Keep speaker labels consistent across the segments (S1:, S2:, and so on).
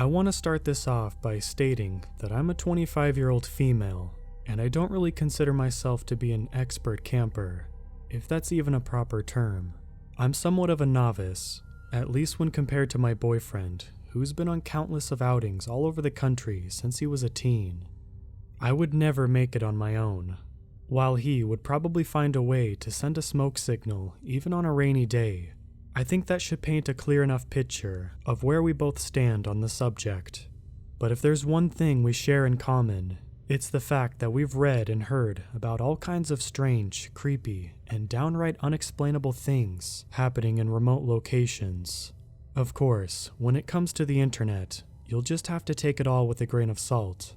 S1: I want to start this off by stating that I'm a 25-year-old female, and I don't really consider myself to be an expert camper, if that's even a proper term. I'm somewhat of a novice, at least when compared to my boyfriend, who's been on countless of outings all over the country since he was a teen. I would never make it on my own, while he would probably find a way to send a smoke signal even on a rainy day. I think that should paint a clear enough picture of where we both stand on the subject. But if there's one thing we share in common, it's the fact that we've read and heard about all kinds of strange, creepy, and downright unexplainable things happening in remote locations. Of course, when it comes to the internet, you'll just have to take it all with a grain of salt.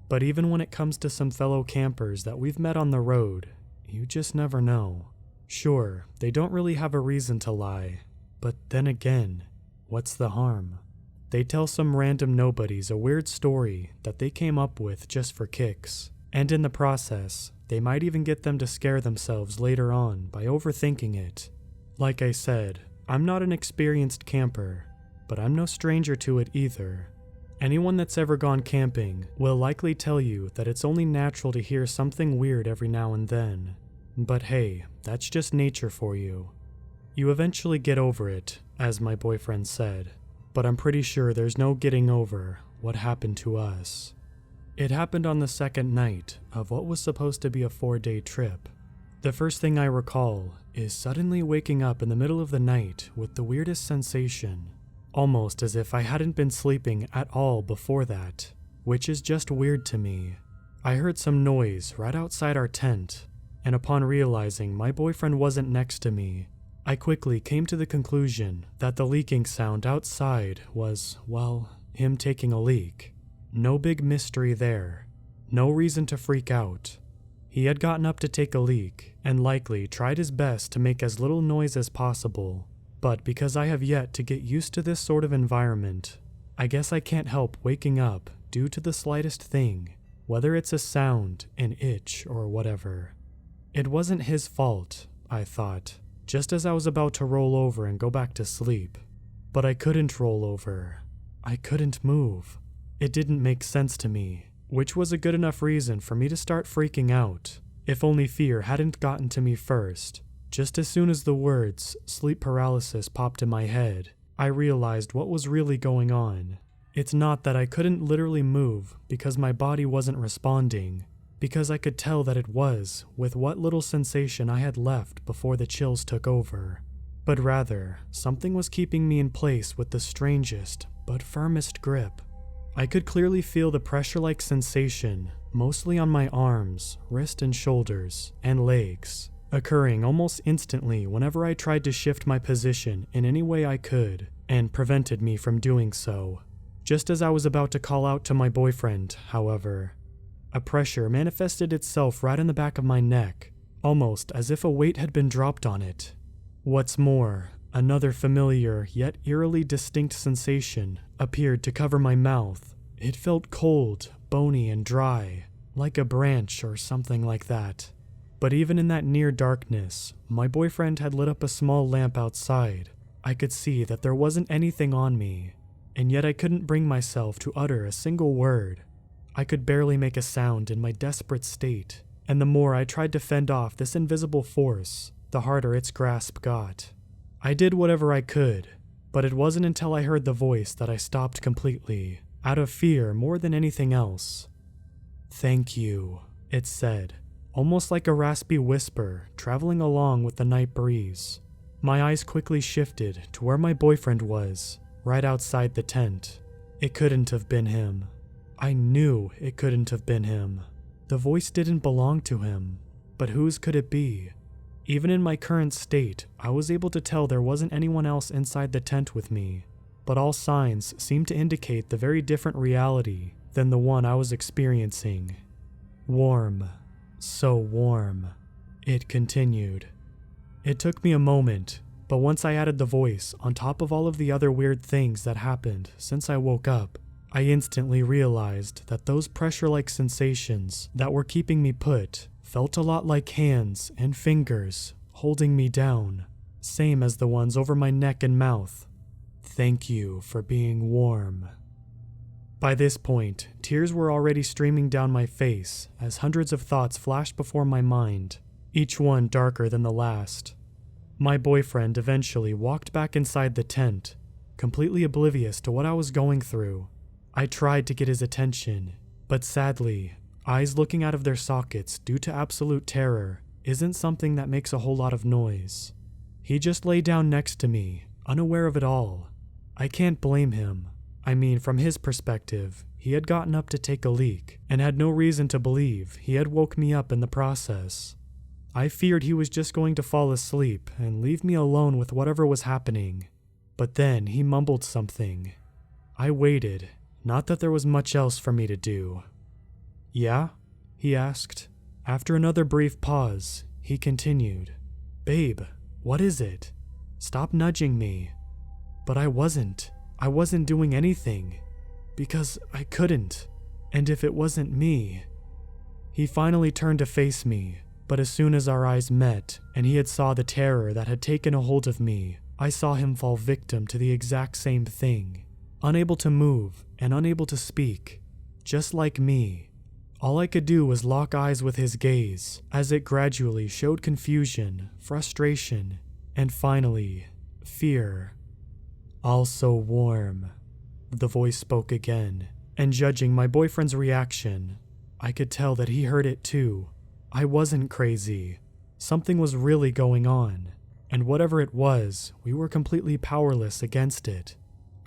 S1: But even when it comes to some fellow campers that we've met on the road, you just never know. Sure, they don't really have a reason to lie, but then again, what's the harm? They tell some random nobodies a weird story that they came up with just for kicks, and in the process, they might even get them to scare themselves later on by overthinking it. Like I said, I'm not an experienced camper, but I'm no stranger to it either. Anyone that's ever gone camping will likely tell you that it's only natural to hear something weird every now and then. But hey, that's just nature for you. You eventually get over it, as my boyfriend said, but I'm pretty sure there's no getting over what happened to us. It happened on the second night of what was supposed to be a 4-day trip. The first thing I recall is suddenly waking up in the middle of the night with the weirdest sensation, almost as if I hadn't been sleeping at all before that, which is just weird to me. I heard some noise right outside our tent, and upon realizing my boyfriend wasn't next to me, I quickly came to the conclusion that the leaking sound outside was, well, him taking a leak. No big mystery there. No reason to freak out. He had gotten up to take a leak, and likely tried his best to make as little noise as possible. But because I have yet to get used to this sort of environment, I guess I can't help waking up due to the slightest thing, whether it's a sound, an itch, or whatever. It wasn't his fault, I thought, just as I was about to roll over and go back to sleep. But I couldn't roll over. I couldn't move. It didn't make sense to me, which was a good enough reason for me to start freaking out, if only fear hadn't gotten to me first. Just as soon as the words sleep paralysis popped in my head, I realized what was really going on. It's not that I couldn't literally move because my body wasn't responding, because I could tell that it was with what little sensation I had left before the chills took over. But rather, something was keeping me in place with the strangest but firmest grip. I could clearly feel the pressure-like sensation, mostly on my arms, wrist and shoulders, and legs, occurring almost instantly whenever I tried to shift my position in any way I could, and prevented me from doing so. Just as I was about to call out to my boyfriend, however, a pressure manifested itself right in the back of my neck, almost as if a weight had been dropped on it. What's more, another familiar yet eerily distinct sensation appeared to cover my mouth. It felt cold, bony, and dry, like a branch or something like that. But even in that near darkness, my boyfriend had lit up a small lamp outside. I could see that there wasn't anything on me, and yet I couldn't bring myself to utter a single word. I could barely make a sound in my desperate state, and the more I tried to fend off this invisible force, the harder its grasp got. I did whatever I could, but it wasn't until I heard the voice that I stopped completely, out of fear more than anything else. "Thank you," it said, almost like a raspy whisper traveling along with the night breeze. My eyes quickly shifted to where my boyfriend was, right outside the tent. It couldn't have been him. I knew it couldn't have been him. The voice didn't belong to him, but whose could it be? Even in my current state, I was able to tell there wasn't anyone else inside the tent with me, but all signs seemed to indicate the very different reality than the one I was experiencing. Warm. So warm. It continued. It took me a moment, but once I added the voice on top of all of the other weird things that happened since I woke up, I instantly realized that those pressure-like sensations that were keeping me put felt a lot like hands and fingers holding me down, same as the ones over my neck and mouth. "Thank you for being warm." By this point, tears were already streaming down my face as hundreds of thoughts flashed before my mind, each one darker than the last. My boyfriend eventually walked back inside the tent, completely oblivious to what I was going through. I tried to get his attention, but sadly, eyes looking out of their sockets due to absolute terror isn't something that makes a whole lot of noise. He just lay down next to me, unaware of it all. I can't blame him. I mean, from his perspective, he had gotten up to take a leak and had no reason to believe he had woke me up in the process. I feared he was just going to fall asleep and leave me alone with whatever was happening. But then he mumbled something. I waited, not that there was much else for me to do. "Yeah?" he asked. After another brief pause, he continued. "Babe, what is it? Stop nudging me." But I wasn't doing anything. Because I couldn't. And if it wasn't me... He finally turned to face me, but as soon as our eyes met and he had saw the terror that had taken a hold of me, I saw him fall victim to the exact same thing. Unable to move and unable to speak. Just like me. All I could do was lock eyes with his gaze, as it gradually showed confusion, frustration, and finally, fear. "All so warm," the voice spoke again, and judging my boyfriend's reaction, I could tell that he heard it too. I wasn't crazy. Something was really going on, and whatever it was, we were completely powerless against it.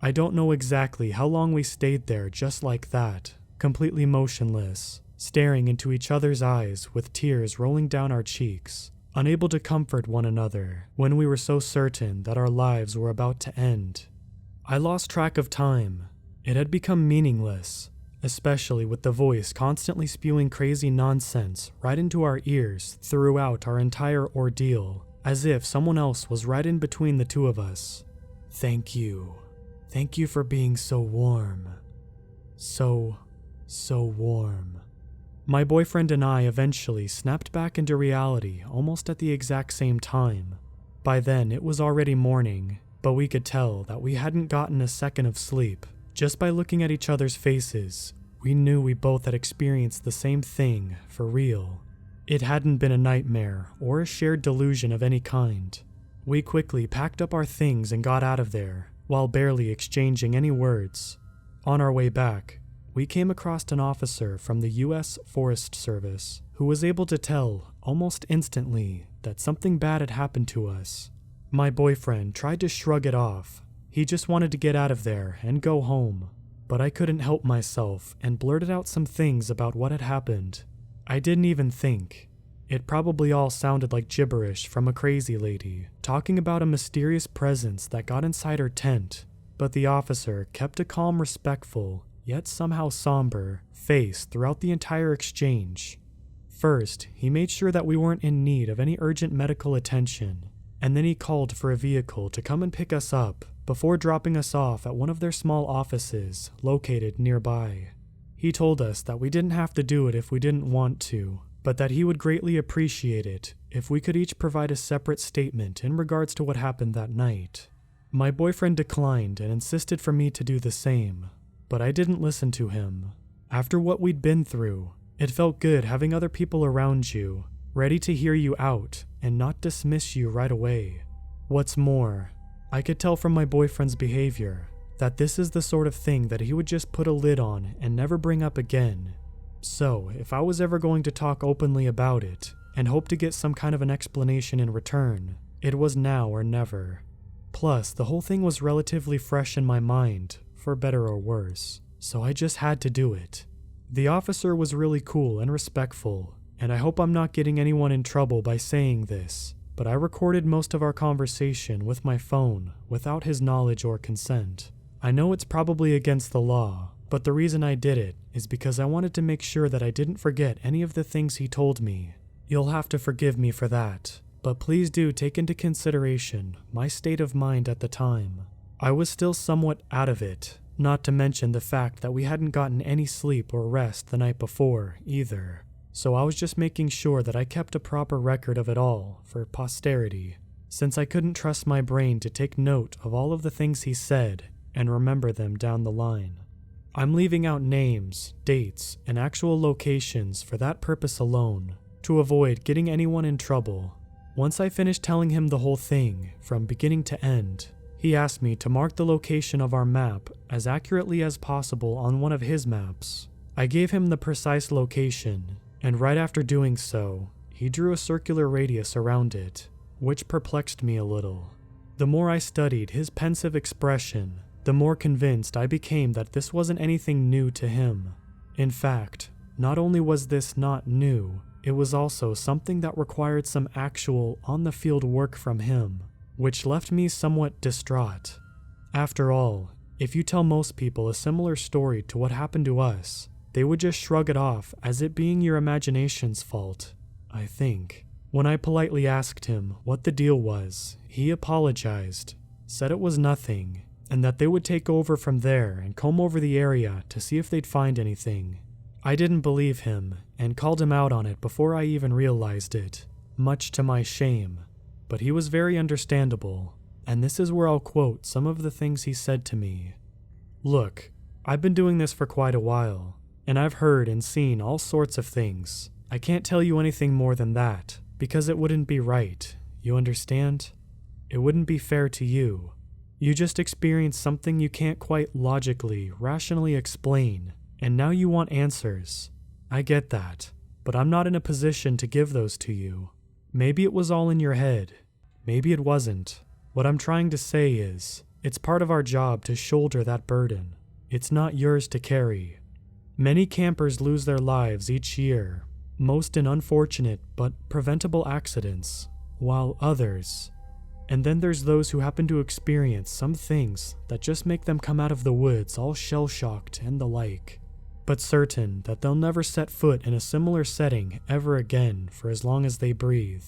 S1: I don't know exactly how long we stayed there just like that, completely motionless, staring into each other's eyes with tears rolling down our cheeks, unable to comfort one another when we were so certain that our lives were about to end. I lost track of time. It had become meaningless, especially with the voice constantly spewing crazy nonsense right into our ears throughout our entire ordeal, as if someone else was right in between the two of us. "Thank you. Thank you for being so warm. So warm." My boyfriend and I eventually snapped back into reality almost at the exact same time. By then, it was already morning, but we could tell that we hadn't gotten a second of sleep. Just by looking at each other's faces, we knew we both had experienced the same thing for real. It hadn't been a nightmare or a shared delusion of any kind. We quickly packed up our things and got out of there, while barely exchanging any words. On our way back, we came across an officer from the U.S. Forest Service who was able to tell almost instantly that something bad had happened to us. My boyfriend tried to shrug it off. He just wanted to get out of there and go home. But I couldn't help myself and blurted out some things about what had happened. I didn't even think. It probably all sounded like gibberish from a crazy lady, talking about a mysterious presence that got inside her tent. But the officer kept a calm, respectful, yet somehow somber, face throughout the entire exchange. First, he made sure that we weren't in need of any urgent medical attention, and then he called for a vehicle to come and pick us up before dropping us off at one of their small offices located nearby. He told us that we didn't have to do it if we didn't want to, but that he would greatly appreciate it if we could each provide a separate statement in regards to what happened that night. My boyfriend declined and insisted for me to do the same, but I didn't listen to him. After what we'd been through, it felt good having other people around you, ready to hear you out and not dismiss you right away. What's more, I could tell from my boyfriend's behavior that this is the sort of thing that he would just put a lid on and never bring up again. So, if I was ever going to talk openly about it and hope to get some kind of an explanation in return, it was now or never. Plus, the whole thing was relatively fresh in my mind, for better or worse, so I just had to do it. The officer was really cool and respectful, and I hope I'm not getting anyone in trouble by saying this, but I recorded most of our conversation with my phone without his knowledge or consent. I know it's probably against the law, but the reason I did it is because I wanted to make sure that I didn't forget any of the things he told me. You'll have to forgive me for that, but please do take into consideration my state of mind at the time. I was still somewhat out of it, not to mention the fact that we hadn't gotten any sleep or rest the night before, either. So I was just making sure that I kept a proper record of it all for posterity, since I couldn't trust my brain to take note of all of the things he said and remember them down the line. I'm leaving out names, dates, and actual locations for that purpose alone, to avoid getting anyone in trouble. Once I finished telling him the whole thing, from beginning to end, he asked me to mark the location of our map as accurately as possible on one of his maps. I gave him the precise location, and right after doing so, he drew a circular radius around it, which perplexed me a little. The more I studied his pensive expression, the more convinced I became that this wasn't anything new to him. In fact, not only was this not new, it was also something that required some actual on-the-field work from him, which left me somewhat distraught. After all, if you tell most people a similar story to what happened to us, they would just shrug it off as it being your imagination's fault, I think. When I politely asked him what the deal was, he apologized, said it was nothing, and that they would take over from there and comb over the area to see if they'd find anything. I didn't believe him and called him out on it before I even realized it, much to my shame, but he was very understandable, and this is where I'll quote some of the things he said to me. "Look, I've been doing this for quite a while, and I've heard and seen all sorts of things. I can't tell you anything more than that, because it wouldn't be right, you understand? It wouldn't be fair to you. You just experienced something you can't quite logically, rationally explain, and now you want answers. I get that, but I'm not in a position to give those to you. Maybe it was all in your head. Maybe it wasn't. What I'm trying to say is, it's part of our job to shoulder that burden. It's not yours to carry. Many campers lose their lives each year, most in unfortunate but preventable accidents, while others... And then there's those who happen to experience some things that just make them come out of the woods all shell-shocked and the like, but certain that they'll never set foot in a similar setting ever again for as long as they breathe.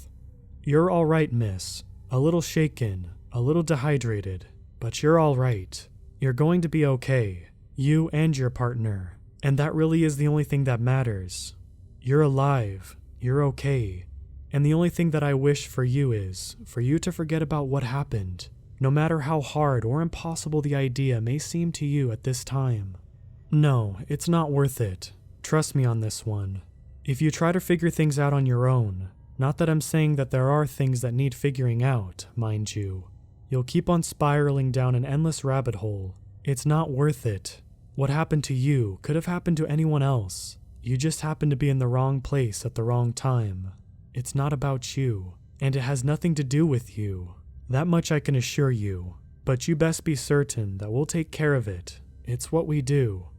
S1: You're all right, miss. A little shaken, a little dehydrated, but you're all right. You're going to be okay. You and your partner. And that really is the only thing that matters. You're alive. You're okay. And the only thing that I wish for you is for you to forget about what happened, no matter how hard or impossible the idea may seem to you at this time. No, it's not worth it. Trust me on this one. If you try to figure things out on your own, not that I'm saying that there are things that need figuring out, mind you, you'll keep on spiraling down an endless rabbit hole. It's not worth it. What happened to you could have happened to anyone else. You just happened to be in the wrong place at the wrong time. It's not about you, and it has nothing to do with you. That much I can assure you, but you best be certain that we'll take care of it. It's what we do."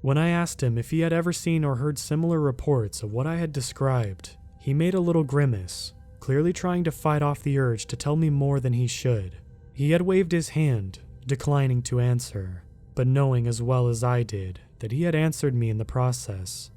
S1: When I asked him if he had ever seen or heard similar reports of what I had described, he made a little grimace, clearly trying to fight off the urge to tell me more than he should. He had waved his hand, declining to answer, but knowing as well as I did that he had answered me in the process.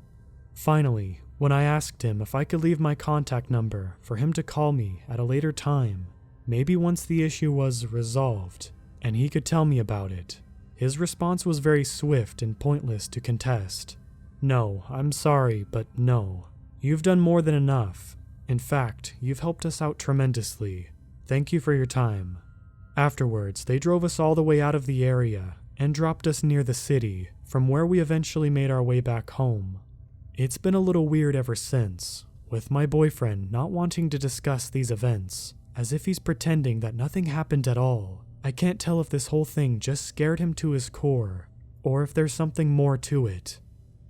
S1: Finally, when I asked him if I could leave my contact number for him to call me at a later time, maybe once the issue was resolved, and he could tell me about it, his response was very swift and pointless to contest. "No, I'm sorry, but no. You've done more than enough. In fact, you've helped us out tremendously. Thank you for your time." Afterwards, they drove us all the way out of the area and dropped us near the city, from where we eventually made our way back home. It's been a little weird ever since, with my boyfriend not wanting to discuss these events, as if he's pretending that nothing happened at all. I can't tell if this whole thing just scared him to his core, or if there's something more to it.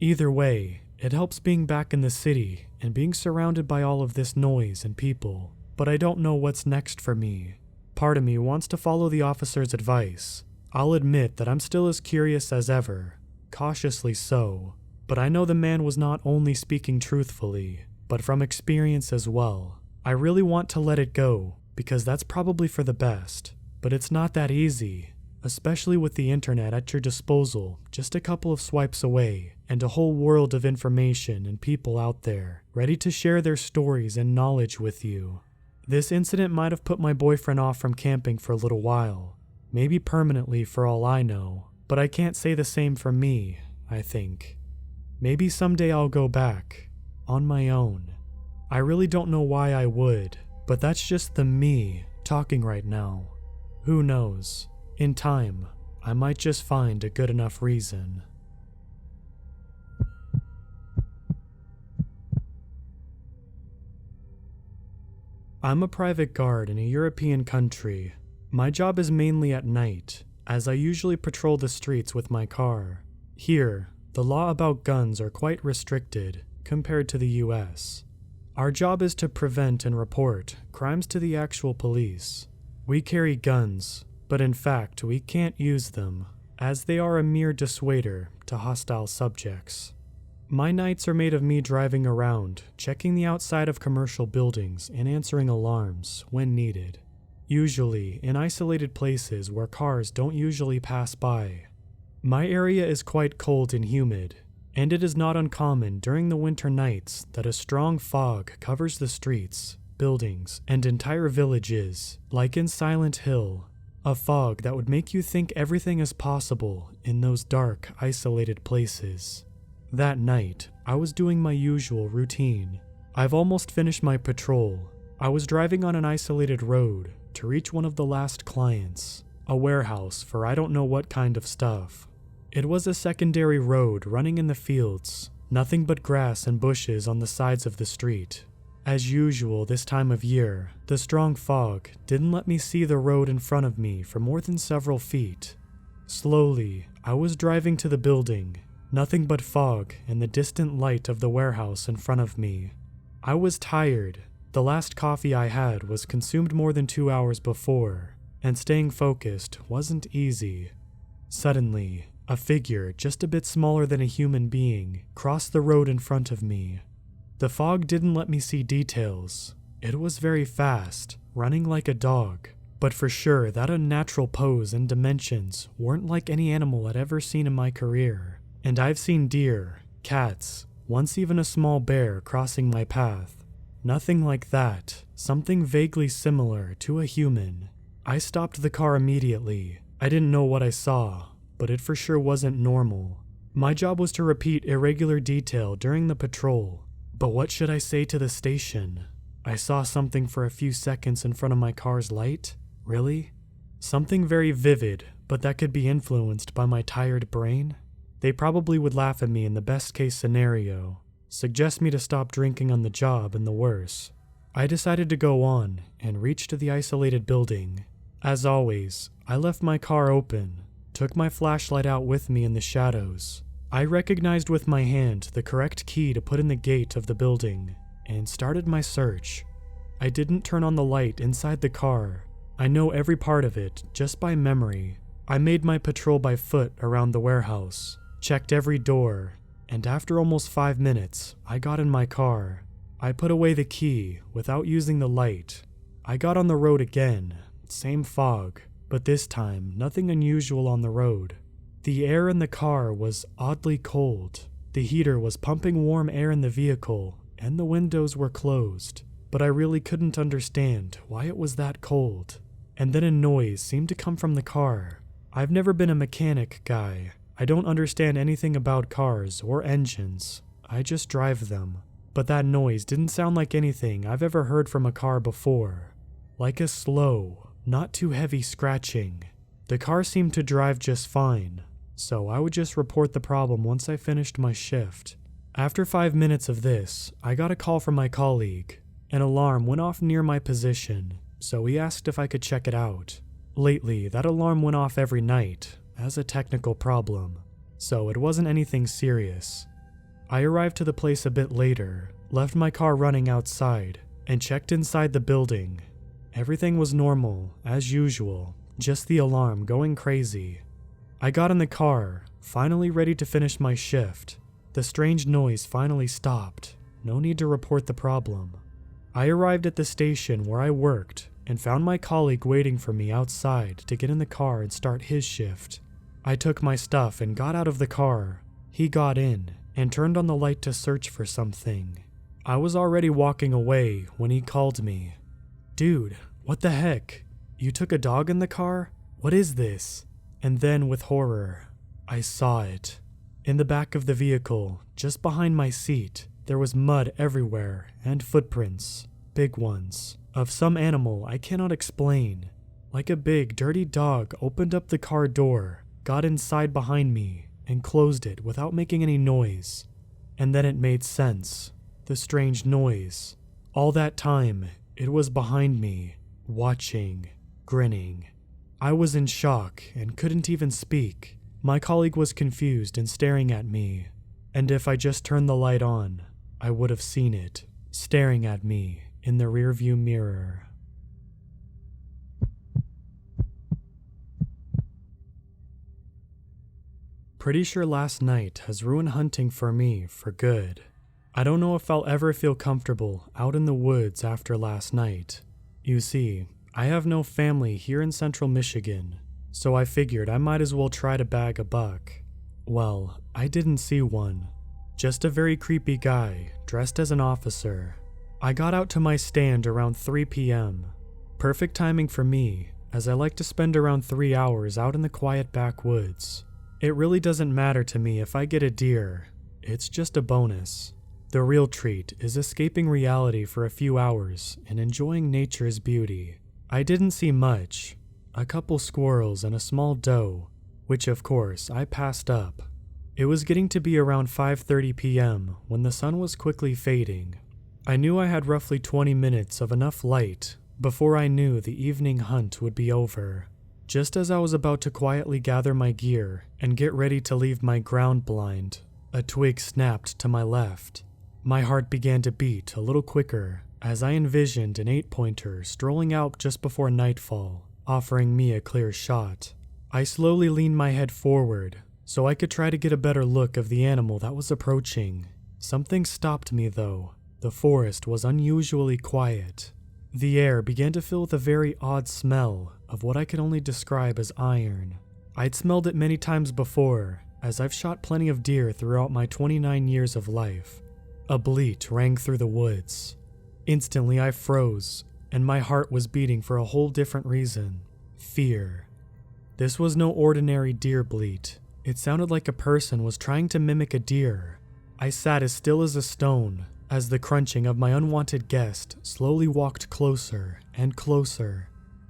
S1: Either way, it helps being back in the city and being surrounded by all of this noise and people, but I don't know what's next for me. Part of me wants to follow the officer's advice. I'll admit that I'm still as curious as ever, cautiously so. But I know the man was not only speaking truthfully, but from experience as well. I really want to let it go, because that's probably for the best. But it's not that easy, especially with the internet at your disposal just a couple of swipes away, and a whole world of information and people out there, ready to share their stories and knowledge with you. This incident might have put my boyfriend off from camping for a little while, maybe permanently for all I know, but I can't say the same for me, I think. Maybe someday I'll go back, on my own. I really don't know why I would, but that's just the me talking right now. Who knows? In time, I might just find a good enough reason. I'm a private guard in a European country. My job is mainly at night, as I usually patrol the streets with my car. Here, the law about guns are quite restricted compared to the US. Our job is to prevent and report crimes to the actual police. We carry guns, but in fact we can't use them, as they are a mere dissuader to hostile subjects. My nights are made of me driving around, checking the outside of commercial buildings and answering alarms when needed. Usually in isolated places where cars don't usually pass by. My area is quite cold and humid, and it is not uncommon during the winter nights that a strong fog covers the streets, buildings, and entire villages, like in Silent Hill, a fog that would make you think everything is possible in those dark, isolated places. That night, I was doing my usual routine. I've almost finished my patrol. I was driving on an isolated road to reach one of the last clients, a warehouse for I don't know what kind of stuff. It was a secondary road running in the fields, nothing but grass and bushes on the sides of the street. As usual this time of year, the strong fog didn't let me see the road in front of me for more than several feet. Slowly, I was driving to the building. Nothing but fog and the distant light of the warehouse in front of me. I was tired. The last coffee I had was consumed more than 2 hours before, and staying focused wasn't easy. Suddenly, a figure just a bit smaller than a human being crossed the road in front of me. The fog didn't let me see details. It was very fast, running like a dog, but for sure that unnatural pose and dimensions weren't like any animal I'd ever seen in my career. And I've seen deer, cats, once even a small bear crossing my path. Nothing like that, something vaguely similar to a human. I stopped the car immediately. I didn't know what I saw, but it for sure wasn't normal. My job was to repeat irregular detail during the patrol, but what should I say to the station? I saw something for a few seconds in front of my car's light? Really? Something very vivid, but that could be influenced by my tired brain? They probably would laugh at me in the best case scenario, suggest me to stop drinking on the job in the worse. I decided to go on and reach to the isolated building. As always, I left my car open, took my flashlight out with me in the shadows. I recognized with my hand the correct key to put in the gate of the building, and started my search. I didn't turn on the light inside the car. I know every part of it just by memory. I made my patrol by foot around the warehouse, checked every door, and after almost 5 minutes, I got in my car. I put away the key without using the light. I got on the road again, same fog, but this time nothing unusual on the road. The air in the car was oddly cold. The heater was pumping warm air in the vehicle, and the windows were closed, but I really couldn't understand why it was that cold. And then a noise seemed to come from the car. I've never been a mechanic guy. I don't understand anything about cars or engines. I just drive them. But that noise didn't sound like anything I've ever heard from a car before. Like a slow, not too heavy scratching. The car seemed to drive just fine, so I would just report the problem once I finished my shift. After 5 minutes of this, I got a call from my colleague. An alarm went off near my position, so he asked if I could check it out. Lately, that alarm went off every night, as a technical problem, so it wasn't anything serious. I arrived to the place a bit later, left my car running outside, and checked inside the building. Everything was normal, as usual, just the alarm going crazy. I got in the car, finally ready to finish my shift. The strange noise finally stopped. No need to report the problem. I arrived at the station where I worked and found my colleague waiting for me outside to get in the car and start his shift. I took my stuff and got out of the car. He got in and turned on the light to search for something. I was already walking away when he called me. "Dude, what the heck? You took a dog in the car? What is this?" And then with horror, I saw it. In the back of the vehicle, just behind my seat, there was mud everywhere and footprints, big ones, of some animal I cannot explain. Like a big, dirty dog opened up the car door, got inside behind me, and closed it without making any noise. And then it made sense. The strange noise. All that time, It was behind me, watching, grinning. I was in shock and couldn't even speak. My colleague was confused and staring at me, and if I just turned the light on, I would have seen it, staring at me in the rearview mirror. Pretty sure last night has ruined hunting for me for good. I don't know if I'll ever feel comfortable out in the woods after last night. You see, I have no family here in central Michigan, so I figured I might as well try to bag a buck. Well, I didn't see one. Just a very creepy guy dressed as an officer. I got out to my stand around 3 p.m. Perfect timing for me, as I like to spend around 3 hours out in the quiet backwoods. It really doesn't matter to me if I get a deer, it's just a bonus. The real treat is escaping reality for a few hours and enjoying nature's beauty. I didn't see much, a couple squirrels and a small doe, which of course I passed up. It was getting to be around 5:30 p.m. when the sun was quickly fading. I knew I had roughly 20 minutes of enough light before I knew the evening hunt would be over. Just as I was about to quietly gather my gear and get ready to leave my ground blind, a twig snapped to my left. My heart began to beat a little quicker as I envisioned an 8-pointer strolling out just before nightfall, offering me a clear shot. I slowly leaned my head forward so I could try to get a better look of the animal that was approaching. Something stopped me though. The forest was unusually quiet. The air began to fill with a very odd smell of what I could only describe as iron. I'd smelled it many times before, as I've shot plenty of deer throughout my 29 years of life. A bleat rang through the woods. Instantly I froze, and my heart was beating for a whole different reason: fear. This was no ordinary deer bleat. It sounded like a person was trying to mimic a deer. I sat as still as a stone, as the crunching of my unwanted guest slowly walked closer and closer.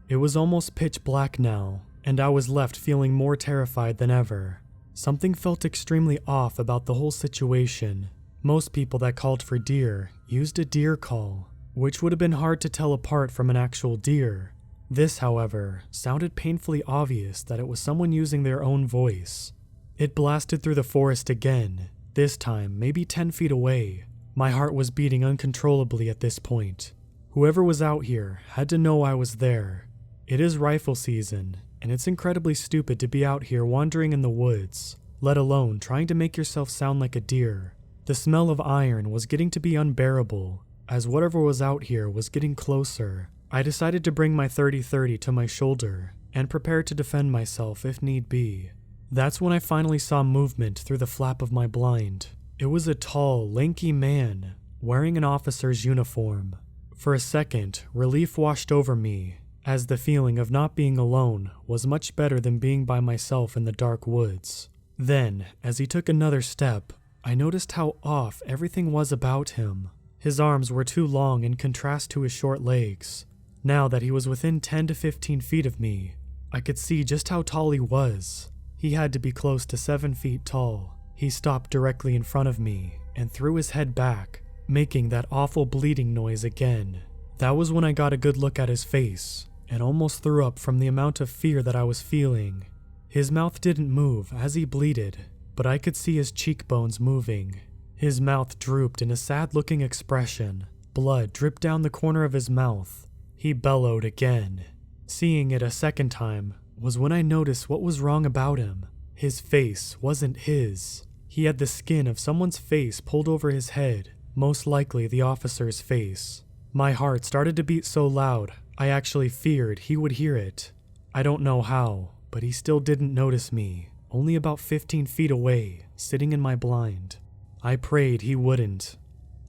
S1: It was almost pitch black now, and I was left feeling more terrified than ever. Something felt extremely off about the whole situation. Most people that called for deer used a deer call, which would have been hard to tell apart from an actual deer. This, however, sounded painfully obvious that it was someone using their own voice. It blasted through the forest again, this time maybe 10 feet away. My heart was beating uncontrollably at this point. Whoever was out here had to know I was there. It is rifle season, and it's incredibly stupid to be out here wandering in the woods, let alone trying to make yourself sound like a deer. The smell of iron was getting to be unbearable, as whatever was out here was getting closer. I decided to bring my .30-30 to my shoulder and prepare to defend myself if need be. That's when I finally saw movement through the flap of my blind. It was a tall, lanky man, wearing an officer's uniform. For a second, relief washed over me, as the feeling of not being alone was much better than being by myself in the dark woods. Then, as he took another step, I noticed how off everything was about him. His arms were too long in contrast to his short legs. Now that he was within 10 to 15 feet of me, I could see just how tall he was. He had to be close to 7 feet tall. He stopped directly in front of me and threw his head back, making that awful bleeding noise again. That was when I got a good look at his face and almost threw up from the amount of fear that I was feeling. His mouth didn't move as he bleated, but I could see his cheekbones moving. His mouth drooped in a sad-looking expression. Blood dripped down the corner of his mouth. He bellowed again. Seeing it a second time was when I noticed what was wrong about him. His face wasn't his. He had the skin of someone's face pulled over his head, most likely the officer's face. My heart started to beat so loud, I actually feared he would hear it. I don't know how, but he still didn't notice me, only about 15 feet away, sitting in my blind. I prayed he wouldn't.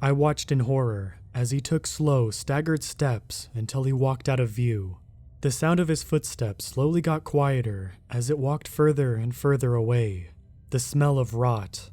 S1: I watched in horror as he took slow, staggered steps until he walked out of view. The sound of his footsteps slowly got quieter as it walked further and further away. The smell of rot.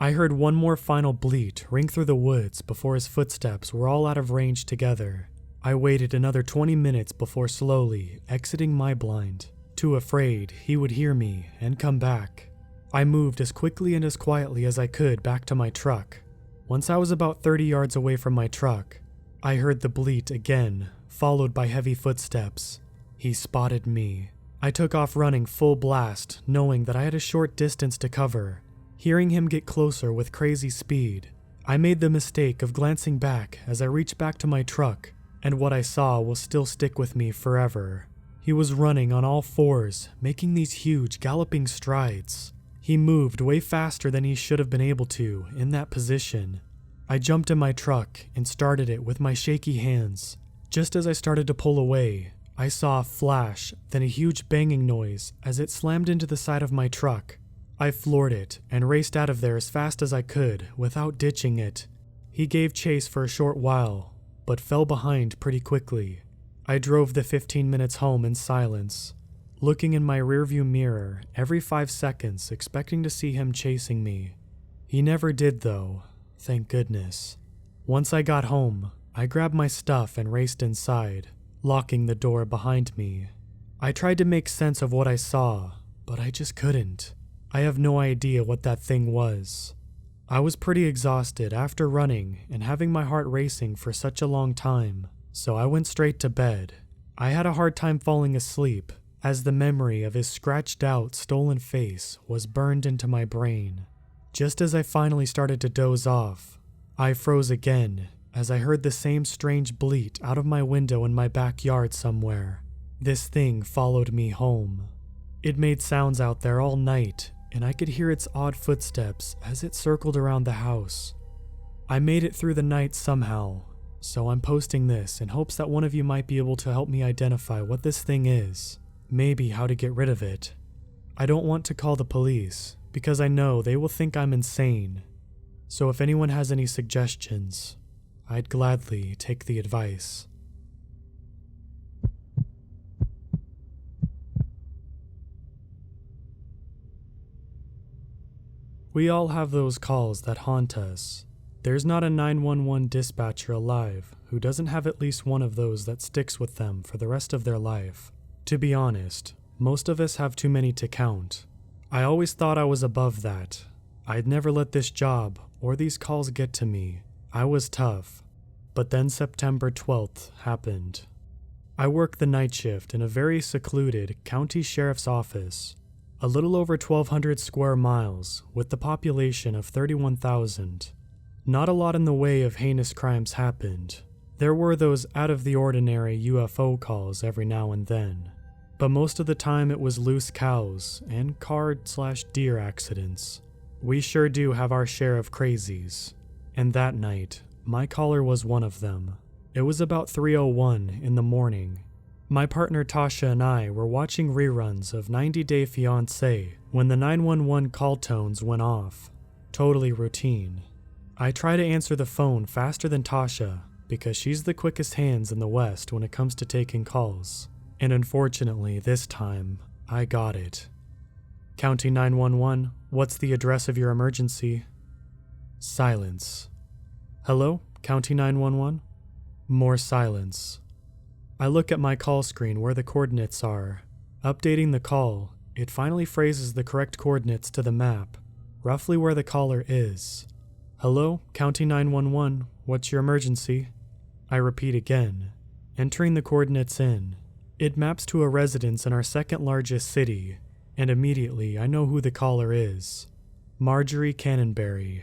S1: I heard one more final bleat ring through the woods before his footsteps were all out of range together. I waited another 20 minutes before slowly exiting my blind, too afraid he would hear me and come back. I moved as quickly and as quietly as I could back to my truck. Once I was about 30 yards away from my truck, I heard the bleat again, followed by heavy footsteps. He spotted me. I took off running full blast, knowing that I had a short distance to cover. Hearing him get closer with crazy speed, I made the mistake of glancing back as I reached back to my truck, and what I saw will still stick with me forever. He was running on all fours, making these huge galloping strides. He moved way faster than he should have been able to in that position. I jumped in my truck and started it with my shaky hands. Just as I started to pull away, I saw a flash, then a huge banging noise as it slammed into the side of my truck. I floored it and raced out of there as fast as I could without ditching it. He gave chase for a short while, but fell behind pretty quickly. I drove the 15 minutes home in silence, looking in my rearview mirror every 5 seconds expecting to see him chasing me. He never did though, thank goodness. Once I got home, I grabbed my stuff and raced inside, locking the door behind me. I tried to make sense of what I saw, but I just couldn't. I have no idea what that thing was. I was pretty exhausted after running and having my heart racing for such a long time, so I went straight to bed. I had a hard time falling asleep, as the memory of his scratched out, stolen face was burned into my brain. Just as I finally started to doze off, I froze again as I heard the same strange bleat out of my window in my backyard somewhere. This thing followed me home. It made sounds out there all night, and I could hear its odd footsteps as it circled around the house. I made it through the night somehow, so I'm posting this in hopes that one of you might be able to help me identify what this thing is. Maybe how to get rid of it. I don't want to call the police because I know they will think I'm insane. So if anyone has any suggestions, I'd gladly take the advice. We all have those calls that haunt us. There's not a 911 dispatcher alive who doesn't have at least one of those that sticks with them for the rest of their life. To be honest, most of us have too many to count. I always thought I was above that. I'd never let this job or these calls get to me. I was tough. But then September 12th happened. I worked the night shift in a very secluded county sheriff's office, a little over 1,200 square miles with the population of 31,000. Not a lot in the way of heinous crimes happened. There were those out-of-the-ordinary UFO calls every now and then, but most of the time it was loose cows and car/deer accidents. We sure do have our share of crazies, and that night, my caller was one of them. It was about 3:01 in the morning. My partner Tasha and I were watching reruns of 90 Day Fiancé when the 911 call tones went off. Totally routine. I try to answer the phone faster than Tasha because she's the quickest hands in the West when it comes to taking calls. And unfortunately, this time, I got it. County 911, what's the address of your emergency? Silence. Hello, County 911? More silence. I look at my call screen where the coordinates are. Updating the call, it finally phrases the correct coordinates to the map, roughly where the caller is. Hello, County 911, what's your emergency? I repeat again, entering the coordinates in. It maps to a residence in our second largest city, and immediately I know who the caller is. Marjorie Cannonberry.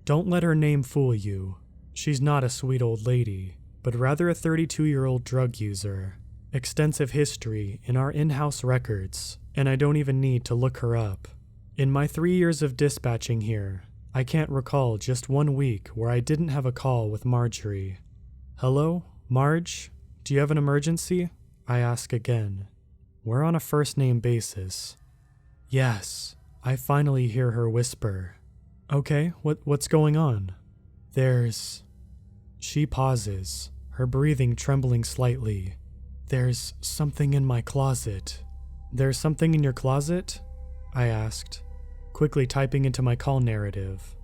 S1: Don't let her name fool you. She's not a sweet old lady, but rather a 32-year-old drug user. Extensive history in our in-house records, and I don't even need to look her up. In my 3 years of dispatching here, I can't recall just 1 week where I didn't have a call with Marjorie. Hello, Marge? Do you have an emergency? I ask again. We're on a first-name basis. Yes, I finally hear her whisper. Okay, what's going on? She pauses, her breathing trembling slightly. There's something in my closet. There's something in your closet? I asked, quickly typing into my call narrative.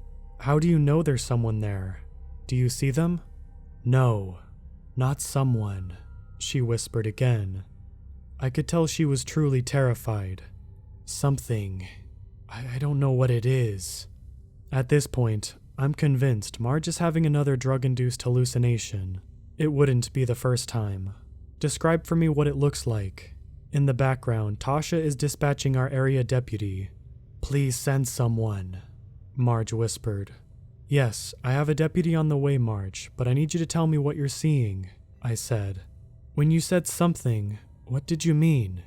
S1: How do you know there's someone there? Do you see them? No, not someone, she whispered again. I could tell she was truly terrified. Something. I don't know what it is. At this point, I'm convinced Marge is having another drug-induced hallucination. It wouldn't be the first time. Describe for me what it looks like. In the background, Tasha is dispatching our area deputy. Please send someone, Marge whispered. Yes, I have a deputy on the way, Marge, but I need you to tell me what you're seeing, I said. When you said something, what did you mean?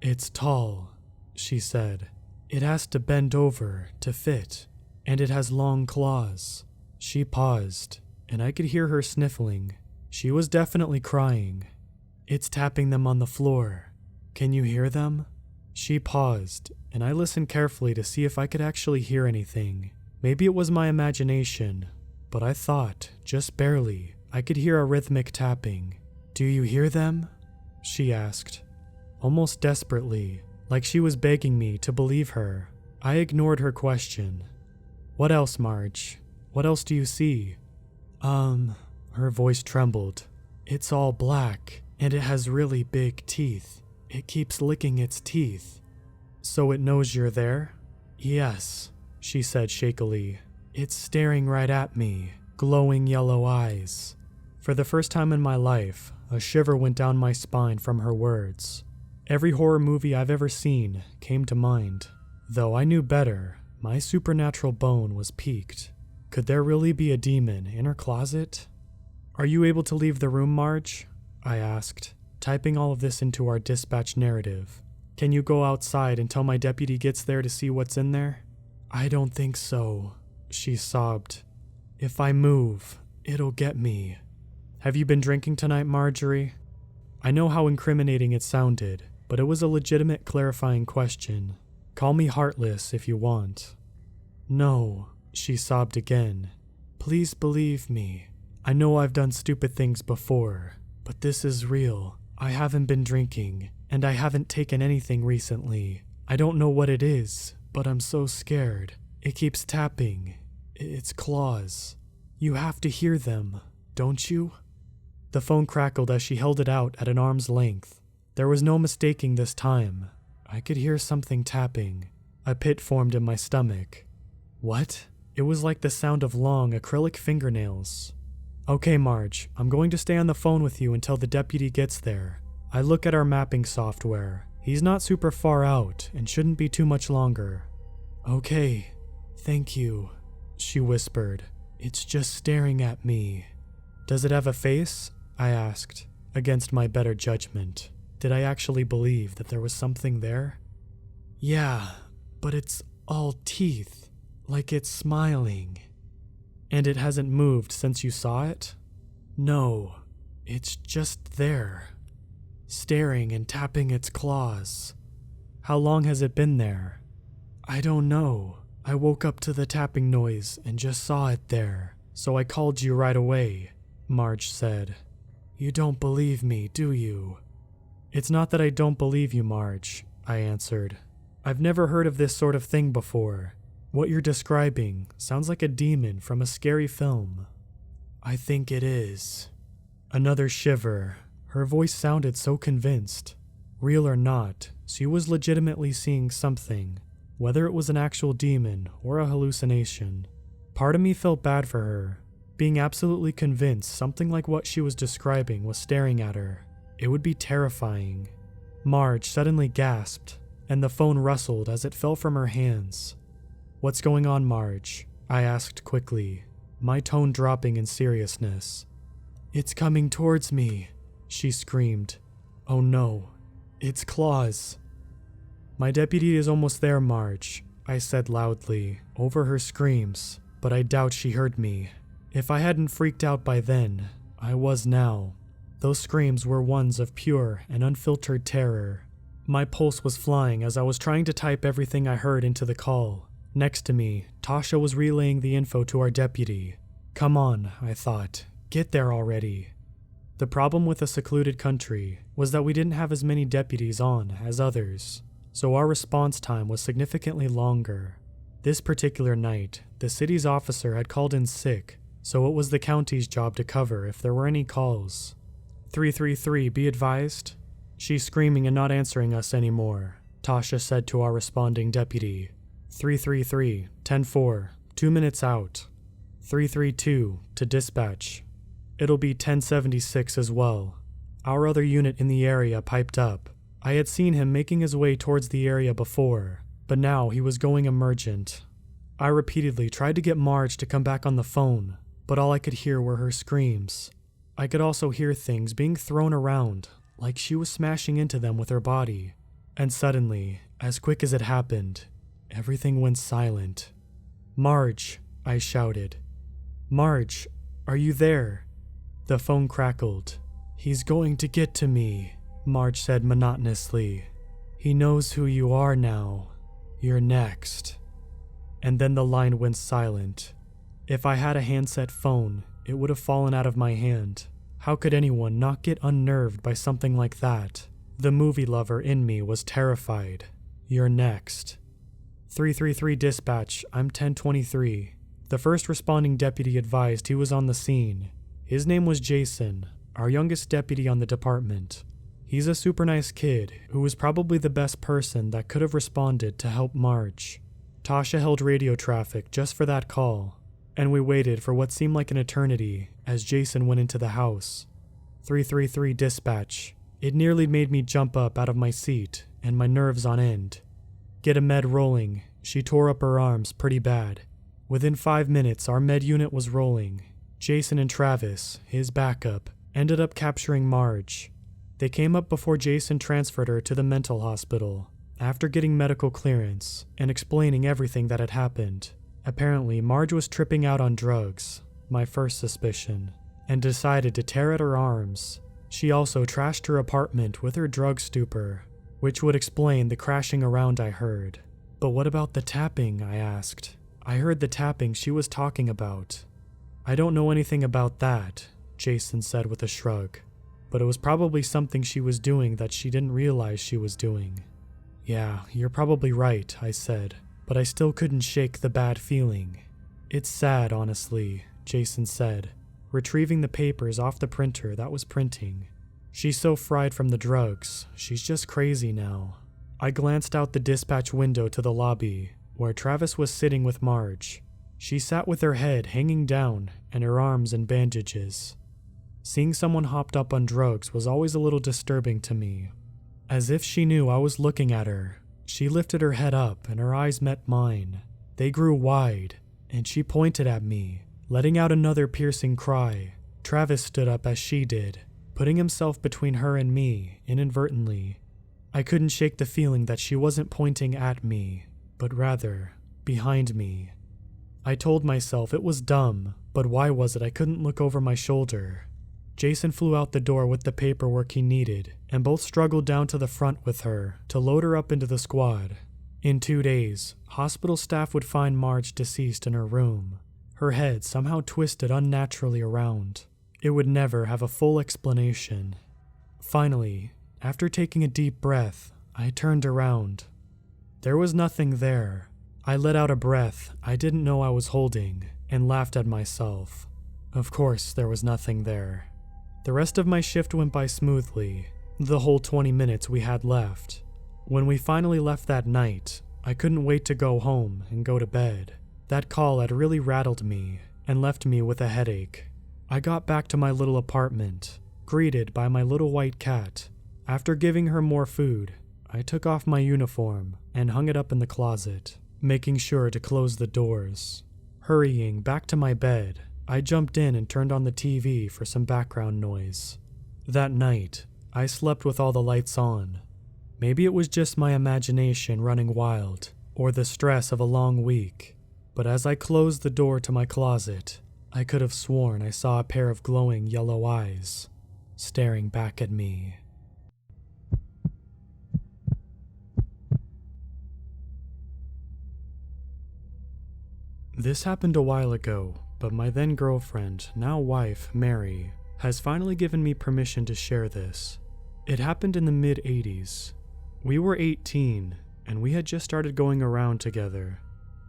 S1: It's tall, she said. It has to bend over to fit, and it has long claws. She paused, and I could hear her sniffling. She was definitely crying. It's tapping them on the floor. Can you hear them? She paused, and I listened carefully to see if I could actually hear anything. Maybe it was my imagination, but I thought, just barely, I could hear a rhythmic tapping. Do you hear them? She asked, almost desperately, like she was begging me to believe her. I ignored her question. What else, Marge? What else do you see? Her voice trembled. It's all black, and it has really big teeth. It keeps licking its teeth. So it knows you're there? Yes, she said shakily. It's staring right at me, glowing yellow eyes. For the first time in my life, a shiver went down my spine from her words. Every horror movie I've ever seen came to mind. Though I knew better, my supernatural bone was piqued. Could there really be a demon in her closet? Are you able to leave the room, Marge? I asked, typing all of this into our dispatch narrative. Can you go outside until my deputy gets there to see what's in there? I don't think so, she sobbed. If I move, it'll get me. Have you been drinking tonight, Marjorie? I know how incriminating it sounded, but it was a legitimate clarifying question. Call me heartless if you want. No, she sobbed again. Please believe me. I know I've done stupid things before, but this is real. I haven't been drinking, and I haven't taken anything recently. I don't know what it is, but I'm so scared. It keeps tapping. Its claws. You have to hear them, don't you? The phone crackled as she held it out at an arm's length. There was no mistaking this time. I could hear something tapping. A pit formed in my stomach. What? It was like the sound of long acrylic fingernails. Okay, Marge, I'm going to stay on the phone with you until the deputy gets there. I look at our mapping software. He's not super far out and shouldn't be too much longer. Okay, thank you, she whispered. It's just staring at me. Does it have a face? I asked, against my better judgment. Did I actually believe that there was something there? Yeah, but it's all teeth, like it's smiling. And it hasn't moved since you saw it? No, it's just there, staring and tapping its claws. How long has it been there? I don't know. I woke up to the tapping noise and just saw it there, so I called you right away, Marge said. You don't believe me, do you? It's not that I don't believe you, Marge, I answered. I've never heard of this sort of thing before. What you're describing sounds like a demon from a scary film. I think it is. Another shiver. Her voice sounded so convinced. Real or not, she was legitimately seeing something, whether it was an actual demon or a hallucination. Part of me felt bad for her, being absolutely convinced something like what she was describing was staring at her. It would be terrifying. Marge suddenly gasped, and the phone rustled as it fell from her hands. What's going on, Marge? I asked quickly, my tone dropping in seriousness. It's coming towards me, she screamed. Oh no, it's claws. My deputy is almost there, Marge, I said loudly, over her screams, but I doubt she heard me. If I hadn't freaked out by then, I was now. Those screams were ones of pure and unfiltered terror. My pulse was flying as I was trying to type everything I heard into the call. Next to me, Tasha was relaying the info to our deputy. Come on, I thought. Get there already. The problem with a secluded country was that we didn't have as many deputies on as others, so our response time was significantly longer. This particular night, the city's officer had called in sick, so it was the county's job to cover if there were any calls. 333, be advised. She's screaming and not answering us anymore, Tasha said to our responding deputy. 333, 10-4, 2 minutes out. 332, to dispatch. It'll be 1076 as well. Our other unit in the area piped up. I had seen him making his way towards the area before, but now he was going emergent. I repeatedly tried to get Marge to come back on the phone, but all I could hear were her screams. I could also hear things being thrown around, like she was smashing into them with her body. And suddenly, as quick as it happened, everything went silent. "Marge," I shouted. "Marge, are you there?" The phone crackled. "He's going to get to me," Marge said monotonously. "He knows who you are now. You're next." And then the line went silent. If I had a handset phone, it would have fallen out of my hand. How could anyone not get unnerved by something like that? The movie lover in me was terrified. "You're next." 333 dispatch, I'm 1023. The first responding deputy advised he was on the scene. His name was Jason, our youngest deputy on the department. He's a super nice kid who was probably the best person that could have responded to help Marge. Tasha held radio traffic just for that call, and we waited for what seemed like an eternity as Jason went into the house. 333 dispatch. It nearly made me jump up out of my seat and my nerves on end. "Get a med rolling. She tore up her arms pretty bad." Within 5 minutes, our med unit was rolling. Jason and Travis, his backup, ended up capturing Marge. They came up before Jason transferred her to the mental hospital. After getting medical clearance and explaining everything that had happened, apparently Marge was tripping out on drugs, my first suspicion, and decided to tear at her arms. She also trashed her apartment with her drug stupor, which would explain the crashing around I heard. "But what about the tapping?" I asked. "I heard the tapping she was talking about." "I don't know anything about that," Jason said with a shrug. "But it was probably something she was doing that she didn't realize she was doing." "Yeah, you're probably right," I said, but I still couldn't shake the bad feeling. "It's sad, honestly," Jason said, retrieving the papers off the printer that was printing. "She's so fried from the drugs, she's just crazy now." I glanced out the dispatch window to the lobby, where Travis was sitting with Marge. She sat with her head hanging down and her arms in bandages. Seeing someone hopped up on drugs was always a little disturbing to me. As if she knew I was looking at her, she lifted her head up and her eyes met mine. They grew wide, and she pointed at me, letting out another piercing cry. Travis stood up as she did, putting himself between her and me, inadvertently. I couldn't shake the feeling that she wasn't pointing at me, but rather, behind me. I told myself it was dumb, but why was it I couldn't look over my shoulder? Jason flew out the door with the paperwork he needed, and both struggled down to the front with her to load her up into the squad. In 2 days, hospital staff would find Marge deceased in her room, her head somehow twisted unnaturally around. It would never have a full explanation. Finally, after taking a deep breath, I turned around. There was nothing there. I let out a breath I didn't know I was holding and laughed at myself. Of course, there was nothing there. The rest of my shift went by smoothly, the whole 20 minutes we had left. When we finally left that night, I couldn't wait to go home and go to bed. That call had really rattled me and left me with a headache. I got back to my little apartment, greeted by my little white cat. After giving her more food, I took off my uniform and hung it up in the closet, making sure to close the doors. Hurrying back to my bed, I jumped in and turned on the TV for some background noise. That night, I slept with all the lights on. Maybe it was just my imagination running wild, or the stress of a long week, but as I closed the door to my closet, I could have sworn I saw a pair of glowing yellow eyes staring back at me. This happened a while ago, but my then girlfriend, now wife, Mary, has finally given me permission to share this. It happened in the mid-80s. We were 18, and we had just started going around together.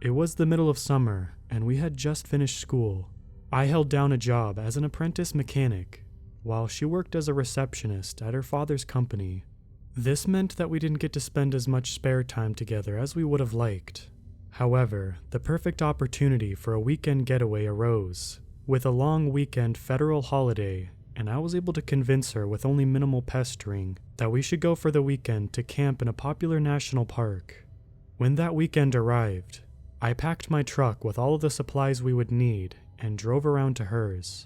S1: It was the middle of summer, and we had just finished school. I held down a job as an apprentice mechanic, while she worked as a receptionist at her father's company. This meant that we didn't get to spend as much spare time together as we would have liked. However, the perfect opportunity for a weekend getaway arose with a long weekend federal holiday, and I was able to convince her with only minimal pestering that we should go for the weekend to camp in a popular national park. When that weekend arrived, I packed my truck with all of the supplies we would need and drove around to hers.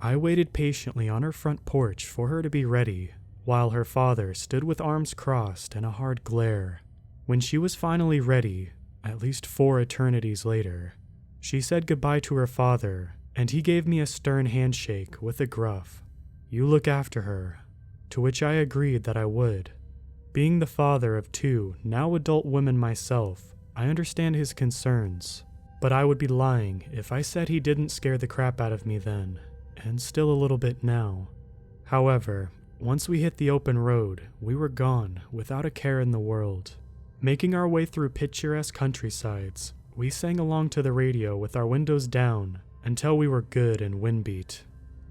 S1: I waited patiently on her front porch for her to be ready, while her father stood with arms crossed and a hard glare. When she was finally ready, at least 4 eternities later, she said goodbye to her father, and he gave me a stern handshake with a gruff, "You look after her," to which I agreed that I would. Being the father of 2 now adult women myself, I understand his concerns, but I would be lying if I said he didn't scare the crap out of me then, and still a little bit now. However, once we hit the open road, we were gone without a care in the world. Making our way through picturesque countrysides, we sang along to the radio with our windows down until we were good and windbeat,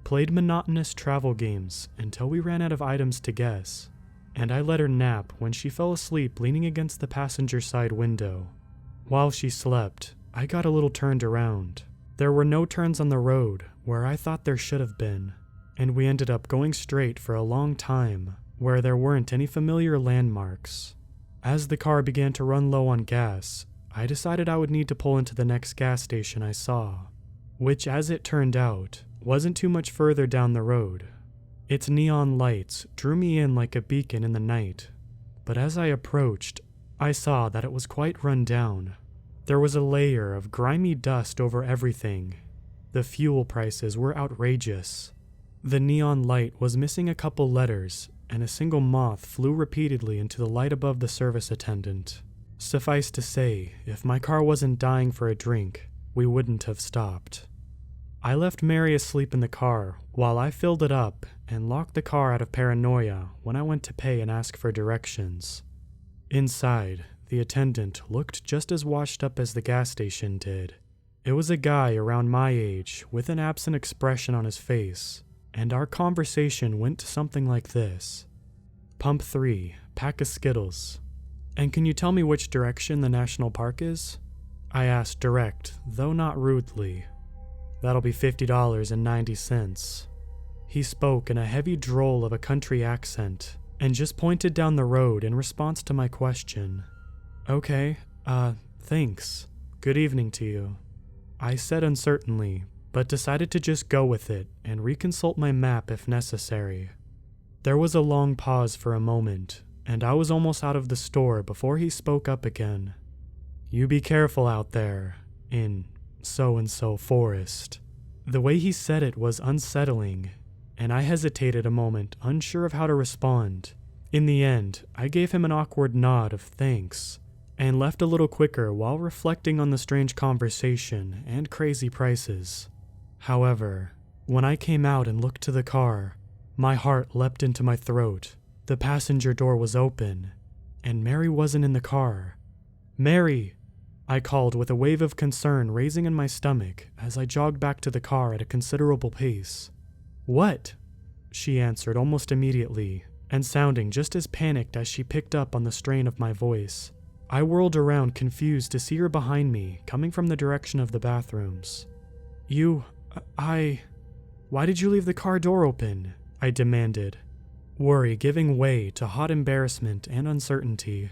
S1: played monotonous travel games until we ran out of items to guess, and I let her nap when she fell asleep leaning against the passenger side window. While she slept, I got a little turned around. There were no turns on the road where I thought there should have been, and we ended up going straight for a long time where there weren't any familiar landmarks. As the car began to run low on gas, I decided I would need to pull into the next gas station I saw, which, as it turned out, wasn't too much further down the road. Its neon lights drew me in like a beacon in the night, but as I approached, I saw that it was quite run down. There was a layer of grimy dust over everything. The fuel prices were outrageous. The neon light was missing a couple letters, and a single moth flew repeatedly into the light above the service attendant. Suffice to say, if my car wasn't dying for a drink, we wouldn't have stopped. I left Mary asleep in the car while I filled it up and locked the car out of paranoia when I went to pay and ask for directions. Inside, the attendant looked just as washed up as the gas station did. It was a guy around my age with an absent expression on his face, and our conversation went something like this. "Pump 3, pack of Skittles. And can you tell me which direction the national park is?" I asked direct, though not rudely. "That'll be $50.90. He spoke in a heavy drawl of a country accent, and just pointed down the road in response to my question. "Okay, thanks. Good evening to you," I said uncertainly, but decided to just go with it and reconsult my map if necessary. There was a long pause for a moment, and I was almost out of the store before he spoke up again. "You be careful out there, in so-and-so forest." The way he said it was unsettling, and I hesitated a moment, unsure of how to respond. In the end, I gave him an awkward nod of thanks, and left a little quicker while reflecting on the strange conversation and crazy prices. However, when I came out and looked to the car, my heart leapt into my throat. The passenger door was open, and Mary wasn't in the car. "Mary!" I called with a wave of concern raising in my stomach as I jogged back to the car at a considerable pace. "What?" she answered almost immediately, and sounding just as panicked as she picked up on the strain of my voice. I whirled around confused to see her behind me, coming from the direction of the bathrooms. Why did you leave the car door open?" I demanded, worry giving way to hot embarrassment and uncertainty.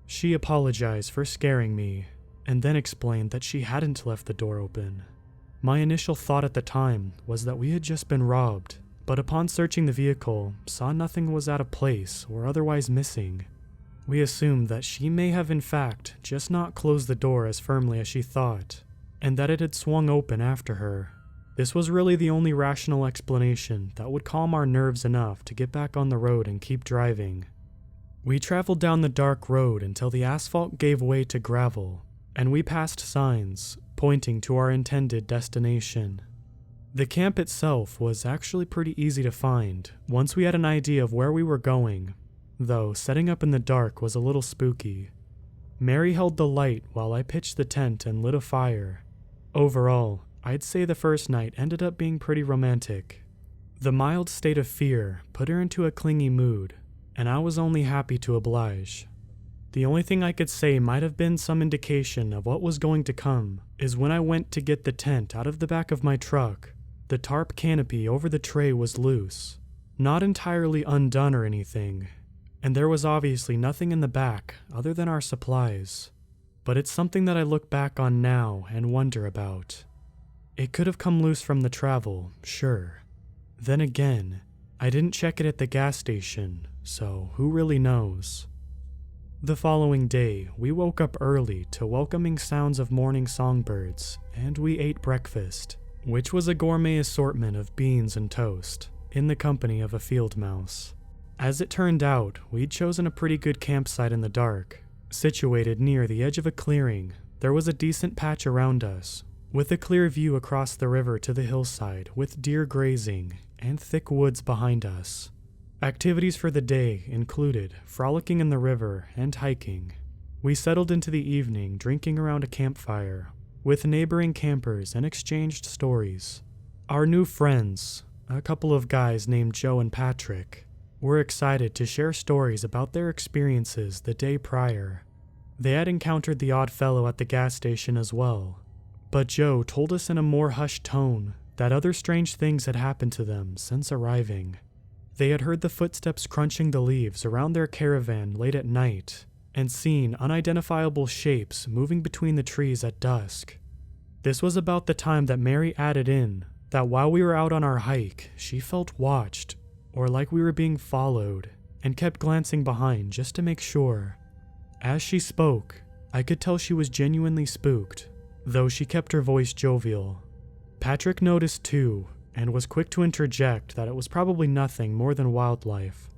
S1: She apologized for scaring me, and then explained that she hadn't left the door open. My initial thought at the time was that we had just been robbed, but upon searching the vehicle, saw nothing was out of place or otherwise missing. We assumed that she may have in fact just not closed the door as firmly as she thought, and that it had swung open after her. This was really the only rational explanation that would calm our nerves enough to get back on the road and keep driving. We traveled down the dark road until the asphalt gave way to gravel, and we passed signs pointing to our intended destination. The camp itself was actually pretty easy to find once we had an idea of where we were going, though setting up in the dark was a little spooky. Mary held the light while I pitched the tent and lit a fire. Overall, I'd say the first night ended up being pretty romantic. The mild state of fear put her into a clingy mood, and I was only happy to oblige. The only thing I could say might have been some indication of what was going to come is when I went to get the tent out of the back of my truck, The tarp canopy over the tray was loose, not entirely undone or anything, and there was obviously nothing in the back other than our supplies. But it's something that I look back on now and wonder about. It could have come loose from the travel, sure. Then again, I didn't check it at the gas station, so who really knows? The following day, we woke up early to welcoming sounds of morning songbirds, and we ate breakfast, which was a gourmet assortment of beans and toast, in the company of a field mouse. As it turned out, we'd chosen a pretty good campsite in the dark. Situated near the edge of a clearing, there was a decent patch around us, with a clear view across the river to the hillside with deer grazing and thick woods behind us. Activities for the day included frolicking in the river and hiking. We settled into the evening drinking around a campfire with neighboring campers and exchanged stories. Our new friends, a couple of guys named Joe and Patrick, were excited to share stories about their experiences the day prior. They had encountered the odd fellow at the gas station as well, but Joe told us in a more hushed tone that other strange things had happened to them since arriving. They had heard the footsteps crunching the leaves around their caravan late at night and seen unidentifiable shapes moving between the trees at dusk. This was about the time that Mary added in that while we were out on our hike, she felt watched, or like we were being followed, and kept glancing behind just to make sure. As she spoke, I could tell she was genuinely spooked, though she kept her voice jovial. Patrick noticed too, and was quick to interject that it was probably nothing more than wildlife.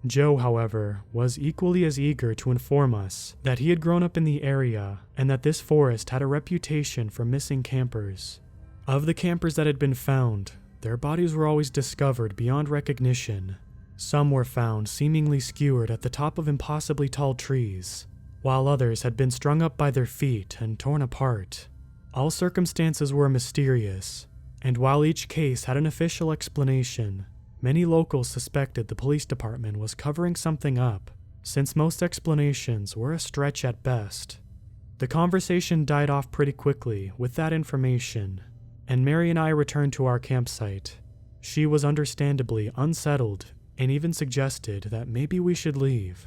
S1: Joe, however, was equally as eager to inform us that he had grown up in the area and that this forest had a reputation for missing campers. Of the campers that had been found, their bodies were always discovered beyond recognition. Some were found seemingly skewered at the top of impossibly tall trees, while others had been strung up by their feet and torn apart. All circumstances were mysterious, and while each case had an official explanation, many locals suspected the police department was covering something up, since most explanations were a stretch at best. The conversation died off pretty quickly with that information, and Mary and I returned to our campsite. She was understandably unsettled and even suggested that maybe we should leave.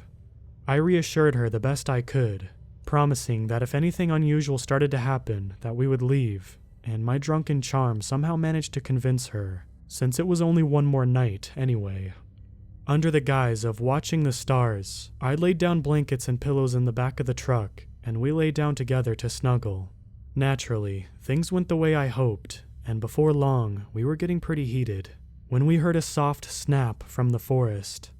S1: I reassured her the best I could, promising that if anything unusual started to happen, that we would leave, and my drunken charm somehow managed to convince her, since it was only one more night anyway. Under the guise of watching the stars, I laid down blankets and pillows in the back of the truck, and we lay down together to snuggle. Naturally, things went the way I hoped, and before long, we were getting pretty heated, when we heard a soft snap from the forest.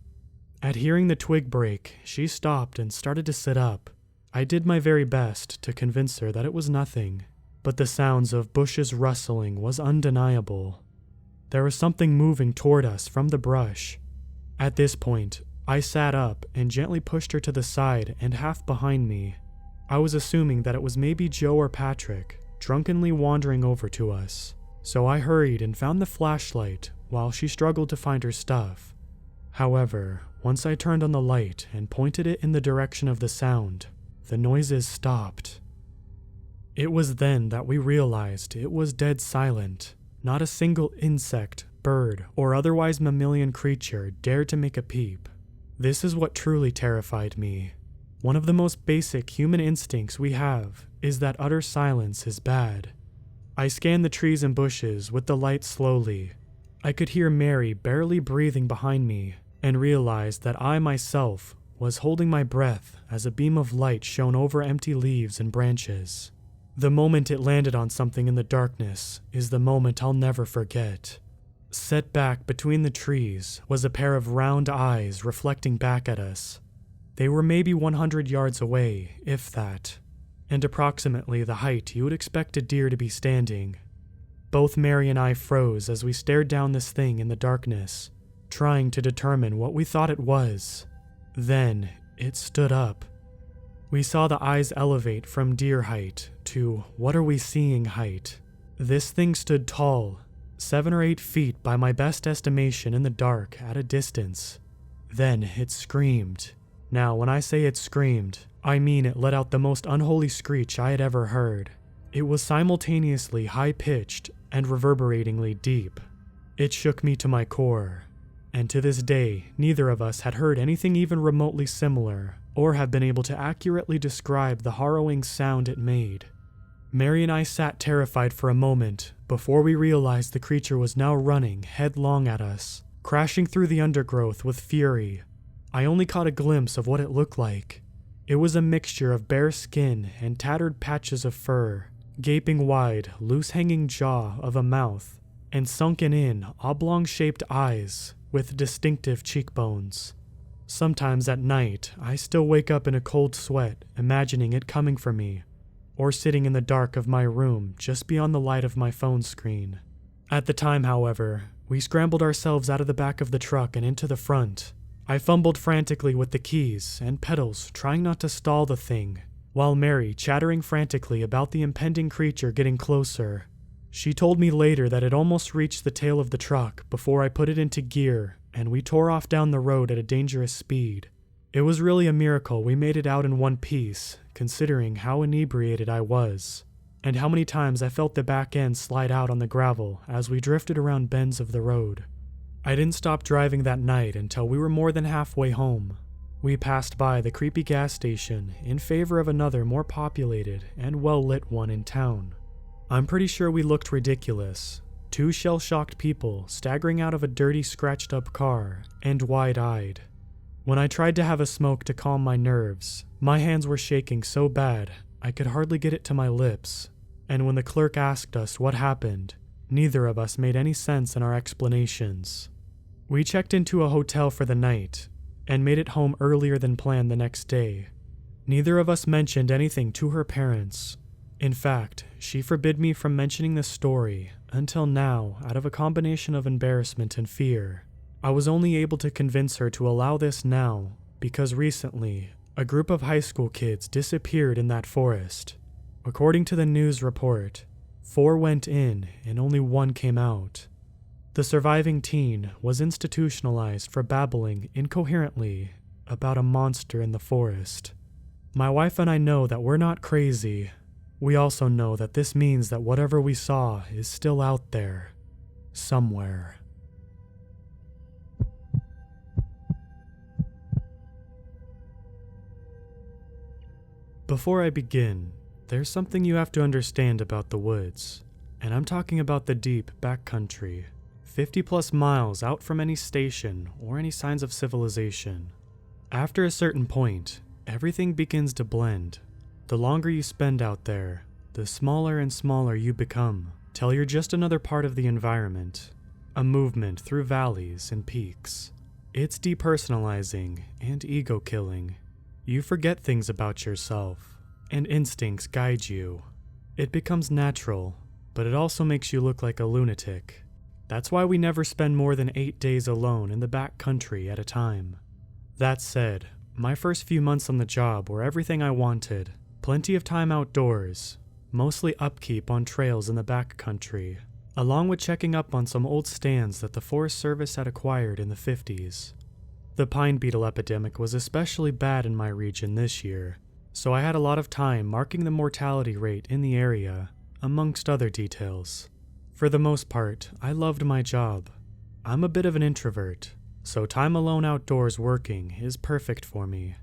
S1: At hearing the twig break, she stopped and started to sit up. I did my very best to convince her that it was nothing, but the sounds of bushes rustling was undeniable. There was something moving toward us from the brush. At this point, I sat up and gently pushed her to the side and half behind me. I was assuming that it was maybe Joe or Patrick, drunkenly wandering over to us, so I hurried and found the flashlight while she struggled to find her stuff. However, once I turned on the light and pointed it in the direction of the sound, the noises stopped. It was then that we realized it was dead silent. Not a single insect, bird, or otherwise mammalian creature dared to make a peep. This is what truly terrified me. One of the most basic human instincts we have is that utter silence is bad. I scanned the trees and bushes with the light slowly. I could hear Mary barely breathing behind me and realized that I myself was holding my breath as a beam of light shone over empty leaves and branches. The moment it landed on something in the darkness is the moment I'll never forget. Set back between the trees was a pair of round eyes reflecting back at us. They were maybe 100 yards away, if that, and approximately the height you would expect a deer to be standing. Both Mary and I froze as we stared down this thing in the darkness, trying to determine what we thought it was. Then, it stood up. We saw the eyes elevate from deer height to what are we seeing height. This thing stood tall, 7 or 8 feet by my best estimation in the dark at a distance. Then it screamed. Now, when I say it screamed, I mean it let out the most unholy screech I had ever heard. It was simultaneously high-pitched and reverberatingly deep. It shook me to my core, and to this day, neither of us had heard anything even remotely similar, or have been able to accurately describe the harrowing sound it made. Mary and I sat terrified for a moment before we realized the creature was now running headlong at us, crashing through the undergrowth with fury. I only caught a glimpse of what it looked like. It was a mixture of bare skin and tattered patches of fur, gaping wide, loose-hanging jaw of a mouth, and sunken-in, oblong-shaped eyes with distinctive cheekbones. Sometimes at night, I still wake up in a cold sweat, imagining it coming for me, or sitting in the dark of my room just beyond the light of my phone screen. At the time, however, we scrambled ourselves out of the back of the truck and into the front. I fumbled frantically with the keys and pedals, trying not to stall the thing, while Mary chattering frantically about the impending creature getting closer. She told me later that it almost reached the tail of the truck before I put it into gear, and we tore off down the road at a dangerous speed. It was really a miracle we made it out in one piece, considering how inebriated I was, and how many times I felt the back end slide out on the gravel as we drifted around bends of the road. I didn't stop driving that night until we were more than halfway home. We passed by the creepy gas station in favor of another more populated and well-lit one in town. I'm pretty sure we looked ridiculous. Two shell-shocked people staggering out of a dirty, scratched-up car and wide-eyed. When I tried to have a smoke to calm my nerves, my hands were shaking so bad I could hardly get it to my lips, and when the clerk asked us what happened, neither of us made any sense in our explanations. We checked into a hotel for the night, and made it home earlier than planned the next day. Neither of us mentioned anything to her parents. In fact, she forbid me from mentioning the story until now out of a combination of embarrassment and fear. I was only able to convince her to allow this now because recently, a group of high school kids disappeared in that forest. According to the news report, 4 went in and only 1 came out. The surviving teen was institutionalized for babbling incoherently about a monster in the forest. My wife and I know that we're not crazy. We also know that this means that whatever we saw is still out there, somewhere. Before I begin, there's something you have to understand about the woods, and I'm talking about the deep backcountry, 50+ miles out from any station or any signs of civilization. After a certain point, everything begins to blend. The longer you spend out there, the smaller and smaller you become, till you're just another part of the environment, a movement through valleys and peaks. It's depersonalizing and ego-killing. You forget things about yourself, and instincts guide you. It becomes natural, but it also makes you look like a lunatic. That's why we never spend more than 8 days alone in the back country at a time. That said, my first few months on the job were everything I wanted. Plenty of time outdoors, mostly upkeep on trails in the back country, along with checking up on some old stands that the Forest Service had acquired in the 50s. The pine beetle epidemic was especially bad in my region this year, so I had a lot of time marking the mortality rate in the area, amongst other details. For the most part, I loved my job. I'm a bit of an introvert, so time alone outdoors working is perfect for me.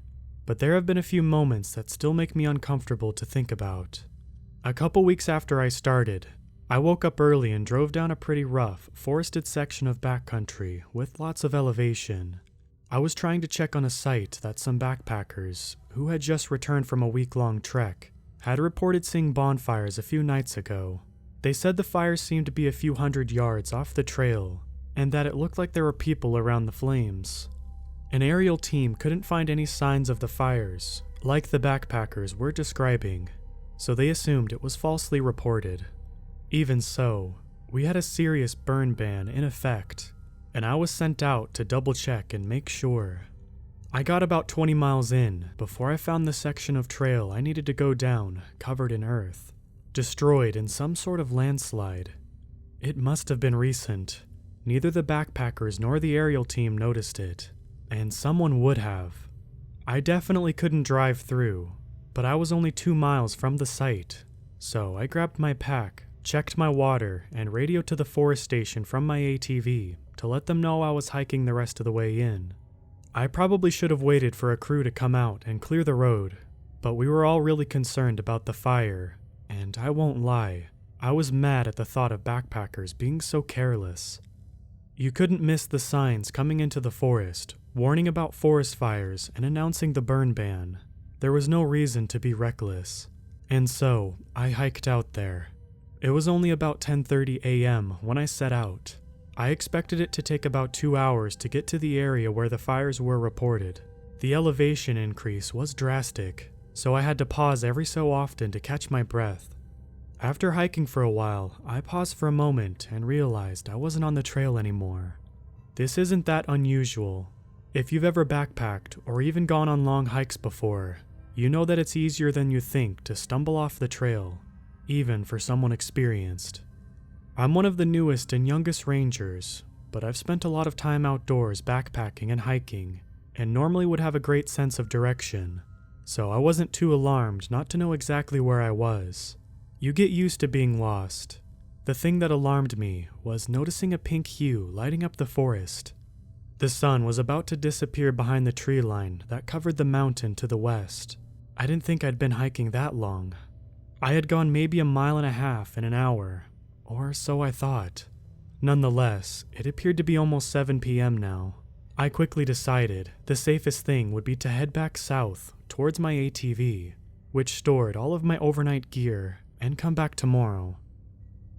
S1: But there have been a few moments that still make me uncomfortable to think about. A couple weeks after I started, I woke up early and drove down a pretty rough, forested section of backcountry with lots of elevation. I was trying to check on a site that some backpackers, who had just returned from a week-long trek, had reported seeing bonfires a few nights ago. They said the fires seemed to be a few hundred yards off the trail, and that it looked like there were people around the flames. An aerial team couldn't find any signs of the fires, like the backpackers were describing, so they assumed it was falsely reported. Even so, we had a serious burn ban in effect, and I was sent out to double-check and make sure. I got about 20 miles in before I found the section of trail I needed to go down covered in earth, destroyed in some sort of landslide. It must have been recent. Neither the backpackers nor the aerial team noticed it, and someone would have. I definitely couldn't drive through, but I was only 2 miles from the site, so I grabbed my pack, checked my water, and radioed to the forest station from my ATV to let them know I was hiking the rest of the way in. I probably should have waited for a crew to come out and clear the road, but we were all really concerned about the fire, and I won't lie, I was mad at the thought of backpackers being so careless. You couldn't miss the signs coming into the forest, warning about forest fires and announcing the burn ban. There was no reason to be reckless. And so, I hiked out there. It was only about 10:30 a.m. when I set out. I expected it to take about 2 hours to get to the area where the fires were reported. The elevation increase was drastic, so I had to pause every so often to catch my breath. After hiking for a while, I paused for a moment and realized I wasn't on the trail anymore. This isn't that unusual. If you've ever backpacked or even gone on long hikes before, you know that it's easier than you think to stumble off the trail, even for someone experienced. I'm one of the newest and youngest rangers, but I've spent a lot of time outdoors backpacking and hiking, and normally would have a great sense of direction, so I wasn't too alarmed not to know exactly where I was. You get used to being lost. The thing that alarmed me was noticing a pink hue lighting up the forest. The sun was about to disappear behind the tree line that covered the mountain to the west. I didn't think I'd been hiking that long. I had gone maybe 1.5 miles in an hour, or so I thought. Nonetheless, it appeared to be almost 7 p.m. now. I quickly decided the safest thing would be to head back south towards my ATV, which stored all of my overnight gear, and come back tomorrow.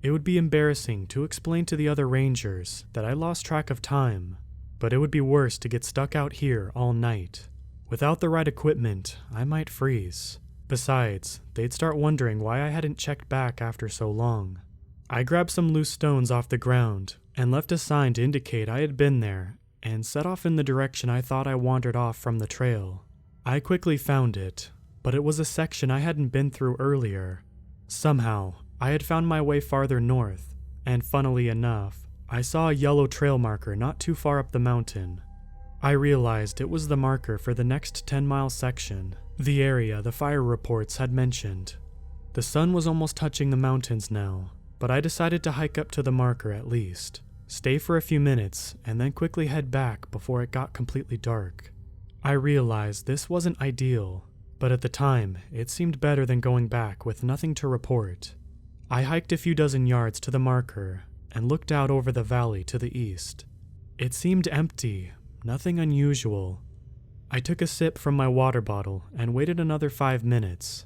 S1: It would be embarrassing to explain to the other rangers that I lost track of time, but it would be worse to get stuck out here all night. Without the right equipment, I might freeze. Besides, they'd start wondering why I hadn't checked back after so long. I grabbed some loose stones off the ground and left a sign to indicate I had been there and set off in the direction I thought I wandered off from the trail. I quickly found it, but it was a section I hadn't been through earlier. Somehow, I had found my way farther north, and funnily enough, I saw a yellow trail marker not too far up the mountain. I realized it was the marker for the next 10-mile section, the area the fire reports had mentioned. The sun was almost touching the mountains now, but I decided to hike up to the marker at least, stay for a few minutes, and then quickly head back before it got completely dark. I realized this wasn't ideal, but at the time, it seemed better than going back with nothing to report. I hiked a few dozen yards to the marker and looked out over the valley to the east. It seemed empty, nothing unusual. I took a sip from my water bottle and waited another 5 minutes.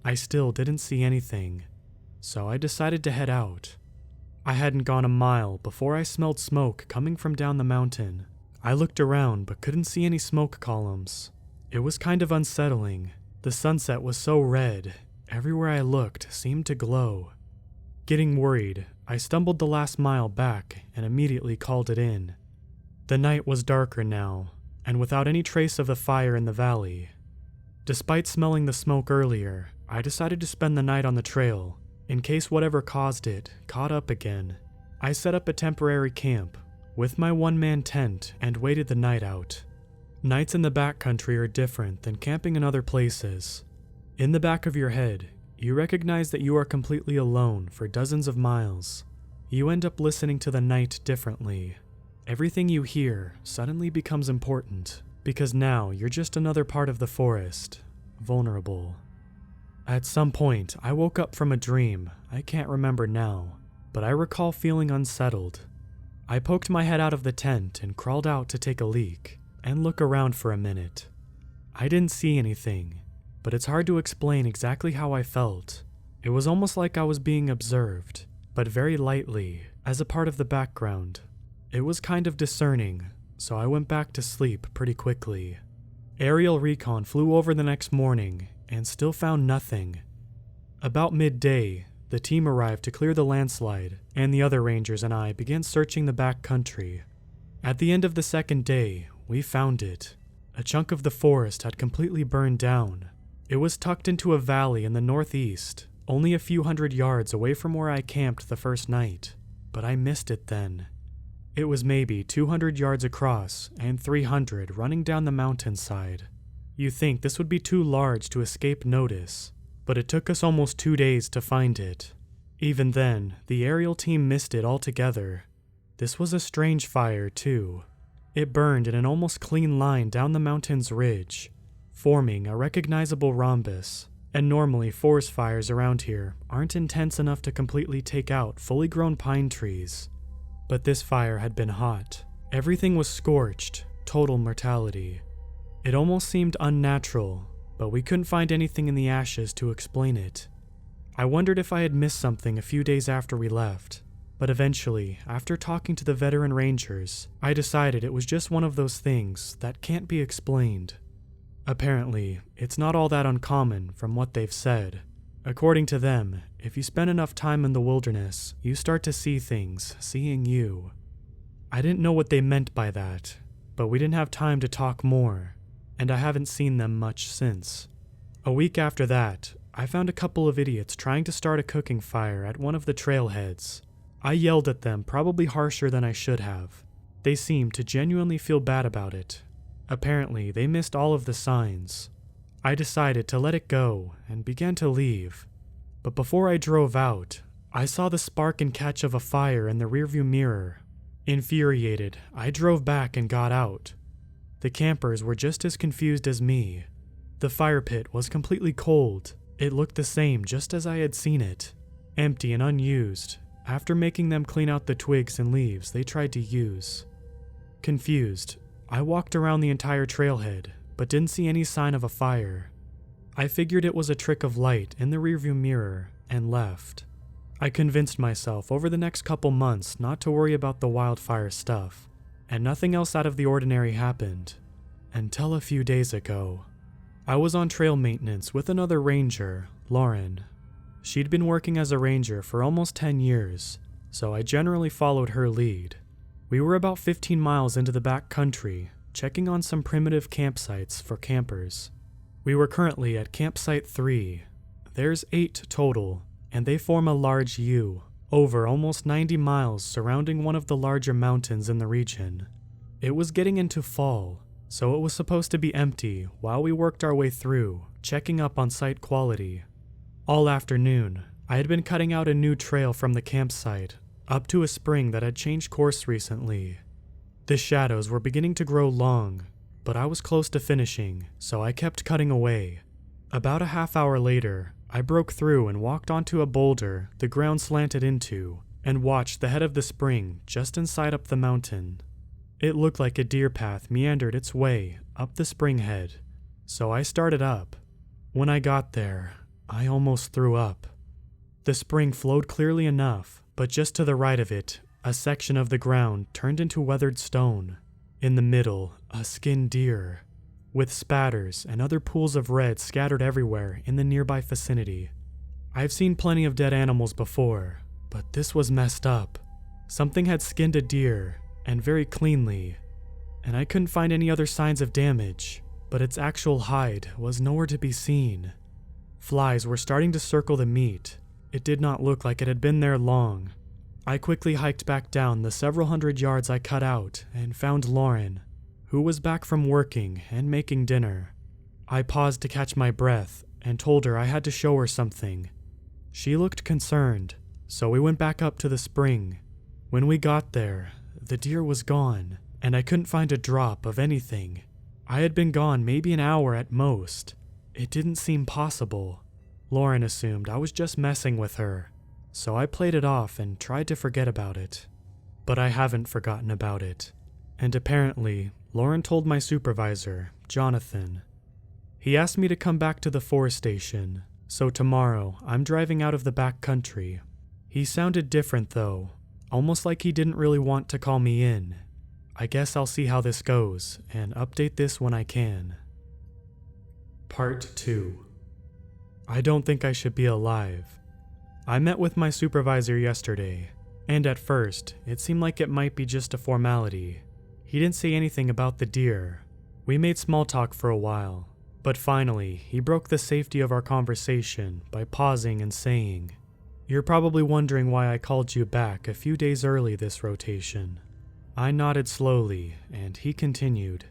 S1: I still didn't see anything, so I decided to head out. I hadn't gone a mile before I smelled smoke coming from down the mountain. I looked around but couldn't see any smoke columns. It was kind of unsettling. The sunset was so red, everywhere I looked seemed to glow. Getting worried, I stumbled the last mile back and immediately called it in. The night was darker now, and without any trace of the fire in the valley. Despite smelling the smoke earlier, I decided to spend the night on the trail, in case whatever caused it caught up again. I set up a temporary camp, with my one-man tent, and waited the night out. Nights in the backcountry are different than camping in other places. In the back of your head, you recognize that you are completely alone for dozens of miles. You end up listening to the night differently. Everything you hear suddenly becomes important, because now you're just another part of the forest, vulnerable. At some point, I woke up from a dream I can't remember now, but I recall feeling unsettled. I poked my head out of the tent and crawled out to take a leak and look around for a minute. I didn't see anything, but it's hard to explain exactly how I felt. It was almost like I was being observed, but very lightly, as a part of the background. It was kind of discerning, so I went back to sleep pretty quickly. Aerial recon flew over the next morning and still found nothing. About midday, the team arrived to clear the landslide, and the other rangers and I began searching the back country. At the end of the second day, we found it. A chunk of the forest had completely burned down. It was tucked into a valley in the northeast, only a few hundred yards away from where I camped the first night, but I missed it then. It was maybe 200 yards across and 300 running down the mountainside. You think this would be too large to escape notice, but it took us almost 2 days to find it. Even then, the aerial team missed it altogether. This was a strange fire, too. It burned in an almost clean line down the mountain's ridge, forming a recognizable rhombus, and normally forest fires around here aren't intense enough to completely take out fully grown pine trees. But this fire had been hot. Everything was scorched, total mortality. It almost seemed unnatural, but we couldn't find anything in the ashes to explain it. I wondered if I had missed something a few days after we left, but eventually, after talking to the veteran rangers, I decided it was just one of those things that can't be explained. Apparently, it's not all that uncommon from what they've said. According to them, if you spend enough time in the wilderness, you start to see things seeing you. I didn't know what they meant by that, but we didn't have time to talk more, and I haven't seen them much since. A week after that, I found a couple of idiots trying to start a cooking fire at one of the trailheads. I yelled at them, probably harsher than I should have. They seemed to genuinely feel bad about it. Apparently, they missed all of the signs. I decided to let it go and began to leave. But before I drove out, I saw the spark and catch of a fire in the rearview mirror. Infuriated, I drove back and got out. The campers were just as confused as me. The fire pit was completely cold. It looked the same just as I had seen it, empty and unused, after making them clean out the twigs and leaves they tried to use. Confused, I walked around the entire trailhead, but didn't see any sign of a fire. I figured it was a trick of light in the rearview mirror and left. I convinced myself over the next couple months not to worry about the wildfire stuff, and nothing else out of the ordinary happened, until a few days ago. I was on trail maintenance with another ranger, Lauren. She'd been working as a ranger for almost 10 years, so I generally followed her lead. We were about 15 miles into the back country, checking on some primitive campsites for campers. We were currently at campsite 3. There's 8 total, and they form a large U, over almost 90 miles surrounding one of the larger mountains in the region. It was getting into fall, so it was supposed to be empty while we worked our way through, checking up on site quality. All afternoon, I had been cutting out a new trail from the campsite, up to a spring that had changed course recently. The shadows were beginning to grow long, but I was close to finishing, so I kept cutting away. About a half hour later, I broke through and walked onto a boulder the ground slanted into, and watched the head of the spring just inside up the mountain. It looked like a deer path meandered its way up the spring head, so I started up. When I got there, I almost threw up. The spring flowed clearly enough, but just to the right of it, a section of the ground turned into weathered stone. In the middle, a skinned deer, with spatters and other pools of red scattered everywhere in the nearby vicinity. I've seen plenty of dead animals before, but this was messed up. Something had skinned a deer, and very cleanly, and I couldn't find any other signs of damage, but its actual hide was nowhere to be seen. Flies were starting to circle the meat. It did not look like it had been there long. I quickly hiked back down the several hundred yards I cut out and found Lauren, who was back from working and making dinner. I paused to catch my breath and told her I had to show her something. She looked concerned, so we went back up to the spring. When we got there, the deer was gone, and I couldn't find a drop of anything. I had been gone maybe an hour at most. It didn't seem possible. Lauren assumed I was just messing with her, so I played it off and tried to forget about it. But I haven't forgotten about it, and apparently, Lauren told my supervisor, Jonathan. He asked me to come back to the forest station, so tomorrow I'm driving out of the back country. He sounded different though, almost like he didn't really want to call me in. I guess I'll see how this goes and update this when I can. Part 2. I don't think I should be alive. I met with my supervisor yesterday, and at first, it seemed like it might be just a formality. He didn't say anything about the deer. We made small talk for a while, but finally, he broke the safety of our conversation by pausing and saying, "You're probably wondering why I called you back a few days early this rotation." I nodded slowly, and he continued,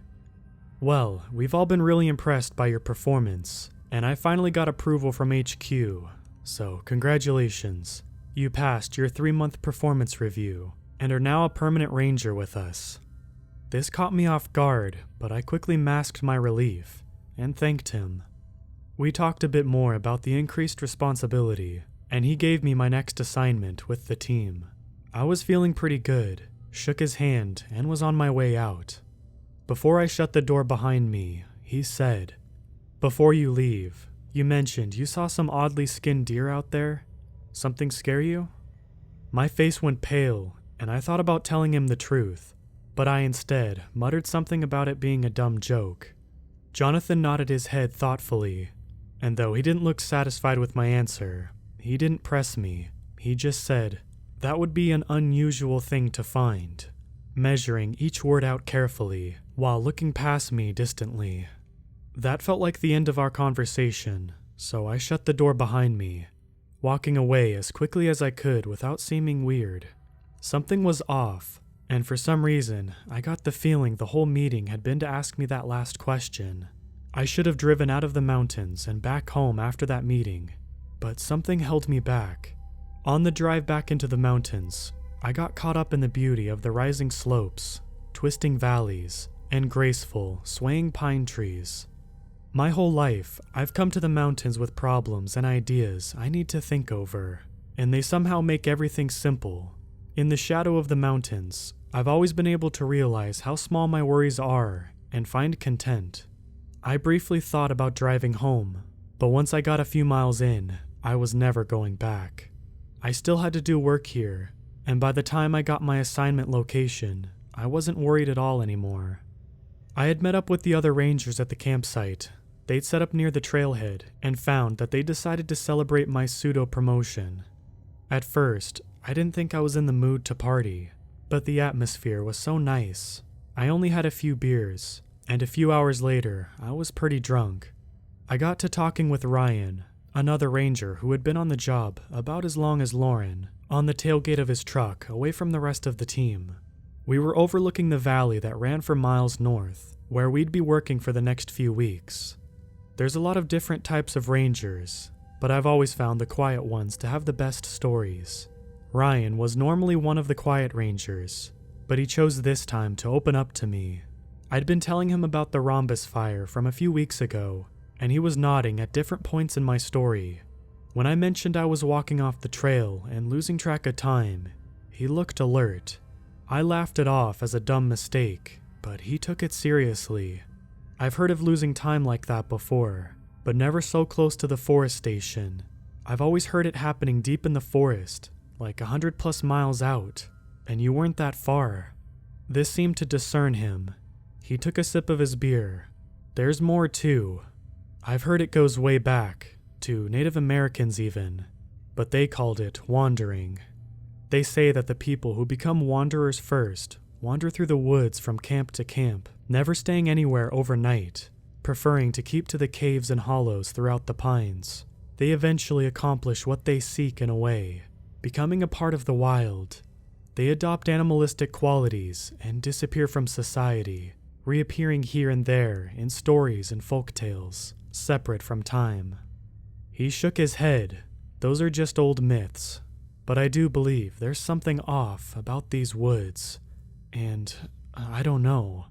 S1: "Well, we've all been really impressed by your performance, and I finally got approval from HQ, so congratulations. You passed your 3-month performance review and are now a permanent ranger with us." This caught me off guard, but I quickly masked my relief and thanked him. We talked a bit more about the increased responsibility, and he gave me my next assignment with the team. I was feeling pretty good, shook his hand, and was on my way out. Before I shut the door behind me, he said, "Before you leave, you mentioned you saw some oddly skinned deer out there. Something scare you?" My face went pale, and I thought about telling him the truth, but I instead muttered something about it being a dumb joke. Jonathan nodded his head thoughtfully, and though he didn't look satisfied with my answer, he didn't press me. He just said, "That would be an unusual thing to find," measuring each word out carefully while looking past me distantly. That felt like the end of our conversation, so I shut the door behind me, walking away as quickly as I could without seeming weird. Something was off, and for some reason, I got the feeling the whole meeting had been to ask me that last question. I should have driven out of the mountains and back home after that meeting, but something held me back. On the drive back into the mountains, I got caught up in the beauty of the rising slopes, twisting valleys, and graceful, swaying pine trees. My whole life, I've come to the mountains with problems and ideas I need to think over, and they somehow make everything simple. In the shadow of the mountains, I've always been able to realize how small my worries are and find content. I briefly thought about driving home, but once I got a few miles in, I was never going back. I still had to do work here, and by the time I got my assignment location, I wasn't worried at all anymore. I had met up with the other rangers at the campsite. They'd set up near the trailhead and found that they decided to celebrate my pseudo-promotion. At first, I didn't think I was in the mood to party, but the atmosphere was so nice. I only had a few beers, and a few hours later, I was pretty drunk. I got to talking with Ryan, another ranger who had been on the job about as long as Lauren, on the tailgate of his truck away from the rest of the team. We were overlooking the valley that ran for miles north, where we'd be working for the next few weeks. There's a lot of different types of rangers, but I've always found the quiet ones to have the best stories. Ryan was normally one of the quiet rangers, but he chose this time to open up to me. I'd been telling him about the rhombus fire from a few weeks ago, and he was nodding at different points in my story. When I mentioned I was walking off the trail and losing track of time, he looked alert. I laughed it off as a dumb mistake, but he took it seriously. I've heard of losing time like that before, but never so close to the forest station. I've always heard it happening deep in the forest, like 100+ miles out, and you weren't that far. This seemed to discern him. He took a sip of his beer. "There's more too. I've heard it goes way back, to Native Americans even, but they called it wandering. They say that the people who become wanderers first wander through the woods from camp to camp, never staying anywhere overnight, preferring to keep to the caves and hollows throughout the pines. They eventually accomplish what they seek in a way, becoming a part of the wild. They adopt animalistic qualities and disappear from society, reappearing here and there in stories and folk tales, separate from time." He shook his head. "Those are just old myths, but I do believe there's something off about these woods, and I don't know."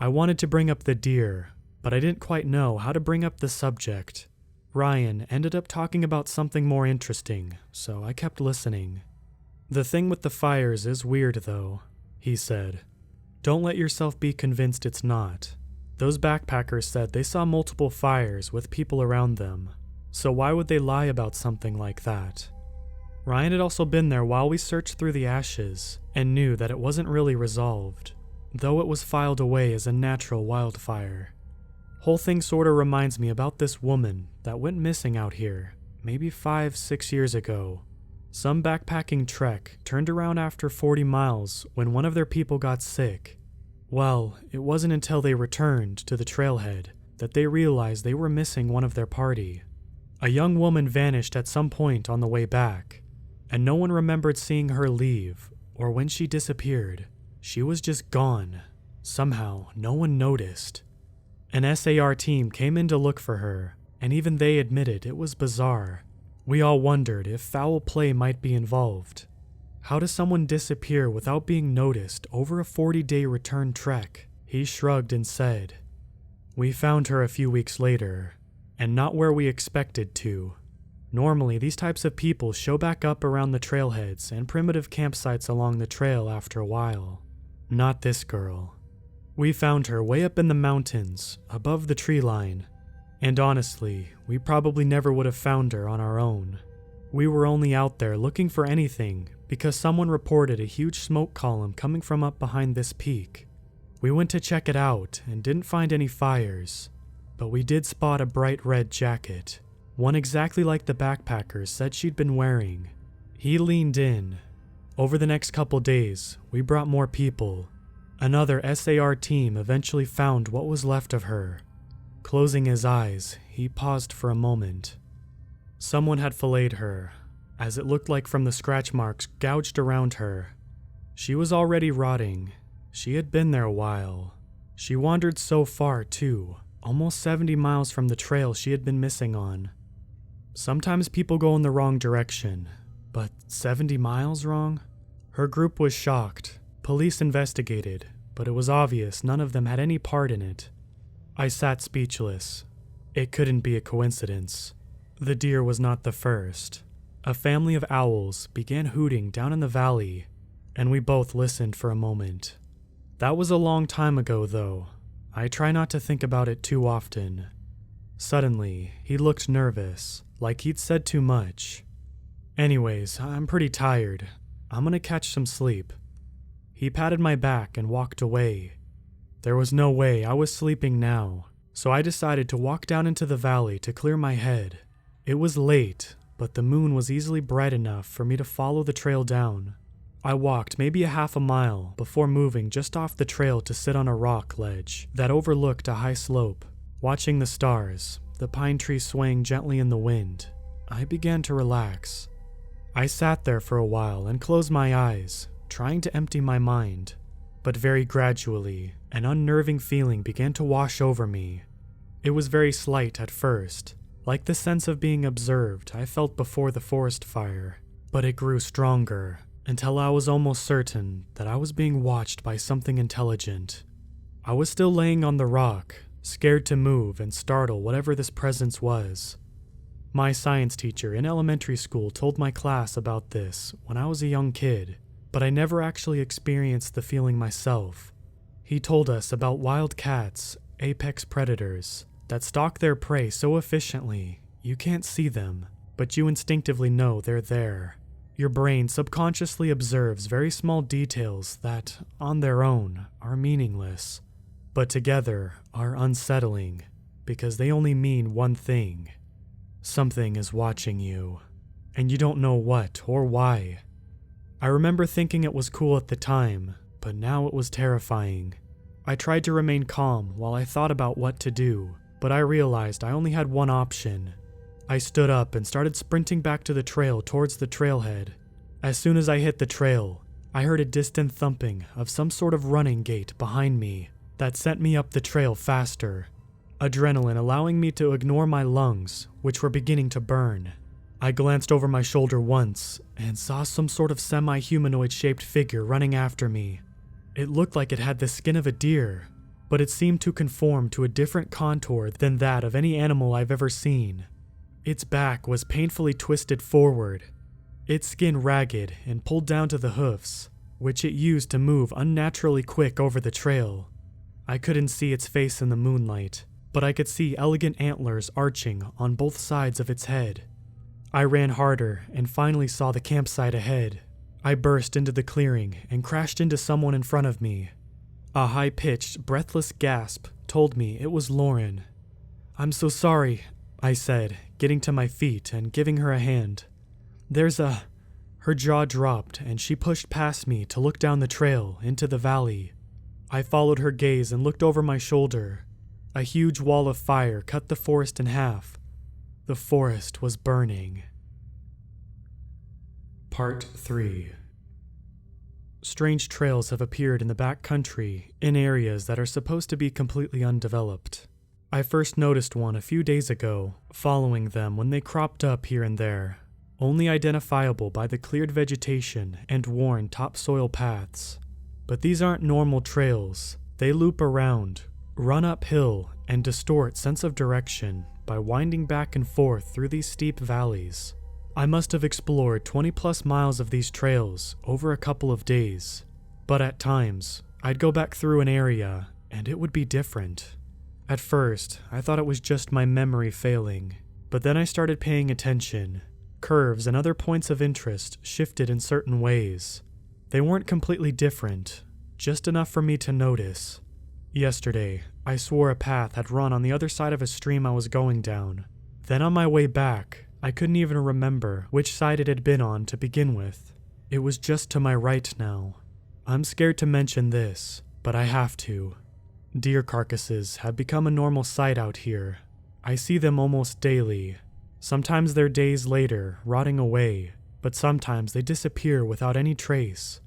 S1: I wanted to bring up the deer, but I didn't quite know how to bring up the subject. Ryan ended up talking about something more interesting, so I kept listening. "The thing with the fires is weird though," he said. "Don't let yourself be convinced it's not. Those backpackers said they saw multiple fires with people around them, so why would they lie about something like that?" Ryan had also been there while we searched through the ashes and knew that it wasn't really resolved, though it was filed away as a natural wildfire. Whole thing sorta reminds me about this woman that went missing out here, maybe 5-6 years ago. Some backpacking trek turned around after 40 miles when one of their people got sick. Well, it wasn't until they returned to the trailhead that they realized they were missing one of their party. A young woman vanished at some point on the way back, and no one remembered seeing her leave or when she disappeared. She was just gone. Somehow, no one noticed. An SAR team came in to look for her, and even they admitted it was bizarre. We all wondered if foul play might be involved. How does someone disappear without being noticed over a 40-day return trek? He shrugged and said, "We found her a few weeks later, and not where we expected to. Normally, these types of people show back up around the trailheads and primitive campsites along the trail after a while. Not this girl. We found her way up in the mountains, above the tree line. And honestly, we probably never would have found her on our own. We were only out there looking for anything because someone reported a huge smoke column coming from up behind this peak. We went to check it out and didn't find any fires, but we did spot a bright red jacket, one exactly like the backpackers said she'd been wearing." He leaned in. "Over the next couple days, we brought more people. Another SAR team eventually found what was left of her." Closing his eyes, he paused for a moment. "Someone had filleted her, as it looked like from the scratch marks gouged around her. She was already rotting. She had been there a while. She wandered so far, too, almost 70 miles from the trail she had been missing on. Sometimes people go in the wrong direction, but 70 miles wrong?" Her group was shocked. Police investigated, but it was obvious none of them had any part in it. I sat speechless. It couldn't be a coincidence. The deer was not the first. A family of owls began hooting down in the valley, and we both listened for a moment. That was a long time ago, though. I try not to think about it too often. Suddenly, he looked nervous, like he'd said too much. "Anyways, I'm pretty tired. I'm gonna catch some sleep." He patted my back and walked away. There was no way I was sleeping now, so I decided to walk down into the valley to clear my head. It was late, but the moon was easily bright enough for me to follow the trail down. I walked maybe a half a mile before moving just off the trail to sit on a rock ledge that overlooked a high slope. Watching the stars, the pine trees swaying gently in the wind, I began to relax. I sat there for a while and closed my eyes, trying to empty my mind. But very gradually, an unnerving feeling began to wash over me. It was very slight at first, like the sense of being observed I felt before the forest fire, but it grew stronger until I was almost certain that I was being watched by something intelligent. I was still laying on the rock, scared to move and startle whatever this presence was. My science teacher in elementary school told my class about this when I was a young kid, but I never actually experienced the feeling myself. He told us about wild cats, apex predators, that stalk their prey so efficiently you can't see them, but you instinctively know they're there. Your brain subconsciously observes very small details that, on their own, are meaningless, but together are unsettling because they only mean one thing. Something is watching you, and you don't know what or why. I remember thinking it was cool at the time, but now it was terrifying. I tried to remain calm while I thought about what to do, but I realized I only had one option. I stood up and started sprinting back to the trail towards the trailhead. As soon as I hit the trail, I heard a distant thumping of some sort of running gait behind me that sent me up the trail faster, adrenaline allowing me to ignore my lungs, which were beginning to burn. I glanced over my shoulder once and saw some sort of semi-humanoid shaped figure running after me. It looked like it had the skin of a deer, but it seemed to conform to a different contour than that of any animal I've ever seen. Its back was painfully twisted forward, its skin ragged and pulled down to the hoofs, which it used to move unnaturally quick over the trail. I couldn't see its face in the moonlight, but I could see elegant antlers arching on both sides of its head. I ran harder and finally saw the campsite ahead. I burst into the clearing and crashed into someone in front of me. A high-pitched, breathless gasp told me it was Lauren. "I'm so sorry," I said, getting to my feet and giving her a hand. Her jaw dropped and she pushed past me to look down the trail into the valley. I followed her gaze and looked over my shoulder. A huge wall of fire cut the forest in half. The forest was burning. Part 3. Strange trails have appeared in the back country in areas that are supposed to be completely undeveloped. I first noticed one a few days ago, following them when they cropped up here and there, only identifiable by the cleared vegetation and worn topsoil paths. But these aren't normal trails. They loop around, run uphill, and distort sense of direction by winding back and forth through these steep valleys. I must have explored 20 plus miles of these trails over a couple of days, but at times, I'd go back through an area and it would be different. At first, I thought it was just my memory failing, but then I started paying attention. Curves and other points of interest shifted in certain ways. They weren't completely different, just enough for me to notice. Yesterday, I swore a path had run on the other side of a stream I was going down. Then on my way back, I couldn't even remember which side it had been on to begin with. It was just to my right now. I'm scared to mention this, but I have to. Deer carcasses have become a normal sight out here. I see them almost daily. Sometimes they're days later, rotting away, but sometimes they disappear without any trace.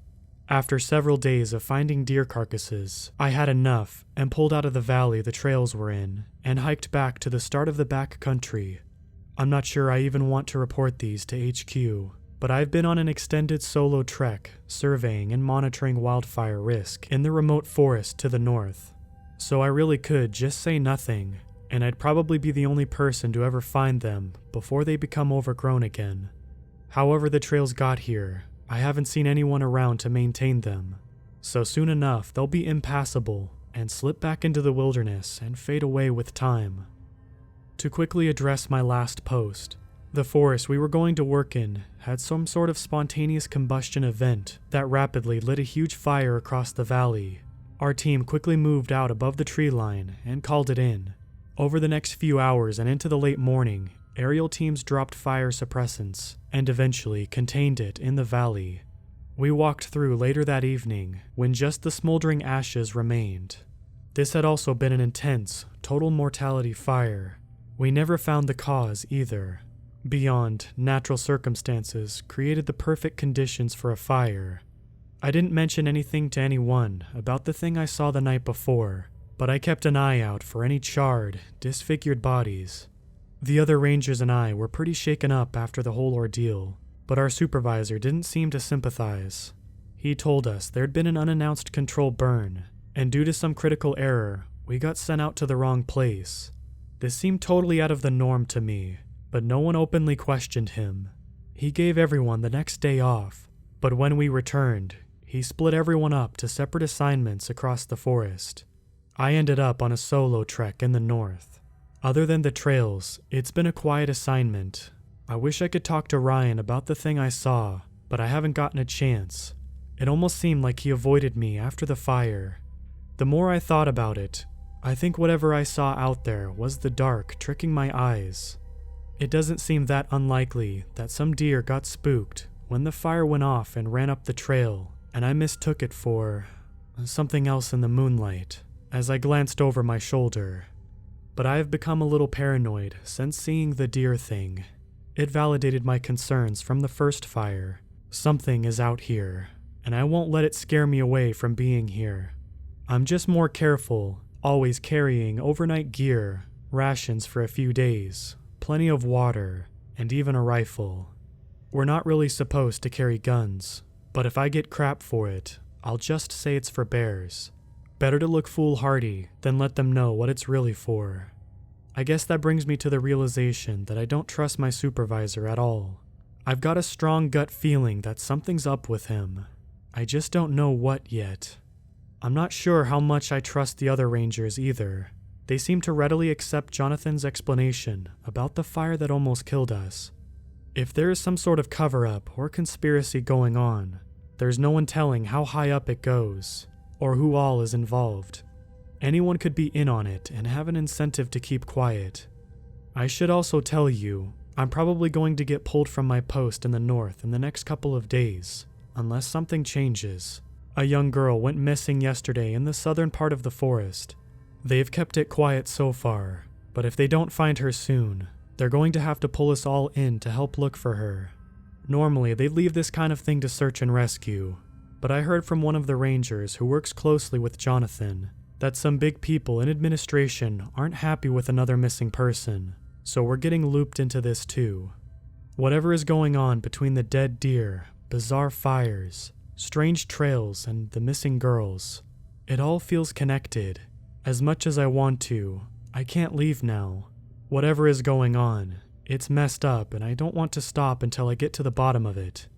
S1: After several days of finding deer carcasses, I had enough and pulled out of the valley the trails were in and hiked back to the start of the back country. I'm not sure I even want to report these to HQ, but I've been on an extended solo trek, surveying and monitoring wildfire risk in the remote forest to the north. So I really could just say nothing, and I'd probably be the only person to ever find them before they become overgrown again. However the trails got here, I haven't seen anyone around to maintain them, so soon enough they'll be impassable and slip back into the wilderness and fade away with time. To quickly address my last post, the forest we were going to work in had some sort of spontaneous combustion event that rapidly lit a huge fire across the valley. Our team quickly moved out above the tree line and called it in. Over the next few hours and into the late morning, aerial teams dropped fire suppressants and eventually contained it in the valley. We walked through later that evening when just the smoldering ashes remained. This had also been an intense, total mortality fire. We never found the cause either. Beyond, natural circumstances created the perfect conditions for a fire. I didn't mention anything to anyone about the thing I saw the night before, but I kept an eye out for any charred, disfigured bodies. The other rangers and I were pretty shaken up after the whole ordeal, but our supervisor didn't seem to sympathize. He told us there'd been an unannounced control burn, and due to some critical error, we got sent out to the wrong place. This seemed totally out of the norm to me, but no one openly questioned him. He gave everyone the next day off, but when we returned, he split everyone up to separate assignments across the forest. I ended up on a solo trek in the north. Other than the trails, it's been a quiet assignment. I wish I could talk to Ryan about the thing I saw, but I haven't gotten a chance. It almost seemed like he avoided me after the fire. The more I thought about it, I think whatever I saw out there was the dark tricking my eyes. It doesn't seem that unlikely that some deer got spooked when the fire went off and ran up the trail, and I mistook it for something else in the moonlight as I glanced over my shoulder. But I have become a little paranoid since seeing the deer thing. It validated my concerns from the first fire. Something is out here, and I won't let it scare me away from being here. I'm just more careful, always carrying overnight gear, rations for a few days, plenty of water, and even a rifle. We're not really supposed to carry guns, but if I get crap for it, I'll just say it's for bears. Better to look foolhardy than let them know what it's really for. I guess that brings me to the realization that I don't trust my supervisor at all. I've got a strong gut feeling that something's up with him. I just don't know what yet. I'm not sure how much I trust the other rangers either. They seem to readily accept Jonathan's explanation about the fire that almost killed us. If there is some sort of cover-up or conspiracy going on, there's no one telling how high up it goes, or who all is involved. Anyone could be in on it and have an incentive to keep quiet. I should also tell you, I'm probably going to get pulled from my post in the north in the next couple of days, unless something changes. A young girl went missing yesterday in the southern part of the forest. They've kept it quiet so far, but if they don't find her soon, they're going to have to pull us all in to help look for her. Normally, they'd leave this kind of thing to search and rescue, but I heard from one of the rangers who works closely with Jonathan that some big people in administration aren't happy with another missing person, so we're getting looped into this too. Whatever is going on between the dead deer, bizarre fires, strange trails, and the missing girls, it all feels connected. As much as I want to, I can't leave now. Whatever is going on, it's messed up and I don't want to stop until I get to the bottom of it.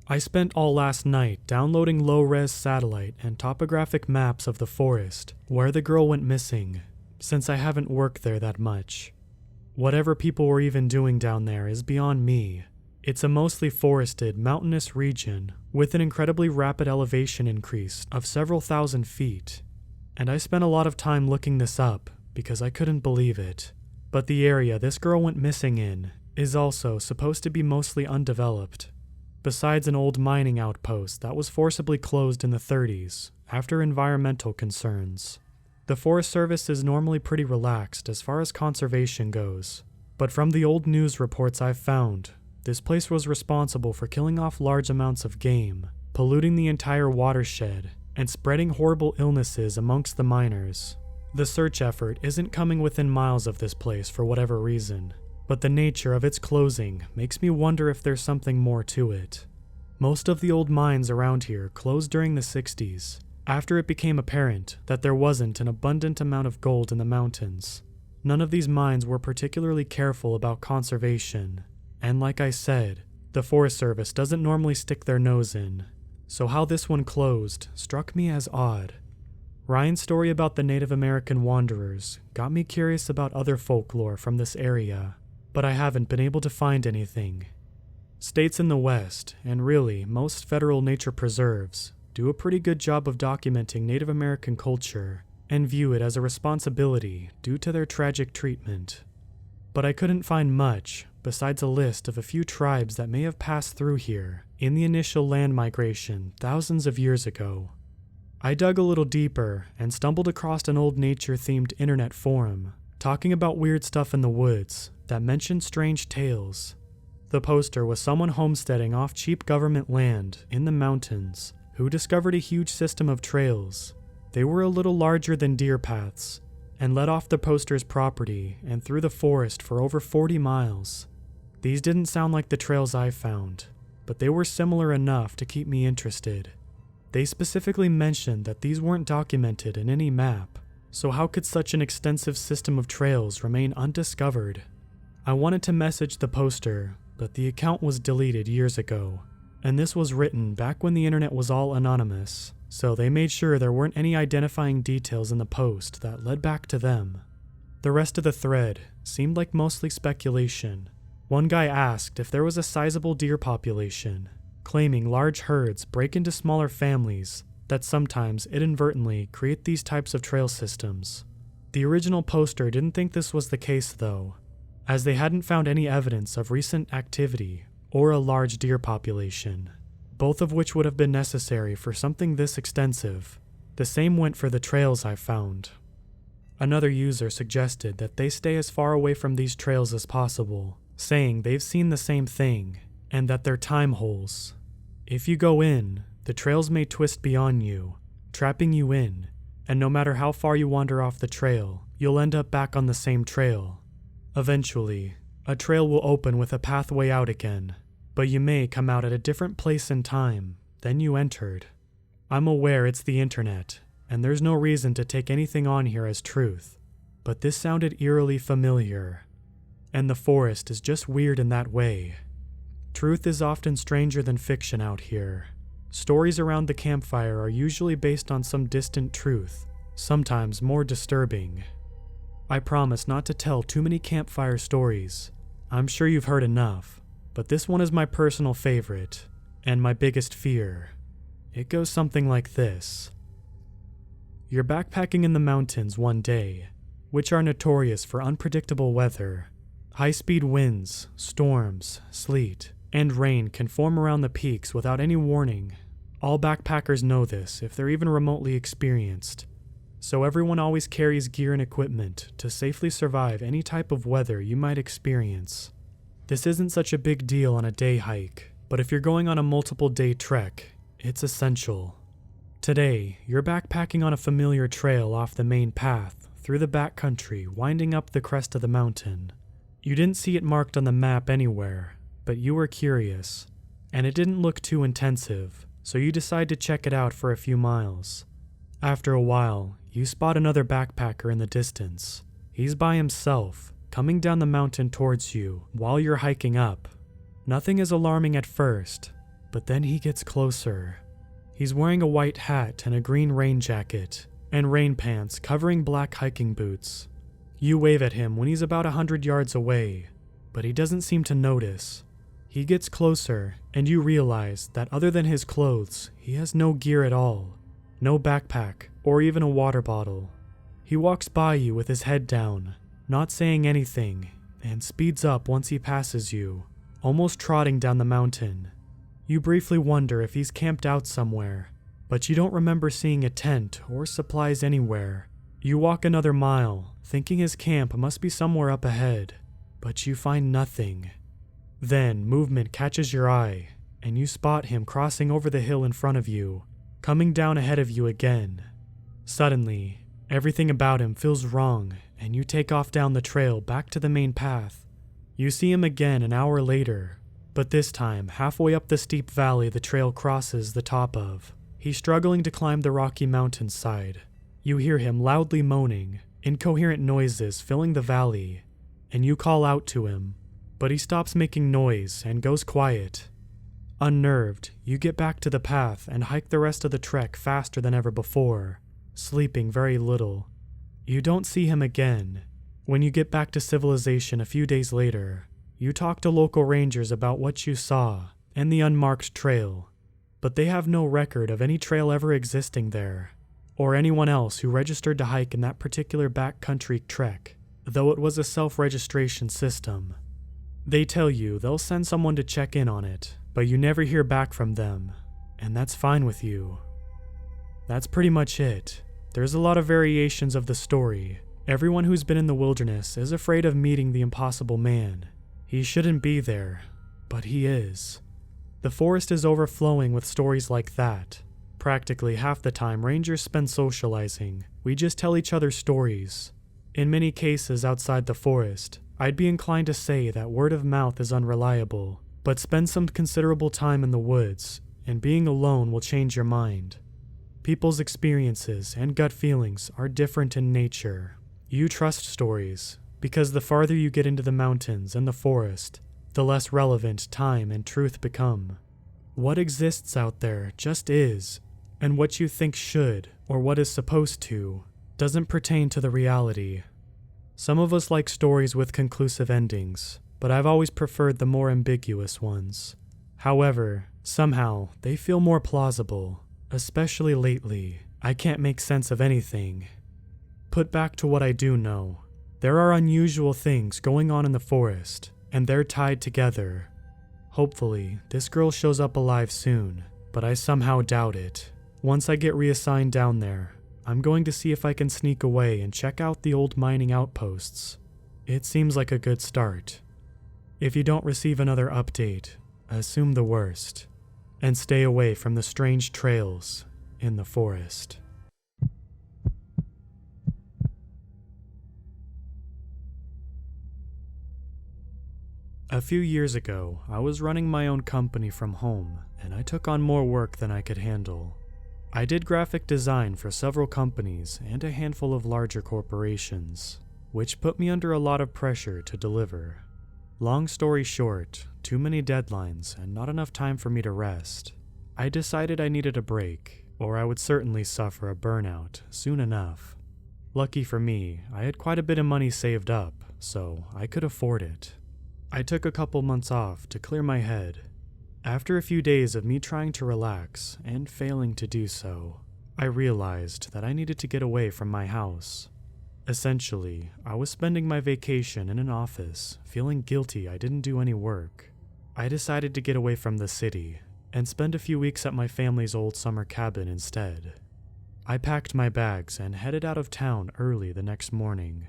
S1: I spent all last night downloading low-res satellite and topographic maps of the forest where the girl went missing, since I haven't worked there that much. Whatever people were even doing down there is beyond me. It's a mostly forested, mountainous region with an incredibly rapid elevation increase of several thousand feet, and I spent a lot of time looking this up because I couldn't believe it. But the area this girl went missing in is also supposed to be mostly undeveloped. Besides an old mining outpost that was forcibly closed in the 30s after environmental concerns. The Forest Service is normally pretty relaxed as far as conservation goes, but from the old news reports I've found, this place was responsible for killing off large amounts of game, polluting the entire watershed, and spreading horrible illnesses amongst the miners. The search effort isn't coming within miles of this place for whatever reason, but the nature of its closing makes me wonder if there's something more to it. Most of the old mines around here closed during the 60s, after it became apparent that there wasn't an abundant amount of gold in the mountains. None of these mines were particularly careful about conservation, and like I said, the Forest Service doesn't normally stick their nose in, so how this one closed struck me as odd. Ryan's story about the Native American wanderers got me curious about other folklore from this area, but I haven't been able to find anything. States in the West, and really most federal nature preserves, do a pretty good job of documenting Native American culture and view it as a responsibility due to their tragic treatment. But I couldn't find much besides a list of a few tribes that may have passed through here in the initial land migration thousands of years ago. I dug a little deeper and stumbled across an old nature-themed internet forum talking about weird stuff in the woods that mentioned strange tales. The poster was someone homesteading off cheap government land in the mountains who discovered a huge system of trails. They were a little larger than deer paths and led off the poster's property and through the forest for over 40 miles. These didn't sound like the trails I found, but they were similar enough to keep me interested. They specifically mentioned that these weren't documented in any map, so how could such an extensive system of trails remain undiscovered? I wanted to message the poster, but the account was deleted years ago, and this was written back when the internet was all anonymous, so they made sure there weren't any identifying details in the post that led back to them. The rest of the thread seemed like mostly speculation. One guy asked if there was a sizable deer population, claiming large herds break into smaller families that sometimes inadvertently create these types of trail systems. The original poster didn't think this was the case though, as they hadn't found any evidence of recent activity or a large deer population, both of which would have been necessary for something this extensive. The same went for the trails I found. Another user suggested that they stay as far away from these trails as possible, saying they've seen the same thing, and that they're time holes. If you go in, the trails may twist beyond you, trapping you in, and no matter how far you wander off the trail, you'll end up back on the same trail. Eventually, a trail will open with a pathway out again, but you may come out at a different place in time than you entered. I'm aware it's the internet, and there's no reason to take anything on here as truth, but this sounded eerily familiar. And the forest is just weird in that way. Truth is often stranger than fiction out here. Stories around the campfire are usually based on some distant truth, sometimes more disturbing. I promise not to tell too many campfire stories. I'm sure you've heard enough, but this one is my personal favorite, and my biggest fear. It goes something like this. You're backpacking in the mountains one day, which are notorious for unpredictable weather. High-speed winds, storms, sleet, and rain can form around the peaks without any warning. All backpackers know this if they're even remotely experienced. So everyone always carries gear and equipment to safely survive any type of weather you might experience. This isn't such a big deal on a day hike, but if you're going on a multiple day trek, it's essential. Today, you're backpacking on a familiar trail off the main path, through the backcountry, winding up the crest of the mountain. You didn't see it marked on the map anywhere, but you were curious, and it didn't look too intensive, so you decide to check it out for a few miles. After a while, you spot another backpacker in the distance. He's by himself, coming down the mountain towards you while you're hiking up. Nothing is alarming at first, but then he gets closer. He's wearing a white hat and a green rain jacket, and rain pants covering black hiking boots. You wave at him when he's about 100 yards away, but he doesn't seem to notice. He gets closer, and you realize that other than his clothes, he has no gear at all. No backpack, or even a water bottle. He walks by you with his head down, not saying anything, and speeds up once he passes you, almost trotting down the mountain. You briefly wonder if he's camped out somewhere, but you don't remember seeing a tent or supplies anywhere. You walk another mile, thinking his camp must be somewhere up ahead, but you find nothing. Then movement catches your eye, and you spot him crossing over the hill in front of you, coming down ahead of you again. Suddenly, everything about him feels wrong, and you take off down the trail back to the main path. You see him again an hour later, but this time halfway up the steep valley the trail crosses the top of. He's struggling to climb the rocky mountainside. You hear him loudly moaning, incoherent noises filling the valley, and you call out to him, but he stops making noise and goes quiet. Unnerved, you get back to the path and hike the rest of the trek faster than ever before, sleeping very little. You don't see him again. When you get back to civilization a few days later, you talk to local rangers about what you saw and the unmarked trail, but they have no record of any trail ever existing there, or anyone else who registered to hike in that particular backcountry trek, though it was a self-registration system. They tell you they'll send someone to check in on it, but you never hear back from them, and that's fine with you. That's pretty much it. There's a lot of variations of the story. Everyone who's been in the wilderness is afraid of meeting the impossible man. He shouldn't be there, but he is. The forest is overflowing with stories like that. Practically half the time rangers spend socializing. We just tell each other stories. In many cases outside the forest, I'd be inclined to say that word of mouth is unreliable, but spend some considerable time in the woods, and being alone will change your mind. People's experiences and gut feelings are different in nature. You trust stories, because the farther you get into the mountains and the forest, the less relevant time and truth become. What exists out there just is, and what you think should, or what is supposed to, doesn't pertain to the reality. Some of us like stories with conclusive endings, but I've always preferred the more ambiguous ones. However, somehow, they feel more plausible, especially lately. I can't make sense of anything. Put back to what I do know. There are unusual things going on in the forest, and they're tied together. Hopefully, this girl shows up alive soon, but I somehow doubt it. Once I get reassigned down there, I'm going to see if I can sneak away and check out the old mining outposts. It seems like a good start. If you don't receive another update, assume the worst, and stay away from the strange trails in the forest. A few years ago, I was running my own company from home, and I took on more work than I could handle. I did graphic design for several companies and a handful of larger corporations, which put me under a lot of pressure to deliver. Long story short, too many deadlines and not enough time for me to rest. I decided I needed a break, or I would certainly suffer a burnout soon enough. Lucky for me, I had quite a bit of money saved up, so I could afford it. I took a couple months off to clear my head. After a few days of me trying to relax and failing to do so, I realized that I needed to get away from my house. Essentially, I was spending my vacation in an office, feeling guilty I didn't do any work. I decided to get away from the city and spend a few weeks at my family's old summer cabin instead. I packed my bags and headed out of town early the next morning.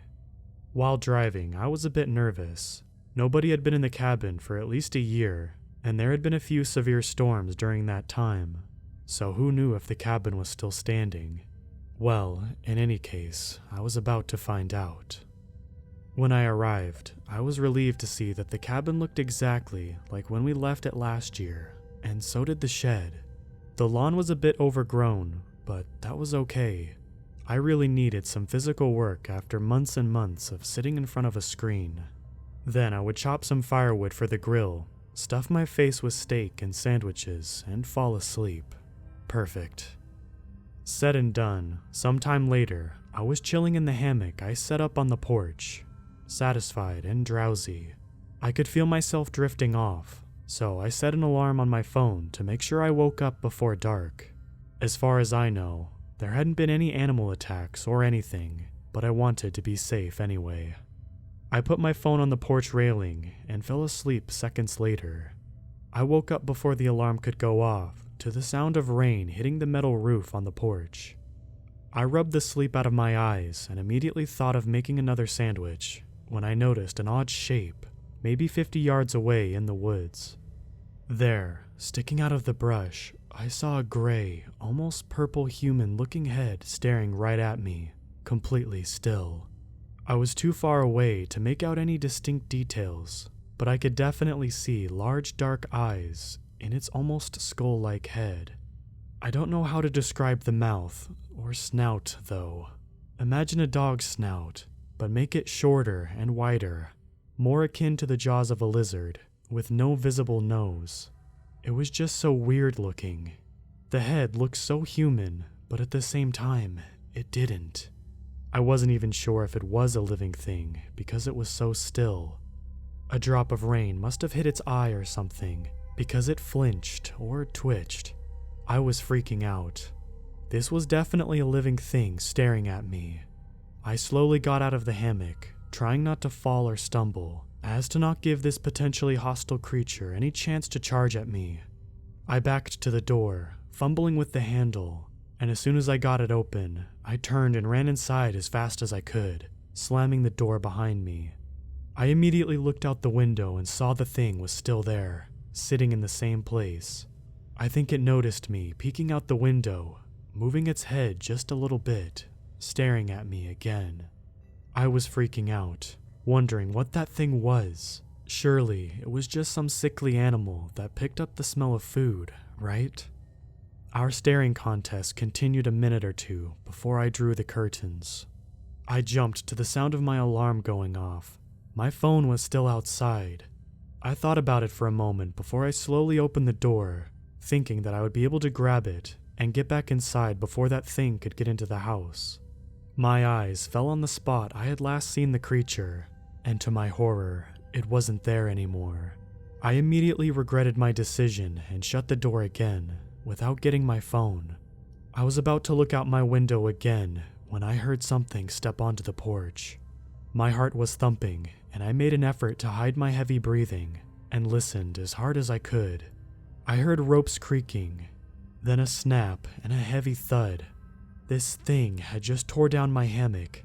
S1: While driving, I was a bit nervous. Nobody had been in the cabin for at least a year, and there had been a few severe storms during that time. so who knew if the cabin was still standing? Well, in any case, I was about to find out. When I arrived, I was relieved to see that the cabin looked exactly like when we left it last year, and so did the shed. The lawn was a bit overgrown, but that was okay. I really needed some physical work after months and months of sitting in front of a screen. Then I would chop some firewood for the grill, stuff my face with steak and sandwiches, and fall asleep. Perfect. Said and done, sometime later, I was chilling in the hammock I set up on the porch, satisfied and drowsy. I could feel myself drifting off, so I set an alarm on my phone to make sure I woke up before dark. As far as I know, there hadn't been any animal attacks or anything, but I wanted to be safe anyway. I put my phone on the porch railing and fell asleep seconds later. I woke up before the alarm could go off to the sound of rain hitting the metal roof on the porch. I rubbed the sleep out of my eyes and immediately thought of making another sandwich when I noticed an odd shape, maybe 50 yards away in the woods. There, sticking out of the brush, I saw a gray, almost purple human-looking head staring right at me, completely still. I was too far away to make out any distinct details, but I could definitely see large dark eyes in its almost skull-like head. I don't know how to describe the mouth, or snout though. Imagine a dog's snout, but make it shorter and wider, more akin to the jaws of a lizard, with no visible nose. It was just so weird looking. The head looked so human, but at the same time, it didn't. I wasn't even sure if it was a living thing because it was so still. A drop of rain must have hit its eye or something because it flinched or twitched. I was freaking out. This was definitely a living thing staring at me. I slowly got out of the hammock, trying not to fall or stumble, as to not give this potentially hostile creature any chance to charge at me. I backed to the door, fumbling with the handle, and as soon as I got it open, I turned and ran inside as fast as I could, slamming the door behind me. I immediately looked out the window and saw the thing was still there, sitting in the same place. I think it noticed me peeking out the window, moving its head just a little bit, staring at me again. I was freaking out, wondering what that thing was. Surely it was just some sickly animal that picked up the smell of food, right? Our staring contest continued a minute or two before I drew the curtains. I jumped to the sound of my alarm going off. My phone was still outside. I thought about it for a moment before I slowly opened the door, thinking that I would be able to grab it and get back inside before that thing could get into the house. My eyes fell on the spot I had last seen the creature, and to my horror, it wasn't there anymore. I immediately regretted my decision and shut the door again, without getting my phone. I was about to look out my window again when I heard something step onto the porch. My heart was thumping, and I made an effort to hide my heavy breathing and listened as hard as I could. I heard ropes creaking, then a snap and a heavy thud. This thing had just tore down my hammock.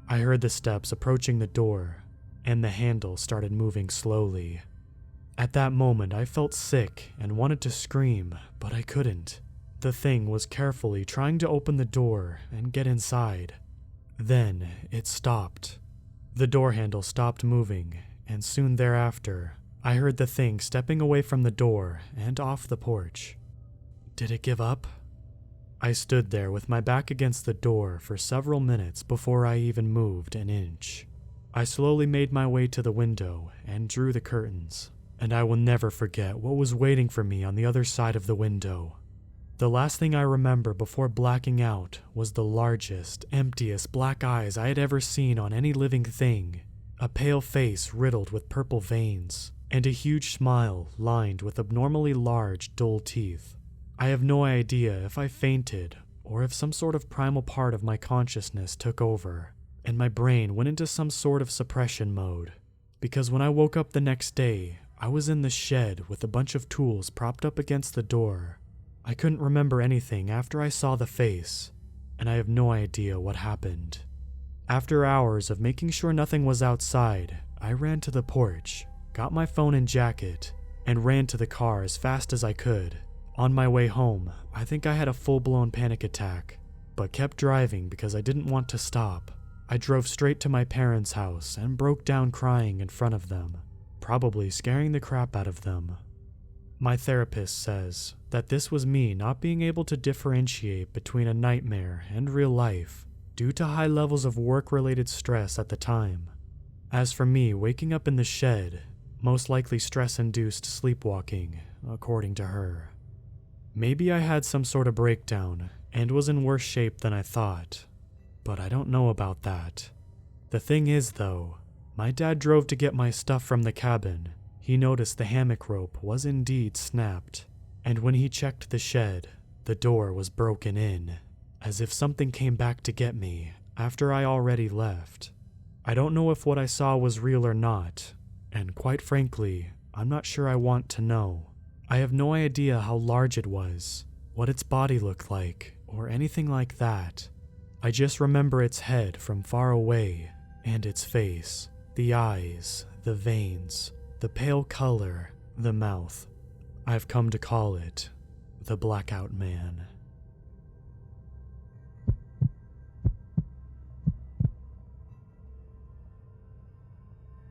S1: I heard the steps approaching the door, and the handle started moving slowly. At that moment, I felt sick and wanted to scream, but I couldn't. The thing was carefully trying to open the door and get inside. Then it stopped. The door handle stopped moving, and soon thereafter, I heard the thing stepping away from the door and off the porch. Did it give up? I stood there with my back against the door for several minutes before I even moved an inch. I slowly made my way to the window and drew the curtains, and I will never forget what was waiting for me on the other side of the window. The last thing I remember before blacking out was the largest, emptiest black eyes I had ever seen on any living thing, a pale face riddled with purple veins, and a huge smile lined with abnormally large, dull teeth. I have no idea if I fainted or if some sort of primal part of my consciousness took over, and my brain went into some sort of suppression mode, because when I woke up the next day, I was in the shed with a bunch of tools propped up against the door. I couldn't remember anything after I saw the face, and I have no idea what happened. After hours of making sure nothing was outside, I ran to the porch, got my phone and jacket, and ran to the car as fast as I could, On my way home, I think I had a full-blown panic attack, but kept driving because I didn't want to stop. I drove straight to my parents' house and broke down crying in front of them, probably scaring the crap out of them. My therapist says that this was me not being able to differentiate between a nightmare and real life due to high levels of work-related stress at the time. As for me waking up in the shed, most likely stress-induced sleepwalking, according to her. Maybe I had some sort of breakdown and was in worse shape than I thought, but I don't know about that. The thing is, though, my dad drove to get my stuff from the cabin. He noticed the hammock rope was indeed snapped, and when he checked the shed, the door was broken in, as if something came back to get me after I already left. I don't know if what I saw was real or not, and quite frankly, I'm not sure I want to know. I have no idea how large it was, what its body looked like, or anything like that. I just remember its head from far away, and its face, the eyes, the veins, the pale color, the mouth. I've come to call it the Blackout Man.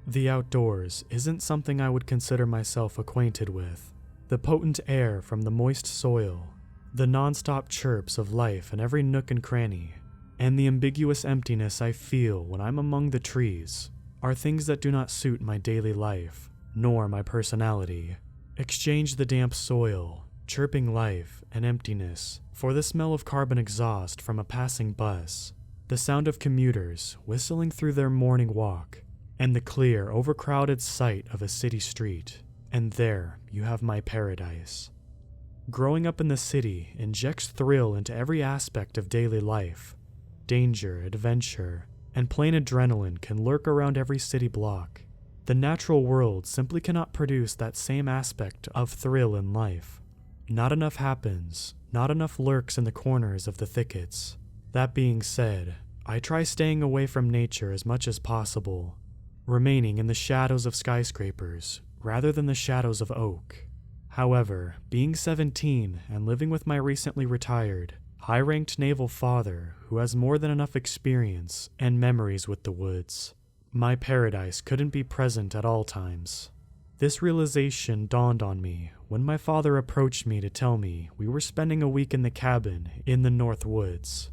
S1: The outdoors isn't something I would consider myself acquainted with. The potent air from the moist soil, the non-stop chirps of life in every nook and cranny, and the ambiguous emptiness I feel when I'm among the trees are things that do not suit my daily life, nor my personality. Exchange the damp soil, chirping life, and emptiness for the smell of carbon exhaust from a passing bus, the sound of commuters whistling through their morning walk, and the clear, overcrowded sight of a city street. And there you have my paradise. Growing up in the city injects thrill into every aspect of daily life. Danger, adventure, and plain adrenaline can lurk around every city block. The natural world simply cannot produce that same aspect of thrill in life. Not enough happens, not enough lurks in the corners of the thickets. That being said, I try staying away from nature as much as possible, remaining in the shadows of skyscrapers rather than the shadows of oak. However, being 17 and living with my recently retired, high-ranked naval father who has more than enough experience and memories with the woods, my paradise couldn't be present at all times. This realization dawned on me when my father approached me to tell me we were spending a week in the cabin in the North Woods.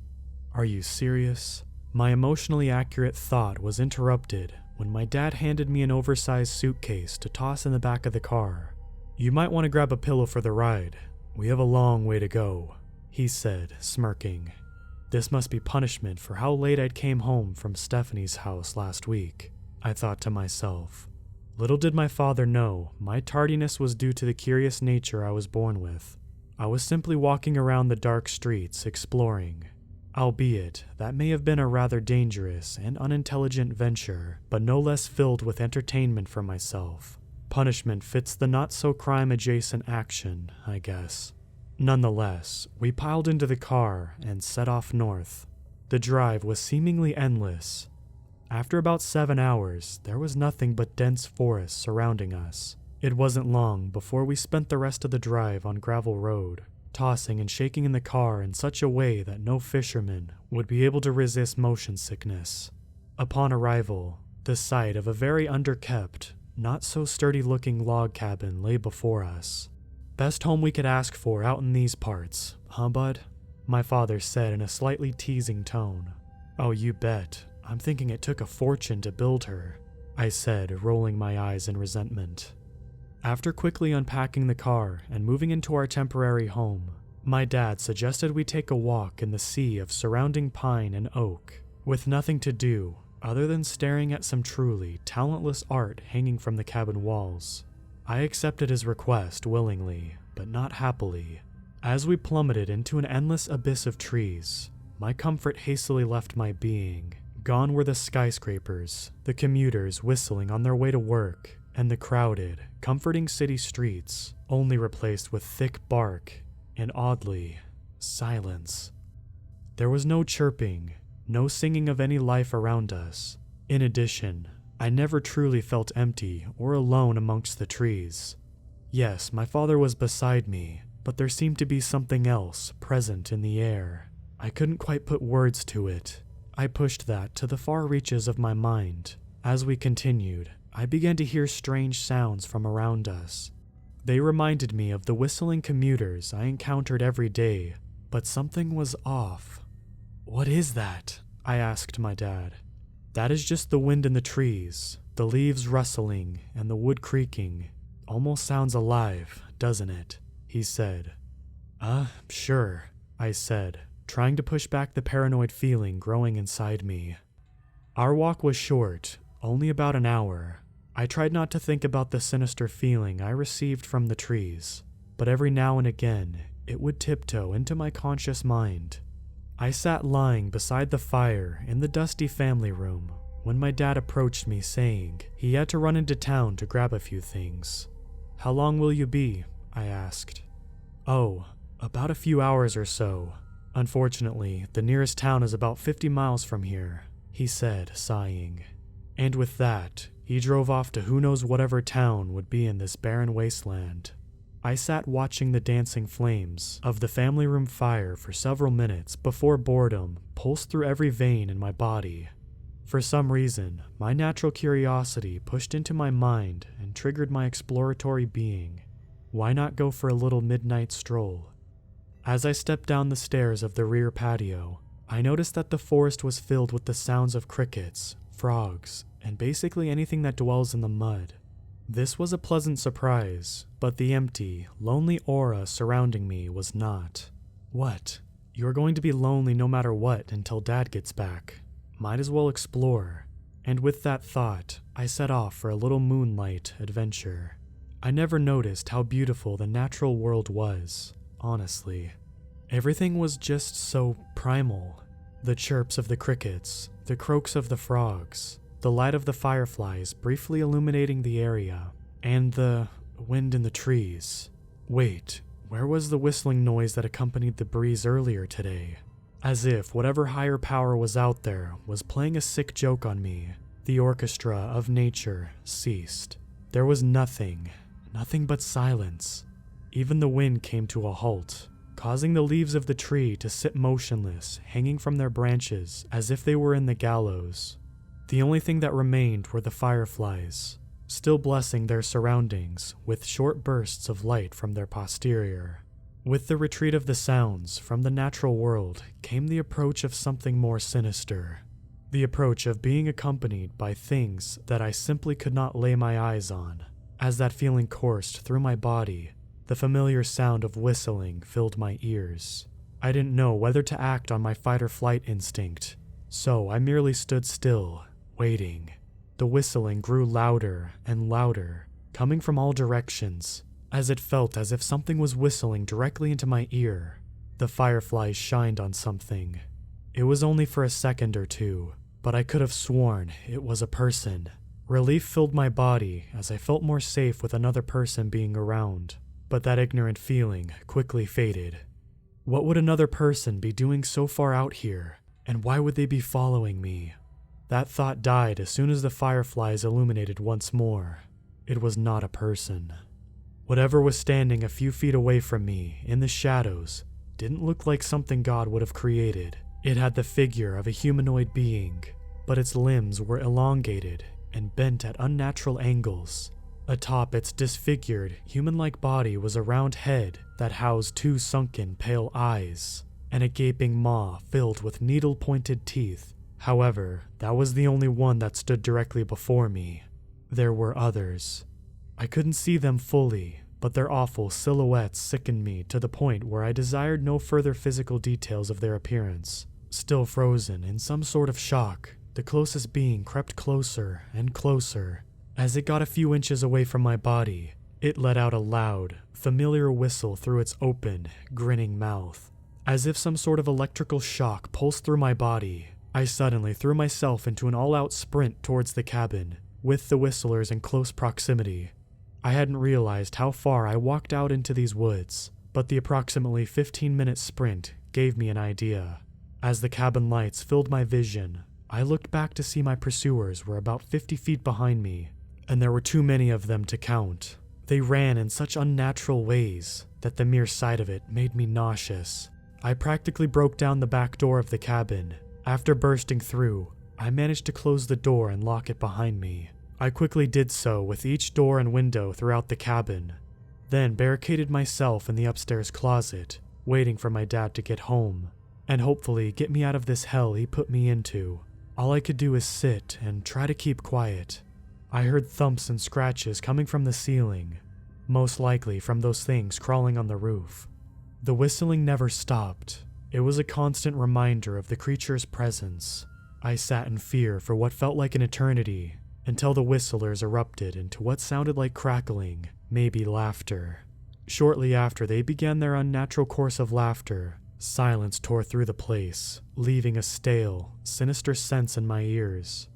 S1: Are you serious? My emotionally accurate thought was interrupted when my dad handed me an oversized suitcase to toss in the back of the car. You might want to grab a pillow for the ride. We have a long way to go, he said, smirking. This must be punishment for how late I came home from Stephanie's house last week, I thought to myself. Little did my father know, my tardiness was due to the curious nature I was born with. I was simply walking around the dark streets, exploring. Albeit, that may have been a rather dangerous and unintelligent venture, but no less filled with entertainment for myself. Punishment fits the not-so-crime-adjacent action, I guess. Nonetheless, we piled into the car and set off north. The drive was seemingly endless. After about 7 hours, there was nothing but dense forest surrounding us. It wasn't long before we spent the rest of the drive on gravel road, tossing and shaking in the car in such a way that no fisherman would be able to resist motion sickness. Upon arrival, the sight of a very underkept, not so sturdy-looking log cabin lay before us. Best home we could ask for out in these parts, huh, bud? My father said in a slightly teasing tone. Oh, you bet. I'm thinking it took a fortune to build her, I said, rolling my eyes in resentment. After quickly unpacking the car and moving into our temporary home, my dad suggested we take a walk in the sea of surrounding pine and oak, with nothing to do other than staring at some truly talentless art hanging from the cabin walls. I accepted his request willingly, but not happily. As we plummeted into an endless abyss of trees, my comfort hastily left my being. Gone were the skyscrapers, the commuters whistling on their way to work, and the crowded, comforting city streets, only replaced with thick bark and, oddly, silence. There was no chirping, no singing of any life around us. In addition, I never truly felt empty or alone amongst the trees. Yes, my father was beside me, but there seemed to be something else present in the air. I couldn't quite put words to it. I pushed that to the far reaches of my mind. As we continued, I began to hear strange sounds from around us. They reminded me of the whistling commuters I encountered every day, but something was off. "What is that?" I asked my dad. "That is just the wind in the trees, the leaves rustling and the wood creaking. Almost sounds alive, doesn't it?" he said. Sure," I said, trying to push back the paranoid feeling growing inside me. Our walk was short, only about an hour. I tried not to think about the sinister feeling I received from the trees, but every now and again, it would tiptoe into my conscious mind. I sat lying beside the fire in the dusty family room when my dad approached me saying he had to run into town to grab a few things. "How long will you be?" I asked. "Oh, about a few hours or so. Unfortunately, the nearest town is about 50 miles from here," he said, sighing. And with that, he drove off to who knows whatever town would be in this barren wasteland. I sat watching the dancing flames of the family room fire for several minutes before boredom pulsed through every vein in my body. For some reason, my natural curiosity pushed into my mind and triggered my exploratory being. Why not go for a little midnight stroll? As I stepped down the stairs of the rear patio, I noticed that the forest was filled with the sounds of crickets, frogs, and basically anything that dwells in the mud. This was a pleasant surprise, but the empty, lonely aura surrounding me was not. "What? You're going to be lonely no matter what until Dad gets back. Might as well explore." And with that thought, I set off for a little moonlight adventure. I never noticed how beautiful the natural world was, honestly. Everything was just so primal. The chirps of the crickets, the croaks of the frogs, the light of the fireflies briefly illuminating the area, and the wind in the trees. Wait, where was the whistling noise that accompanied the breeze earlier today? As if whatever higher power was out there was playing a sick joke on me, the orchestra of nature ceased. There was nothing but silence. Even the wind came to a halt, causing the leaves of the tree to sit motionless, hanging from their branches as if they were in the gallows. The only thing that remained were the fireflies, still blessing their surroundings with short bursts of light from their posterior. With the retreat of the sounds from the natural world came the approach of something more sinister. The approach of being accompanied by things that I simply could not lay my eyes on. As that feeling coursed through my body, the familiar sound of whistling filled my ears. I didn't know whether to act on my fight-or-flight instinct, so I merely stood still, waiting. The whistling grew louder and louder, coming from all directions, as it felt as if something was whistling directly into my ear. The fireflies shined on something. It was only for a second or two, but I could have sworn it was a person. Relief filled my body as I felt more safe with another person being around, but that ignorant feeling quickly faded. What would another person be doing so far out here, and why would they be following me? That thought died as soon as the fireflies illuminated once more. It was not a person. Whatever was standing a few feet away from me in the shadows didn't look like something God would have created. It had the figure of a humanoid being, but its limbs were elongated and bent at unnatural angles. Atop its disfigured, human-like body was a round head that housed two sunken, pale eyes, and a gaping maw filled with needle-pointed teeth. However, that was the only one that stood directly before me. There were others. I couldn't see them fully, but their awful silhouettes sickened me to the point where I desired no further physical details of their appearance. Still frozen in some sort of shock, the closest being crept closer and closer. As it got a few inches away from my body, it let out a loud, familiar whistle through its open, grinning mouth. As if some sort of electrical shock pulsed through my body, I suddenly threw myself into an all-out sprint towards the cabin, with the whistlers in close proximity. I hadn't realized how far I walked out into these woods, but the approximately 15-minute sprint gave me an idea. As the cabin lights filled my vision, I looked back to see my pursuers were about 50 feet behind me, and there were too many of them to count. They ran in such unnatural ways that the mere sight of it made me nauseous. I practically broke down the back door of the cabin. After bursting through, I managed to close the door and lock it behind me. I quickly did so with each door and window throughout the cabin, then barricaded myself in the upstairs closet, waiting for my dad to get home, and hopefully get me out of this hell he put me into. All I could do is sit and try to keep quiet. I heard thumps and scratches coming from the ceiling, most likely from those things crawling on the roof. The whistling never stopped. It was a constant reminder of the creature's presence. I sat in fear for what felt like an eternity, until the whistlers erupted into what sounded like crackling, maybe laughter. Shortly after they began their unnatural course of laughter, silence tore through the place, leaving a stale, sinister sense in my ears.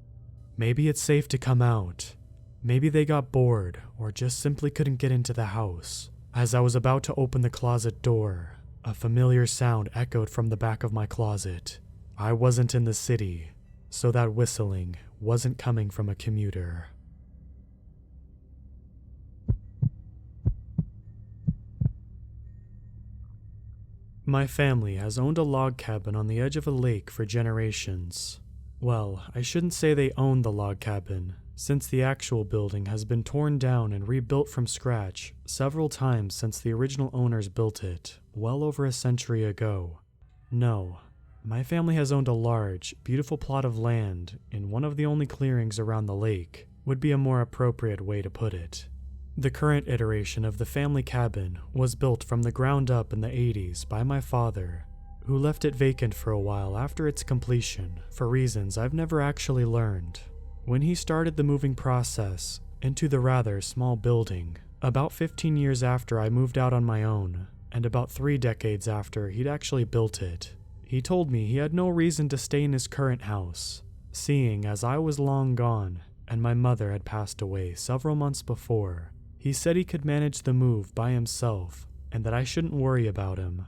S1: Maybe it's safe to come out. Maybe they got bored or just simply couldn't get into the house. As I was about to open the closet door, a familiar sound echoed from the back of my closet. I wasn't in the city, so that whistling wasn't coming from a commuter. My family has owned a log cabin on the edge of a lake for generations. Well, I shouldn't say they owned the log cabin, since the actual building has been torn down and rebuilt from scratch several times since the original owners built it, well over a century ago. No, my family has owned a large, beautiful plot of land in one of the only clearings around the lake, would be a more appropriate way to put it. The current iteration of the family cabin was built from the ground up in the 80s by my father, who left it vacant for a while after its completion for reasons I've never actually learned. When he started the moving process into the rather small building, about 15 years after I moved out on my own, and about 3 decades after he'd actually built it, he told me he had no reason to stay in his current house, seeing as I was long gone and my mother had passed away several months before. He said he could manage the move by himself and that I shouldn't worry about him.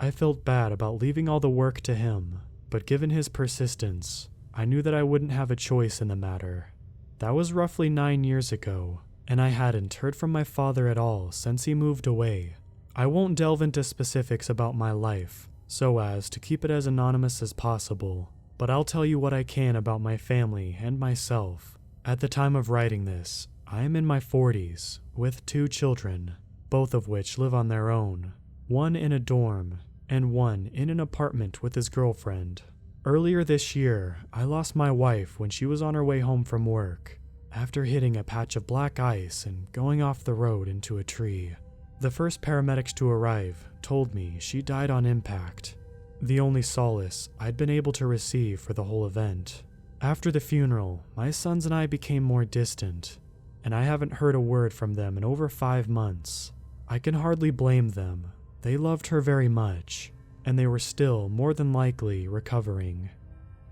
S1: I felt bad about leaving all the work to him, but given his persistence, I knew that I wouldn't have a choice in the matter. That was roughly 9 years ago, and I hadn't heard from my father at all since he moved away. I won't delve into specifics about my life, so as to keep it as anonymous as possible, but I'll tell you what I can about my family and myself. At the time of writing this, I am in my 40s, with 2 children, both of which live on their own, one in a dorm, and one in an apartment with his girlfriend. Earlier this year, I lost my wife when she was on her way home from work, after hitting a patch of black ice and going off the road into a tree. The first paramedics to arrive told me she died on impact, the only solace I'd been able to receive for the whole event. After the funeral, my sons and I became more distant, and I haven't heard a word from them in over 5 months. I can hardly blame them. They loved her very much, and they were still more than likely recovering.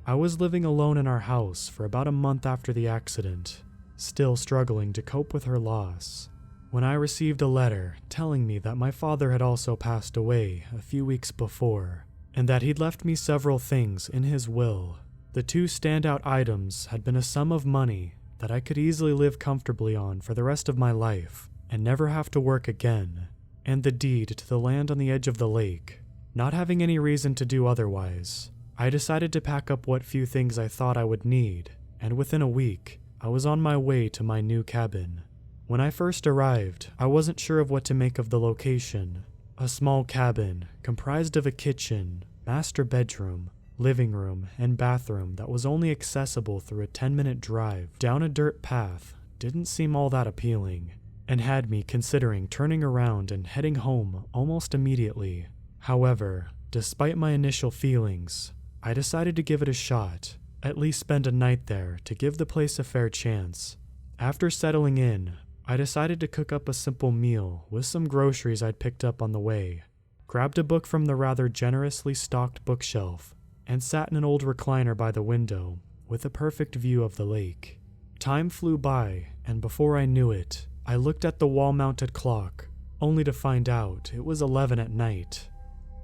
S1: I was living alone in our house for about a month after the accident, still struggling to cope with her loss, when I received a letter telling me that my father had also passed away a few weeks before, and that he'd left me several things in his will. The 2 standout items had been a sum of money that I could easily live comfortably on for the rest of my life and never have to work again, and the deed to the land on the edge of the lake. Not having any reason to do otherwise, I decided to pack up what few things I thought I would need, and within a week, I was on my way to my new cabin. When I first arrived, I wasn't sure of what to make of the location. A small cabin comprised of a kitchen, master bedroom, living room, and bathroom that was only accessible through a 10-minute drive down a dirt path didn't seem all that appealing, and had me considering turning around and heading home almost immediately. However, despite my initial feelings, I decided to give it a shot, at least spend a night there to give the place a fair chance. After settling in, I decided to cook up a simple meal with some groceries I'd picked up on the way, grabbed a book from the rather generously stocked bookshelf, and sat in an old recliner by the window with a perfect view of the lake. Time flew by, and before I knew it, I looked at the wall-mounted clock, only to find out it was 11 at night.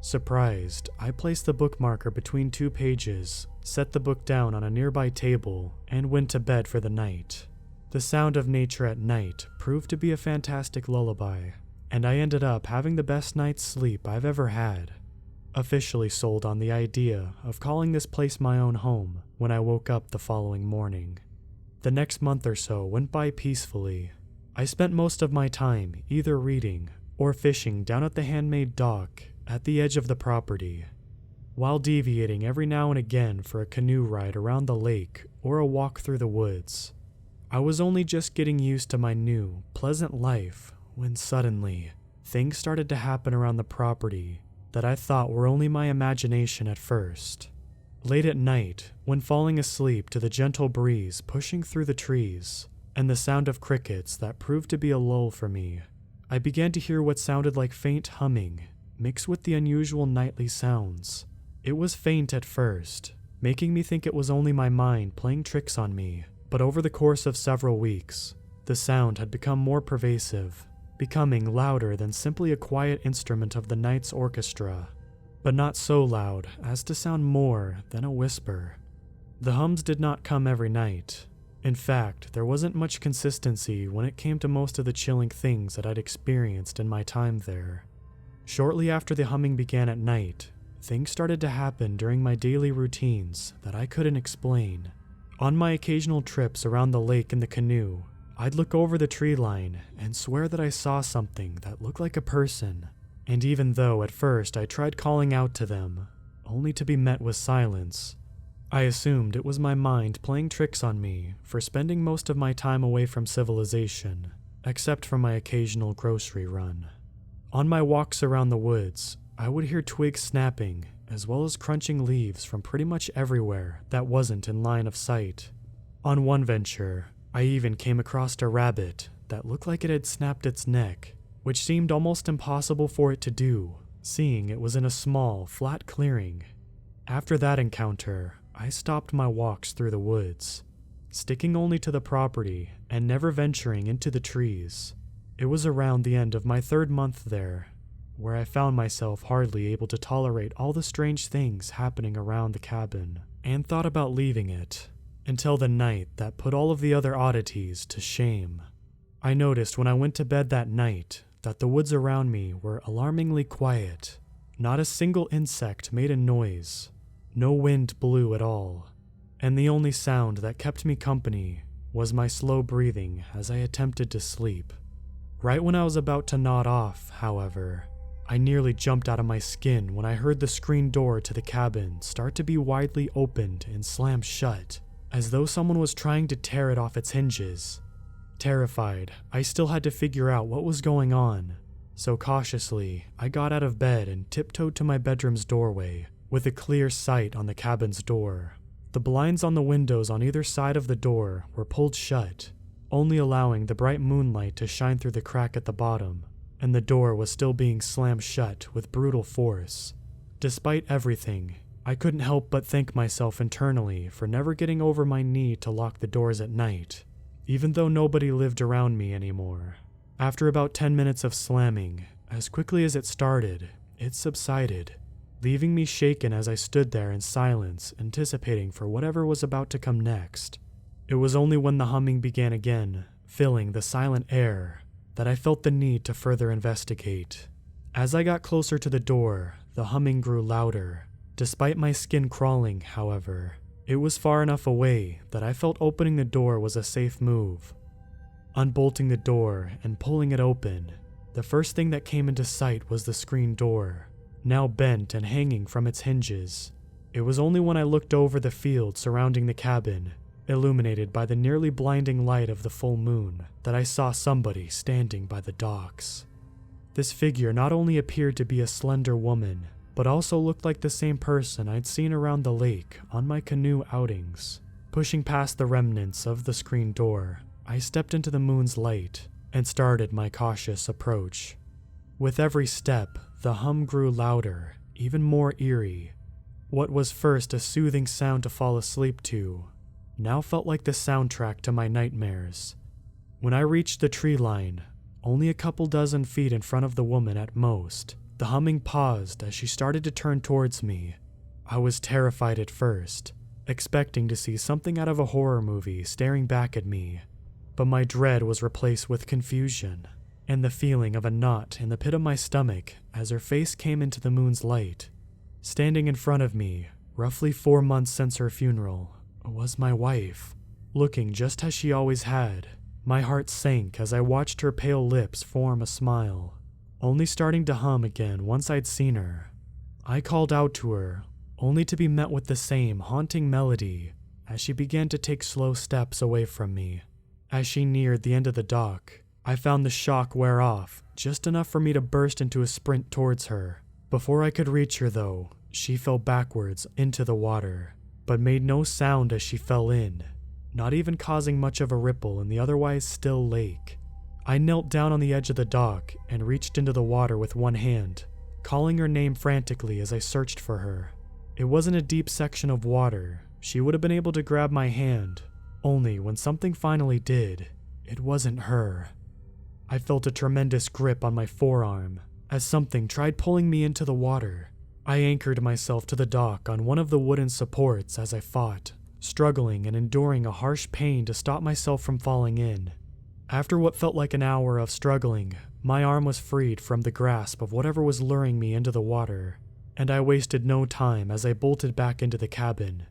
S1: Surprised, I placed the bookmarker between 2 pages, set the book down on a nearby table, and went to bed for the night. The sound of nature at night proved to be a fantastic lullaby, and I ended up having the best night's sleep I've ever had. Officially sold on the idea of calling this place my own home when I woke up the following morning. The next month or so went by peacefully. I spent most of my time either reading or fishing down at the handmade dock at the edge of the property, while deviating every now and again for a canoe ride around the lake or a walk through the woods. I was only just getting used to my new, pleasant life when suddenly, things started to happen around the property that I thought were only my imagination at first. Late at night, when falling asleep to the gentle breeze pushing through the trees and the sound of crickets that proved to be a lull for me, I began to hear what sounded like faint humming mixed with the unusual nightly sounds. It was faint at first, making me think it was only my mind playing tricks on me, but over the course of several weeks, the sound had become more pervasive, becoming louder than simply a quiet instrument of the night's orchestra, but not so loud as to sound more than a whisper. The hums did not come every night. In fact, there wasn't much consistency when it came to most of the chilling things that I'd experienced in my time there. Shortly after the humming began at night, things started to happen during my daily routines that I couldn't explain. On my occasional trips around the lake in the canoe, I'd look over the tree line and swear that I saw something that looked like a person, and even though at first I tried calling out to them, only to be met with silence, I assumed it was my mind playing tricks on me for spending most of my time away from civilization, except for my occasional grocery run. On my walks around the woods, I would hear twigs snapping as well as crunching leaves from pretty much everywhere that wasn't in line of sight. On one venture, I even came across a rabbit that looked like it had snapped its neck, which seemed almost impossible for it to do, seeing it was in a small, flat clearing. After that encounter, I stopped my walks through the woods, sticking only to the property and never venturing into the trees. It was around the end of my 3rd month there, where I found myself hardly able to tolerate all the strange things happening around the cabin, and thought about leaving it, until the night that put all of the other oddities to shame. I noticed when I went to bed that night that the woods around me were alarmingly quiet. Not a single insect made a noise, no wind blew at all, and the only sound that kept me company was my slow breathing as I attempted to sleep. Right when I was about to nod off, however, I nearly jumped out of my skin when I heard the screen door to the cabin start to be widely opened and slammed shut, as though someone was trying to tear it off its hinges. Terrified, I still had to figure out what was going on, so cautiously, I got out of bed and tiptoed to my bedroom's doorway, with a clear sight on the cabin's door. The blinds on the windows on either side of the door were pulled shut, only allowing the bright moonlight to shine through the crack at the bottom, and the door was still being slammed shut with brutal force. Despite everything, I couldn't help but thank myself internally for never getting over my need to lock the doors at night, even though nobody lived around me anymore. After about 10 minutes of slamming, as quickly as it started, it subsided, leaving me shaken as I stood there in silence, anticipating for whatever was about to come next. It was only when the humming began again, filling the silent air, that I felt the need to further investigate. As I got closer to the door, the humming grew louder. Despite my skin crawling, however, it was far enough away that I felt opening the door was a safe move. Unbolting the door and pulling it open, the first thing that came into sight was the screen door, now bent and hanging from its hinges. It was only when I looked over the field surrounding the cabin, illuminated by the nearly blinding light of the full moon, that I saw somebody standing by the docks. This figure not only appeared to be a slender woman, but also looked like the same person I'd seen around the lake on my canoe outings. Pushing past the remnants of the screen door, I stepped into the moon's light and started my cautious approach. With every step, the hum grew louder, even more eerie. What was first a soothing sound to fall asleep to now felt like the soundtrack to my nightmares. When I reached the tree line, only a couple dozen feet in front of the woman at most, the humming paused as she started to turn towards me. I was terrified at first, expecting to see something out of a horror movie staring back at me, but my dread was replaced with confusion. and the feeling of a knot in the pit of my stomach as her face came into the moon's light. Standing in front of me, roughly 4 months since her funeral, was my wife, looking just as she always had. My heart sank as I watched her pale lips form a smile, only starting to hum again once I'd seen her. I called out to her, only to be met with the same haunting melody as she began to take slow steps away from me. As she neared the end of the dock, I found the shock wear off just enough for me to burst into a sprint towards her. Before I could reach her though, she fell backwards into the water, but made no sound as she fell in, not even causing much of a ripple in the otherwise still lake. I knelt down on the edge of the dock and reached into the water with one hand, calling her name frantically as I searched for her. It wasn't a deep section of water. She would have been able to grab my hand, only when something finally did, it wasn't her. I felt a tremendous grip on my forearm as something tried pulling me into the water. I anchored myself to the dock on one of the wooden supports as I fought, struggling and enduring a harsh pain to stop myself from falling in. After what felt like an hour of struggling, my arm was freed from the grasp of whatever was luring me into the water, and I wasted no time as I bolted back into the cabin.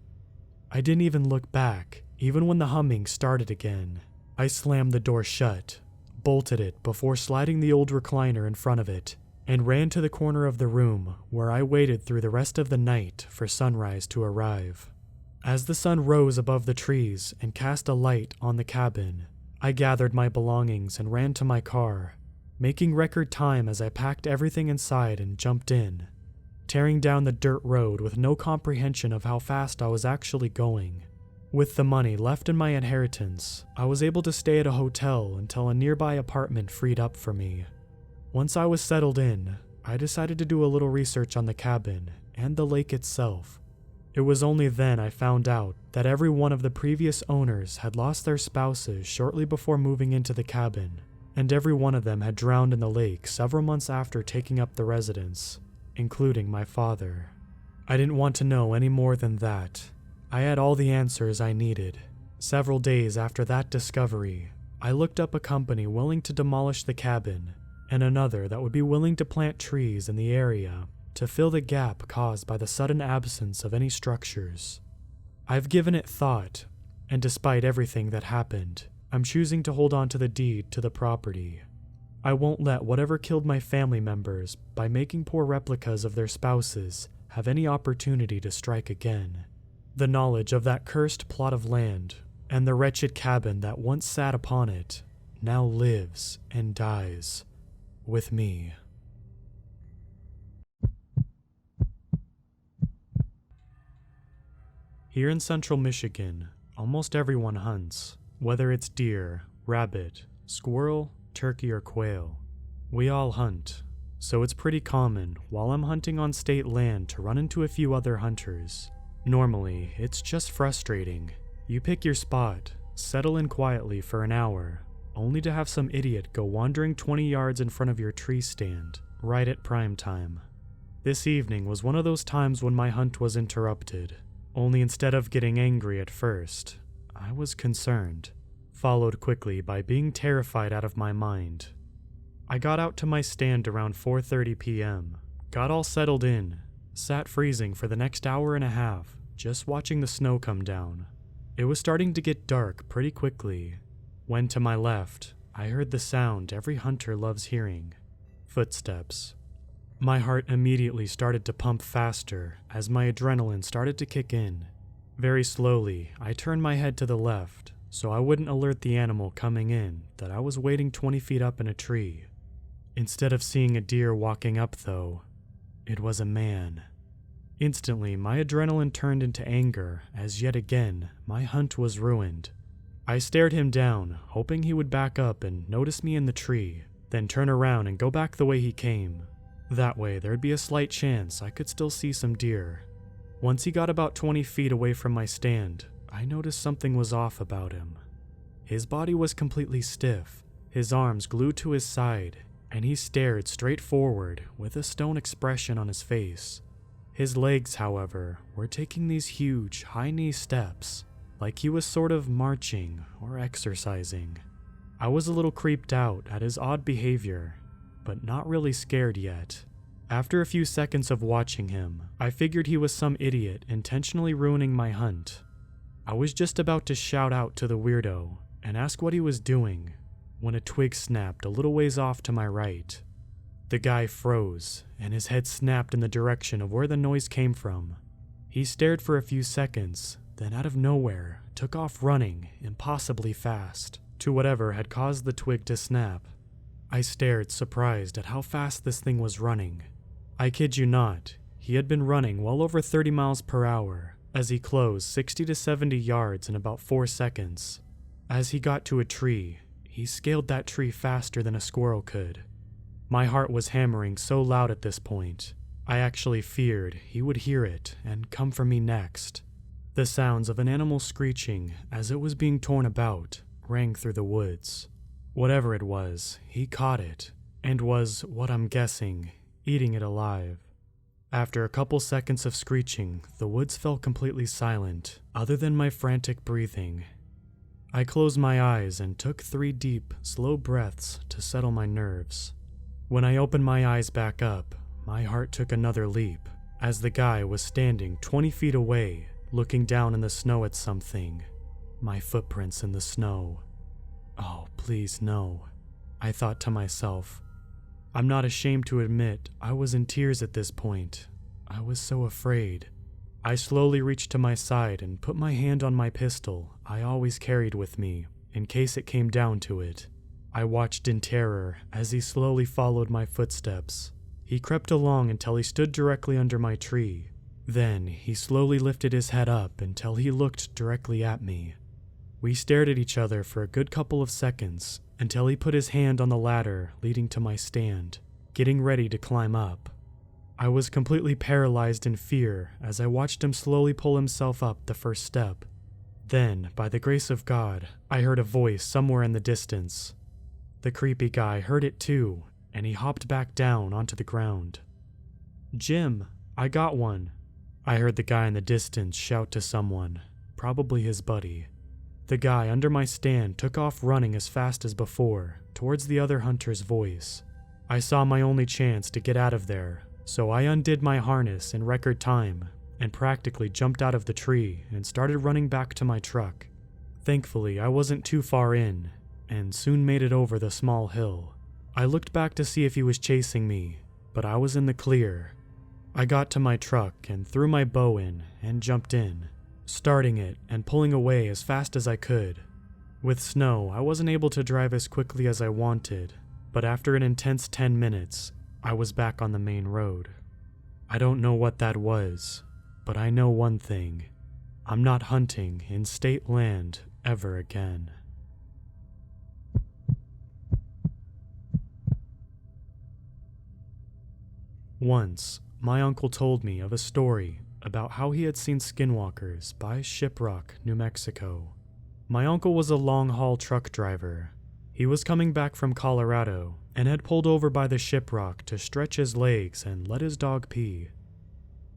S1: I didn't even look back, even when the humming started again. I slammed the door shut, bolted it before sliding the old recliner in front of it, and ran to the corner of the room where I waited through the rest of the night for sunrise to arrive. As the sun rose above the trees and cast a light on the cabin, I gathered my belongings and ran to my car, making record time as I packed everything inside and jumped in, tearing down the dirt road with no comprehension of how fast I was actually going. With the money left in my inheritance, I was able to stay at a hotel until a nearby apartment freed up for me. Once I was settled in, I decided to do a little research on the cabin and the lake itself. It was only then I found out that every one of the previous owners had lost their spouses shortly before moving into the cabin, and every one of them had drowned in the lake several months after taking up the residence, including my father. I didn't want to know any more than that. I had all the answers I needed. Several days after that discovery, I looked up a company willing to demolish the cabin, and another that would be willing to plant trees in the area to fill the gap caused by the sudden absence of any structures. I've given it thought, and despite everything that happened, I'm choosing to hold on to the deed to the property. I won't let whatever killed my family members by making poor replicas of their spouses have any opportunity to strike again. The knowledge of that cursed plot of land and the wretched cabin that once sat upon it now lives and dies with me. Here in central Michigan, almost everyone hunts, whether it's deer, rabbit, squirrel, turkey, or quail. We all hunt, so it's pretty common while I'm hunting on state land to run into a few other hunters. Normally, it's just frustrating. You pick your spot, settle in quietly for an hour, only to have some idiot go wandering 20 yards in front of your tree stand, right at prime time. This evening was one of those times when my hunt was interrupted. Only instead of getting angry at first, I was concerned, followed quickly by being terrified out of my mind. I got out to my stand around 4:30 p.m., got all settled in, sat freezing for the next hour and a half, just watching the snow come down. It was starting to get dark pretty quickly, when to my left, I heard the sound every hunter loves hearing: footsteps. My heart immediately started to pump faster as my adrenaline started to kick in. Very slowly, I turned my head to the left so I wouldn't alert the animal coming in that I was waiting 20 feet up in a tree. Instead of seeing a deer walking up though, it was a man. Instantly, my adrenaline turned into anger as yet again my hunt was ruined. I stared him down, hoping he would back up and notice me in the tree, then turn around and go back the way he came. That way, there'd be a slight chance I could still see some deer. Once he got about 20 feet away from my stand, I noticed something was off about him. His body was completely stiff, his arms glued to his side, and he stared straight forward with a stone expression on his face. His legs, however, were taking these huge, high-knee steps, like he was sort of marching or exercising. I was a little creeped out at his odd behavior, but not really scared yet. After a few seconds of watching him, I figured he was some idiot intentionally ruining my hunt. I was just about to shout out to the weirdo and ask what he was doing when a twig snapped a little ways off to my right. The guy froze, and his head snapped in the direction of where the noise came from. He stared for a few seconds, then out of nowhere took off running impossibly fast to whatever had caused the twig to snap. I stared surprised at how fast this thing was running. I kid you not, he had been running well over 30 miles per hour as he closed 60 to 70 yards in about 4 seconds. As he got to a tree, he scaled that tree faster than a squirrel could. My heart was hammering so loud at this point, I actually feared he would hear it and come for me next. The sounds of an animal screeching as it was being torn about rang through the woods. Whatever it was, he caught it, and was, what I'm guessing, eating it alive. After a couple seconds of screeching, the woods fell completely silent, other than my frantic breathing. I closed my eyes and took 3 deep, slow breaths to settle my nerves. When I opened my eyes back up, my heart took another leap, as the guy was standing 20 feet away, looking down in the snow at something. My footprints in the snow. Oh, please no, I thought to myself. I'm not ashamed to admit I was in tears at this point. I was so afraid. I slowly reached to my side and put my hand on my pistol I always carried with me, in case it came down to it. I watched in terror as he slowly followed my footsteps. He crept along until he stood directly under my tree. Then he slowly lifted his head up until he looked directly at me. We stared at each other for a good couple of seconds until he put his hand on the ladder leading to my stand, getting ready to climb up. I was completely paralyzed in fear as I watched him slowly pull himself up the first step. Then, by the grace of God, I heard a voice somewhere in the distance. The creepy guy heard it too, and he hopped back down onto the ground. "Jim, I got one," I heard the guy in the distance shout to someone, probably his buddy. The guy under my stand took off running as fast as before, towards the other hunter's voice. I saw my only chance to get out of there, so I undid my harness in record time and practically jumped out of the tree and started running back to my truck. Thankfully, I wasn't too far in, and soon made it over the small hill. I looked back to see if he was chasing me, but I was in the clear. I got to my truck and threw my bow in and jumped in, starting it and pulling away as fast as I could. With snow, I wasn't able to drive as quickly as I wanted, but after an intense 10 minutes, I was back on the main road. I don't know what that was, but I know one thing. I'm not hunting in state land ever again. Once, my uncle told me of a story about how he had seen skinwalkers by Shiprock, New Mexico. My uncle was a long-haul truck driver. He was coming back from Colorado and had pulled over by the Shiprock to stretch his legs and let his dog pee.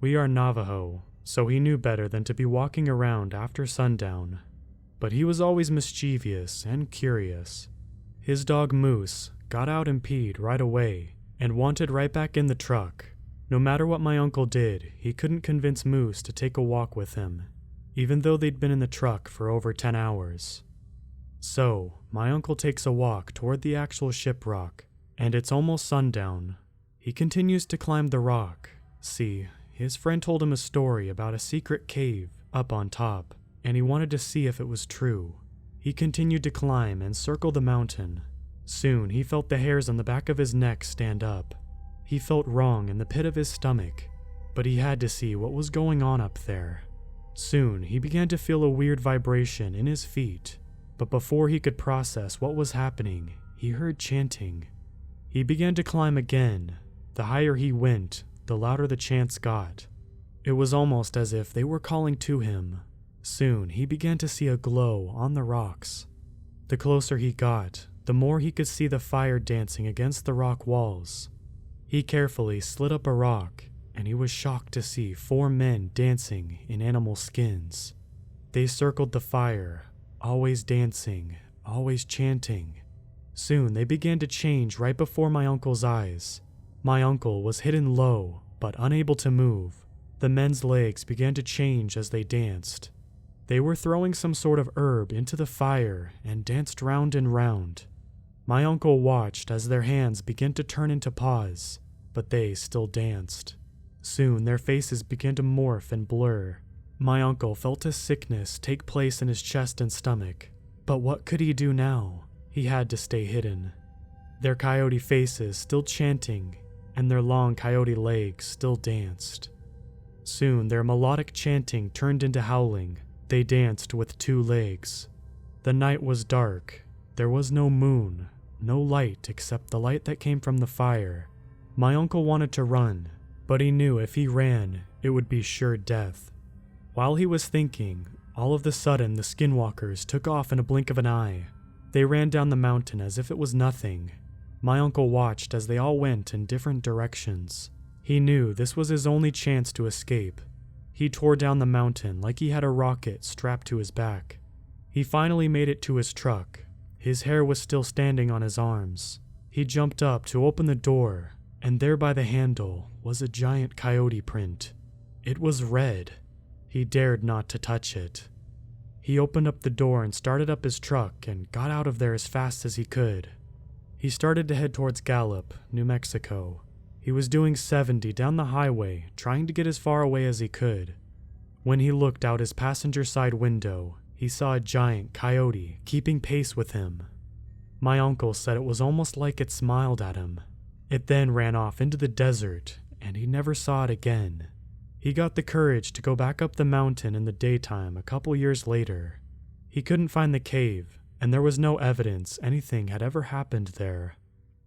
S1: We are Navajo, so he knew better than to be walking around after sundown. But he was always mischievous and curious. His dog Moose got out and peed right away and wanted right back in the truck. No matter what my uncle did, he couldn't convince Moose to take a walk with him, even though they'd been in the truck for over 10 hours. So, my uncle takes a walk toward the actual Shiprock, and it's almost sundown. He continues to climb the rock. See, his friend told him a story about a secret cave up on top, and he wanted to see if it was true. He continued to climb and circle the mountain. Soon, he felt the hairs on the back of his neck stand up. He felt wrong in the pit of his stomach, but he had to see what was going on up there. Soon, he began to feel a weird vibration in his feet, but before he could process what was happening, he heard chanting. He began to climb again. The higher he went, the louder the chants got. It was almost as if they were calling to him. Soon, he began to see a glow on the rocks. The closer he got, the more he could see the fire dancing against the rock walls. He carefully slid up a rock, and he was shocked to see 4 men dancing in animal skins. They circled the fire, always dancing, always chanting. Soon they began to change right before my uncle's eyes. My uncle was hidden low, but unable to move. The men's legs began to change as they danced. They were throwing some sort of herb into the fire and danced round and round. My uncle watched as their hands began to turn into paws, but they still danced. Soon their faces began to morph and blur. My uncle felt a sickness take place in his chest and stomach, but what could he do now? He had to stay hidden. Their coyote faces still chanting, and their long coyote legs still danced. Soon their melodic chanting turned into howling. They danced with 2 legs. The night was dark. There was no moon, no light except the light that came from the fire. My uncle wanted to run, but he knew if he ran, it would be sure death. While he was thinking, all of a sudden the Skinwalkers took off in a blink of an eye. They ran down the mountain as if it was nothing. My uncle watched as they all went in different directions. He knew this was his only chance to escape. He tore down the mountain like he had a rocket strapped to his back. He finally made it to his truck. His hair was still standing on his arms. He jumped up to open the door, and there by the handle was a giant coyote print. It was red. He dared not to touch it. He opened up the door and started up his truck and got out of there as fast as he could. He started to head towards Gallup, New Mexico. He was doing 70 down the highway, trying to get as far away as he could. When he looked out his passenger side window, he saw a giant coyote keeping pace with him. My uncle said it was almost like it smiled at him. It then ran off into the desert, and he never saw it again. He got the courage to go back up the mountain in the daytime a couple years later. He couldn't find the cave, and there was no evidence anything had ever happened there.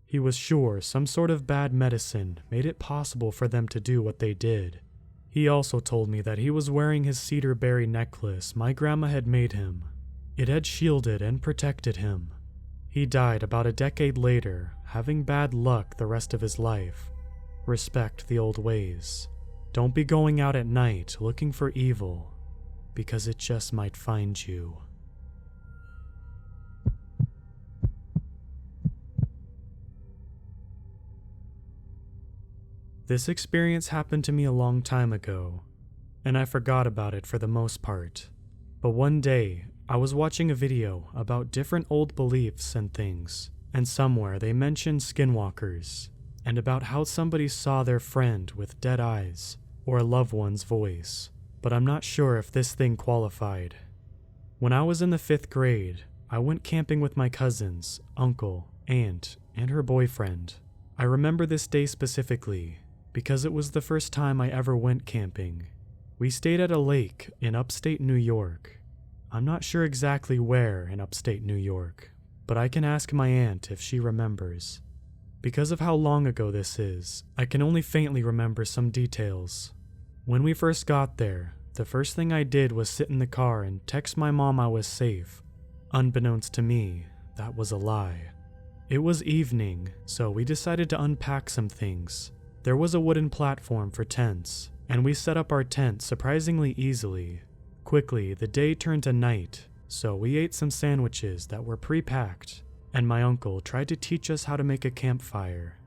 S1: He was sure some sort of bad medicine made it possible for them to do what they did. He also told me that he was wearing his cedar berry necklace my grandma had made him. It had shielded and protected him. He died about a decade later, having bad luck the rest of his life. Respect the old ways. Don't be going out at night looking for evil, because it just might find you. This experience happened to me a long time ago, and I forgot about it for the most part. But one day, I was watching a video about different old beliefs and things, and somewhere they mentioned skinwalkers, and about how somebody saw their friend with dead eyes, or a loved one's voice, but I'm not sure if this thing qualified. When I was in the 5th grade, I went camping with my cousins, uncle, aunt, and her boyfriend. I remember this day specifically, because it was the first time I ever went camping. We stayed at a lake in upstate New York. I'm not sure exactly where in upstate New York, but I can ask my aunt if she remembers. Because of how long ago this is, I can only faintly remember some details. When we first got there, the first thing I did was sit in the car and text my mom I was safe. Unbeknownst to me, that was a lie. It was evening, so we decided to unpack some things. There was a wooden platform for tents, and we set up our tent surprisingly easily. Quickly, the day turned to night, so we ate some sandwiches that were pre-packed, and my uncle tried to teach us how to make a campfire.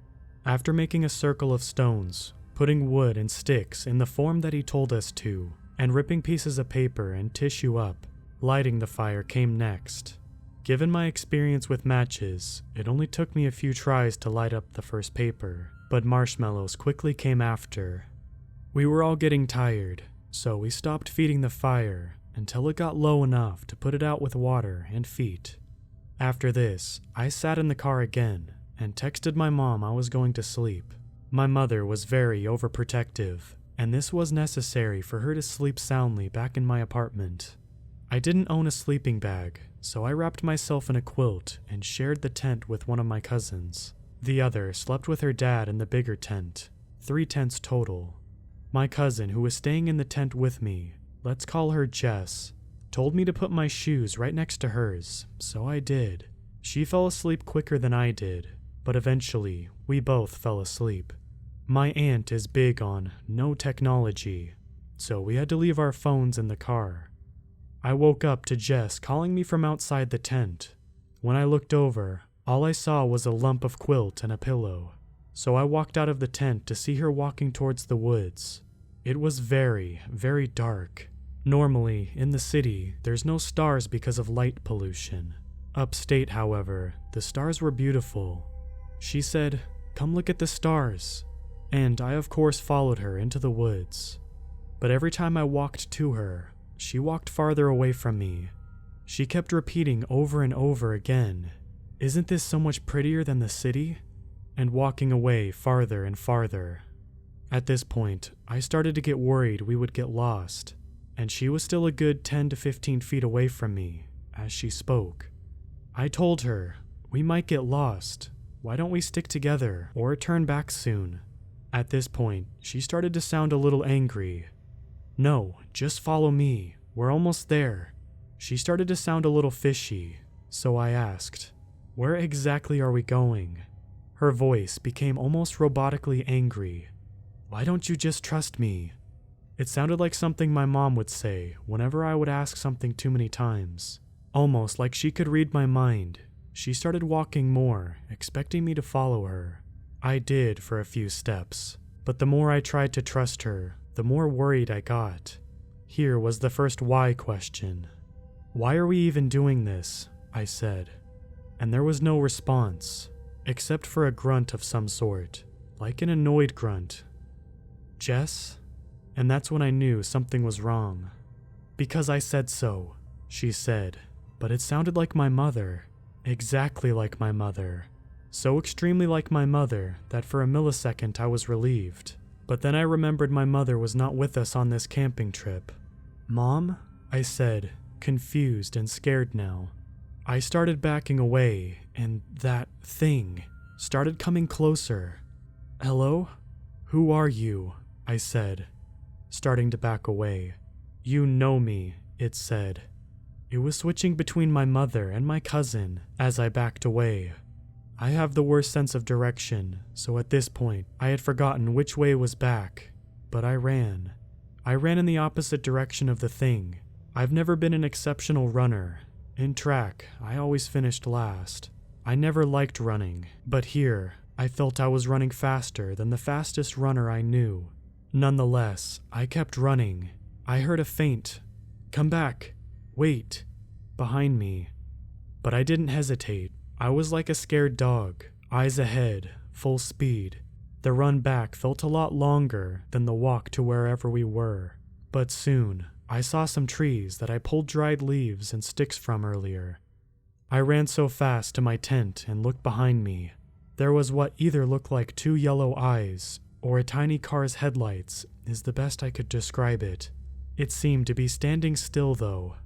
S1: After making a circle of stones, putting wood and sticks in the form that he told us to, and ripping pieces of paper and tissue up, lighting the fire came next. Given my experience with matches, it only took me a few tries to light up the first paper, but marshmallows quickly came after. We were all getting tired, so we stopped feeding the fire until it got low enough to put it out with water and feet. After this, I sat in the car again and texted my mom I was going to sleep. My mother was very overprotective, and this was necessary for her to sleep soundly back in my apartment. I didn't own a sleeping bag, so I wrapped myself in a quilt and shared the tent with one of my cousins. The other slept with her dad in the bigger tent, 3 tents total. My cousin, who was staying in the tent with me, let's call her Jess, told me to put my shoes right next to hers, so I did. She fell asleep quicker than I did, but eventually we both fell asleep. My aunt is big on no technology, so we had to leave our phones in the car. I woke up to Jess calling me from outside the tent. When I looked over, All I saw was a lump of quilt and a pillow, so I walked out of the tent to see her walking towards the woods. It was very, very dark. Normally, in the city, there's no stars because of light pollution. Upstate, however, the stars were beautiful. She said, "Come look at the stars." And I of course followed her into the woods. But every time I walked to her, she walked farther away from me. She kept repeating over and over again, "Isn't this so much prettier than the city?" And walking away farther and farther. At this point, I started to get worried we would get lost, and she was still a good 10 to 15 feet away from me as she spoke. I told her, "We might get lost. Why don't we stick together or turn back soon?" At this point, she started to sound a little angry. "No, just follow me. We're almost there." She started to sound a little fishy, so I asked, "Where exactly are we going?" Her voice became almost robotically angry. "Why don't you just trust me?" It sounded like something my mom would say whenever I would ask something too many times. Almost like she could read my mind. She started walking more, expecting me to follow her. I did for a few steps, but the more I tried to trust her, the more worried I got. Here was the first why question. "Why are we even doing this?" I said. And there was no response, except for a grunt of some sort, like an annoyed grunt. "Jess?" And that's when I knew something was wrong. "Because I said so," she said, but it sounded like my mother, exactly like my mother. So extremely like my mother that for a millisecond I was relieved. But then I remembered my mother was not with us on this camping trip. "Mom?" I said, confused and scared now. I started backing away, and that thing started coming closer. "Hello? Who are you?" I said, starting to back away. "You know me," it said. It was switching between my mother and my cousin as I backed away. I have the worst sense of direction, so at this point, I had forgotten which way was back, but I ran. I ran in the opposite direction of the thing. I've never been an exceptional runner. In track, I always finished last. I never liked running, but here, I felt I was running faster than the fastest runner I knew. Nonetheless, I kept running. I heard a faint, "Come back, wait," behind me. But I didn't hesitate. I was like a scared dog, eyes ahead, full speed. The run back felt a lot longer than the walk to wherever we were. But soon, I saw some trees that I pulled dried leaves and sticks from earlier. I ran so fast to my tent and looked behind me. There was what either looked like two yellow eyes or a tiny car's headlights is the best I could describe it. It seemed to be standing still though.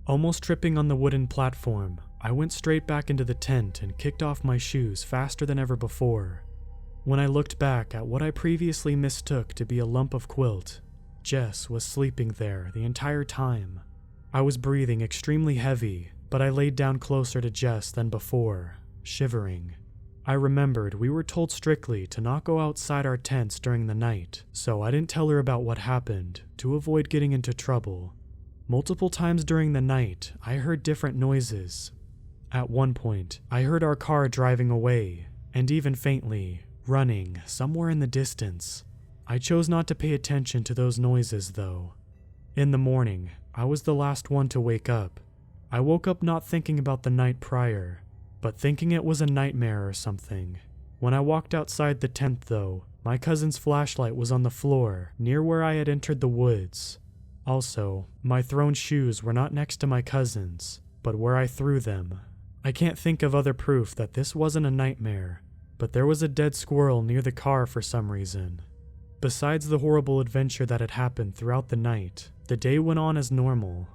S1: Almost tripping on the wooden platform, I went straight back into the tent and kicked off my shoes faster than ever before. When I looked back at what I previously mistook to be a lump of quilt, Jess was sleeping there the entire time. I was breathing extremely heavy, but I laid down closer to Jess than before, shivering. I remembered we were told strictly to not go outside our tents during the night, so I didn't tell her about what happened to avoid getting into trouble. Multiple times during the night, I heard different noises. At one point, I heard our car driving away, and even faintly, running somewhere in the distance. I chose not to pay attention to those noises though. In the morning, I was the last one to wake up. I woke up not thinking about the night prior, but thinking it was a nightmare or something. When I walked outside the tent though, my cousin's flashlight was on the floor near where I had entered the woods. Also, my thrown shoes were not next to my cousin's, but where I threw them. I can't think of other proof that this wasn't a nightmare, but there was a dead squirrel near the car for some reason. Besides the horrible adventure that had happened throughout the night, the day went on as normal.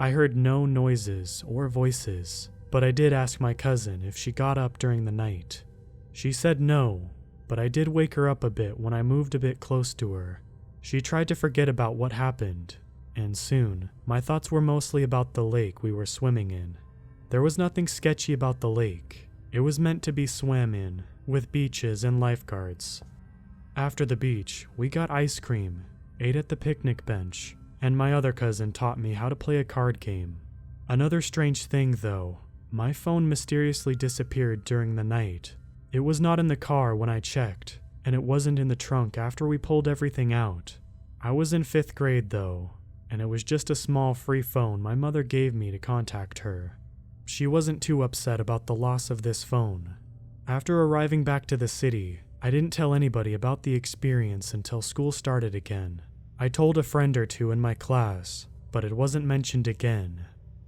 S1: I heard no noises or voices, but I did ask my cousin if she got up during the night. She said no, but I did wake her up a bit when I moved a bit close to her. She tried to forget about what happened, and soon, my thoughts were mostly about the lake we were swimming in. There was nothing sketchy about the lake. It was meant to be swam in, with beaches and lifeguards. After the beach, we got ice cream, ate at the picnic bench, and my other cousin taught me how to play a card game. Another strange thing though, My phone mysteriously disappeared during the night. It was not in the car when I checked, and it wasn't in the trunk after we pulled everything out. I was in 5th grade though, and it was just a small free phone my mother gave me to contact her. She wasn't too upset about the loss of this phone. After arriving back to the city, I didn't tell anybody about the experience until school started again. I told a friend or two in my class, but it wasn't mentioned again.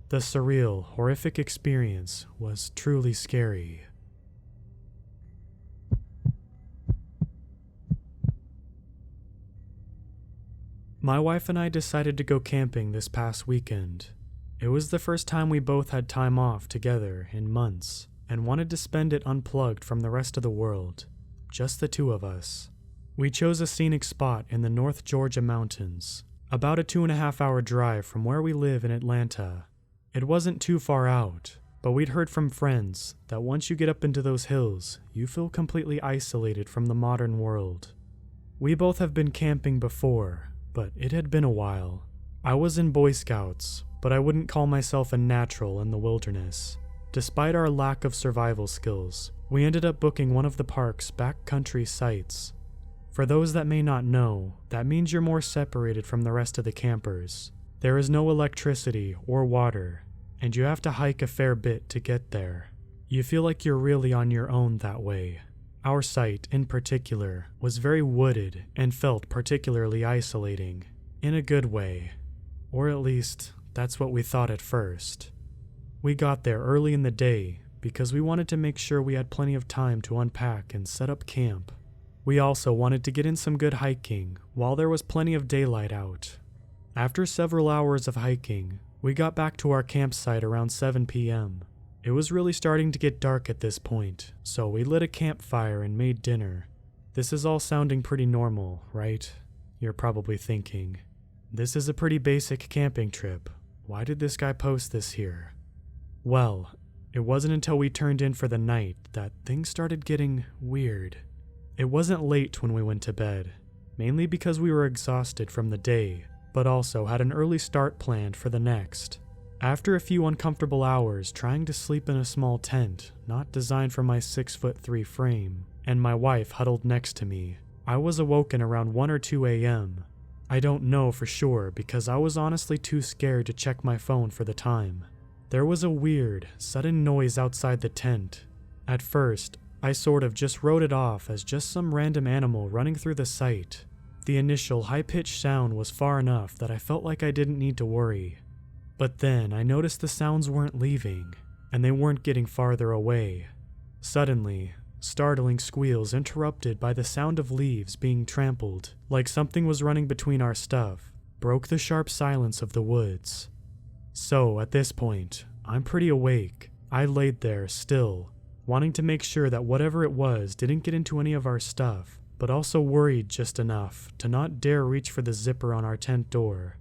S1: The surreal, horrific experience was truly scary. My wife and I decided to go camping this past weekend. It was the first time we both had time off together in months, and wanted to spend it unplugged from the rest of the world. Just the two of us. We chose a scenic spot in the North Georgia mountains, about a 2.5-hour drive from where we live in Atlanta. It wasn't too far out, but we'd heard from friends that once you get up into those hills, you feel completely isolated from the modern world. We both have been camping before, but it had been a while. I was in Boy Scouts, but I wouldn't call myself a natural in the wilderness. Despite our lack of survival skills, we ended up booking one of the park's backcountry sites. For those that may not know, that means you're more separated from the rest of the campers. There is no electricity or water, and you have to hike a fair bit to get there. You feel like you're really on your own that way. Our site, in particular, was very wooded and felt particularly isolating, in a good way. Or at least, that's what we thought at first. We got there early in the day because we wanted to make sure we had plenty of time to unpack and set up camp. We also wanted to get in some good hiking while there was plenty of daylight out. After several hours of hiking, we got back to our campsite around 7 p.m. It was really starting to get dark at this point, so we lit a campfire and made dinner. This is all sounding pretty normal, right? You're probably thinking, this is a pretty basic camping trip. Why did this guy post this here? Well, it wasn't until we turned in for the night that things started getting weird. It wasn't late when we went to bed, mainly because we were exhausted from the day, but also had an early start planned for the next. After a few uncomfortable hours trying to sleep in a small tent, not designed for my 6'3" frame, and my wife huddled next to me, I was awoken around 1 or 2 a.m. I don't know for sure because I was honestly too scared to check my phone for the time. There was a weird, sudden noise outside the tent. At first, I sort of just wrote it off as just some random animal running through the site. The initial high-pitched sound was far enough that I felt like I didn't need to worry. But then I noticed the sounds weren't leaving, and they weren't getting farther away. Suddenly, startling squeals interrupted by the sound of leaves being trampled, like something was running between our stuff, broke the sharp silence of the woods. So, at this point, I'm pretty awake. I laid there, still, wanting to make sure that whatever it was didn't get into any of our stuff, but also worried just enough to not dare reach for the zipper on our tent door.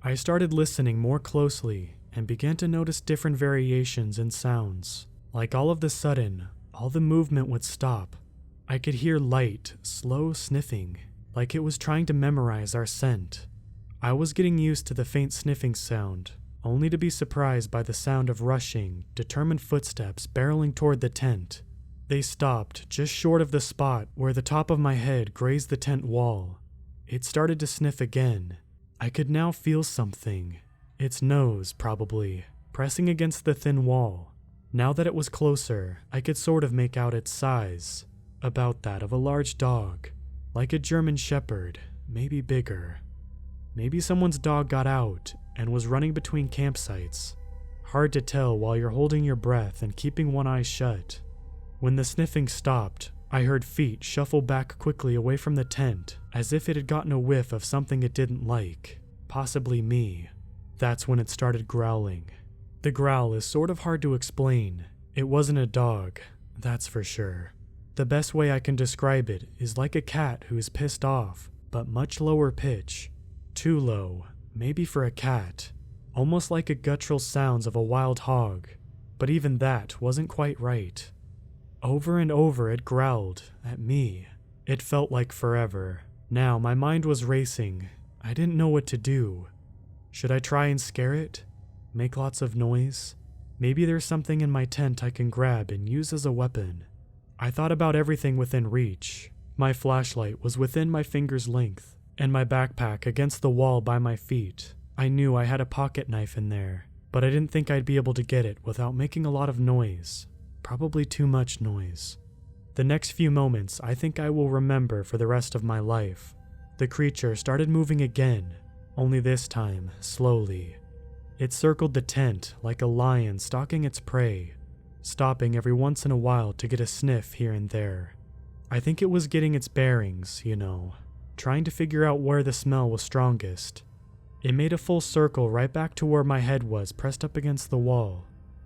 S1: I started listening more closely and began to notice different variations in sounds. Like all of a sudden, all the movement would stop. I could hear light, slow sniffing, like it was trying to memorize our scent. I was getting used to the faint sniffing sound, only to be surprised by the sound of rushing, determined footsteps barreling toward the tent. They stopped just short of the spot where the top of my head grazed the tent wall. It started to sniff again. I could now feel something, its nose probably, pressing against the thin wall. Now that it was closer, I could sort of make out its size, about that of a large dog, like a German shepherd, maybe bigger. Maybe someone's dog got out and was running between campsites. Hard to tell while you're holding your breath and keeping one eye shut. When the sniffing stopped, I heard feet shuffle back quickly away from the tent, as if it had gotten a whiff of something it didn't like, possibly me. That's when it started growling. The growl is sort of hard to explain. It wasn't a dog, that's for sure. The best way I can describe it is like a cat who is pissed off, but much lower pitch. Too low, maybe for a cat. Almost like a guttural sounds of a wild hog, but even that wasn't quite right. Over and over it growled at me. It felt like forever. Now my mind was racing. I didn't know what to do. Should I try and scare it? Make lots of noise? Maybe there's something in my tent I can grab and use as a weapon. I thought about everything within reach. My flashlight was within my finger's length, and my backpack against the wall by my feet. I knew I had a pocket knife in there, but I didn't think I'd be able to get it without making a lot of noise. Probably too much noise. The next few moments I think I will remember for the rest of my life. The creature started moving again, only this time slowly. It circled the tent like a lion stalking its prey, stopping every once in a while to get a sniff here and there. I think it was getting its bearings, trying to figure out where the smell was strongest. It made a full circle right back to where my head was pressed up against the wall.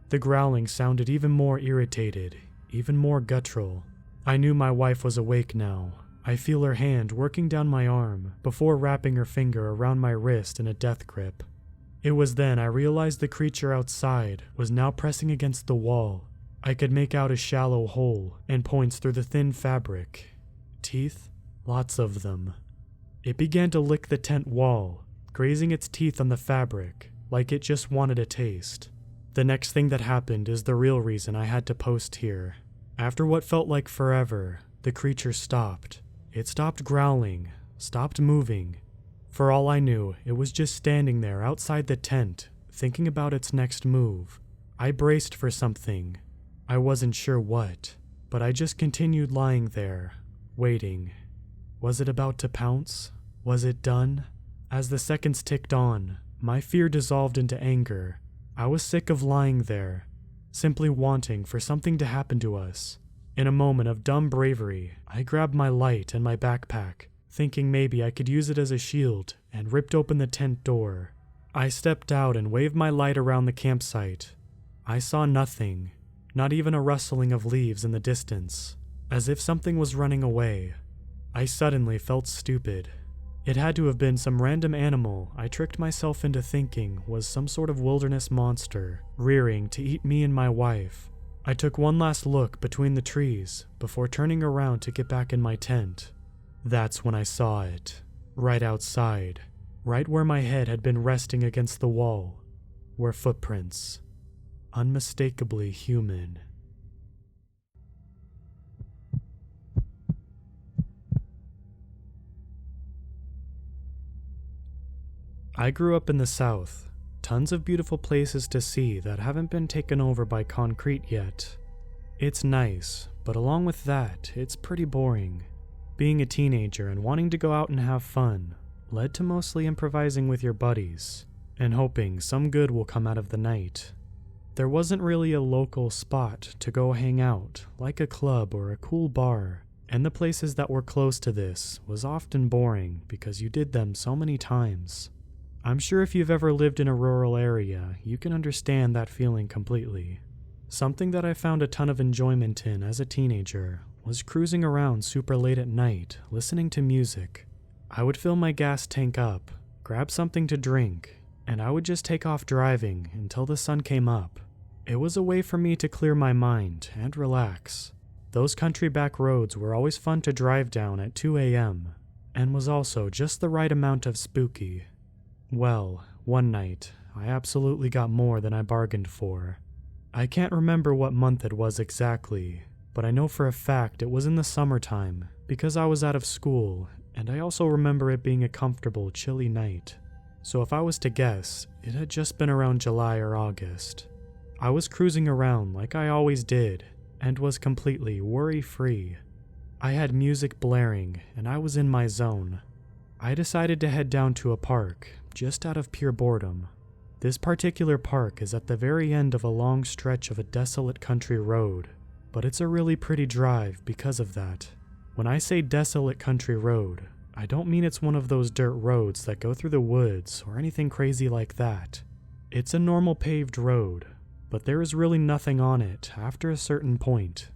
S1: The growling sounded even more irritated, even more guttural. I knew my wife was awake now. I feel her hand working down my arm before wrapping her finger around my wrist in a death grip. It was then I realized the creature outside was now pressing against the wall. I could make out a shallow hole and points through the thin fabric. Teeth? Lots of them. It began to lick the tent wall, grazing its teeth on the fabric, like it just wanted a taste. The next thing that happened is the real reason I had to post here. After what felt like forever, the creature stopped. It stopped growling, stopped moving. For all I knew, it was just standing there outside the tent, thinking about its next move. I braced for something. I wasn't sure what, but I just continued lying there, waiting. Was it about to pounce? Was it done? As the seconds ticked on, my fear dissolved into anger. I was sick of lying there, simply wanting for something to happen to us. In a moment of dumb bravery, I grabbed my light and my backpack, thinking maybe I could use it as a shield, and ripped open the tent door. I stepped out and waved my light around the campsite. I saw nothing, not even a rustling of leaves in the distance, as if something was running away. I suddenly felt stupid. It had to have been some random animal I tricked myself into thinking was some sort of wilderness monster, rearing to eat me and my wife. I took one last look between the trees before turning around to get back in my tent. That's when I saw it, right outside, right where my head had been resting against the wall, were footprints, unmistakably human. I grew up in the South. Tons of beautiful places to see that haven't been taken over by concrete yet. It's nice, but along with that, it's pretty boring. Being a teenager and wanting to go out and have fun led to mostly improvising with your buddies and hoping some good will come out of the night. There wasn't really a local spot to go hang out, like a club or a cool bar, and the places that were close to this was often boring because you did them so many times. I'm sure if you've ever lived in a rural area, you can understand that feeling completely. Something that I found a ton of enjoyment in as a teenager was cruising around super late at night, listening to music. I would fill my gas tank up, grab something to drink, and I would just take off driving until the sun came up. It was a way for me to clear my mind and relax. Those country back roads were always fun to drive down at 2 a.m., and was also just the right amount of spooky. Well, one night, I absolutely got more than I bargained for. I can't remember what month it was exactly, but I know for a fact it was in the summertime because I was out of school, and I also remember it being a comfortable, chilly night. So if I was to guess, it had just been around July or August. I was cruising around like I always did, and was completely worry-free. I had music blaring, and I was in my zone. I decided to head down to a park, just out of pure boredom. This particular park is at the very end of a long stretch of a desolate country road, but it's a really pretty drive because of that. When I say desolate country road, I don't mean it's one of those dirt roads that go through the woods or anything crazy like that. It's a normal paved road, but there is really nothing on it after a certain point.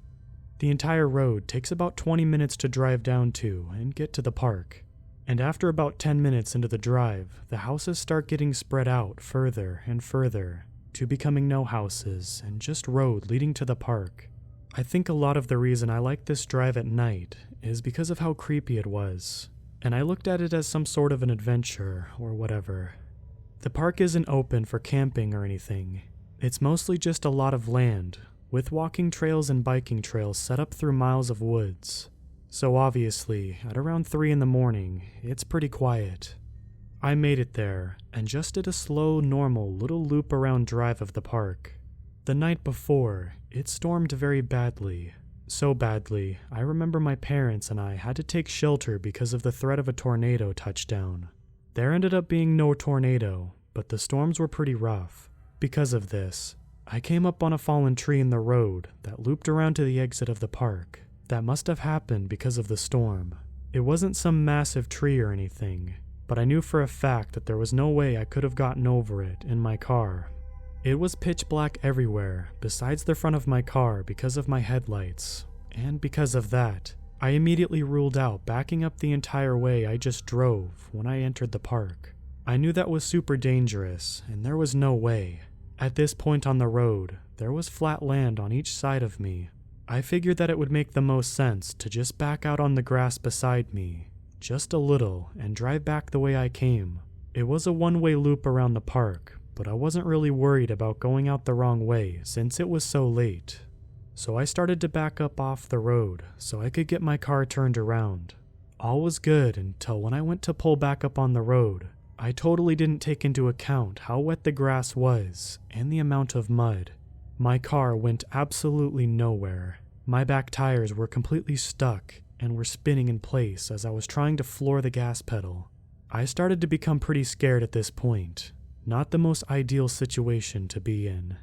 S1: The entire road takes about 20 minutes to drive down to and get to the park. And after about 10 minutes into the drive, the houses start getting spread out further and further, to becoming no houses and just road leading to the park. I think a lot of the reason I like this drive at night is because of how creepy it was, and I looked at it as some sort of an adventure or whatever. The park isn't open for camping or anything. It's mostly just a lot of land, with walking trails and biking trails set up through miles of woods. So obviously, at around 3 in the morning, it's pretty quiet. I made it there, and just did a slow, normal little loop around drive of the park. The night before, it stormed very badly. So badly, I remember my parents and I had to take shelter because of the threat of a tornado touchdown. There ended up being no tornado, but the storms were pretty rough. Because of this, I came up on a fallen tree in the road that looped around to the exit of the park. That must have happened because of the storm. It wasn't some massive tree or anything, but I knew for a fact that there was no way I could have gotten over it in my car. It was pitch black everywhere besides the front of my car because of my headlights, and because of that, I immediately ruled out backing up the entire way I just drove when I entered the park. I knew that was super dangerous, and there was no way. At this point on the road, there was flat land on each side of me. I figured that it would make the most sense to just back out on the grass beside me, just a little, and drive back the way I came. It was a one-way loop around the park, but I wasn't really worried about going out the wrong way since it was so late. So I started to back up off the road so I could get my car turned around. All was good until when I went to pull back up on the road, I totally didn't take into account how wet the grass was and the amount of mud. My car went absolutely nowhere. My back tires were completely stuck and were spinning in place as I was trying to floor the gas pedal. I started to become pretty scared at this point. Not the most ideal situation to be in.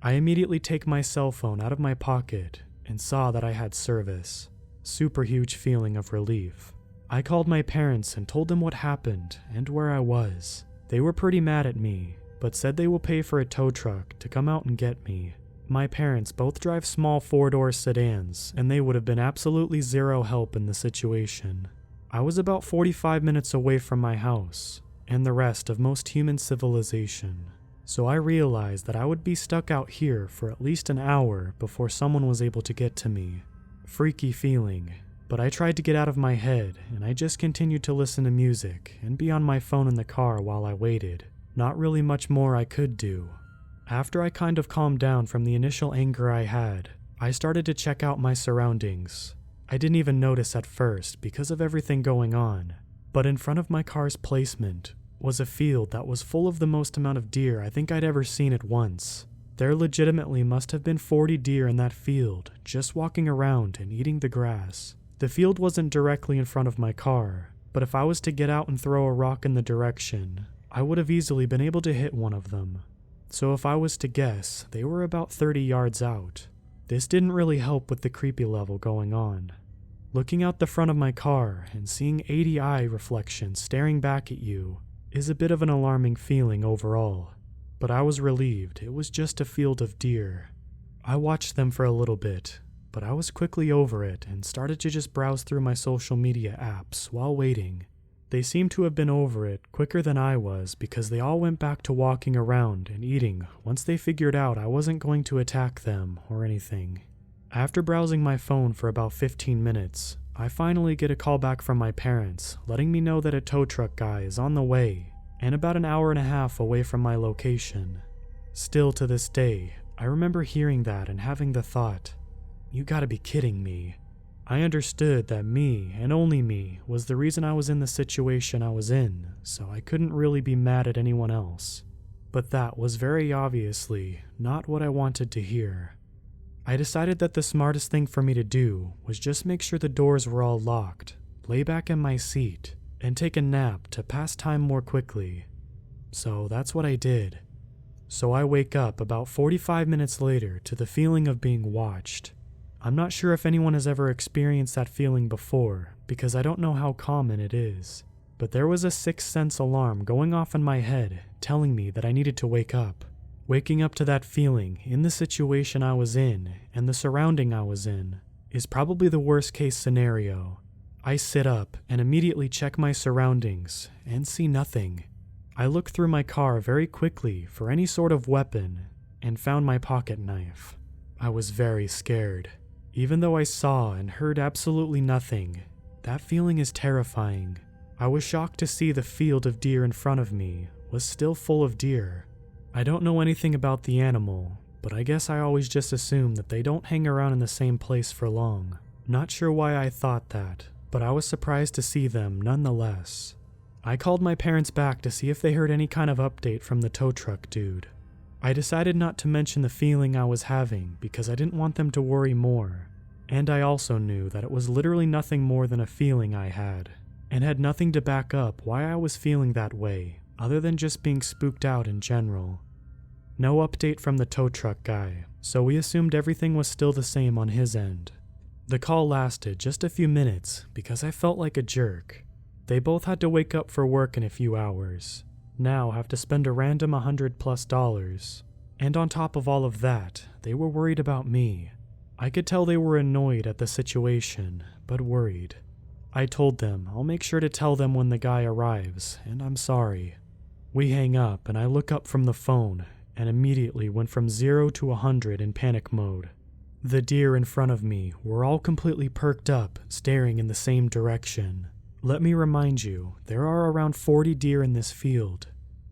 S1: I immediately take my cell phone out of my pocket and saw that I had service. Super huge feeling of relief. I called my parents and told them what happened and where I was. They were pretty mad at me, but said they will pay for a tow truck to come out and get me. My parents both drive small 4-door sedans, and they would have been absolutely zero help in the situation. I was about 45 minutes away from my house, and the rest of most human civilization. So I realized that I would be stuck out here for at least an hour before someone was able to get to me. Freaky feeling, but I tried to get out of my head, and I just continued to listen to music and be on my phone in the car while I waited. Not really much more I could do. After I kind of calmed down from the initial anger I had, I started to check out my surroundings. I didn't even notice at first because of everything going on, but in front of my car's placement was a field that was full of the most amount of deer I think I'd ever seen at once. There legitimately must have been 40 deer in that field, just walking around and eating the grass. The field wasn't directly in front of my car, but if I was to get out and throw a rock in the direction, I would have easily been able to hit one of them. So if I was to guess, they were about 30 yards out. This didn't really help with the creepy level going on. Looking out the front of my car and seeing 80 eye reflections staring back at you is a bit of an alarming feeling overall, but I was relieved it was just a field of deer. I watched them for a little bit, but I was quickly over it and started to just browse through my social media apps while waiting. They seemed to have been over it quicker than I was because they all went back to walking around and eating once they figured out I wasn't going to attack them or anything. After browsing my phone for about 15 minutes, I finally get a call back from my parents letting me know that a tow truck guy is on the way and about an hour and a half away from my location. Still to this day, I remember hearing that and having the thought, you gotta be kidding me. I understood that me and only me was the reason I was in the situation I was in, so I couldn't really be mad at anyone else. But that was very obviously not what I wanted to hear. I decided that the smartest thing for me to do was just make sure the doors were all locked, lay back in my seat, and take a nap to pass time more quickly. So that's what I did. So I wake up about 45 minutes later to the feeling of being watched. I'm not sure if anyone has ever experienced that feeling before, because I don't know how common it is. But there was a sixth sense alarm going off in my head, telling me that I needed to wake up. Waking up to that feeling in the situation I was in and the surrounding I was in is probably the worst case scenario. I sit up and immediately check my surroundings and see nothing. I look through my car very quickly for any sort of weapon and found my pocket knife. I was very scared. Even though I saw and heard absolutely nothing, that feeling is terrifying. I was shocked to see the field of deer in front of me was still full of deer. I don't know anything about the animal, but I guess I always just assume that they don't hang around in the same place for long. Not sure why I thought that, but I was surprised to see them nonetheless. I called my parents back to see if they heard any kind of update from the tow truck dude. I decided not to mention the feeling I was having because I didn't want them to worry more, and I also knew that it was literally nothing more than a feeling I had, and had nothing to back up why I was feeling that way, other than just being spooked out in general. No update from the tow truck guy, so we assumed everything was still the same on his end. The call lasted just a few minutes because I felt like a jerk. They both had to wake up for work in a few hours, now have to spend a random $100+. And on top of all of that, they were worried about me. I could tell they were annoyed at the situation, but worried. I told them I'll make sure to tell them when the guy arrives, and I'm sorry. We hang up and I look up from the phone and immediately went from 0 to 100 in panic mode. The deer in front of me were all completely perked up, staring in the same direction. Let me remind you, there are around 40 deer in this field.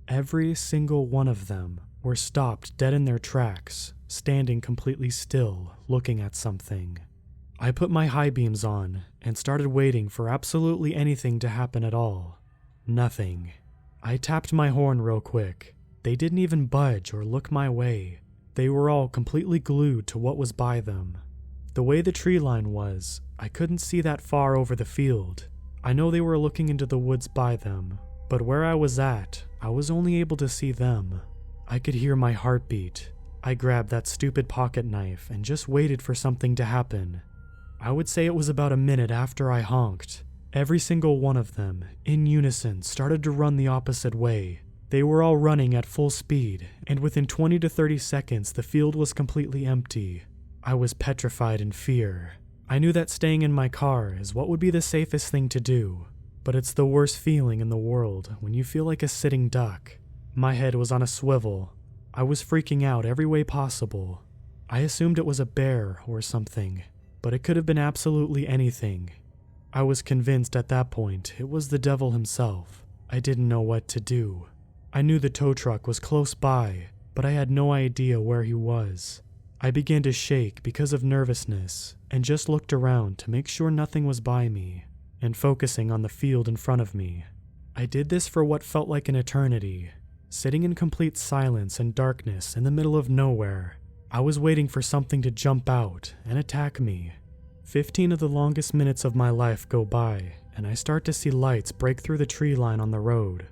S1: Every single one of them were stopped dead in their tracks, standing completely still, looking at something. I put my high beams on and started waiting for absolutely anything to happen at all. Nothing. I tapped my horn real quick. They didn't even budge or look my way. They were all completely glued to what was by them. The way the tree line was, I couldn't see that far over the field. I know they were looking into the woods by them, but where I was at, I was only able to see them. I could hear my heartbeat. I grabbed that stupid pocket knife and just waited for something to happen. I would say it was about a minute after I honked. Every single one of them, in unison, started to run the opposite way. They were all running at full speed, and within 20 to 30 seconds the field was completely empty. I was petrified in fear. I knew that staying in my car is what would be the safest thing to do, but it's the worst feeling in the world when you feel like a sitting duck. My head was on a swivel. I was freaking out every way possible. I assumed it was a bear or something, but it could have been absolutely anything. I was convinced at that point it was the devil himself. I didn't know what to do. I knew the tow truck was close by, but I had no idea where he was. I began to shake because of nervousness and just looked around to make sure nothing was by me and focusing on the field in front of me. I did this for what felt like an eternity, sitting in complete silence and darkness in the middle of nowhere. I was waiting for something to jump out and attack me. 15 of the longest minutes of my life go by, and I start to see lights break through the tree line on the road.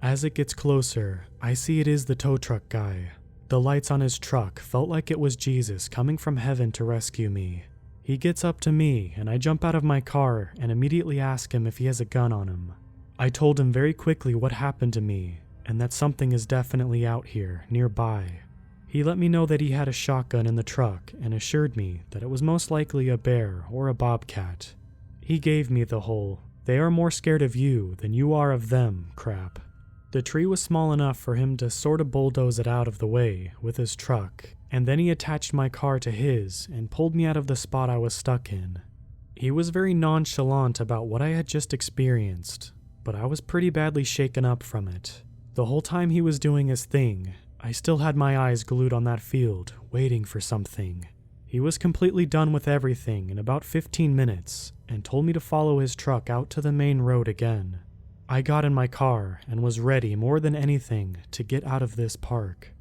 S1: As it gets closer, I see it is the tow truck guy. The lights on his truck felt like it was Jesus coming from heaven to rescue me. He gets up to me, and I jump out of my car and immediately ask him if he has a gun on him. I told him very quickly what happened to me, and that something is definitely out here, nearby. He let me know that he had a shotgun in the truck and assured me that it was most likely a bear or a bobcat. He gave me the whole, "they are more scared of you than you are of them" crap. The tree was small enough for him to sort of bulldoze it out of the way with his truck, and then he attached my car to his and pulled me out of the spot I was stuck in. He was very nonchalant about what I had just experienced, but I was pretty badly shaken up from it. The whole time he was doing his thing, I still had my eyes glued on that field, waiting for something. He was completely done with everything in about 15 minutes, and told me to follow his truck out to the main road again. I got in my car and was ready more than anything to get out of this park.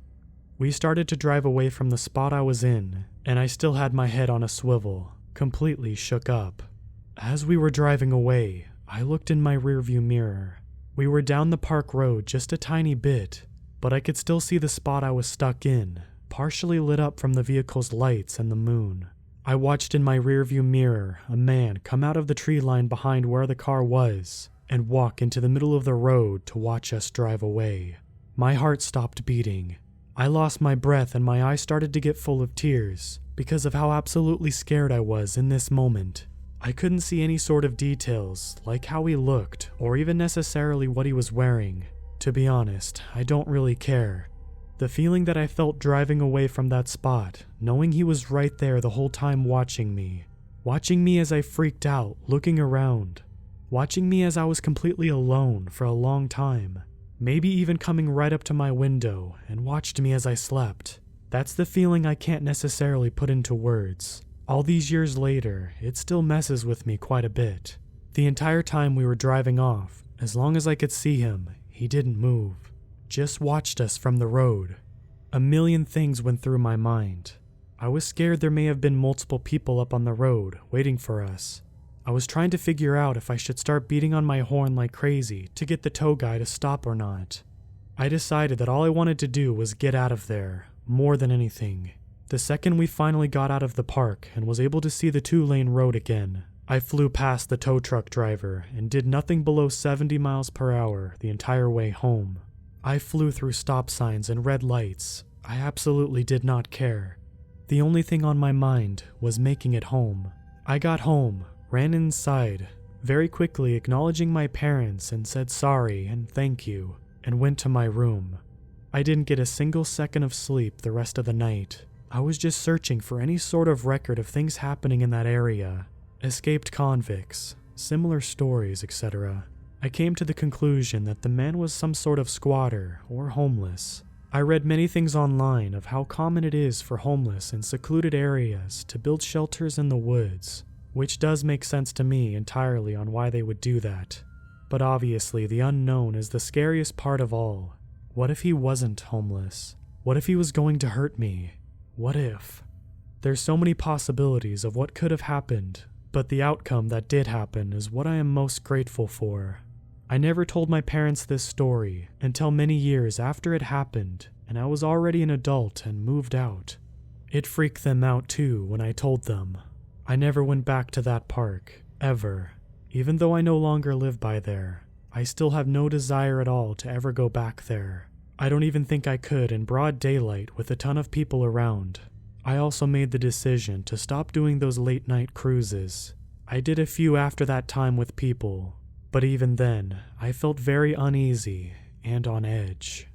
S1: We started to drive away from the spot I was in, and I still had my head on a swivel, completely shook up. As we were driving away, I looked in my rearview mirror. We were down the park road just a tiny bit, but I could still see the spot I was stuck in, partially lit up from the vehicle's lights and the moon. I watched in my rearview mirror a man come out of the tree line behind where the car was and walk into the middle of the road to watch us drive away. My heart stopped beating. I lost my breath and my eyes started to get full of tears because of how absolutely scared I was in this moment. I couldn't see any sort of details, like how he looked, or even necessarily what he was wearing. To be honest, I don't really care. The feeling that I felt driving away from that spot, knowing he was right there the whole time watching me as I freaked out, looking around, watching me as I was completely alone for a long time, maybe even coming right up to my window and watched me as I slept. That's the feeling I can't necessarily put into words. All these years later, it still messes with me quite a bit. The entire time we were driving off, as long as I could see him, he didn't move. Just watched us from the road. A million things went through my mind. I was scared there may have been multiple people up on the road, waiting for us. I was trying to figure out if I should start beating on my horn like crazy to get the tow guy to stop or not. I decided that all I wanted to do was get out of there, more than anything. The second we finally got out of the park and was able to see the 2-lane road again, I flew past the tow truck driver and did nothing below 70 miles per hour the entire way home. I flew through stop signs and red lights. I absolutely did not care. The only thing on my mind was making it home. I got home, ran inside, very quickly acknowledging my parents and said sorry and thank you, and went to my room. I didn't get a single second of sleep the rest of the night. I was just searching for any sort of record of things happening in that area. Escaped convicts, similar stories, etc. I came to the conclusion that the man was some sort of squatter or homeless. I read many things online of how common it is for homeless in secluded areas to build shelters in the woods, which does make sense to me entirely on why they would do that. But obviously the unknown is the scariest part of all. What if he wasn't homeless? What if he was going to hurt me? What if? There's so many possibilities of what could have happened, but the outcome that did happen is what I am most grateful for. I never told my parents this story until many years after it happened, and I was already an adult and moved out. It freaked them out too when I told them. I never went back to that park, ever. Even though I no longer live by there, I still have no desire at all to ever go back there. I don't even think I could in broad daylight with a ton of people around. I also made the decision to stop doing those late night cruises. I did a few after that time with people, but even then, I felt very uneasy and on edge.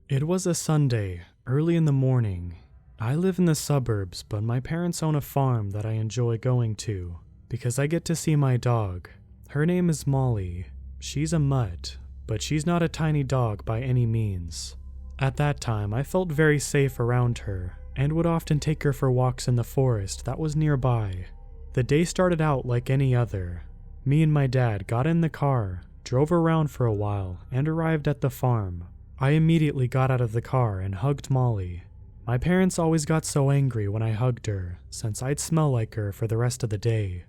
S1: It was a Sunday, early in the morning. I live in the suburbs, but my parents own a farm that I enjoy going to, because I get to see my dog. Her name is Molly. She's a mutt, but she's not a tiny dog by any means. At that time, I felt very safe around her, and would often take her for walks in the forest that was nearby. The day started out like any other. Me and my dad got in the car, drove around for a while, and arrived at the farm. I immediately got out of the car and hugged Molly. My parents always got so angry when I hugged her, since I'd smell like her for the rest of the day.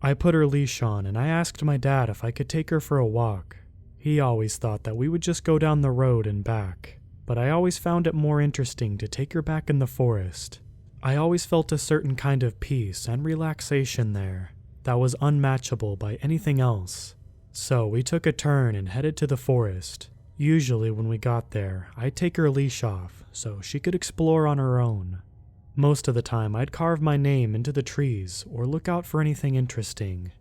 S1: I put her leash on and I asked my dad if I could take her for a walk. He always thought that we would just go down the road and back, but I always found it more interesting to take her back in the forest. I always felt a certain kind of peace and relaxation there that was unmatchable by anything else. So we took a turn and headed to the forest. Usually when we got there, I'd take her leash off so she could explore on her own. Most of the time I'd carve my name into the trees or look out for anything interesting.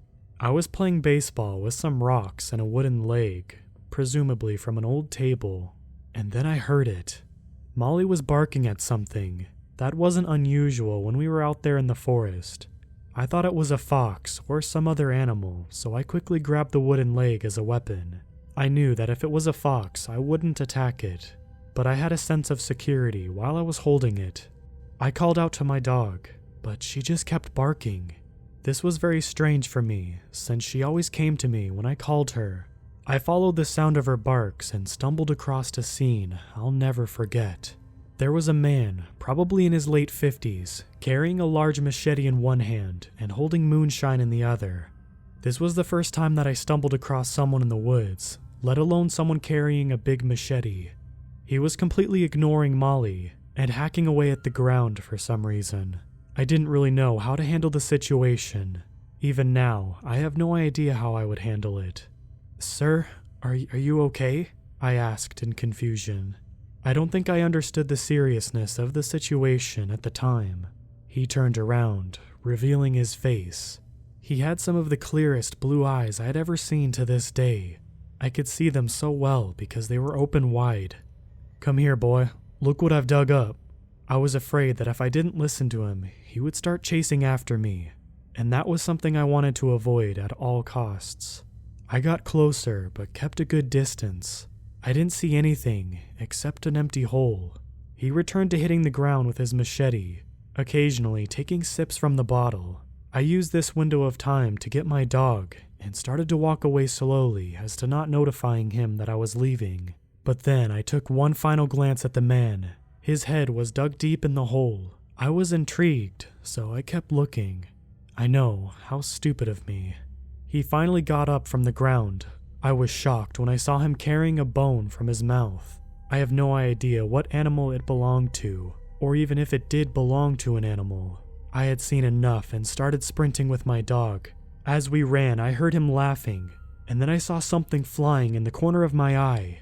S1: I was playing baseball with some rocks and a wooden leg, presumably from an old table, and then I heard it. Molly was barking at something. That wasn't unusual when we were out there in the forest. I thought it was a fox or some other animal, so I quickly grabbed the wooden leg as a weapon. I knew that if it was a fox, I wouldn't attack it, but I had a sense of security while I was holding it. I called out to my dog, but she just kept barking. This was very strange for me, since she always came to me when I called her. I followed the sound of her barks and stumbled across a scene I'll never forget. There was a man, probably in his late 50s, carrying a large machete in one hand and holding moonshine in the other. This was the first time that I stumbled across someone in the woods, let alone someone carrying a big machete. He was completely ignoring Molly and hacking away at the ground for some reason. I didn't really know how to handle the situation. Even now, I have no idea how I would handle it. "Sir, are you okay?" I asked in confusion. I don't think I understood the seriousness of the situation at the time. He turned around, revealing his face. He had some of the clearest blue eyes I had ever seen to this day. I could see them so well because they were open wide. "Come here, boy. Look what I've dug up." I was afraid that if I didn't listen to him, he would start chasing after me. and that was something I wanted to avoid at all costs. I got closer, but kept a good distance. I didn't see anything except an empty hole. He returned to hitting the ground with his machete, occasionally taking sips from the bottle. I used this window of time to get my dog and started to walk away slowly as to not notifying him that I was leaving. But then I took one final glance at the man. His head was dug deep in the hole. I was intrigued, so I kept looking. I know, how stupid of me. He finally got up from the ground. I was shocked when I saw him carrying a bone from his mouth. I have no idea what animal it belonged to, or even if it did belong to an animal. I had seen enough and started sprinting with my dog. As we ran, I heard him laughing, and then I saw something flying in the corner of my eye.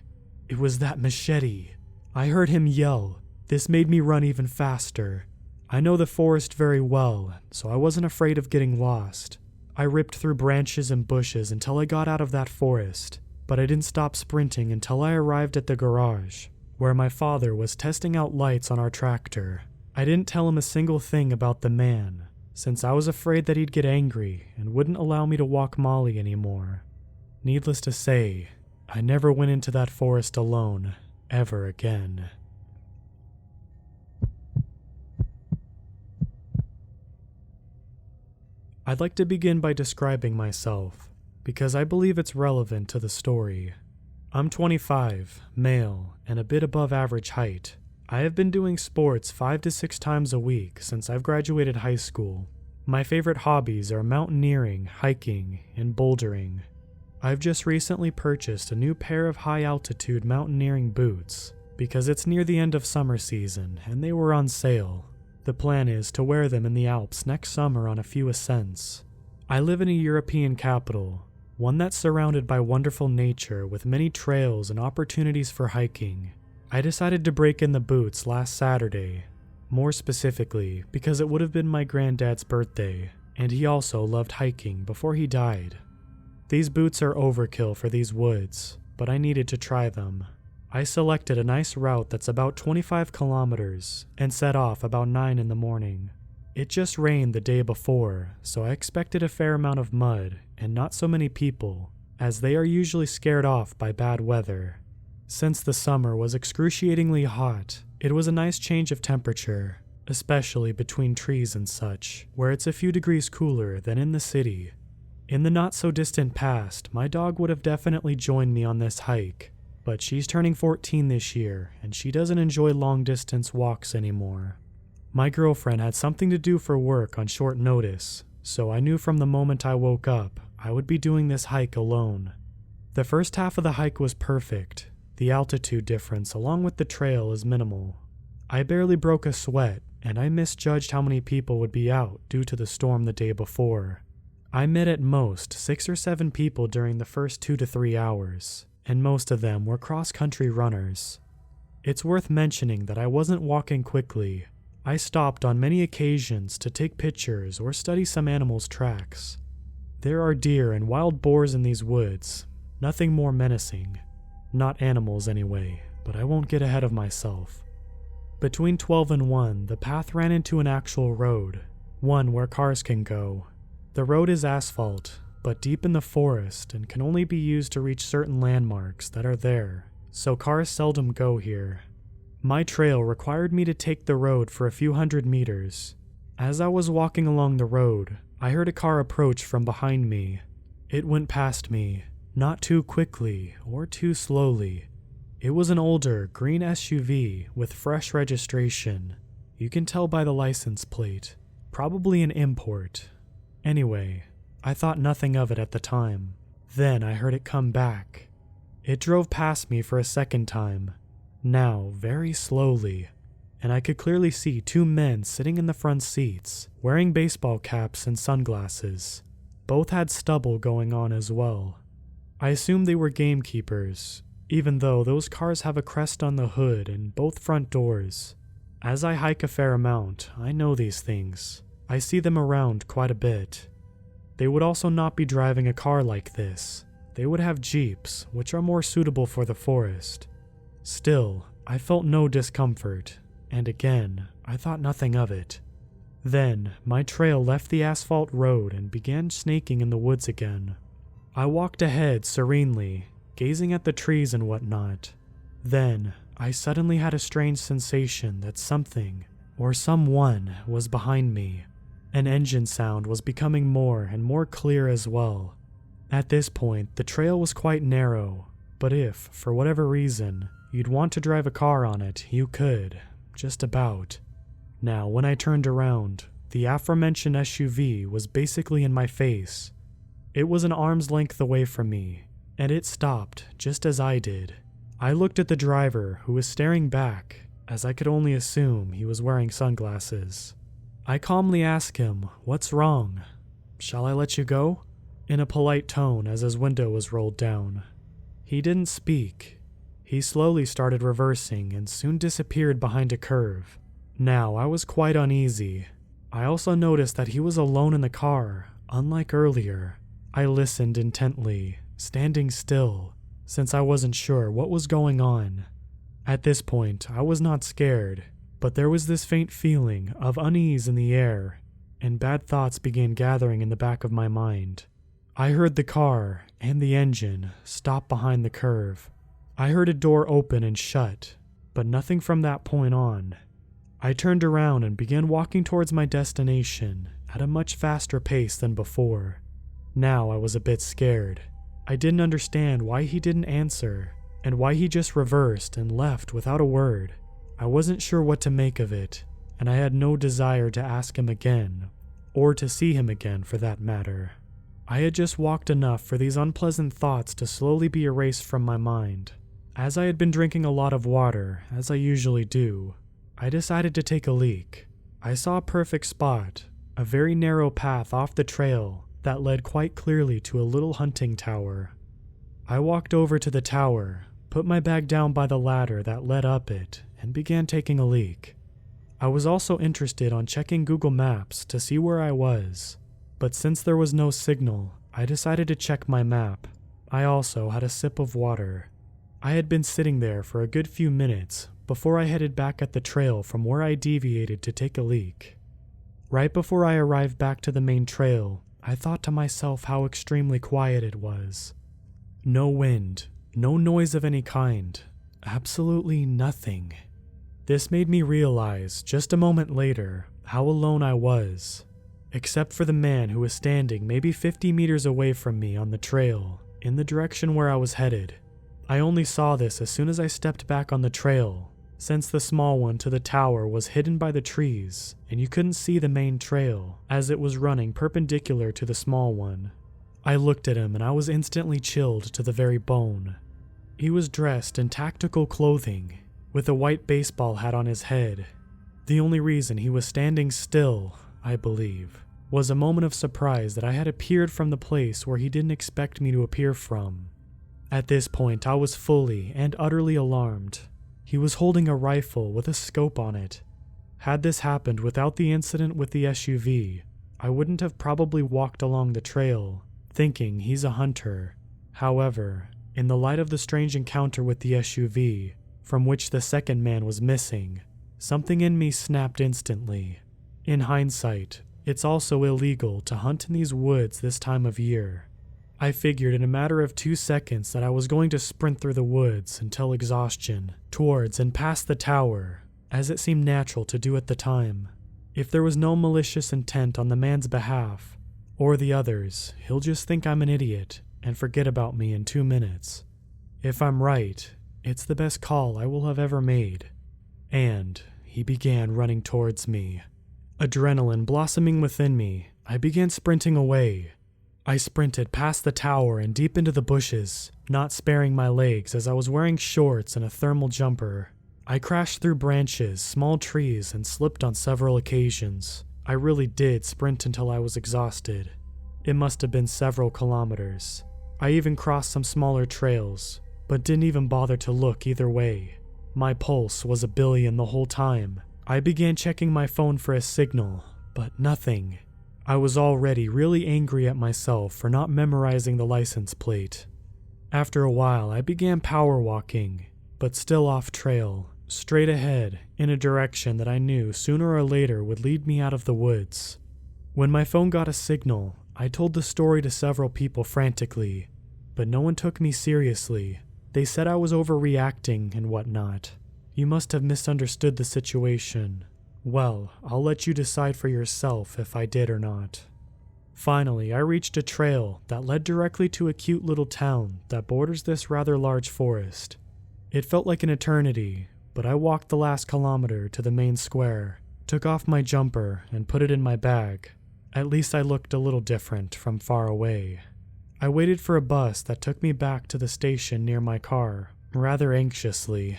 S1: It was that machete. I heard him yell. This made me run even faster. I know the forest very well, so I wasn't afraid of getting lost. I ripped through branches and bushes until I got out of that forest, but I didn't stop sprinting until I arrived at the garage, where my father was testing out lights on our tractor. I didn't tell him a single thing about the man, since I was afraid that he'd get angry and wouldn't allow me to walk Molly anymore. Needless to say, I never went into that forest alone, ever again. I'd like to begin by describing myself, because I believe it's relevant to the story. I'm 25, male, and a bit above average height. I have been doing sports 5 to 6 times a week since I've graduated high school. My favorite hobbies are mountaineering, hiking, and bouldering. I've just recently purchased a new pair of high-altitude mountaineering boots because it's near the end of summer season and they were on sale. The plan is to wear them in the Alps next summer on a few ascents. I live in a European capital, one that's surrounded by wonderful nature with many trails and opportunities for hiking. I decided to break in the boots last Saturday, more specifically because it would have been my granddad's birthday, and he also loved hiking before he died. These boots are overkill for these woods, but I needed to try them. I selected a nice route that's about 25 kilometers and set off about 9 in the morning. It just rained the day before, so I expected a fair amount of mud and not so many people, as they are usually scared off by bad weather. Since the summer was excruciatingly hot, it was a nice change of temperature, especially between trees and such, where it's a few degrees cooler than in the city. In the not-so-distant past, my dog would have definitely joined me on this hike, but she's turning 14 this year, and she doesn't enjoy long-distance walks anymore. My girlfriend had something to do for work on short notice, so I knew from the moment I woke up I would be doing this hike alone. The first half of the hike was perfect. The altitude difference along with the trail is minimal. I barely broke a sweat, and I misjudged how many people would be out due to the storm the day before. I met at most 6 or 7 people during the first 2 to 3 hours, and most of them were cross-country runners. It's worth mentioning that I wasn't walking quickly. I stopped on many occasions to take pictures or study some animals' tracks. There are deer and wild boars in these woods, nothing more menacing. Not animals anyway, but I won't get ahead of myself. Between 12 and 1, the path ran into an actual road, one where cars can go. The road is asphalt, but deep in the forest and can only be used to reach certain landmarks that are there, so cars seldom go here. My trail required me to take the road for a few hundred meters. As I was walking along the road, I heard a car approach from behind me. It went past me, not too quickly or too slowly. It was an older, green SUV with fresh registration. You can tell by the license plate, probably an import. Anyway, I thought nothing of it at the time. Then I heard it come back. It drove past me for a second time, now very slowly, and I could clearly see 2 men sitting in the front seats, wearing baseball caps and sunglasses. Both had stubble going on as well. I assumed they were gamekeepers, even though those cars have a crest on the hood and both front doors. As I hike a fair amount, I know these things. I see them around quite a bit. They would also not be driving a car like this. They would have Jeeps, which are more suitable for the forest. Still, I felt no discomfort, and again, I thought nothing of it. Then, my trail left the asphalt road and began snaking in the woods again. I walked ahead serenely, gazing at the trees and whatnot. Then, I suddenly had a strange sensation that something, or someone, was behind me. An engine sound was becoming more and more clear as well. At this point, the trail was quite narrow, but if, for whatever reason, you'd want to drive a car on it, you could. Just about. Now, when I turned around, the aforementioned SUV was basically in my face. It was an arm's length away from me, and it stopped just as I did. I looked at the driver, who was staring back, as I could only assume he was wearing sunglasses. I calmly asked him, "What's wrong? Shall I let you go?" in a polite tone as his window was rolled down. He didn't speak. He slowly started reversing and soon disappeared behind a curve. Now, I was quite uneasy. I also noticed that he was alone in the car, unlike earlier. I listened intently, standing still, since I wasn't sure what was going on. At this point, I was not scared, but there was this faint feeling of unease in the air, and bad thoughts began gathering in the back of my mind. I heard the car and the engine stop behind the curve. I heard a door open and shut, but nothing from that point on. I turned around and began walking towards my destination at a much faster pace than before. Now I was a bit scared. I didn't understand why he didn't answer, and why he just reversed and left without a word. I wasn't sure what to make of it, and I had no desire to ask him again, or to see him again for that matter. I had just walked enough for these unpleasant thoughts to slowly be erased from my mind. As I had been drinking a lot of water, as I usually do, I decided to take a leak. I saw a perfect spot, a very narrow path off the trail that led quite clearly to a little hunting tower. I walked over to the tower, put my bag down by the ladder that led up it, and began taking a leak. I was also interested on checking Google Maps to see where I was, but since there was no signal, I decided to check my map. I also had a sip of water. I had been sitting there for a good few minutes before I headed back at the trail from where I deviated to take a leak. Right before I arrived back to the main trail, I thought to myself how extremely quiet it was. No wind, no noise of any kind, absolutely nothing. This made me realize, just a moment later, how alone I was, except for the man who was standing maybe 50 meters away from me on the trail, in the direction where I was headed. I only saw this as soon as I stepped back on the trail, since the small one to the tower was hidden by the trees, and you couldn't see the main trail, as it was running perpendicular to the small one. I looked at him and I was instantly chilled to the very bone. He was dressed in tactical clothing, with a white baseball hat on his head. The only reason he was standing still, I believe, was a moment of surprise that I had appeared from the place where he didn't expect me to appear from. At this point, I was fully and utterly alarmed. He was holding a rifle with a scope on it. Had this happened without the incident with the SUV, I wouldn't have probably walked along the trail, thinking he's a hunter. However, in the light of the strange encounter with the SUV, from which the second man was missing, something in me snapped instantly. In hindsight, it's also illegal to hunt in these woods this time of year. I figured in a matter of 2 seconds that I was going to sprint through the woods until exhaustion, towards and past the tower, as it seemed natural to do at the time. If there was no malicious intent on the man's behalf, or the others, he'll just think I'm an idiot and forget about me in 2 minutes. If I'm right, it's the best call I will have ever made. And he began running towards me. Adrenaline blossoming within me, I began sprinting away. I sprinted past the tower and deep into the bushes, not sparing my legs as I was wearing shorts and a thermal jumper. I crashed through branches, small trees, and slipped on several occasions. I really did sprint until I was exhausted. It must have been several kilometers. I even crossed some smaller trails, but didn't even bother to look either way. My pulse was 1,000,000,000 the whole time. I began checking my phone for a signal, but nothing. I was already really angry at myself for not memorizing the license plate. After a while, I began power walking, but still off trail. straight ahead, in a direction that I knew sooner or later would lead me out of the woods. When my phone got a signal, I told the story to several people frantically, but no one took me seriously. They said I was overreacting and whatnot. You must have misunderstood the situation. Well, I'll let you decide for yourself if I did or not. Finally, I reached a trail that led directly to a cute little town that borders this rather large forest. It felt like an eternity, but I walked the last kilometer to the main square, took off my jumper, and put it in my bag. At least I looked a little different from far away. I waited for a bus that took me back to the station near my car, rather anxiously.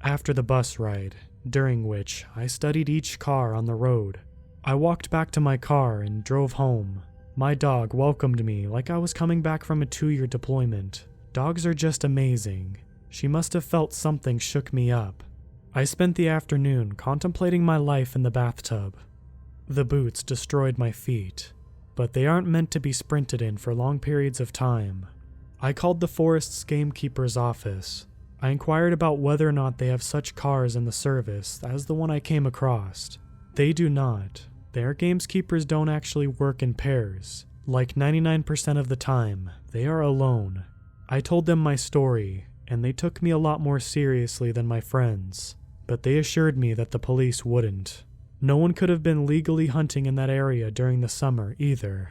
S1: After the bus ride, during which I studied each car on the road, I walked back to my car and drove home. My dog welcomed me like I was coming back from a 2-year deployment. Dogs are just amazing. She must have felt something shook me up. I spent the afternoon contemplating my life in the bathtub. The boots destroyed my feet, but they aren't meant to be sprinted in for long periods of time. I called the forest's gamekeeper's office. I inquired about whether or not they have such cars in the service as the one I came across. They do not. Their gamekeepers don't actually work in pairs. Like 99% of the time, they are alone. I told them my story, and they took me a lot more seriously than my friends, but they assured me that the police wouldn't. No one could have been legally hunting in that area during the summer either.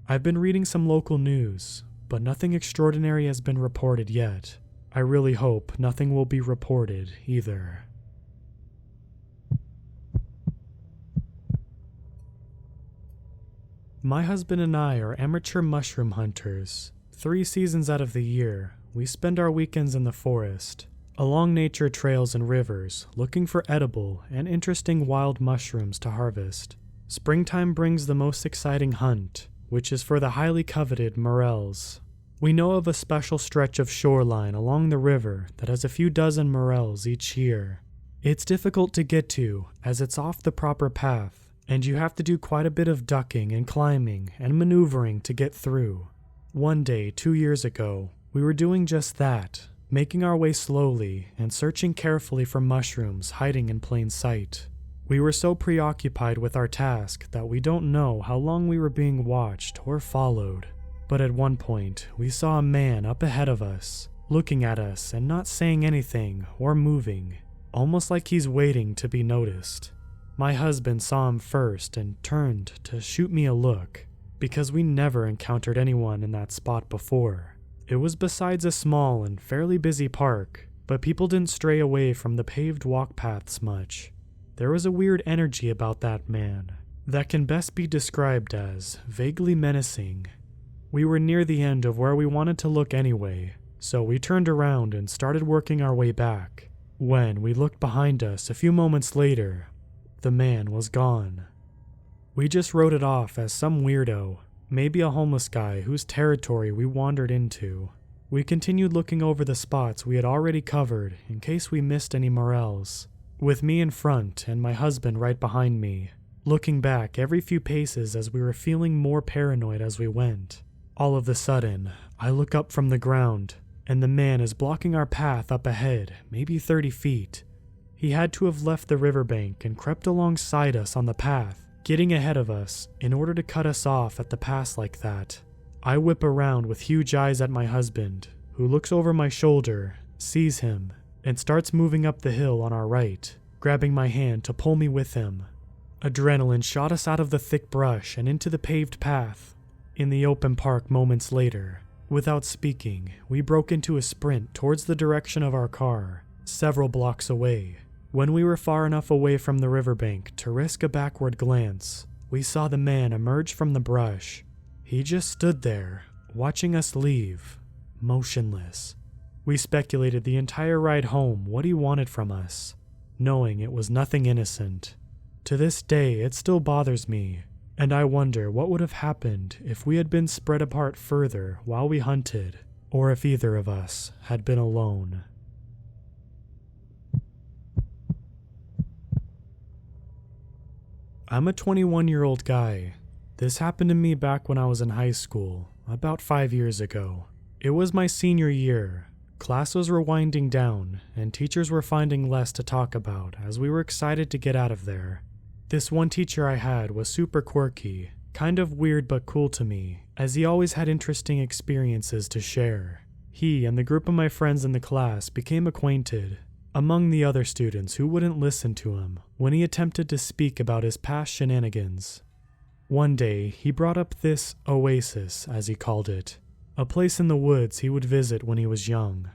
S1: I've been reading some local news, but nothing extraordinary has been reported yet. I really hope nothing will be reported either. My husband and I are amateur mushroom hunters. 3 seasons out of the year, we spend our weekends in the forest, along nature trails and rivers, looking for edible and interesting wild mushrooms to harvest. Springtime brings the most exciting hunt, which is for the highly coveted morels. We know of a special stretch of shoreline along the river that has a few dozen morels each year. It's difficult to get to as it's off the proper path, and you have to do quite a bit of ducking and climbing and maneuvering to get through. One day, 2 years ago, we were doing just that, making our way slowly and searching carefully for mushrooms hiding in plain sight. We were so preoccupied with our task that we don't know how long we were being watched or followed. But at one point, we saw a man up ahead of us, looking at us and not saying anything or moving, almost like he's waiting to be noticed. My husband saw him first and turned to shoot me a look, because we never encountered anyone in that spot before. It was besides a small and fairly busy park, but people didn't stray away from the paved walk paths much. There was a weird energy about that man that can best be described as vaguely menacing. We were near the end of where we wanted to look anyway, so we turned around and started working our way back. When we looked behind us a few moments later, the man was gone. We just wrote it off as some weirdo, maybe a homeless guy whose territory we wandered into. We continued looking over the spots we had already covered in case we missed any morels, with me in front and my husband right behind me, looking back every few paces as we were feeling more paranoid as we went. All of a sudden, I look up from the ground, and the man is blocking our path up ahead, maybe 30 feet. He had to have left the riverbank and crept alongside us on the path, getting ahead of us in order to cut us off at the pass like that. I whip around with huge eyes at my husband, who looks over my shoulder, sees him, and starts moving up the hill on our right, grabbing my hand to pull me with him. Adrenaline shot us out of the thick brush and into the paved path. In the open park moments later, without speaking, we broke into a sprint towards the direction of our car, several blocks away. When we were far enough away from the riverbank to risk a backward glance, we saw the man emerge from the brush. He just stood there, watching us leave, motionless. We speculated the entire ride home what he wanted from us, knowing it was nothing innocent. To this day, it still bothers me, and I wonder what would have happened if we had been spread apart further while we hunted, or if either of us had been alone. I'm a 21-year-old guy. This happened to me back when I was in high school, about 5 years ago. It was my senior year. Classes were winding down, and teachers were finding less to talk about as we were excited to get out of there. This one teacher I had was super quirky, kind of weird but cool to me, as he always had interesting experiences to share. He and the group of my friends in the class became acquainted, among the other students who wouldn't listen to him when he attempted to speak about his past shenanigans. One day, he brought up this oasis, as he called it, a place in the woods he would visit when he was young.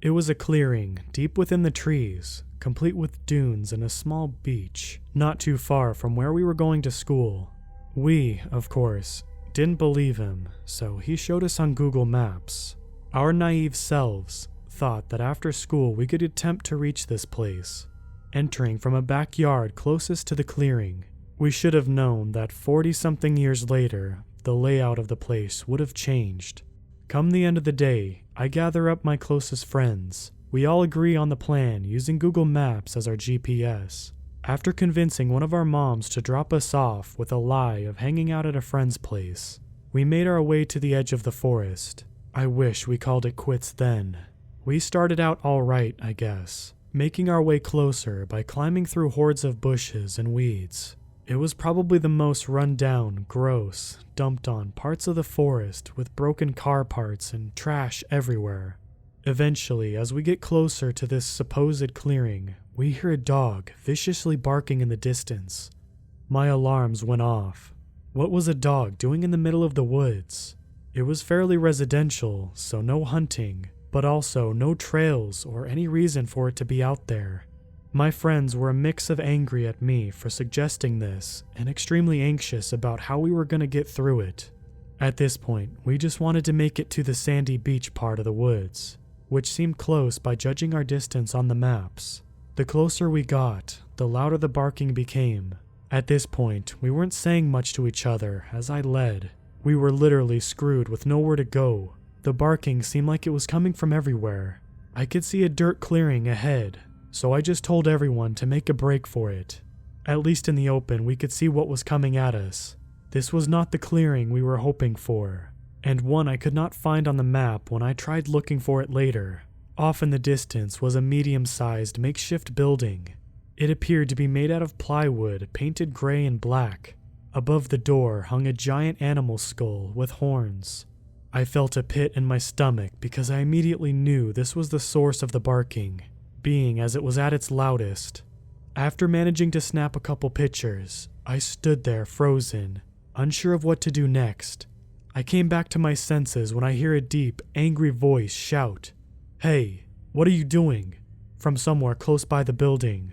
S1: It was a clearing deep within the trees, complete with dunes and a small beach, not too far from where we were going to school. We, of course, didn't believe him, so he showed us on Google Maps. Our naive selves thought that after school we could attempt to reach this place, entering from a backyard closest to the clearing. We should have known that 40-something years later, the layout of the place would have changed. Come the end of the day, I gather up my closest friends. We all agree on the plan using Google Maps as our GPS. After convincing one of our moms to drop us off with a lie of hanging out at a friend's place, we made our way to the edge of the forest. I wish we called it quits then. We started out all right, I guess, making our way closer by climbing through hordes of bushes and weeds. It was probably the most run-down, gross, dumped-on parts of the forest with broken car parts and trash everywhere. Eventually, as we get closer to this supposed clearing, we hear a dog viciously barking in the distance. My alarms went off. What was a dog doing in the middle of the woods? It was fairly residential, so no hunting, but also no trails or any reason for it to be out there. My friends were a mix of angry at me for suggesting this and extremely anxious about how we were going to get through it. At this point, we just wanted to make it to the sandy beach part of the woods, which seemed close by judging our distance on the maps. The closer we got, the louder the barking became. At this point, we weren't saying much to each other as I led. We were literally screwed with nowhere to go. The barking seemed like it was coming from everywhere. I could see a dirt clearing ahead, so I just told everyone to make a break for it. At least in the open, we could see what was coming at us. This was not the clearing we were hoping for, and one I could not find on the map when I tried looking for it later. Off in the distance was a medium-sized makeshift building. It appeared to be made out of plywood, painted gray and black. Above the door hung a giant animal skull with horns. I felt a pit in my stomach because I immediately knew this was the source of the barking, being as it was at its loudest. After managing to snap a couple pictures, I stood there frozen, unsure of what to do next. I came back to my senses when I hear a deep, angry voice shout, "Hey, what are you doing?" from somewhere close by the building.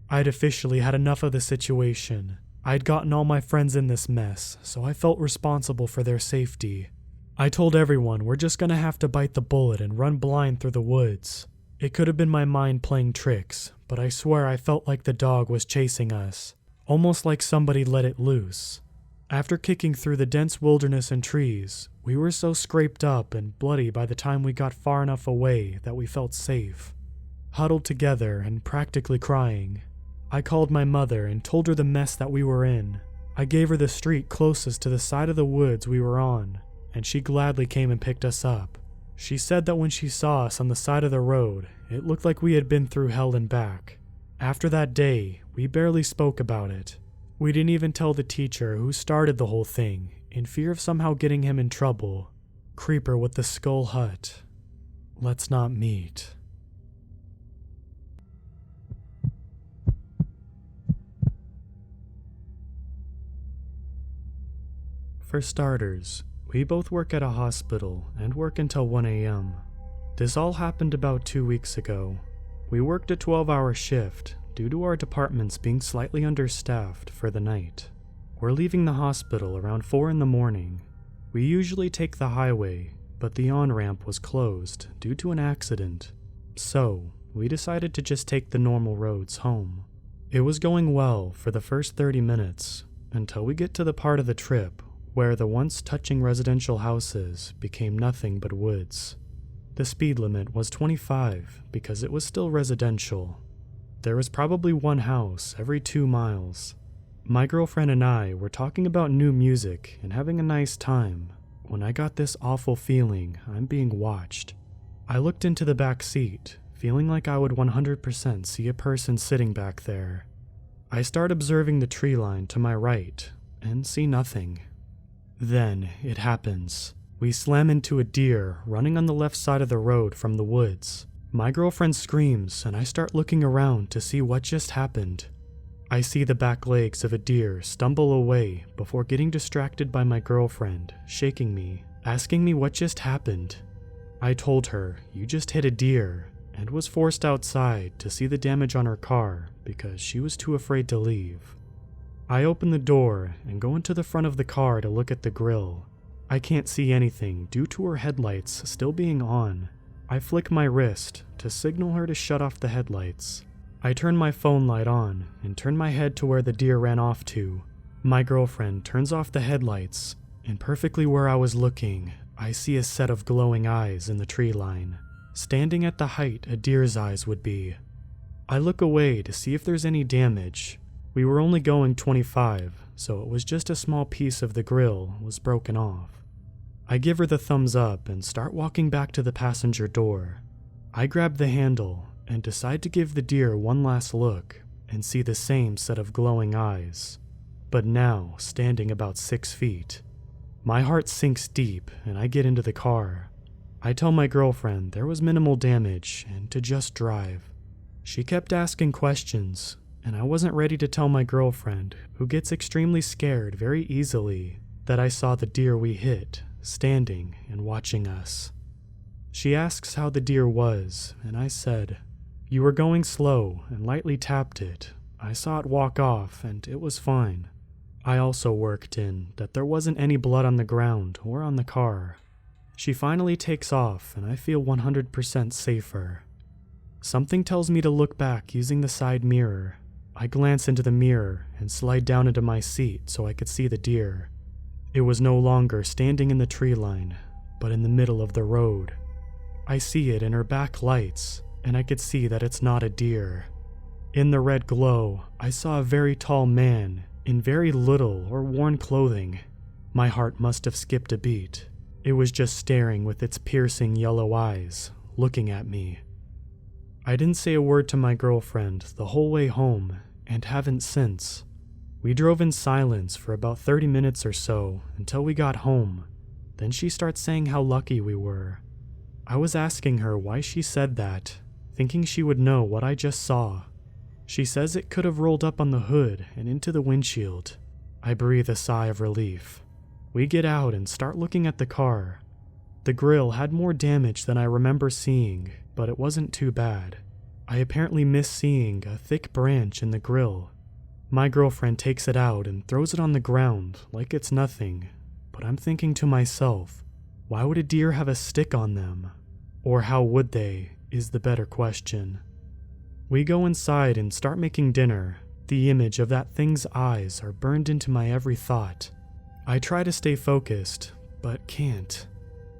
S1: I'd officially had enough of the situation. I'd gotten all my friends in this mess, so I felt responsible for their safety. I told everyone we're just gonna have to bite the bullet and run blind through the woods. It could have been my mind playing tricks, but I swear I felt like the dog was chasing us, almost like somebody let it loose. After kicking through the dense wilderness and trees, we were so scraped up and bloody by the time we got far enough away that we felt safe. Huddled together and practically crying, I called my mother and told her the mess that we were in. I gave her the street closest to the side of the woods we were on, and she gladly came and picked us up. She said that when she saw us on the side of the road, it looked like we had been through hell and back. After that day, we barely spoke about it. We didn't even tell the teacher who started the whole thing, in fear of somehow getting him in trouble. Creeper with the skull hut. Let's not meet. For starters, we both work at a hospital and work until 1 a.m. This all happened about 2 weeks ago. We worked a 12-hour shift due to our departments being slightly understaffed for the night. We're leaving the hospital around 4 in the morning. We usually take the highway, but the on-ramp was closed due to an accident. So, we decided to just take the normal roads home. It was going well for the first 30 minutes, until we get to the part of the trip where the once touching residential houses became nothing but woods. The speed limit was 25 because it was still residential. There was probably one house every 2 miles. My girlfriend and I were talking about new music and having a nice time when I got this awful feeling I'm being watched. I looked into the back seat, feeling like I would 100% see a person sitting back there. I start observing the tree line to my right and see nothing. Then it happens. We slam into a deer running on the left side of the road from the woods. My girlfriend screams and I start looking around to see what just happened. I see the back legs of a deer stumble away before getting distracted by my girlfriend, shaking me, asking me what just happened. I told her, "You just hit a deer," and was forced outside to see the damage on her car because she was too afraid to leave. I open the door and go into the front of the car to look at the grill. I can't see anything due to her headlights still being on. I flick my wrist to signal her to shut off the headlights. I turn my phone light on and turn my head to where the deer ran off to. My girlfriend turns off the headlights, and perfectly where I was looking, I see a set of glowing eyes in the tree line, standing at the height a deer's eyes would be. I look away to see if there's any damage. We were only going 25, so it was just a small piece of the grill was broken off. I give her the thumbs up and start walking back to the passenger door. I grab the handle and decide to give the deer one last look and see the same set of glowing eyes, but now standing about 6 feet. My heart sinks deep and I get into the car. I tell my girlfriend there was minimal damage and to just drive. She kept asking questions, and I wasn't ready to tell my girlfriend, who gets extremely scared very easily, that I saw the deer we hit standing and watching us. She asks how the deer was, and I said, "You were going slow and lightly tapped it. I saw it walk off and it was fine." I also worked in that there wasn't any blood on the ground or on the car. She finally takes off and I feel 100% safer. Something tells me to look back using the side mirror. I glance into the mirror and slide down into my seat so I could see the deer. It was no longer standing in the tree line, but in the middle of the road. I see it in her back lights, and I could see that it's not a deer. In the red glow, I saw a very tall man in very little or worn clothing. My heart must have skipped a beat. It was just staring with its piercing yellow eyes, looking at me. I didn't say a word to my girlfriend the whole way home, and haven't since. We drove in silence for about 30 minutes or so until we got home. Then she starts saying how lucky we were. I was asking her why she said that, thinking she would know what I just saw. She says it could have rolled up on the hood and into the windshield. I breathe a sigh of relief. We get out and start looking at the car. The grill had more damage than I remember seeing, but it wasn't too bad. I apparently missed seeing a thick branch in the grill. My girlfriend takes it out and throws it on the ground like it's nothing, but I'm thinking to myself, why would a deer have a stick on them? Or how would they, is the better question. We go inside and start making dinner. The image of that thing's eyes are burned into my every thought. I try to stay focused, but can't.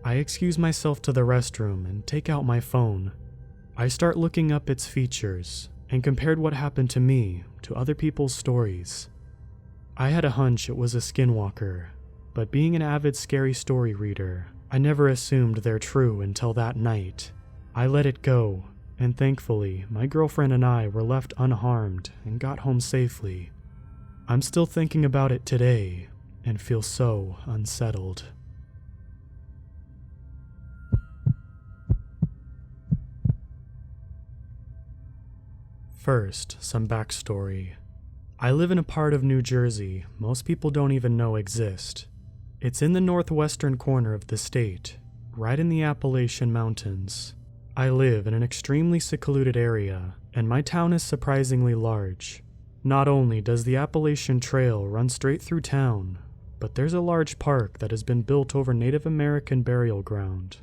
S1: I excuse myself to the restroom and take out my phone. I start looking up its features and compared what happened to me to other people's stories. I had a hunch it was a Skinwalker, but being an avid scary story reader, I never assumed they're true until that night. I let it go, and thankfully, my girlfriend and I were left unharmed and got home safely. I'm still thinking about it today and feel so unsettled. First, some backstory. I live in a part of New Jersey most people don't even know exist. It's in the northwestern corner of the state, right in the Appalachian Mountains. I live in an extremely secluded area, and my town is surprisingly large. Not only does the Appalachian Trail run straight through town, but there's a large park that has been built over Native American burial ground.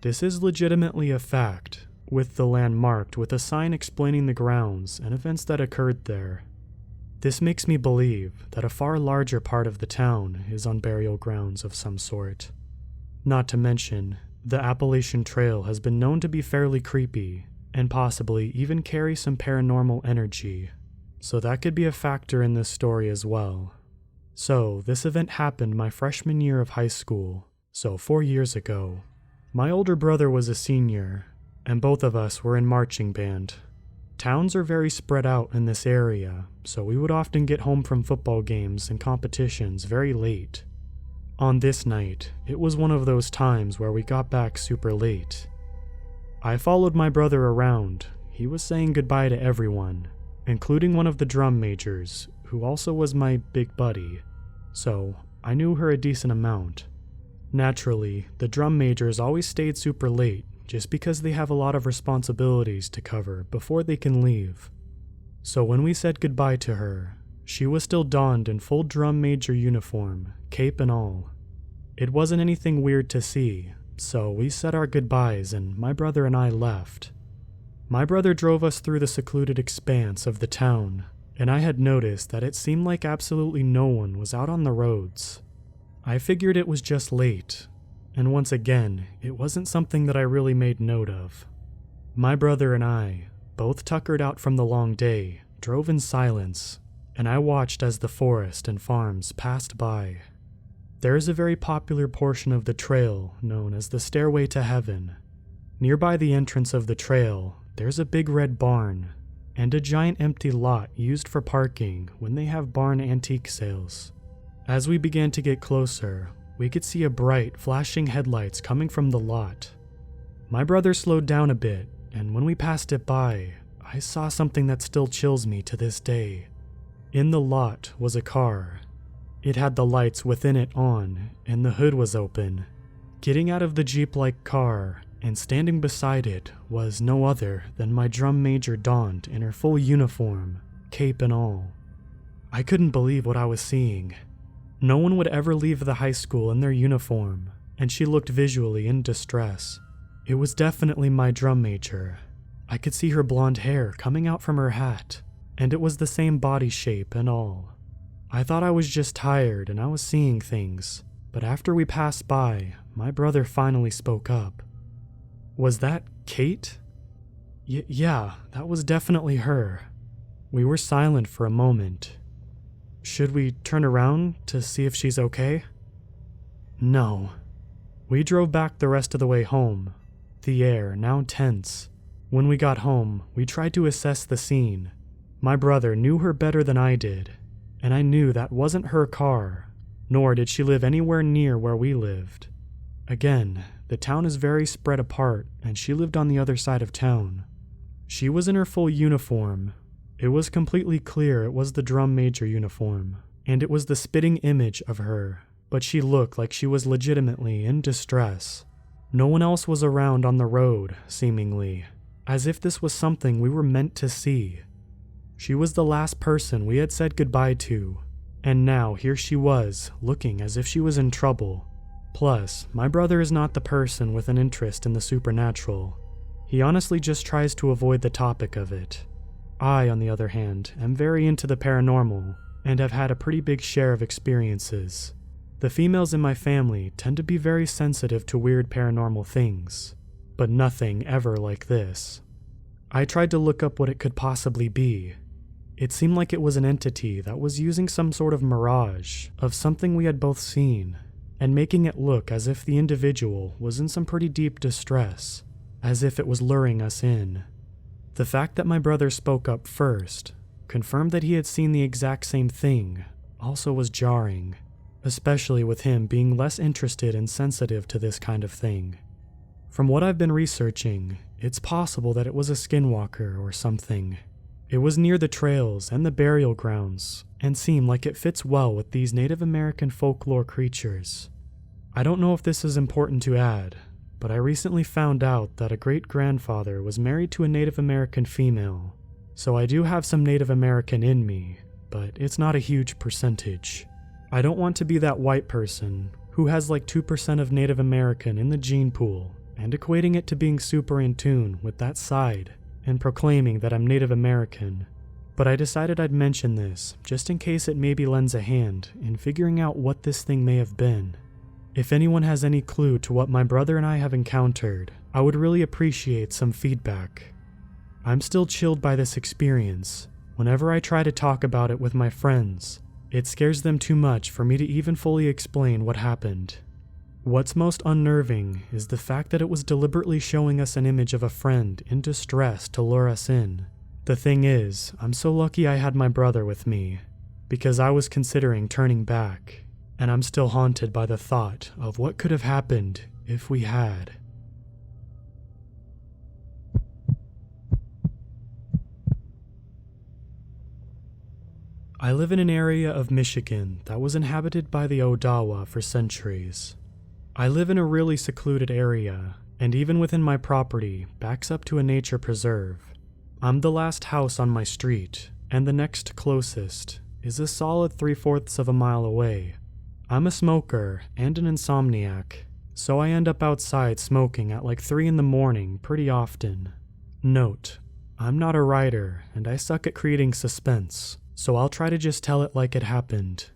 S1: This is legitimately a fact, with the land marked with a sign explaining the grounds and events that occurred there. This makes me believe that a far larger part of the town is on burial grounds of some sort. Not to mention, the Appalachian Trail has been known to be fairly creepy, and possibly even carry some paranormal energy, so that could be a factor in this story as well. So, this event happened my freshman year of high school, so 4 years ago. My older brother was a senior, and both of us were in marching band. Towns are very spread out in this area, so we would often get home from football games and competitions very late. On this night, it was one of those times where we got back super late. I followed my brother around. He was saying goodbye to everyone, including one of the drum majors, who also was my big buddy, so I knew her a decent amount. Naturally, the drum majors always stayed super late just because they have a lot of responsibilities to cover before they can leave. So when we said goodbye to her, she was still donned in full drum major uniform, cape and all. It wasn't anything weird to see, so we said our goodbyes and my brother and I left. My brother drove us through the secluded expanse of the town, and I had noticed that it seemed like absolutely no one was out on the roads. I figured it was just late, and once again, it wasn't something that I really made note of. My brother and I, both tuckered out from the long day, drove in silence, and I watched as the forest and farms passed by. There is a very popular portion of the trail known as the Stairway to Heaven. Nearby the entrance of the trail, there's a big red barn, and a giant empty lot used for parking when they have barn antique sales. As we began to get closer, we could see a bright, flashing headlights coming from the lot. My brother slowed down a bit, and when we passed it by, I saw something that still chills me to this day. In the lot was a car. It had the lights within it on, and the hood was open. Getting out of the Jeep-like car and standing beside it was no other than my drum major donned in her full uniform, cape and all. I couldn't believe what I was seeing. No one would ever leave the high school in their uniform, and she looked visually in distress. It was definitely my drum major. I could see her blonde hair coming out from her hat, and it was the same body shape and all. I thought I was just tired and I was seeing things, but after we passed by, my brother finally spoke up. "Was that Kate?" Yeah, that was definitely her. We were silent for a moment. "Should we turn around to see if she's okay?" No. We drove back the rest of the way home, the air now tense. When we got home, we tried to assess the scene. My brother knew her better than I did, and I knew that wasn't her car, nor did she live anywhere near where we lived. Again, the town is very spread apart, and she lived on the other side of town. She was in her full uniform. It was completely clear it was the drum major uniform, and it was the spitting image of her, but she looked like she was legitimately in distress. No one else was around on the road, seemingly, as if this was something we were meant to see. She was the last person we had said goodbye to, and now here she was, looking as if she was in trouble. Plus, my brother is not the person with an interest in the supernatural. He honestly just tries to avoid the topic of it. I, on the other hand, am very into the paranormal, and have had a pretty big share of experiences. The females in my family tend to be very sensitive to weird paranormal things, but nothing ever like this. I tried to look up what it could possibly be. It seemed like it was an entity that was using some sort of mirage of something we had both seen, and making it look as if the individual was in some pretty deep distress, as if it was luring us in. The fact that my brother spoke up first confirmed that he had seen the exact same thing also was jarring, especially with him being less interested and sensitive to this kind of thing. From what I've been researching, it's possible that it was a skinwalker or something. It was near the trails and the burial grounds, and seemed like it fits well with these Native American folklore creatures. I don't know if this is important to add, but I recently found out that a great-grandfather was married to a Native American female, so I do have some Native American in me, but it's not a huge percentage. I don't want to be that white person who has like 2% of Native American in the gene pool and equating it to being super in tune with that side and proclaiming that I'm Native American, but I decided I'd mention this just in case it maybe lends a hand in figuring out what this thing may have been. If anyone has any clue to what my brother and I have encountered, I would really appreciate some feedback. I'm still chilled by this experience. Whenever I try to talk about it with my friends, it scares them too much for me to even fully explain what happened. What's most unnerving is the fact that it was deliberately showing us an image of a friend in distress to lure us in. The thing is, I'm so lucky I had my brother with me, because I was considering turning back, and I'm still haunted by the thought of what could have happened if we had. I live in an area of Michigan that was inhabited by the Odawa for centuries. I live in a really secluded area, and even within my property backs up to a nature preserve. I'm the last house on my street, and the next closest is a solid 3/4 of a mile away. I'm a smoker and an insomniac, so I end up outside smoking at like 3 in the morning pretty often. Note, I'm not a writer, and I suck at creating suspense, so I'll try to just tell it like it happened.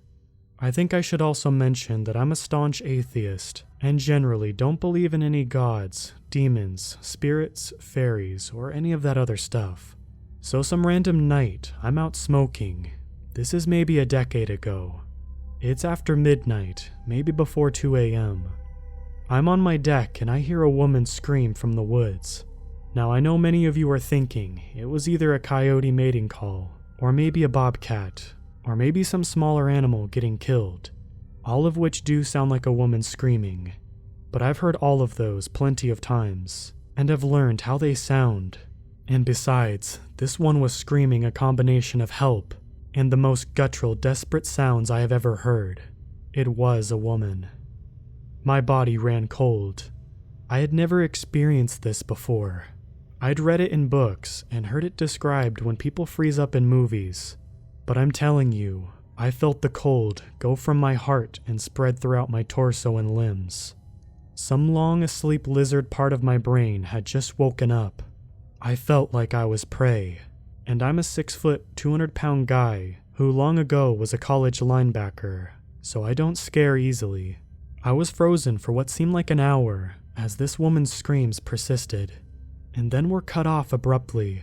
S1: I think I should also mention that I'm a staunch atheist, and generally don't believe in any gods, demons, spirits, fairies, or any of that other stuff. So some random night, I'm out smoking. This is maybe a decade ago. It's after midnight, maybe before 2 a.m. I'm on my deck and I hear a woman scream from the woods. Now I know many of you are thinking it was either a coyote mating call, or maybe a bobcat, or maybe some smaller animal getting killed, all of which do sound like a woman screaming. But I've heard all of those plenty of times, and have learned how they sound. And besides, this one was screaming a combination of help and the most guttural, desperate sounds I have ever heard. It was a woman. My body ran cold. I had never experienced this before. I'd read it in books and heard it described when people freeze up in movies. But I'm telling you, I felt the cold go from my heart and spread throughout my torso and limbs. Some long asleep lizard part of my brain had just woken up. I felt like I was prey, and I'm a 6-foot, 200-pound guy who long ago was a college linebacker, so I don't scare easily. I was frozen for what seemed like an hour as this woman's screams persisted, and then were cut off abruptly.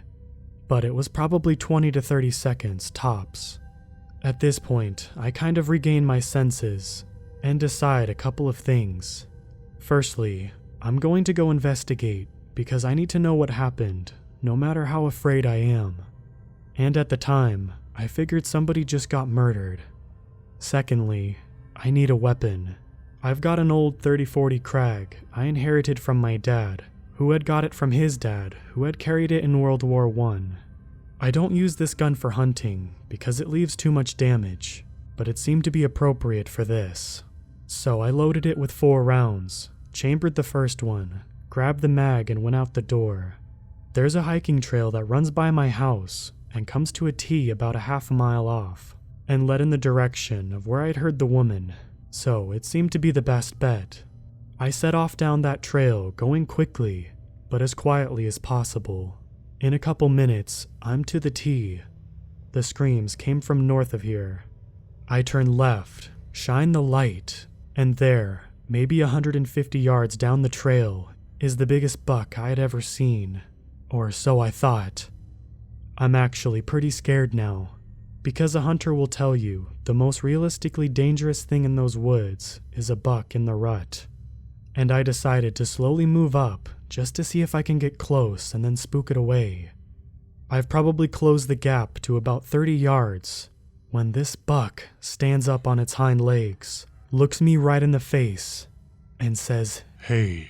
S1: But it was probably 20 to 30 seconds tops. At this point, I kind of regain my senses and decide a couple of things. Firstly, I'm going to go investigate because I need to know what happened, no matter how afraid I am. And at the time, I figured somebody just got murdered. Secondly, I need a weapon. I've got an old 30-40 Krag I inherited from my dad, who had got it from his dad, who had carried it in World War I. I don't use this gun for hunting because it leaves too much damage, but it seemed to be appropriate for this. So I loaded it with 4 rounds, chambered the first one, grabbed the mag and went out the door. There's a hiking trail that runs by my house and comes to a T about a half a mile off, and led in the direction of where I'd heard the woman, so it seemed to be the best bet. I set off down that trail, going quickly, but as quietly as possible. In a couple minutes, I'm to the T. The screams came from north of here. I turn left, shine the light, and there, maybe 150 yards down the trail, is the biggest buck I had ever seen. Or so I thought. I'm actually pretty scared now, because a hunter will tell you the most realistically dangerous thing in those woods is a buck in the rut. And I decided to slowly move up just to see if I can get close and then spook it away. I've probably closed the gap to about 30 yards when this buck stands up on its hind legs, looks me right in the face, and says, "Hey."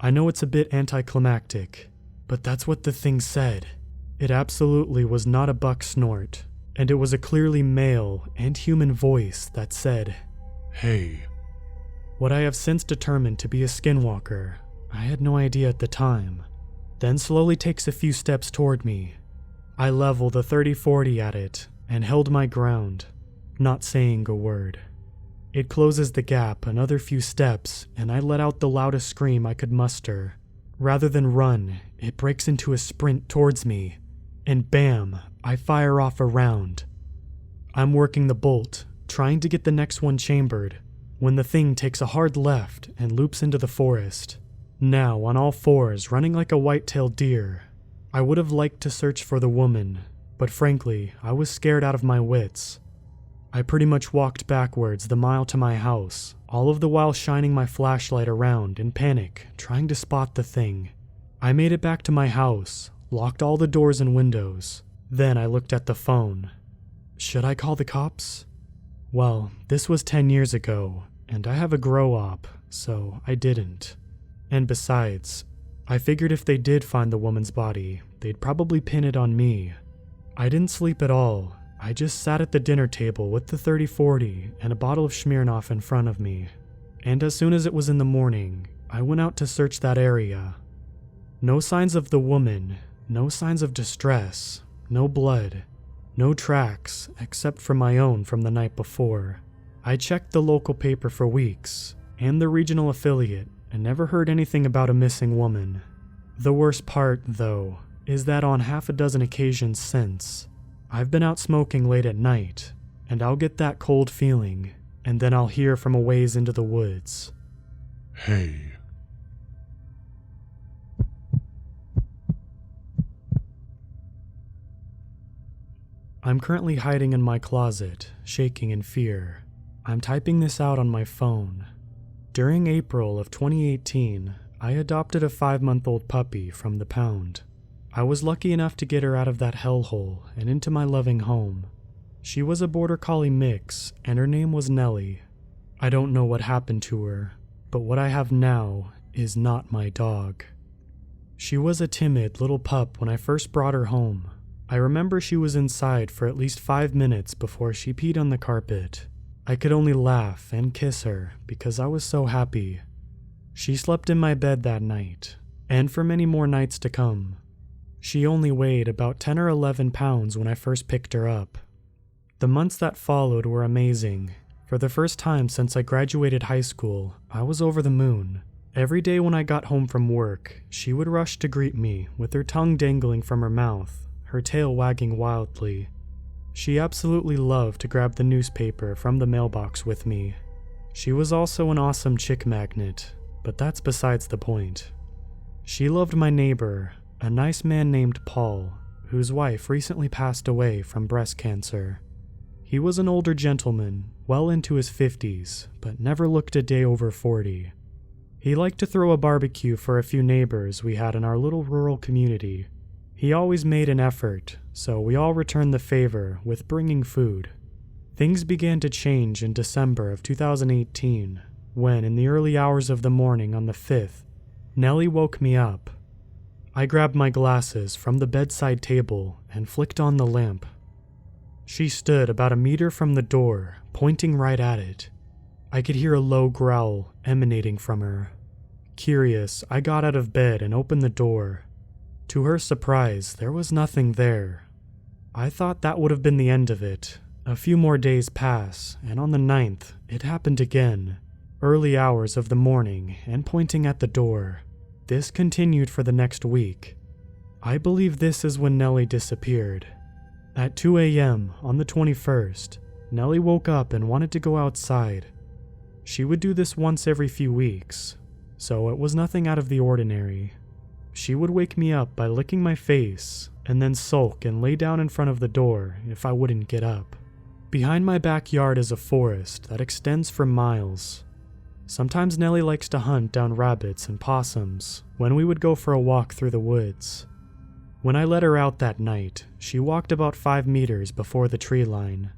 S1: I know it's a bit anticlimactic, but that's what the thing said. It absolutely was not a buck snort, and it was a clearly male and human voice that said, "Hey." What I have since determined to be a skinwalker, I had no idea at the time, then slowly takes a few steps toward me. I level the 30-40 at it and held my ground, not saying a word. It closes the gap another few steps and I let out the loudest scream I could muster. Rather than run, it breaks into a sprint towards me, and bam, I fire off a round. I'm working the bolt, trying to get the next one chambered, when the thing takes a hard left and loops into the forest. Now on all fours, running like a white-tailed deer. I would have liked to search for the woman, but frankly, I was scared out of my wits. I pretty much walked backwards the mile to my house, all of the while shining my flashlight around in panic, trying to spot the thing. I made it back to my house, locked all the doors and windows. Then I looked at the phone. Should I call the cops? Well, this was 10 years ago, and I have a grow-op, so I didn't. And besides, I figured if they did find the woman's body, they'd probably pin it on me. I didn't sleep at all. I just sat at the dinner table with the 30-40 and a bottle of Smirnoff in front of me. And as soon as it was in the morning, I went out to search that area. No signs of the woman, no signs of distress, no blood, no tracks except for my own from the night before. I checked the local paper for weeks, and the regional affiliate, and never heard anything about a missing woman. The worst part, though, is that on half a dozen occasions since, I've been out smoking late at night, and I'll get that cold feeling, and then I'll hear from a ways into the woods.
S2: Hey.
S1: I'm currently hiding in my closet, shaking in fear. I'm typing this out on my phone. During April of 2018, I adopted a 5-month-old puppy from the pound. I was lucky enough to get her out of that hellhole and into my loving home. She was a border collie mix, and her name was Nellie. I don't know what happened to her, but what I have now is not my dog. She was a timid little pup when I first brought her home. I remember she was inside for at least 5 minutes before she peed on the carpet. I could only laugh and kiss her because I was so happy. She slept in my bed that night, and for many more nights to come. She only weighed about 10 or 11 pounds when I first picked her up. The months that followed were amazing. For the first time since I graduated high school, I was over the moon. Every day when I got home from work, she would rush to greet me with her tongue dangling from her mouth, her tail wagging wildly. She absolutely loved to grab the newspaper from the mailbox with me. She was also an awesome chick magnet, but that's besides the point. She loved my neighbor, a nice man named Paul, whose wife recently passed away from breast cancer. He was an older gentleman, well into his 50s, but never looked a day over 40. He liked to throw a barbecue for a few neighbors we had in our little rural community. He always made an effort, so we all returned the favor with bringing food. Things began to change in December of 2018, when in the early hours of the morning on the 5th, Nellie woke me up. I grabbed my glasses from the bedside table and flicked on the lamp. She stood about a meter from the door, pointing right at it. I could hear a low growl emanating from her. Curious, I got out of bed and opened the door. To her surprise, there was nothing there. I thought that would have been the end of it. A few more days pass, and on the 9th, it happened again. Early hours of the morning, and pointing at the door. This continued for the next week. I believe this is when Nellie disappeared. At 2 a.m. on the 21st, Nellie woke up and wanted to go outside. She would do this once every few weeks, so it was nothing out of the ordinary. She would wake me up by licking my face, and then sulk and lay down in front of the door if I wouldn't get up. Behind my backyard is a forest that extends for miles. Sometimes Nellie likes to hunt down rabbits and possums when we would go for a walk through the woods. When I let her out that night, she walked about 5 meters before the tree line.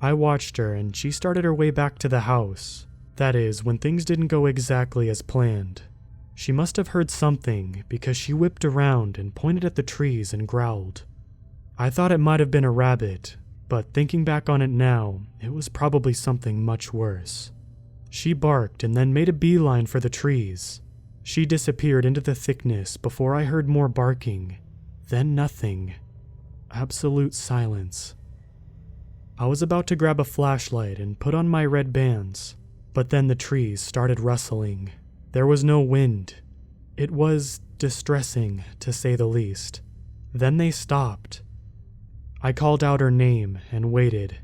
S1: I watched her and she started her way back to the house. That is, when things didn't go exactly as planned. She must have heard something because she whipped around and pointed at the trees and growled. I thought it might have been a rabbit, but thinking back on it now, it was probably something much worse. She barked and then made a beeline for the trees. She disappeared into the thickness before I heard more barking. Then nothing. Absolute silence. I was about to grab a flashlight and put on my red bands, but then the trees started rustling. There was no wind. It was distressing, to say the least. Then they stopped. I called out her name and waited.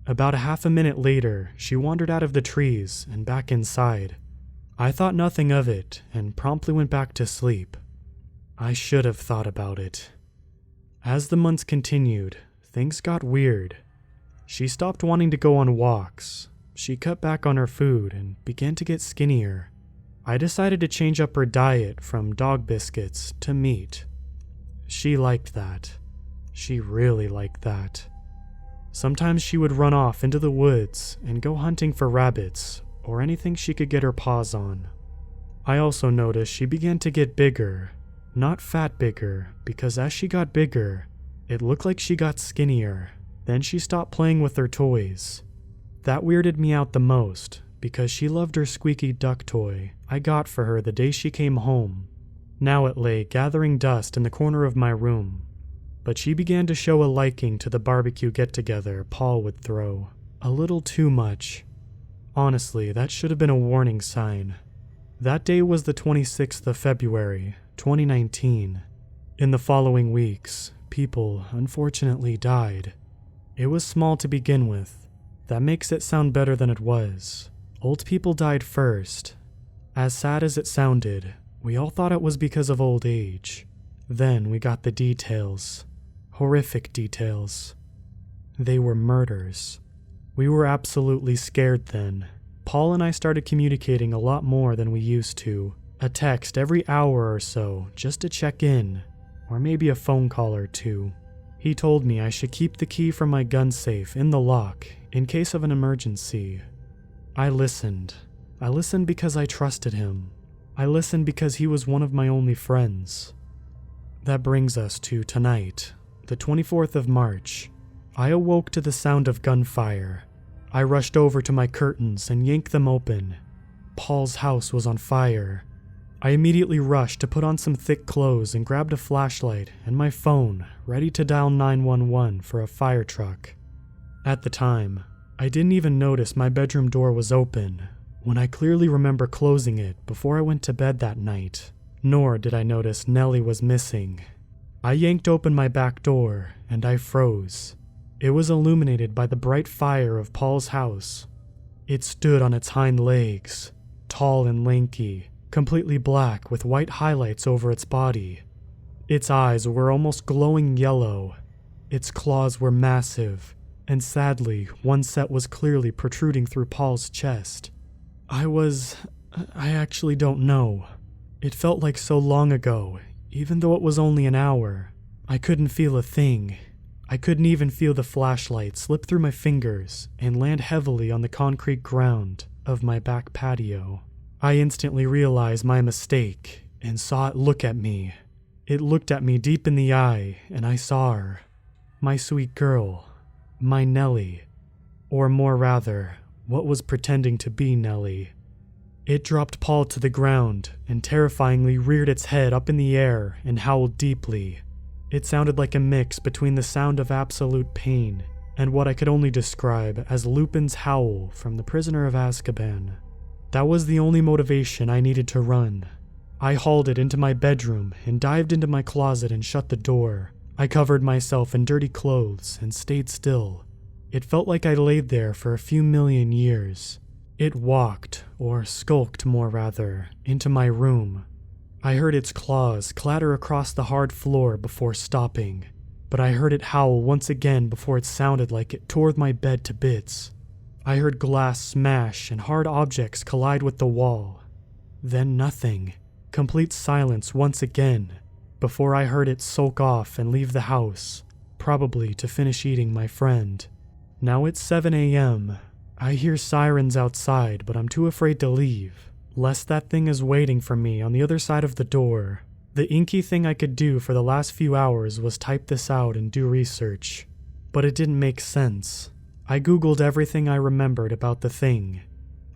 S1: About a half a minute later, she wandered out of the trees and back inside. I thought nothing of it and promptly went back to sleep. I should have thought about it. As the months continued, things got weird. She stopped wanting to go on walks. She cut back on her food and began to get skinnier. I decided to change up her diet from dog biscuits to meat. She liked that. She really liked that. Sometimes she would run off into the woods and go hunting for rabbits or anything she could get her paws on. I also noticed she began to get bigger. Not fat bigger, because as she got bigger, it looked like she got skinnier. Then she stopped playing with her toys. That weirded me out the most, because she loved her squeaky duck toy I got for her the day she came home. Now it lay gathering dust in the corner of my room. But she began to show a liking to the barbecue get-together Paul would throw. A little too much. Honestly, that should have been a warning sign. That day was the 26th of February, 2019. In the following weeks, people unfortunately died. It was small to begin with. That makes it sound better than it was. Old people died first. As sad as it sounded, we all thought it was because of old age. Then we got the details. Horrific details. They were murders. We were absolutely scared then. Paul and I started communicating a lot more than we used to. A text every hour or so just to check in, or maybe a phone call or two. He told me I should keep the key from my gun safe in the lock in case of an emergency. I listened. I listened because I trusted him. I listened because he was one of my only friends. That brings us to tonight, the 24th of March. I awoke to the sound of gunfire. I rushed over to my curtains and yanked them open. Paul's house was on fire. I immediately rushed to put on some thick clothes and grabbed a flashlight and my phone, ready to dial 911 for a fire truck. At the time, I didn't even notice my bedroom door was open, when I clearly remember closing it before I went to bed that night. Nor did I notice Nellie was missing. I yanked open my back door, and I froze. It was illuminated by the bright fire of Paul's house. It stood on its hind legs, tall and lanky, completely black with white highlights over its body. Its eyes were almost glowing yellow. Its claws were massive, and sadly, one set was clearly protruding through Paul's chest. I actually don't know. It felt like so long ago, even though it was only an hour. I couldn't feel a thing. I couldn't even feel the flashlight slip through my fingers and land heavily on the concrete ground of my back patio. I instantly realized my mistake and saw it look at me. It looked at me deep in the eye, and I saw her. My sweet girl. My Nellie. Or more rather, what was pretending to be Nellie. It dropped Paul to the ground and terrifyingly reared its head up in the air and howled deeply. It sounded like a mix between the sound of absolute pain and what I could only describe as Lupin's howl from The Prisoner of Azkaban. That was the only motivation I needed to run. I hauled it into my bedroom and dived into my closet and shut the door. I covered myself in dirty clothes and stayed still. It felt like I laid there for a few million years. It walked, or skulked more rather, into my room. I heard its claws clatter across the hard floor before stopping, but I heard it howl once again before it sounded like it tore my bed to bits. I heard glass smash and hard objects collide with the wall. Then nothing. Complete silence once again, before I heard it sulk off and leave the house, probably to finish eating my friend. Now it's 7 a.m. I hear sirens outside, but I'm too afraid to leave, lest that thing is waiting for me on the other side of the door. The inky thing I could do for the last few hours was type this out and do research. But it didn't make sense. I googled everything I remembered about the thing.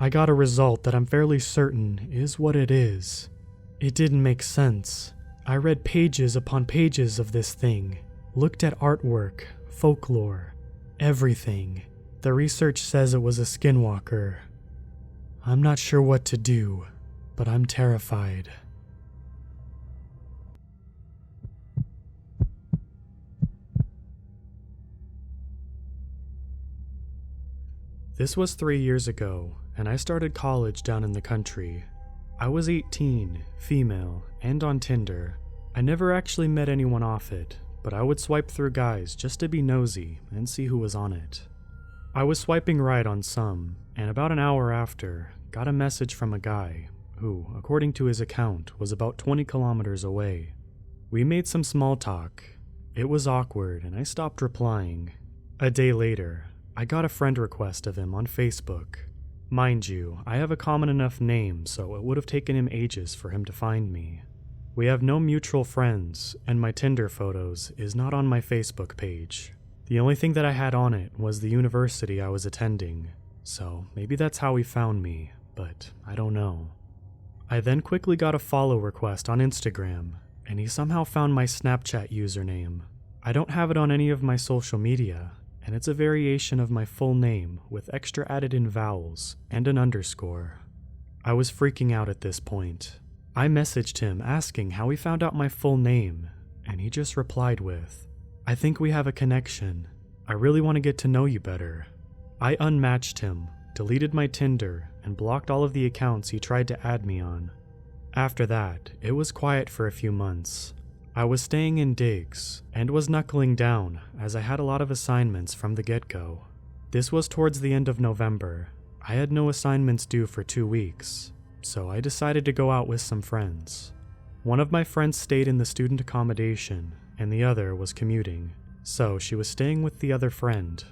S1: I got a result that I'm fairly certain is what it is. It didn't make sense. I read pages upon pages of this thing, looked at artwork, folklore, everything. The research says it was a Skinwalker. I'm not sure what to do, but I'm terrified. This was 3 years ago, and I started college down in the country. I was 18, female, and on Tinder. I never actually met anyone off it, but I would swipe through guys just to be nosy and see who was on it. I was swiping right on some, and about an hour after, got a message from a guy who, according to his account, was about 20 kilometers away. We made some small talk. It was awkward, and I stopped replying. A day later, I got a friend request of him on Facebook. Mind you, I have a common enough name, so it would have taken him ages for him to find me. We have no mutual friends, and my Tinder photos is not on my Facebook page. The only thing that I had on it was the university I was attending, so maybe that's how he found me, but I don't know. I then quickly got a follow request on Instagram, and he somehow found my Snapchat username. I don't have it on any of my social media, and it's a variation of my full name with extra added in vowels and an underscore. I was freaking out at this point. I messaged him asking how he found out my full name, and he just replied with, "I think we have a connection. I really want to get to know you better." I unmatched him, deleted my Tinder, and blocked all of the accounts he tried to add me on. After that, it was quiet for a few months. I was staying in digs, and was knuckling down as I had a lot of assignments from the get-go. This was towards the end of November. I had no assignments due for 2 weeks, so I decided to go out with some friends. One of my friends stayed in the student accommodation, and the other was commuting, so she was staying with the other friend.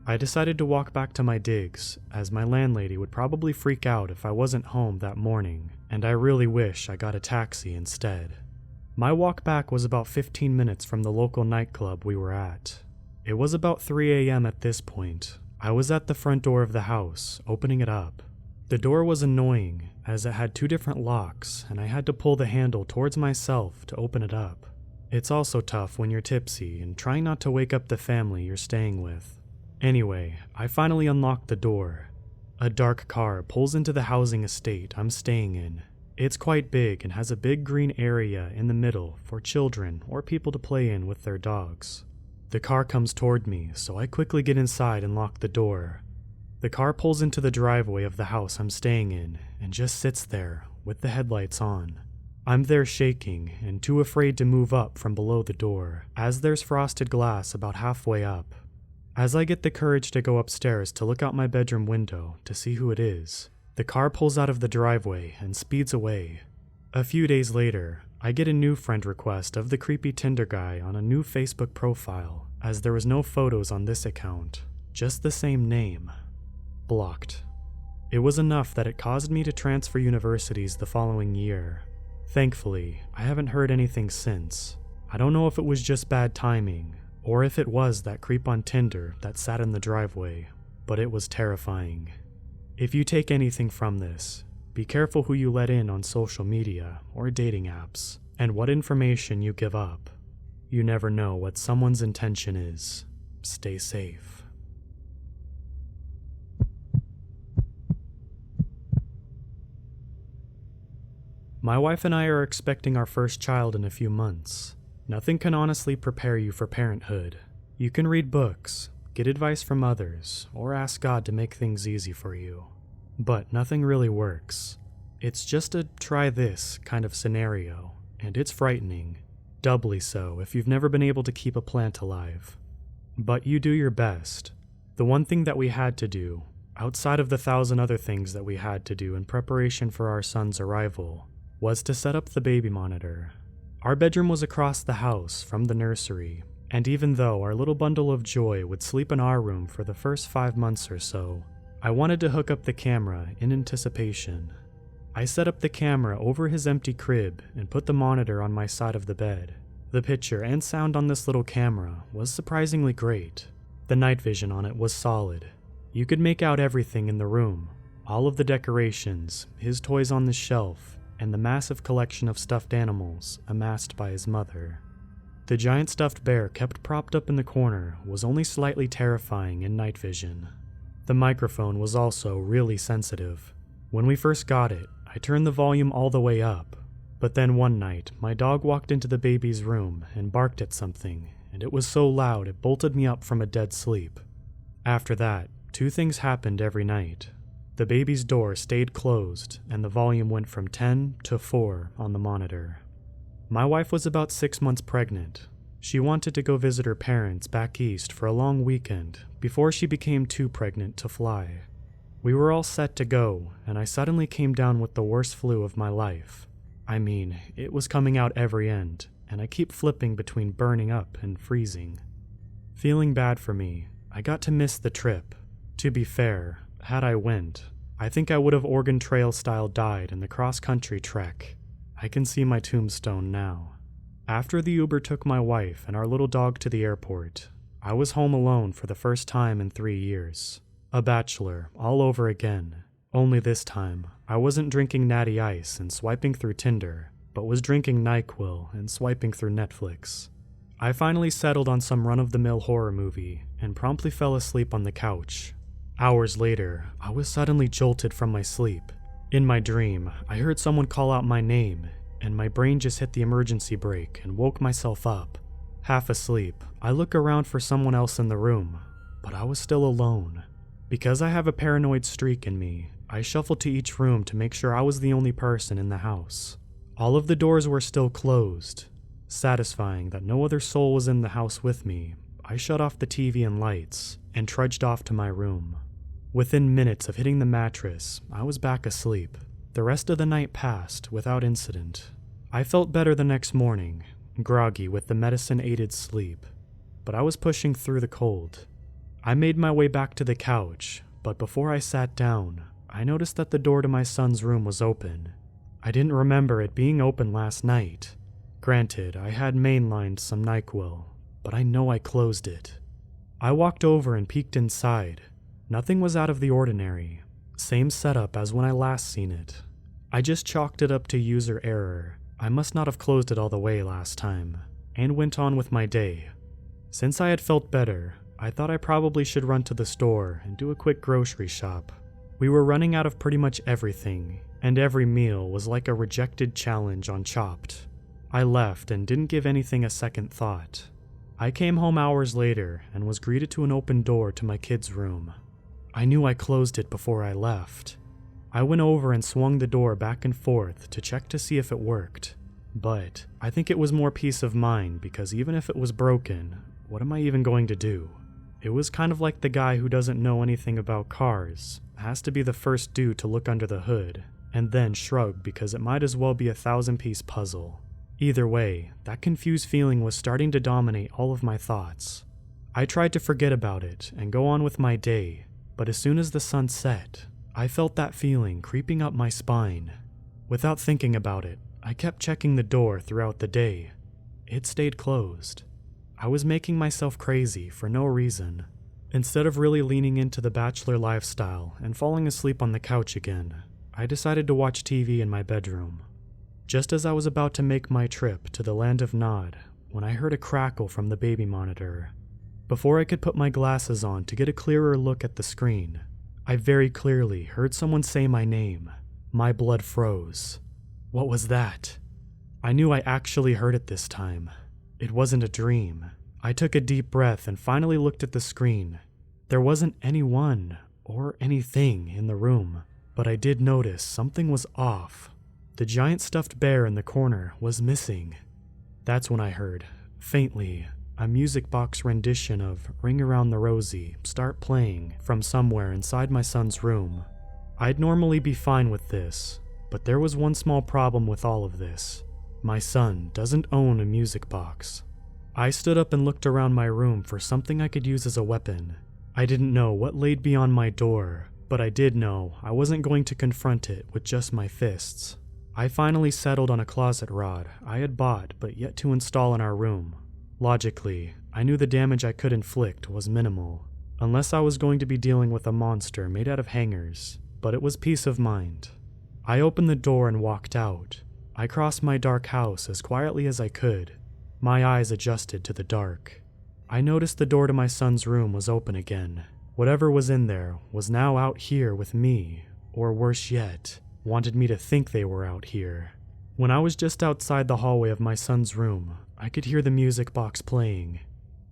S1: I decided to walk back to my digs, as my landlady would probably freak out if I wasn't home that morning, and I really wish I got a taxi instead. My walk back was about 15 minutes from the local nightclub we were at. It was about 3 a.m. at this point. I was at the front door of the house, opening it up. The door was annoying, as it had 2 different locks, and I had to pull the handle towards myself to open it up. It's also tough when you're tipsy and trying not to wake up the family you're staying with. Anyway, I finally unlocked the door. A dark car pulls into the housing estate I'm staying in. It's quite big and has a big green area in the middle for children or people to play in with their dogs. The car comes toward me, so I quickly get inside and lock the door. The car pulls into the driveway of the house I'm staying in and just sits there with the headlights on. I'm there shaking and too afraid to move up from below the door, as there's frosted glass about halfway up. As I get the courage to go upstairs to look out my bedroom window to see who it is, the car pulls out of the driveway and speeds away. A few days later, I get a new friend request of the creepy Tinder guy on a new Facebook profile, as there was no photos on this account, just the same name. Blocked. It was enough that it caused me to transfer universities the following year. Thankfully, I haven't heard anything since. I don't know if it was just bad timing, or if it was that creep on Tinder that sat in the driveway, but it was terrifying. If you take anything from this, be careful who you let in on social media or dating apps, and what information you give up. You never know what someone's intention is. Stay safe. My wife and I are expecting our first child in a few months. Nothing can honestly prepare you for parenthood. You can read books, get advice from others, or ask God to make things easy for you. But nothing really works. It's just a try this kind of scenario, and it's frightening. Doubly so if you've never been able to keep a plant alive. But you do your best. The one thing that we had to do, outside of the 1,000 other things that we had to do in preparation for our son's arrival, was to set up the baby monitor. Our bedroom was across the house from the nursery, and even though our little bundle of joy would sleep in our room for the first 5 months or so, I wanted to hook up the camera in anticipation. I set up the camera over his empty crib and put the monitor on my side of the bed. The picture and sound on this little camera was surprisingly great. The night vision on it was solid. You could make out everything in the room, all of the decorations, his toys on the shelf, and the massive collection of stuffed animals amassed by his mother. The giant stuffed bear kept propped up in the corner was only slightly terrifying in night vision. The microphone was also really sensitive. When we first got it, I turned the volume all the way up, but then one night my dog walked into the baby's room and barked at something, and it was so loud it bolted me up from a dead sleep. After that, 2 things happened every night. The baby's door stayed closed, and the volume went from 10 to 4 on the monitor. My wife was about 6 months pregnant. She wanted to go visit her parents back east for a long weekend before she became too pregnant to fly. We were all set to go, and I suddenly came down with the worst flu of my life. I mean, it was coming out every end, and I keep flipping between burning up and freezing. Feeling bad for me, I got to miss the trip. To be fair, had I went, I think I would have Oregon Trail style died in the cross-country trek. I can see my tombstone now. After the Uber took my wife and our little dog to the airport, I was home alone for the first time in 3 years. A bachelor, all over again. Only this time, I wasn't drinking Natty Ice and swiping through Tinder, but was drinking NyQuil and swiping through Netflix. I finally settled on some run-of-the-mill horror movie and promptly fell asleep on the couch. Hours later, I was suddenly jolted from my sleep. In my dream, I heard someone call out my name, and my brain just hit the emergency brake and woke myself up. Half asleep, I look around for someone else in the room, but I was still alone. Because I have a paranoid streak in me, I shuffled to each room to make sure I was the only person in the house. All of the doors were still closed. Satisfying that no other soul was in the house with me, I shut off the TV and lights and trudged off to my room. Within minutes of hitting the mattress, I was back asleep. The rest of the night passed without incident. I felt better the next morning, groggy with the medicine-aided sleep, but I was pushing through the cold. I made my way back to the couch, but before I sat down, I noticed that the door to my son's room was open. I didn't remember it being open last night. Granted, I had mainlined some NyQuil, but I know I closed it. I walked over and peeked inside. Nothing was out of the ordinary. Same setup as when I last seen it. I just chalked it up to user error. I must not have closed it all the way last time, and went on with my day. Since I had felt better, I thought I probably should run to the store and do a quick grocery shop. We were running out of pretty much everything, and every meal was like a rejected challenge on Chopped. I left and didn't give anything a second thought. I came home hours later and was greeted to an open door to my kid's room. I knew I closed it before I left. I went over and swung the door back and forth to check to see if it worked. But I think it was more peace of mind because even if it was broken, what am I even going to do? It was kind of like the guy who doesn't know anything about cars, has to be the first dude to look under the hood, and then shrug because it might as well be a 1,000-piece puzzle. Either way, that confused feeling was starting to dominate all of my thoughts. I tried to forget about it and go on with my day, but as soon as the sun set, I felt that feeling creeping up my spine. Without thinking about it, I kept checking the door throughout the day. It stayed closed. I was making myself crazy for no reason. Instead of really leaning into the bachelor lifestyle and falling asleep on the couch again, I decided to watch TV in my bedroom. Just as I was about to make my trip to the land of Nod, when I heard a crackle from the baby monitor. Before I could put my glasses on to get a clearer look at the screen, I very clearly heard someone say my name. My blood froze. What was that? I knew I actually heard it this time. It wasn't a dream. I took a deep breath and finally looked at the screen. There wasn't anyone or anything in the room, but I did notice something was off. The giant stuffed bear in the corner was missing. That's when I heard, faintly, a music box rendition of Ring Around the Rosie start playing from somewhere inside my son's room. I'd normally be fine with this, but there was one small problem with all of this. My son doesn't own a music box. I stood up and looked around my room for something I could use as a weapon. I didn't know what laid beyond my door, but I did know I wasn't going to confront it with just my fists. I finally settled on a closet rod I had bought but yet to install in our room. Logically, I knew the damage I could inflict was minimal, unless I was going to be dealing with a monster made out of hangers, but it was peace of mind. I opened the door and walked out. I crossed my dark house as quietly as I could. My eyes adjusted to the dark. I noticed the door to my son's room was open again. Whatever was in there was now out here with me, or worse yet, wanted me to think they were out here. When I was just outside the hallway of my son's room, I could hear the music box playing.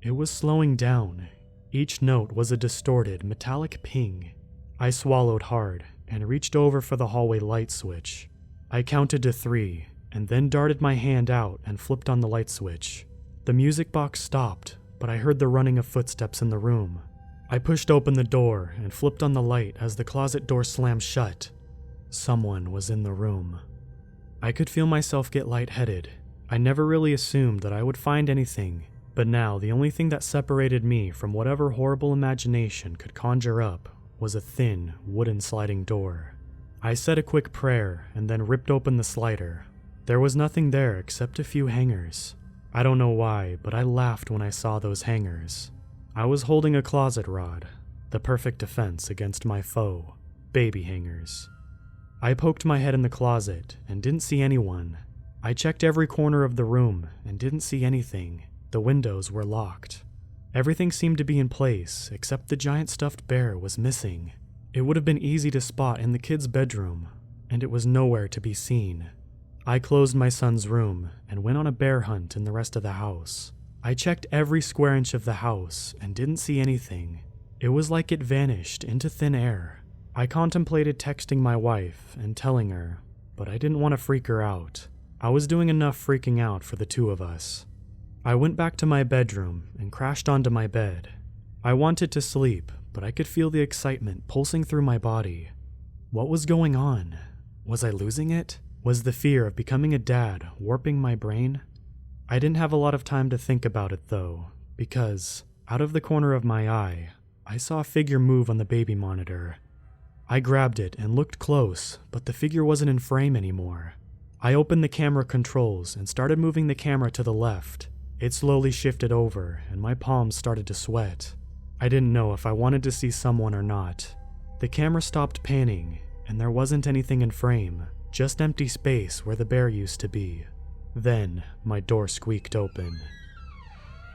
S1: It was slowing down. Each note was a distorted, metallic ping. I swallowed hard and reached over for the hallway light switch. I counted to 3, and then darted my hand out and flipped on the light switch. The music box stopped, but I heard the running of footsteps in the room. I pushed open the door and flipped on the light as the closet door slammed shut. Someone was in the room. I could feel myself get lightheaded. I never really assumed that I would find anything, but now the only thing that separated me from whatever horrible imagination could conjure up was a thin, wooden sliding door. I said a quick prayer and then ripped open the slider. There was nothing there except a few hangers. I don't know why, but I laughed when I saw those hangers. I was holding a closet rod, the perfect defense against my foe, baby hangers. I poked my head in the closet and didn't see anyone. I checked every corner of the room and didn't see anything. The windows were locked. Everything seemed to be in place, except the giant stuffed bear was missing. It would have been easy to spot in the kid's bedroom, and it was nowhere to be seen. I closed my son's room and went on a bear hunt in the rest of the house. I checked every square inch of the house and didn't see anything. It was like it vanished into thin air. I contemplated texting my wife and telling her, but I didn't want to freak her out. I was doing enough freaking out for the two of us. I went back to my bedroom and crashed onto my bed. I wanted to sleep, but I could feel the excitement pulsing through my body. What was going on? Was I losing it? Was the fear of becoming a dad warping my brain? I didn't have a lot of time to think about it though, because, out of the corner of my eye, I saw a figure move on the baby monitor. I grabbed it and looked close, but the figure wasn't in frame anymore. I opened the camera controls and started moving the camera to the left. It slowly shifted over, and my palms started to sweat. I didn't know if I wanted to see someone or not. The camera stopped panning, and there wasn't anything in frame, just empty space where the bear used to be. Then, my door squeaked open.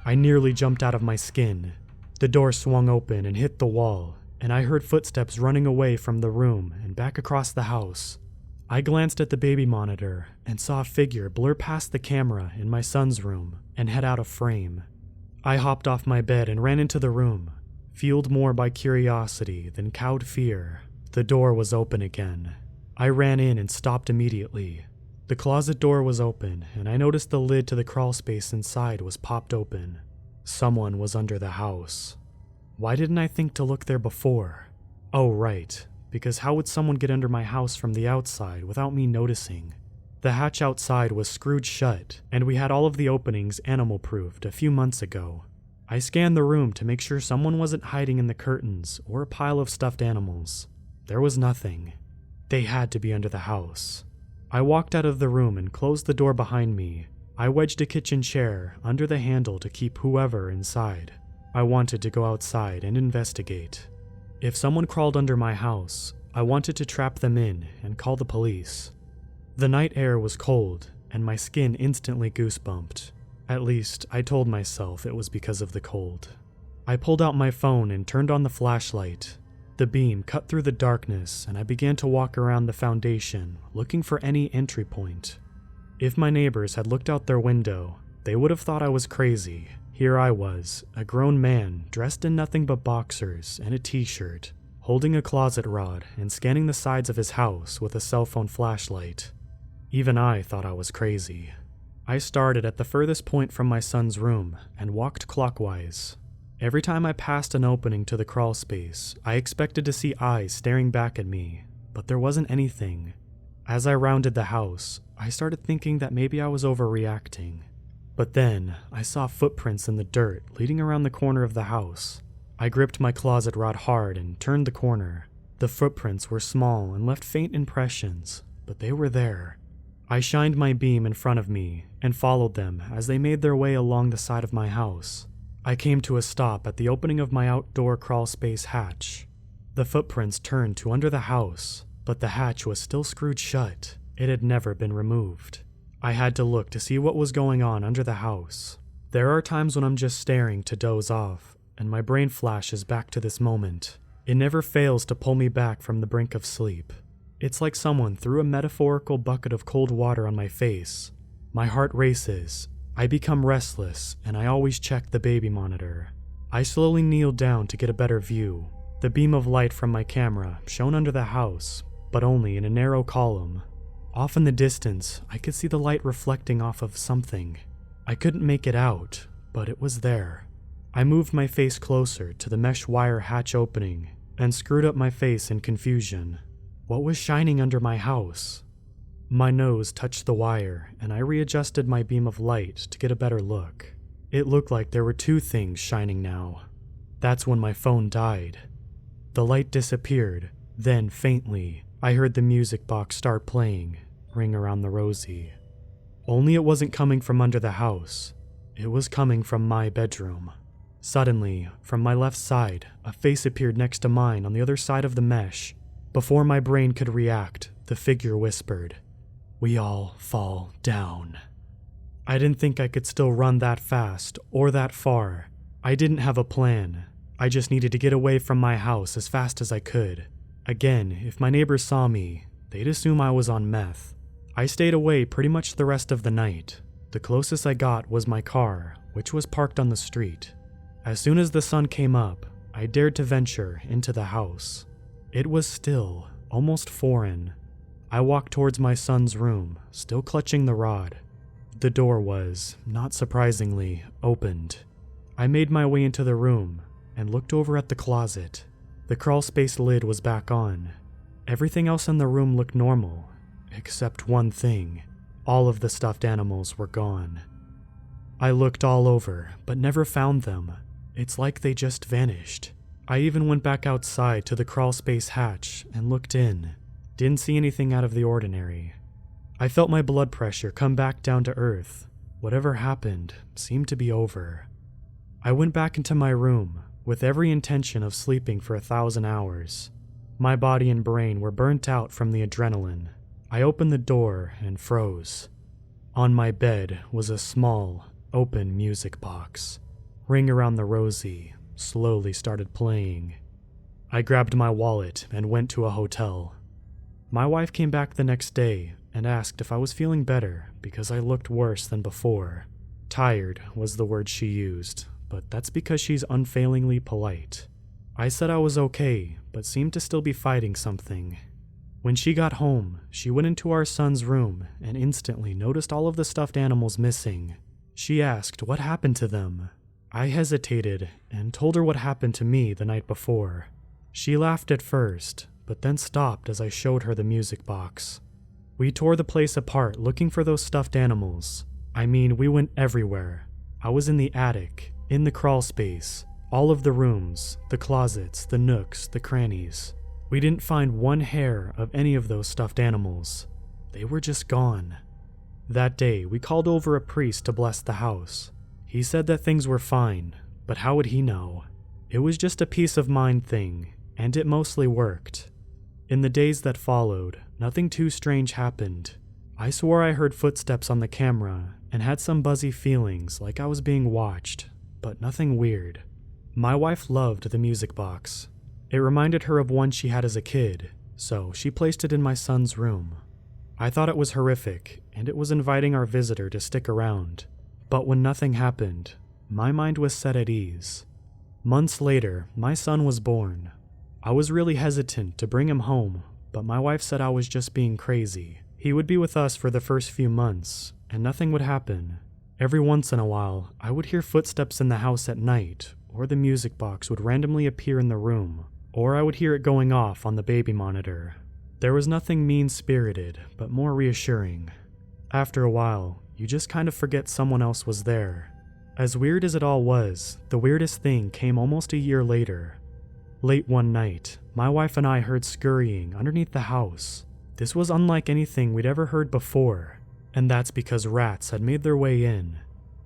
S1: I nearly jumped out of my skin. The door swung open and hit the wall, and I heard footsteps running away from the room and back across the house. I glanced at the baby monitor and saw a figure blur past the camera in my son's room and head out of frame. I hopped off my bed and ran into the room, fueled more by curiosity than cowed fear. The door was open again. I ran in and stopped immediately. The closet door was open, and I noticed the lid to the crawl space inside was popped open. Someone was under the house. Why didn't I think to look there before? Oh, right, because how would someone get under my house from the outside without me noticing? The hatch outside was screwed shut, and we had all of the openings animal-proofed a few months ago. I scanned the room to make sure someone wasn't hiding in the curtains or a pile of stuffed animals. There was nothing. They had to be under the house. I walked out of the room and closed the door behind me. I wedged a kitchen chair under the handle to keep whoever inside. I wanted to go outside and investigate. If someone crawled under my house, I wanted to trap them in and call the police. The night air was cold, and my skin instantly goosebumped. At least, I told myself it was because of the cold. I pulled out my phone and turned on the flashlight. The beam cut through the darkness, and I began to walk around the foundation, looking for any entry point. If my neighbors had looked out their window, they would have thought I was crazy. Here I was, a grown man, dressed in nothing but boxers and a t-shirt, holding a closet rod and scanning the sides of his house with a cell phone flashlight. Even I thought I was crazy. I started at the furthest point from my son's room and walked clockwise. Every time I passed an opening to the crawl space, I expected to see eyes staring back at me, but there wasn't anything. As I rounded the house, I started thinking that maybe I was overreacting. But then, I saw footprints in the dirt leading around the corner of the house. I gripped my closet rod hard and turned the corner. The footprints were small and left faint impressions, but they were there. I shined my beam in front of me and followed them as they made their way along the side of my house. I came to a stop at the opening of my outdoor crawl space hatch. The footprints turned to under the house, but the hatch was still screwed shut. It had never been removed. I had to look to see what was going on under the house. There are times when I'm just staring to doze off, and my brain flashes back to this moment. It never fails to pull me back from the brink of sleep. It's like someone threw a metaphorical bucket of cold water on my face. My heart races. I become restless, and I always check the baby monitor. I slowly kneel down to get a better view. The beam of light from my camera shone under the house, but only in a narrow column. Off in the distance, I could see the light reflecting off of something. I couldn't make it out, but it was there. I moved my face closer to the mesh wire hatch opening and screwed up my face in confusion. What was shining under my house? My nose touched the wire, and I readjusted my beam of light to get a better look. It looked like there were two things shining now. That's when my phone died. The light disappeared, then faintly, I heard the music box start playing, Ring Around the Rosie. Only it wasn't coming from under the house. It was coming from my bedroom. Suddenly, from my left side, a face appeared next to mine on the other side of the mesh. Before my brain could react, the figure whispered, "We all fall down." I didn't think I could still run that fast or that far. I didn't have a plan. I just needed to get away from my house as fast as I could. Again, if my neighbors saw me, they'd assume I was on meth. I stayed away pretty much the rest of the night. The closest I got was my car, which was parked on the street. As soon as the sun came up, I dared to venture into the house. It was still, almost foreign. I walked towards my son's room, still clutching the rod. The door was, not surprisingly, opened. I made my way into the room and looked over at the closet. The crawlspace lid was back on. Everything else in the room looked normal, except one thing. All of the stuffed animals were gone. I looked all over, but never found them. It's like they just vanished. I even went back outside to the crawlspace hatch and looked in. Didn't see anything out of the ordinary. I felt my blood pressure come back down to earth. Whatever happened seemed to be over. I went back into my room with every intention of sleeping for 1,000 hours. My body and brain were burnt out from the adrenaline. I opened the door and froze. On my bed was a small, open music box. Ring Around the Rosie slowly started playing. I grabbed my wallet and went to a hotel. My wife came back the next day and asked if I was feeling better because I looked worse than before. Tired was the word she used, but that's because she's unfailingly polite. I said I was okay, but seemed to still be fighting something. When she got home, she went into our son's room and instantly noticed all of the stuffed animals missing. She asked what happened to them. I hesitated and told her what happened to me the night before. She laughed at first, but then stopped as I showed her the music box. We tore the place apart looking for those stuffed animals. I mean, we went everywhere. I was in the attic, in the crawl space, all of the rooms, the closets, the nooks, the crannies. We didn't find one hair of any of those stuffed animals. They were just gone. That day, we called over a priest to bless the house. He said that things were fine, but how would he know? It was just a peace of mind thing, and it mostly worked. In the days that followed, nothing too strange happened. I swore I heard footsteps on the camera and had some buzzy feelings like I was being watched, but nothing weird. My wife loved the music box. It reminded her of one she had as a kid, so she placed it in my son's room. I thought it was horrific, and it was inviting our visitor to stick around. But when nothing happened, my mind was set at ease. Months later, my son was born. I was really hesitant to bring him home, but my wife said I was just being crazy. He would be with us for the first few months, and nothing would happen. Every once in a while, I would hear footsteps in the house at night, or the music box would randomly appear in the room, or I would hear it going off on the baby monitor. There was nothing mean-spirited, but more reassuring. After a while, you just kind of forget someone else was there. As weird as it all was, the weirdest thing came almost a year later. Late one night, my wife and I heard scurrying underneath the house. This was unlike anything we'd ever heard before, and that's because rats had made their way in.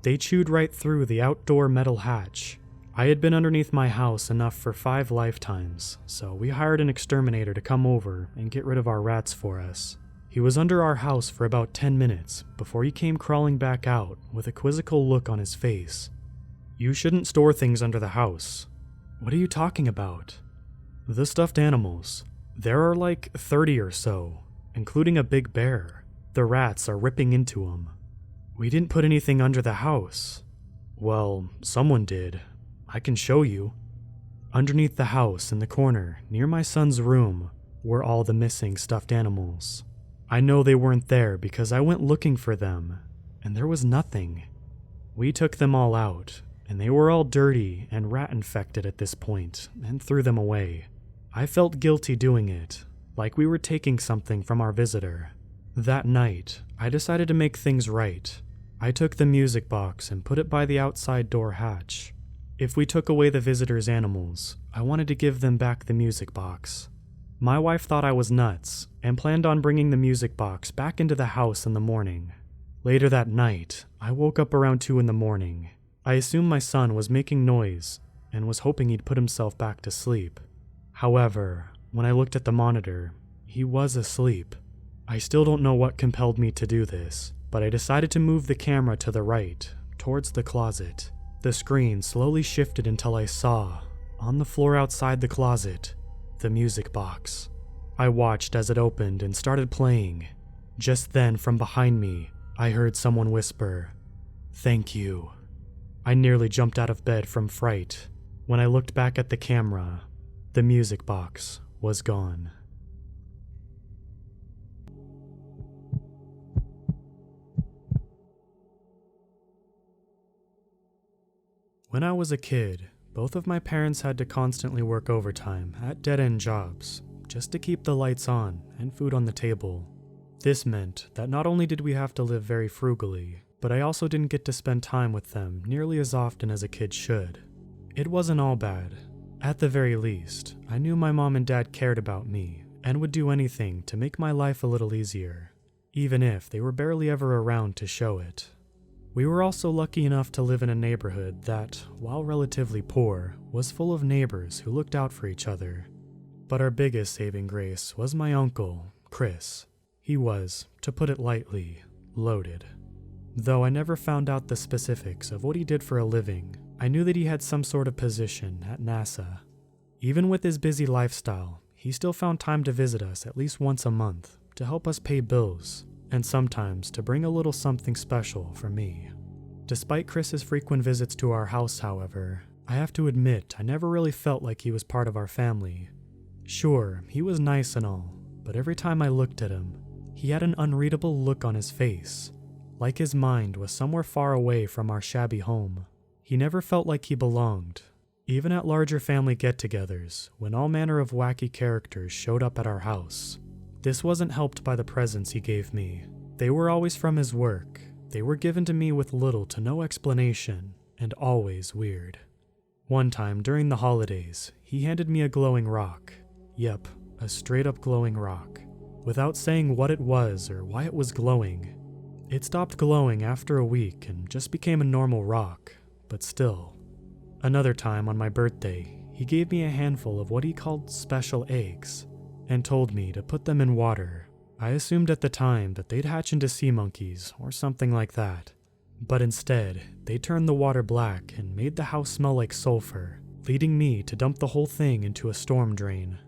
S1: They chewed right through the outdoor metal hatch. I had been underneath my house enough for 5 lifetimes, so we hired an exterminator to come over and get rid of our rats for us. He was under our house for about 10 minutes before he came crawling back out with a quizzical look on his face. "You shouldn't store things under the house." "What are you talking about?" "The stuffed animals. There are like 30 or so, including a big bear. The rats are ripping into them." "We didn't put anything under the house." "Well, someone did. I can show you." Underneath the house in the corner near my son's room were all the missing stuffed animals. I know they weren't there because I went looking for them, and there was nothing. We took them all out, and they were all dirty and rat-infected at this point, and threw them away. I felt guilty doing it, like we were taking something from our visitor. That night, I decided to make things right. I took the music box and put it by the outside door hatch. If we took away the visitor's animals, I wanted to give them back the music box. My wife thought I was nuts and planned on bringing the music box back into the house in the morning. Later that night, I woke up around 2 in the morning. I assumed my son was making noise and was hoping he'd put himself back to sleep. However, when I looked at the monitor, he was asleep. I still don't know what compelled me to do this, but I decided to move the camera to the right, towards the closet. The screen slowly shifted until I saw, on the floor outside the closet, the music box. I watched as it opened and started playing. Just then, from behind me, I heard someone whisper, "Thank you." I nearly jumped out of bed from fright. When I looked back at the camera, the music box was gone. When I was a kid, both of my parents had to constantly work overtime at dead-end jobs just to keep the lights on and food on the table. This meant that not only did we have to live very frugally, but I also didn't get to spend time with them nearly as often as a kid should. It wasn't all bad. At the very least, I knew my mom and dad cared about me and would do anything to make my life a little easier, even if they were barely ever around to show it. We were also lucky enough to live in a neighborhood that, while relatively poor, was full of neighbors who looked out for each other. But our biggest saving grace was my uncle, Chris. He was, to put it lightly, loaded. Though I never found out the specifics of what he did for a living, I knew that he had some sort of position at NASA. Even with his busy lifestyle, he still found time to visit us at least once a month to help us pay bills, and sometimes to bring a little something special for me. Despite Chris's frequent visits to our house, however, I have to admit I never really felt like he was part of our family. Sure, he was nice and all, but every time I looked at him, he had an unreadable look on his face, like his mind was somewhere far away from our shabby home. He never felt like he belonged, even at larger family get-togethers, when all manner of wacky characters showed up at our house. This wasn't helped by the presents he gave me. They were always from his work. They were given to me with little to no explanation, and always weird. One time during the holidays, he handed me a glowing rock. Yep, a straight-up glowing rock, without saying what it was or why it was glowing. It stopped glowing after a week and just became a normal rock, but still. Another time on my birthday, he gave me a handful of what he called special eggs, and told me to put them in water. I assumed at the time that they'd hatch into sea monkeys or something like that. But instead, they turned the water black and made the house smell like sulfur, leading me to dump the whole thing into a storm drain.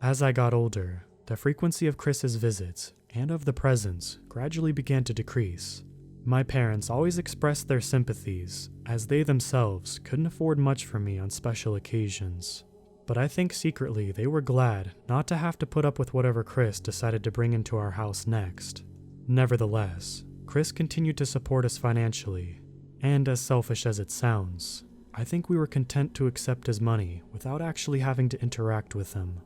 S1: As I got older, the frequency of Chris's visits and of the presents gradually began to decrease. My parents always expressed their sympathies, as they themselves couldn't afford much for me on special occasions. But I think secretly they were glad not to have to put up with whatever Chris decided to bring into our house next. Nevertheless, Chris continued to support us financially, and as selfish as it sounds, I think we were content to accept his money without actually having to interact with him.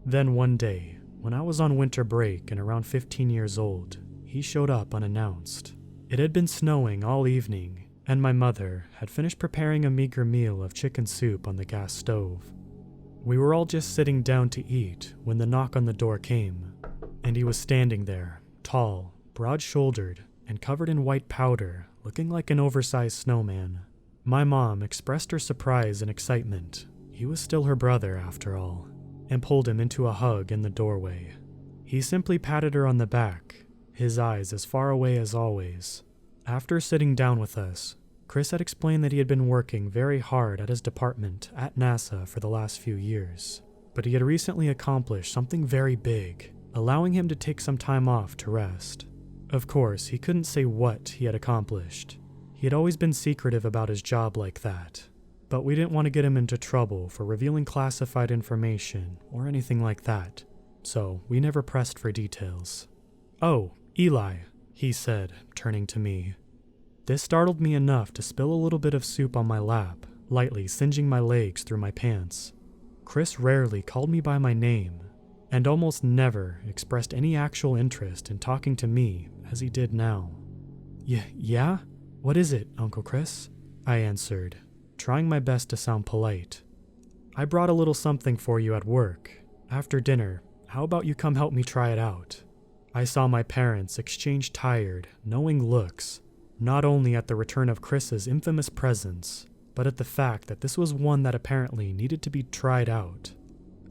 S1: Then one day, when I was on winter break and around 15 years old, he showed up unannounced. It had been snowing all evening, and my mother had finished preparing a meager meal of chicken soup on the gas stove. We were all just sitting down to eat when the knock on the door came, and he was standing there, tall, broad-shouldered, and covered in white powder, looking like an oversized snowman. My mom expressed her surprise and excitement. He was still her brother, after all, and pulled him into a hug in the doorway. He simply patted her on the back, his eyes as far away as always. After sitting down with us, Chris had explained that he had been working very hard at his department at NASA for the last few years, but he had recently accomplished something very big, allowing him to take some time off to rest. Of course, he couldn't say what he had accomplished. He had always been secretive about his job like that, but we didn't want to get him into trouble for revealing classified information or anything like that, so we never pressed for details. "Oh, Eli," he said, turning to me. This startled me enough to spill a little bit of soup on my lap, lightly singeing my legs through my pants. Chris rarely called me by my name, and almost never expressed any actual interest in talking to me as he did now. Yeah? What is it, Uncle Chris? I answered, trying my best to sound polite. I brought a little something for you at work. After dinner, how about you come help me try it out? I saw my parents exchange tired, knowing looks, not only at the return of Chris's infamous presence, but at the fact that this was one that apparently needed to be tried out.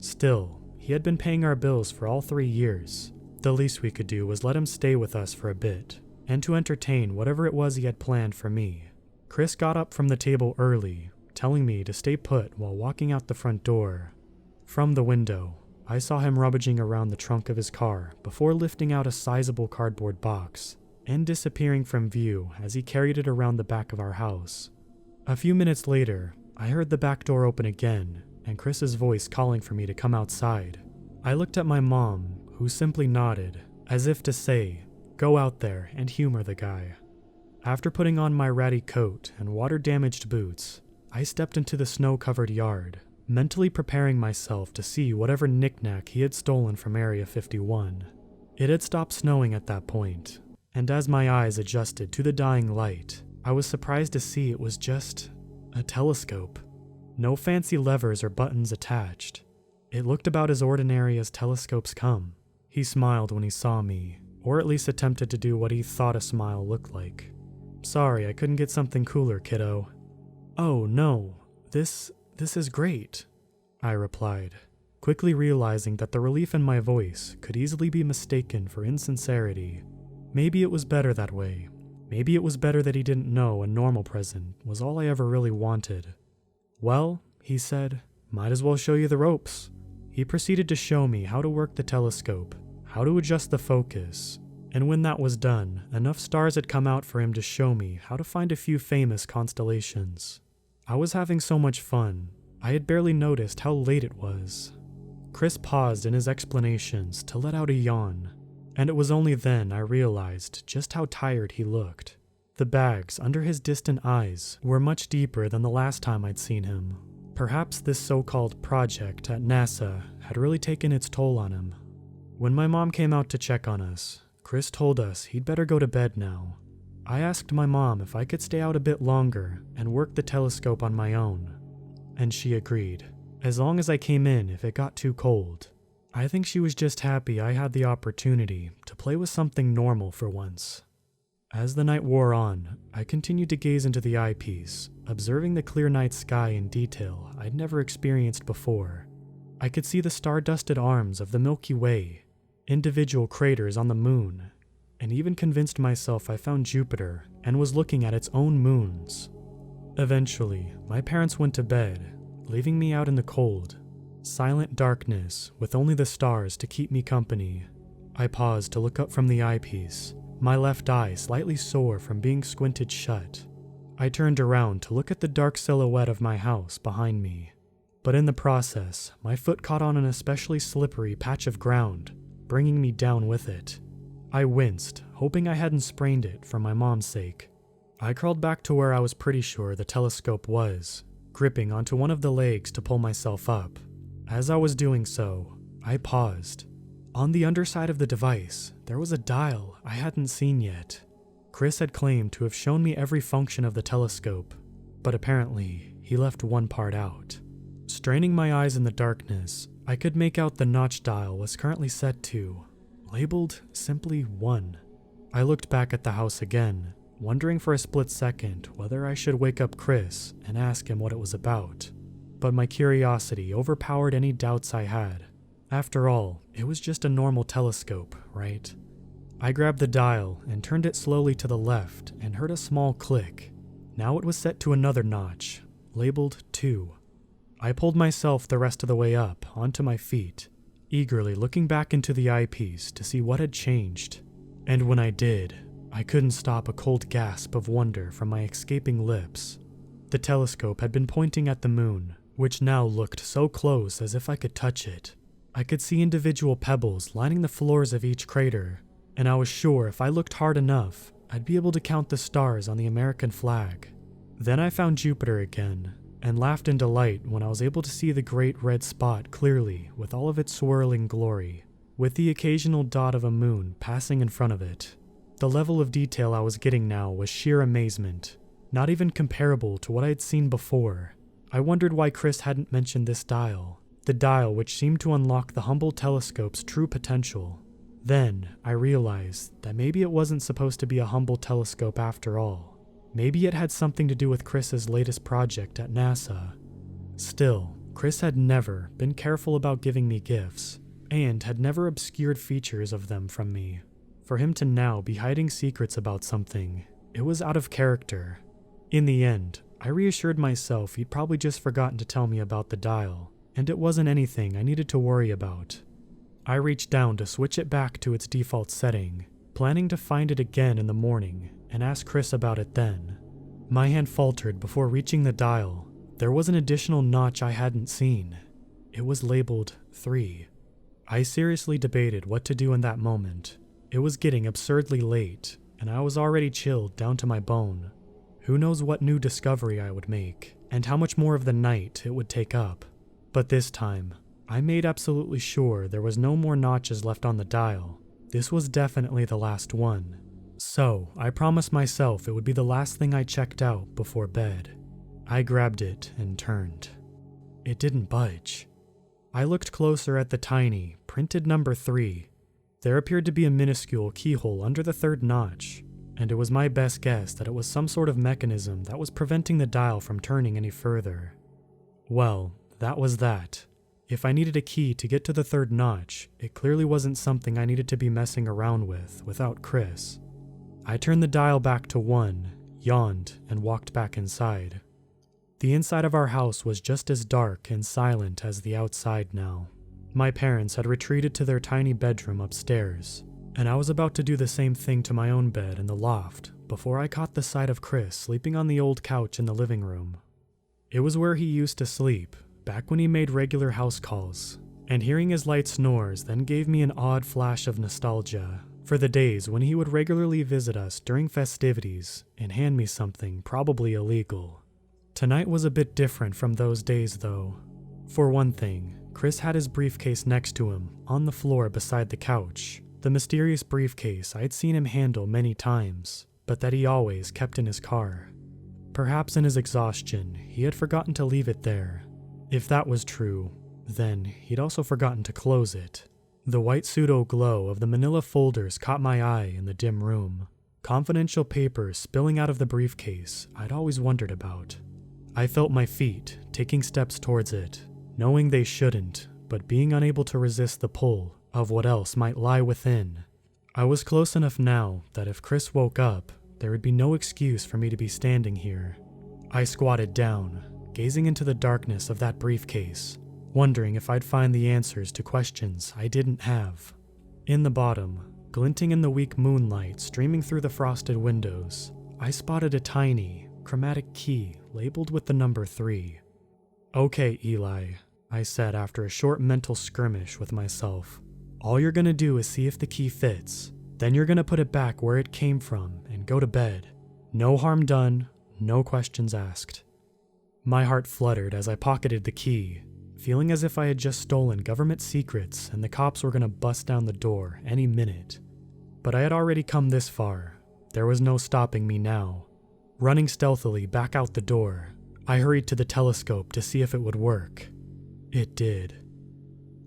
S1: Still, he had been paying our bills for all 3 years. The least we could do was let him stay with us for a bit, and to entertain whatever it was he had planned for me. Chris got up from the table early, telling me to stay put while walking out the front door. From the window, I saw him rummaging around the trunk of his car before lifting out a sizable cardboard box and disappearing from view as he carried it around the back of our house. A few minutes later, I heard the back door open again and Chris's voice calling for me to come outside. I looked at my mom, who simply nodded, as if to say, "Go out there and humor the guy." After putting on my ratty coat and water-damaged boots, I stepped into the snow-covered yard, mentally preparing myself to see whatever knick-knack he had stolen from Area 51. It had stopped snowing at that point, and as my eyes adjusted to the dying light, I was surprised to see it was just a telescope. No fancy levers or buttons attached. It looked about as ordinary as telescopes come. He smiled when he saw me, or at least attempted to do what he thought a smile looked like. "Sorry, I couldn't get something cooler, kiddo." "Oh, no, this is great," I replied, quickly realizing that the relief in my voice could easily be mistaken for insincerity. Maybe it was better that way. Maybe it was better that he didn't know a normal present was all I ever really wanted. "Well," he said, "might as well show you the ropes." He proceeded to show me how to work the telescope, how to adjust the focus, and when that was done, enough stars had come out for him to show me how to find a few famous constellations. I was having so much fun, I had barely noticed how late it was. Chris paused in his explanations to let out a yawn, and it was only then I realized just how tired he looked. The bags under his distant eyes were much deeper than the last time I'd seen him. Perhaps this so-called project at NASA had really taken its toll on him. When my mom came out to check on us, Chris told us he'd better go to bed now. I asked my mom if I could stay out a bit longer and work the telescope on my own, and she agreed, as long as I came in if it got too cold. I think she was just happy I had the opportunity to play with something normal for once. As the night wore on, I continued to gaze into the eyepiece, observing the clear night sky in detail I'd never experienced before. I could see the star-dusted arms of the Milky Way, individual craters on the moon, and even convinced myself I found Jupiter and was looking at its own moons. Eventually, my parents went to bed, leaving me out in the cold, silent darkness with only the stars to keep me company. I paused to look up from the eyepiece, my left eye slightly sore from being squinted shut. I turned around to look at the dark silhouette of my house behind me, but in the process, my foot caught on an especially slippery patch of ground, bringing me down with it. I winced, hoping I hadn't sprained it for my mom's sake. I crawled back to where I was pretty sure the telescope was, gripping onto one of the legs to pull myself up. As I was doing so, I paused. On the underside of the device, there was a dial I hadn't seen yet. Chris had claimed to have shown me every function of the telescope, but apparently he left one part out. Straining my eyes in the darkness, I could make out the notch dial was currently set to, labeled simply 1. I looked back at the house again, wondering for a split second whether I should wake up Chris and ask him what it was about. But my curiosity overpowered any doubts I had. After all, it was just a normal telescope, right? I grabbed the dial and turned it slowly to the left and heard a small click. Now it was set to another notch, labeled 2. I pulled myself the rest of the way up onto my feet, eagerly looking back into the eyepiece to see what had changed. And when I did, I couldn't stop a cold gasp of wonder from my escaping lips. The telescope had been pointing at the moon, which now looked so close as if I could touch it. I could see individual pebbles lining the floors of each crater, and I was sure if I looked hard enough, I'd be able to count the stars on the American flag. Then I found Jupiter again, and laughed in delight when I was able to see the great red spot clearly with all of its swirling glory, with the occasional dot of a moon passing in front of it. The level of detail I was getting now was sheer amazement, not even comparable to what I had seen before. I wondered why Chris hadn't mentioned this dial, the dial which seemed to unlock the Hubble telescope's true potential. Then I realized that maybe it wasn't supposed to be a Hubble telescope after all. Maybe it had something to do with Chris's latest project at NASA. Still, Chris had never been careful about giving me gifts, and had never obscured features of them from me. For him to now be hiding secrets about something, it was out of character. In the end, I reassured myself he'd probably just forgotten to tell me about the dial, and it wasn't anything I needed to worry about. I reached down to switch it back to its default setting, planning to find it again in the morning and ask Chris about it then. My hand faltered before reaching the dial. There was an additional notch I hadn't seen. It was labeled 3. I seriously debated what to do in that moment. It was getting absurdly late, and I was already chilled down to my bone. Who knows what new discovery I would make, and how much more of the night it would take up. But this time, I made absolutely sure there was no more notches left on the dial. This was definitely the last one. So, I promised myself it would be the last thing I checked out before bed. I grabbed it and turned. It didn't budge. I looked closer at the tiny, printed number 3. There appeared to be a minuscule keyhole under the 3rd notch, and it was my best guess that it was some sort of mechanism that was preventing the dial from turning any further. Well, that was that. If I needed a key to get to the 3rd notch, it clearly wasn't something I needed to be messing around with without Chris. I turned the dial back to 1, yawned, and walked back inside. The inside of our house was just as dark and silent as the outside now. My parents had retreated to their tiny bedroom upstairs, and I was about to do the same thing to my own bed in the loft before I caught the sight of Chris sleeping on the old couch in the living room. It was where he used to sleep, back when he made regular house calls, and hearing his light snores then gave me an odd flash of nostalgia for the days when he would regularly visit us during festivities and hand me something probably illegal. Tonight was a bit different from those days though. For one thing, Chris had his briefcase next to him on the floor beside the couch, the mysterious briefcase I'd seen him handle many times, but that he always kept in his car. Perhaps in his exhaustion, he had forgotten to leave it there. If that was true, then he'd also forgotten to close it. The white pseudo-glow of the manila folders caught my eye in the dim room. Confidential papers spilling out of the briefcase I'd always wondered about. I felt my feet taking steps towards it, knowing they shouldn't, but being unable to resist the pull of what else might lie within. I was close enough now that if Chris woke up, there would be no excuse for me to be standing here. I squatted down, gazing into the darkness of that briefcase, wondering if I'd find the answers to questions I didn't have. In the bottom, glinting in the weak moonlight streaming through the frosted windows, I spotted a tiny, chromatic key labeled with the number 3. "Okay, Eli," I said after a short mental skirmish with myself. "All you're gonna do is see if the key fits. Then you're gonna put it back where it came from and go to bed. No harm done, no questions asked." My heart fluttered as I pocketed the key, feeling as if I had just stolen government secrets and the cops were gonna bust down the door any minute. But I had already come this far. There was no stopping me now. Running stealthily back out the door, I hurried to the telescope to see if it would work. It did.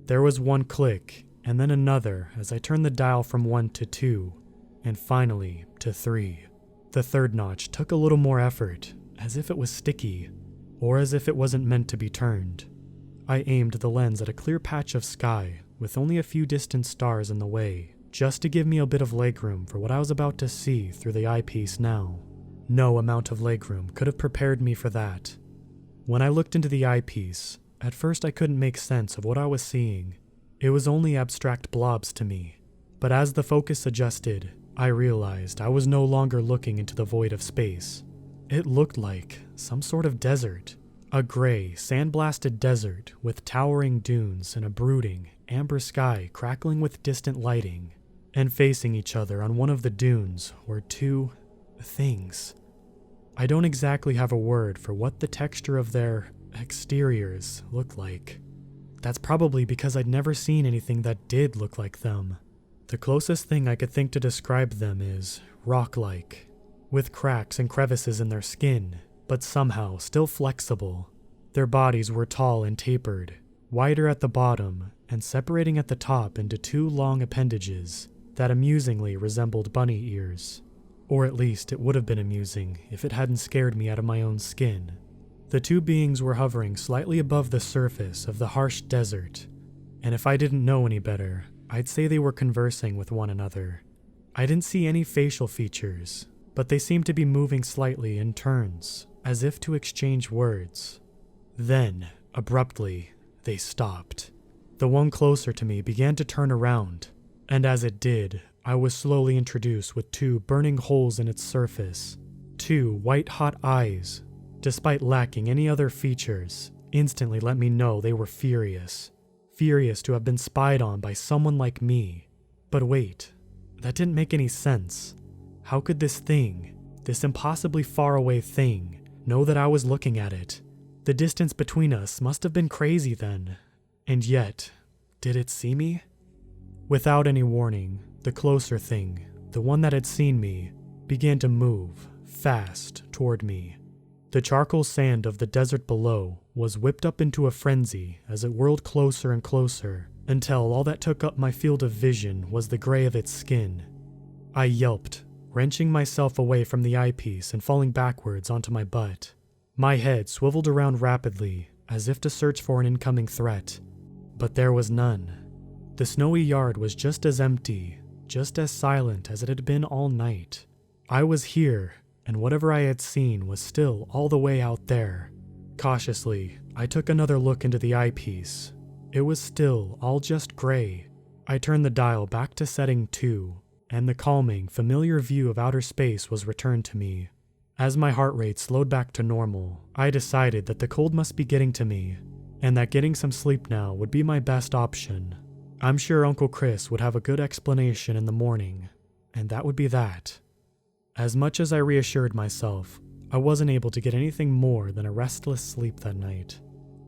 S1: There was one click, and then another as I turned the dial from 1 to 2, and finally to 3. The 3rd notch took a little more effort, as if it was sticky, or as if it wasn't meant to be turned. I aimed the lens at a clear patch of sky, with only a few distant stars in the way, just to give me a bit of legroom for what I was about to see through the eyepiece now. No amount of legroom could have prepared me for that. When I looked into the eyepiece, at first I couldn't make sense of what I was seeing. It was only abstract blobs to me, but as the focus adjusted, I realized I was no longer looking into the void of space. It looked like some sort of desert, a gray, sandblasted desert with towering dunes and a brooding, amber sky crackling with distant lighting. and facing each other on one of the dunes were two things. I don't exactly have a word for what the texture of their exteriors looked like. That's probably because I'd never seen anything that did look like them. The closest thing I could think to describe them is rock-like, with cracks and crevices in their skin, but somehow still flexible. Their bodies were tall and tapered, wider at the bottom and separating at the top into two long appendages that amusingly resembled bunny ears. Or at least it would have been amusing if it hadn't scared me out of my own skin. The two beings were hovering slightly above the surface of the harsh desert, and if I didn't know any better, I'd say they were conversing with one another. I didn't see any facial features, but they seemed to be moving slightly in turns, as if to exchange words. Then, abruptly, they stopped. The one closer to me began to turn around, and as it did, I was slowly introduced with two burning holes in its surface, two white-hot eyes. Despite lacking any other features, instantly let me know they were furious. Furious to have been spied on by someone like me. But wait, that didn't make any sense. How could this thing, this impossibly far away thing, know that I was looking at it? The distance between us must have been crazy then. And yet, did it see me? Without any warning, the closer thing, the one that had seen me, began to move fast toward me. The charcoal sand of the desert below was whipped up into a frenzy as it whirled closer and closer until all that took up my field of vision was the gray of its skin. I yelped, wrenching myself away from the eyepiece and falling backwards onto my butt. My head swiveled around rapidly as if to search for an incoming threat, but there was none. The snowy yard was just as empty, just as silent as it had been all night. I was here, and whatever I had seen was still all the way out there. Cautiously, I took another look into the eyepiece. It was still all just gray. I turned the dial back to setting 2, and the calming, familiar view of outer space was returned to me. As my heart rate slowed back to normal, I decided that the cold must be getting to me, and that getting some sleep now would be my best option. I'm sure Uncle Chris would have a good explanation in the morning, and that would be that. As much as I reassured myself, I wasn't able to get anything more than a restless sleep that night.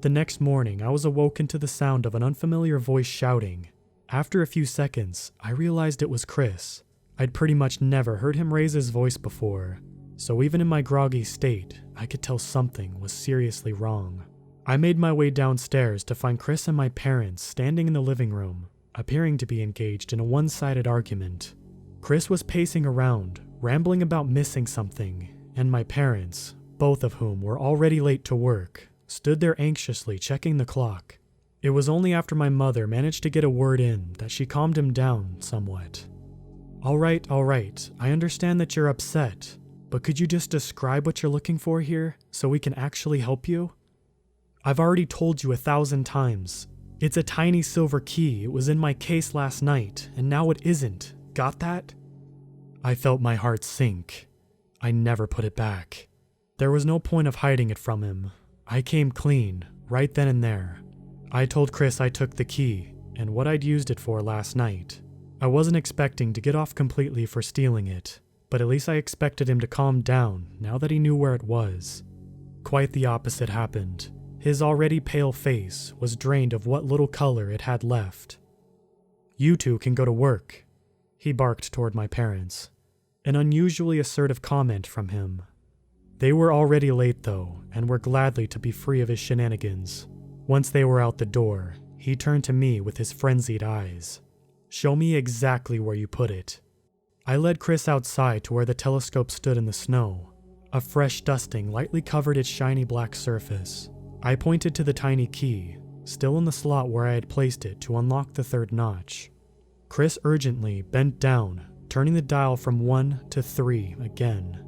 S1: The next morning, I was awoken to the sound of an unfamiliar voice shouting. After a few seconds, I realized it was Chris. I'd pretty much never heard him raise his voice before, so even in my groggy state, I could tell something was seriously wrong. I made my way downstairs to find Chris and my parents standing in the living room, appearing to be engaged in a one-sided argument. Chris was pacing around, rambling about missing something, and my parents, both of whom were already late to work, stood there anxiously checking the clock. It was only after my mother managed to get a word in that she calmed him down somewhat. All right, I understand that you're upset, but could you just describe what you're looking for here so we can actually help you? I've already told you 1,000 times. It's a tiny silver key. It was in my case last night, and now it isn't. Got that? I felt my heart sink. I never put it back. There was no point of hiding it from him. I came clean, right then and there. I told Chris I took the key, and what I'd used it for last night. I wasn't expecting to get off completely for stealing it, but at least I expected him to calm down now that he knew where it was. Quite the opposite happened. His already pale face was drained of what little color it had left. You two can go to work, he barked toward my parents. An unusually assertive comment from him. They were already late though, and were gladly to be free of his shenanigans. Once they were out the door, he turned to me with his frenzied eyes. Show me exactly where you put it. I led Chris outside to where the telescope stood in the snow. A fresh dusting lightly covered its shiny black surface. I pointed to the tiny key, still in the slot where I had placed it to unlock the 3rd notch. Chris urgently bent down, turning the dial from 1 to 3 again.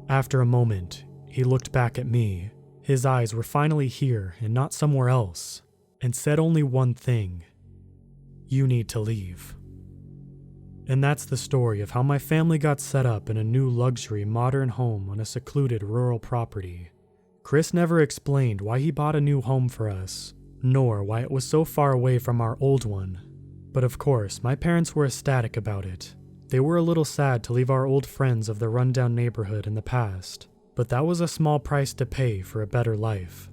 S1: After a moment, he looked back at me. His eyes were finally here and not somewhere else, and said only one thing. You need to leave. And that's the story of how my family got set up in a new luxury modern home on a secluded rural property. Chris never explained why he bought a new home for us, nor why it was so far away from our old one. But of course, my parents were ecstatic about it. They were a little sad to leave our old friends of the rundown neighborhood in the past, but that was a small price to pay for a better life.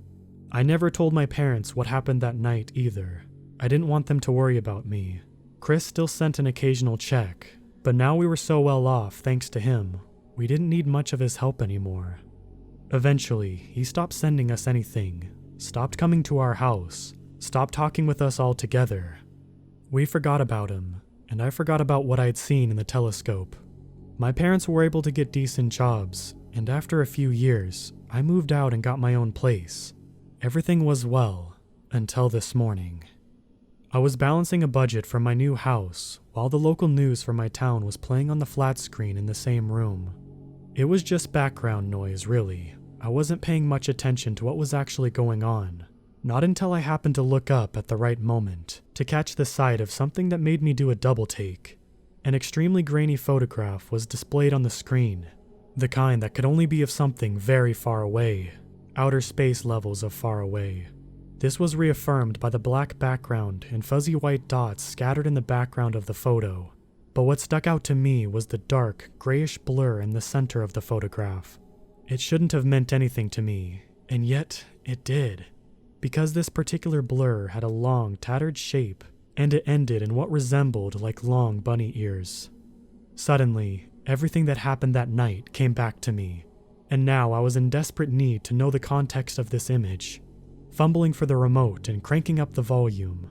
S1: I never told my parents what happened that night either. I didn't want them to worry about me. Chris still sent an occasional check, but now we were so well off thanks to him, we didn't need much of his help anymore. Eventually, he stopped sending us anything, stopped coming to our house, stopped talking with us altogether. We forgot about him, and I forgot about what I'd seen in the telescope. My parents were able to get decent jobs, and after a few years, I moved out and got my own place. Everything was well, until this morning. I was balancing a budget for my new house while the local news for my town was playing on the flat screen in the same room. It was just background noise, really. I wasn't paying much attention to what was actually going on. Not until I happened to look up at the right moment to catch the sight of something that made me do a double take. An extremely grainy photograph was displayed on the screen, the kind that could only be of something very far away, outer space levels of far away. This was reaffirmed by the black background and fuzzy white dots scattered in the background of the photo. But what stuck out to me was the dark, grayish blur in the center of the photograph. It shouldn't have meant anything to me, and yet it did. Because this particular blur had a long, tattered shape, and it ended in what resembled like long bunny ears. Suddenly, everything that happened that night came back to me, and now I was in desperate need to know the context of this image, fumbling for the remote and cranking up the volume.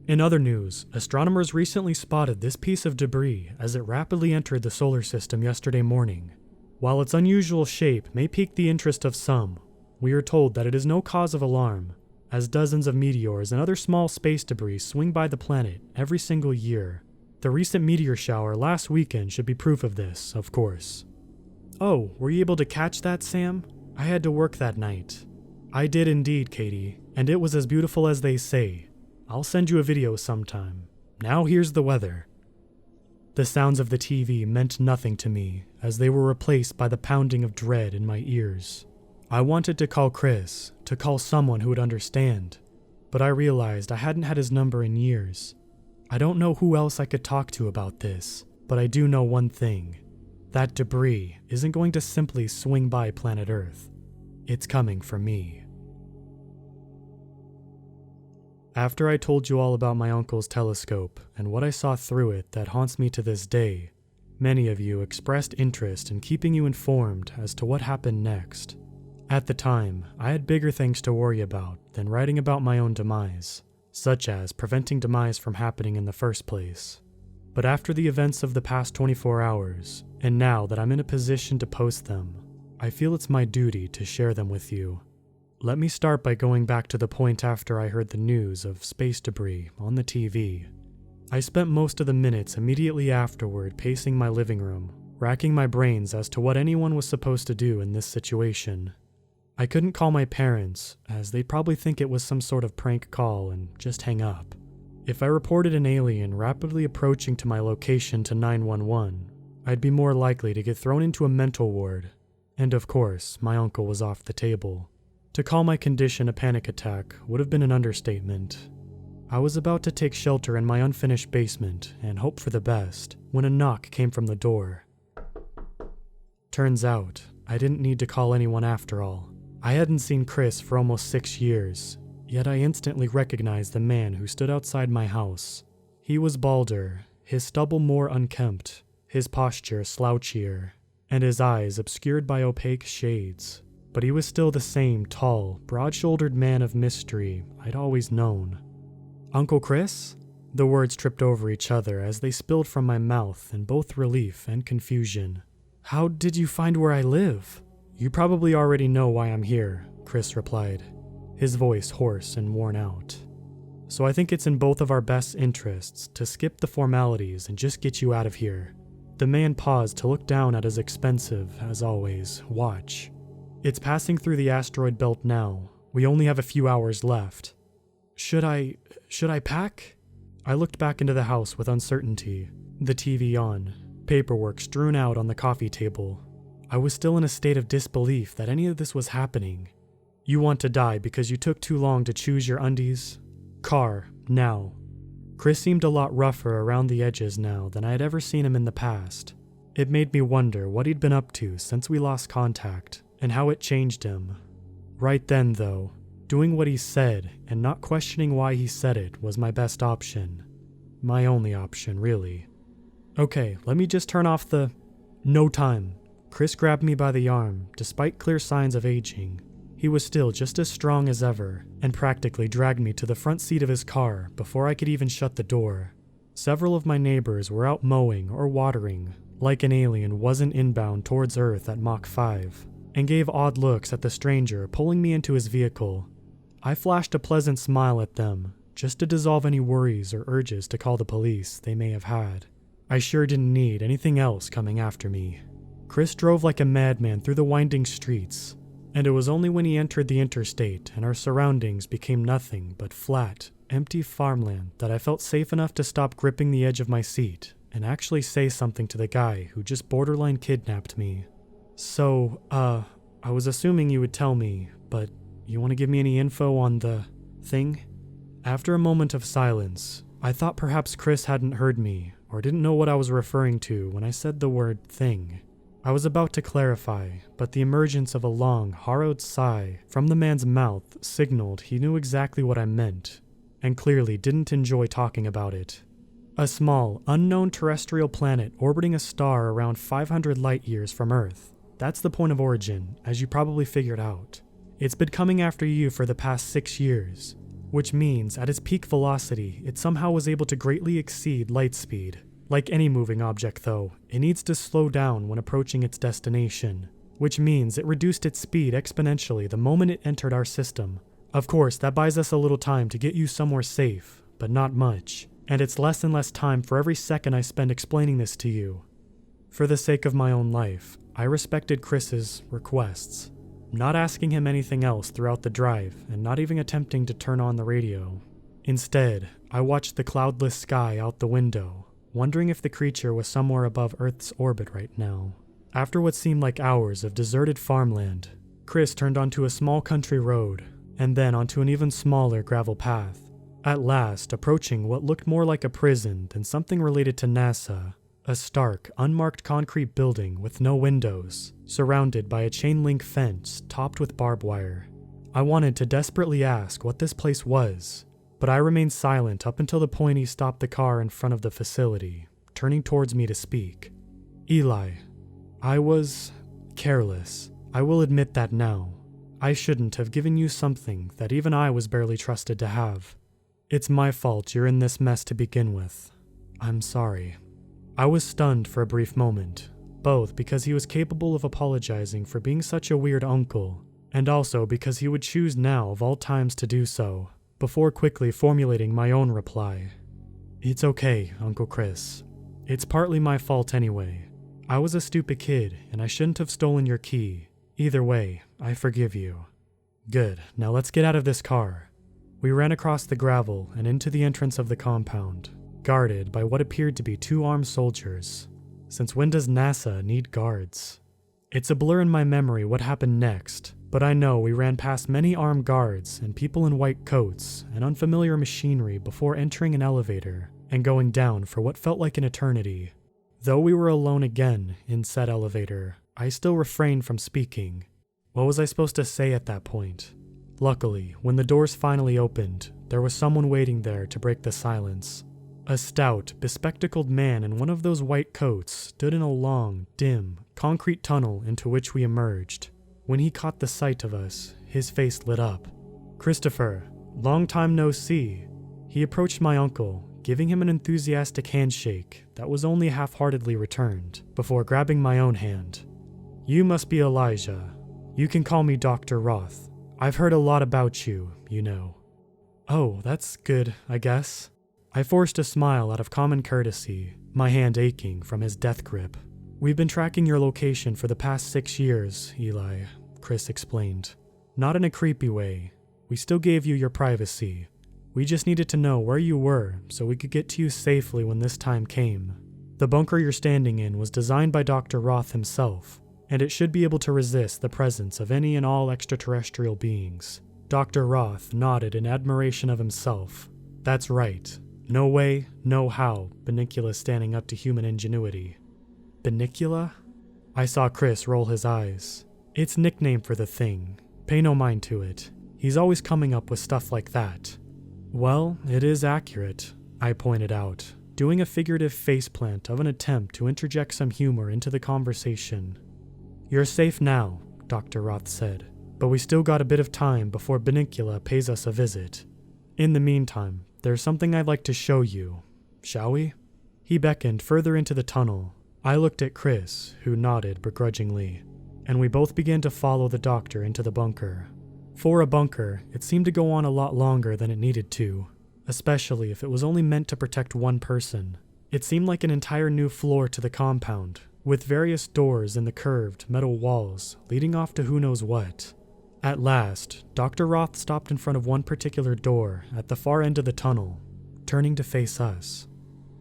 S1: In other news, astronomers recently spotted this piece of debris as it rapidly entered the solar system yesterday morning. While its unusual shape may pique the interest of some, we are told that it is no cause of alarm, as dozens of meteors and other small space debris swing by the planet every single year. The recent meteor shower last weekend should be proof of this, of course. Oh, were you able to catch that, Sam? I had to work that night. I did indeed, Katie, and it was as beautiful as they say. I'll send you a video sometime. Now here's the weather. The sounds of the TV meant nothing to me, as they were replaced by the pounding of dread in my ears. I wanted to call Chris, to call someone who would understand, but I realized I hadn't had his number in years. I don't know who else I could talk to about this, but I do know one thing. That debris isn't going to simply swing by planet Earth. It's coming for me. After I told you all about my uncle's telescope and what I saw through it that haunts me to this day, many of you expressed interest in keeping you informed as to what happened next. At the time, I had bigger things to worry about than writing about my own demise, such as preventing demise from happening in the first place. But after the events of the past 24 hours, and now that I'm in a position to post them, I feel it's my duty to share them with you. Let me start by going back to the point after I heard the news of space debris on the TV. I spent most of the minutes immediately afterward pacing my living room, racking my brains as to what anyone was supposed to do in this situation. I couldn't call my parents, as they'd probably think it was some sort of prank call and just hang up. If I reported an alien rapidly approaching to my location to 911, I'd be more likely to get thrown into a mental ward. And of course, my uncle was off the table. To call my condition a panic attack would have been an understatement. I was about to take shelter in my unfinished basement and hope for the best when a knock came from the door. Turns out, I didn't need to call anyone after all. I hadn't seen Chris for almost 6 years, yet I instantly recognized the man who stood outside my house. He was balder, his stubble more unkempt, his posture slouchier, and his eyes obscured by opaque shades. But he was still the same tall, broad-shouldered man of mystery I'd always known. Uncle Chris? The words tripped over each other as they spilled from my mouth in both relief and confusion. How did you find where I live? You probably already know why I'm here, Chris replied, his voice hoarse and worn out. So I think it's in both of our best interests to skip the formalities and just get you out of here. The man paused to look down at his expensive, as always, watch. It's passing through the asteroid belt now. We only have a few hours left. Should I pack? I looked back into the house with uncertainty, the TV on, paperwork strewn out on the coffee table. I was still in a state of disbelief that any of this was happening. You want to die because you took too long to choose your undies? Car, now. Chris seemed a lot rougher around the edges now than I had ever seen him in the past. It made me wonder what he'd been up to since we lost contact, and how it changed him. Right then, though, doing what he said and not questioning why he said it was my best option. My only option, really. Okay, let me just turn off the... No time. Chris grabbed me by the arm, despite clear signs of aging. He was still just as strong as ever, and practically dragged me to the front seat of his car before I could even shut the door. Several of my neighbors were out mowing or watering, like an alien wasn't inbound towards Earth at Mach 5, and gave odd looks at the stranger pulling me into his vehicle. I flashed a pleasant smile at them, just to dissolve any worries or urges to call the police they may have had. I sure didn't need anything else coming after me. Chris drove like a madman through the winding streets, and it was only when he entered the interstate and our surroundings became nothing but flat, empty farmland that I felt safe enough to stop gripping the edge of my seat and actually say something to the guy who just borderline kidnapped me. So, I was assuming you would tell me, but you want to give me any info on the thing? After a moment of silence, I thought perhaps Chris hadn't heard me or didn't know what I was referring to when I said the word thing. I was about to clarify, but the emergence of a long, harrowed sigh from the man's mouth signaled he knew exactly what I meant, and clearly didn't enjoy talking about it. A small, unknown terrestrial planet orbiting a star around 500 light-years from Earth. That's the point of origin, as you probably figured out. It's been coming after you for the past 6 years, which means at its peak velocity, it somehow was able to greatly exceed light speed. Like any moving object though, it needs to slow down when approaching its destination, which means it reduced its speed exponentially the moment it entered our system. Of course, that buys us a little time to get you somewhere safe, but not much, and it's less and less time for every second I spend explaining this to you. For the sake of my own life, I respected Chris's requests, not asking him anything else throughout the drive and not even attempting to turn on the radio. Instead, I watched the cloudless sky out the window, wondering if the creature was somewhere above Earth's orbit right now. After what seemed like hours of deserted farmland, Chris turned onto a small country road, and then onto an even smaller gravel path, at last approaching what looked more like a prison than something related to NASA, a stark, unmarked concrete building with no windows, surrounded by a chain-link fence topped with barbed wire. I wanted to desperately ask what this place was, but I remained silent up until the point he stopped the car in front of the facility, turning towards me to speak. Eli, I was careless. I will admit that now. I shouldn't have given you something that even I was barely trusted to have. It's my fault you're in this mess to begin with. I'm sorry. I was stunned for a brief moment, both because he was capable of apologizing for being such a weird uncle, and also because he would choose now of all times to do so, before quickly formulating my own reply. It's okay, Uncle Chris. It's partly my fault anyway. I was a stupid kid, and I shouldn't have stolen your key. Either way, I forgive you. Good, now let's get out of this car. We ran across the gravel and into the entrance of the compound, guarded by what appeared to be 2 armed soldiers. Since when does NASA need guards? It's a blur in my memory what happened next, but I know we ran past many armed guards and people in white coats and unfamiliar machinery before entering an elevator and going down for what felt like an eternity. Though we were alone again in said elevator, I still refrained from speaking. What was I supposed to say at that point? Luckily, when the doors finally opened, there was someone waiting there to break the silence. A stout, bespectacled man in one of those white coats stood in a long, dim, concrete tunnel into which we emerged. When he caught the sight of us, his face lit up. Christopher, long time no see. He approached my uncle, giving him an enthusiastic handshake that was only half-heartedly returned, before grabbing my own hand. You must be Elijah. You can call me Dr. Roth. I've heard a lot about you, you know. Oh, that's good, I guess. I forced a smile out of common courtesy, my hand aching from his death grip. We've been tracking your location for the past 6 years, Eli, Chris explained. Not in a creepy way. We still gave you your privacy. We just needed to know where you were so we could get to you safely when this time came. The bunker you're standing in was designed by Dr. Roth himself, and it should be able to resist the presence of any and all extraterrestrial beings. Dr. Roth nodded in admiration of himself. That's right. No way, no how, Bunnicula standing up to human ingenuity. Bunnicula? I saw Chris roll his eyes. It's nickname for the thing. Pay no mind to it. He's always coming up with stuff like that. Well, it is accurate, I pointed out, doing a figurative faceplant of an attempt to interject some humor into the conversation. You're safe now, Dr. Roth said, but we still got a bit of time before Bunnicula pays us a visit. In the meantime, there's something I'd like to show you. Shall we? He beckoned further into the tunnel. I looked at Chris, who nodded begrudgingly, and we both began to follow the doctor into the bunker. For a bunker, it seemed to go on a lot longer than it needed to, especially if it was only meant to protect one person. It seemed like an entire new floor to the compound, with various doors in the curved metal walls leading off to who knows what. At last, Dr. Roth stopped in front of one particular door at the far end of the tunnel, turning to face us.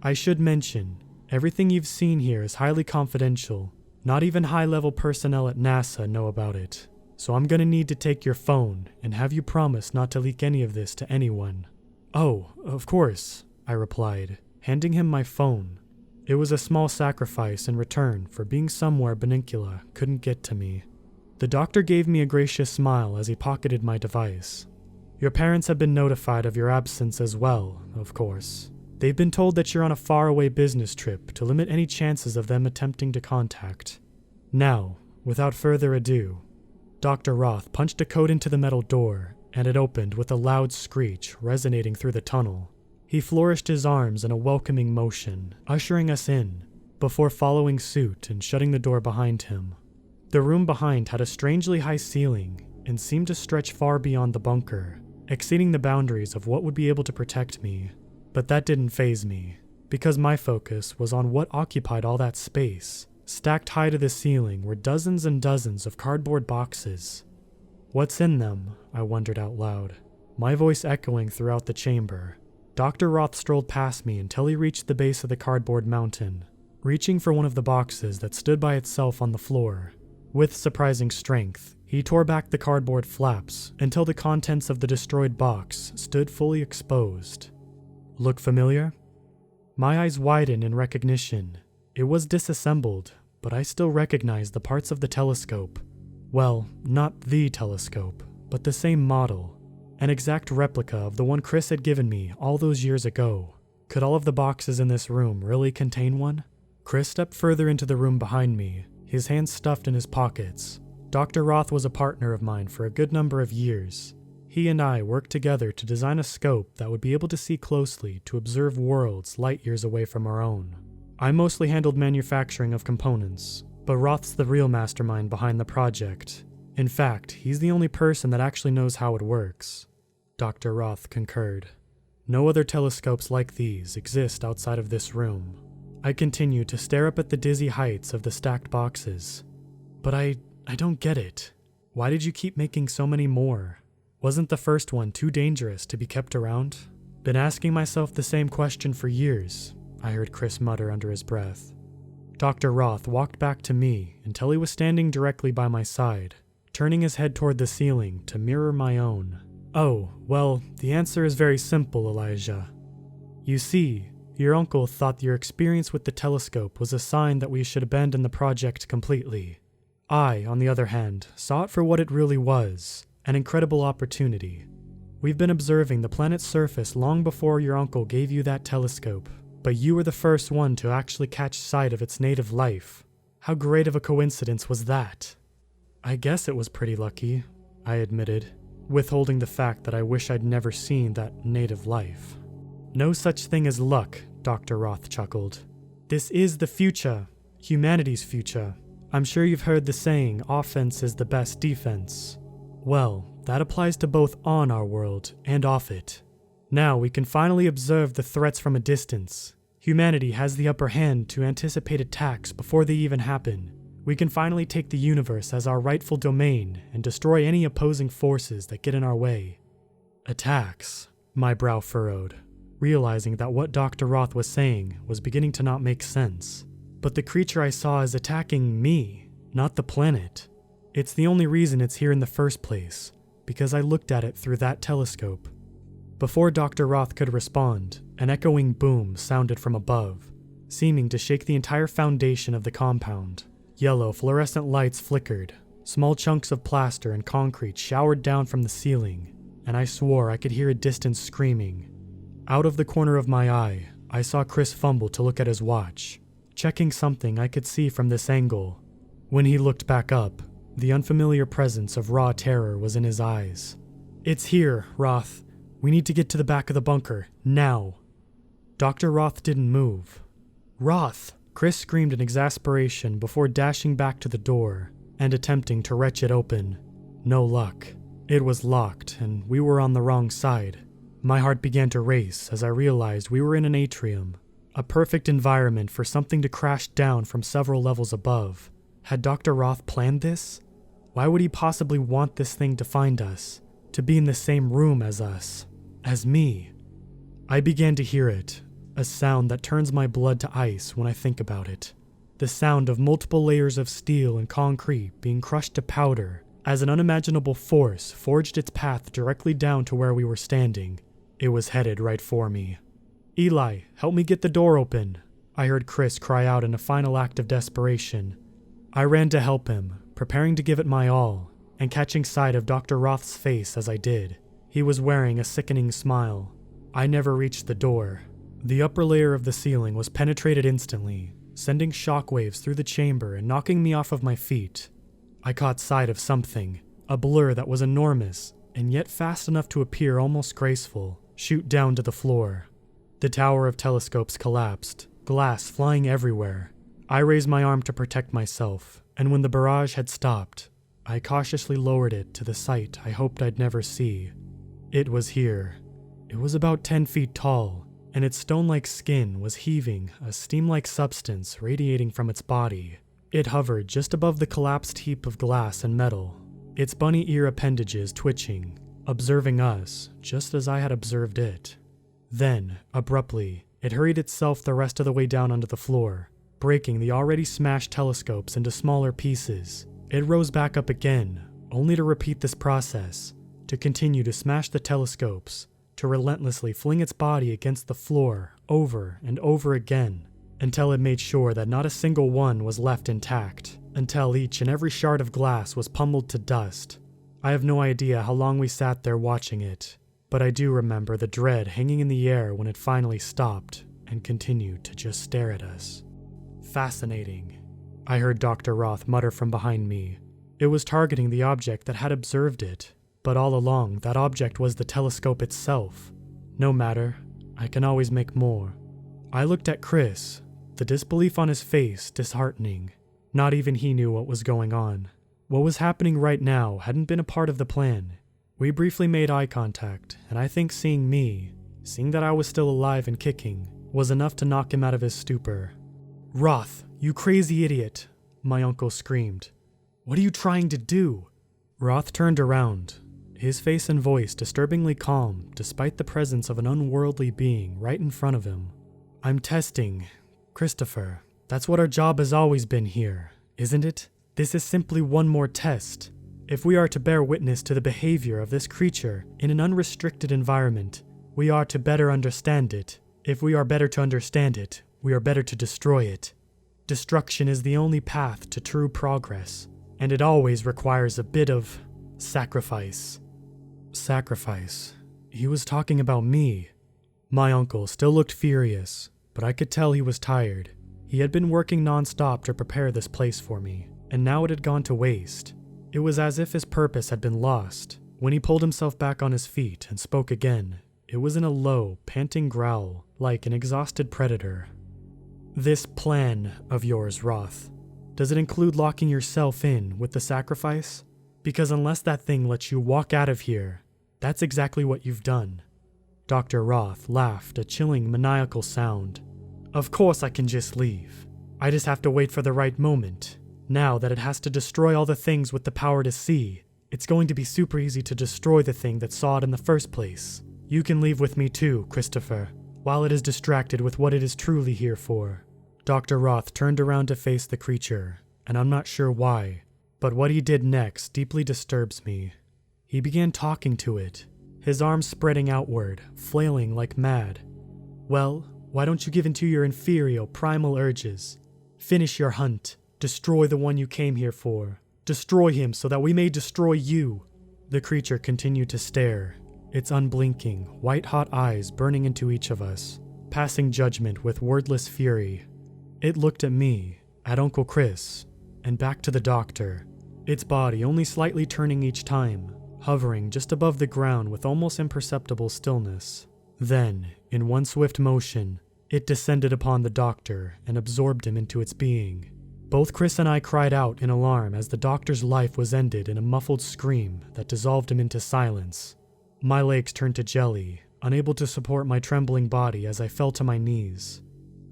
S1: I should mention, everything you've seen here is highly confidential. Not even high-level personnel at NASA know about it. So I'm gonna need to take your phone and have you promise not to leak any of this to anyone. Oh, of course, I replied, handing him my phone. It was a small sacrifice in return for being somewhere Bunnicula couldn't get to me. The doctor gave me a gracious smile as he pocketed my device. Your parents have been notified of your absence as well, of course. They've been told that you're on a faraway business trip to limit any chances of them attempting to contact. Now, without further ado, Dr. Roth punched a code into the metal door, and it opened with a loud screech resonating through the tunnel. He flourished his arms in a welcoming motion, ushering us in, before following suit and shutting the door behind him. The room behind had a strangely high ceiling and seemed to stretch far beyond the bunker, exceeding the boundaries of what would be able to protect me. But that didn't faze me, because my focus was on what occupied all that space. Stacked high to the ceiling were dozens and dozens of cardboard boxes. What's in them? I wondered out loud, my voice echoing throughout the chamber. Dr. Roth strolled past me until he reached the base of the cardboard mountain, reaching for one of the boxes that stood by itself on the floor. With surprising strength, he tore back the cardboard flaps until the contents of the destroyed box stood fully exposed. Look familiar? My eyes widened in recognition. It was disassembled, but I still recognized the parts of the telescope. Well, not the telescope, but the same model. An exact replica of the one Chris had given me all those years ago. Could all of the boxes in this room really contain one? Chris stepped further into the room behind me, his hands stuffed in his pockets. Dr. Roth was a partner of mine for a good number of years. He and I worked together to design a scope that would be able to see closely to observe worlds light years away from our own. I mostly handled manufacturing of components, but Roth's the real mastermind behind the project. In fact, he's the only person that actually knows how it works. Dr. Roth concurred. No other telescopes like these exist outside of this room. I continued to stare up at the dizzy heights of the stacked boxes. But I don't get it. Why did you keep making so many more? Wasn't the first one too dangerous to be kept around? Been asking myself the same question for years, I heard Chris mutter under his breath. Dr. Roth walked back to me until he was standing directly by my side, turning his head toward the ceiling to mirror my own. Oh, well, the answer is very simple, Elijah. You see, your uncle thought your experience with the telescope was a sign that we should abandon the project completely. I, on the other hand, saw it for what it really was, an incredible opportunity. We've been observing the planet's surface long before your uncle gave you that telescope, but you were the first one to actually catch sight of its native life. How great of a coincidence was that? I guess it was pretty lucky, I admitted, withholding the fact that I wish I'd never seen that native life. No such thing as luck, Dr. Roth chuckled. This is the future, humanity's future. I'm sure you've heard the saying, offense is the best defense. Well, that applies to both on our world and off it. Now we can finally observe the threats from a distance. Humanity has the upper hand to anticipate attacks before they even happen. We can finally take the universe as our rightful domain and destroy any opposing forces that get in our way. Attacks, my brow furrowed, realizing that what Dr. Roth was saying was beginning to not make sense. But the creature I saw is attacking me, not the planet. It's the only reason it's here in the first place, because I looked at it through that telescope. Before Dr. Roth could respond, an echoing boom sounded from above, seeming to shake the entire foundation of the compound. Yellow fluorescent lights flickered, small chunks of plaster and concrete showered down from the ceiling, and I swore I could hear a distant screaming. Out of the corner of my eye, I saw Chris fumble to look at his watch, checking something I could see from this angle. When he looked back up, the unfamiliar presence of raw terror was in his eyes. "It's here, Roth. We need to get to the back of the bunker, now." Dr. Roth didn't move. "Roth!" Chris screamed in exasperation before dashing back to the door and attempting to wrench it open. No luck. It was locked, and we were on the wrong side. My heart began to race as I realized we were in an atrium, a perfect environment for something to crash down from several levels above. Had Dr. Roth planned this? Why would he possibly want this thing to find us, to be in the same room as us, as me? I began to hear it, a sound that turns my blood to ice when I think about it. The sound of multiple layers of steel and concrete being crushed to powder as an unimaginable force forged its path directly down to where we were standing. It was headed right for me. "Eli, help me get the door open," I heard Chris cry out in a final act of desperation. I ran to help him, preparing to give it my all, and catching sight of Dr. Roth's face as I did. He was wearing a sickening smile. I never reached the door. The upper layer of the ceiling was penetrated instantly, sending shockwaves through the chamber and knocking me off of my feet. I caught sight of something, a blur that was enormous, and yet fast enough to appear almost graceful, shoot down to the floor. The tower of telescopes collapsed, glass flying everywhere. I raised my arm to protect myself, and when the barrage had stopped, I cautiously lowered it to the sight I hoped I'd never see. It was here. It was about 10 feet tall, and its stone-like skin was heaving, a steam-like substance radiating from its body. It hovered just above the collapsed heap of glass and metal, its bunny ear appendages twitching, observing us just as I had observed it. Then, abruptly, it hurried itself the rest of the way down onto the floor, breaking the already smashed telescopes into smaller pieces. It rose back up again, only to repeat this process, to continue to smash the telescopes, to relentlessly fling its body against the floor over and over again, until it made sure that not a single one was left intact, until each and every shard of glass was pummeled to dust. I have no idea how long we sat there watching it, but I do remember the dread hanging in the air when it finally stopped and continued to just stare at us. "Fascinating," I heard Dr. Roth mutter from behind me. It was targeting the object that had observed it, but all along that object was the telescope itself. No matter, I can always make more. I looked at Chris, the disbelief on his face disheartening. Not even he knew what was going on. What was happening right now hadn't been a part of the plan. We briefly made eye contact, and I think seeing that I was still alive and kicking, was enough to knock him out of his stupor. "Roth, you crazy idiot," my uncle screamed. "What are you trying to do?" Roth turned around, his face and voice disturbingly calm despite the presence of an unworldly being right in front of him. "I'm testing, Christopher. That's what our job has always been here, isn't it? This is simply one more test. If we are to bear witness to the behavior of this creature in an unrestricted environment, we are to better understand it. If we are better to understand it, we are better to destroy it. Destruction is the only path to true progress, and it always requires a bit of sacrifice." Sacrifice? He was talking about me. My uncle still looked furious, but I could tell he was tired. He had been working non-stop to prepare this place for me, and now it had gone to waste. It was as if his purpose had been lost. When he pulled himself back on his feet and spoke again, it was in a low, panting growl, like an exhausted predator. "This plan of yours, Roth, does it include locking yourself in with the sacrifice? Because unless that thing lets you walk out of here, that's exactly what you've done." Dr. Roth laughed a chilling, maniacal sound. "Of course I can just leave. I just have to wait for the right moment. Now that it has to destroy all the things with the power to see, it's going to be super easy to destroy the thing that saw it in the first place. You can leave with me too, Christopher, while it is distracted with what it is truly here for." Dr. Roth turned around to face the creature, and I'm not sure why, but what he did next deeply disturbs me. He began talking to it, his arms spreading outward, flailing like mad. "Well, why don't you give in to your inferior primal urges? Finish your hunt. Destroy the one you came here for. Destroy him so that we may destroy you." The creature continued to stare, its unblinking, white-hot eyes burning into each of us, passing judgment with wordless fury. It looked at me, at Uncle Chris, and back to the doctor, its body only slightly turning each time, hovering just above the ground with almost imperceptible stillness. Then, in one swift motion, it descended upon the doctor and absorbed him into its being. Both Chris and I cried out in alarm as the doctor's life was ended in a muffled scream that dissolved him into silence. My legs turned to jelly, unable to support my trembling body as I fell to my knees.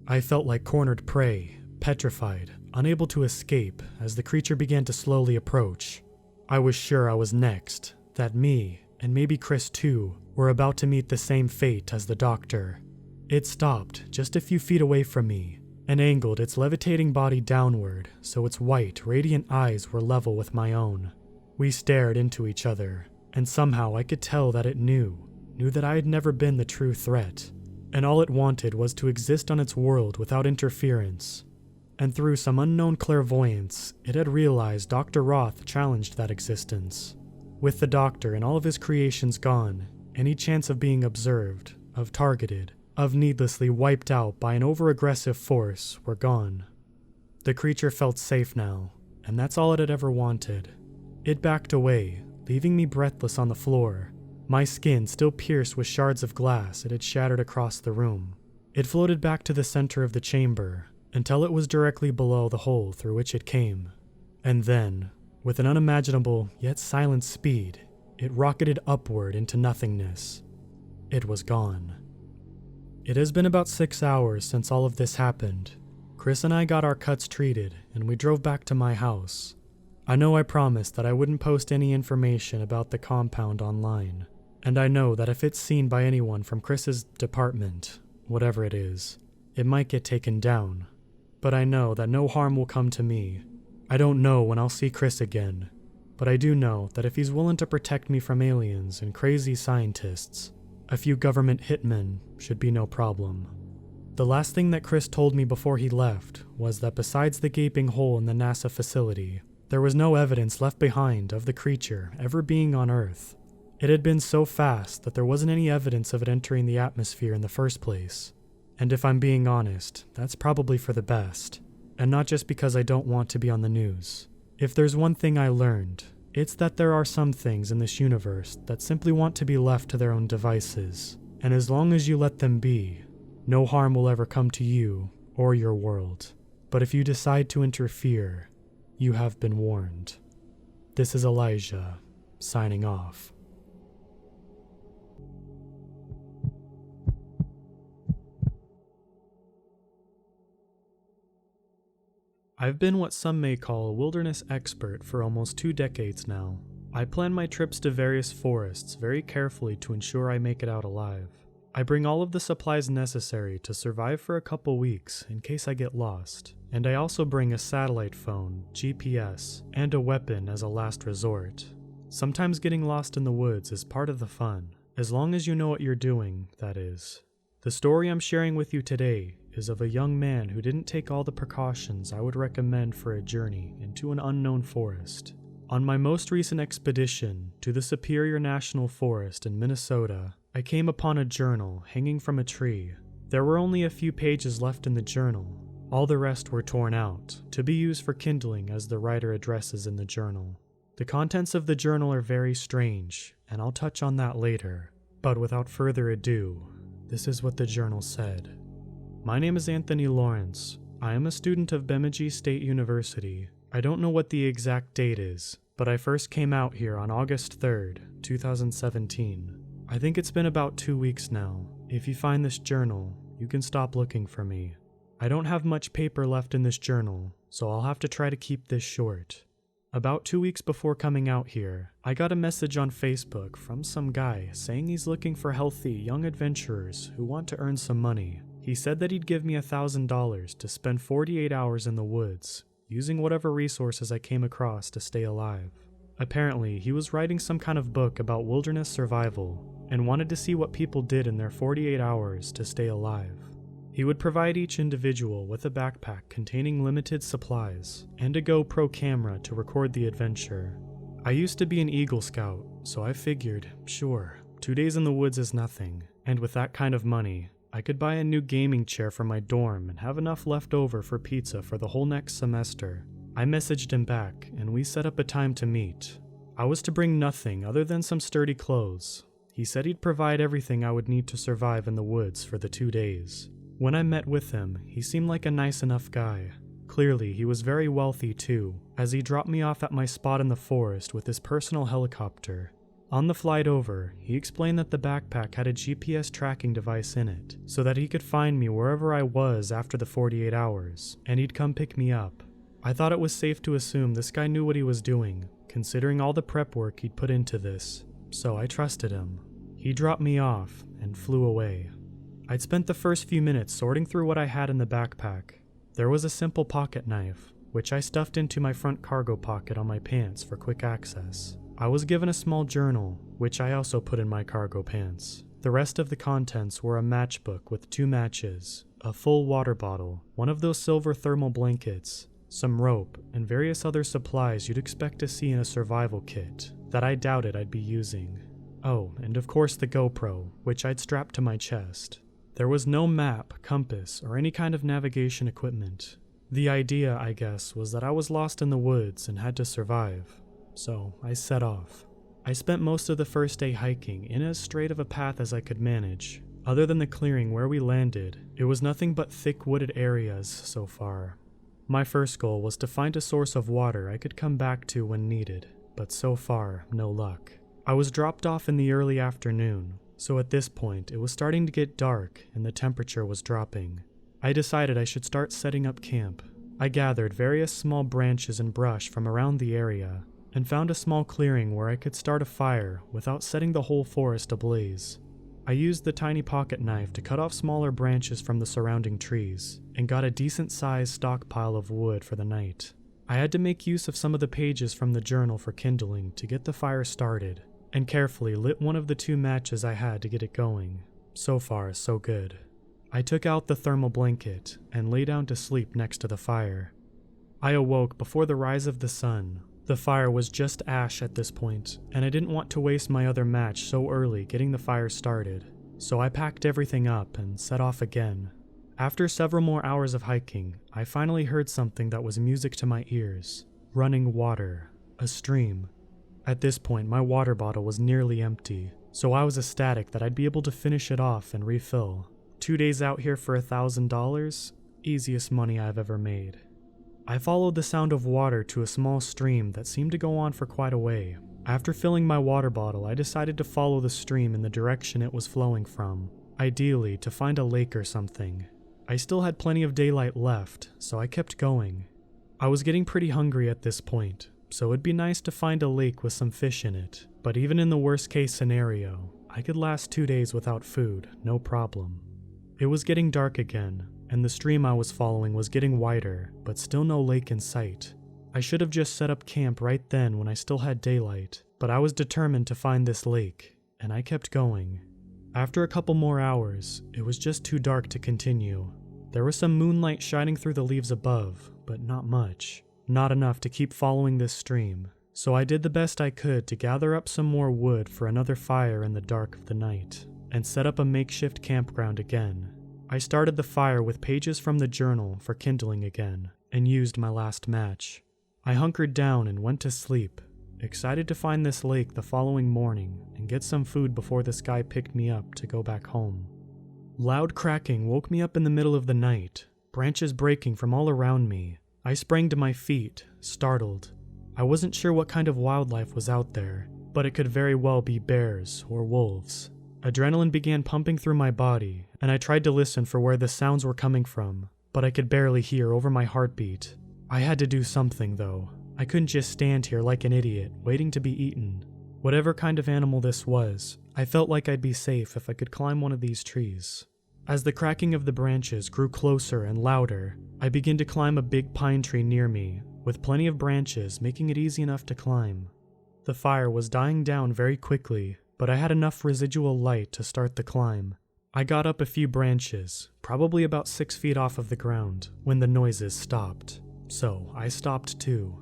S1: I felt like cornered prey, petrified, unable to escape as the creature began to slowly approach. I was sure I was next, that me, and maybe Chris too, were about to meet the same fate as the doctor. It stopped just a few feet away from me, and angled its levitating body downward so its white, radiant eyes were level with my own. We stared into each other, and somehow I could tell that it knew that I had never been the true threat, and all it wanted was to exist on its world without interference. And through some unknown clairvoyance, it had realized Dr. Roth challenged that existence. With the doctor and all of his creations gone, any chance of being observed, of targeted, of needlessly wiped out by an over-aggressive force were gone. The creature felt safe now, and that's all it had ever wanted. It backed away, leaving me breathless on the floor, my skin still pierced with shards of glass it had shattered across the room. It floated back to the center of the chamber, until it was directly below the hole through which it came. And then, with an unimaginable yet silent speed, it rocketed upward into nothingness. It was gone. It has been about 6 hours since all of this happened. Chris and I got our cuts treated, and we drove back to my house. I know I promised that I wouldn't post any information about the compound online, and I know that if it's seen by anyone from Chris's department, whatever it is, it might get taken down. But I know that no harm will come to me. I don't know when I'll see Chris again, but I do know that if he's willing to protect me from aliens and crazy scientists, a few government hitmen should be no problem. The last thing that Chris told me before he left was that besides the gaping hole in the NASA facility, there was no evidence left behind of the creature ever being on Earth. It had been so fast that there wasn't any evidence of it entering the atmosphere in the first place. And if I'm being honest, that's probably for the best. And not just because I don't want to be on the news. If there's one thing I learned, it's that there are some things in this universe that simply want to be left to their own devices. And as long as you let them be, no harm will ever come to you or your world. But if you decide to interfere, you have been warned. This is Elijah, signing off. I've been what some may call a wilderness expert for almost 2 decades now. I plan my trips to various forests very carefully to ensure I make it out alive. I bring all of the supplies necessary to survive for a couple weeks in case I get lost, and I also bring a satellite phone, GPS, and a weapon as a last resort. Sometimes getting lost in the woods is part of the fun, as long as you know what you're doing, that is. The story I'm sharing with you today is of a young man who didn't take all the precautions I would recommend for a journey into an unknown forest. On my most recent expedition to the Superior National Forest in Minnesota, I came upon a journal hanging from a tree. There were only a few pages left in the journal. All the rest were torn out, to be used for kindling as the writer addresses in the journal. The contents of the journal are very strange, and I'll touch on that later. But without further ado, this is what the journal said. My name is Anthony Lawrence. I am a student of Bemidji State University. I don't know what the exact date is, but I first came out here on August 3rd, 2017. I think it's been about 2 weeks now. If you find this journal, you can stop looking for me. I don't have much paper left in this journal, so I'll have to try to keep this short. About 2 weeks before coming out here, I got a message on Facebook from some guy saying he's looking for healthy young adventurers who want to earn some money. He said that he'd give me $1,000 to spend 48 hours in the woods, using whatever resources I came across to stay alive. Apparently, he was writing some kind of book about wilderness survival and wanted to see what people did in their 48 hours to stay alive. He would provide each individual with a backpack containing limited supplies and a GoPro camera to record the adventure. I used to be an Eagle Scout, so I figured, sure, 2 days in the woods is nothing, and with that kind of money, I could buy a new gaming chair for my dorm and have enough left over for pizza for the whole next semester. I messaged him back, and we set up a time to meet. I was to bring nothing other than some sturdy clothes. He said he'd provide everything I would need to survive in the woods for the 2 days. When I met with him, he seemed like a nice enough guy. Clearly, he was very wealthy too, as he dropped me off at my spot in the forest with his personal helicopter. On the flight over, he explained that the backpack had a GPS tracking device in it, so that he could find me wherever I was after the 48 hours, and he'd come pick me up. I thought it was safe to assume this guy knew what he was doing, considering all the prep work he'd put into this, so I trusted him. He dropped me off and flew away. I'd spent the first few minutes sorting through what I had in the backpack. There was a simple pocket knife, which I stuffed into my front cargo pocket on my pants for quick access. I was given a small journal, which I also put in my cargo pants. The rest of the contents were a matchbook with 2 matches, a full water bottle, one of those silver thermal blankets, some rope, and various other supplies you'd expect to see in a survival kit that I doubted I'd be using. Oh, and of course the GoPro, which I'd strapped to my chest. There was no map, compass, or any kind of navigation equipment. The idea, I guess, was that I was lost in the woods and had to survive. So I set off. I spent most of the first day hiking in as straight of a path as I could manage. Other than the clearing where we landed, it was nothing but thick wooded areas so far. My first goal was to find a source of water I could come back to when needed, but so far, no luck. I was dropped off in the early afternoon, so at this point it was starting to get dark and the temperature was dropping. I decided I should start setting up camp. I gathered various small branches and brush from around the area, and found a small clearing where I could start a fire without setting the whole forest ablaze. I used the tiny pocket knife to cut off smaller branches from the surrounding trees, and got a decent-sized stockpile of wood for the night. I had to make use of some of the pages from the journal for kindling to get the fire started, and carefully lit one of the 2 matches I had to get it going. So far, so good. I took out the thermal blanket and lay down to sleep next to the fire. I awoke before the rise of the sun. The fire was just ash at this point, and I didn't want to waste my other match so early getting the fire started, so I packed everything up and set off again. After several more hours of hiking, I finally heard something that was music to my ears. Running water. A stream. At this point, my water bottle was nearly empty, so I was ecstatic that I'd be able to finish it off and refill. 2 days out here for $1,000? Easiest money I've ever made. I followed the sound of water to a small stream that seemed to go on for quite a way. After filling my water bottle, I decided to follow the stream in the direction it was flowing from, ideally to find a lake or something. I still had plenty of daylight left, so I kept going. I was getting pretty hungry at this point, so it'd be nice to find a lake with some fish in it, but even in the worst case scenario, I could last 2 days without food, no problem. It was getting dark again, and the stream I was following was getting wider, but still no lake in sight. I should have just set up camp right then when I still had daylight, but I was determined to find this lake, and I kept going. After a couple more hours, it was just too dark to continue. There was some moonlight shining through the leaves above, but not much. Not enough to keep following this stream, so I did the best I could to gather up some more wood for another fire in the dark of the night, and set up a makeshift campground again. I started the fire with pages from the journal for kindling again, and used my last match. I hunkered down and went to sleep, excited to find this lake the following morning and get some food before this guy picked me up to go back home. Loud cracking woke me up in the middle of the night, branches breaking from all around me. I sprang to my feet, startled. I wasn't sure what kind of wildlife was out there, but it could very well be bears or wolves. Adrenaline began pumping through my body, and I tried to listen for where the sounds were coming from, but I could barely hear over my heartbeat. I had to do something, though. I couldn't just stand here like an idiot, waiting to be eaten. Whatever kind of animal this was, I felt like I'd be safe if I could climb one of these trees. As the cracking of the branches grew closer and louder, I began to climb a big pine tree near me, with plenty of branches making it easy enough to climb. The fire was dying down very quickly, but I had enough residual light to start the climb. I got up a few branches, probably about 6 feet off of the ground, when the noises stopped. So I stopped too.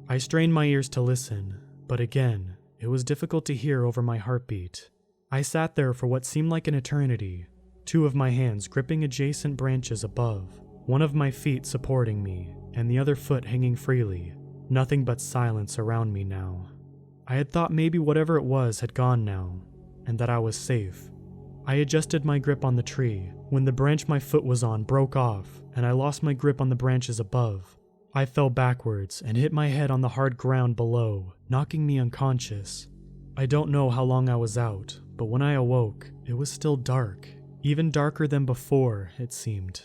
S1: I strained my ears to listen, but again, it was difficult to hear over my heartbeat. I sat there for what seemed like an eternity, 2 of my hands gripping adjacent branches above, one of my feet supporting me, and the other foot hanging freely. Nothing but silence around me now. I had thought maybe whatever it was had gone now, and that I was safe. I adjusted my grip on the tree when the branch my foot was on broke off, and I lost my grip on the branches above. I fell backwards and hit my head on the hard ground below, knocking me unconscious. I don't know how long I was out, but when I awoke, it was still dark, even darker than before, it seemed.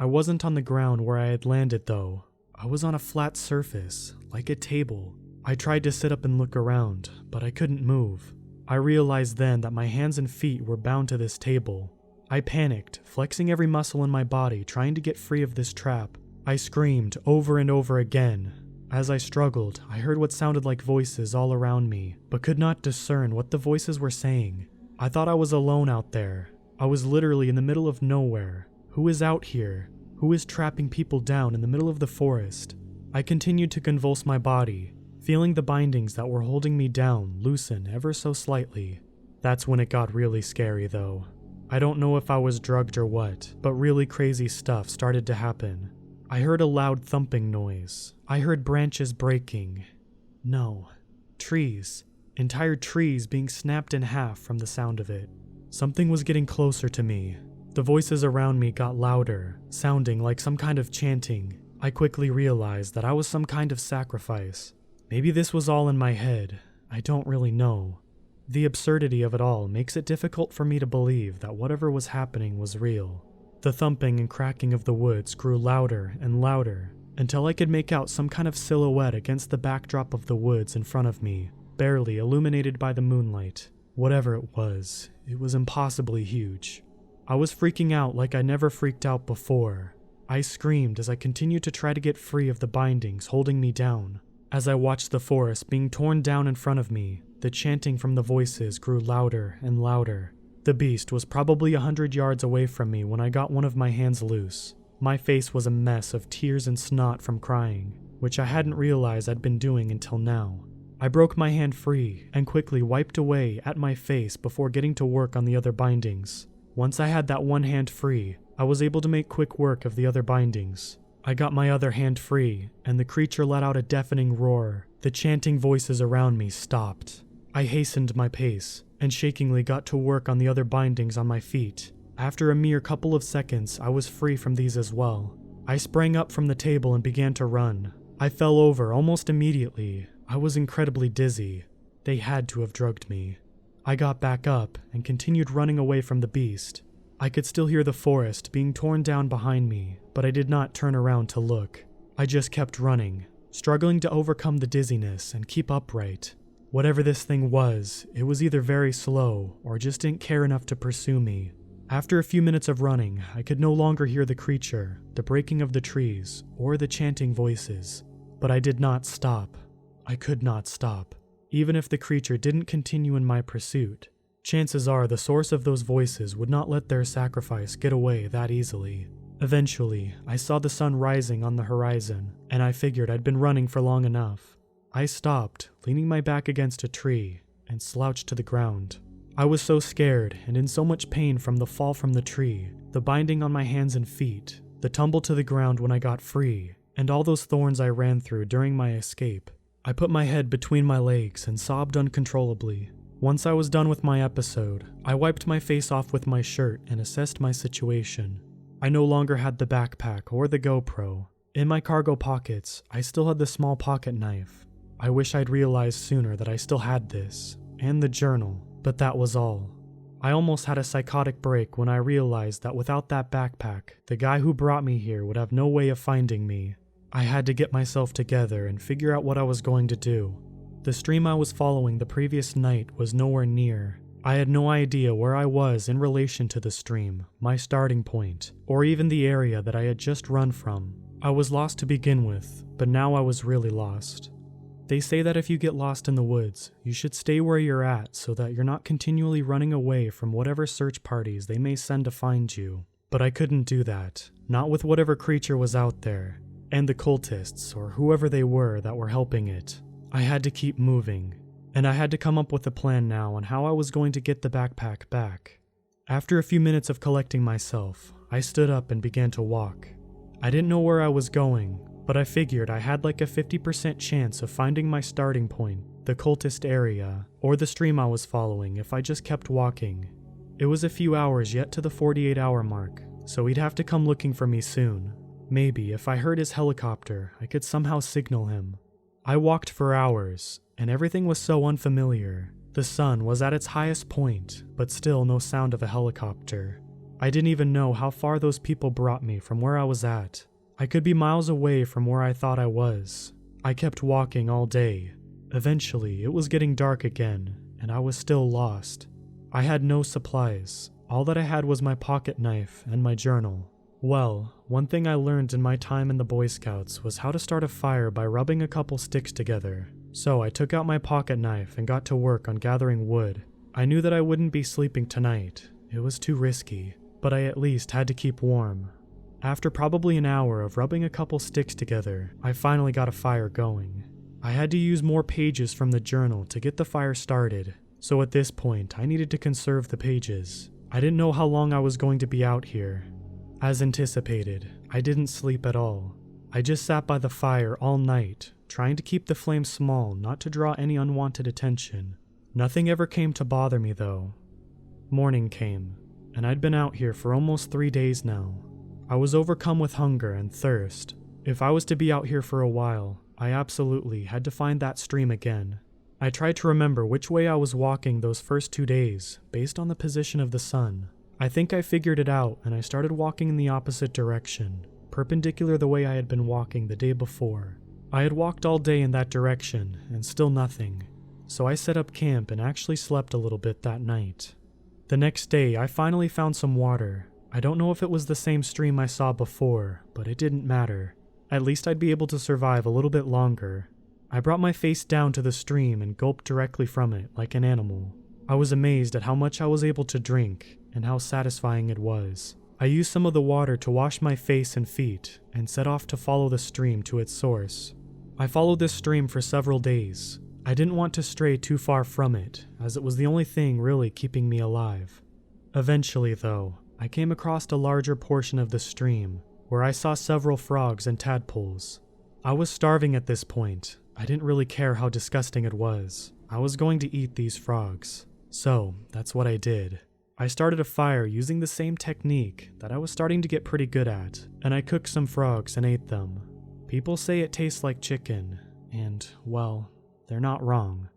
S1: I wasn't on the ground where I had landed though. I was on a flat surface, like a table. I tried to sit up and look around, but I couldn't move. I realized then that my hands and feet were bound to this table. I panicked, flexing every muscle in my body, trying to get free of this trap. I screamed over and over again. As I struggled, I heard what sounded like voices all around me, but could not discern what the voices were saying. I thought I was alone out there. I was literally in the middle of nowhere. Who is out here? Who is trapping people down in the middle of the forest? I continued to convulse my body, feeling the bindings that were holding me down loosen ever so slightly. That's when it got really scary though. I don't know if I was drugged or what, but really crazy stuff started to happen. I heard a loud thumping noise. I heard branches breaking. No. Trees. Entire trees being snapped in half from the sound of it. Something was getting closer to me. The voices around me got louder, sounding like some kind of chanting. I quickly realized that I was some kind of sacrifice. Maybe this was all in my head. I don't really know. The absurdity of it all makes it difficult for me to believe that whatever was happening was real. The thumping and cracking of the woods grew louder and louder, until I could make out some kind of silhouette against the backdrop of the woods in front of me, barely illuminated by the moonlight. Whatever it was impossibly huge. I was freaking out like I never freaked out before. I screamed as I continued to try to get free of the bindings holding me down. As I watched the forest being torn down in front of me, the chanting from the voices grew louder and louder. The beast was probably 100 yards away from me when I got one of my hands loose. My face was a mess of tears and snot from crying, which I hadn't realized I'd been doing until now. I broke my hand free and quickly wiped away at my face before getting to work on the other bindings. Once I had that one hand free, I was able to make quick work of the other bindings. I got my other hand free, and the creature let out a deafening roar. The chanting voices around me stopped. I hastened my pace, and shakingly got to work on the other bindings on my feet. After a mere couple of seconds, I was free from these as well. I sprang up from the table and began to run. I fell over almost immediately. I was incredibly dizzy. They had to have drugged me. I got back up and continued running away from the beast. I could still hear the forest being torn down behind me, but I did not turn around to look. I just kept running, struggling to overcome the dizziness and keep upright. Whatever this thing was, it was either very slow or just didn't care enough to pursue me. After a few minutes of running, I could no longer hear the creature, the breaking of the trees, or the chanting voices. But I did not stop. I could not stop. Even if the creature didn't continue in my pursuit, chances are the source of those voices would not let their sacrifice get away that easily. Eventually, I saw the sun rising on the horizon, and I figured I'd been running for long enough. I stopped, leaning my back against a tree, and slouched to the ground. I was so scared and in so much pain from the fall from the tree, the binding on my hands and feet, the tumble to the ground when I got free, and all those thorns I ran through during my escape. I put my head between my legs and sobbed uncontrollably. Once I was done with my episode, I wiped my face off with my shirt and assessed my situation. I no longer had the backpack or the GoPro. In my cargo pockets, I still had the small pocket knife. I wish I'd realized sooner that I still had this, and the journal, but that was all. I almost had a psychotic break when I realized that without that backpack, the guy who brought me here would have no way of finding me. I had to get myself together and figure out what I was going to do. The stream I was following the previous night was nowhere near. I had no idea where I was in relation to the stream, my starting point, or even the area that I had just run from. I was lost to begin with, but now I was really lost. They say that if you get lost in the woods, you should stay where you're at so that you're not continually running away from whatever search parties they may send to find you. But I couldn't do that, not with whatever creature was out there, and the cultists, or whoever they were that were helping it. I had to keep moving, and I had to come up with a plan now on how I was going to get the backpack back. After a few minutes of collecting myself, I stood up and began to walk. I didn't know where I was going, but I figured I had like a 50% chance of finding my starting point, the cultist area, or the stream I was following if I just kept walking. It was a few hours yet to the 48-hour mark, so he'd have to come looking for me soon. Maybe if I heard his helicopter, I could somehow signal him. I walked for hours, and everything was so unfamiliar. The sun was at its highest point, but still no sound of a helicopter. I didn't even know how far those people brought me from where I was at. I could be miles away from where I thought I was. I kept walking all day. Eventually, it was getting dark again, and I was still lost. I had no supplies. All that I had was my pocket knife and my journal. Well, one thing I learned in my time in the Boy Scouts was how to start a fire by rubbing a couple sticks together. So I took out my pocket knife and got to work on gathering wood. I knew that I wouldn't be sleeping tonight. It was too risky, but I at least had to keep warm. After probably an hour of rubbing a couple sticks together, I finally got a fire going. I had to use more pages from the journal to get the fire started, so at this point I needed to conserve the pages. I didn't know how long I was going to be out here. As anticipated, I didn't sleep at all. I just sat by the fire all night, trying to keep the flame small not to draw any unwanted attention. Nothing ever came to bother me though. Morning came, and I'd been out here for almost 3 days now. I was overcome with hunger and thirst. If I was to be out here for a while, I absolutely had to find that stream again. I tried to remember which way I was walking those first 2 days, based on the position of the sun. I think I figured it out, and I started walking in the opposite direction, perpendicular the way I had been walking the day before. I had walked all day in that direction, and still nothing, so I set up camp and actually slept a little bit that night. The next day, I finally found some water. I don't know if it was the same stream I saw before, but it didn't matter. At least I'd be able to survive a little bit longer. I brought my face down to the stream and gulped directly from it like an animal. I was amazed at how much I was able to drink and how satisfying it was. I used some of the water to wash my face and feet and set off to follow the stream to its source. I followed this stream for several days. I didn't want to stray too far from it, as it was the only thing really keeping me alive. Eventually, though, I came across a larger portion of the stream, where I saw several frogs and tadpoles. I was starving at this point. I didn't really care how disgusting it was. I was going to eat these frogs. So, that's what I did. I started a fire using the same technique that I was starting to get pretty good at, and I cooked some frogs and ate them. People say it tastes like chicken, and, well, they're not wrong.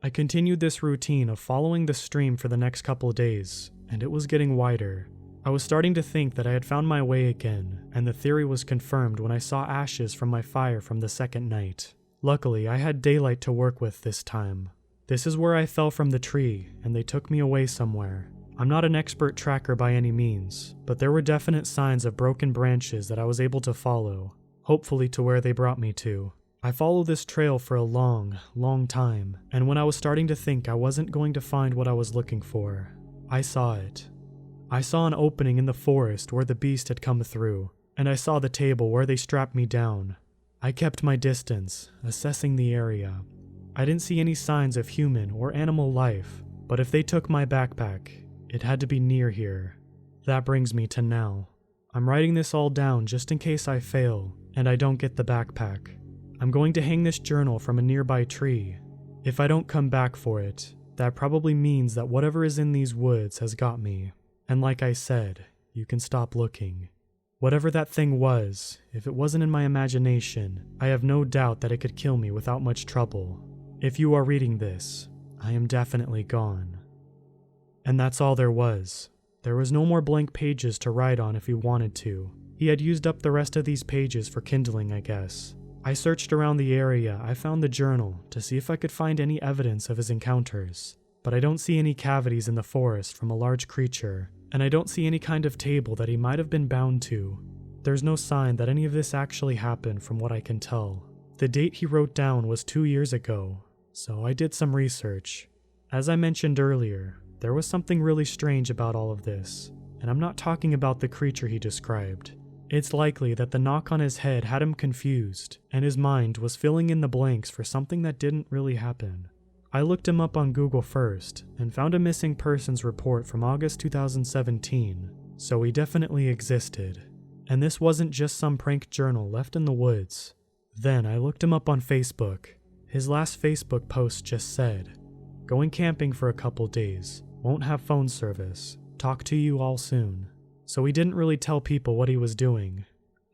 S1: I continued this routine of following the stream for the next couple of days, and it was getting wider. I was starting to think that I had found my way again, and the theory was confirmed when I saw ashes from my fire from the second night. Luckily, I had daylight to work with this time. This is where I fell from the tree, and they took me away somewhere. I'm not an expert tracker by any means, but there were definite signs of broken branches that I was able to follow, hopefully to where they brought me to. I followed this trail for a long, long time, and when I was starting to think I wasn't going to find what I was looking for, I saw it. I saw an opening in the forest where the beast had come through, and I saw the table where they strapped me down. I kept my distance, assessing the area. I didn't see any signs of human or animal life, but if they took my backpack, it had to be near here. That brings me to now. I'm writing this all down just in case I fail, and I don't get the backpack. I'm going to hang this journal from a nearby tree. If I don't come back for it, that probably means that whatever is in these woods has got me. And like I said, you can stop looking. Whatever that thing was, if it wasn't in my imagination, I have no doubt that it could kill me without much trouble. If you are reading this, I am definitely gone. And that's all there was. There was no more blank pages to write on if he wanted to. He had used up the rest of these pages for kindling, I guess. I searched around the area. I found the journal to see if I could find any evidence of his encounters. But I don't see any cavities in the forest from a large creature, and I don't see any kind of table that he might have been bound to. There's no sign that any of this actually happened from what I can tell. The date he wrote down was 2 years ago, so I did some research. As I mentioned earlier, there was something really strange about all of this, and I'm not talking about the creature he described. It's likely that the knock on his head had him confused, and his mind was filling in the blanks for something that didn't really happen. I looked him up on Google first, and found a missing persons report from August 2017, so he definitely existed. And this wasn't just some prank journal left in the woods. Then I looked him up on Facebook. His last Facebook post just said, "Going camping for a couple days, won't have phone service, talk to you all soon." So he didn't really tell people what he was doing.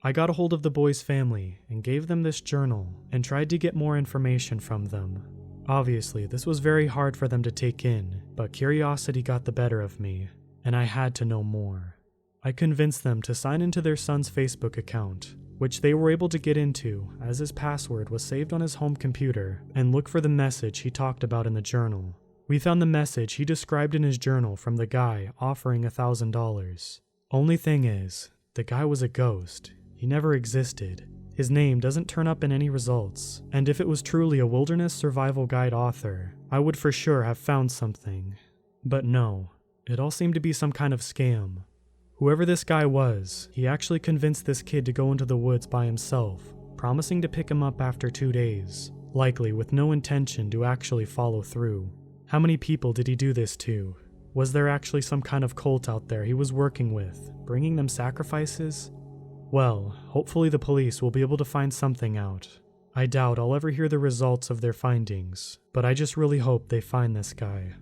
S1: I got a hold of the boy's family and gave them this journal and tried to get more information from them. Obviously, this was very hard for them to take in, but curiosity got the better of me, and I had to know more. I convinced them to sign into their son's Facebook account, which they were able to get into as his password was saved on his home computer, and look for the message he talked about in the journal. We found the message he described in his journal from the guy offering $1,000. Only thing is, the guy was a ghost. He never existed. His name doesn't turn up in any results, and if it was truly a wilderness survival guide author, I would for sure have found something. But no, it all seemed to be some kind of scam. Whoever this guy was, he actually convinced this kid to go into the woods by himself, promising to pick him up after 2 days, likely with no intention to actually follow through. How many people did he do this to? Was there actually some kind of cult out there he was working with, bringing them sacrifices? Well, hopefully the police will be able to find something out. I doubt I'll ever hear the results of their findings, but I just really hope they find this guy.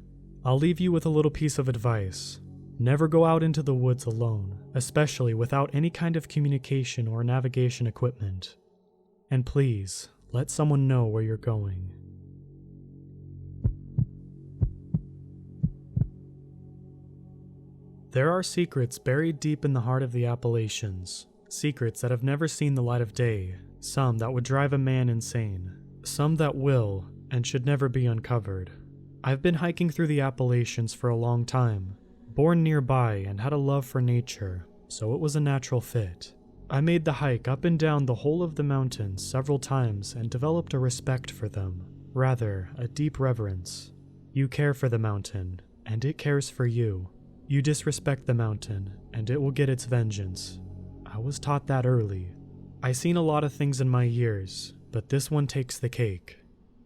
S1: I'll leave you with a little piece of advice. Never go out into the woods alone, especially without any kind of communication or navigation equipment. And please, let someone know where you're going. There are secrets buried deep in the heart of the Appalachians. Secrets that have never seen the light of day, some that would drive a man insane, some that will and should never be uncovered. I've been hiking through the Appalachians for a long time, born nearby and had a love for nature, so it was a natural fit. I made the hike up and down the whole of the mountains several times and developed a respect for them, rather, a deep reverence. You care for the mountain, and it cares for you. You disrespect the mountain, and it will get its vengeance. I was taught that early. I've seen a lot of things in my years, but this one takes the cake.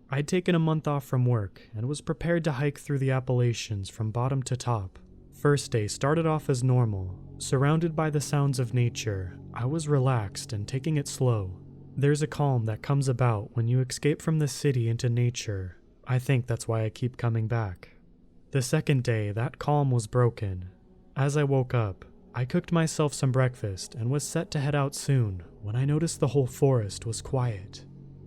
S1: I'd taken a month off from work and was prepared to hike through the Appalachians from bottom to top. First day started off as normal. Surrounded by the sounds of nature, I was relaxed and taking it slow. There's a calm that comes about when you escape from the city into nature. I think that's why I keep coming back. The second day, that calm was broken. As I woke up, I cooked myself some breakfast and was set to head out soon when I noticed the whole forest was quiet.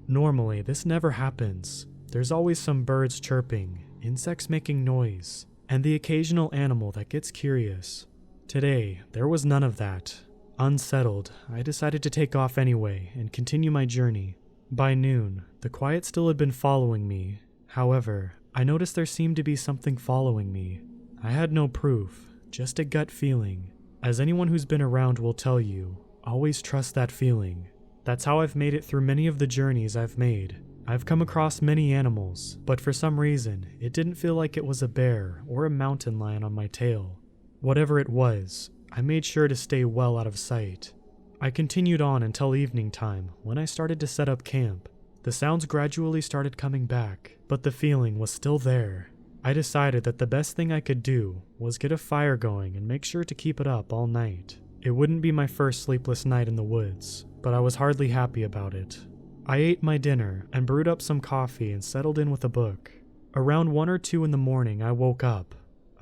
S1: Normally, this never happens. There's always some birds chirping, insects making noise, and the occasional animal that gets curious. Today, there was none of that. Unsettled, I decided to take off anyway and continue my journey. By noon, the quiet still had been following me. However, I noticed there seemed to be something following me. I had no proof, just a gut feeling. As anyone who's been around will tell you, always trust that feeling. That's how I've made it through many of the journeys I've made. I've come across many animals, but for some reason, it didn't feel like it was a bear or a mountain lion on my tail. Whatever it was, I made sure to stay well out of sight. I continued on until evening time when I started to set up camp. The sounds gradually started coming back, but the feeling was still there. I decided that the best thing I could do was get a fire going and make sure to keep it up all night. It wouldn't be my first sleepless night in the woods, but I was hardly happy about it. I ate my dinner and brewed up some coffee and settled in with a book. Around 1 or 2 in the morning, I woke up.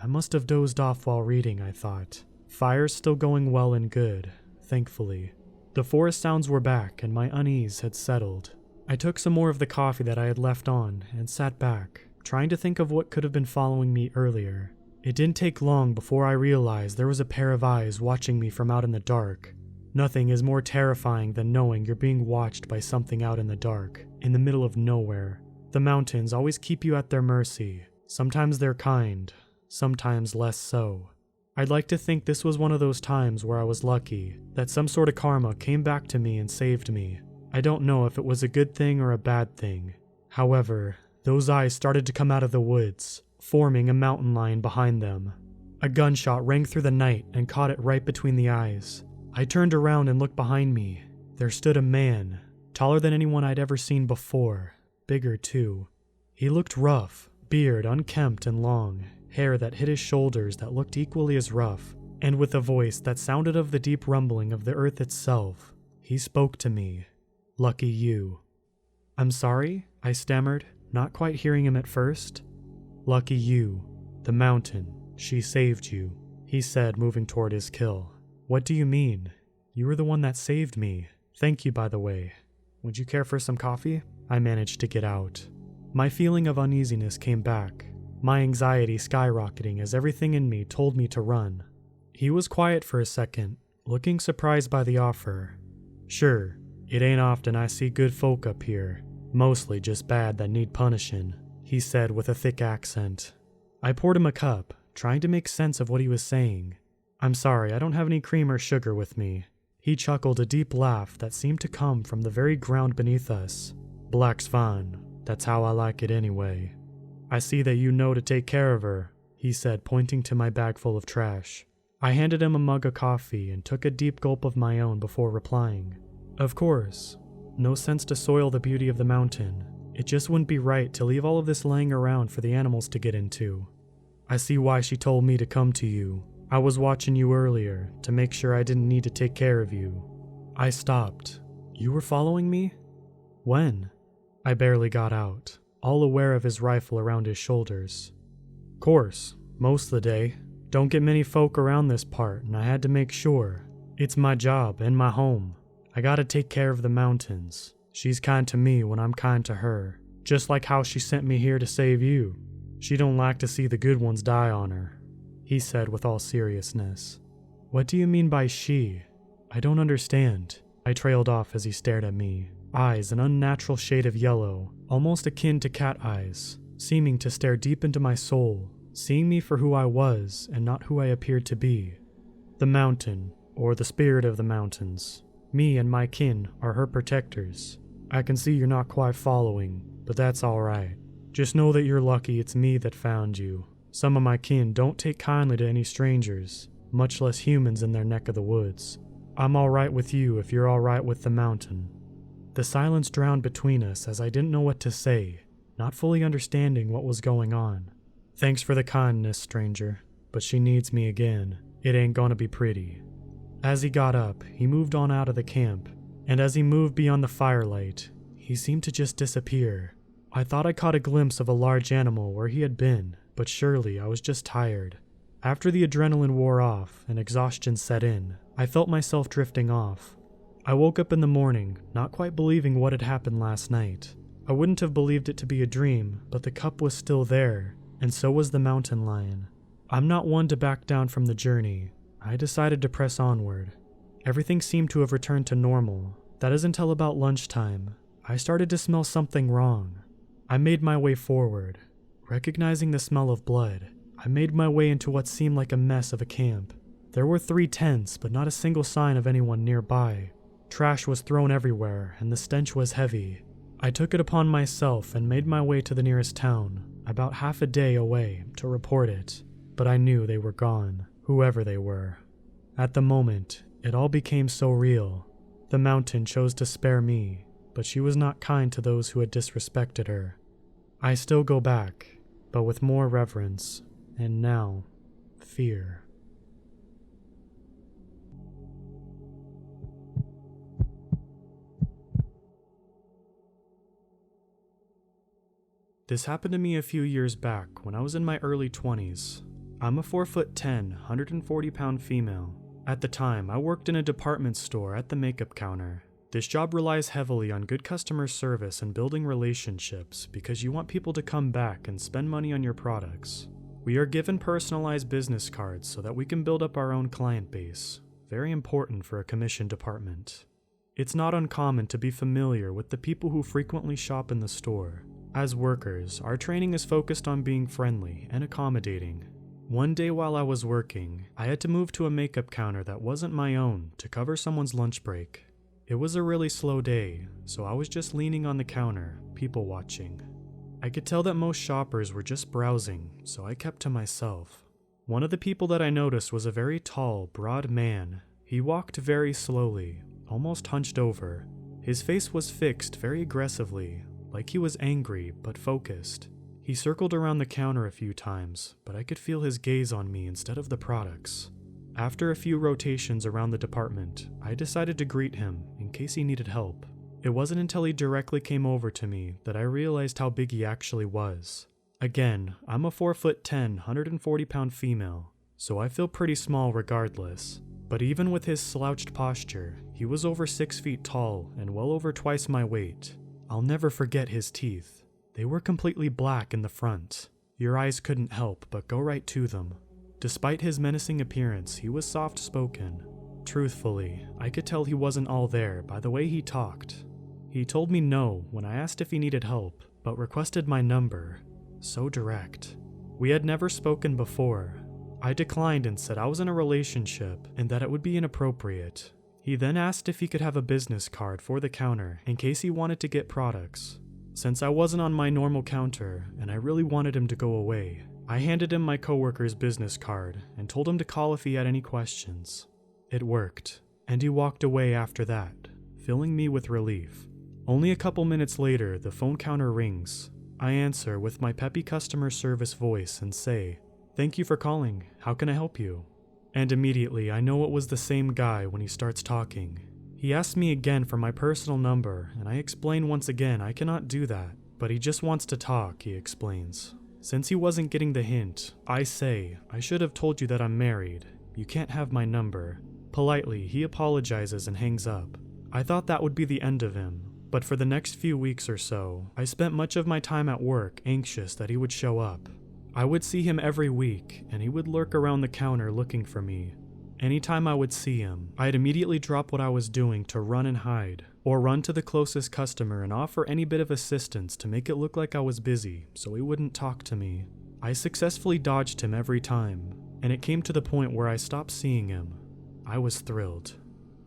S1: I must have dozed off while reading, I thought. Fire's still going well and good, thankfully. The forest sounds were back and my unease had settled. I took some more of the coffee that I had left on and sat back, trying to think of what could have been following me earlier. It didn't take long before I realized there was a pair of eyes watching me from out in the dark. Nothing is more terrifying than knowing you're being watched by something out in the dark, in the middle of nowhere. The mountains always keep you at their mercy. Sometimes they're kind, sometimes less so. I'd like to think this was one of those times where I was lucky, that some sort of karma came back to me and saved me. I don't know if it was a good thing or a bad thing. However, those eyes started to come out of the woods, forming a mountain lion behind them. A gunshot rang through the night and caught it right between the eyes. I turned around and looked behind me. There stood a man, taller than anyone I'd ever seen before, bigger too. He looked rough, beard unkempt and long, hair that hit his shoulders that looked equally as rough, and with a voice that sounded of the deep rumbling of the earth itself. He spoke to me. "Lucky you." "I'm sorry," I stammered, not quite hearing him at first. "Lucky you. The mountain. She saved you," he said, moving toward his kill. "What do you mean? You were the one that saved me. Thank you, by the way. Would you care for some coffee?" I managed to get out. My feeling of uneasiness came back, my anxiety skyrocketing as everything in me told me to run. He was quiet for a second, looking surprised by the offer. "Sure, it ain't often I see good folk up here, mostly just bad that need punishing," he said with a thick accent. I poured him a cup, trying to make sense of what he was saying. "I'm sorry, I don't have any cream or sugar with me." He chuckled a deep laugh that seemed to come from the very ground beneath us. "Black's fine. That's how I like it anyway." "I see that you know to take care of her," he said, pointing to my bag full of trash. I handed him a mug of coffee and took a deep gulp of my own before replying. "Of course. No sense to soil the beauty of the mountain. It just wouldn't be right to leave all of this laying around for the animals to get into. I see why she told me to come to you. I was watching you earlier to make sure I didn't need to take care of you." I stopped. "You were following me? When?" I barely got out, all aware of his rifle around his shoulders. "Course, most of the day. Don't get many folk around this part, and I had to make sure. It's my job and my home. I gotta take care of the mountains. She's kind to me when I'm kind to her, just like how she sent me here to save you. She don't like to see the good ones die on her," he said with all seriousness. "What do you mean by she? I don't understand." I trailed off as he stared at me, eyes an unnatural shade of yellow, almost akin to cat eyes, seeming to stare deep into my soul, seeing me for who I was and not who I appeared to be. "The mountain, or the spirit of the mountains. Me and my kin are her protectors. I can see you're not quite following, but that's alright. Just know that you're lucky it's me that found you. Some of my kin don't take kindly to any strangers, much less humans in their neck of the woods. I'm alright with you if you're alright with the mountain." The silence drowned between us as I didn't know what to say, not fully understanding what was going on. "Thanks for the kindness, stranger, but she needs me again. It ain't gonna be pretty." As he got up, he moved on out of the camp, and as he moved beyond the firelight, he seemed to just disappear. I thought I caught a glimpse of a large animal where he had been, but surely I was just tired. After the adrenaline wore off and exhaustion set in, I felt myself drifting off. I woke up in the morning, not quite believing what had happened last night. I wouldn't have believed it to be a dream, but the cup was still there, and so was the mountain lion. I'm not one to back down from the journey. I decided to press onward. Everything seemed to have returned to normal. That is until about lunchtime. I started to smell something wrong. I made my way forward. Recognizing the smell of blood, I made my way into what seemed like a mess of a camp. There were 3 tents, but not a single sign of anyone nearby. Trash was thrown everywhere, and the stench was heavy. I took it upon myself and made my way to the nearest town, about half a day away, to report it. But I knew they were gone, whoever they were. At the moment, it all became so real. The mountain chose to spare me, but she was not kind to those who had disrespected her. I still go back, but with more reverence, and now, fear. This happened to me a few years back when I was in my early 20s. I'm a 4'10", 140-pound female. At the time, I worked in a department store at the makeup counter. This job relies heavily on good customer service and building relationships because you want people to come back and spend money on your products. We are given personalized business cards so that we can build up our own client base. Very important for a commission department. It's not uncommon to be familiar with the people who frequently shop in the store. As workers, our training is focused on being friendly and accommodating. One day while I was working, I had to move to a makeup counter that wasn't my own to cover someone's lunch break. It was a really slow day, so I was just leaning on the counter, people watching. I could tell that most shoppers were just browsing, so I kept to myself. One of the people that I noticed was a very tall, broad man. He walked very slowly, almost hunched over. His face was fixed very aggressively, like he was angry but focused. He circled around the counter a few times, but I could feel his gaze on me instead of the products. After a few rotations around the department, I decided to greet him in case he needed help. It wasn't until he directly came over to me that I realized how big he actually was. Again, I'm a 4'10", 140-pound female, so I feel pretty small regardless. But even with his slouched posture, he was over 6 feet tall and well over twice my weight. I'll never forget his teeth. They were completely black in the front. Your eyes couldn't help but go right to them. Despite his menacing appearance, he was soft-spoken. Truthfully, I could tell he wasn't all there by the way he talked. He told me no when I asked if he needed help, but requested my number. So direct. We had never spoken before. I declined and said I was in a relationship and that it would be inappropriate. He then asked if he could have a business card for the counter in case he wanted to get products. Since I wasn't on my normal counter and I really wanted him to go away, I handed him my coworker's business card and told him to call if he had any questions. It worked, and he walked away after that, filling me with relief. Only a couple minutes later, the phone counter rings. I answer with my peppy customer service voice and say, "Thank you for calling. How can I help you?" And immediately I know it was the same guy when he starts talking. He asks me again for my personal number, and I explain once again I cannot do that, but he just wants to talk, he explains. Since he wasn't getting the hint, I say, "I should have told you that I'm married. You can't have my number." Politely, he apologizes and hangs up. I thought that would be the end of him, but for the next few weeks or so, I spent much of my time at work anxious that he would show up. I would see him every week, and he would lurk around the counter looking for me. Anytime I would see him, I'd immediately drop what I was doing to run and hide, or run to the closest customer and offer any bit of assistance to make it look like I was busy so he wouldn't talk to me. I successfully dodged him every time, and it came to the point where I stopped seeing him. I was thrilled.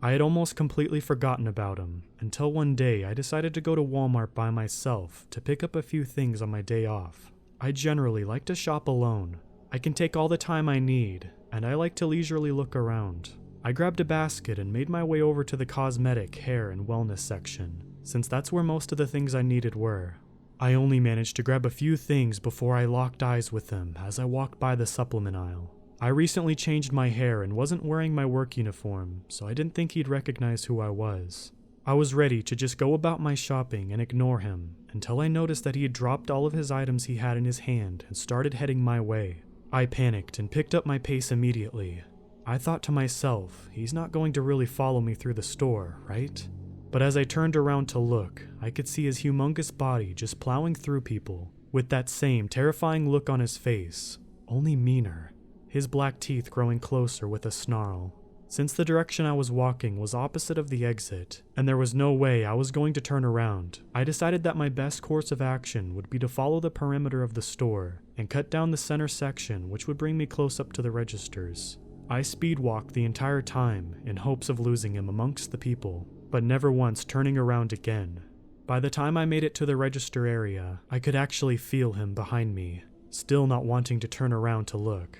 S1: I had almost completely forgotten about him, until one day I decided to go to Walmart by myself to pick up a few things on my day off. I generally like to shop alone. I can take all the time I need, and I like to leisurely look around. I grabbed a basket and made my way over to the cosmetic, hair, and wellness section, since that's where most of the things I needed were. I only managed to grab a few things before I locked eyes with him as I walked by the supplement aisle. I recently changed my hair and wasn't wearing my work uniform, so I didn't think he'd recognize who I was. I was ready to just go about my shopping and ignore him, until I noticed that he had dropped all of his items he had in his hand and started heading my way. I panicked and picked up my pace immediately. I thought to myself, he's not going to really follow me through the store, right? But as I turned around to look, I could see his humongous body just plowing through people, with that same terrifying look on his face, only meaner, his black teeth growing closer with a snarl. Since the direction I was walking was opposite of the exit, and there was no way I was going to turn around, I decided that my best course of action would be to follow the perimeter of the store and cut down the center section, which would bring me close up to the registers. I speed-walked the entire time in hopes of losing him amongst the people, but never once turning around again. By the time I made it to the register area, I could actually feel him behind me, still not wanting to turn around to look.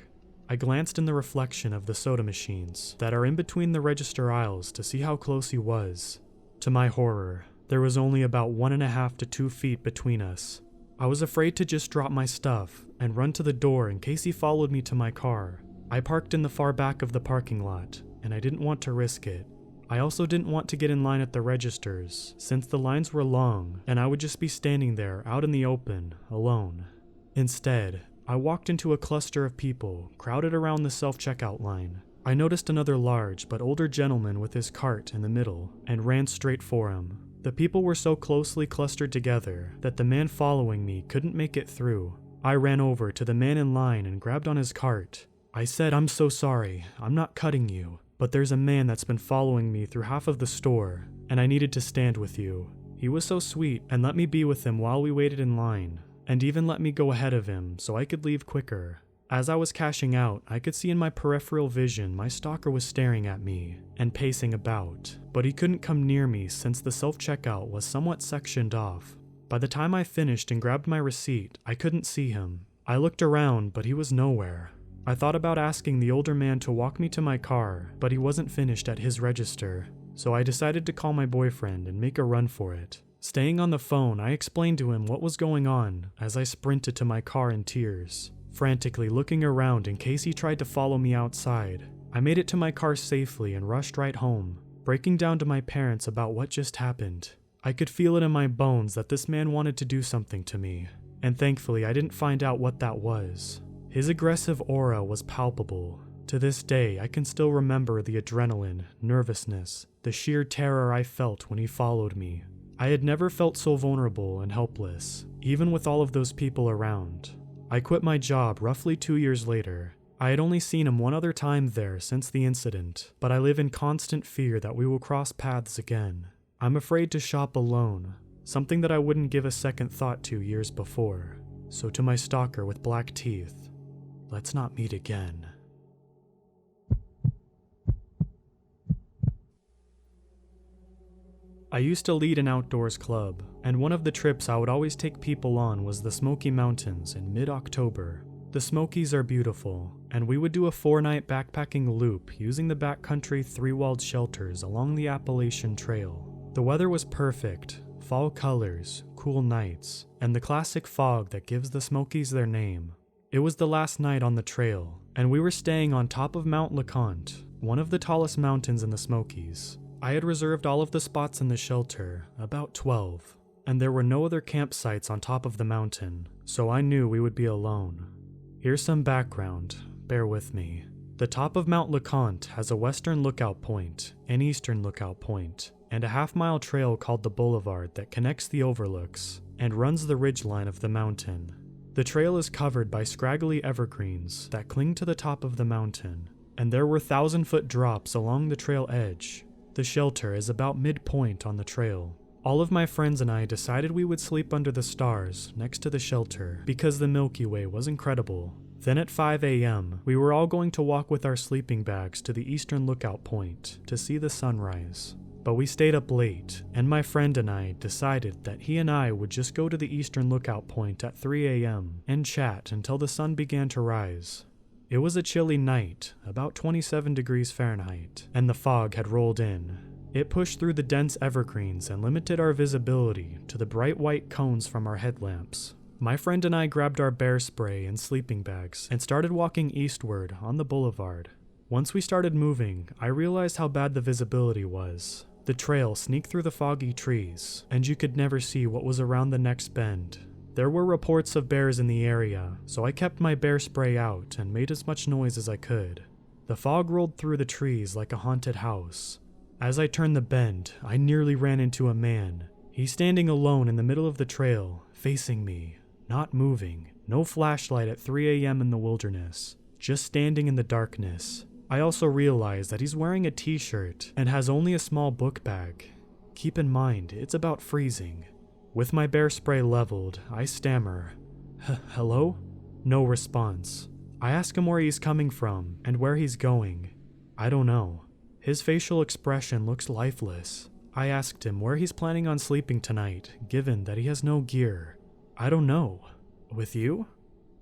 S1: I glanced in the reflection of the soda machines that are in between the register aisles to see how close he was. To my horror, there was only about 1.5 to 2 feet between us. I was afraid to just drop my stuff and run to the door in case he followed me to my car. I parked in the far back of the parking lot, and I didn't want to risk it. I also didn't want to get in line at the registers, since the lines were long and I would just be standing there out in the open, alone. Instead, I walked into a cluster of people crowded around the self-checkout line. I noticed another large but older gentleman with his cart in the middle and ran straight for him. The people were so closely clustered together that the man following me couldn't make it through. I ran over to the man in line and grabbed on his cart. I said, "I'm so sorry, I'm not cutting you, but there's a man that's been following me through half of the store, and I needed to stand with you." He was so sweet and let me be with him while we waited in line, and even let me go ahead of him so I could leave quicker. As I was cashing out, I could see in my peripheral vision my stalker was staring at me and pacing about, but he couldn't come near me since the self-checkout was somewhat sectioned off. By the time I finished and grabbed my receipt, I couldn't see him. I looked around, but he was nowhere. I thought about asking the older man to walk me to my car, but he wasn't finished at his register, so I decided to call my boyfriend and make a run for it. Staying on the phone, I explained to him what was going on as I sprinted to my car in tears, frantically looking around in case he tried to follow me outside. I made it to my car safely and rushed right home, breaking down to my parents about what just happened. I could feel it in my bones that this man wanted to do something to me, and thankfully I didn't find out what that was. His aggressive aura was palpable. To this day, I can still remember the adrenaline, nervousness, the sheer terror I felt when he followed me. I had never felt so vulnerable and helpless, even with all of those people around. I quit my job roughly 2 years later. I had only seen him one other time there since the incident, but I live in constant fear that we will cross paths again. I'm afraid to shop alone, something that I wouldn't give a second thought to years before. So to my stalker with black teeth, let's not meet again. I used to lead an outdoors club, and one of the trips I would always take people on was the Smoky Mountains in mid-October. The Smokies are beautiful, and we would do a 4-night backpacking loop using the backcountry 3-walled shelters along the Appalachian Trail. The weather was perfect, fall colors, cool nights, and the classic fog that gives the Smokies their name. It was the last night on the trail, and we were staying on top of Mount LeConte, one of the tallest mountains in the Smokies. I had reserved all of the spots in the shelter, about 12, and there were no other campsites on top of the mountain, so I knew we would be alone. Here's some background, bear with me. The top of Mount LeConte has a western lookout point, an eastern lookout point, and a half-mile trail called the Boulevard that connects the overlooks and runs the ridgeline of the mountain. The trail is covered by scraggly evergreens that cling to the top of the mountain, and there were 1,000-foot drops along the trail edge. The shelter is about midpoint on the trail. All of my friends and I decided we would sleep under the stars next to the shelter because the Milky Way was incredible. Then at 5 a.m., we were all going to walk with our sleeping bags to the eastern lookout point to see the sunrise. But we stayed up late, and my friend and I decided that he and I would just go to the eastern lookout point at 3 a.m. and chat until the sun began to rise. It was a chilly night, about 27 degrees Fahrenheit, and the fog had rolled in. It pushed through the dense evergreens and limited our visibility to the bright white cones from our headlamps. My friend and I grabbed our bear spray and sleeping bags and started walking eastward on the boulevard. Once we started moving, I realized how bad the visibility was. The trail sneaked through the foggy trees, and you could never see what was around the next bend. There were reports of bears in the area, so I kept my bear spray out and made as much noise as I could. The fog rolled through the trees like a haunted house. As I turned the bend, I nearly ran into a man. He's standing alone in the middle of the trail, facing me, not moving, no flashlight at 3 a.m. in the wilderness, just standing in the darkness. I also realized that he's wearing a t-shirt and has only a small book bag. Keep in mind, it's about freezing. With my bear spray leveled, I stammer, "Hello?" No response. I ask him where he's coming from and where he's going. I don't know. His facial expression looks lifeless. I asked him where he's planning on sleeping tonight, given that he has no gear. I don't know. With you?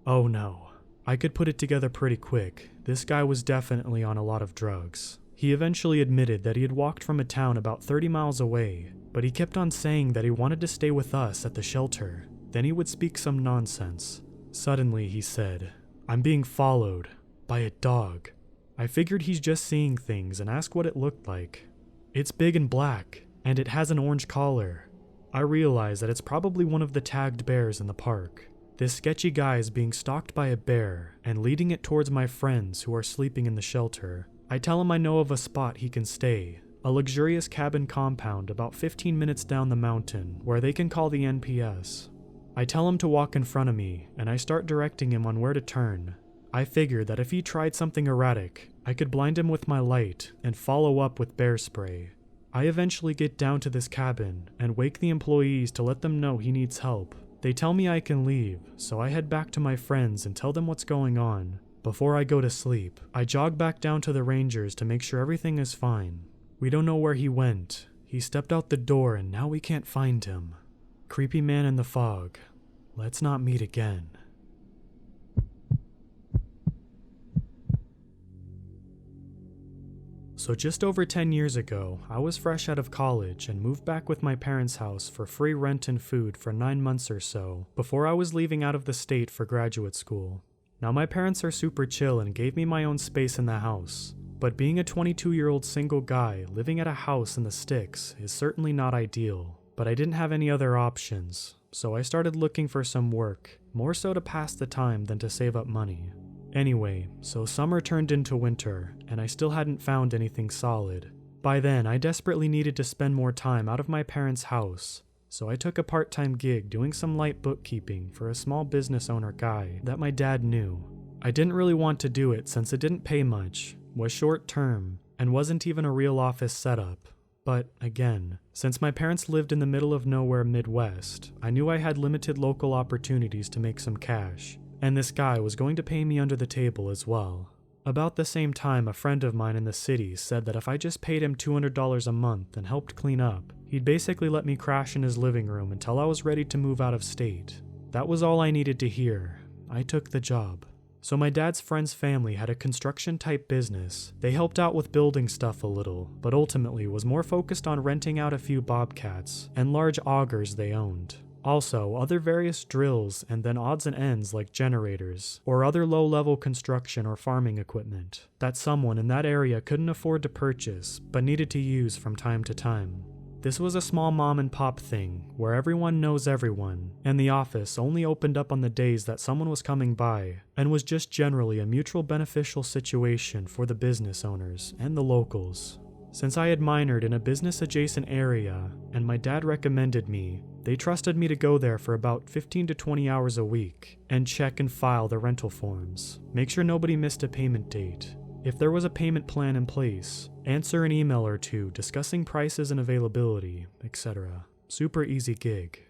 S1: Oh no. I could put it together pretty quick. This guy was definitely on a lot of drugs. He eventually admitted that he had walked from a town about 30 miles away, but he kept on saying that he wanted to stay with us at the shelter. Then he would speak some nonsense. Suddenly he said, "I'm being followed by a dog." I figured he's just seeing things and asked what it looked like. It's big and black, and it has an orange collar. I realize that it's probably one of the tagged bears in the park. This sketchy guy is being stalked by a bear and leading it towards my friends who are sleeping in the shelter. I tell him I know of a spot he can stay, a luxurious cabin compound about 15 minutes down the mountain where they can call the NPS. I tell him to walk in front of me, and I start directing him on where to turn. I figured that if he tried something erratic, I could blind him with my light and follow up with bear spray. I eventually get down to this cabin and wake the employees to let them know he needs help. They tell me I can leave, so I head back to my friends and tell them what's going on. Before I go to sleep, I jog back down to the Rangers to make sure everything is fine. We don't know where he went. He stepped out the door and now we can't find him. Creepy man in the fog. Let's not meet again. So just over 10 years ago, I was fresh out of college and moved back with my parents' house for free rent and food for 9 months or so before I was leaving out of the state for graduate school. Now my parents are super chill and gave me my own space in the house, but being a 22-year-old single guy living at a house in the sticks is certainly not ideal. But I didn't have any other options, so I started looking for some work, more so to pass the time than to save up money. Anyway, so summer turned into winter, and I still hadn't found anything solid. By then, I desperately needed to spend more time out of my parents' house, so I took a part-time gig doing some light bookkeeping for a small business owner guy that my dad knew. I didn't really want to do it since it didn't pay much, was short-term, and wasn't even a real office setup. But again, since my parents lived in the middle of nowhere Midwest, I knew I had limited local opportunities to make some cash. And this guy was going to pay me under the table as well. About the same time, a friend of mine in the city said that if I just paid him $200 a month and helped clean up, he'd basically let me crash in his living room until I was ready to move out of state. That was all I needed to hear. I took the job. So my dad's friend's family had a construction-type business. They helped out with building stuff a little, but ultimately was more focused on renting out a few bobcats and large augers they owned. Also, other various drills and then odds and ends like generators, or other low-level construction or farming equipment that someone in that area couldn't afford to purchase but needed to use from time to time. This was a small mom-and-pop thing where everyone knows everyone, and the office only opened up on the days that someone was coming by, and was just generally a mutual beneficial situation for the business owners and the locals. Since I had minored in a business-adjacent area, and my dad recommended me, they trusted me to go there for about 15 to 20 hours a week, and check and file the rental forms, make sure nobody missed a payment date. If there was a payment plan in place, answer an email or two discussing prices and availability, etc. Super easy gig.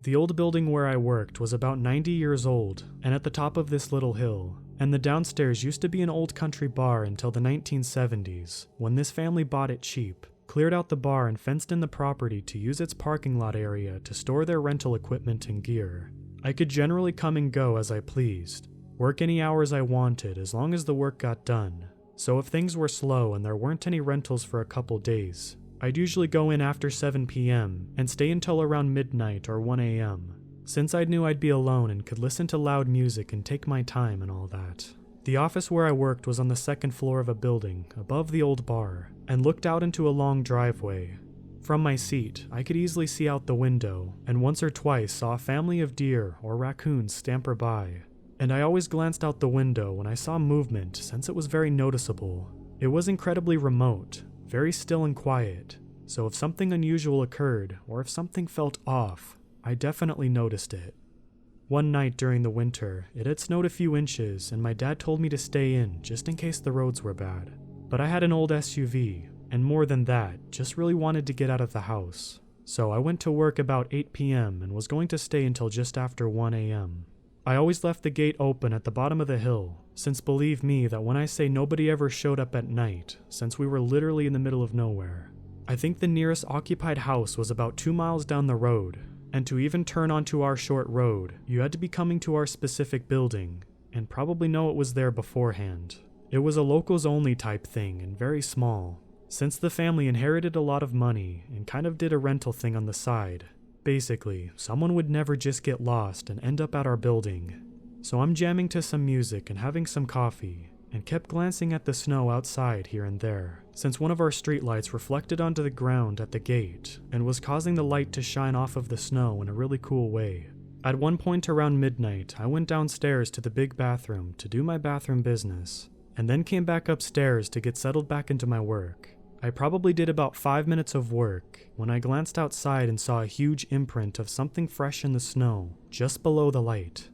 S1: The old building where I worked was about 90 years old, and at the top of this little hill, and the downstairs used to be an old country bar until the 1970s, when this family bought it cheap, cleared out the bar and fenced in the property to use its parking lot area to store their rental equipment and gear. I could generally come and go as I pleased, work any hours I wanted as long as the work got done. So if things were slow and there weren't any rentals for a couple days, I'd usually go in after 7 p.m. and stay until around midnight or 1 a.m. since I knew I'd be alone and could listen to loud music and take my time and all that. The office where I worked was on the second floor of a building above the old bar and looked out into a long driveway. From my seat, I could easily see out the window and once or twice saw a family of deer or raccoons scamper by. And I always glanced out the window when I saw movement since it was very noticeable. It was incredibly remote, very still and quiet, so if something unusual occurred or if something felt off, I definitely noticed it. One night during the winter, it had snowed a few inches and my dad told me to stay in just in case the roads were bad. But I had an old SUV, and more than that, just really wanted to get out of the house. So I went to work about 8 p.m. and was going to stay until just after 1 a.m. I always left the gate open at the bottom of the hill, since believe me that when I say nobody ever showed up at night, since we were literally in the middle of nowhere. I think the nearest occupied house was about 2 miles down the road, and to even turn onto our short road, you had to be coming to our specific building, and probably know it was there beforehand. It was a locals only type thing and very small, since the family inherited a lot of money and kind of did a rental thing on the side. Basically, someone would never just get lost and end up at our building. So I'm jamming to some music and having some coffee, and kept glancing at the snow outside here and there, since one of our streetlights reflected onto the ground at the gate and was causing the light to shine off of the snow in a really cool way. At one point around midnight, I went downstairs to the big bathroom to do my bathroom business, and then came back upstairs to get settled back into my work. I probably did about 5 minutes of work when I glanced outside and saw a huge imprint of something fresh in the snow just below the light.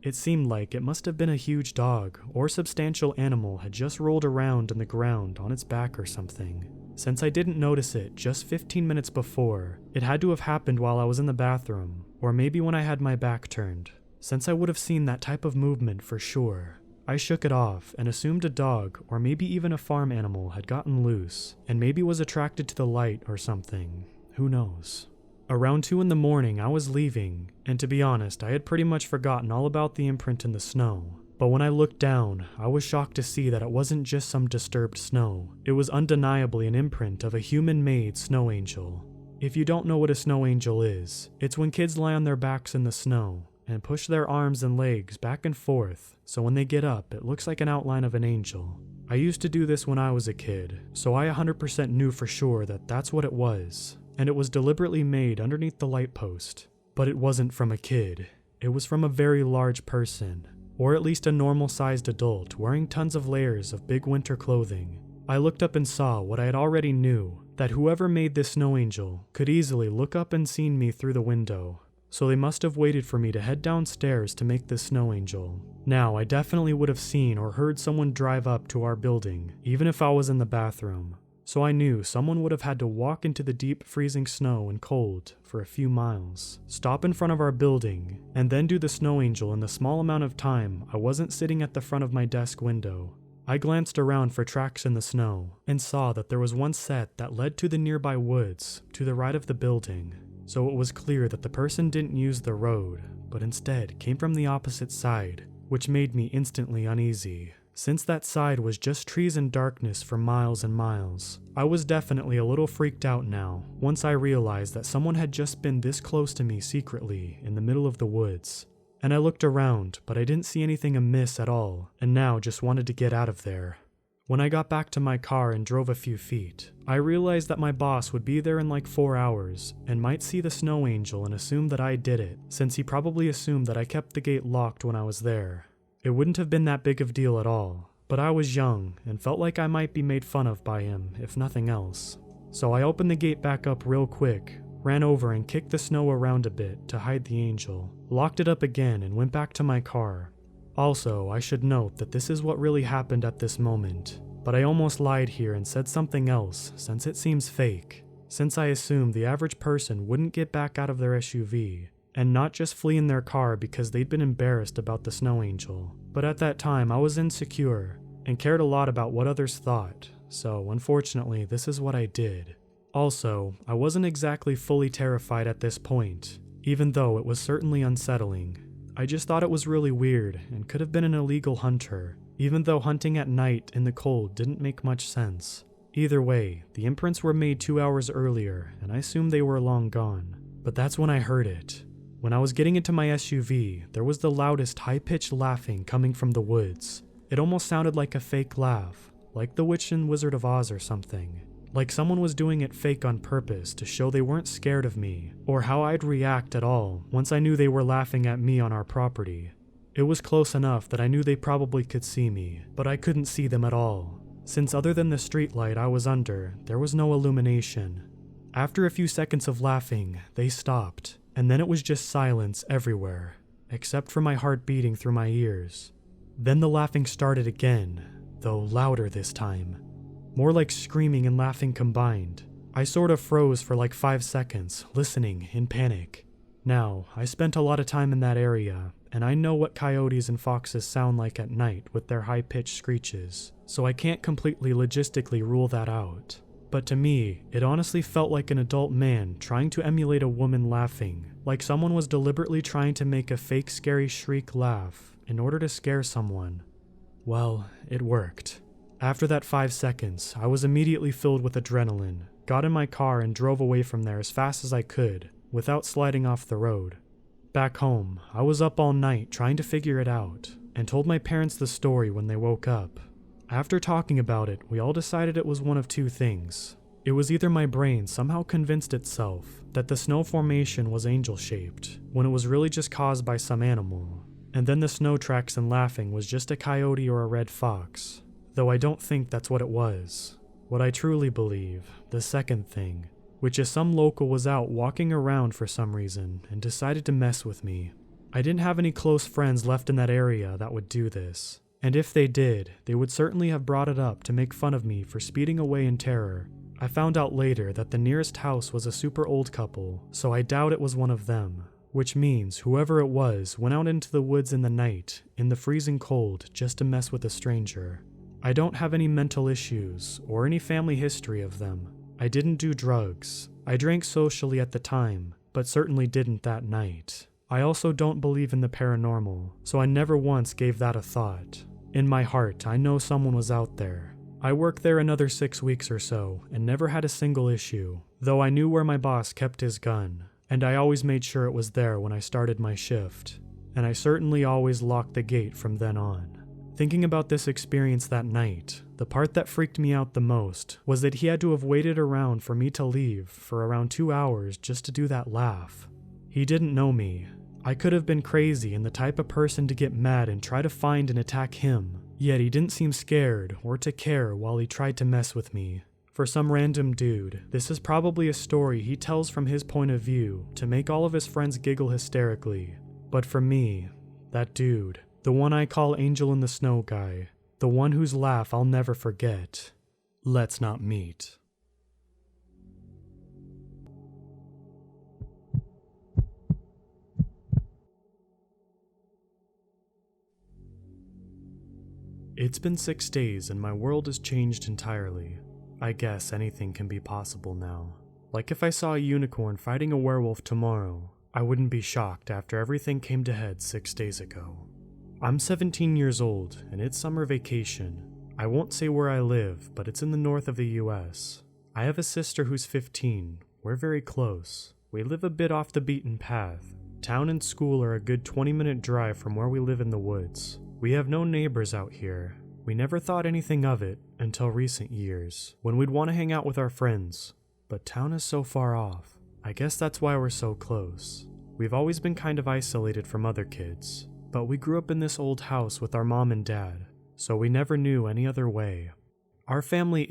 S1: It seemed like it must have been a huge dog or substantial animal had just rolled around in the ground on its back or something. Since I didn't notice it just 15 minutes before, it had to have happened while I was in the bathroom, or maybe when I had my back turned, since I would have seen that type of movement for sure. I shook it off and assumed a dog or maybe even a farm animal had gotten loose and maybe was attracted to the light or something. Who knows? Around 2 in the morning I was leaving, and to be honest, I had pretty much forgotten all about the imprint in the snow. But when I looked down, I was shocked to see that it wasn't just some disturbed snow. It was undeniably an imprint of a human-made snow angel. If you don't know what a snow angel is, it's when kids lie on their backs in the snow and push their arms and legs back and forth, so when they get up, it looks like an outline of an angel. I used to do this when I was a kid, so I 100% knew for sure that that's what it was, and it was deliberately made underneath the light post. But it wasn't from a kid. It was from a very large person, or at least a normal-sized adult wearing tons of layers of big winter clothing. I looked up and saw what I had already knew, that whoever made this snow angel could easily look up and seen me through the window. So they must have waited for me to head downstairs to make this snow angel. Now, I definitely would have seen or heard someone drive up to our building, even if I was in the bathroom. So I knew someone would have had to walk into the deep freezing snow and cold for a few miles, stop in front of our building, and then do the snow angel in the small amount of time I wasn't sitting at the front of my desk window. I glanced around for tracks in the snow and saw that there was one set that led to the nearby woods to the right of the building. So it was clear that the person didn't use the road, but instead came from the opposite side, which made me instantly uneasy. Since that side was just trees and darkness for miles and miles, I was definitely a little freaked out now, once I realized that someone had just been this close to me secretly in the middle of the woods. And I looked around, but I didn't see anything amiss at all, and now just wanted to get out of there. When I got back to my car and drove a few feet, I realized that my boss would be there in like 4 hours and might see the snow angel and assume that I did it, since he probably assumed that I kept the gate locked when I was there. It wouldn't have been that big of a deal at all, but I was young and felt like I might be made fun of by him, if nothing else. So I opened the gate back up real quick, ran over and kicked the snow around a bit to hide the angel, locked it up again and went back to my car. Also, I should note that this is what really happened at this moment, but I almost lied here and said something else since it seems fake, since I assumed the average person wouldn't get back out of their SUV and not just flee in their car because they'd been embarrassed about the snow angel. But at that time I was insecure and cared a lot about what others thought, so unfortunately this is what I did. Also, I wasn't exactly fully terrified at this point, even though it was certainly unsettling. I just thought it was really weird and could have been an illegal hunter, even though hunting at night in the cold didn't make much sense. Either way, the imprints were made 2 hours earlier, and I assumed they were long gone. But that's when I heard it. When I was getting into my SUV, there was the loudest high-pitched laughing coming from the woods. It almost sounded like a fake laugh, like the Witch and Wizard of Oz or something. Like someone was doing it fake on purpose to show they weren't scared of me, or how I'd react at all once I knew they were laughing at me on our property. It was close enough that I knew they probably could see me, but I couldn't see them at all, since other than the streetlight I was under, there was no illumination. After a few seconds of laughing, they stopped, and then it was just silence everywhere, except for my heart beating through my ears. Then the laughing started again, though louder this time. More like screaming and laughing combined. I sort of froze for like 5 seconds, listening in panic. Now, I spent a lot of time in that area, and I know what coyotes and foxes sound like at night with their high-pitched screeches, so I can't completely logistically rule that out. But to me, it honestly felt like an adult man trying to emulate a woman laughing, like someone was deliberately trying to make a fake scary shriek laugh in order to scare someone. Well, it worked. After that 5 seconds, I was immediately filled with adrenaline, got in my car and drove away from there as fast as I could, without sliding off the road. Back home, I was up all night trying to figure it out, and told my parents the story when they woke up. After talking about it, we all decided it was one of two things. It was either my brain somehow convinced itself that the snow formation was angel-shaped, when it was really just caused by some animal, and then the snow tracks and laughing was just a coyote or a red fox. Though I don't think that's what it was. What I truly believe, the second thing, which is some local was out walking around for some reason and decided to mess with me. I didn't have any close friends left in that area that would do this, and if they did, they would certainly have brought it up to make fun of me for speeding away in terror. I found out later that the nearest house was a super old couple, so I doubt it was one of them, which means whoever it was went out into the woods in the night, in the freezing cold, just to mess with a stranger. I don't have any mental issues or any family history of them. I didn't do drugs. I drank socially at the time, but certainly didn't that night. I also don't believe in the paranormal, so I never once gave that a thought. In my heart, I know someone was out there. I worked there another 6 weeks or so and never had a single issue, though I knew where my boss kept his gun, and I always made sure it was there when I started my shift, and I certainly always locked the gate from then on. Thinking about this experience that night, the part that freaked me out the most was that he had to have waited around for me to leave for around 2 hours just to do that laugh. He didn't know me. I could have been crazy and the type of person to get mad and try to find and attack him, yet he didn't seem scared or to care while he tried to mess with me. For some random dude, this is probably a story he tells from his point of view to make all of his friends giggle hysterically. But for me, that dude, the one I call Angel in the Snow guy, the one whose laugh I'll never forget. Let's not meet. It's been 6 days and my world has changed entirely. I guess anything can be possible now. Like if I saw a unicorn fighting a werewolf tomorrow, I wouldn't be shocked after everything came to head 6 days ago. I'm 17 years old and it's summer vacation. I won't say where I live, but it's in the north of the US. I have a sister who's 15. We're very close. We live a bit off the beaten path. Town and school are a good 20-minute drive from where we live in the woods. We have no neighbors out here. We never thought anything of it until recent years, when we'd want to hang out with our friends. But town is so far off. I guess that's why we're so close. We've always been kind of isolated from other kids, but we grew up in this old house with our mom and dad, so we never knew any other way. Our family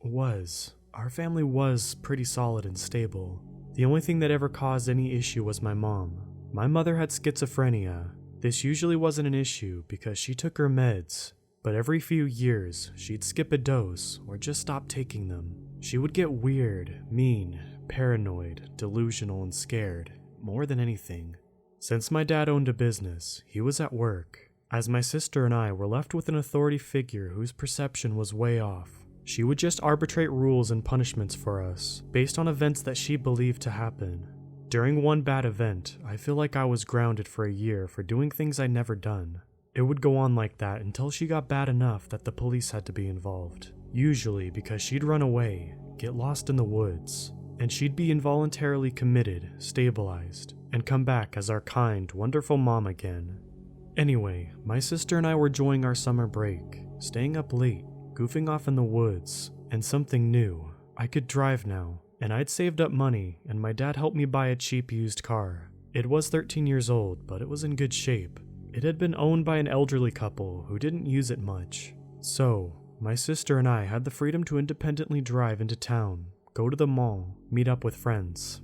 S1: was pretty solid and stable. The only thing that ever caused any issue was my mom. My mother had schizophrenia. This usually wasn't an issue because she took her meds, but every few years she'd skip a dose or just stop taking them. She would get weird, mean, paranoid, delusional, and scared, more than anything. Since my dad owned a business, he was at work, as my sister and I were left with an authority figure whose perception was way off. She would just arbitrate rules and punishments for us, based on events that she believed to happen. During one bad event, I feel like I was grounded for a year for doing things I'd never done. It would go on like that until she got bad enough that the police had to be involved. Usually because she'd run away, get lost in the woods, and she'd be involuntarily committed, stabilized, and come back as our kind, wonderful mom again. Anyway, my sister and I were enjoying our summer break, staying up late, goofing off in the woods, and something new. I could drive now. And I'd saved up money, and my dad helped me buy a cheap used car. It was 13 years old, but it was in good shape. It had been owned by an elderly couple who didn't use it much. So, my sister and I had the freedom to independently drive into town, go to the mall, meet up with friends.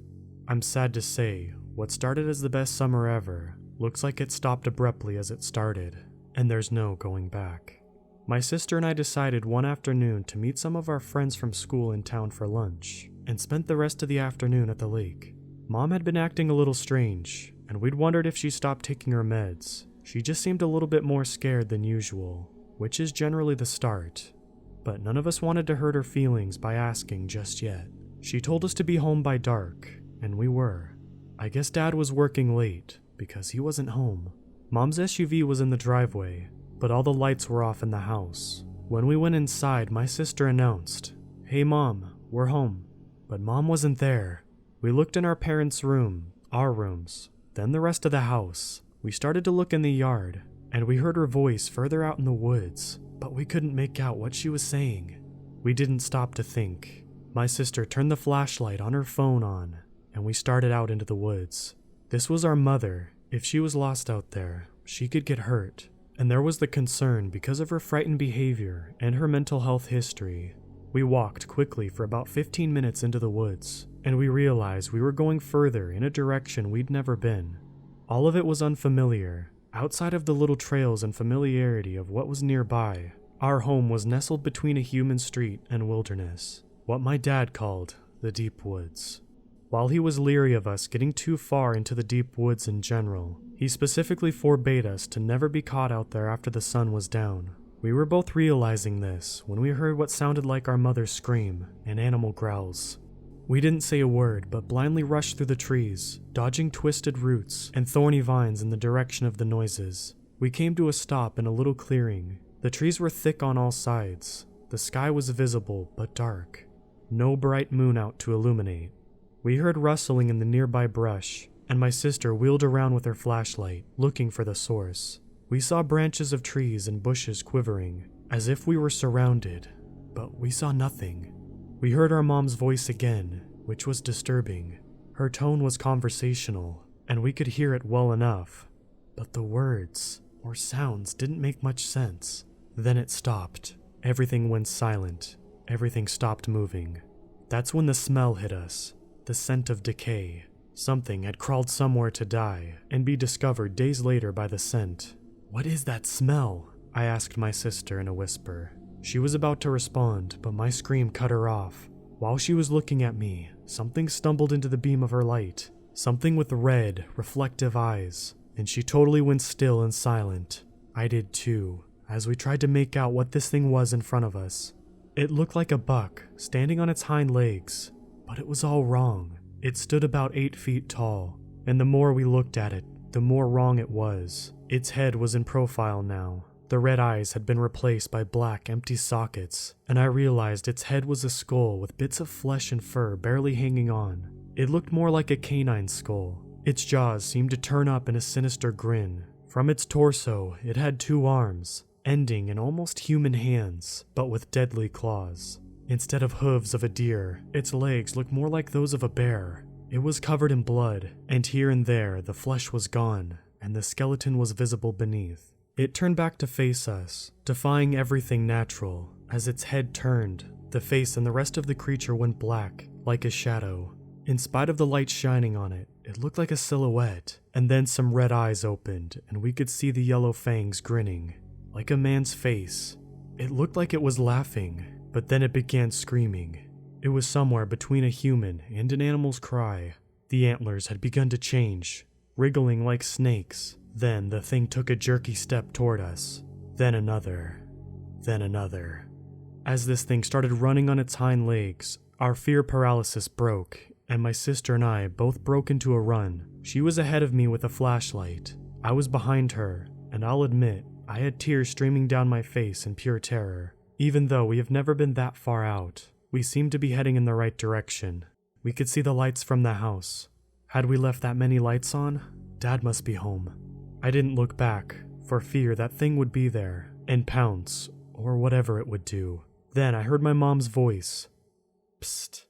S1: I'm sad to say, what started as the best summer ever looks like it stopped abruptly as it started, and there's no going back. My sister and I decided one afternoon to meet some of our friends from school in town for lunch, and spent the rest of the afternoon at the lake. Mom had been acting a little strange, and we'd wondered if she stopped taking her meds. She just seemed a little bit more scared than usual, which is generally the start. But none of us wanted to hurt her feelings by asking just yet. She told us to be home by dark, and we were. I guess Dad was working late, because he wasn't home. Mom's SUV was in the driveway, but all the lights were off in the house. When we went inside, my sister announced, "Hey Mom, we're home." But Mom wasn't there. We looked in our parents' room, our rooms, then the rest of the house. We started to look in the yard, and we heard her voice further out in the woods, but we couldn't make out what she was saying. We didn't stop to think. My sister turned the flashlight on her phone on, and we started out into the woods. This was our mother. If she was lost out there, she could get hurt. And there was the concern because of her frightened behavior and her mental health history. We walked quickly for about 15 minutes into the woods, and we realized we were going further in a direction we'd never been. All of it was unfamiliar. Outside of the little trails and familiarity of what was nearby, our home was nestled between a human street and wilderness, what my dad called the deep woods. While he was leery of us getting too far into the deep woods in general, he specifically forbade us to never be caught out there after the sun was down. We were both realizing this when we heard what sounded like our mother scream and animal growls. We didn't say a word, but blindly rushed through the trees, dodging twisted roots and thorny vines in the direction of the noises. We came to a stop in a little clearing. The trees were thick on all sides. The sky was visible but dark. No bright moon out to illuminate. We heard rustling in the nearby brush, and my sister wheeled around with her flashlight, looking for the source. We saw branches of trees and bushes quivering, as if we were surrounded, but we saw nothing. We heard our mom's voice again, which was disturbing. Her tone was conversational, and we could hear it well enough, but the words or sounds didn't make much sense. Then it stopped. Everything went silent. Everything stopped moving. That's when the smell hit us. The scent of decay. Something had crawled somewhere to die and be discovered days later by the scent. "What is that smell?" I asked my sister in a whisper. She was about to respond, but my scream cut her off. While she was looking at me, something stumbled into the beam of her light. Something with red, reflective eyes, and she totally went still and silent. I did too, as we tried to make out what this thing was in front of us. It looked like a buck, standing on its hind legs. But it was all wrong. It stood about 8 feet tall, and the more we looked at it, the more wrong it was. Its head was in profile now. The red eyes had been replaced by black, empty sockets, and I realized its head was a skull with bits of flesh and fur barely hanging on. It looked more like a canine skull. Its jaws seemed to turn up in a sinister grin. From its torso, it had 2 arms, ending in almost human hands, but with deadly claws. Instead of hooves of a deer, its legs looked more like those of a bear. It was covered in blood, and here and there the flesh was gone, and the skeleton was visible beneath. It turned back to face us, defying everything natural. As its head turned, the face and the rest of the creature went black, like a shadow. In spite of the light shining on it, it looked like a silhouette, and then some red eyes opened, and we could see the yellow fangs grinning, like a man's face. It looked like it was laughing, but then it began screaming. It was somewhere between a human and an animal's cry. The antlers had begun to change, wriggling like snakes. Then the thing took a jerky step toward us. Then another. Then another. As this thing started running on its hind legs, our fear paralysis broke, and my sister and I both broke into a run. She was ahead of me with a flashlight. I was behind her, and I'll admit, I had tears streaming down my face in pure terror. Even though we have never been that far out, we seemed to be heading in the right direction. We could see the lights from the house. Had we left that many lights on, Dad must be home. I didn't look back, for fear that thing would be there, and pounce, or whatever it would do. Then I heard my mom's voice. Psst.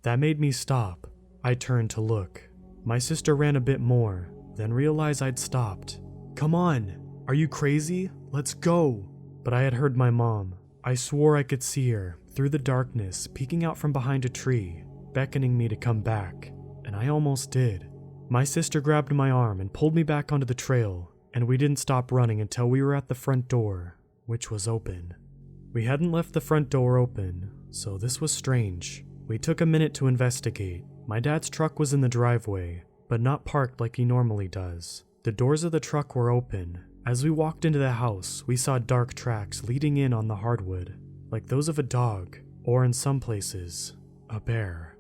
S1: That made me stop. I turned to look. My sister ran a bit more, then realized I'd stopped. "Come on! Are you crazy? Let's go!" But I had heard my mom. I swore I could see her, through the darkness, peeking out from behind a tree, beckoning me to come back, and I almost did. My sister grabbed my arm and pulled me back onto the trail, and we didn't stop running until we were at the front door, which was open. We hadn't left the front door open, so this was strange. We took a minute to investigate. My dad's truck was in the driveway, but not parked like he normally does. The doors of the truck were open. As we walked into the house, we saw dark tracks leading in on the hardwood, like those of a dog, or in some places, a bear.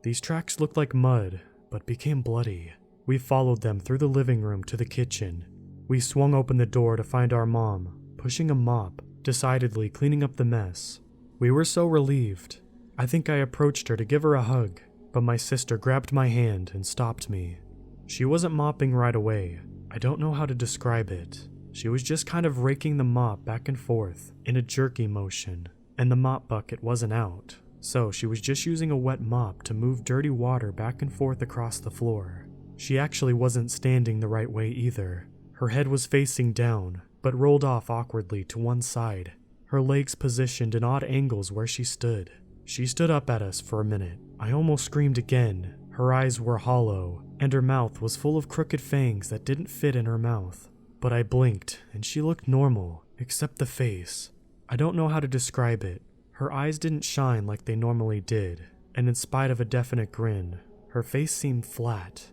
S1: These tracks looked like mud, but became bloody. We followed them through the living room to the kitchen. We swung open the door to find our mom, pushing a mop, decidedly cleaning up the mess. We were so relieved. I think I approached her to give her a hug, but my sister grabbed my hand and stopped me. She wasn't mopping right away. I don't know how to describe it. She was just kind of raking the mop back and forth in a jerky motion, and the mop bucket wasn't out, so she was just using a wet mop to move dirty water back and forth across the floor. She actually wasn't standing the right way either. Her head was facing down, but rolled off awkwardly to one side, her legs positioned in odd angles where she stood. She stood up at us for a minute. I almost screamed again. Her eyes were hollow, and her mouth was full of crooked fangs that didn't fit in her mouth. But I blinked, and she looked normal, except the face. I don't know how to describe it. Her eyes didn't shine like they normally did, and in spite of a definite grin, her face seemed flat.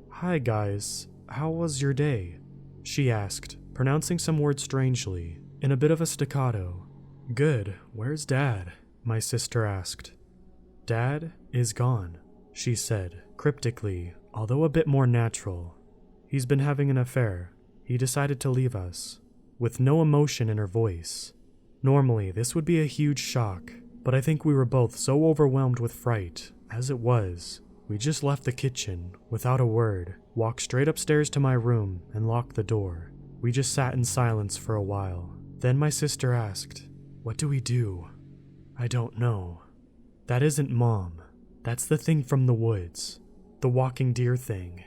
S1: "Hi guys, how was your day?" she asked, pronouncing some words strangely, in a bit of a staccato. "Good, where's Dad?" my sister asked. "Dad is gone," she said, cryptically, although a bit more natural. "He's been having an affair. He decided to leave us," with no emotion in her voice. Normally, this would be a huge shock, but I think we were both so overwhelmed with fright. As it was, we just left the kitchen, without a word, walked straight upstairs to my room, and locked the door. We just sat in silence for a while. Then my sister asked, "What do we do?" "I don't know." "That isn't Mom. That's the thing from the woods. The walking deer thing."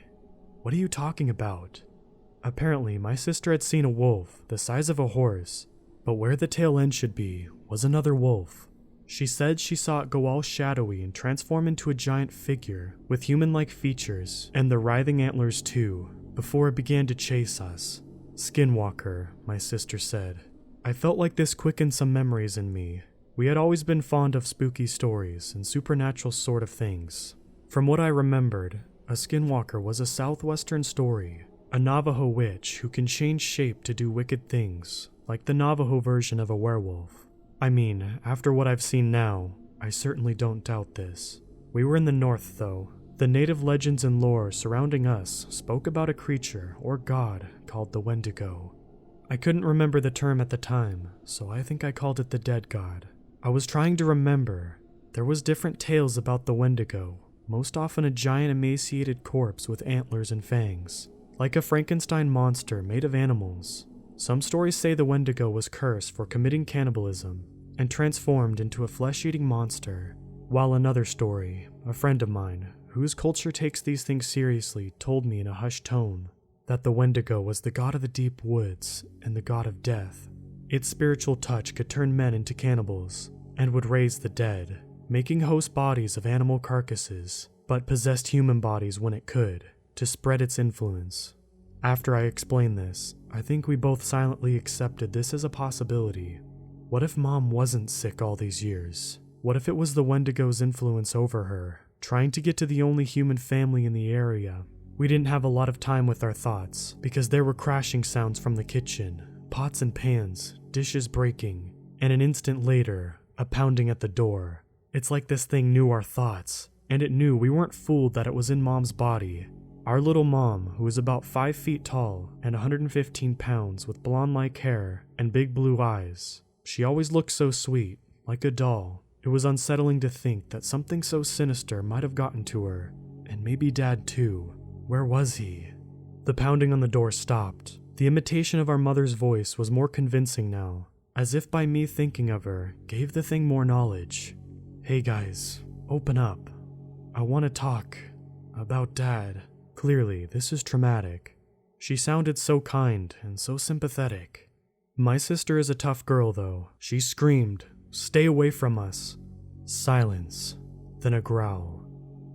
S1: "What are you talking about?" Apparently, my sister had seen a wolf the size of a horse, but where the tail end should be was another wolf. She said she saw it go all shadowy and transform into a giant figure with human-like features and the writhing antlers too, before it began to chase us. "Skinwalker," my sister said. I felt like this quickened some memories in me. We had always been fond of spooky stories and supernatural sort of things. From what I remembered, a skinwalker was a southwestern story, a Navajo witch who can change shape to do wicked things, like the Navajo version of a werewolf. I mean, after what I've seen now, I certainly don't doubt this. We were in the north, though. The native legends and lore surrounding us spoke about a creature or god called the Wendigo. I couldn't remember the term at the time, so I think I called it the dead god. I was trying to remember. There was different tales about the Wendigo, most often a giant emaciated corpse with antlers and fangs, like a Frankenstein monster made of animals. Some stories say the Wendigo was cursed for committing cannibalism and transformed into a flesh-eating monster, while another story, a friend of mine, whose culture takes these things seriously, told me in a hushed tone that the Wendigo was the god of the deep woods and the god of death. Its spiritual touch could turn men into cannibals and would raise the dead, making host bodies of animal carcasses, but possessed human bodies when it could, to spread its influence. After I explained this, I think we both silently accepted this as a possibility. What if Mom wasn't sick all these years? What if it was the Wendigo's influence over her, trying to get to the only human family in the area? We didn't have a lot of time with our thoughts, because there were crashing sounds from the kitchen, pots and pans, dishes breaking, and an instant later, a pounding at the door. It's like this thing knew our thoughts, and it knew we weren't fooled that it was in Mom's body. Our little mom, who was about 5 feet tall and 115 pounds with blonde-like hair and big blue eyes. She always looked so sweet, like a doll. It was unsettling to think that something so sinister might have gotten to her, and maybe Dad too. Where was he? The pounding on the door stopped. The imitation of our mother's voice was more convincing now, as if by me thinking of her gave the thing more knowledge. "Hey guys, open up. I want to talk about Dad." Clearly, this is traumatic. She sounded so kind and so sympathetic. My sister is a tough girl, though. She screamed, "Stay away from us." Silence. Then a growl.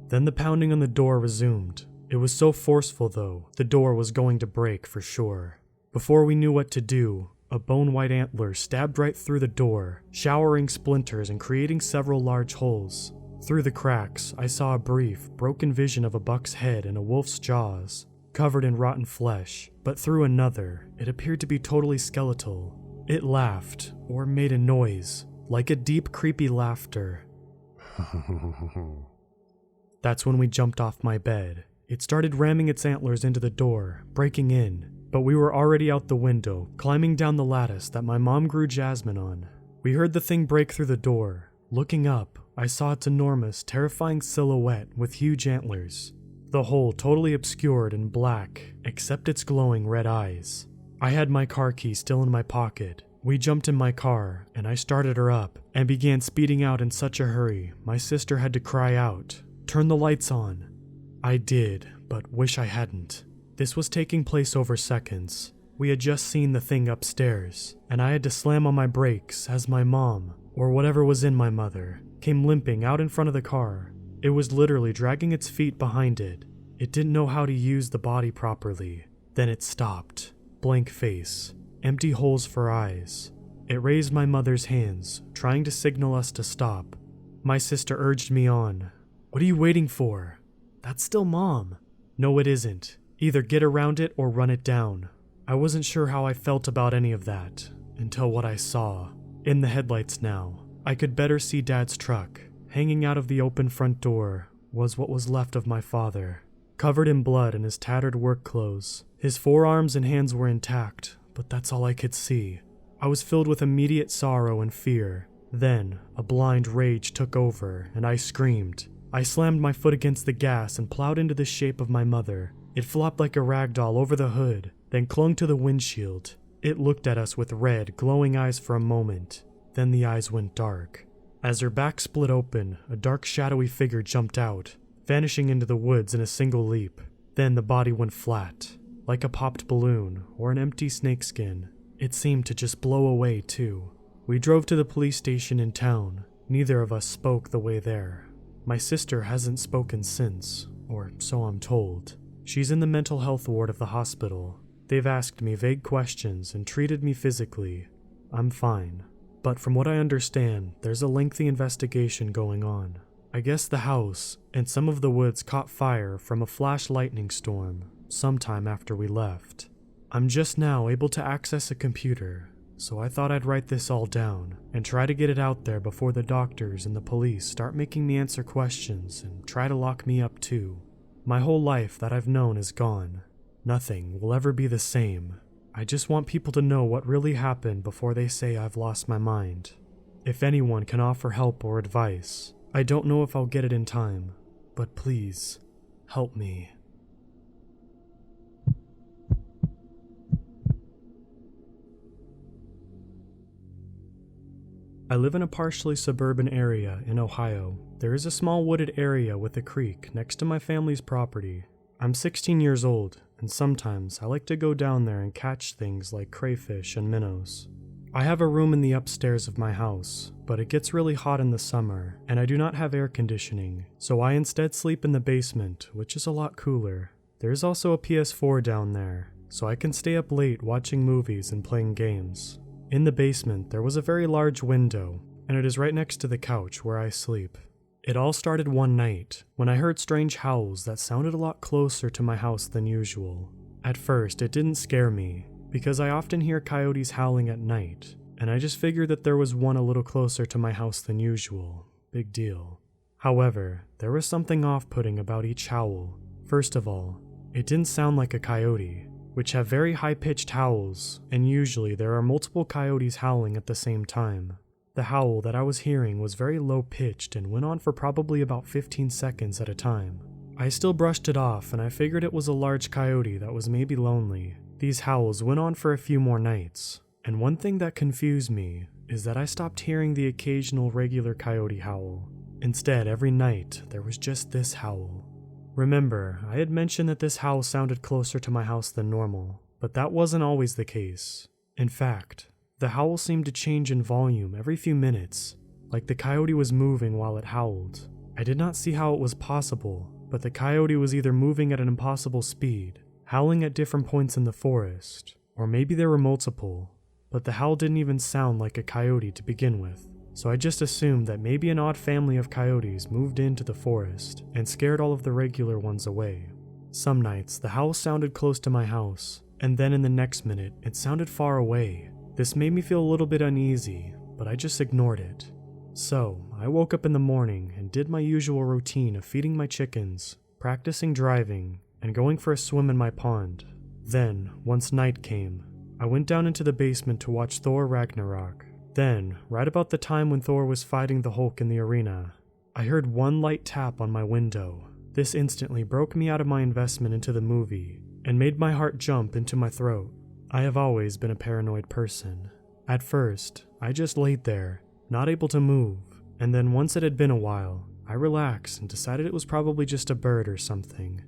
S1: Then the pounding on the door resumed. It was so forceful, though, the door was going to break for sure. Before we knew what to do, a bone-white antler stabbed right through the door, showering splinters and creating several large holes. Through the cracks, I saw a brief, broken vision of a buck's head and a wolf's jaws, covered in rotten flesh, but through another, it appeared to be totally skeletal. It laughed, or made a noise, like a deep, creepy laughter. That's when we jumped off my bed. It started ramming its antlers into the door, breaking in, but we were already out the window, climbing down the lattice that my mom grew jasmine on. We heard the thing break through the door. Looking up, I saw its enormous, terrifying silhouette with huge antlers, the whole totally obscured and black, except its glowing red eyes. I had my car key still in my pocket. We jumped in my car, and I started her up, and began speeding out in such a hurry, my sister had to cry out, "Turn the lights on." I did, but wish I hadn't. This was taking place over seconds. We had just seen the thing upstairs, and I had to slam on my brakes as my mom, or whatever was in my mother, came limping out in front of the car. It was literally dragging its feet behind it. It didn't know how to use the body properly. Then it stopped. Blank face. Empty holes for eyes. It raised my mother's hands, trying to signal us to stop. My sister urged me on. "What are you waiting for? That's still Mom." "No, it isn't. Either get around it or run it down." I wasn't sure how I felt about any of that, until what I saw. In the headlights now, I could better see Dad's truck. Hanging out of the open front door was what was left of my father, covered in blood in his tattered work clothes. His forearms and hands were intact, but that's all I could see. I was filled with immediate sorrow and fear. Then, a blind rage took over, and I screamed. I slammed my foot against the gas and plowed into the shape of my mother. It flopped like a rag doll over the hood, then clung to the windshield. It looked at us with red, glowing eyes for a moment. Then the eyes went dark. As her back split open, a dark, shadowy figure jumped out, vanishing into the woods in a single leap. Then the body went flat, like a popped balloon or an empty snakeskin. It seemed to just blow away, too. We drove to the police station in town. Neither of us spoke the way there. My sister hasn't spoken since, or so I'm told. She's in the mental health ward of the hospital. They've asked me vague questions and treated me physically. I'm fine. But from what I understand, there's a lengthy investigation going on. I guess the house and some of the woods caught fire from a flash lightning storm sometime after we left. I'm just now able to access a computer, so I thought I'd write this all down and try to get it out there before the doctors and the police start making me answer questions and try to lock me up too. My whole life that I've known is gone. Nothing will ever be the same. I just want people to know what really happened before they say I've lost my mind. If anyone can offer help or advice, I don't know if I'll get it in time, but please, help me. I live in a partially suburban area in Ohio. There is a small wooded area with a creek next to my family's property. I'm 16 years old, and sometimes I like to go down there and catch things like crayfish and minnows. I have a room in the upstairs of my house, but it gets really hot in the summer, and I do not have air conditioning, so I instead sleep in the basement, which is a lot cooler. There's also a PS4 down there, so I can stay up late watching movies and playing games. In the basement, there was a very large window, and it is right next to the couch where I sleep. It all started one night, when I heard strange howls that sounded a lot closer to my house than usual. At first, it didn't scare me, because I often hear coyotes howling at night, and I just figured that there was one a little closer to my house than usual. Big deal. However, there was something off-putting about each howl. First of all, it didn't sound like a coyote, which have very high-pitched howls, and usually there are multiple coyotes howling at the same time. The howl that I was hearing was very low-pitched and went on for probably about 15 seconds at a time. I still brushed it off, and I figured it was a large coyote that was maybe lonely. These howls went on for a few more nights, and one thing that confused me is that I stopped hearing the occasional regular coyote howl. Instead, every night, there was just this howl. Remember, I had mentioned that this howl sounded closer to my house than normal, but that wasn't always the case. In fact, the howl seemed to change in volume every few minutes, like the coyote was moving while it howled. I did not see how it was possible, but the coyote was either moving at an impossible speed, howling at different points in the forest, or maybe there were multiple, but the howl didn't even sound like a coyote to begin with, so I just assumed that maybe an odd family of coyotes moved into the forest and scared all of the regular ones away. Some nights, the howl sounded close to my house, and then in the next minute, it sounded far away. This made me feel a little bit uneasy, but I just ignored it. So, I woke up in the morning and did my usual routine of feeding my chickens, practicing driving, and going for a swim in my pond. Then, once night came, I went down into the basement to watch Thor Ragnarok. Then, right about the time when Thor was fighting the Hulk in the arena, I heard one light tap on my window. This instantly broke me out of my investment into the movie, and made my heart jump into my throat. I have always been a paranoid person. At first, I just laid there, not able to move, and then once it had been a while, I relaxed and decided it was probably just a bird or something.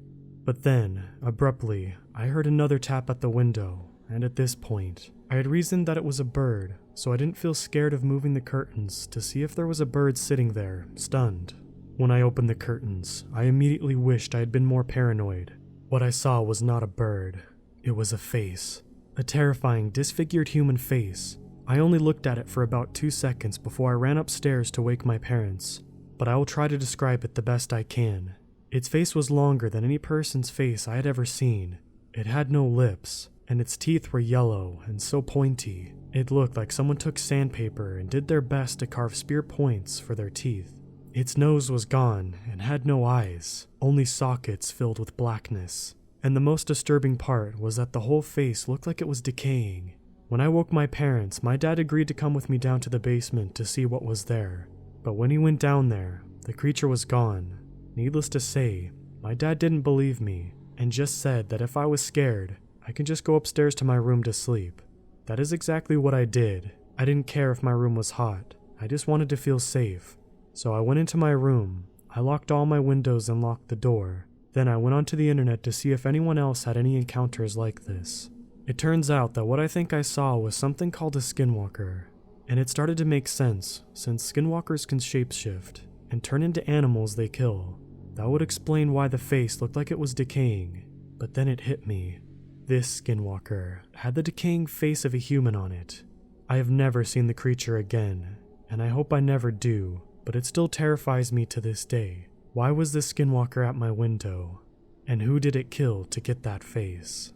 S1: But then, abruptly, I heard another tap at the window, and at this point, I had reasoned that it was a bird, so I didn't feel scared of moving the curtains to see if there was a bird sitting there, stunned. When I opened the curtains, I immediately wished I had been more paranoid. What I saw was not a bird. It was a face. A terrifying, disfigured human face. I only looked at it for about 2 seconds before I ran upstairs to wake my parents, but I will try to describe it the best I can. Its face was longer than any person's face I had ever seen. It had no lips, and its teeth were yellow and so pointy. It looked like someone took sandpaper and did their best to carve spear points for their teeth. Its nose was gone and had no eyes, only sockets filled with blackness. And the most disturbing part was that the whole face looked like it was decaying. When I woke my parents, my dad agreed to come with me down to the basement to see what was there. But when he went down there, the creature was gone. Needless to say, my dad didn't believe me and just said that if I was scared, I could just go upstairs to my room to sleep. That is exactly what I did. I didn't care if my room was hot. I just wanted to feel safe. So I went into my room. I locked all my windows and locked the door. Then I went onto the internet to see if anyone else had any encounters like this. It turns out that what I think I saw was something called a Skinwalker. And it started to make sense, since Skinwalkers can shapeshift and turn into animals they kill. That would explain why the face looked like it was decaying. But then it hit me. This Skinwalker had the decaying face of a human on it. I have never seen the creature again, and I hope I never do, but it still terrifies me to this day. Why was this Skinwalker at my window? And who did it kill to get that face?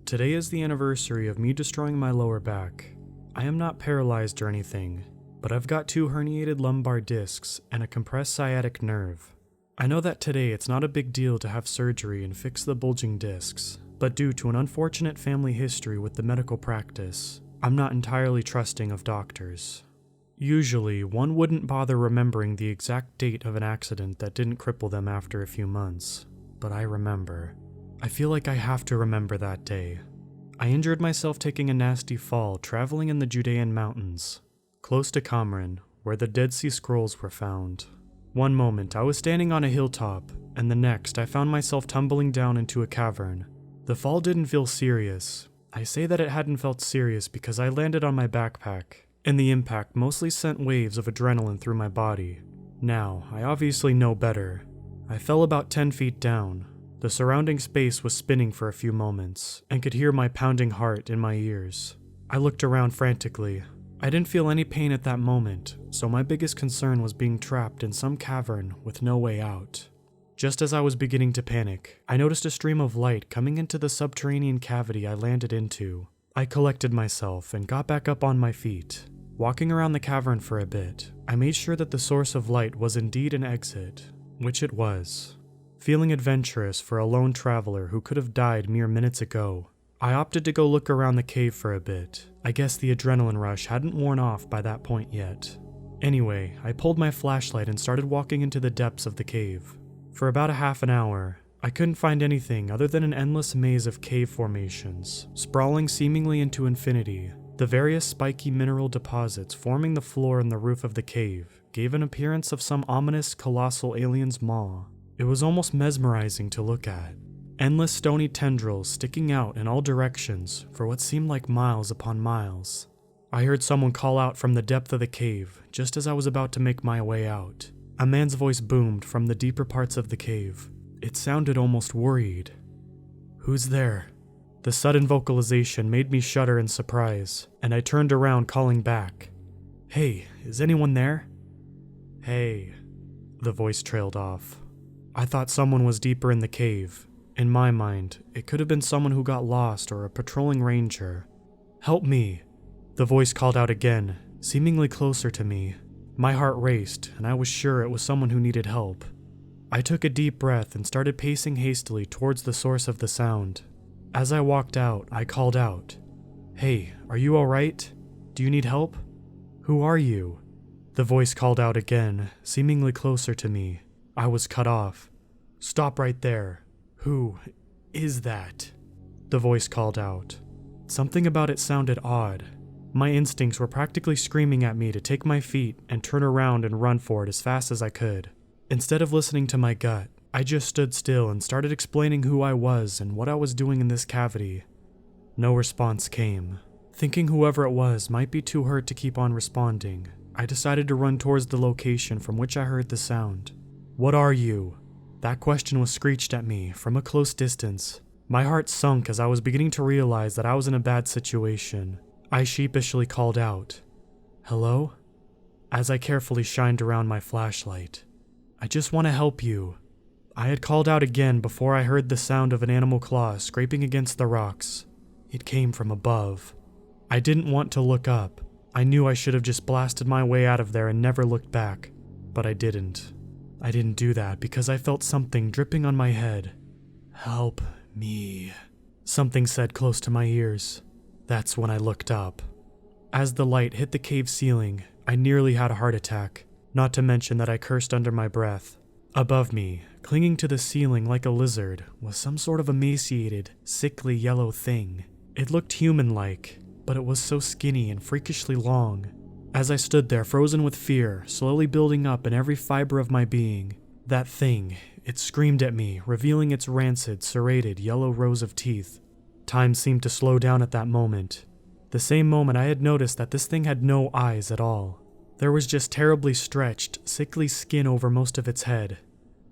S1: Today is the anniversary of me destroying my lower back. I am not paralyzed or anything, but I've got 2 herniated lumbar discs and a compressed sciatic nerve. I know that today it's not a big deal to have surgery and fix the bulging discs, but due to an unfortunate family history with the medical practice, I'm not entirely trusting of doctors. Usually, one wouldn't bother remembering the exact date of an accident that didn't cripple them after a few months, but I remember. I feel like I have to remember that day. I injured myself taking a nasty fall traveling in the Judean mountains, close to Qumran, where the Dead Sea Scrolls were found. One moment I was standing on a hilltop, and the next I found myself tumbling down into a cavern. The fall didn't feel serious. I say that it hadn't felt serious because I landed on my backpack, and the impact mostly sent waves of adrenaline through my body. Now, I obviously know better. I fell about 10 feet down. The surrounding space was spinning for a few moments, and could hear my pounding heart in my ears. I looked around frantically. I didn't feel any pain at that moment, so my biggest concern was being trapped in some cavern with no way out. Just as I was beginning to panic, I noticed a stream of light coming into the subterranean cavity I landed into. I collected myself and got back up on my feet. Walking around the cavern for a bit, I made sure that the source of light was indeed an exit, which it was. Feeling adventurous for a lone traveler who could have died mere minutes ago, I opted to go look around the cave for a bit. I guess the adrenaline rush hadn't worn off by that point yet. Anyway, I pulled my flashlight and started walking into the depths of the cave. For about a half an hour, I couldn't find anything other than an endless maze of cave formations, sprawling seemingly into infinity. The various spiky mineral deposits forming the floor and the roof of the cave gave an appearance of some ominous colossal alien's maw. It was almost mesmerizing to look at. Endless stony tendrils sticking out in all directions for what seemed like miles upon miles. I heard someone call out from the depth of the cave just as I was about to make my way out. A man's voice boomed from the deeper parts of the cave. It sounded almost worried. "Who's there?" The sudden vocalization made me shudder in surprise, and I turned around calling back. "Hey, is anyone there?" "Hey." The voice trailed off. I thought someone was deeper in the cave. In my mind, it could have been someone who got lost or a patrolling ranger. "Help me." The voice called out again, seemingly closer to me. My heart raced, and I was sure it was someone who needed help. I took a deep breath and started pacing hastily towards the source of the sound. As I walked out, I called out, "Hey, are you alright? Do you need help? Who are you?" The voice called out again, seemingly closer to me. I was cut off. "Stop right there. Who is that?" The voice called out. Something about it sounded odd. My instincts were practically screaming at me to take my feet and turn around and run for it as fast as I could. Instead of listening to my gut, I just stood still and started explaining who I was and what I was doing in this cavity. No response came. Thinking whoever it was might be too hurt to keep on responding, I decided to run towards the location from which I heard the sound. "What are you?" That question was screeched at me from a close distance. My heart sunk as I was beginning to realize that I was in a bad situation. I sheepishly called out, "Hello?" as I carefully shined around my flashlight. "I just want to help you." I had called out again before I heard the sound of an animal claw scraping against the rocks. It came from above. I didn't want to look up. I knew I should have just blasted my way out of there and never looked back, but I didn't. I didn't do that because I felt something dripping on my head. "Help me," something said close to my ears. That's when I looked up. As the light hit the cave ceiling, I nearly had a heart attack, not to mention that I cursed under my breath. Above me, clinging to the ceiling like a lizard, was some sort of emaciated, sickly yellow thing. It looked human-like, but it was so skinny and freakishly long. As I stood there frozen with fear, slowly building up in every fiber of my being, that thing, it screamed at me, revealing its rancid, serrated, yellow rows of teeth. Time seemed to slow down at that moment. The same moment I had noticed that this thing had no eyes at all. There was just terribly stretched, sickly skin over most of its head.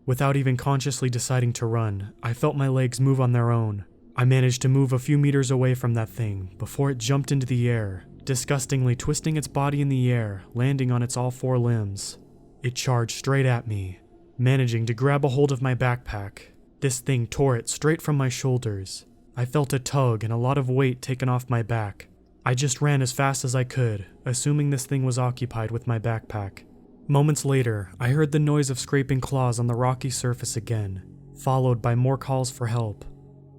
S1: Without even consciously deciding to run, I felt my legs move on their own. I managed to move a few meters away from that thing before it jumped into the air, disgustingly twisting its body in the air, landing on its all four limbs. It charged straight at me, managing to grab a hold of my backpack. This thing tore it straight from my shoulders. I felt a tug and a lot of weight taken off my back. I just ran as fast as I could, assuming this thing was occupied with my backpack. Moments later, I heard the noise of scraping claws on the rocky surface again, followed by more calls for help.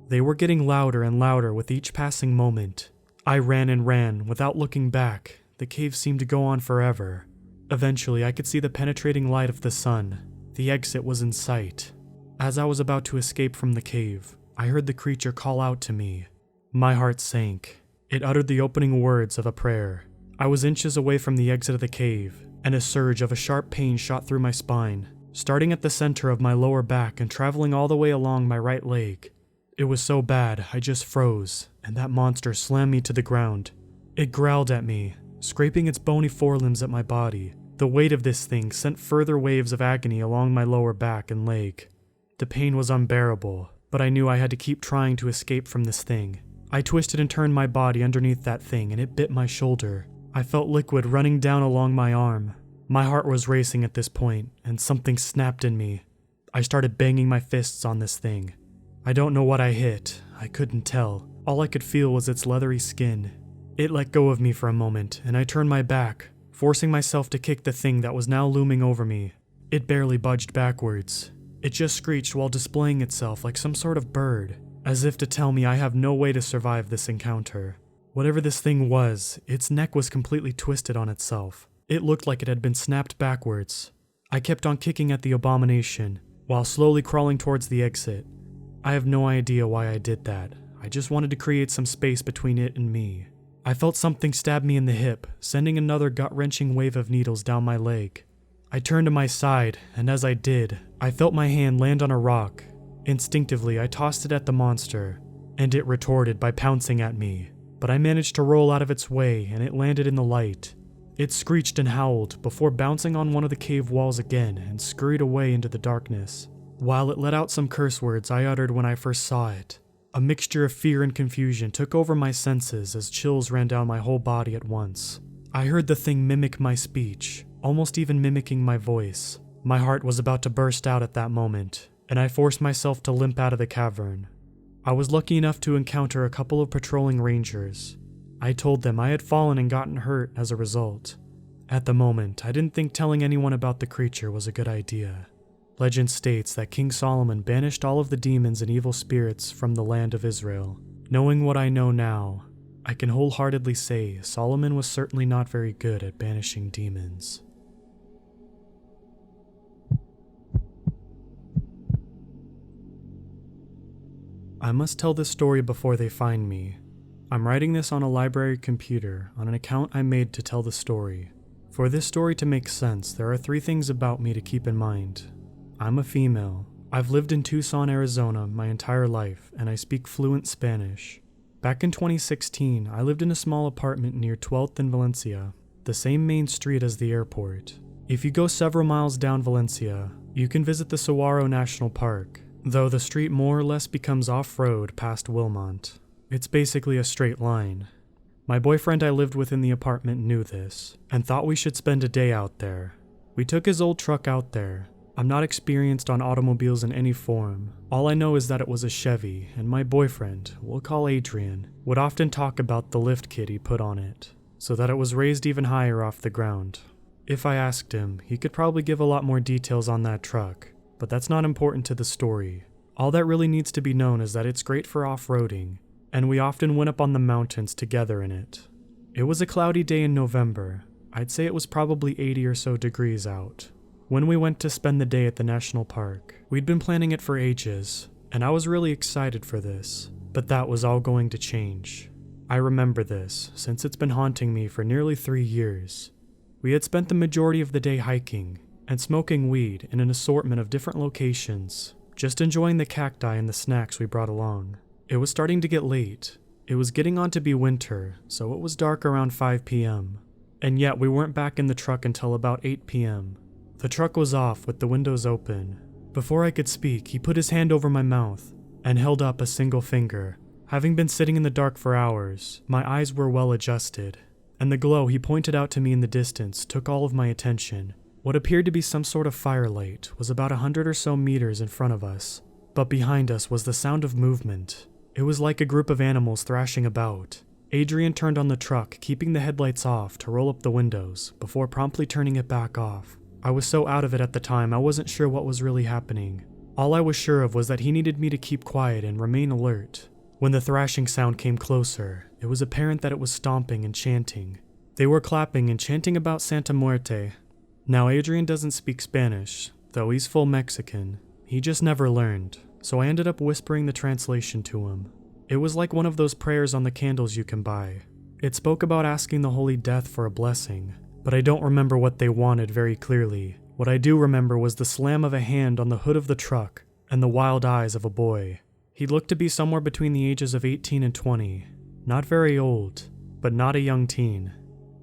S1: They were getting louder and louder with each passing moment. I ran and ran without looking back. The cave seemed to go on forever. Eventually, I could see the penetrating light of the sun. The exit was in sight. As I was about to escape from the cave, I heard the creature call out to me. My heart sank. It uttered the opening words of a prayer. I was inches away from the exit of the cave, and a surge of a sharp pain shot through my spine, starting at the center of my lower back and traveling all the way along my right leg. It was so bad, I just froze, and that monster slammed me to the ground. It growled at me, scraping its bony forelimbs at my body. The weight of this thing sent further waves of agony along my lower back and leg. The pain was unbearable, but I knew I had to keep trying to escape from this thing. I twisted and turned my body underneath that thing, and it bit my shoulder. I felt liquid running down along my arm. My heart was racing at this point, and something snapped in me. I started banging my fists on this thing. I don't know what I hit. I couldn't tell. All I could feel was its leathery skin. It let go of me for a moment, and I turned my back, forcing myself to kick the thing that was now looming over me. It barely budged backwards. It just screeched while displaying itself like some sort of bird, as if to tell me I have no way to survive this encounter. Whatever this thing was, its neck was completely twisted on itself. It looked like it had been snapped backwards. I kept on kicking at the abomination, while slowly crawling towards the exit. I have no idea why I did that. I just wanted to create some space between it and me. I felt something stab me in the hip, sending another gut-wrenching wave of needles down my leg. I turned to my side, and as I did, I felt my hand land on a rock. Instinctively, I tossed it at the monster, and it retorted by pouncing at me, but I managed to roll out of its way and it landed in the light. It screeched and howled before bouncing on one of the cave walls again and scurried away into the darkness. While it let out some curse words I uttered when I first saw it, a mixture of fear and confusion took over my senses as chills ran down my whole body at once. I heard the thing mimic my speech, almost even mimicking my voice. My heart was about to burst out at that moment, and I forced myself to limp out of the cavern. I was lucky enough to encounter a couple of patrolling rangers. I told them I had fallen and gotten hurt as a result. At the moment, I didn't think telling anyone about the creature was a good idea. Legend states that King Solomon banished all of the demons and evil spirits from the land of Israel. Knowing what I know now, I can wholeheartedly say Solomon was certainly not very good at banishing demons. I must tell this story before they find me. I'm writing this on a library computer on an account I made to tell the story. For this story to make sense, there are 3 things about me to keep in mind. I'm a female. I've lived in Tucson, Arizona my entire life, and I speak fluent Spanish. Back in 2016, I lived in a small apartment near 12th and Valencia, the same main street as the airport. If you go several miles down Valencia, you can visit the Saguaro National Park, though the street more or less becomes off-road past Wilmont. It's basically a straight line. My boyfriend I lived with in the apartment knew this, and thought we should spend a day out there. We took his old truck out there. I'm not experienced on automobiles in any form. All I know is that it was a Chevy, and my boyfriend, we'll call Adrian, would often talk about the lift kit he put on it, so that it was raised even higher off the ground. If I asked him, he could probably give a lot more details on that truck, but that's not important to the story. All that really needs to be known is that it's great for off-roading, and we often went up on the mountains together in it. It was a cloudy day in November. I'd say it was probably 80 or so degrees out. When we went to spend the day at the national park, we'd been planning it for ages, and I was really excited for this, but that was all going to change. I remember this, since it's been haunting me for nearly 3 years. We had spent the majority of the day hiking, and smoking weed in an assortment of different locations, just enjoying the cacti and the snacks we brought along. It was starting to get late. It was getting on to be winter, so it was dark around 5 p.m. And yet we weren't back in the truck until about 8 p.m. The truck was off with the windows open. Before I could speak, he put his hand over my mouth and held up a single finger. Having been sitting in the dark for hours, my eyes were well adjusted, and the glow he pointed out to me in the distance took all of my attention. What appeared to be some sort of firelight was about 100 or so meters in front of us, but behind us was the sound of movement. It was like a group of animals thrashing about. Adrian turned on the truck, keeping the headlights off to roll up the windows, before promptly turning it back off. I was so out of it at the time I wasn't sure what was really happening. All I was sure of was that he needed me to keep quiet and remain alert. When the thrashing sound came closer, it was apparent that it was stomping and chanting. They were clapping and chanting about Santa Muerte. Now Adrian doesn't speak Spanish, though he's full Mexican. He just never learned, so I ended up whispering the translation to him. It was like one of those prayers on the candles you can buy. It spoke about asking the Holy Death for a blessing, but I don't remember what they wanted very clearly. What I do remember was the slam of a hand on the hood of the truck and the wild eyes of a boy. He looked to be somewhere between the ages of 18 and 20. Not very old, but not a young teen.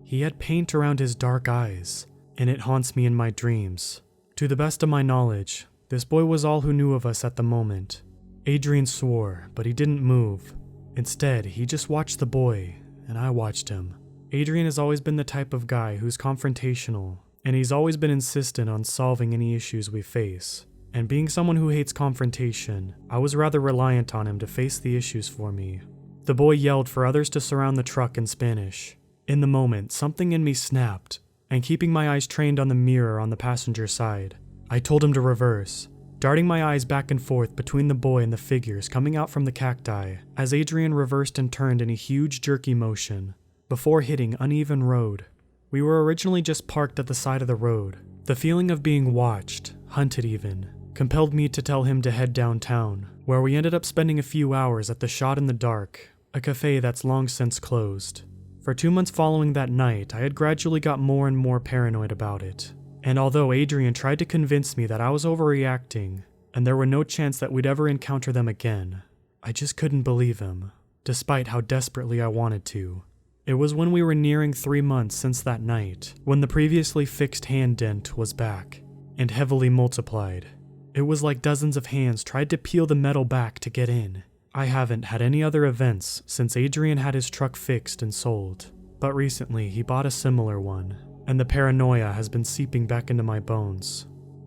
S1: He had paint around his dark eyes, and it haunts me in my dreams. To the best of my knowledge, this boy was all who knew of us at the moment. Adrian swore, but he didn't move. Instead, he just watched the boy, and I watched him. Adrian has always been the type of guy who's confrontational, and he's always been insistent on solving any issues we face. And being someone who hates confrontation, I was rather reliant on him to face the issues for me. The boy yelled for others to surround the truck in Spanish. In the moment, something in me snapped, and keeping my eyes trained on the mirror on the passenger side, I told him to reverse, darting my eyes back and forth between the boy and the figures coming out from the cacti, as Adrian reversed and turned in a huge jerky motion, before hitting uneven road. We were originally just parked at the side of the road. The feeling of being watched, hunted even, compelled me to tell him to head downtown, where we ended up spending a few hours at the Shot in the Dark, a cafe that's long since closed. For 2 months following that night, I had gradually got more and more paranoid about it. And although Adrian tried to convince me that I was overreacting, and there were no chance that we'd ever encounter them again, I just couldn't believe him, despite how desperately I wanted to. It was when we were nearing 3 months since that night, when the previously fixed hand dent was back, and heavily multiplied. It was like dozens of hands tried to peel the metal back to get in. I haven't had any other events since Adrian had his truck fixed and sold, but recently he bought a similar one, and the paranoia has been seeping back into my bones.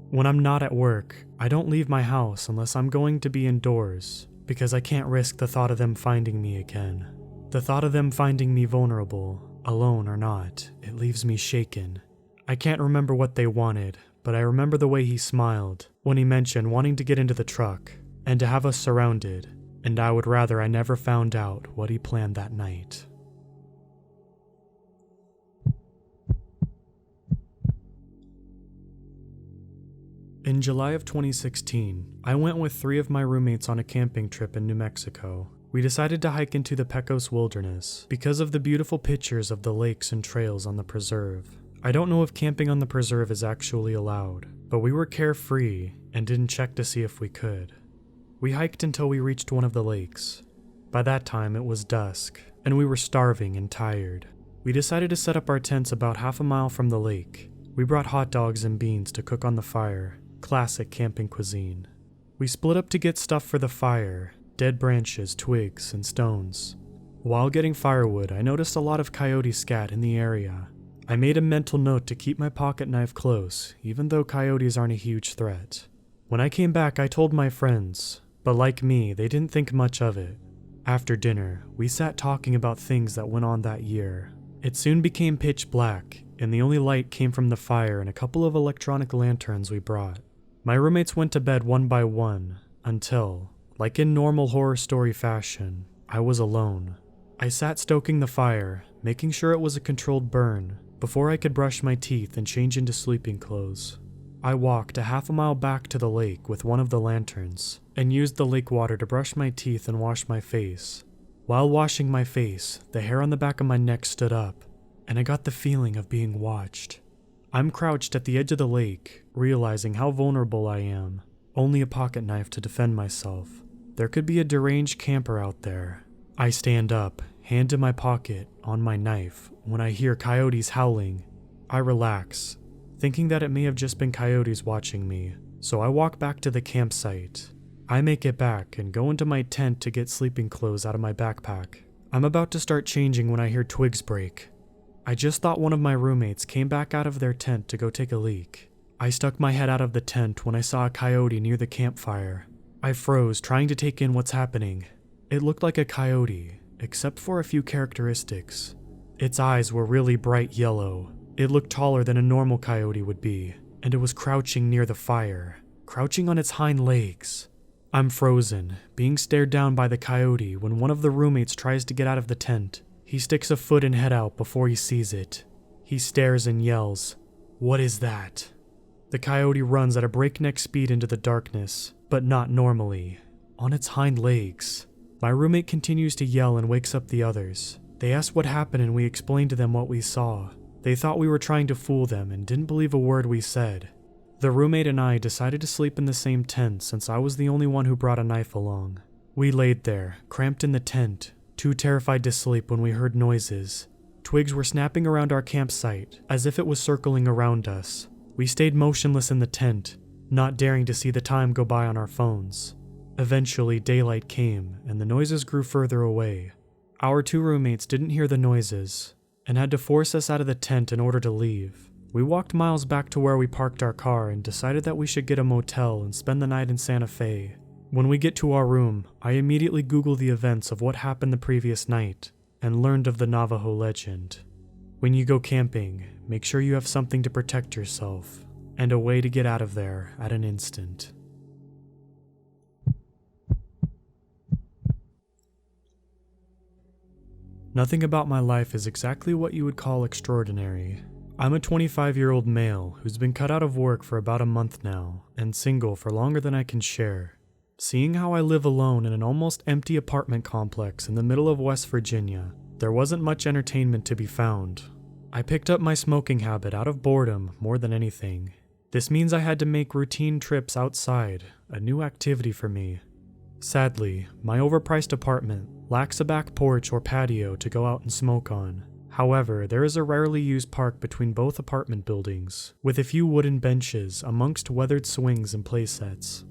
S1: When I'm not at work, I don't leave my house unless I'm going to be indoors, because I can't risk the thought of them finding me again. The thought of them finding me vulnerable, alone or not, it leaves me shaken. I can't remember what they wanted, but I remember the way he smiled when he mentioned wanting to get into the truck and to have us surrounded, and I would rather I never found out what he planned that night. In July of 2016, I went with 3 of my roommates on a camping trip in New Mexico. We decided to hike into the Pecos Wilderness because of the beautiful pictures of the lakes and trails on the preserve. I don't know if camping on the preserve is actually allowed, but we were carefree and didn't check to see if we could. We hiked until we reached one of the lakes. By that time, it was dusk, and we were starving and tired. We decided to set up our tents about half a mile from the lake. We brought hot dogs and beans to cook on the fire, classic camping cuisine. We split up to get stuff for the fire, dead branches, twigs, and stones. While getting firewood, I noticed a lot of coyote scat in the area. I made a mental note to keep my pocket knife close, even though coyotes aren't a huge threat. When I came back, I told my friends, but like me, they didn't think much of it. After dinner, we sat talking about things that went on that year. It soon became pitch black, and the only light came from the fire and a couple of electronic lanterns we brought. My roommates went to bed one by one, until, like in normal horror story fashion, I was alone. I sat stoking the fire, making sure it was a controlled burn, before I could brush my teeth and change into sleeping clothes. I walked a half a mile back to the lake with one of the lanterns, and used the lake water to brush my teeth and wash my face. While washing my face, the hair on the back of my neck stood up, and I got the feeling of being watched. I'm crouched at the edge of the lake, realizing how vulnerable I am. Only a pocket knife to defend myself. There could be a deranged camper out there. I stand up, hand in my pocket, on my knife, when I hear coyotes howling. I relax, thinking that it may have just been coyotes watching me, so I walk back to the campsite. I make it back and go into my tent to get sleeping clothes out of my backpack. I'm about to start changing when I hear twigs break. I just thought one of my roommates came back out of their tent to go take a leak. I stuck my head out of the tent when I saw a coyote near the campfire. I froze, trying to take in what's happening. It looked like a coyote, except for a few characteristics. Its eyes were really bright yellow. It looked taller than a normal coyote would be, and it was crouching near the fire, crouching on its hind legs. I'm frozen, being stared down by the coyote when one of the roommates tries to get out of the tent. He sticks a foot and head out before he sees it. He stares and yells, "What is that?" The coyote runs at a breakneck speed into the darkness, but not normally, on its hind legs. My roommate continues to yell and wakes up the others. They ask what happened and we explain to them what we saw. They thought we were trying to fool them and didn't believe a word we said. The roommate and I decided to sleep in the same tent since I was the only one who brought a knife along. We laid there, cramped in the tent, too terrified to sleep when we heard noises. Twigs were snapping around our campsite, as if it was circling around us. We stayed motionless in the tent, not daring to see the time go by on our phones. Eventually, daylight came, and the noises grew further away. Our two roommates didn't hear the noises, and had to force us out of the tent in order to leave. We walked miles back to where we parked our car and decided that we should get a motel and spend the night in Santa Fe. When we get to our room, I immediately Google the events of what happened the previous night, and learned of the Navajo legend. When you go camping, make sure you have something to protect yourself, and a way to get out of there at an instant. Nothing about my life is exactly what you would call extraordinary. I'm a 25-year-old male who's been cut out of work for about a month now, and single for longer than I can share. Seeing how I live alone in an almost empty apartment complex in the middle of West Virginia, there wasn't much entertainment to be found. I picked up my smoking habit out of boredom more than anything. This means I had to make routine trips outside, a new activity for me. Sadly, my overpriced apartment lacks a back porch or patio to go out and smoke on. However, there is a rarely used park between both apartment buildings, with a few wooden benches amongst weathered swings and playsets.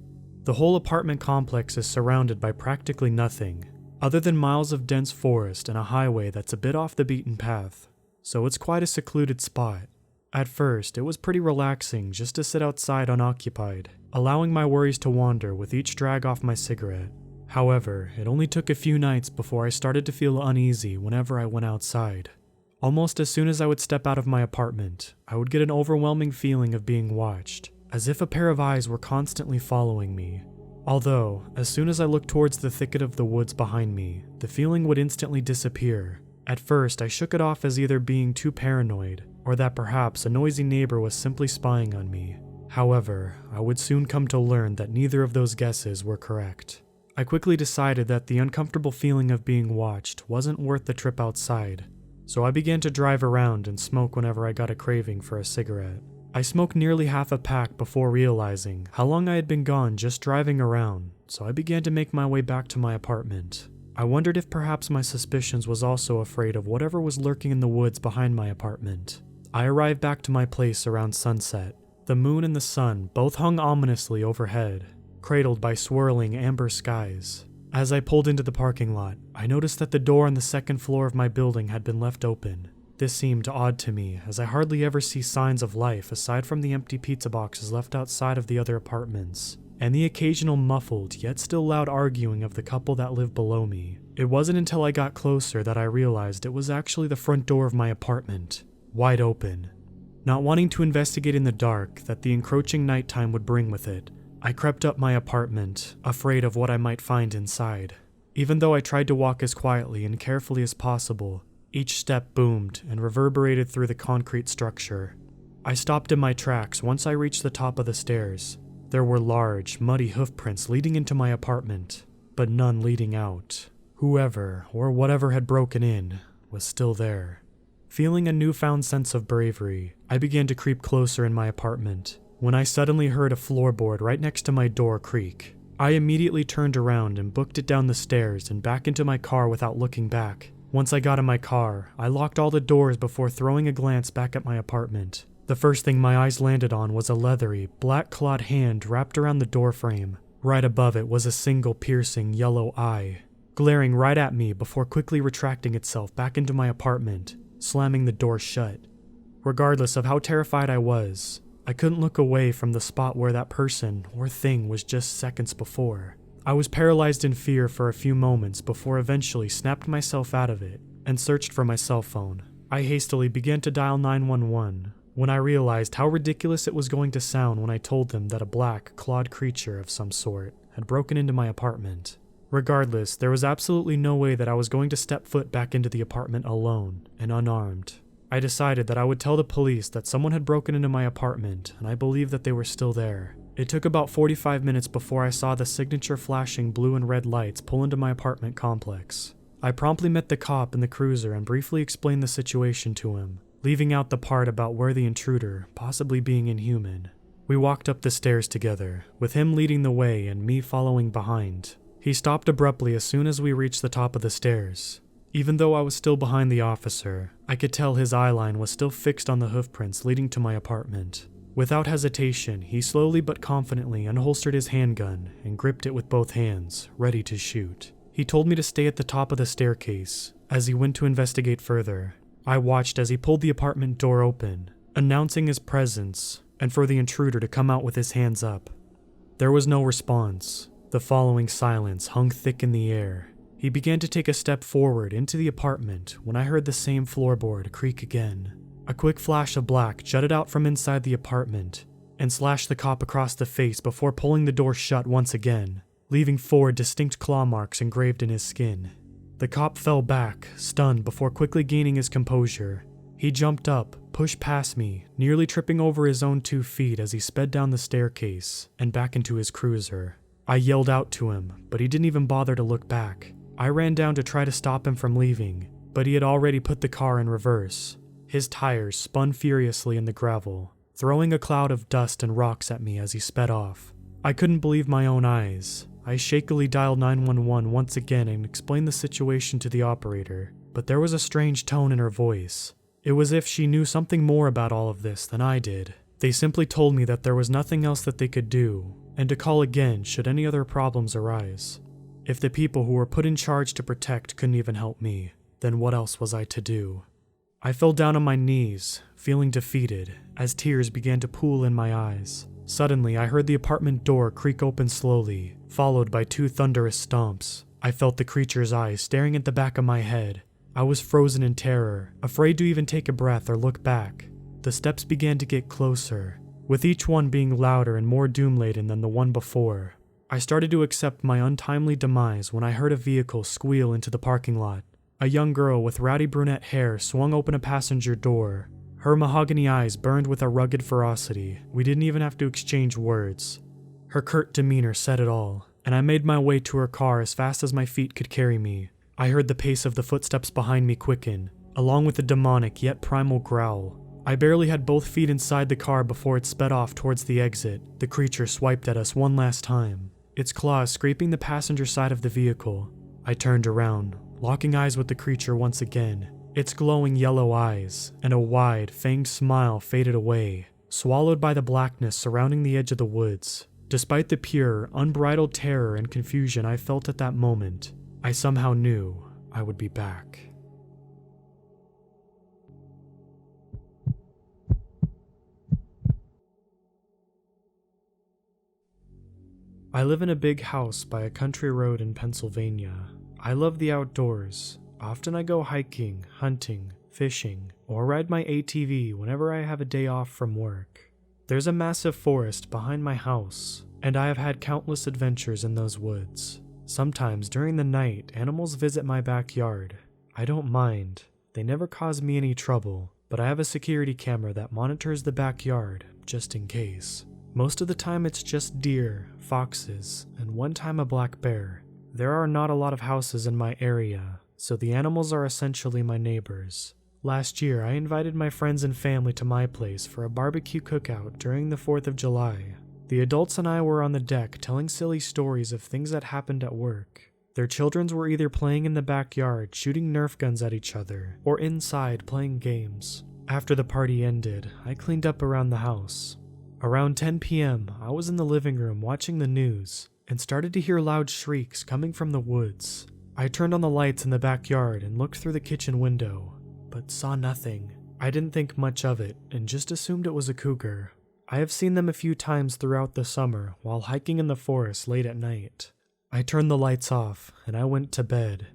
S1: The whole apartment complex is surrounded by practically nothing, other than miles of dense forest and a highway that's a bit off the beaten path, so it's quite a secluded spot. At first, it was pretty relaxing just to sit outside unoccupied, allowing my worries to wander with each drag off my cigarette. However, it only took a few nights before I started to feel uneasy whenever I went outside. Almost as soon as I would step out of my apartment, I would get an overwhelming feeling of being watched, as if a pair of eyes were constantly following me. Although, as soon as I looked towards the thicket of the woods behind me, the feeling would instantly disappear. At first, I shook it off as either being too paranoid, or that perhaps a noisy neighbor was simply spying on me. However, I would soon come to learn that neither of those guesses were correct. I quickly decided that the uncomfortable feeling of being watched wasn't worth the trip outside, so I began to drive around and smoke whenever I got a craving for a cigarette. I smoked nearly half a pack before realizing how long I had been gone just driving around, so I began to make my way back to my apartment. I wondered if perhaps my suspicions was also afraid of whatever was lurking in the woods behind my apartment. I arrived back to my place around sunset. The moon and the sun both hung ominously overhead, cradled by swirling amber skies. As I pulled into the parking lot, I noticed that the door on the second floor of my building had been left open. This seemed odd to me, as I hardly ever see signs of life aside from the empty pizza boxes left outside of the other apartments, and the occasional muffled yet still loud arguing of the couple that lived below me. It wasn't until I got closer that I realized it was actually the front door of my apartment, wide open. Not wanting to investigate in the dark that the encroaching nighttime would bring with it, I crept up my apartment, afraid of what I might find inside. Even though I tried to walk as quietly and carefully as possible, each step boomed and reverberated through the concrete structure. I stopped in my tracks once I reached the top of the stairs. There were large, muddy hoofprints leading into my apartment, but none leading out. Whoever, or whatever had broken in, was still there. Feeling a newfound sense of bravery, I began to creep closer in my apartment, when I suddenly heard a floorboard right next to my door creak. I immediately turned around and booked it down the stairs and back into my car without looking back. Once I got in my car, I locked all the doors before throwing a glance back at my apartment. The first thing my eyes landed on was a leathery, black-clawed hand wrapped around the doorframe. Right above it was a single piercing yellow eye, glaring right at me before quickly retracting itself back into my apartment, slamming the door shut. Regardless of how terrified I was, I couldn't look away from the spot where that person or thing was just seconds before. I was paralyzed in fear for a few moments before eventually snapped myself out of it and searched for my cell phone. I hastily began to dial 911 when I realized how ridiculous it was going to sound when I told them that a black, clawed creature of some sort had broken into my apartment. Regardless, there was absolutely no way that I was going to step foot back into the apartment alone and unarmed. I decided that I would tell the police that someone had broken into my apartment, and I believed that they were still there. It took about 45 minutes before I saw the signature flashing blue and red lights pull into my apartment complex. I promptly met the cop in the cruiser and briefly explained the situation to him, leaving out the part about where the intruder, possibly being inhuman. We walked up the stairs together, with him leading the way and me following behind. He stopped abruptly as soon as we reached the top of the stairs. Even though I was still behind the officer, I could tell his eyeline was still fixed on the hoofprints leading to my apartment. Without hesitation, he slowly but confidently unholstered his handgun and gripped it with both hands, ready to shoot. He told me to stay at the top of the staircase as he went to investigate further. I watched as he pulled the apartment door open, announcing his presence, and for the intruder to come out with his hands up. There was no response. The following silence hung thick in the air. He began to take a step forward into the apartment when I heard the same floorboard creak again. A quick flash of black jutted out from inside the apartment and slashed the cop across the face before pulling the door shut once again, leaving 4 distinct claw marks engraved in his skin. The cop fell back, stunned, before quickly gaining his composure. He jumped up, pushed past me, nearly tripping over his own 2 feet as he sped down the staircase and back into his cruiser. I yelled out to him, but he didn't even bother to look back. I ran down to try to stop him from leaving, but he had already put the car in reverse. His tires spun furiously in the gravel, throwing a cloud of dust and rocks at me as he sped off. I couldn't believe my own eyes. I shakily dialed 911 once again and explained the situation to the operator, but there was a strange tone in her voice. It was as if she knew something more about all of this than I did. They simply told me that there was nothing else that they could do, and to call again should any other problems arise. If the people who were put in charge to protect couldn't even help me, then what else was I to do? I fell down on my knees, feeling defeated, as tears began to pool in my eyes. Suddenly, I heard the apartment door creak open slowly, followed by 2 thunderous stomps. I felt the creature's eyes staring at the back of my head. I was frozen in terror, afraid to even take a breath or look back. The steps began to get closer, with each one being louder and more doom-laden than the one before. I started to accept my untimely demise when I heard a vehicle squeal into the parking lot. A young girl with rowdy brunette hair swung open a passenger door. Her mahogany eyes burned with a rugged ferocity. We didn't even have to exchange words. Her curt demeanor said it all, and I made my way to her car as fast as my feet could carry me. I heard the pace of the footsteps behind me quicken, along with a demonic yet primal growl. I barely had both feet inside the car before it sped off towards the exit. The creature swiped at us one last time, its claws scraping the passenger side of the vehicle. I turned around, locking eyes with the creature once again. Its glowing yellow eyes and a wide, fanged smile faded away, swallowed by the blackness surrounding the edge of the woods. Despite the pure, unbridled terror and confusion I felt at that moment, I somehow knew I would be back. I live in a big house by a country road in Pennsylvania. I love the outdoors. Often I go hiking, hunting, fishing, or ride my ATV whenever I have a day off from work. There's a massive forest behind my house, and I have had countless adventures in those woods. Sometimes during the night, animals visit my backyard. I don't mind. They never cause me any trouble, but I have a security camera that monitors the backyard, just in case. Most of the time it's just deer, foxes, and one time a black bear. There are not a lot of houses in my area, so the animals are essentially my neighbors. Last year, I invited my friends and family to my place for a barbecue cookout during the 4th of July. The adults and I were on the deck telling silly stories of things that happened at work. Their children were either playing in the backyard shooting Nerf guns at each other, or inside playing games. After the party ended, I cleaned up around the house. Around 10 p.m., I was in the living room watching the news and started to hear loud shrieks coming from the woods. I turned on the lights in the backyard and looked through the kitchen window, but saw nothing. I didn't think much of it and just assumed it was a cougar. I have seen them a few times throughout the summer while hiking in the forest late at night. I turned the lights off and I went to bed.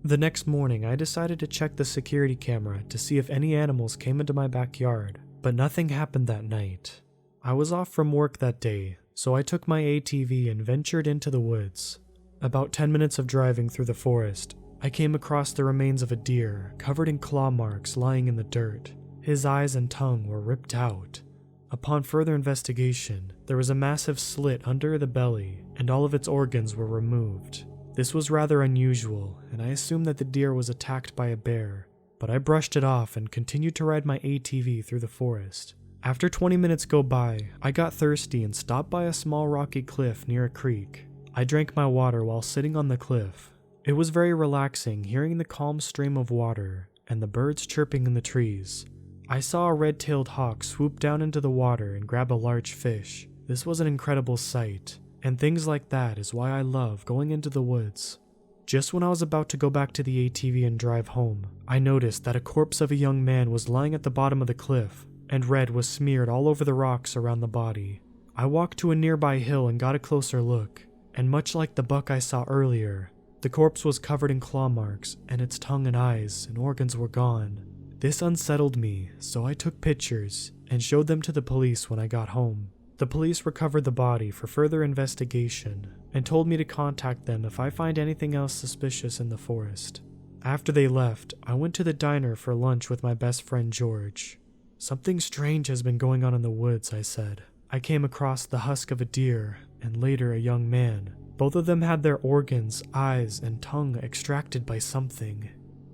S1: The next morning, I decided to check the security camera to see if any animals came into my backyard, but nothing happened that night. I was off from work that day, so I took my ATV and ventured into the woods. About 10 minutes of driving through the forest, I came across the remains of a deer covered in claw marks lying in the dirt. His eyes and tongue were ripped out. Upon further investigation, there was a massive slit under the belly, and all of its organs were removed. This was rather unusual, and I assumed that the deer was attacked by a bear, but I brushed it off and continued to ride my ATV through the forest. After 20 minutes go by, I got thirsty and stopped by a small rocky cliff near a creek. I drank my water while sitting on the cliff. It was very relaxing hearing the calm stream of water and the birds chirping in the trees. I saw a red-tailed hawk swoop down into the water and grab a large fish. This was an incredible sight, and things like that is why I love going into the woods. Just when I was about to go back to the ATV and drive home, I noticed that a corpse of a young man was lying at the bottom of the cliff, and red was smeared all over the rocks around the body. I walked to a nearby hill and got a closer look, and much like the buck I saw earlier, the corpse was covered in claw marks, and its tongue and eyes and organs were gone. This unsettled me, so I took pictures and showed them to the police when I got home. The police recovered the body for further investigation and told me to contact them if I find anything else suspicious in the forest. After they left, I went to the diner for lunch with my best friend George. "Something strange has been going on in the woods," I said. "I came across the husk of a deer and later a young man. Both of them had their organs, eyes, and tongue extracted by something."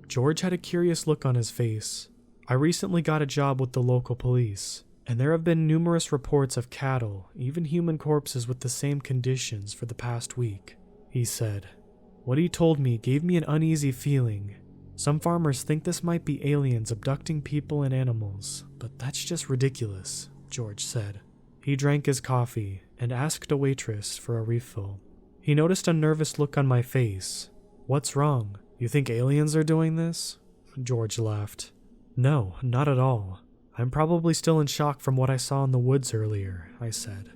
S1: George had a curious look on his face. "I recently got a job with the local police, and there have been numerous reports of cattle, even human corpses with the same conditions for the past week," he said. What he told me gave me an uneasy feeling. Some farmers think this might be aliens abducting people and animals, but that's just ridiculous, George said. He drank his coffee and asked a waitress for a refill. He noticed a nervous look on my face. "What's wrong? You think aliens are doing this?" George laughed. "No, not at all. I'm probably still in shock from what I saw in the woods earlier," I said.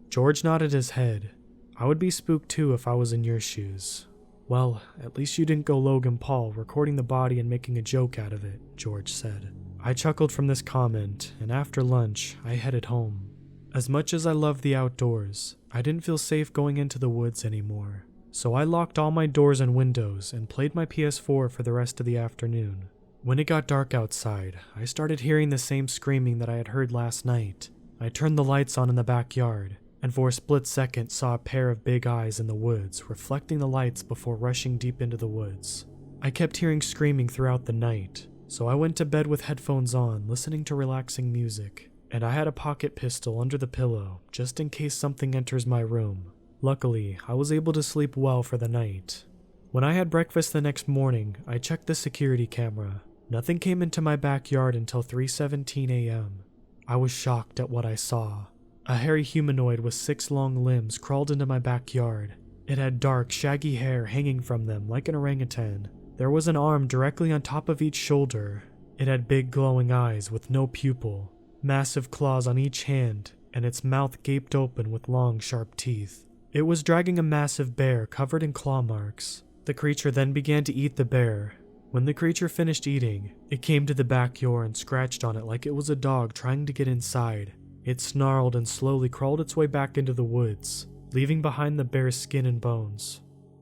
S1: George nodded his head. "I would be spooked too if I was in your shoes." "Well, at least you didn't go Logan Paul recording the body and making a joke out of it," George said. I chuckled from this comment, and after lunch, I headed home. As much as I love the outdoors, I didn't feel safe going into the woods anymore. So I locked all my doors and windows and played my PS4 for the rest of the afternoon. When it got dark outside, I started hearing the same screaming that I had heard last night. I turned the lights on in the backyard, and for a split second saw a pair of big eyes in the woods reflecting the lights before rushing deep into the woods. I kept hearing screaming throughout the night, so I went to bed with headphones on, listening to relaxing music, and I had a pocket pistol under the pillow just in case something enters my room. Luckily, I was able to sleep well for the night. When I had breakfast the next morning, I checked the security camera. Nothing came into my backyard until 3:17 a.m. I was shocked at what I saw. A hairy humanoid with 6 long limbs crawled into my backyard. It had dark, shaggy hair hanging from them like an orangutan. There was an arm directly on top of each shoulder. It had big glowing eyes with no pupil, massive claws on each hand, and its mouth gaped open with long, sharp teeth. It was dragging a massive bear covered in claw marks. The creature then began to eat the bear. When the creature finished eating, it came to the backyard and scratched on it like it was a dog trying to get inside. It snarled and slowly crawled its way back into the woods, leaving behind the bear's skin and bones.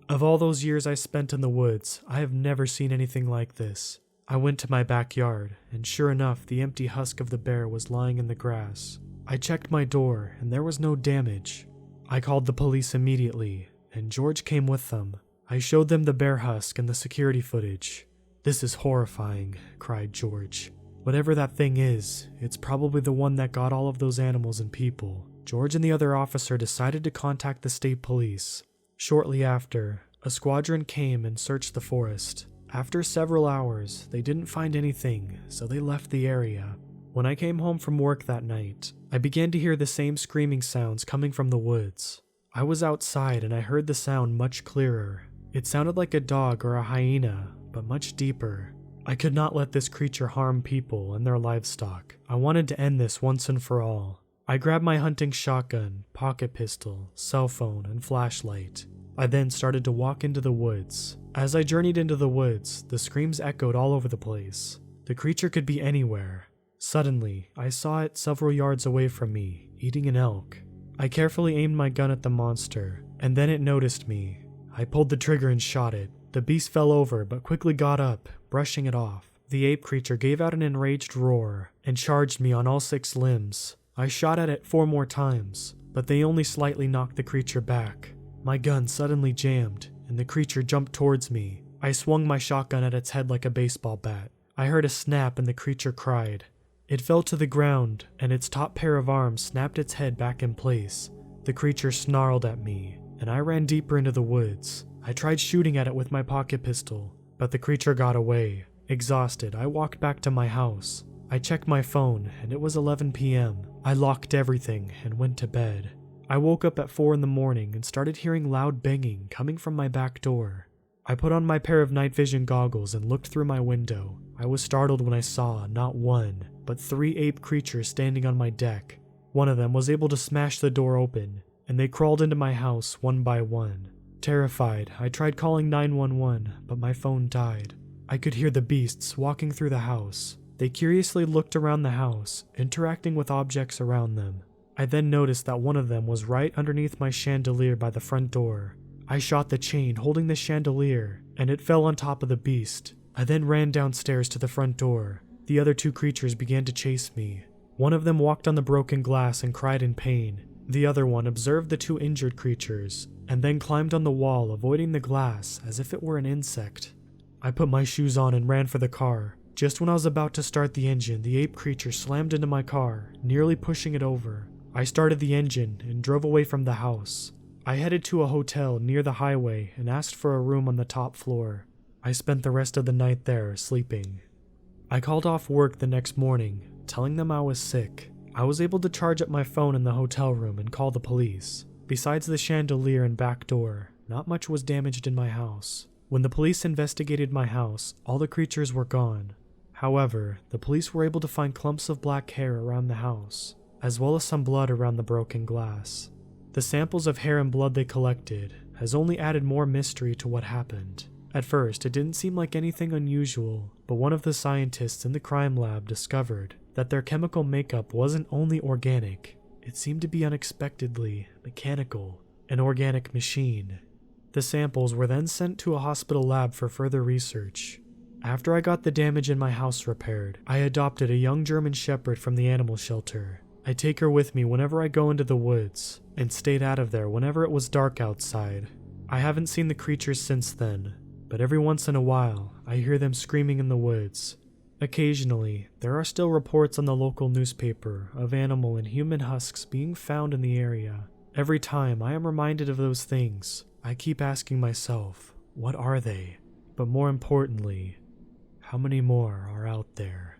S1: Of all those years I spent in the woods, I have never seen anything like this. I went to my backyard, and sure enough, the empty husk of the bear was lying in the grass. I checked my door, and there was no damage. I called the police immediately, and George came with them. I showed them the bear husk and the security footage. "This is horrifying," cried George. "Whatever that thing is, it's probably the one that got all of those animals and people." George and the other officer decided to contact the state police. Shortly after, a squadron came and searched the forest. After several hours, they didn't find anything, so they left the area. When I came home from work that night, I began to hear the same screaming sounds coming from the woods. I was outside and I heard the sound much clearer. It sounded like a dog or a hyena, but much deeper. I could not let this creature harm people and their livestock. I wanted to end this once and for all. I grabbed my hunting shotgun, pocket pistol, cell phone, and flashlight. I then started to walk into the woods. As I journeyed into the woods, the screams echoed all over the place. The creature could be anywhere. Suddenly, I saw it several yards away from me, eating an elk. I carefully aimed my gun at the monster, and then it noticed me. I pulled the trigger and shot it. The beast fell over, but quickly got up, brushing it off. The ape creature gave out an enraged roar, and charged me on all 6 limbs. I shot at it 4 more times, but they only slightly knocked the creature back. My gun suddenly jammed, and the creature jumped towards me. I swung my shotgun at its head like a baseball bat. I heard a snap and the creature cried. It fell to the ground, and its top pair of arms snapped its head back in place. The creature snarled at me, and I ran deeper into the woods. I tried shooting at it with my pocket pistol, but the creature got away. Exhausted, I walked back to my house. I checked my phone, and it was 11 p.m. I locked everything and went to bed. I woke up at 4 in the morning and started hearing loud banging coming from my back door. I put on my pair of night vision goggles and looked through my window. I was startled when I saw not 1, but 3 ape creatures standing on my deck. One of them was able to smash the door open, and they crawled into my house one by one. Terrified, I tried calling 911, but my phone died. I could hear the beasts walking through the house. They curiously looked around the house, interacting with objects around them. I then noticed that one of them was right underneath my chandelier by the front door. I shot the chain holding the chandelier, and it fell on top of the beast. I then ran downstairs to the front door. The other 2 creatures began to chase me. One of them walked on the broken glass and cried in pain. The other one observed the 2 injured creatures, and then climbed on the wall, avoiding the glass as if it were an insect. I put my shoes on and ran for the car. Just when I was about to start the engine, the ape creature slammed into my car, nearly pushing it over. I started the engine and drove away from the house. I headed to a hotel near the highway and asked for a room on the top floor. I spent the rest of the night there, sleeping. I called off work the next morning, telling them I was sick. I was able to charge up my phone in the hotel room and call the police. Besides the chandelier and back door, not much was damaged in my house. When the police investigated my house, all the creatures were gone. However, the police were able to find clumps of black hair around the house, as well as some blood around the broken glass. The samples of hair and blood they collected has only added more mystery to what happened. At first, it didn't seem like anything unusual, but one of the scientists in the crime lab discovered that their chemical makeup wasn't only organic, it seemed to be unexpectedly mechanical, an organic machine. The samples were then sent to a hospital lab for further research. After I got the damage in my house repaired, I adopted a young German Shepherd from the animal shelter. I take her with me whenever I go into the woods, and stayed out of there whenever it was dark outside. I haven't seen the creatures since then, but every once in a while, I hear them screaming in the woods. Occasionally, there are still reports on the local newspaper of animal and human husks being found in the area. Every time I am reminded of those things, I keep asking myself, What are they? But more importantly, how many more are out there?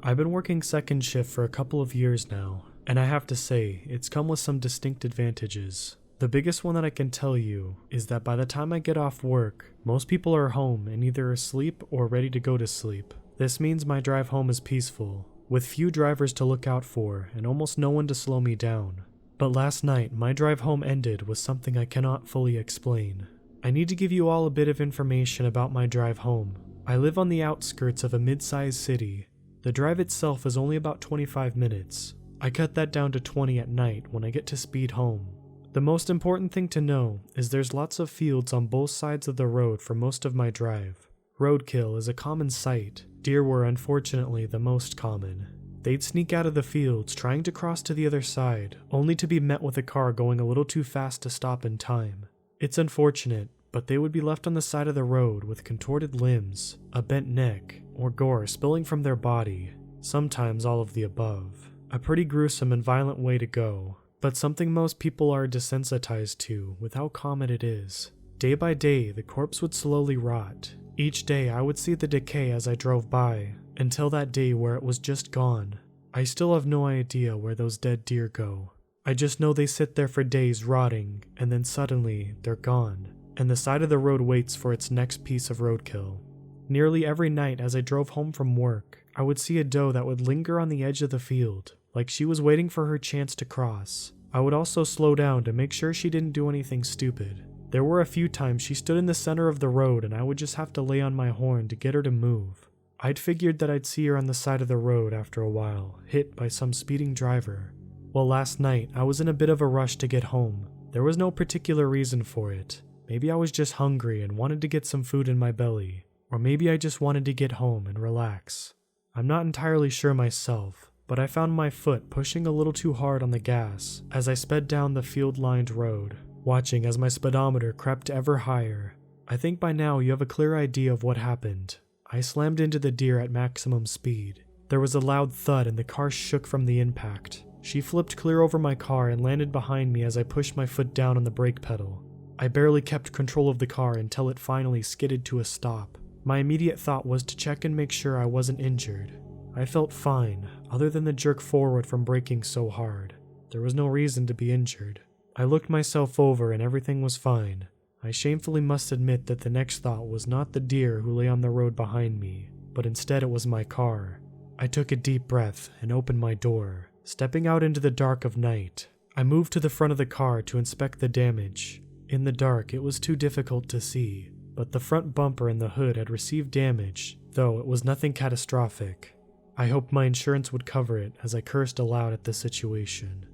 S1: I've been working second shift for a couple of years now, and I have to say, it's come with some distinct advantages. The biggest one that I can tell you is that by the time I get off work, most people are home and either asleep or ready to go to sleep. This means my drive home is peaceful, with few drivers to look out for and almost no one to slow me down. But last night, my drive home ended with something I cannot fully explain. I need to give you all a bit of information about my drive home. I live on the outskirts of a mid-sized city. The drive itself is only about 25 minutes. I cut that down to 20 at night when I get to speed home. The most important thing to know is there's lots of fields on both sides of the road for most of my drive. Roadkill is a common sight. Deer were unfortunately the most common. They'd sneak out of the fields trying to cross to the other side, only to be met with a car going a little too fast to stop in time. It's unfortunate, but they would be left on the side of the road with contorted limbs, a bent neck, or gore spilling from their body, sometimes all of the above. A pretty gruesome and violent way to go, but something most people are desensitized to with how common it is. Day by day, the corpse would slowly rot. Each day I would see the decay as I drove by, until that day where it was just gone. I still have no idea where those dead deer go. I just know they sit there for days rotting, and then suddenly they're gone, and the side of the road waits for its next piece of roadkill. Nearly every night as I drove home from work, I would see a doe that would linger on the edge of the field, like she was waiting for her chance to cross. I would also slow down to make sure she didn't do anything stupid. There were a few times she stood in the center of the road and I would just have to lay on my horn to get her to move. I'd figured that I'd see her on the side of the road after a while, hit by some speeding driver. Well, last night I was in a bit of a rush to get home. There was no particular reason for it. Maybe I was just hungry and wanted to get some food in my belly. Or maybe I just wanted to get home and relax. I'm not entirely sure myself, but I found my foot pushing a little too hard on the gas as I sped down the field-lined road, watching as my speedometer crept ever higher. I think by now you have a clear idea of what happened. I slammed into the deer at maximum speed. There was a loud thud and the car shook from the impact. She flipped clear over my car and landed behind me as I pushed my foot down on the brake pedal. I barely kept control of the car until it finally skidded to a stop. My immediate thought was to check and make sure I wasn't injured. I felt fine, other than the jerk forward from braking so hard. There was no reason to be injured. I looked myself over and everything was fine. I shamefully must admit that the next thought was not the deer who lay on the road behind me, but instead it was my car. I took a deep breath and opened my door, stepping out into the dark of night. I moved to the front of the car to inspect the damage. In the dark, it was too difficult to see, but the front bumper and the hood had received damage, though it was nothing catastrophic. I hoped my insurance would cover it as I cursed aloud at the situation.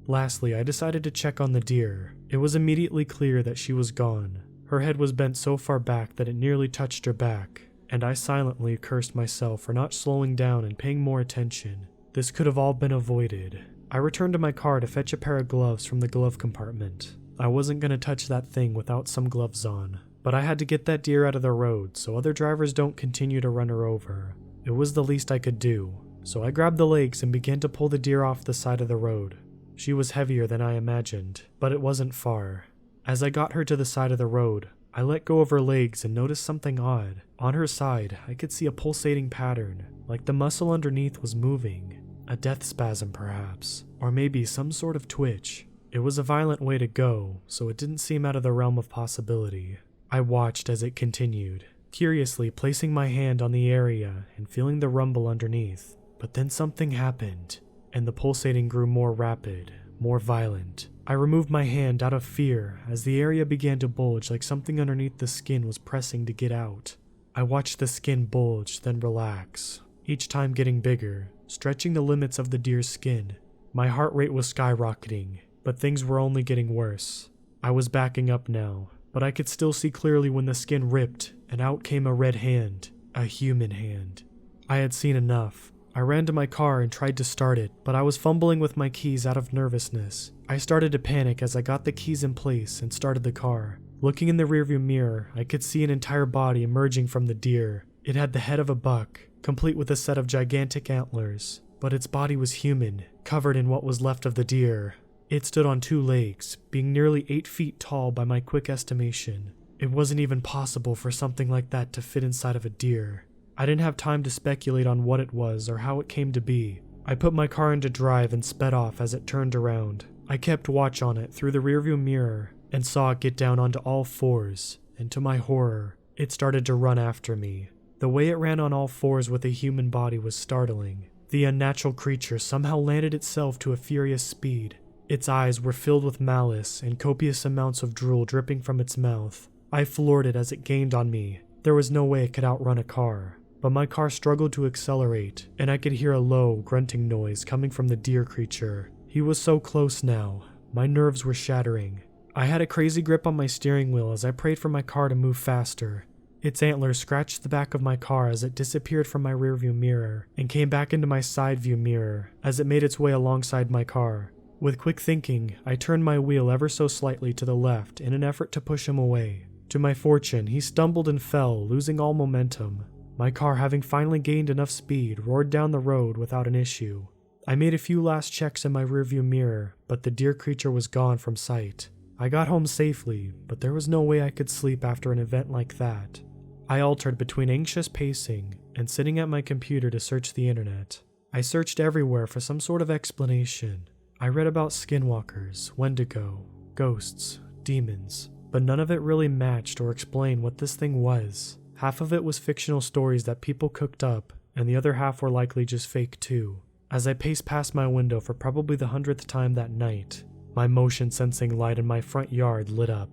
S1: Lastly, I decided to check on the deer. It was immediately clear that she was gone. Her head was bent so far back that it nearly touched her back, and I silently cursed myself for not slowing down and paying more attention. This could have all been avoided. I returned to my car to fetch a pair of gloves from the glove compartment. I wasn't going to touch that thing without some gloves on, but I had to get that deer out of the road so other drivers don't continue to run her over. It was the least I could do, so I grabbed the legs and began to pull the deer off the side of the road. She was heavier than I imagined, but it wasn't far. As I got her to the side of the road, I let go of her legs and noticed something odd. On her side, I could see a pulsating pattern, like the muscle underneath was moving. A death spasm perhaps, or maybe some sort of twitch. It was a violent way to go, so it didn't seem out of the realm of possibility. I watched as it continued, curiously placing my hand on the area and feeling the rumble underneath. But then something happened, and the pulsating grew more rapid, more violent. I removed my hand out of fear as the area began to bulge like something underneath the skin was pressing to get out. I watched the skin bulge, then relax, each time getting bigger, stretching the limits of the deer's skin. My heart rate was skyrocketing, but things were only getting worse. I was backing up now, but I could still see clearly when the skin ripped and out came a red hand, a human hand. I had seen enough. I ran to my car and tried to start it, but I was fumbling with my keys out of nervousness. I started to panic as I got the keys in place and started the car. Looking in the rearview mirror, I could see an entire body emerging from the deer. It had the head of a buck, complete with a set of gigantic antlers. but its body was human, covered in what was left of the deer. It stood on 2 legs, being nearly 8 feet tall by my quick estimation. It wasn't even possible for something like that to fit inside of a deer. I didn't have time to speculate on what it was or how it came to be. I put my car into drive and sped off as it turned around. I kept watch on it through the rearview mirror and saw it get down onto all 4s, and to my horror, it started to run after me. The way it ran on all 4s with a human body was startling. The unnatural creature somehow landed itself to a furious speed. Its eyes were filled with malice and copious amounts of drool dripping from its mouth. I floored it as it gained on me. There was no way it could outrun a car. But my car struggled to accelerate, and I could hear a low, grunting noise coming from the deer creature. He was so close now. My nerves were shattering. I had a crazy grip on my steering wheel as I prayed for my car to move faster. Its antlers scratched the back of my car as it disappeared from my rearview mirror and came back into my side view mirror as it made its way alongside my car. With quick thinking, I turned my wheel ever so slightly to the left in an effort to push him away. To my fortune, he stumbled and fell, losing all momentum. My car, having finally gained enough speed, roared down the road without an issue. I made a few last checks in my rearview mirror, but the deer creature was gone from sight. I got home safely, but there was no way I could sleep after an event like that. I altered between anxious pacing and sitting at my computer to search the internet. I searched everywhere for some sort of explanation. I read about skinwalkers, Wendigo, ghosts, demons, but none of it really matched or explained what this thing was. Half of it was fictional stories that people cooked up, and the other half were likely just fake too. As I paced past my window for probably the 100th time that night, my motion-sensing light in my front yard lit up.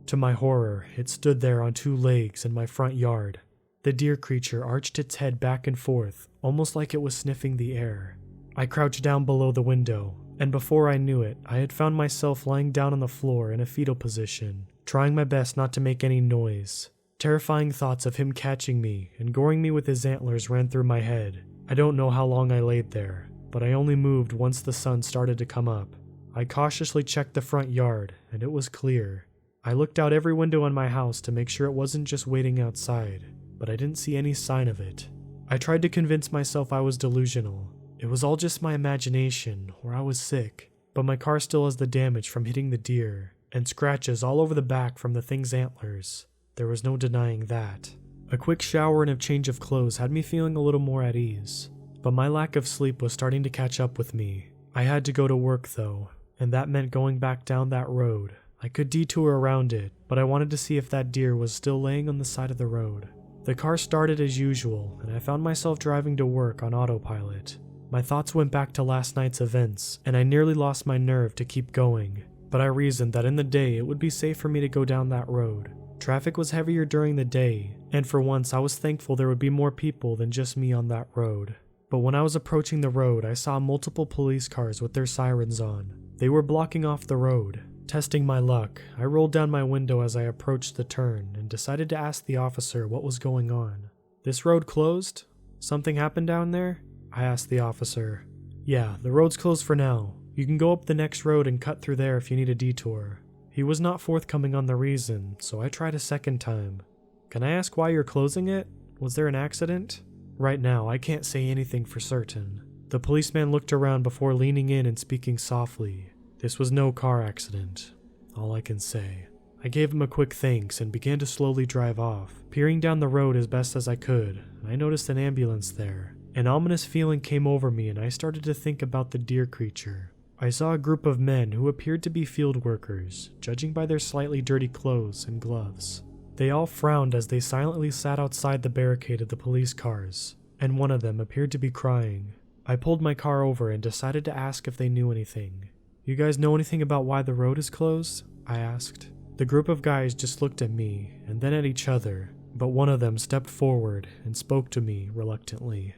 S1: To my horror, it stood there on 2 legs in my front yard. The deer creature arched its head back and forth, almost like it was sniffing the air. I crouched down below the window, and before I knew it, I had found myself lying down on the floor in a fetal position, trying my best not to make any noise. Terrifying thoughts of him catching me and goring me with his antlers ran through my head. I don't know how long I laid there, but I only moved once the sun started to come up. I cautiously checked the front yard, and it was clear. I looked out every window in my house to make sure it wasn't just waiting outside, but I didn't see any sign of it. I tried to convince myself I was delusional. It was all just my imagination, or I was sick, but my car still has the damage from hitting the deer, and scratches all over the back from the thing's antlers. There was no denying that. A quick shower and a change of clothes had me feeling a little more at ease, but my lack of sleep was starting to catch up with me. I had to go to work though, and that meant going back down that road. I could detour around it, but I wanted to see if that deer was still laying on the side of the road. The car started as usual, and I found myself driving to work on autopilot. My thoughts went back to last night's events, and I nearly lost my nerve to keep going, but I reasoned that in the day it would be safe for me to go down that road. Traffic was heavier during the day, and for once I was thankful there would be more people than just me on that road. But when I was approaching the road, I saw multiple police cars with their sirens on. They were blocking off the road. Testing my luck, I rolled down my window as I approached the turn and decided to ask the officer what was going on. "This road closed? Something happened down there?" I asked the officer. "Yeah, the road's closed for now. You can go up the next road and cut through there if you need a detour." He was not forthcoming on the reason, so I tried a second time. "Can I ask why you're closing it? Was there an accident?" Right now, I can't say anything for certain. The policeman looked around before leaning in and speaking softly. "This was no car accident. All I can say." I gave him a quick thanks and began to slowly drive off. Peering down the road as best as I could, I noticed an ambulance there. An ominous feeling came over me and I started to think about the deer creature. I saw a group of men who appeared to be field workers, judging by their slightly dirty clothes and gloves. They all frowned as they silently sat outside the barricade of the police cars, and one of them appeared to be crying. I pulled my car over and decided to ask if they knew anything. "You guys know anything about why the road is closed?" I asked. The group of guys just looked at me and then at each other, but one of them stepped forward and spoke to me reluctantly.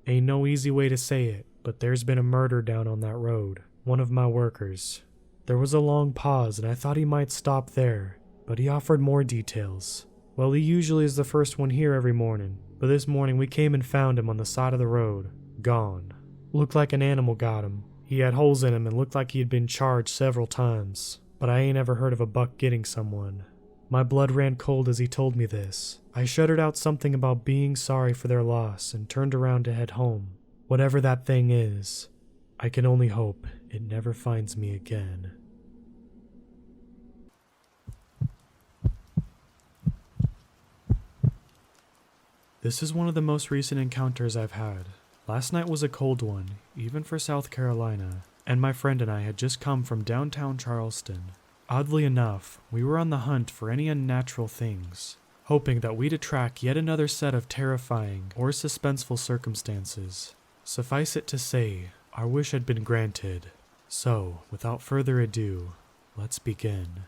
S1: "Ain't no easy way to say it, but there's been a murder down on that road. One of my workers." There was a long pause and I thought he might stop there, but he offered more details. "Well, he usually is the first one here every morning, but this morning we came and found him on the side of the road, gone. Looked like an animal got him. He had holes in him and looked like he had been charged several times, but I ain't ever heard of a buck getting someone." My blood ran cold as he told me this. I shuddered out something about being sorry for their loss and turned around to head home. Whatever that thing is, I can only hope it never finds me again. This is one of the most recent encounters I've had. Last night was a cold one, even for South Carolina, and my friend and I had just come from downtown Charleston. Oddly enough, we were on the hunt for any unnatural things, hoping that we'd attract yet another set of terrifying or suspenseful circumstances. Suffice it to say, our wish had been granted. So, without further ado, let's begin.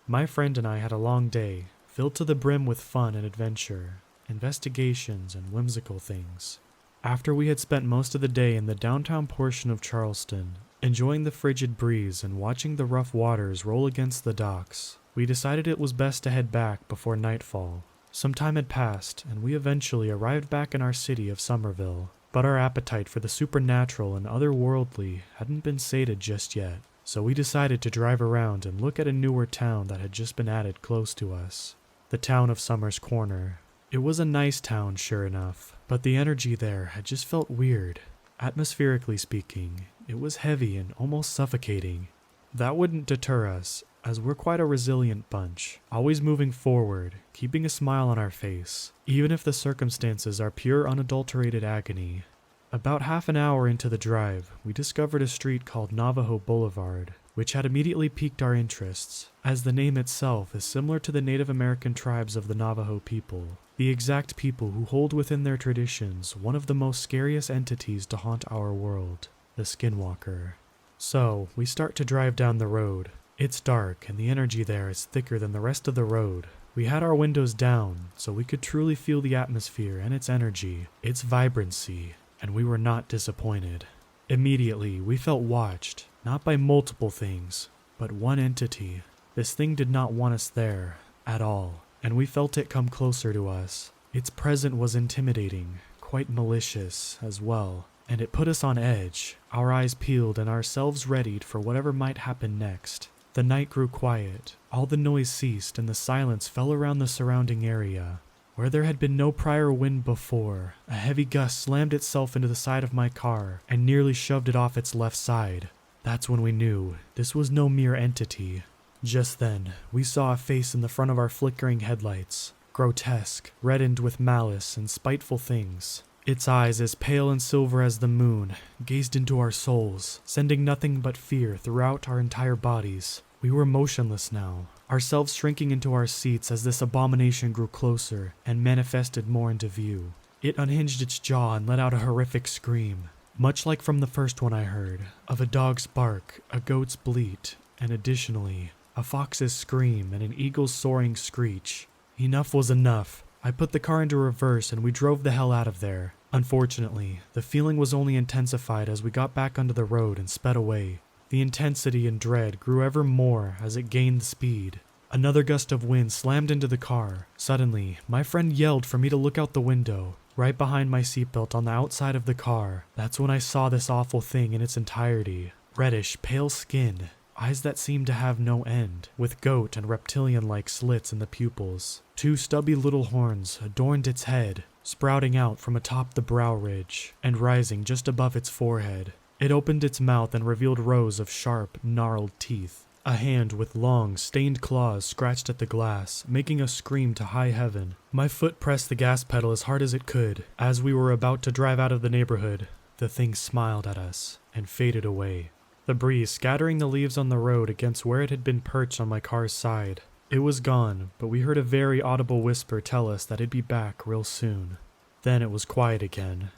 S1: My friend and I had a long day, filled to the brim with fun and adventure, investigations, and whimsical things. After we had spent most of the day in the downtown portion of Charleston, enjoying the frigid breeze and watching the rough waters roll against the docks, we decided it was best to head back before nightfall. Some time had passed, and we eventually arrived back in our city of Somerville, but our appetite for the supernatural and otherworldly hadn't been sated just yet, so we decided to drive around and look at a newer town that had just been added close to us, the town of Summers Corner. It was a nice town, sure enough, but the energy there had just felt weird. Atmospherically speaking, it was heavy and almost suffocating. That wouldn't deter us, as we're quite a resilient bunch, always moving forward, keeping a smile on our face, even if the circumstances are pure unadulterated agony. About half an hour into the drive, we discovered a street called Navajo Boulevard, which had immediately piqued our interests, as the name itself is similar to the Native American tribes of the Navajo people, the exact people who hold within their traditions one of the most scariest entities to haunt our world, the Skinwalker. So, we start to drive down the road. It's dark, and the energy there is thicker than the rest of the road. We had our windows down, so we could truly feel the atmosphere and its energy, its vibrancy, and we were not disappointed. Immediately, we felt watched, not by multiple things, but one entity. This thing did not want us there, at all, and we felt it come closer to us. Its presence was intimidating, quite malicious as well, and it put us on edge, our eyes peeled and ourselves readied for whatever might happen next. The night grew quiet, all the noise ceased, and the silence fell around the surrounding area. Where there had been no prior wind before, a heavy gust slammed itself into the side of my car and nearly shoved it off its left side. That's when we knew this was no mere entity. Just then, we saw a face in the front of our flickering headlights, grotesque, reddened with malice and spiteful things. Its eyes, as pale and silver as the moon, gazed into our souls, sending nothing but fear throughout our entire bodies. We were motionless now, ourselves shrinking into our seats as this abomination grew closer and manifested more into view. It unhinged its jaw and let out a horrific scream, much like from the first one I heard, of a dog's bark, a goat's bleat, and additionally, a fox's scream and an eagle's soaring screech. Enough was enough. I put the car into reverse and we drove the hell out of there. Unfortunately, the feeling was only intensified as we got back onto the road and sped away. The intensity and dread grew ever more as it gained speed. Another gust of wind slammed into the car. Suddenly, my friend yelled for me to look out the window, right behind my seatbelt on the outside of the car. That's when I saw this awful thing in its entirety. Reddish, pale skin, eyes that seemed to have no end, with goat and reptilian-like slits in the pupils. Two stubby little horns adorned its head, sprouting out from atop the brow ridge and rising just above its forehead. It opened its mouth and revealed rows of sharp, gnarled teeth. A hand with long, stained claws scratched at the glass, making us scream to high heaven. My foot pressed the gas pedal as hard as it could. As we were about to drive out of the neighborhood, the thing smiled at us and faded away, the breeze scattering the leaves on the road against where it had been perched on my car's side. It was gone, but we heard a very audible whisper tell us that it'd be back real soon. Then it was quiet again,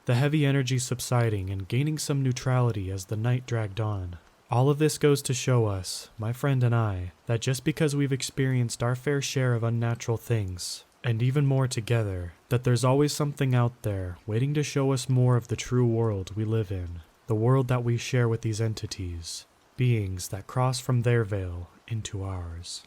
S1: the heavy energy subsiding and gaining some neutrality as the night dragged on. All of this goes to show us, my friend and I, that just because we've experienced our fair share of unnatural things, and even more together, that there's always something out there waiting to show us more of the true world we live in, the world that we share with these entities, beings that cross from their veil into ours.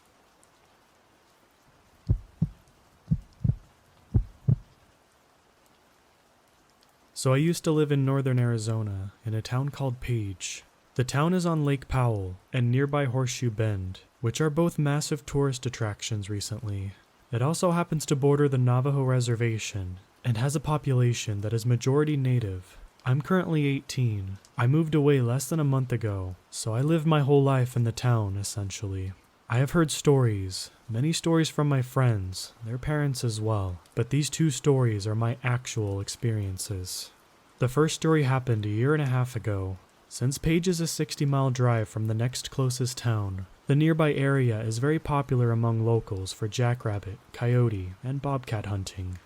S1: So I used to live in northern Arizona, in a town called Page. The town is on Lake Powell and nearby Horseshoe Bend, which are both massive tourist attractions recently. It also happens to border the Navajo Reservation and has a population that is majority native. I'm currently 18. I moved away less than a month ago, so I lived my whole life in the town, essentially. I have heard stories, many stories from my friends, their parents as well, but these two stories are my actual experiences. The first story happened a year and a half ago. Since Page is a 60-mile drive from the next closest town, the nearby area is very popular among locals for jackrabbit, coyote, and bobcat hunting.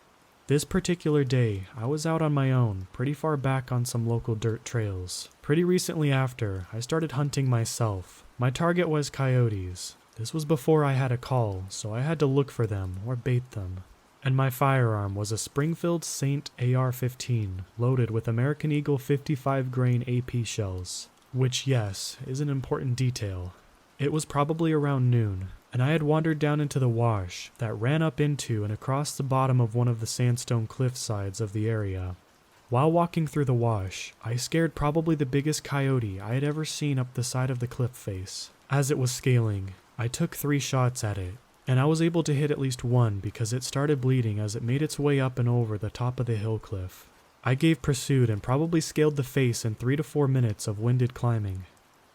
S1: This particular day, I was out on my own, pretty far back on some local dirt trails. Pretty recently after, I started hunting myself. My target was coyotes. This was before I had a call, so I had to look for them or bait them. And my firearm was a Springfield Saint AR-15, loaded with American Eagle 55 grain AP shells. Which, yes, is an important detail. It was probably around noon, and I had wandered down into the wash that ran up into and across the bottom of one of the sandstone cliff sides of the area. While walking through the wash, I scared probably the biggest coyote I had ever seen up the side of the cliff face. As it was scaling, I took 3 shots at it, and I was able to hit at least one because it started bleeding as it made its way up and over the top of the hill cliff. I gave pursuit and probably scaled the face in 3 to 4 minutes of winded climbing.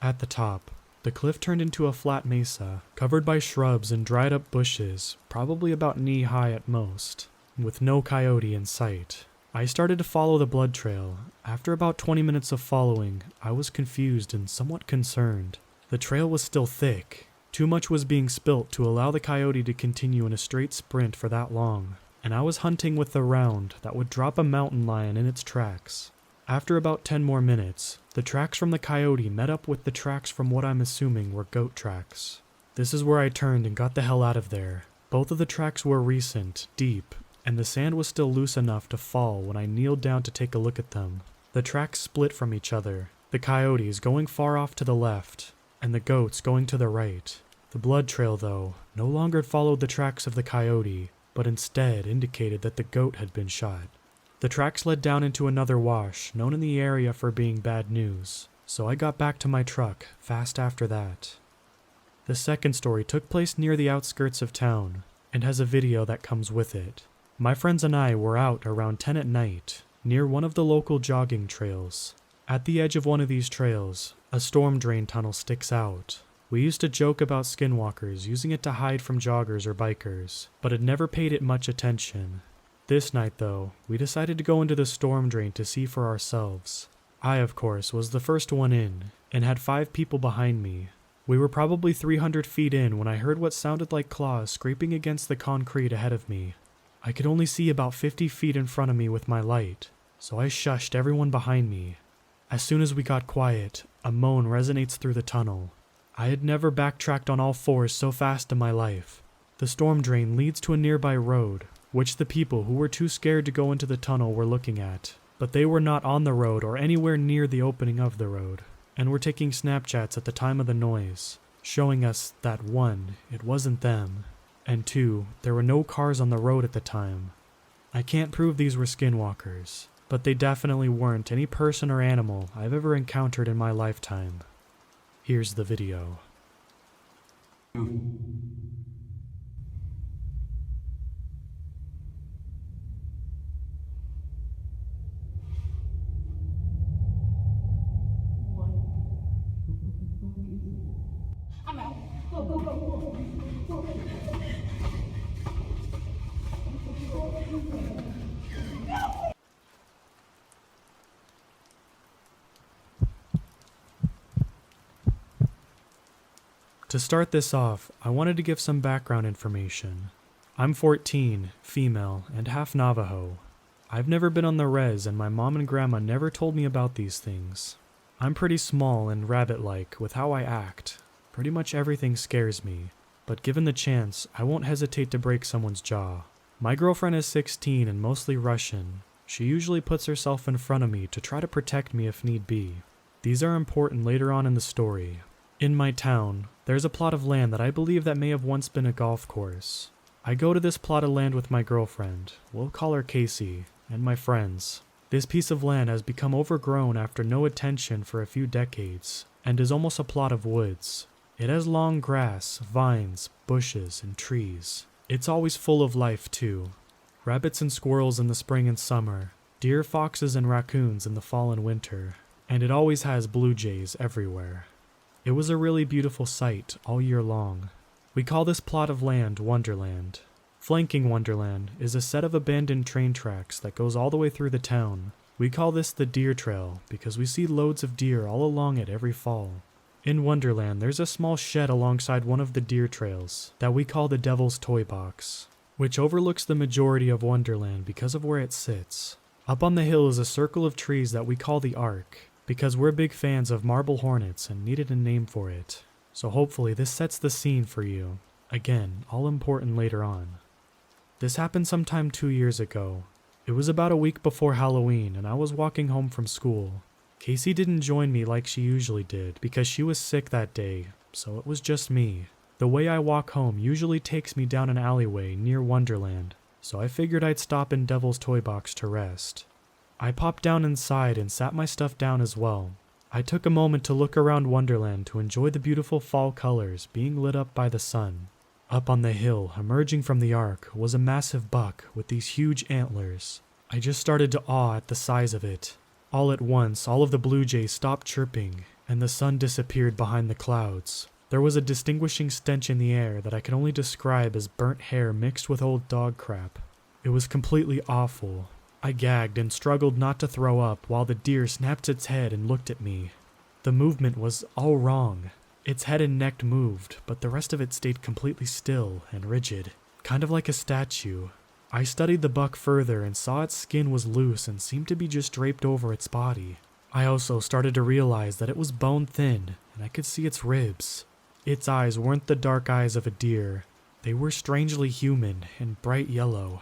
S1: At the top, the cliff turned into a flat mesa, covered by shrubs and dried up bushes, probably about knee-high at most, with no coyote in sight. I started to follow the blood trail. After about 20 minutes of following, I was confused and somewhat concerned. The trail was still thick. Too much was being spilt to allow the coyote to continue in a straight sprint for that long, and I was hunting with the round that would drop a mountain lion in its tracks. After about 10 more minutes, the tracks from the coyote met up with the tracks from what I'm assuming were goat tracks. This is where I turned and got the hell out of there. Both of the tracks were recent, deep, and the sand was still loose enough to fall when I kneeled down to take a look at them. The tracks split from each other, the coyotes going far off to the left, and the goats going to the right. The blood trail, though, no longer followed the tracks of the coyote, but instead indicated that the goat had been shot. The tracks led down into another wash, known in the area for being bad news, so I got back to my truck fast after that. The second story took place near the outskirts of town, and has a video that comes with it. My friends and I were out around 10 at night, near one of the local jogging trails. At the edge of one of these trails, a storm drain tunnel sticks out. We used to joke about skinwalkers using it to hide from joggers or bikers, but had never paid it much attention. This night, though, we decided to go into the storm drain to see for ourselves. I, of course, was the first one in, and had 5 people behind me. We were probably 300 feet in when I heard what sounded like claws scraping against the concrete ahead of me. I could only see about 50 feet in front of me with my light, so I shushed everyone behind me. As soon as we got quiet, a moan resonates through the tunnel. I had never backtracked on all 4s so fast in my life. The storm drain leads to a nearby road, which the people who were too scared to go into the tunnel were looking at, but they were not on the road or anywhere near the opening of the road, and were taking Snapchats at the time of the noise, showing us that 1, it wasn't them, and 2, there were no cars on the road at the time. I can't prove these were skinwalkers, but they definitely weren't any person or animal I've ever encountered in my lifetime. Here's the video.
S2: I'm out. Go, go, go, go.
S1: To start this off, I wanted to give some background information. I'm 14, female, and half Navajo. I've never been on the res, and my mom and grandma never told me about these things. I'm pretty small and rabbit-like with how I act. Pretty much everything scares me, but given the chance, I won't hesitate to break someone's jaw. My girlfriend is 16 and mostly Russian. She usually puts herself in front of me to try to protect me if need be. These are important later on in the story. In my town, there's a plot of land that I believe that may have once been a golf course. I go to this plot of land with my girlfriend, we'll call her Casey, and my friends. This piece of land has become overgrown after no attention for a few decades, and is almost a plot of woods. It has long grass, vines, bushes, and trees. It's always full of life too. Rabbits and squirrels in the spring and summer, deer, foxes, and raccoons in the fall and winter, and it always has blue jays everywhere. It was a really beautiful sight all year long. We call this plot of land Wonderland. Flanking Wonderland is a set of abandoned train tracks that goes all the way through the town. We call this the Deer Trail because we see loads of deer all along it every fall. In Wonderland, there's a small shed alongside one of the deer trails that we call the Devil's Toy Box, which overlooks the majority of Wonderland because of where it sits. Up on the hill is a circle of trees that we call the Ark, because we're big fans of marble hornets and needed a name for it. So hopefully this sets the scene for you. Again, all important later on. This happened sometime 2 years ago. It was about a week before Halloween and I was walking home from school. Casey didn't join me like she usually did because she was sick that day, so it was just me. The way I walk home usually takes me down an alleyway near Wonderland, so I figured I'd stop in Devil's Toy Box to rest. I popped down inside and sat my stuff down as well. I took a moment to look around Wonderland to enjoy the beautiful fall colors being lit up by the sun. Up on the hill, emerging from the Ark, was a massive buck with these huge antlers. I just started to awe at the size of it. All at once, all of the blue jays stopped chirping, and the sun disappeared behind the clouds. There was a distinguishing stench in the air that I can only describe as burnt hair mixed with old dog crap. It was completely awful. I gagged and struggled not to throw up while the deer snapped its head and looked at me. The movement was all wrong. Its head and neck moved, but the rest of it stayed completely still and rigid, kind of like a statue. I studied the buck further and saw its skin was loose and seemed to be just draped over its body. I also started to realize that it was bone thin, and I could see its ribs. Its eyes weren't the dark eyes of a deer. They were strangely human and bright yellow.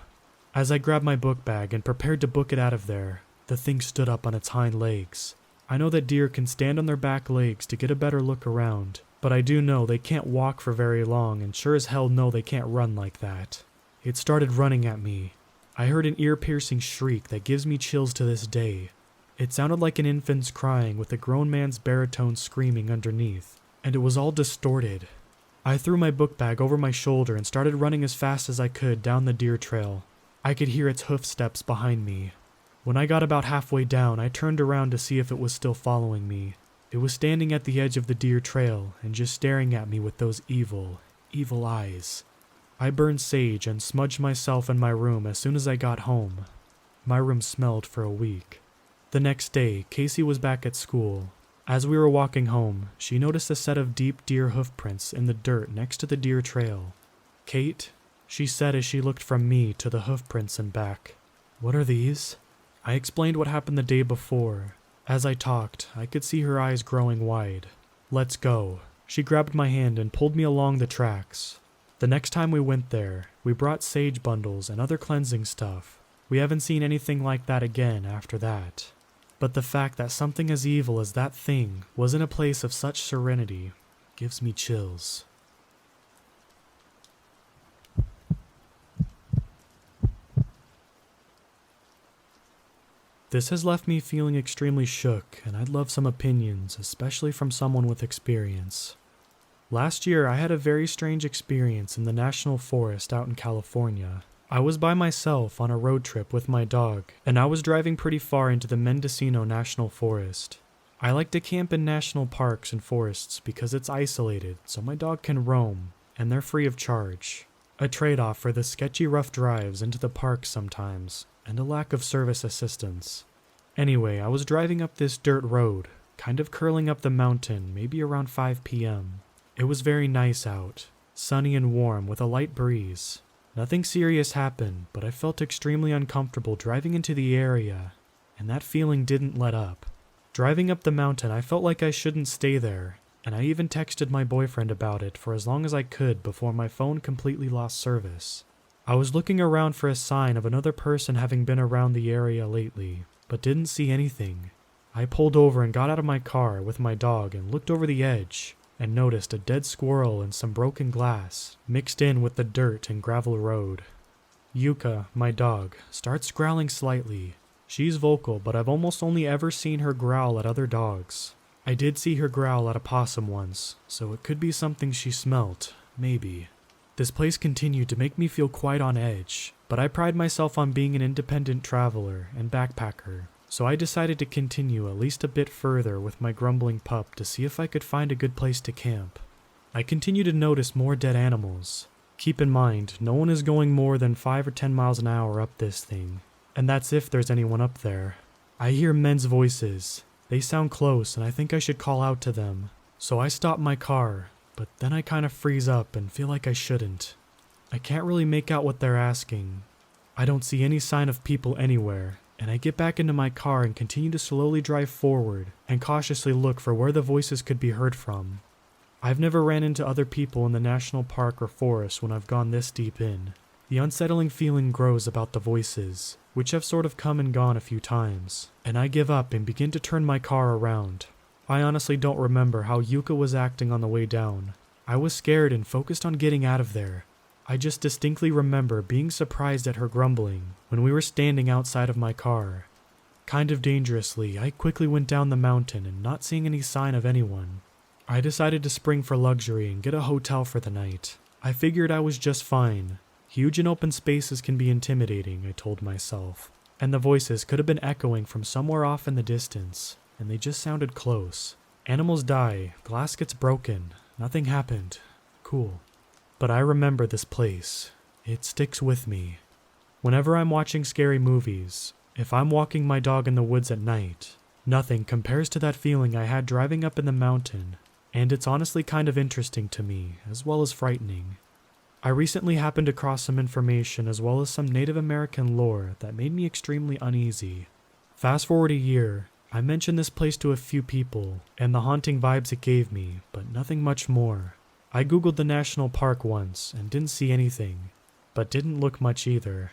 S1: As I grabbed my book bag and prepared to book it out of there, the thing stood up on its hind legs. I know that deer can stand on their back legs to get a better look around, but I do know they can't walk for very long and sure as hell know they can't run like that. It started running at me. I heard an ear-piercing shriek that gives me chills to this day. It sounded like an infant's crying with a grown man's baritone screaming underneath, and it was all distorted. I threw my book bag over my shoulder and started running as fast as I could down the deer trail. I could hear its hoof steps behind me. When I got about halfway down, I turned around to see if it was still following me. It was standing at the edge of the deer trail and just staring at me with those evil, evil eyes. I burned sage and smudged myself in my room as soon as I got home. My room smelled for a week. The next day, Casey was back at school. As we were walking home, she noticed a set of deep deer hoof prints in the dirt next to the deer trail. "Kate," she said as she looked from me to the hoof prints and back. "What are these?" I explained what happened the day before. As I talked, I could see her eyes growing wide. "Let's go." She grabbed my hand and pulled me along the tracks. The next time we went there, we brought sage bundles and other cleansing stuff. We haven't seen anything like that again after that. But the fact that something as evil as that thing was in a place of such serenity gives me chills. This has left me feeling extremely shook, and I'd love some opinions, especially from someone with experience. Last year, I had a very strange experience in the National Forest out in California. I was by myself on a road trip with my dog, and I was driving pretty far into the Mendocino National Forest. I like to camp in national parks and forests because it's isolated, so my dog can roam, and they're free of charge. A trade-off for the sketchy rough drives into the park sometimes, and a lack of service assistance. Anyway, I was driving up this dirt road, kind of curling up the mountain, maybe around 5 p.m. It was very nice out, sunny and warm with a light breeze. Nothing serious happened, but I felt extremely uncomfortable driving into the area, and that feeling didn't let up. Driving up the mountain, I felt like I shouldn't stay there, and I even texted my boyfriend about it for as long as I could before my phone completely lost service. I was looking around for a sign of another person having been around the area lately, but didn't see anything. I pulled over and got out of my car with my dog and looked over the edge, and noticed a dead squirrel and some broken glass mixed in with the dirt and gravel road. Yuka, my dog, starts growling slightly. She's vocal, but I've almost only ever seen her growl at other dogs. I did see her growl at a possum once, so it could be something she smelt, maybe. This place continued to make me feel quite on edge, but but I pride myself on being an independent traveler and backpacker, so I decided to continue at least a bit further with my grumbling pup to see if I could find a good place to camp. I continue to notice more dead animals. Keep in mind, no one is going more than 5 or 10 miles an hour up this thing, and that's if there's anyone up there. I hear men's voices. They sound close and I think I should call out to them. So I stop my car, but then I kind of freeze up and feel like I shouldn't. I can't really make out what they're asking. I don't see any sign of people anywhere, and I get back into my car and continue to slowly drive forward and cautiously look for where the voices could be heard from. I've never ran into other people in the national park or forest when I've gone this deep in. The unsettling feeling grows about the voices, which have sort of come and gone a few times, and I give up and begin to turn my car around. I honestly don't remember how Yuka was acting on the way down. I was scared and focused on getting out of there. I just distinctly remember being surprised at her grumbling when we were standing outside of my car. Kind of dangerously, I quickly went down the mountain and not seeing any sign of anyone. I decided to spring for luxury and get a hotel for the night. I figured I was just fine. Huge and open spaces can be intimidating, I told myself, and the voices could have been echoing from somewhere off in the distance, and they just sounded close. Animals die, glass gets broken, nothing happened. Cool. But I remember this place. It sticks with me. Whenever I'm watching scary movies, if I'm walking my dog in the woods at night, nothing compares to that feeling I had driving up in the mountain, and it's honestly kind of interesting to me, as well as frightening. I recently happened across some information as well as some Native American lore that made me extremely uneasy. Fast forward a year, I mentioned this place to a few people, and the haunting vibes it gave me, but nothing much more. I googled the national park once and didn't see anything, but didn't look much either.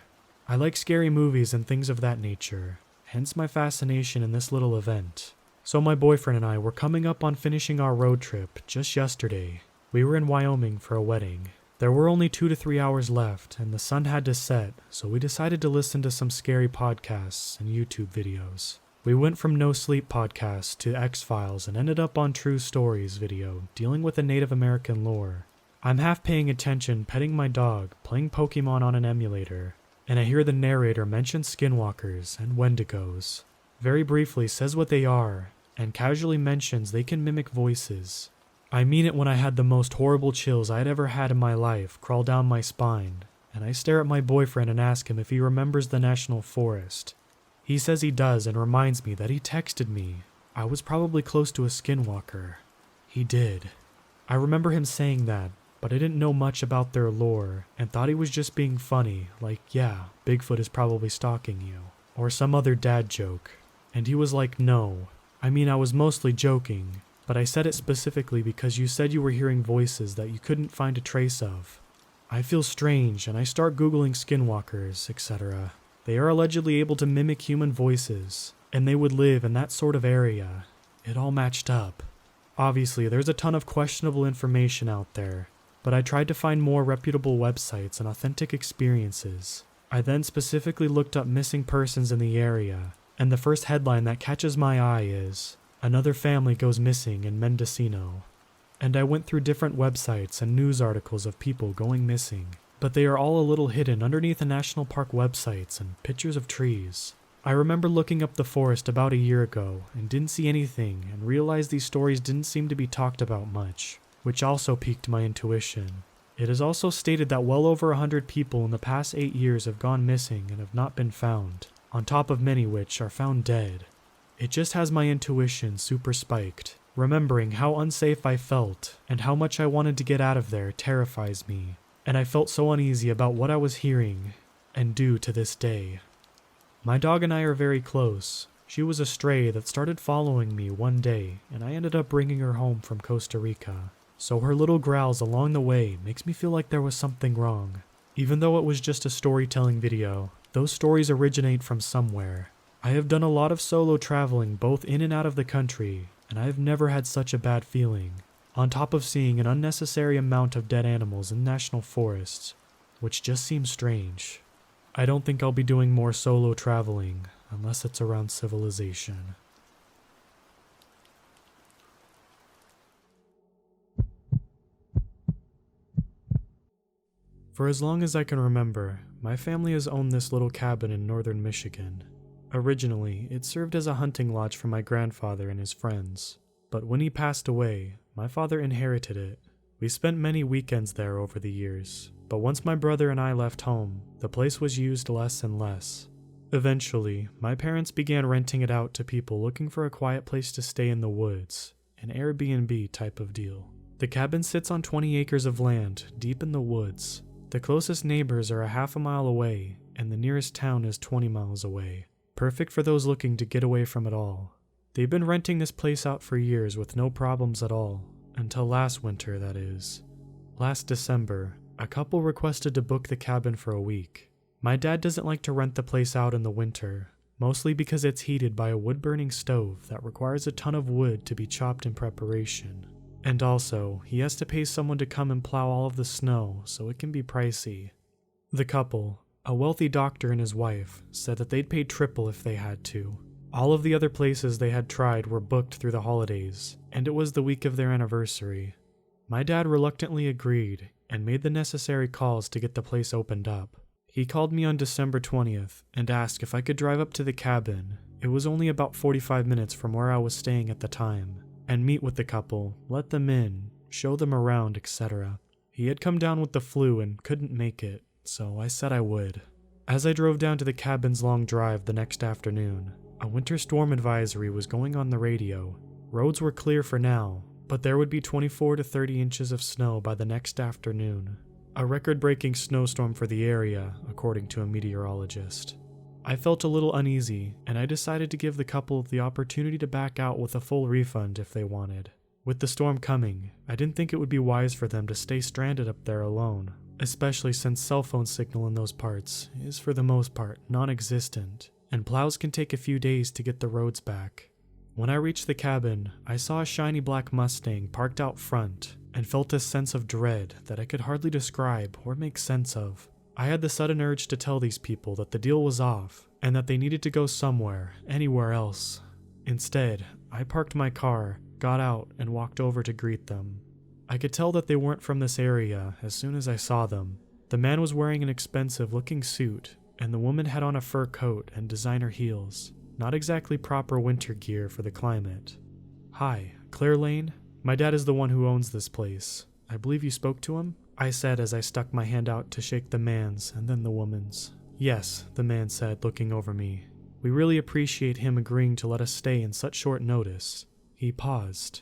S1: I like scary movies and things of that nature, hence my fascination in this little event. So my boyfriend and I were coming up on finishing our road trip just yesterday. We were in Wyoming for a wedding. There were only 2 to 3 hours left and the sun had to set, so we decided to listen to some scary podcasts and YouTube videos. We went from No Sleep podcast to X-Files and ended up on True Stories video dealing with the Native American lore. I'm half paying attention, petting my dog, playing Pokemon on an emulator, and I hear the narrator mention skinwalkers and wendigos. Very briefly says what they are, and casually mentions they can mimic voices. I mean it when I had the most horrible chills I'd ever had in my life crawl down my spine, and I stare at my boyfriend and ask him if he remembers the national forest. He says he does and reminds me that he texted me. I was probably close to a skinwalker. He did. I remember him saying that, but I didn't know much about their lore and thought he was just being funny, like, yeah, Bigfoot is probably stalking you, or some other dad joke. And he was like, no. I mean, I was mostly joking, but I said it specifically because you said you were hearing voices that you couldn't find a trace of. I feel strange and I start Googling skinwalkers, etc. They are allegedly able to mimic human voices, and they would live in that sort of area. It all matched up. Obviously, there's a ton of questionable information out there, but I tried to find more reputable websites and authentic experiences. I then specifically looked up missing persons in the area, and the first headline that catches my eye is, "Another family goes missing in Mendocino." And I went through different websites and news articles of people going missing, but they are all a little hidden underneath the national park websites and pictures of trees. I remember looking up the forest about a year ago and didn't see anything and realized these stories didn't seem to be talked about much, which also piqued my intuition. It is also stated that well over 100 people in the past 8 years have gone missing and have not been found, on top of many which are found dead. It just has my intuition super spiked. Remembering how unsafe I felt and how much I wanted to get out of there terrifies me. And I felt so uneasy about what I was hearing, and do to this day. My dog and I are very close. She was a stray that started following me one day, and I ended up bringing her home from Costa Rica. So her little growls along the way makes me feel like there was something wrong. Even though it was just a storytelling video, those stories originate from somewhere. I have done a lot of solo traveling both in and out of the country, and I have never had such a bad feeling. On top of seeing an unnecessary amount of dead animals in national forests, which just seems strange. I don't think I'll be doing more solo traveling, unless it's around civilization. For as long as I can remember, my family has owned this little cabin in northern Michigan. Originally, it served as a hunting lodge for my grandfather and his friends, but when he passed away, my father inherited it. We spent many weekends there over the years, but once my brother and I left home, the place was used less and less. Eventually, my parents began renting it out to people looking for a quiet place to stay in the woods, an Airbnb type of deal. The cabin sits on 20 acres of land deep in the woods. The closest neighbors are a half a mile away, and the nearest town is 20 miles away. Perfect for those looking to get away from it all. They've been renting this place out for years with no problems at all, until last winter, that is. Last December, a couple requested to book the cabin for a week. My dad doesn't like to rent the place out in the winter, mostly because it's heated by a wood-burning stove that requires a ton of wood to be chopped in preparation. And also, he has to pay someone to come and plow all of the snow, so it can be pricey. The couple, a wealthy doctor and his wife, said that they'd pay triple if they had to. All of the other places they had tried were booked through the holidays, and it was the week of their anniversary. My dad reluctantly agreed and made the necessary calls to get the place opened up. He called me on December 20th and asked if I could drive up to the cabin. It was only about 45 minutes from where I was staying at the time, and meet with the couple, let them in, show them around, etc. He had come down with the flu and couldn't make it, so I said I would. As I drove down to the cabin's long drive the next afternoon, a winter storm advisory was going on the radio. Roads were clear for now, but there would be 24 to 30 inches of snow by the next afternoon. A record-breaking snowstorm for the area, according to a meteorologist. I felt a little uneasy, and I decided to give the couple the opportunity to back out with a full refund if they wanted. With the storm coming, I didn't think it would be wise for them to stay stranded up there alone, especially since cell phone signal in those parts is for the most part non-existent, and plows can take a few days to get the roads back. When I reached the cabin, I saw a shiny black Mustang parked out front, and felt a sense of dread that I could hardly describe or make sense of. I had the sudden urge to tell these people that the deal was off, and that they needed to go somewhere, anywhere else. Instead, I parked my car, got out, and walked over to greet them. I could tell that they weren't from this area as soon as I saw them. The man was wearing an expensive-looking suit, and the woman had on a fur coat and designer heels. Not exactly proper winter gear for the climate. "Hi, Claire Lane? My dad is the one who owns this place. I believe you spoke to him?" I said as I stuck my hand out to shake the man's and then the woman's. "Yes," the man said, looking over me. "We really appreciate him agreeing to let us stay in such short notice." He paused.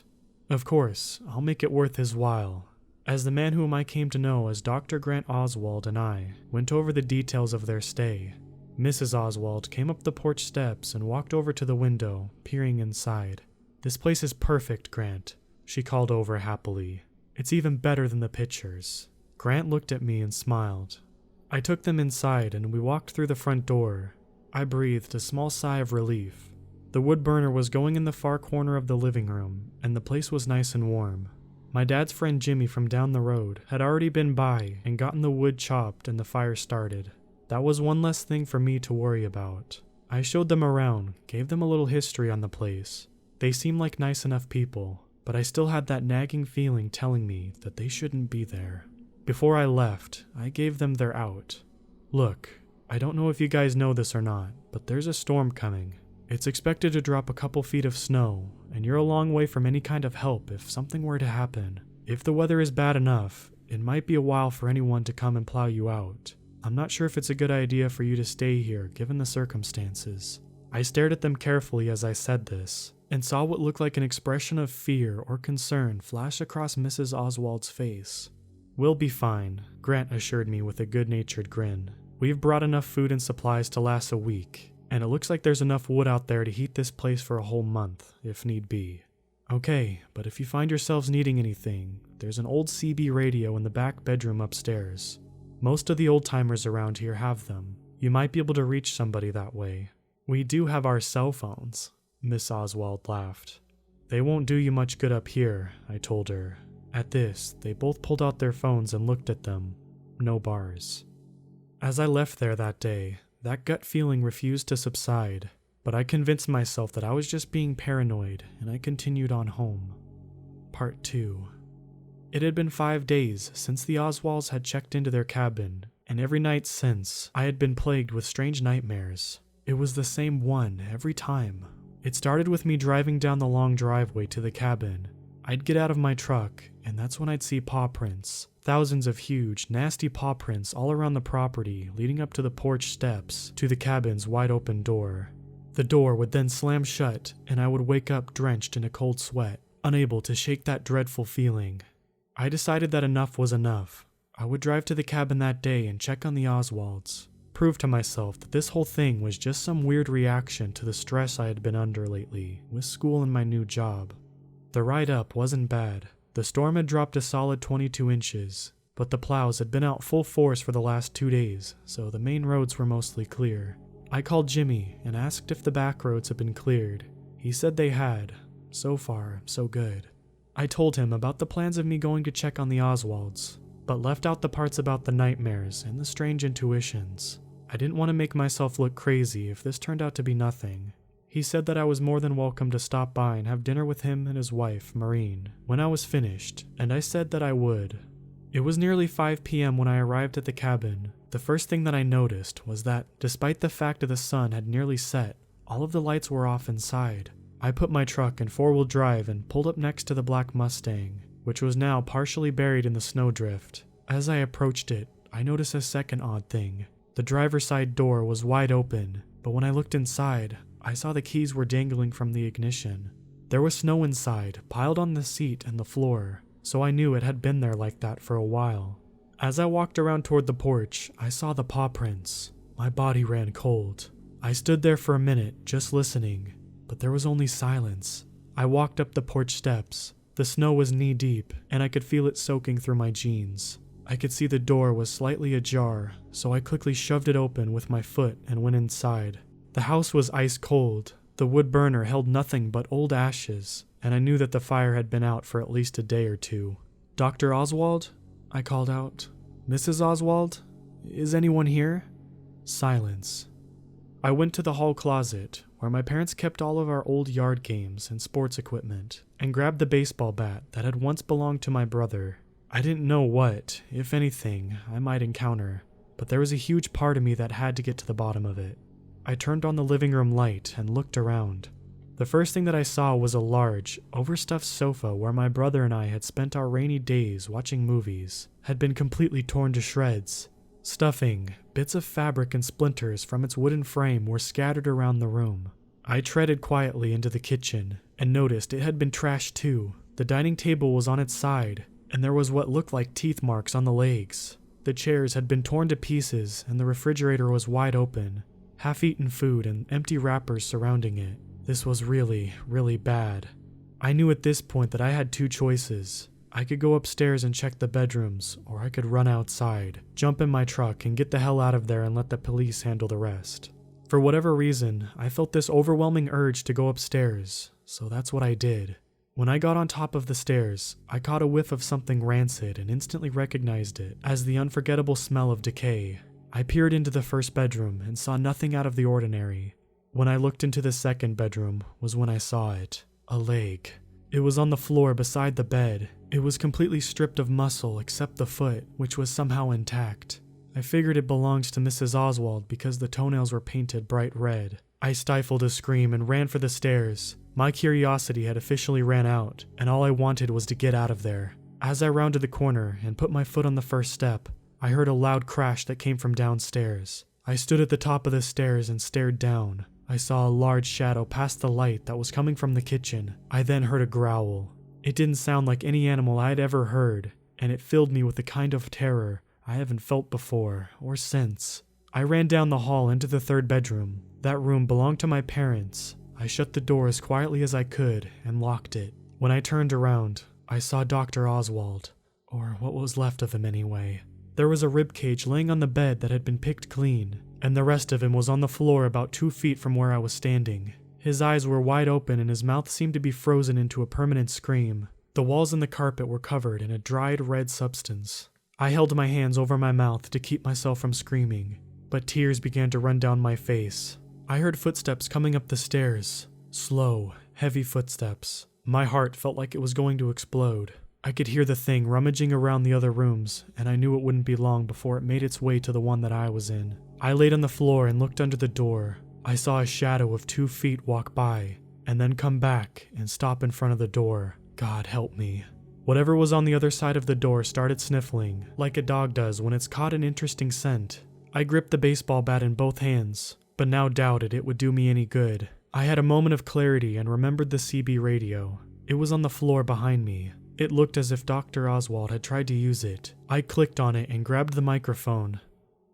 S1: "Of course, I'll make it worth his while." As the man whom I came to know as Dr. Grant Oswald and I went over the details of their stay, Mrs. Oswald came up the porch steps and walked over to the window, peering inside. "This place is perfect, Grant," she called over happily. "It's even better than the pictures." Grant looked at me and smiled. I took them inside and we walked through the front door. I breathed a small sigh of relief. The wood burner was going in the far corner of the living room, and the place was nice and warm. My dad's friend Jimmy from down the road had already been by and gotten the wood chopped and the fire started. That was one less thing for me to worry about. I showed them around, gave them a little history on the place. They seemed like nice enough people, but I still had that nagging feeling telling me that they shouldn't be there. Before I left, I gave them their out. "Look, I don't know if you guys know this or not, but there's a storm coming. It's expected to drop a couple feet of snow, and you're a long way from any kind of help if something were to happen. If the weather is bad enough, it might be a while for anyone to come and plow you out. I'm not sure if it's a good idea for you to stay here given the circumstances." I stared at them carefully as I said this, and saw what looked like an expression of fear or concern flash across Mrs. Oswald's face. "We'll be fine," Grant assured me with a good-natured grin. "We've brought enough food and supplies to last a week, and it looks like there's enough wood out there to heat this place for a whole month, if need be. Okay, but if you find yourselves needing anything, there's an old CB radio in the back bedroom upstairs. Most of the old-timers around here have them. You might be able to reach somebody that way. We do have our cell phones," Miss Oswald laughed. "They won't do you much good up here," I told her. At this, they both pulled out their phones and looked at them. No bars. As I left there that day, that gut feeling refused to subside, but I convinced myself that I was just being paranoid, and I continued on home. Part 2. It had been 5 days since the Oswalds had checked into their cabin, and every night since, I had been plagued with strange nightmares. It was the same one every time. It started with me driving down the long driveway to the cabin. I'd get out of my truck, and that's when I'd see paw prints. Thousands of huge, nasty paw prints all around the property, leading up to the porch steps to the cabin's wide open door. The door would then slam shut, and I would wake up drenched in a cold sweat, unable to shake that dreadful feeling. I decided that enough was enough. I would drive to the cabin that day and check on the Oswalds. Prove to myself that this whole thing was just some weird reaction to the stress I had been under lately, with school and my new job. The ride up wasn't bad. The storm had dropped a solid 22 inches, but the plows had been out full force for the last 2 days, so the main roads were mostly clear. I called Jimmy and asked if the back roads had been cleared. He said they had. So far, so good. I told him about the plans of me going to check on the Oswalds, but left out the parts about the nightmares and the strange intuitions. I didn't want to make myself look crazy if this turned out to be nothing. He said that I was more than welcome to stop by and have dinner with him and his wife, Maureen, when I was finished, and I said that I would. It was nearly 5 p.m. when I arrived at the cabin. The first thing that I noticed was that, despite the fact that the sun had nearly set, all of the lights were off inside. I put my truck in 4-wheel drive and pulled up next to the black Mustang, which was now partially buried in the snowdrift. As I approached it, I noticed a second odd thing. The driver's side door was wide open, but when I looked inside, I saw the keys were dangling from the ignition. There was snow inside, piled on the seat and the floor, so I knew it had been there like that for a while. As I walked around toward the porch, I saw the paw prints. My body ran cold. I stood there for a minute, just listening, but there was only silence. I walked up the porch steps. The snow was knee-deep, and I could feel it soaking through my jeans. I could see the door was slightly ajar, so I quickly shoved it open with my foot and went inside. The house was ice cold. The wood burner held nothing but old ashes, and I knew that the fire had been out for at least a day or two. "Dr. Oswald?" I called out. "Mrs. Oswald? Is anyone here?" Silence. I went to the hall closet, where my parents kept all of our old yard games and sports equipment, and grabbed the baseball bat that had once belonged to my brother. I didn't know what, if anything, I might encounter, but there was a huge part of me that had to get to the bottom of it. I turned on the living room light and looked around. The first thing that I saw was a large, overstuffed sofa where my brother and I had spent our rainy days watching movies, had been completely torn to shreds. Stuffing, bits of fabric and splinters from its wooden frame were scattered around the room. I treaded quietly into the kitchen and noticed it had been trashed too. The dining table was on its side, and there was what looked like teeth marks on the legs. The chairs had been torn to pieces, and the refrigerator was wide open. Half-eaten food and empty wrappers surrounding it. This was really, really bad. I knew at this point that I had 2 choices. I could go upstairs and check the bedrooms, or I could run outside, jump in my truck, and get the hell out of there and let the police handle the rest. For whatever reason, I felt this overwhelming urge to go upstairs, so that's what I did. When I got on top of the stairs, I caught a whiff of something rancid and instantly recognized it as the unforgettable smell of decay. I peered into the first bedroom and saw nothing out of the ordinary. When I looked into the second bedroom was when I saw it. A leg. It was on the floor beside the bed. It was completely stripped of muscle except the foot, which was somehow intact. I figured it belonged to Mrs. Oswald because the toenails were painted bright red. I stifled a scream and ran for the stairs. My curiosity had officially ran out, and all I wanted was to get out of there. As I rounded the corner and put my foot on the first step, I heard a loud crash that came from downstairs. I stood at the top of the stairs and stared down. I saw a large shadow pass the light that was coming from the kitchen. I then heard a growl. It didn't sound like any animal I had ever heard, and it filled me with a kind of terror I haven't felt before or since. I ran down the hall into the third bedroom. That room belonged to my parents. I shut the door as quietly as I could and locked it. When I turned around, I saw Dr. Oswald, or what was left of him anyway. There was a ribcage laying on the bed that had been picked clean, and the rest of him was on the floor about 2 feet from where I was standing. His eyes were wide open and his mouth seemed to be frozen into a permanent scream. The walls and the carpet were covered in a dried red substance. I held my hands over my mouth to keep myself from screaming, but tears began to run down my face. I heard footsteps coming up the stairs. Slow, heavy footsteps. My heart felt like it was going to explode. I could hear the thing rummaging around the other rooms, and I knew it wouldn't be long before it made its way to the one that I was in. I laid on the floor and looked under the door. I saw a shadow of 2 feet walk by, and then come back and stop in front of the door. God help me. Whatever was on the other side of the door started sniffling, like a dog does when it's caught an interesting scent. I gripped the baseball bat in both hands, but now doubted it would do me any good. I had a moment of clarity and remembered the CB radio. It was on the floor behind me. It looked as if Dr. Oswald had tried to use it. I clicked on it and grabbed the microphone.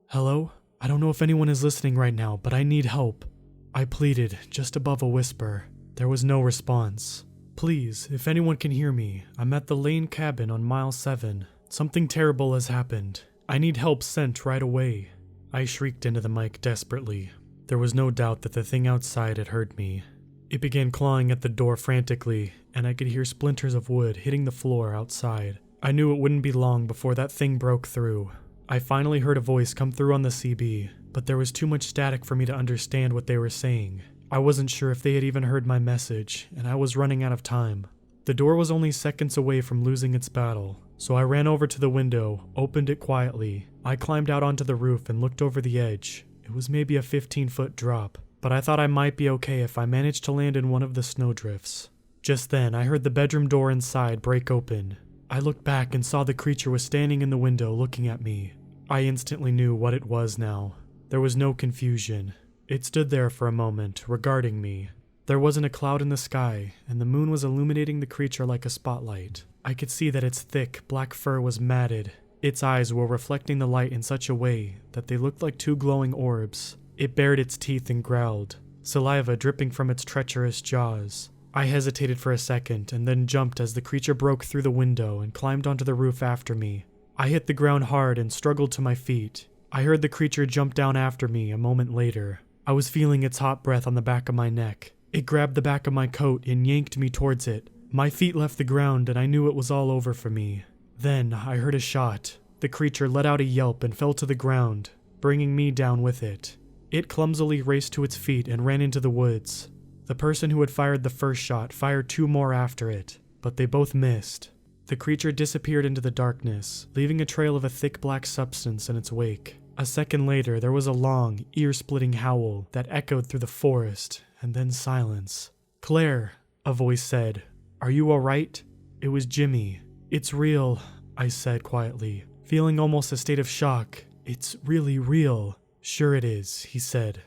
S1: "Hello? I don't know if anyone is listening right now, but I need help," I pleaded, just above a whisper. There was no response. "Please, if anyone can hear me, I'm at the Lane cabin on mile 7. Something terrible has happened. I need help sent right away." I shrieked into the mic desperately. There was no doubt that the thing outside had heard me. It began clawing at the door frantically, and I could hear splinters of wood hitting the floor outside. I knew it wouldn't be long before that thing broke through. I finally heard a voice come through on the CB, but there was too much static for me to understand what they were saying. I wasn't sure if they had even heard my message, and I was running out of time. The door was only seconds away from losing its battle, so I ran over to the window, opened it quietly. I climbed out onto the roof and looked over the edge. It was maybe a 15-foot drop, but I thought I might be okay if I managed to land in one of the snowdrifts. Just then, I heard the bedroom door inside break open. I looked back and saw the creature was standing in the window looking at me. I instantly knew what it was now. There was no confusion. It stood there for a moment, regarding me. There wasn't a cloud in the sky, and the moon was illuminating the creature like a spotlight. I could see that its thick, black fur was matted. Its eyes were reflecting the light in such a way that they looked like 2 glowing orbs. It bared its teeth and growled, saliva dripping from its treacherous jaws. I hesitated for a second and then jumped as the creature broke through the window and climbed onto the roof after me. I hit the ground hard and struggled to my feet. I heard the creature jump down after me a moment later. I was feeling its hot breath on the back of my neck. It grabbed the back of my coat and yanked me towards it. My feet left the ground and I knew it was all over for me. Then I heard a shot. The creature let out a yelp and fell to the ground, bringing me down with it. It clumsily raced to its feet and ran into the woods. The person who had fired the first shot fired 2 more after it, but they both missed. The creature disappeared into the darkness, leaving a trail of a thick black substance in its wake. A second later, there was a long, ear-splitting howl that echoed through the forest, and then silence. "Claire," a voice said. "Are you all right?" It was Jimmy. "It's real," I said quietly, feeling almost a state of shock. "It's really real." "Sure it is," he said.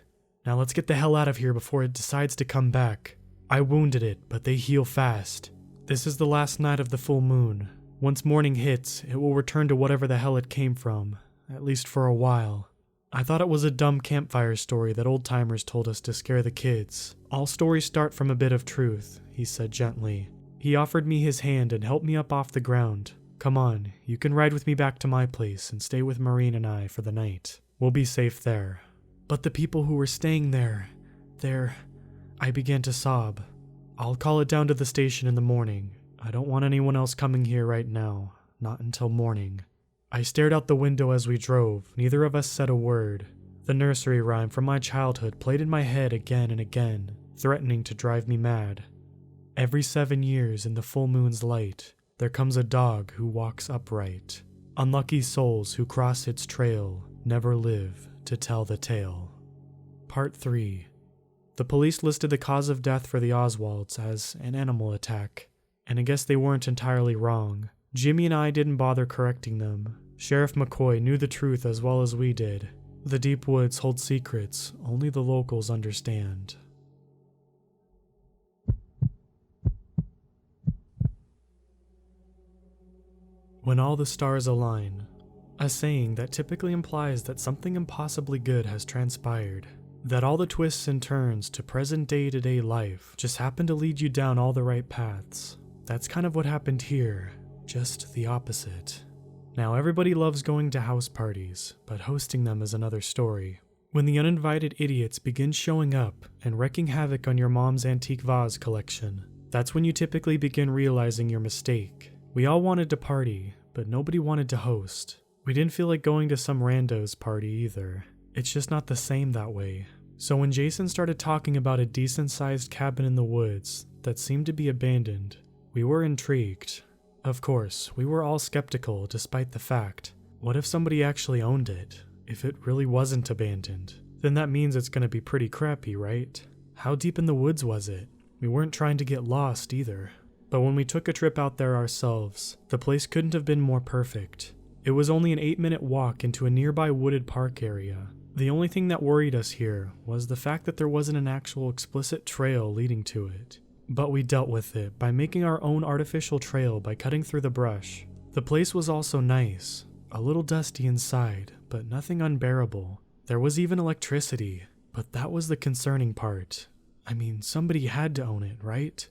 S1: "Now let's get the hell out of here before it decides to come back. I wounded it, but they heal fast. This is the last night of the full moon. Once morning hits, it will return to whatever the hell it came from, at least for a while." I thought it was a dumb campfire story that old-timers told us to scare the kids. "All stories start from a bit of truth," he said gently. He offered me his hand and helped me up off the ground. "Come on, you can ride with me back to my place and stay with Maureen and I for the night. We'll be safe there." "But the people who were staying there, I began to sob. "I'll call it down to the station in the morning. I don't want anyone else coming here right now, not until morning." I stared out the window as we drove. Neither of us said a word. The nursery rhyme from my childhood played in my head again and again, threatening to drive me mad. "Every 7 years in the full moon's light, there comes a dog who walks upright. Unlucky souls who cross its trail never live to tell the tale." Part 3. The police listed the cause of death for the Oswalds as an animal attack, and I guess they weren't entirely wrong. Jimmy and I didn't bother correcting them. Sheriff McCoy knew the truth as well as we did. The deep woods hold secrets only the locals understand. When all the stars align. A saying that typically implies that something impossibly good has transpired. That all the twists and turns to present day-to-day life just happen to lead you down all the right paths. That's kind of what happened here, just the opposite. Now everybody loves going to house parties, but hosting them is another story. When the uninvited idiots begin showing up and wreaking havoc on your mom's antique vase collection, that's when you typically begin realizing your mistake. We all wanted to party, but nobody wanted to host. We didn't feel like going to some rando's party either. It's just not the same that way. So when Jason started talking about a decent-sized cabin in the woods that seemed to be abandoned, we were intrigued. Of course, we were all skeptical despite the fact, what if somebody actually owned it? If it really wasn't abandoned, then that means it's gonna be pretty crappy, right? How deep in the woods was it? We weren't trying to get lost either. But when we took a trip out there ourselves, the place couldn't have been more perfect. It was only an 8-minute walk into a nearby wooded park area. The only thing that worried us here was the fact that there wasn't an actual explicit trail leading to it. But we dealt with it by making our own artificial trail by cutting through the brush. The place was also nice, a little dusty inside, but nothing unbearable. There was even electricity, but that was the concerning part. I mean, somebody had to own it, right?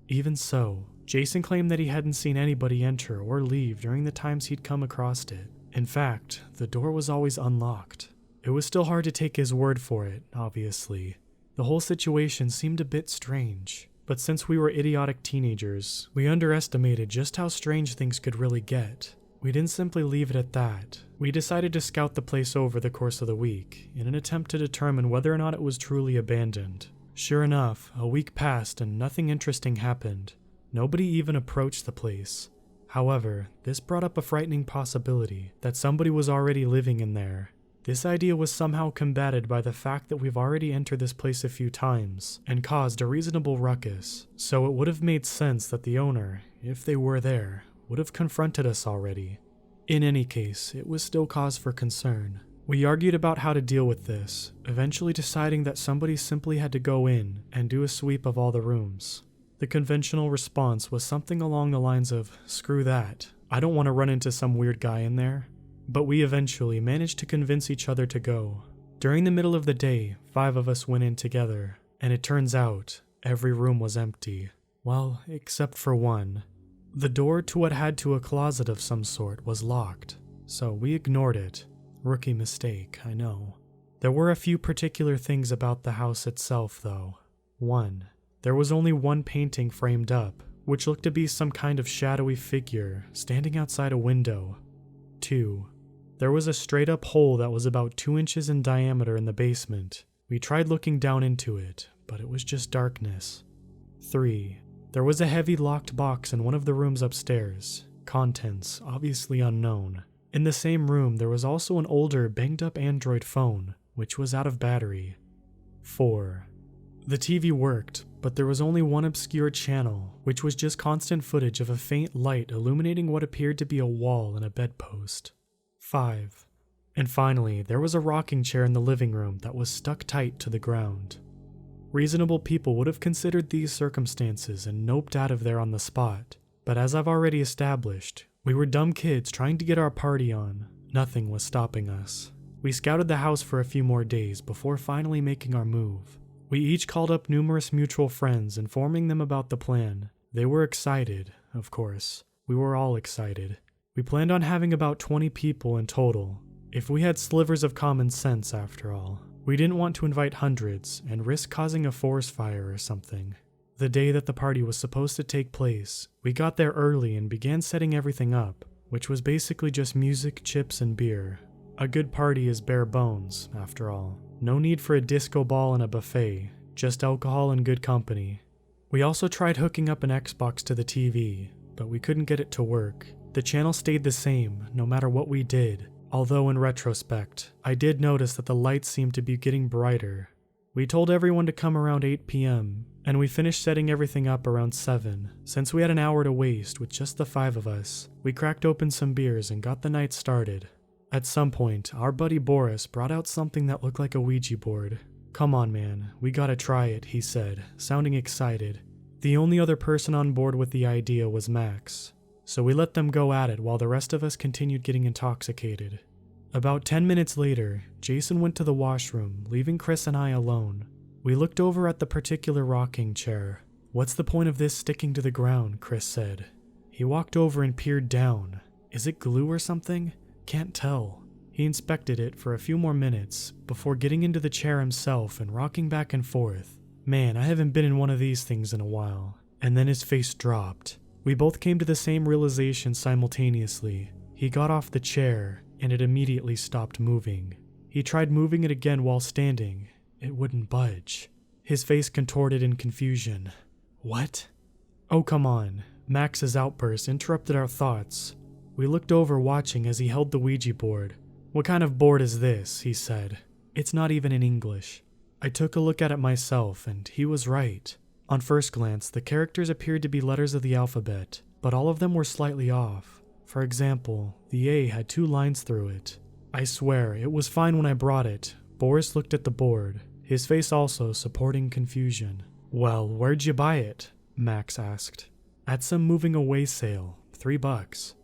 S1: Even so, Jason claimed that he hadn't seen anybody enter or leave during the times he'd come across it. In fact, the door was always unlocked. It was still hard to take his word for it, obviously. The whole situation seemed a bit strange, but since we were idiotic teenagers, we underestimated just how strange things could really get. We didn't simply leave it at that. We decided to scout the place over the course of the week, in an attempt to determine whether or not it was truly abandoned. Sure enough, a week passed and nothing interesting happened. Nobody even approached the place. However, this brought up a frightening possibility that somebody was already living in there. This idea was somehow combated by the fact that we've already entered this place a few times and caused a reasonable ruckus, so it would have made sense that the owner, if they were there, would have confronted us already. In any case, it was still cause for concern. We argued about how to deal with this, eventually deciding that somebody simply had to go in and do a sweep of all the rooms. The conventional response was something along the lines of, "Screw that, I don't want to run into some weird guy in there." But we eventually managed to convince each other to go. During the middle of the day, 5 of us went in together, and it turns out every room was empty. Well, except for one. The door to what had to a closet of some sort was locked, so we ignored it. Rookie mistake, I know. There were a few particular things about the house itself, though. 1. There was only one painting framed up, which looked to be some kind of shadowy figure standing outside a window. 2. There was a straight-up hole that was about 2 inches in diameter in the basement. We tried looking down into it, but it was just darkness. 3. There was a heavy locked box in one of the rooms upstairs. Contents obviously unknown. In the same room, there was also an older, banged-up Android phone, which was out of battery. 4. The TV worked, but there was only one obscure channel, which was just constant footage of a faint light illuminating what appeared to be a wall and a bedpost. 5. And finally, there was a rocking chair in the living room that was stuck tight to the ground. Reasonable people would have considered these circumstances and noped out of there on the spot, but as I've already established, we were dumb kids trying to get our party on. Nothing was stopping us. We scouted the house for a few more days before finally making our move. We each called up numerous mutual friends, informing them about the plan. They were excited, of course. We were all excited. We planned on having about 20 people in total, if we had slivers of common sense after all. We didn't want to invite hundreds and risk causing a forest fire or something. The day that the party was supposed to take place, we got there early and began setting everything up, which was basically just music, chips, and beer. A good party is bare bones, after all. No need for a disco ball and a buffet, just alcohol and good company. We also tried hooking up an Xbox to the TV, but we couldn't get it to work. The channel stayed the same, no matter what we did. Although in retrospect, I did notice that the lights seemed to be getting brighter. We told everyone to come around 8 p.m., and we finished setting everything up around 7. Since we had an hour to waste with just the 5 of us, we cracked open some beers and got the night started. At some point, our buddy Boris brought out something that looked like a Ouija board. "Come on, man, we gotta try it," he said, sounding excited. The only other person on board with the idea was Max, so we let them go at it while the rest of us continued getting intoxicated. About 10 minutes later, Jason went to the washroom, leaving Chris and I alone. We looked over at the particular rocking chair. "What's the point of this sticking to the ground?" Chris said. He walked over and peered down. "Is it glue or something? Can't tell." He inspected it for a few more minutes before getting into the chair himself and rocking back and forth. "Man, I haven't been in one of these things in a while." And then his face dropped. We both came to the same realization simultaneously. He got off the chair, and it immediately stopped moving. He tried moving it again while standing. It wouldn't budge. His face contorted in confusion. "What?" "Oh, come on. Max's outburst interrupted our thoughts. We looked over watching as he held the Ouija board. "What kind of board is this?" he said. "It's not even in English." I took a look at it myself, and he was right. On first glance, the characters appeared to be letters of the alphabet, but all of them were slightly off. For example, the A had 2 lines through it. I swear, it was fine when I brought it. Boris looked at the board, his face also supporting confusion. "Well, where'd you buy it?" Max asked. "At some moving away sale, $3.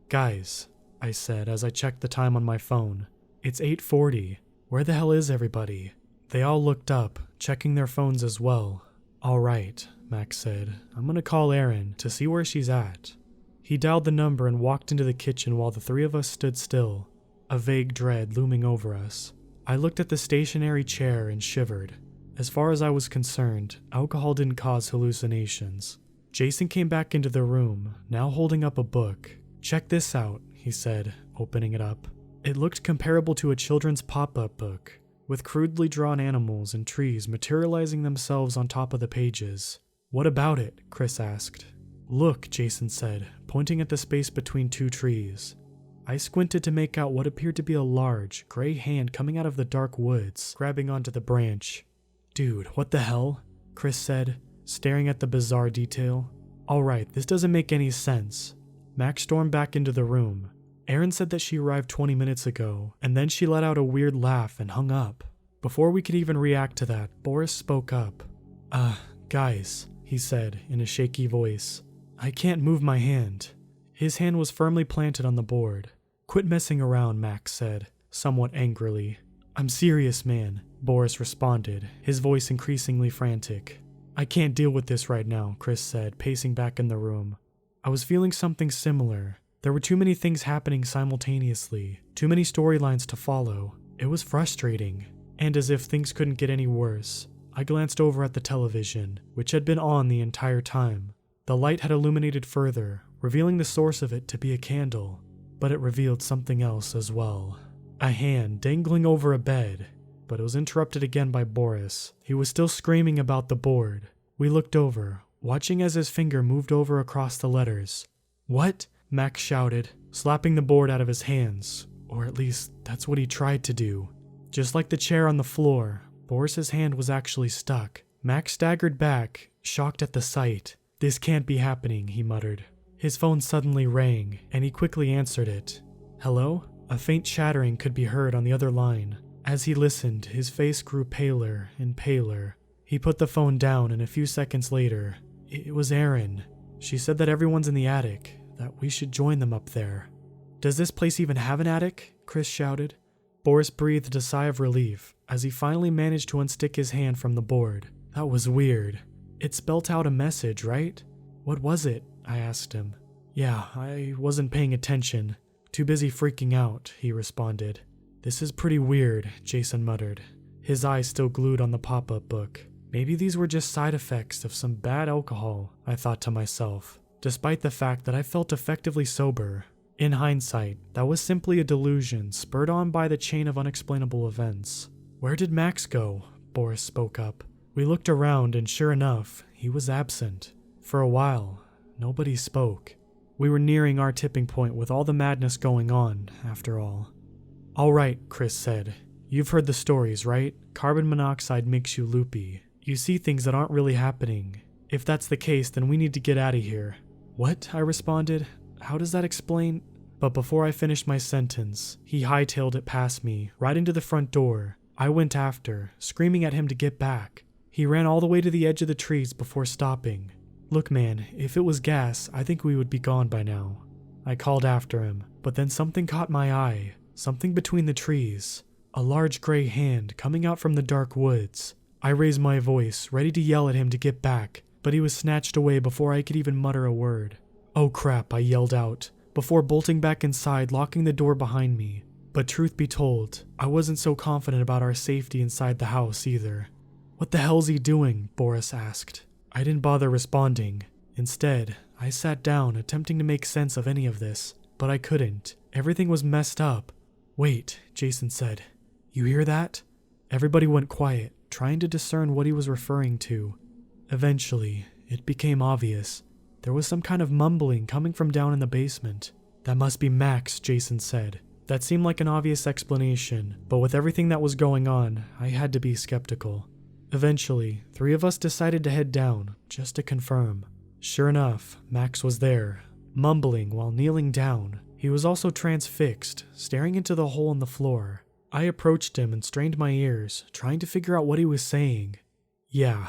S1: "Guys," I said as I checked the time on my phone. "It's 8:40. Where the hell is everybody?" They all looked up, checking their phones as well. "All right," Max said. "I'm gonna call Erin to see where she's at." He dialed the number and walked into the kitchen while the 3 of us stood still, a vague dread looming over us. I looked at the stationary chair and shivered. As far as I was concerned, alcohol didn't cause hallucinations. Jason came back into the room, now holding up a book. "Check this out," he said, opening it up. It looked comparable to a children's pop-up book, with crudely drawn animals and trees materializing themselves on top of the pages. "What about it?" Chris asked. "Look," Jason said, pointing at the space between 2 trees. I squinted to make out what appeared to be a large, gray hand coming out of the dark woods, grabbing onto the branch. "Dude, what the hell?" Chris said, staring at the bizarre detail. "Alright, this doesn't make any sense." Max stormed back into the room. Erin said that she arrived 20 minutes ago, and then she let out a weird laugh and hung up. Before we could even react to that, Boris spoke up. Guys," he said in a shaky voice. "I can't move my hand." His hand was firmly planted on the board. "Quit messing around," Max said, somewhat angrily. "I'm serious, man," Boris responded, his voice increasingly frantic. "I can't deal with this right now," Chris said, pacing back in the room. I was feeling something similar. There were too many things happening simultaneously, too many storylines to follow. It was frustrating, and as if things couldn't get any worse, I glanced over at the television, which had been on the entire time. The light had illuminated further, revealing the source of it to be a candle, but it revealed something else as well. A hand dangling over a bed, but it was interrupted again by Boris. He was still screaming about the board. We looked over, watching as his finger moved over across the letters. "What?" Max shouted, slapping the board out of his hands, or at least that's what he tried to do. Just like the chair on the floor, Boris's hand was actually stuck. Max staggered back, shocked at the sight. "This can't be happening," he muttered. His phone suddenly rang, and he quickly answered it. "Hello?" A faint chattering could be heard on the other line. As he listened, his face grew paler and paler. He put the phone down, and a few seconds later, it was Erin. She said that everyone's in the attic, that we should join them up there. "Does this place even have an attic?" Chris shouted. Boris breathed a sigh of relief as he finally managed to unstick his hand from the board. That was weird. It spelt out a message, right? "What was it?" I asked him. "Yeah, I wasn't paying attention. Too busy freaking out," he responded. "This is pretty weird," Jason muttered, his eyes still glued on the pop-up book. Maybe these were just side effects of some bad alcohol, I thought to myself, despite the fact that I felt effectively sober. In hindsight, that was simply a delusion spurred on by the chain of unexplainable events. "Where did Max go?" Boris spoke up. We looked around, and sure enough, he was absent. For a while, nobody spoke. We were nearing our tipping point with all the madness going on, after all. "All right," Chris said. "You've heard the stories, right? Carbon monoxide makes you loopy. You see things that aren't really happening. If that's the case, then we need to get out of here." "What?" I responded. "How does that explain?" But before I finished my sentence, he hightailed it past me, right into the front door. I went after, screaming at him to get back. He ran all the way to the edge of the trees before stopping. "Look, man, if it was gas, I think we would be gone by now." I called after him, but then something caught my eye. Something between the trees. A large gray hand coming out from the dark woods. I raised my voice, ready to yell at him to get back, but he was snatched away before I could even mutter a word. "Oh crap," I yelled out, before bolting back inside, locking the door behind me. But truth be told, I wasn't so confident about our safety inside the house either. "What the hell's he doing?" Boris asked. I didn't bother responding. Instead, I sat down, attempting to make sense of any of this, but I couldn't. Everything was messed up. "Wait," Jason said. "You hear that?" Everybody went quiet, trying to discern what he was referring to. Eventually, it became obvious. There was some kind of mumbling coming from down in the basement. That must be Max, Jason said. That seemed like an obvious explanation, but with everything that was going on, I had to be skeptical. Eventually, 3 of us decided to head down, just to confirm. Sure enough, Max was there, mumbling while kneeling down. He was also transfixed, staring into the hole in the floor. I approached him and strained my ears, trying to figure out what he was saying. Yeah,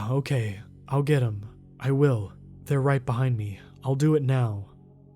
S1: okay, I'll get him. I will. They're right behind me. I'll do it now.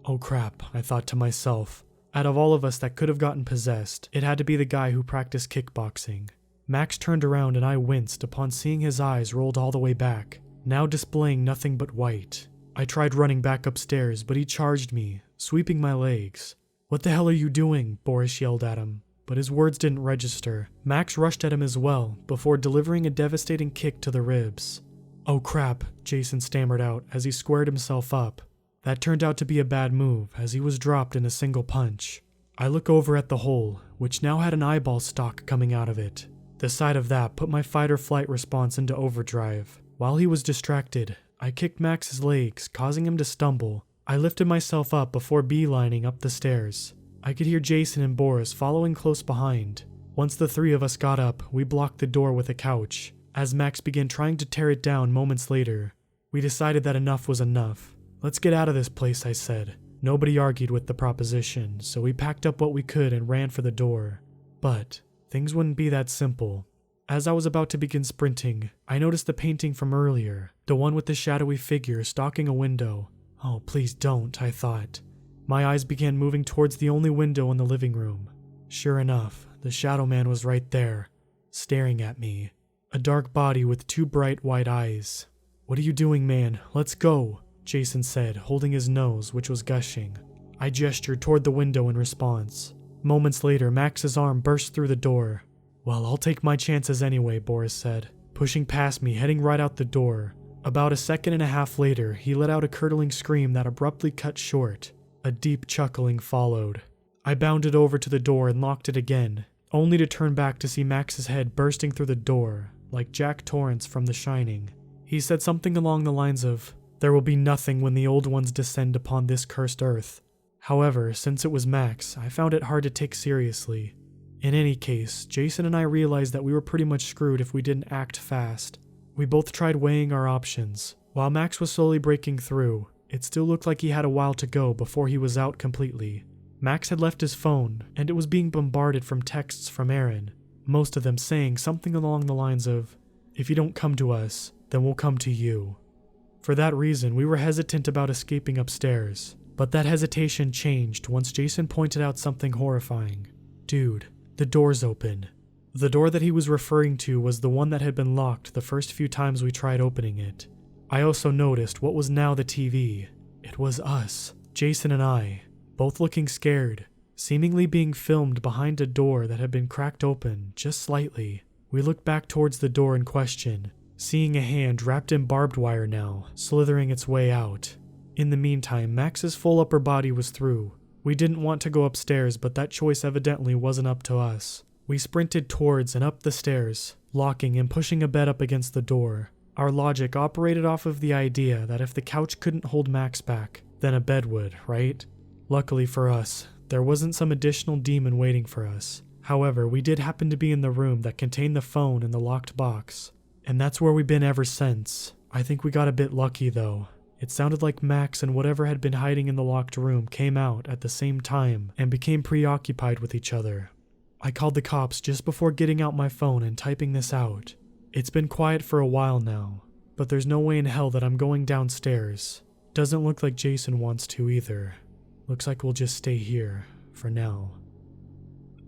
S1: Oh crap, I thought to myself. Out of all of us that could have gotten possessed, it had to be the guy who practiced kickboxing. Max turned around and I winced upon seeing his eyes rolled all the way back, now displaying nothing but white. I tried running back upstairs, but he charged me, sweeping my legs. What the hell are you doing? Boris yelled at him, but his words didn't register. Max rushed at him as well, before delivering a devastating kick to the ribs. Oh crap, Jason stammered out as he squared himself up. That turned out to be a bad move, as he was dropped in a single punch. I look over at the hole, which now had an eyeball stalk coming out of it. The sight of that put my fight-or-flight response into overdrive. While he was distracted, I kicked Max's legs, causing him to stumble. I lifted myself up before beelining up the stairs. I could hear Jason and Boris following close behind. Once the 3 of us got up, we blocked the door with a couch. As Max began trying to tear it down moments later, we decided that enough was enough. Let's get out of this place, I said. Nobody argued with the proposition, so we packed up what we could and ran for the door. But things wouldn't be that simple. As I was about to begin sprinting, I noticed the painting from earlier, the one with the shadowy figure stalking a window. Oh, please don't, I thought. My eyes began moving towards the only window in the living room. Sure enough, the shadow man was right there, staring at me. A dark body with 2 bright white eyes. What are you doing, man? Let's go, Jason said, holding his nose, which was gushing. I gestured toward the window in response. Moments later, Max's arm burst through the door. Well, I'll take my chances anyway, Boris said, pushing past me, heading right out the door. About a second and a half later, he let out a curdling scream that abruptly cut short. A deep chuckling followed. I bounded over to the door and locked it again, only to turn back to see Max's head bursting through the door, like Jack Torrance from The Shining. He said something along the lines of, "There will be nothing when the old ones descend upon this cursed earth." However, since it was Max, I found it hard to take seriously. In any case, Jason and I realized that we were pretty much screwed if we didn't act fast. We both tried weighing our options. While Max was slowly breaking through, it still looked like he had a while to go before he was out completely. Max had left his phone, and it was being bombarded from texts from Aaron, most of them saying something along the lines of, "If you don't come to us, then we'll come to you." For that reason, we were hesitant about escaping upstairs, but that hesitation changed once Jason pointed out something horrifying. "Dude, the door's open." The door that he was referring to was the one that had been locked the first few times we tried opening it. I also noticed what was now the TV. It was us, Jason and I, both looking scared, seemingly being filmed behind a door that had been cracked open just slightly. We looked back towards the door in question, seeing a hand wrapped in barbed wire now, slithering its way out. In the meantime, Max's full upper body was through. We didn't want to go upstairs, but that choice evidently wasn't up to us. We sprinted towards and up the stairs, locking and pushing a bed up against the door. Our logic operated off of the idea that if the couch couldn't hold Max back, then a bed would, right? Luckily for us, there wasn't some additional demon waiting for us. However, we did happen to be in the room that contained the phone and the locked box. And that's where we've been ever since. I think we got a bit lucky though. It sounded like Max and whatever had been hiding in the locked room came out at the same time and became preoccupied with each other. I called the cops just before getting out my phone and typing this out. It's been quiet for a while now, but there's no way in hell that I'm going downstairs. Doesn't look like Jason wants to either. Looks like we'll just stay here, for now.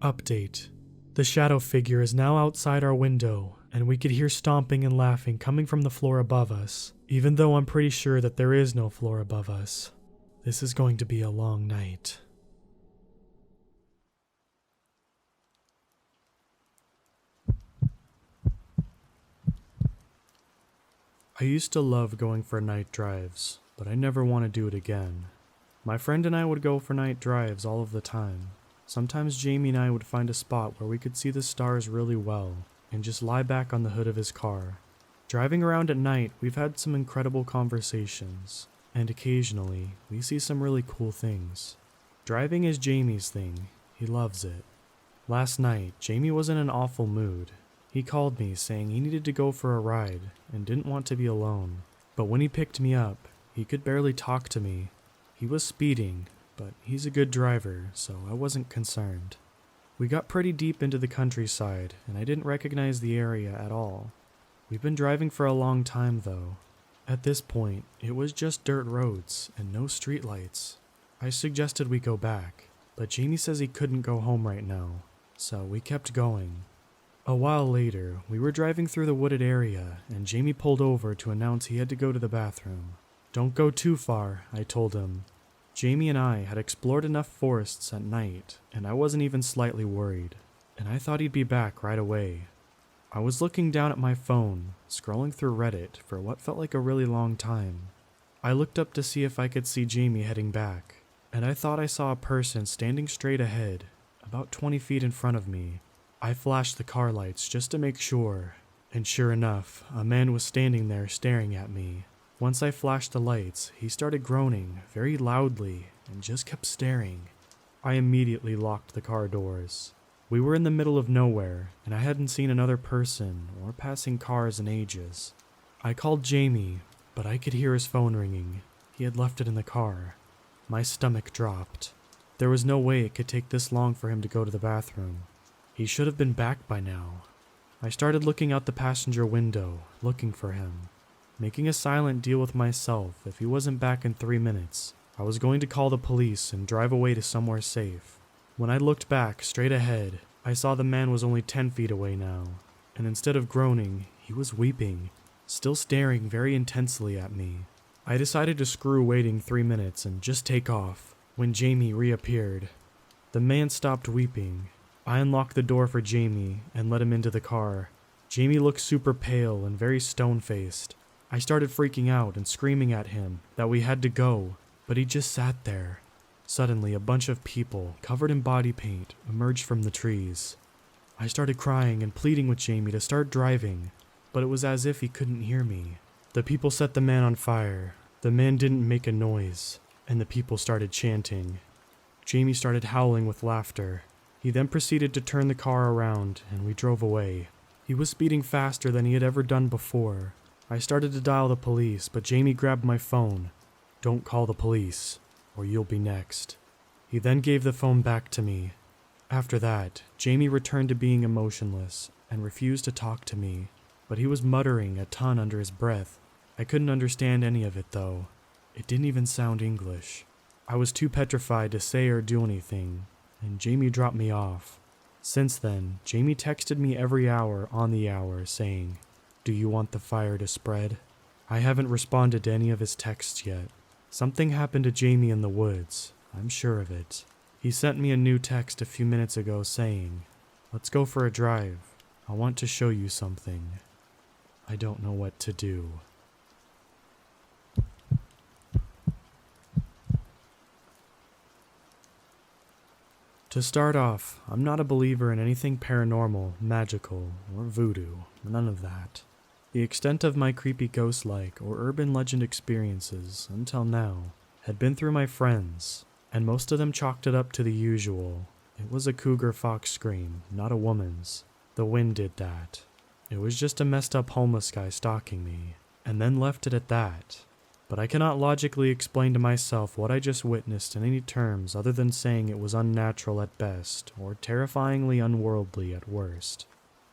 S1: Update. The shadow figure is now outside our window, and we could hear stomping and laughing coming from the floor above us, even though I'm pretty sure that there is no floor above us. This is going to be a long night. I used to love going for night drives, but I never want to do it again. My friend and I would go for night drives all of the time. Sometimes Jamie and I would find a spot where we could see the stars really well, and just lie back on the hood of his car. Driving around at night, we've had some incredible conversations. and occasionally we see some really cool things. Driving is Jamie's thing. He loves it. Last night, Jamie was in an awful mood. He called me saying he needed to go for a ride and didn't want to be alone. But when he picked me up, he could barely talk to me. He was speeding, but he's a good driver, so I wasn't concerned. We got pretty deep into the countryside, and I didn't recognize the area at all. We've been driving for a long time, though. At this point, it was just dirt roads and no streetlights. I suggested we go back, but Jamie says he couldn't go home right now, so we kept going. A while later, we were driving through the wooded area, and Jamie pulled over to announce he had to go to the bathroom. "Don't go too far," I told him. Jamie and I had explored enough forests at night, and I wasn't even slightly worried, and I thought he'd be back right away. I was looking down at my phone, scrolling through Reddit for what felt like a really long time. I looked up to see if I could see Jamie heading back, and I thought I saw a person standing straight ahead, about 20 feet in front of me. I flashed the car lights just to make sure, and sure enough, a man was standing there staring at me. Once I flashed the lights, he started groaning very loudly and just kept staring. I immediately locked the car doors. We were in the middle of nowhere, and I hadn't seen another person or passing cars in ages. I called Jamie, but I could hear his phone ringing. He had left it in the car. My stomach dropped. There was no way it could take this long for him to go to the bathroom. He should have been back by now. I started looking out the passenger window, looking for him. Making a silent deal with myself, if he wasn't back in 3 minutes, I was going to call the police and drive away to somewhere safe. When I looked back, straight ahead, I saw the man was only 10 feet away now, and instead of groaning, he was weeping, still staring very intensely at me. I decided to screw waiting 3 minutes and just take off, when Jamie reappeared. The man stopped weeping. I unlocked the door for Jamie and let him into the car. Jamie looked super pale and very stone-faced. I started freaking out and screaming at him that we had to go, but he just sat there. Suddenly, a bunch of people, covered in body paint, emerged from the trees. I started crying and pleading with Jamie to start driving, but it was as if he couldn't hear me. The people set the man on fire. The man didn't make a noise, and the people started chanting. Jamie started howling with laughter. He then proceeded to turn the car around, and we drove away. He was speeding faster than he had ever done before. I started to dial the police, but Jamie grabbed my phone. "Don't call the police, or you'll be next." He then gave the phone back to me. After that, Jamie returned to being emotionless and refused to talk to me, but he was muttering a ton under his breath. I couldn't understand any of it though. It didn't even sound English. I was too petrified to say or do anything, and Jamie dropped me off. Since then, Jamie texted me every hour on the hour saying, "Do you want the fire to spread?" I haven't responded to any of his texts yet. Something happened to Jamie in the woods, I'm sure of it. He sent me a new text a few minutes ago saying, "Let's go for a drive. I want to show you something." I don't know what to do. To start off, I'm not a believer in anything paranormal, magical, or voodoo, none of that. The extent of my creepy ghost-like or urban legend experiences, until now, had been through my friends, and most of them chalked it up to the usual. It was a cougar fox scream, not a woman's. The wind did that. It was just a messed up homeless guy stalking me, and then left it at that. But I cannot logically explain to myself what I just witnessed in any terms other than saying it was unnatural at best, or terrifyingly unworldly at worst.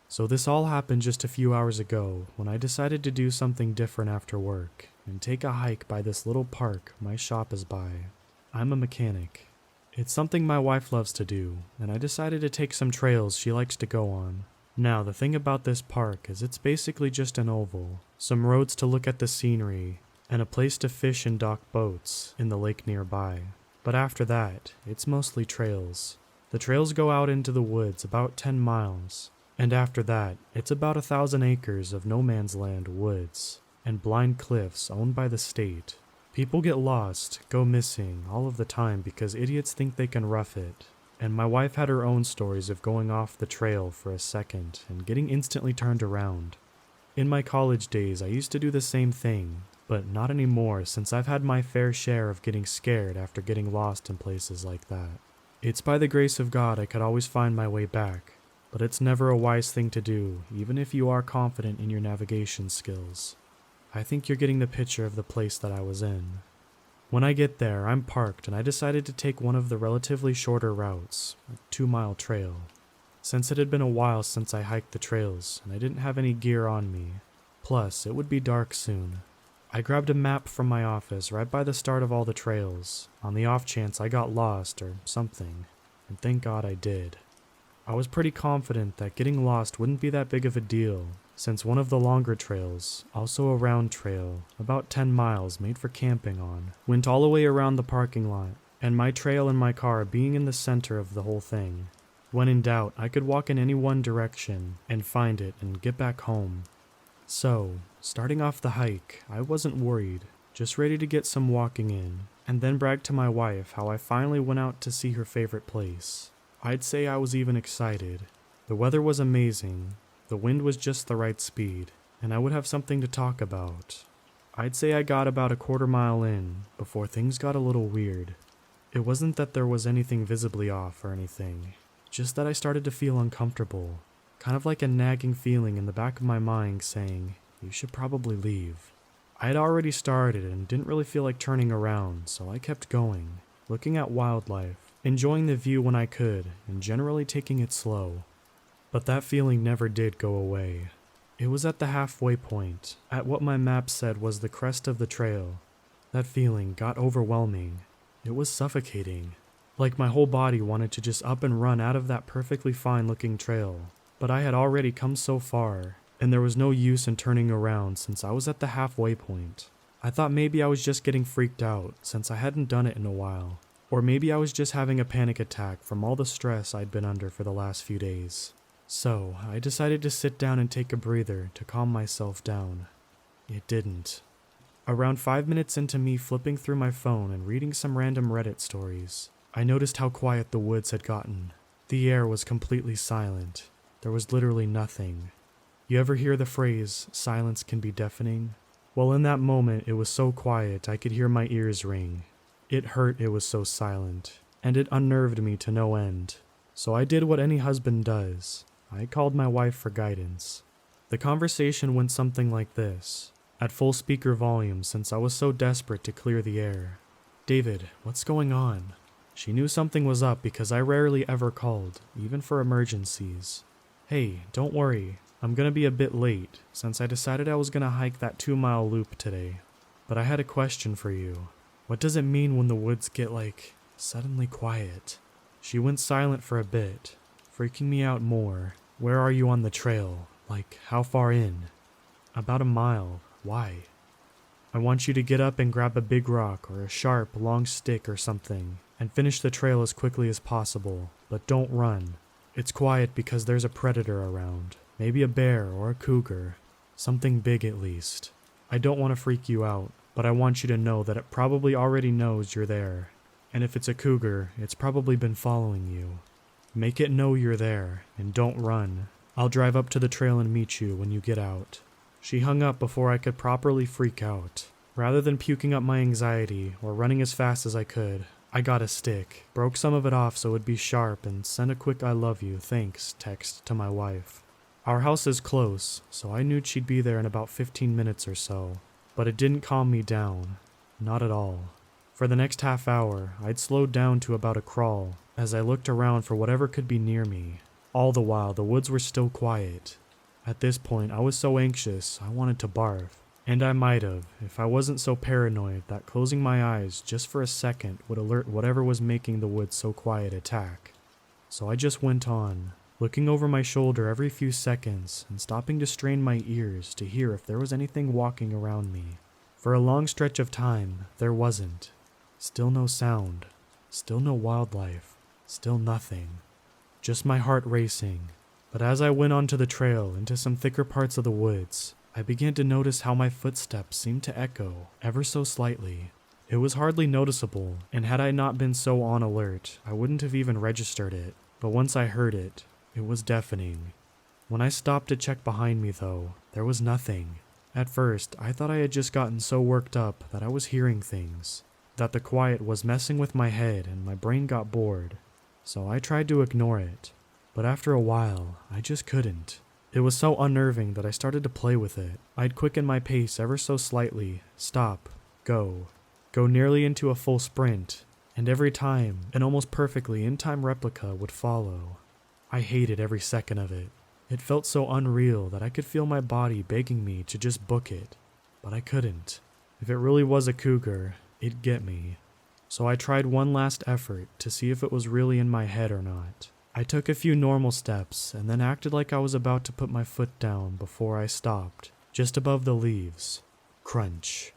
S1: So this all happened just a few hours ago, when I decided to do something different after work, and take a hike by this little park my shop is by. I'm a mechanic. It's something my wife loves to do, and I decided to take some trails she likes to go on. Now, the thing about this park is it's basically just an oval, some roads to look at the scenery, and a place to fish and dock boats in the lake nearby. But after that, it's mostly trails. The trails go out into the woods about 10 miles, and after that, it's about 1,000 acres of no man's land woods, and blind cliffs owned by the state. People get lost, go missing, all of the time because idiots think they can rough it. And my wife had her own stories of going off the trail for a second and getting instantly turned around. In my college days, I used to do the same thing. but not anymore since I've had my fair share of getting scared after getting lost in places like that. It's by the grace of God I could always find my way back, but it's never a wise thing to do, even if you are confident in your navigation skills. I think you're getting the picture of the place that I was in. When I get there, I'm parked and I decided to take one of the relatively shorter routes, a 2-mile trail. Since it had been a while since I hiked the trails and I didn't have any gear on me, plus it would be dark soon, I grabbed a map from my office right by the start of all the trails, on the off chance I got lost or something, and thank God I did. I was pretty confident that getting lost wouldn't be that big of a deal, since one of the longer trails, also a round trail, about 10 miles made for camping on, went all the way around the parking lot, and my trail and my car being in the center of the whole thing. When in doubt, I could walk in any one direction and find it and get back home. So, starting off the hike, I wasn't worried, just ready to get some walking in, and then brag to my wife how I finally went out to see her favorite place. I'd say I was even excited. The weather was amazing, the wind was just the right speed, and I would have something to talk about. I'd say I got about a quarter mile in before things got a little weird. It wasn't that there was anything visibly off or anything, just that I started to feel uncomfortable. Kind of like a nagging feeling in the back of my mind saying, you should probably leave. I had already started and didn't really feel like turning around, so I kept going, looking at wildlife, enjoying the view when I could, and generally taking it slow. But that feeling never did go away. It was at the halfway point, at what my map said was the crest of the trail. That feeling got overwhelming. It was suffocating. Like my whole body wanted to just up and run out of that perfectly fine looking trail. But I had already come so far, and there was no use in turning around since I was at the halfway point. I thought maybe I was just getting freaked out since I hadn't done it in a while, or maybe I was just having a panic attack from all the stress I'd been under for the last few days. So I decided to sit down and take a breather to calm myself down. It didn't. Around 5 minutes into me flipping through my phone and reading some random Reddit stories, I noticed how quiet the woods had gotten. The air was completely silent. There was literally nothing. You ever hear the phrase, silence can be deafening? Well, in that moment, it was so quiet I could hear my ears ring. It hurt it was so silent, and it unnerved me to no end. So I did what any husband does. I called my wife for guidance. The conversation went something like this, at full speaker volume since I was so desperate to clear the air. David, what's going on? She knew something was up because I rarely ever called, even for emergencies. Hey, don't worry, I'm gonna be a bit late, since I decided I was gonna hike that 2-mile loop today. But I had a question for you. What does it mean when the woods get, suddenly quiet? She went silent for a bit, freaking me out more. Where are you on the trail? How far in? About a mile. Why? I want you to get up and grab a big rock or a sharp, long stick or something, and finish the trail as quickly as possible, but don't run. It's quiet because there's a predator around, maybe a bear or a cougar, something big at least. I don't want to freak you out, but I want you to know that it probably already knows you're there, and if it's a cougar, it's probably been following you. Make it know you're there, and don't run. I'll drive up to the trail and meet you when you get out. She hung up before I could properly freak out. Rather than puking up my anxiety or running as fast as I could, I got a stick, broke some of it off so it'd be sharp, and sent a quick I love you, thanks text to my wife. Our house is close, so I knew she'd be there in about 15 minutes or so, but it didn't calm me down. Not at all. For the next half hour, I'd slowed down to about a crawl as I looked around for whatever could be near me. All the while, the woods were still quiet. At this point, I was so anxious, I wanted to barf. And I might have, if I wasn't so paranoid that closing my eyes just for a second would alert whatever was making the woods so quiet attack. So I just went on, looking over my shoulder every few seconds and stopping to strain my ears to hear if there was anything walking around me. For a long stretch of time, there wasn't. Still no sound. Still no wildlife. Still nothing. Just my heart racing. But as I went onto the trail into some thicker parts of the woods, I began to notice how my footsteps seemed to echo, ever so slightly. It was hardly noticeable, and had I not been so on alert, I wouldn't have even registered it. But once I heard it, it was deafening. When I stopped to check behind me though, there was nothing. At first, I thought I had just gotten so worked up that I was hearing things, that the quiet was messing with my head and my brain got bored. So I tried to ignore it, but after a while, I just couldn't. It was so unnerving that I started to play with it. I'd quicken my pace ever so slightly, stop, go nearly into a full sprint, and every time, an almost perfectly in-time replica would follow. I hated every second of it. It felt so unreal that I could feel my body begging me to just book it, but I couldn't. If it really was a cougar, it'd get me. So I tried one last effort to see if it was really in my head or not. I took a few normal steps and then acted like I was about to put my foot down before I stopped, just above the leaves. Crunch.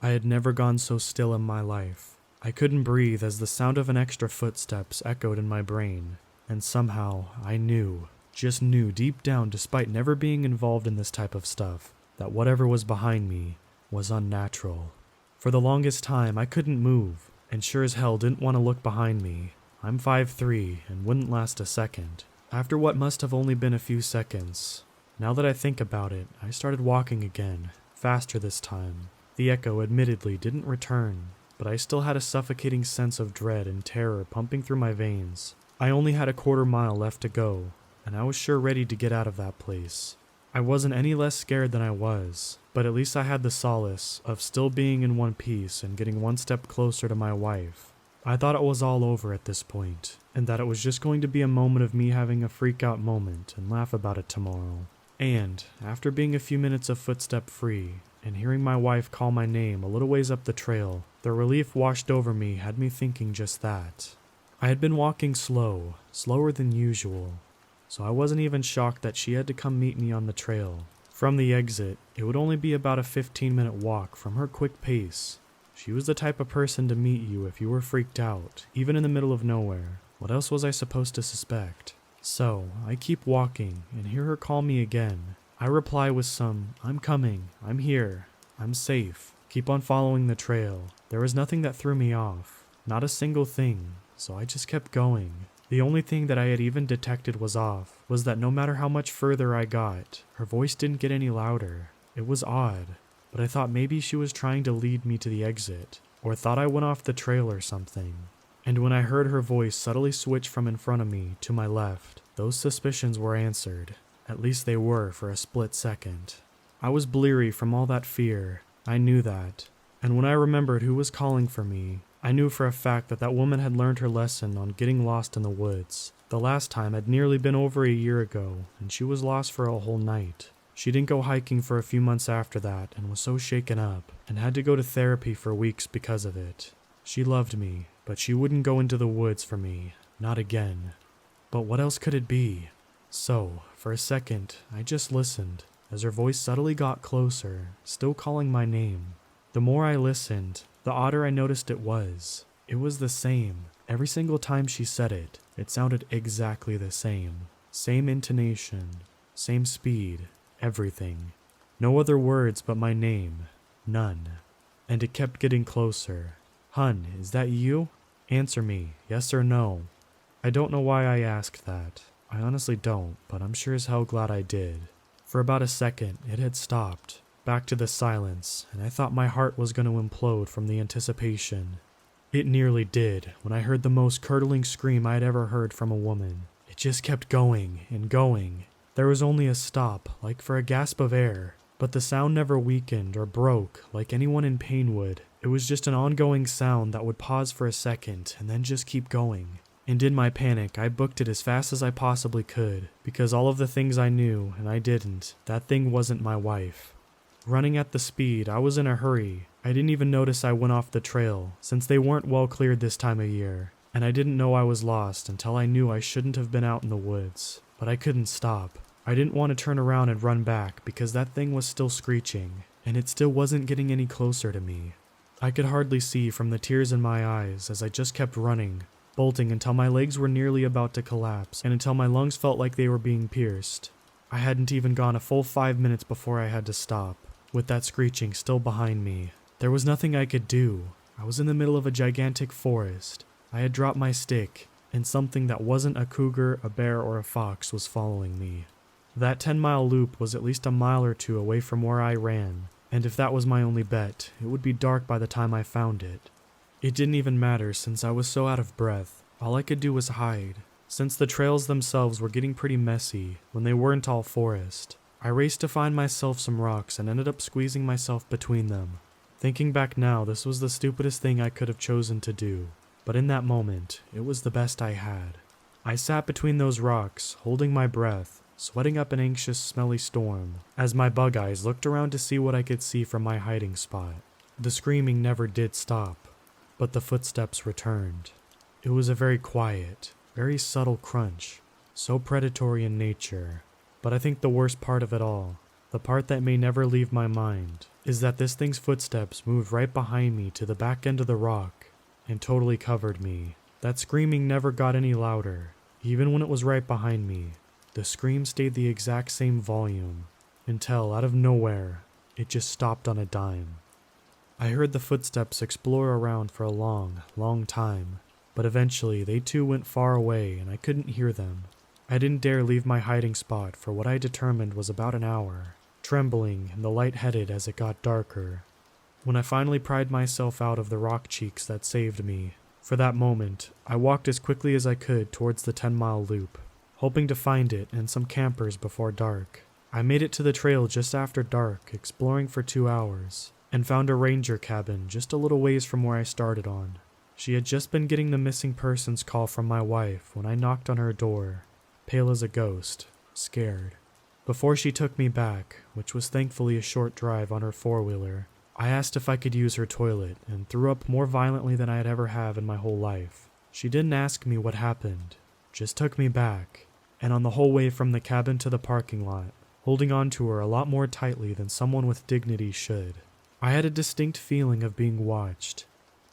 S1: I had never gone so still in my life. I couldn't breathe as the sound of an extra footsteps echoed in my brain, and somehow I knew, just knew deep down despite never being involved in this type of stuff, that whatever was behind me was unnatural. For the longest time I couldn't move, and sure as hell didn't want to look behind me. I'm 5'3" and wouldn't last a second. After what must have only been a few seconds, now that I think about it, I started walking again, faster this time. The echo admittedly didn't return, but I still had a suffocating sense of dread and terror pumping through my veins. I only had a quarter-mile left to go, and I was sure ready to get out of that place. I wasn't any less scared than I was, but at least I had the solace of still being in one piece and getting one step closer to my wife. I thought it was all over at this point, and that it was just going to be a moment of me having a freak-out moment and laugh about it tomorrow. And, after being a few minutes of footstep free, and hearing my wife call my name a little ways up the trail, the relief washed over me had me thinking just that. I had been walking slow, slower than usual, so I wasn't even shocked that she had to come meet me on the trail. From the exit, it would only be about a 15-minute walk from her quick pace. She was the type of person to meet you if you were freaked out, even in the middle of nowhere. What else was I supposed to suspect? So, I keep walking and hear her call me again. I reply with some, "I'm coming, I'm here, I'm safe." Keep on following the trail. There was nothing that threw me off, not a single thing, so I just kept going. The only thing that I had even detected was off was that no matter how much further I got, her voice didn't get any louder. It was odd, but I thought maybe she was trying to lead me to the exit, or thought I went off the trail or something. And when I heard her voice subtly switch from in front of me to my left, those suspicions were answered. At least they were for a split second. I was bleary from all that fear. I knew that. And when I remembered who was calling for me, I knew for a fact that that woman had learned her lesson on getting lost in the woods. The last time had nearly been over a year ago, and she was lost for a whole night. She didn't go hiking for a few months after that and was so shaken up, and had to go to therapy for weeks because of it. She loved me, but she wouldn't go into the woods for me. Not again. But what else could it be? So, for a second, I just listened, as her voice subtly got closer, still calling my name. The more I listened, the odder I noticed it was. It was the same. Every single time she said it, it sounded exactly the same. Same intonation, same speed, everything. No other words but my name. None. And it kept getting closer. "Hun, is that you? Answer me, yes or no." I don't know why I asked that. I honestly don't, but I'm sure as hell glad I did. For about a second, it had stopped. Back to the silence, and I thought my heart was going to implode from the anticipation. It nearly did when I heard the most curdling scream I had ever heard from a woman. It just kept going and going. There was only a stop, like for a gasp of air, but the sound never weakened or broke like anyone in pain would. It was just an ongoing sound that would pause for a second and then just keep going. And in my panic, I booked it as fast as I possibly could, because all of the things I knew, and I didn't, that thing wasn't my wife. Running at the speed, I was in a hurry. I didn't even notice I went off the trail, since they weren't well cleared this time of year, and I didn't know I was lost until I knew I shouldn't have been out in the woods. But I couldn't stop. I didn't want to turn around and run back because that thing was still screeching, and it still wasn't getting any closer to me. I could hardly see from the tears in my eyes as I just kept running, bolting until my legs were nearly about to collapse and until my lungs felt like they were being pierced. I hadn't even gone a full 5 minutes before I had to stop, with that screeching still behind me. There was nothing I could do. I was in the middle of a gigantic forest. I had dropped my stick, and something that wasn't a cougar, a bear, or a fox was following me. That 10-mile loop was at least a mile or two away from where I ran, and if that was my only bet, it would be dark by the time I found it. It didn't even matter since I was so out of breath. All I could do was hide. Since the trails themselves were getting pretty messy when they weren't all forest, I raced to find myself some rocks and ended up squeezing myself between them. Thinking back now, this was the stupidest thing I could have chosen to do, but in that moment, it was the best I had. I sat between those rocks, holding my breath, sweating up an anxious, smelly storm, as my bug eyes looked around to see what I could see from my hiding spot. The screaming never did stop, but the footsteps returned. It was a very quiet, very subtle crunch, so predatory in nature. But I think the worst part of it all, the part that may never leave my mind, is that this thing's footsteps moved right behind me to the back end of the rock and totally covered me. That screaming never got any louder, even when it was right behind me. The scream stayed the exact same volume, until, out of nowhere, it just stopped on a dime. I heard the footsteps explore around for a long, long time, but eventually they too went far away and I couldn't hear them. I didn't dare leave my hiding spot for what I determined was about an hour, trembling and the light-headed as it got darker. When I finally pried myself out of the rock cheeks that saved me, for that moment, I walked as quickly as I could towards the 10-mile loop, hoping to find it and some campers before dark. I made it to the trail just after dark, exploring for 2 hours, and found a ranger cabin just a little ways from where I started on. She had just been getting the missing persons call from my wife when I knocked on her door, pale as a ghost, scared. Before she took me back, which was thankfully a short drive on her four-wheeler, I asked if I could use her toilet and threw up more violently than I had ever have in my whole life. She didn't ask me what happened, just took me back, and on the whole way from the cabin to the parking lot, holding on to her a lot more tightly than someone with dignity should. I had a distinct feeling of being watched.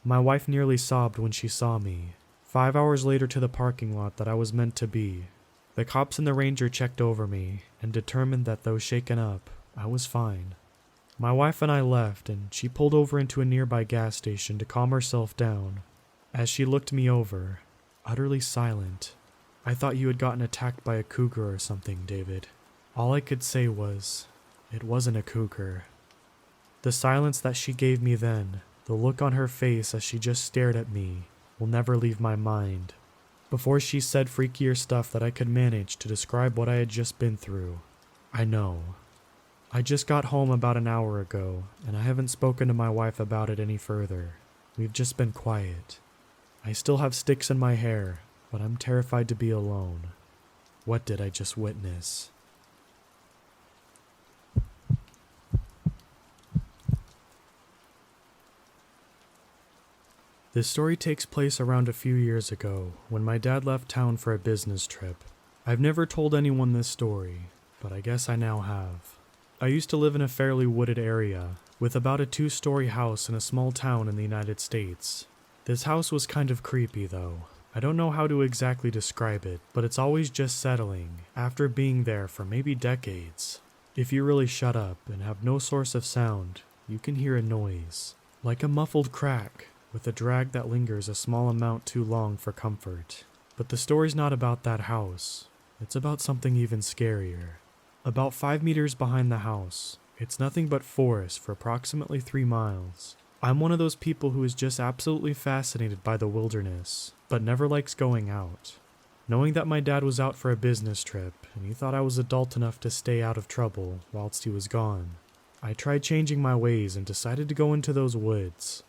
S1: My wife nearly sobbed when she saw me. 5 hours later to the parking lot that I was meant to be. The cops and the ranger checked over me and determined that though shaken up, I was fine. My wife and I left and she pulled over into a nearby gas station to calm herself down. As she looked me over, utterly silent, I thought you had gotten attacked by a cougar or something, David. All I could say was, it wasn't a cougar. The silence that she gave me then, the look on her face as she just stared at me, will never leave my mind. Before she said freakier stuff that I could manage to describe what I had just been through. I know. I just got home about an hour ago, and I haven't spoken to my wife about it any further. We've just been quiet. I still have sticks in my hair, but I'm terrified to be alone. What did I just witness? This story takes place around a few years ago, when my dad left town for a business trip. I've never told anyone this story, but I guess I now have. I used to live in a fairly wooded area, with about a 2-story house in a small town in the United States. This house was kind of creepy though. I don't know how to exactly describe it, but it's always just settling, after being there for maybe decades. If you really shut up and have no source of sound, you can hear a noise, like a muffled crack, with a drag that lingers a small amount too long for comfort. But the story's not about that house. It's about something even scarier. About 5 meters behind the house, it's nothing but forest for approximately 3 miles. I'm one of those people who is just absolutely fascinated by the wilderness, but never likes going out. Knowing that my dad was out for a business trip, and he thought I was adult enough to stay out of trouble whilst he was gone, I tried changing my ways and decided to go into those woods.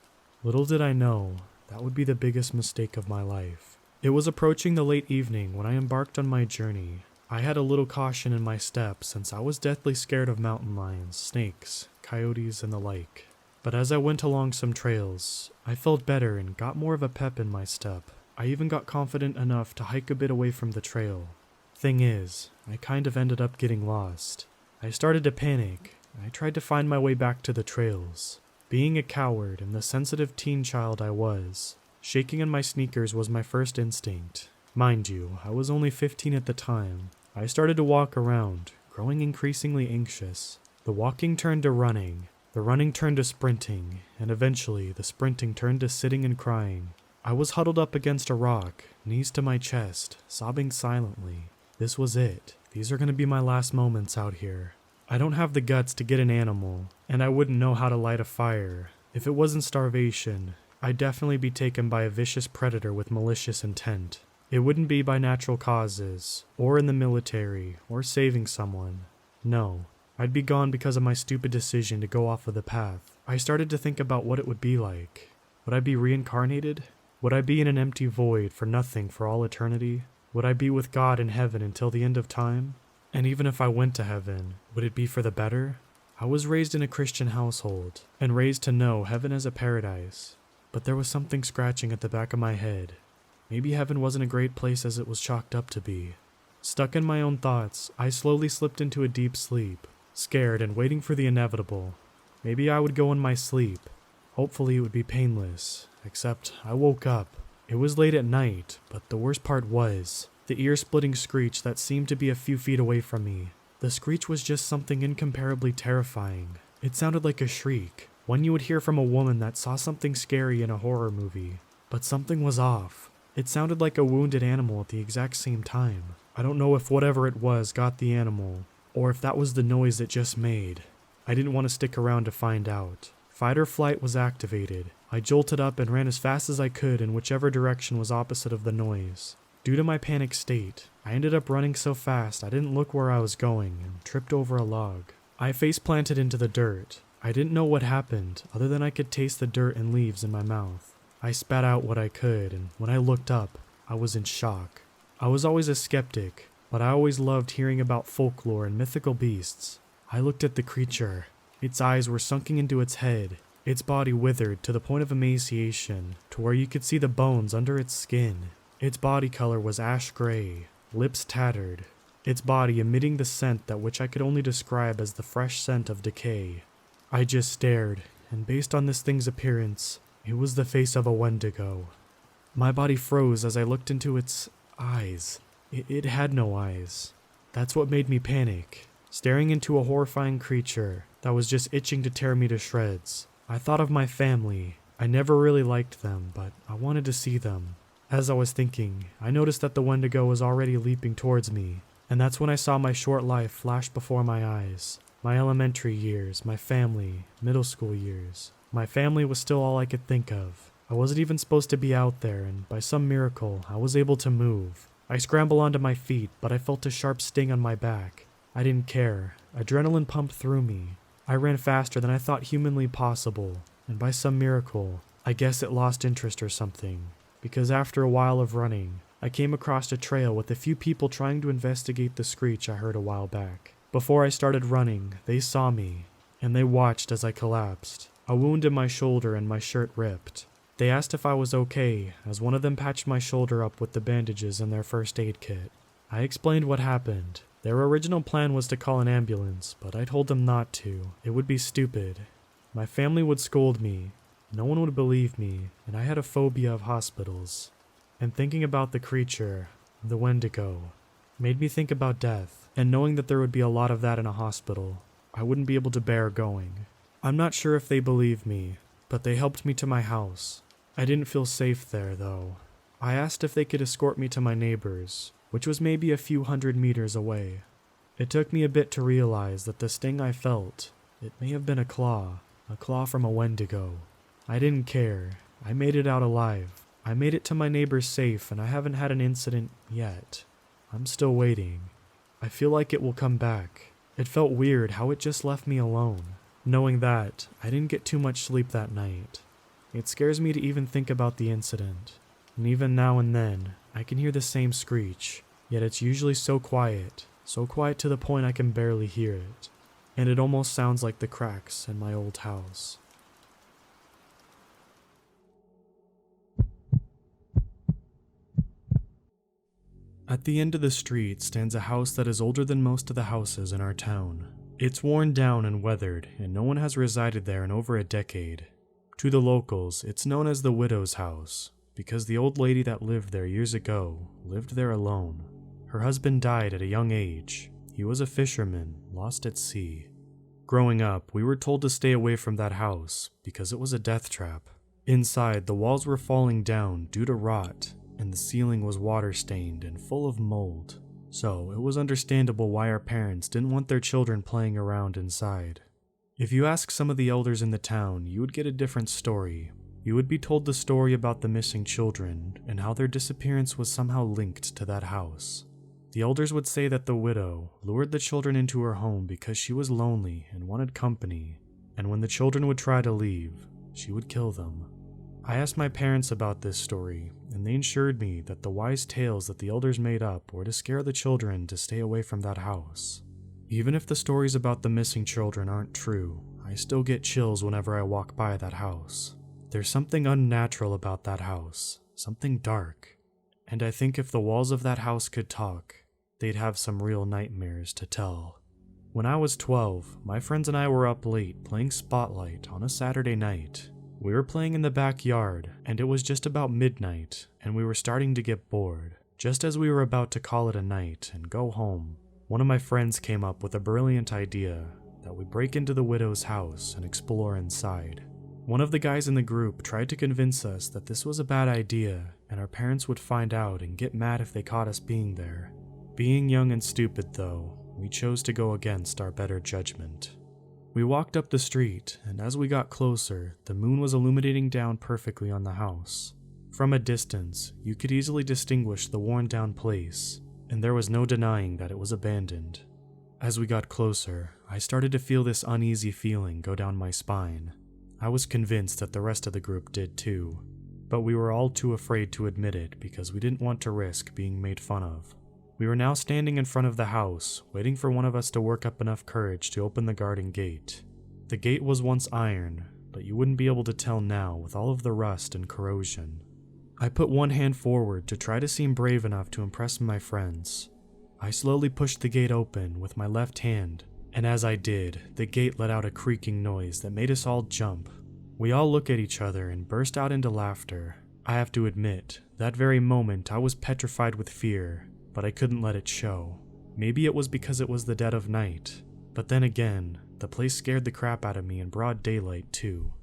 S1: Little did I know, that would be the biggest mistake of my life. It was approaching the late evening when I embarked on my journey. I had a little caution in my step since I was deathly scared of mountain lions, snakes, coyotes, and the like. But as I went along some trails, I felt better and got more of a pep in my step. I even got confident enough to hike a bit away from the trail. Thing is, I kind of ended up getting lost. I started to panic. I tried to find my way back to the trails. Being a coward and the sensitive teen child I was, shaking in my sneakers was my first instinct. Mind you, I was only 15 at the time. I started to walk around, growing increasingly anxious. The walking turned to running, the running turned to sprinting, and eventually the sprinting turned to sitting and crying. I was huddled up against a rock, knees to my chest, sobbing silently. This was it, these are gonna be my last moments out here. I don't have the guts to get an animal, and I wouldn't know how to light a fire. If it wasn't starvation, I'd definitely be taken by a vicious predator with malicious intent. It wouldn't be by natural causes, or in the military, or saving someone. No, I'd be gone because of my stupid decision to go off of the path. I started to think about what it would be like. Would I be reincarnated? Would I be in an empty void for nothing for all eternity? Would I be with God in heaven until the end of time? And even if I went to heaven, would it be for the better? I was raised in a Christian household, and raised to know heaven as a paradise. But there was something scratching at the back of my head. Maybe heaven wasn't a great place as it was chalked up to be. Stuck in my own thoughts, I slowly slipped into a deep sleep, scared and waiting for the inevitable. Maybe I would go in my sleep. Hopefully it would be painless, except I woke up. It was late at night, but the worst part was the ear-splitting screech that seemed to be a few feet away from me. The screech was just something incomparably terrifying. It sounded like a shriek, one you would hear from a woman that saw something scary in a horror movie. But something was off. It sounded like a wounded animal at the exact same time. I don't know if whatever it was got the animal, or if that was the noise it just made. I didn't want to stick around to find out. Fight or flight was activated. I jolted up and ran as fast as I could in whichever direction was opposite of the noise. Due to my panic state, I ended up running so fast I didn't look where I was going and tripped over a log. I face planted into the dirt. I didn't know what happened other than I could taste the dirt and leaves in my mouth. I spat out what I could, and when I looked up, I was in shock. I was always a skeptic, but I always loved hearing about folklore and mythical beasts. I looked at the creature. Its eyes were sunken into its head. Its body withered to the point of emaciation, to where you could see the bones under its skin. Its body color was ash gray, lips tattered, its body emitting the scent that which I could only describe as the fresh scent of decay. I just stared, and based on this thing's appearance, it was the face of a Wendigo. My body froze as I looked into its eyes. It had no eyes. That's what made me panic, staring into a horrifying creature that was just itching to tear me to shreds. I thought of my family. I never really liked them, but I wanted to see them. As I was thinking, I noticed that the Wendigo was already leaping towards me, and that's when I saw my short life flash before my eyes. My elementary years, my family, middle school years. My family was still all I could think of. I wasn't even supposed to be out there, and by some miracle, I was able to move. I scrambled onto my feet, but I felt a sharp sting on my back. I didn't care. Adrenaline pumped through me. I ran faster than I thought humanly possible, and by some miracle, I guess it lost interest or something. Because after a while of running, I came across a trail with a few people trying to investigate the screech I heard a while back. Before I started running, they saw me, and they watched as I collapsed. A wound in my shoulder and my shirt ripped. They asked if I was okay, as one of them patched my shoulder up with the bandages in their first aid kit. I explained what happened. Their original plan was to call an ambulance, but I told them not to. It would be stupid. My family would scold me. No one would believe me, and I had a phobia of hospitals. And thinking about the creature, the Wendigo, made me think about death, and knowing that there would be a lot of that in a hospital, I wouldn't be able to bear going. I'm not sure if they believed me, but they helped me to my house. I didn't feel safe there, though. I asked if they could escort me to my neighbor's, which was maybe a few hundred meters away. It took me a bit to realize that the sting I felt, it may have been a claw from a Wendigo. I didn't care. I made it out alive. I made it to my neighbor's safe, and I haven't had an incident yet. I'm still waiting. I feel like it will come back. It felt weird how it just left me alone. Knowing that, I didn't get too much sleep that night. It scares me to even think about the incident. And even now and then, I can hear the same screech, yet it's usually so quiet to the point I can barely hear it. And it almost sounds like the cracks in my old house. At the end of the street stands a house that is older than most of the houses in our town. It's worn down and weathered, and no one has resided there in over a decade. To the locals, it's known as the widow's house, because the old lady that lived there years ago lived there alone. Her husband died at a young age. He was a fisherman, lost at sea. Growing up, we were told to stay away from that house because it was a death trap. Inside, the walls were falling down due to rot, and the ceiling was water-stained and full of mold. so it was understandable why our parents didn't want their children playing around inside. If you ask some of the elders in the town, you would get a different story. You would be told the story about the missing children and how their disappearance was somehow linked to that house. The elders would say that the widow lured the children into her home because she was lonely and wanted company, and when the children would try to leave, she would kill them. I asked my parents about this story, and they assured me that the wise tales that the elders made up were to scare the children to stay away from that house. Even if the stories about the missing children aren't true, I still get chills whenever I walk by that house. There's something unnatural about that house, something dark, and I think if the walls of that house could talk, they'd have some real nightmares to tell. When I was 12, my friends and I were up late playing Spotlight on a Saturday night. We were playing in the backyard, and it was just about midnight, and we were starting to get bored. Just as we were about to call it a night and go home, one of my friends came up with a brilliant idea that we break into the widow's house and explore inside. One of the guys in the group tried to convince us that this was a bad idea and our parents would find out and get mad if they caught us being there. Being young and stupid though, we chose to go against our better judgment. We walked up the street, and as we got closer, the moon was illuminating down perfectly on the house. From a distance, you could easily distinguish the worn-down place, and there was no denying that it was abandoned. As we got closer, I started to feel this uneasy feeling go down my spine. I was convinced that the rest of the group did too, but we were all too afraid to admit it because we didn't want to risk being made fun of. We were now standing in front of the house, waiting for one of us to work up enough courage to open the garden gate. The gate was once iron, but you wouldn't be able to tell now with all of the rust and corrosion. I put one hand forward to try to seem brave enough to impress my friends. I slowly pushed the gate open with my left hand, and as I did, the gate let out a creaking noise that made us all jump. We all looked at each other and burst out into laughter. I have to admit, that very moment I was petrified with fear, but I couldn't let it show. Maybe it was because it was the dead of night, but then again, the place scared the crap out of me in broad daylight too.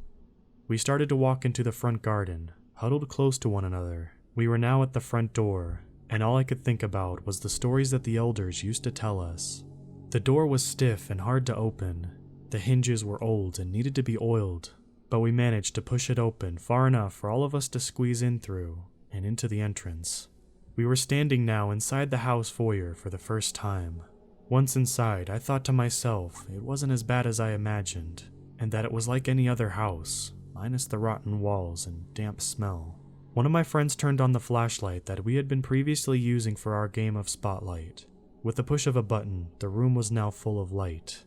S1: We started to walk into the front garden, huddled close to one another. We were now at the front door, and all I could think about was the stories that the elders used to tell us. The door was stiff and hard to open. The hinges were old and needed to be oiled, but we managed to push it open far enough for all of us to squeeze in through and into the entrance. We were standing now inside the house foyer for the first time. Once inside, I thought to myself it wasn't as bad as I imagined, and that it was like any other house, minus the rotten walls and damp smell. One of my friends turned on the flashlight that we had been previously using for our game of Spotlight. With the push of a button, the room was now full of light.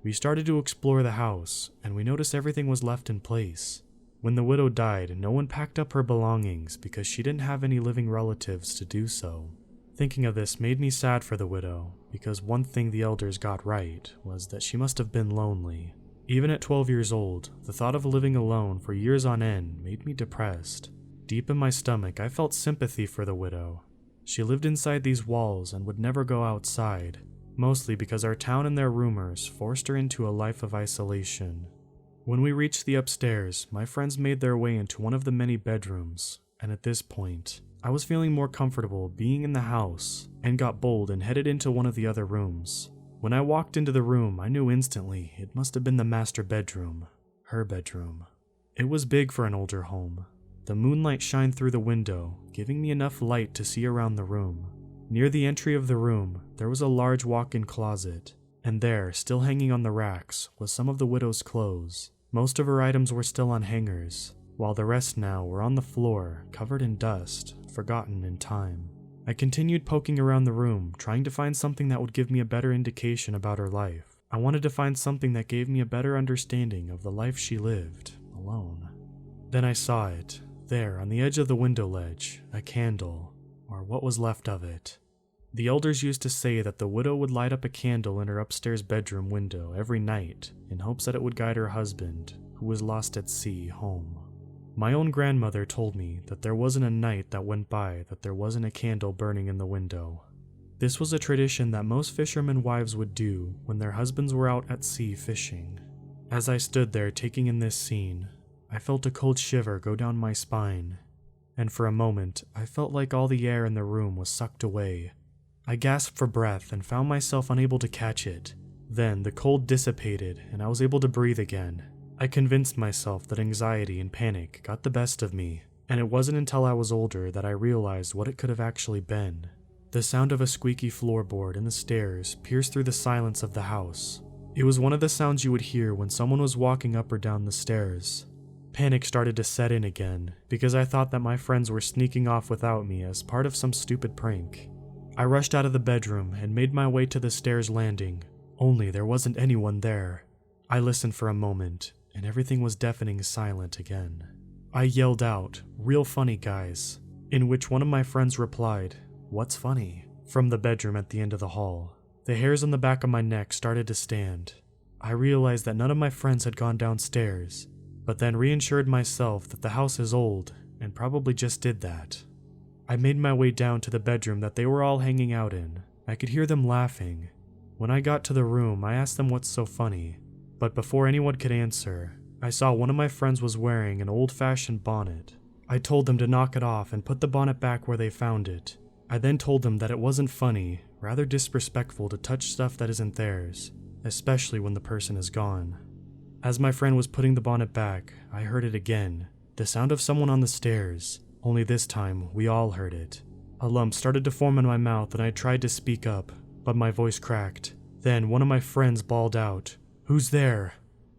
S1: We started to explore the house, and we noticed everything was left in place. When the widow died, no one packed up her belongings because she didn't have any living relatives to do so. Thinking of this made me sad for the widow, because one thing the elders got right was that she must have been lonely. Even at 12 years old, the thought of living alone for years on end made me depressed. Deep in my stomach, I felt sympathy for the widow. She lived inside these walls and would never go outside, mostly because our town and their rumors forced her into a life of isolation. When we reached the upstairs, my friends made their way into one of the many bedrooms, and at this point, I was feeling more comfortable being in the house and got bold and headed into one of the other rooms. When I walked into the room, I knew instantly it must have been the master bedroom, her bedroom. It was big for an older home. The moonlight shined through the window, giving me enough light to see around the room. Near the entry of the room, there was a large walk-in closet, and there, still hanging on the racks, was some of the widow's clothes. Most of her items were still on hangers, while the rest now were on the floor, covered in dust, forgotten in time. I continued poking around the room, trying to find something that would give me a better indication about her life. I wanted to find something that gave me a better understanding of the life she lived, alone. Then I saw it, there on the edge of the window ledge, a candle, or what was left of it. The elders used to say that the widow would light up a candle in her upstairs bedroom window every night in hopes that it would guide her husband, who was lost at sea, home. My own grandmother told me that there wasn't a night that went by that there wasn't a candle burning in the window. This was a tradition that most fishermen wives would do when their husbands were out at sea fishing. As I stood there taking in this scene, I felt a cold shiver go down my spine, and for a moment I felt like all the air in the room was sucked away. I gasped for breath and found myself unable to catch it. Then the cold dissipated and I was able to breathe again. I convinced myself that anxiety and panic got the best of me, and it wasn't until I was older that I realized what it could have actually been. The sound of a squeaky floorboard and the stairs pierced through the silence of the house. It was one of the sounds you would hear when someone was walking up or down the stairs. Panic started to set in again, because I thought that my friends were sneaking off without me as part of some stupid prank. I rushed out of the bedroom and made my way to the stairs landing, only there wasn't anyone there. I listened for a moment, and everything was deafening silent again. I yelled out, "Real funny, guys," in which one of my friends replied, "What's funny?" from the bedroom at the end of the hall. The hairs on the back of my neck started to stand. I realized that none of my friends had gone downstairs, but then reassured myself that the house is old and probably just did that. I made my way down to the bedroom that they were all hanging out in. I could hear them laughing. When I got to the room, I asked them what's so funny, but before anyone could answer, I saw one of my friends was wearing an old-fashioned bonnet. I told them to knock it off and put the bonnet back where they found it. I then told them that it wasn't funny, rather disrespectful to touch stuff that isn't theirs, especially when the person is gone. As my friend was putting the bonnet back, I heard it again, the sound of someone on the stairs, only this time we all heard it. A lump started to form in my mouth and I tried to speak up, but my voice cracked. Then one of my friends bawled out, "Who's there?"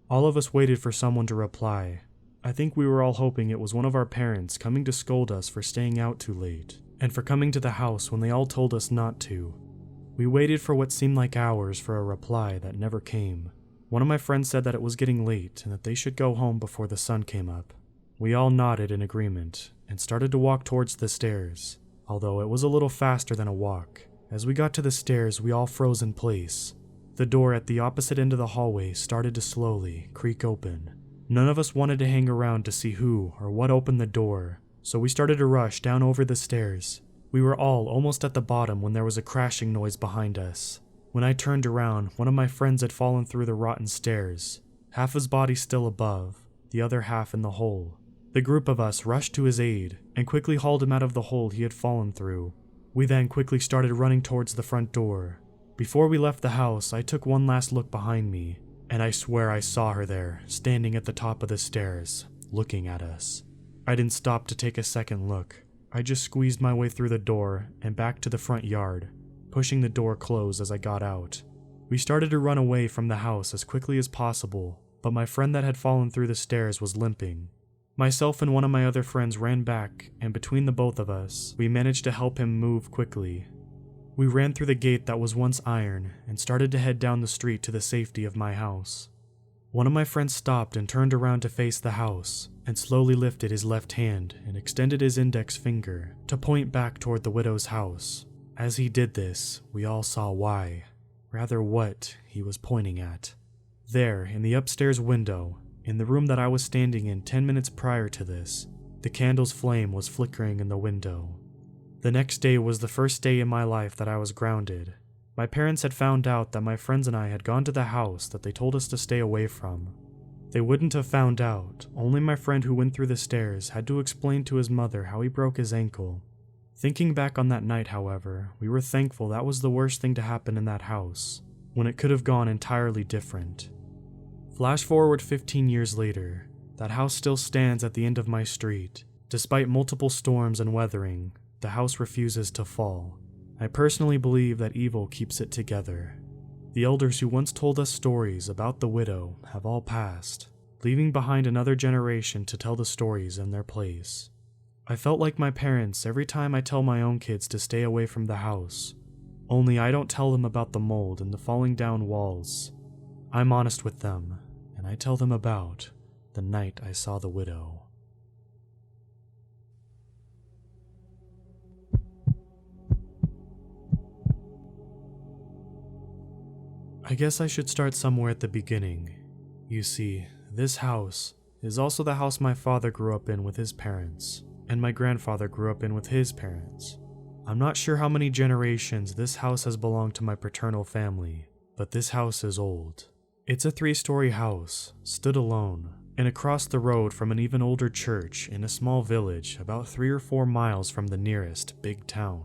S1: All of us waited for someone to reply. I think we were all hoping it was one of our parents coming to scold us for staying out too late, and for coming to the house when they all told us not to. We waited for what seemed like hours for a reply that never came. One of my friends said that it was getting late and that they should go home before the sun came up. We all nodded in agreement and started to walk towards the stairs, although it was a little faster than a walk. As we got to the stairs, we all froze in place. The door at the opposite end of the hallway started to slowly creak open. None of us wanted to hang around to see who or what opened the door, so we started to rush down over the stairs. We were all almost at the bottom when there was a crashing noise behind us. When I turned around, one of my friends had fallen through the rotten stairs, half his body still above, the other half in the hole. The group of us rushed to his aid and quickly hauled him out of the hole he had fallen through. We then quickly started running towards the front door. Before we left the house, I took one last look behind me, and I swear I saw her there, standing at the top of the stairs, looking at us. I didn't stop to take a second look. I just squeezed my way through the door and back to the front yard, pushing the door closed as I got out. We started to run away from the house as quickly as possible, but my friend that had fallen through the stairs was limping. Myself and one of my other friends ran back, and between the both of us, we managed to help him move quickly. We ran through the gate that was once iron and started to head down the street to the safety of my house. One of my friends stopped and turned around to face the house, and slowly lifted his left hand and extended his index finger to point back toward the widow's house. As he did this, we all saw why, rather what, he was pointing at. There, in the upstairs window, in the room that I was standing in 10 minutes prior to this, the candle's flame was flickering in the window. The next day was the first day in my life that I was grounded. My parents had found out that my friends and I had gone to the house that they told us to stay away from. They wouldn't have found out, only my friend who went through the stairs had to explain to his mother how he broke his ankle. Thinking back on that night, however, we were thankful that was the worst thing to happen in that house, when it could have gone entirely different. Flash forward 15 years later, that house still stands at the end of my street. Despite multiple storms and weathering, the house refuses to fall. I personally believe that evil keeps it together. The elders who once told us stories about the widow have all passed, leaving behind another generation to tell the stories in their place. I felt like my parents every time I tell my own kids to stay away from the house, only I don't tell them about the mold and the falling down walls. I'm honest with them, and I tell them about the night I saw the widow. I guess I should start somewhere at the beginning. You see, this house is also the house my father grew up in with his parents, and my grandfather grew up in with his parents. I'm not sure how many generations this house has belonged to my paternal family, but this house is old. It's a 3-story house, stood alone, and across the road from an even older church in a small village about 3 or 4 miles from the nearest big town.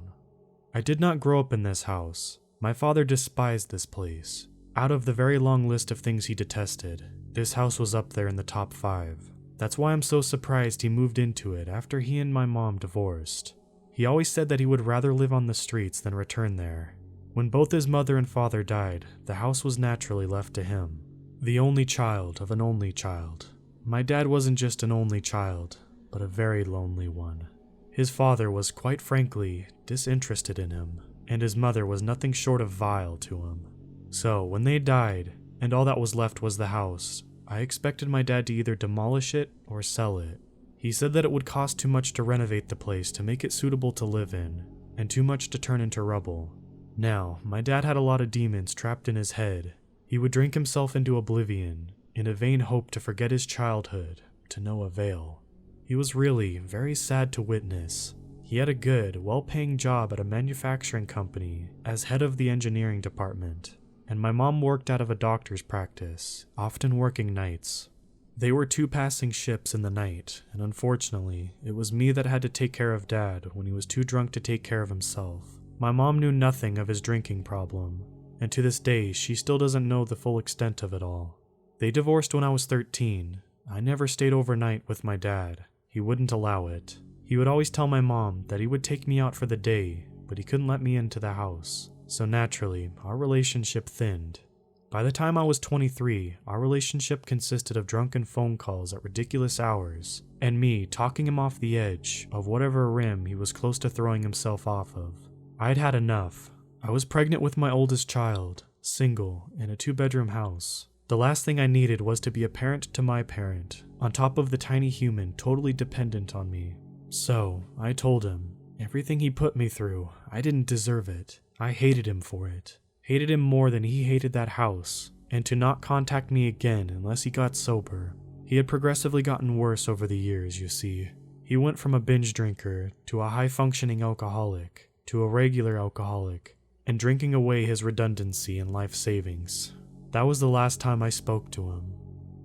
S1: I did not grow up in this house. My father despised this place. Out of the very long list of things he detested, this house was up there in the top 5. That's why I'm so surprised he moved into it after he and my mom divorced. He always said that he would rather live on the streets than return there. When both his mother and father died, the house was naturally left to him. The only child of an only child. My dad wasn't just an only child, but a very lonely one. His father was, quite frankly, disinterested in him, and his mother was nothing short of vile to him. So, when they died, and all that was left was the house, I expected my dad to either demolish it or sell it. He said that it would cost too much to renovate the place to make it suitable to live in, and too much to turn into rubble. Now, my dad had a lot of demons trapped in his head. He would drink himself into oblivion, in a vain hope to forget his childhood, to no avail. He was really very sad to witness. He had a good, well-paying job at a manufacturing company as head of the engineering department, and my mom worked out of a doctor's practice, often working nights. They were 2 passing ships in the night, and unfortunately, it was me that had to take care of Dad when he was too drunk to take care of himself. My mom knew nothing of his drinking problem, and to this day, she still doesn't know the full extent of it all. They divorced when I was 13. I never stayed overnight with my dad. He wouldn't allow it. He would always tell my mom that he would take me out for the day, but he couldn't let me into the house. So naturally, our relationship thinned. By the time I was 23, our relationship consisted of drunken phone calls at ridiculous hours, and me talking him off the edge of whatever rim he was close to throwing himself off of. I'd had enough. I was pregnant with my oldest child, single, in a 2-bedroom house. The last thing I needed was to be a parent to my parent, on top of the tiny human totally dependent on me. So, I told him, everything he put me through, I didn't deserve it. I hated him for it. Hated him more than he hated that house, and to not contact me again unless he got sober. He had progressively gotten worse over the years, you see. He went from a binge drinker to a high-functioning alcoholic to a regular alcoholic, and drinking away his redundancy and life savings. That was the last time I spoke to him.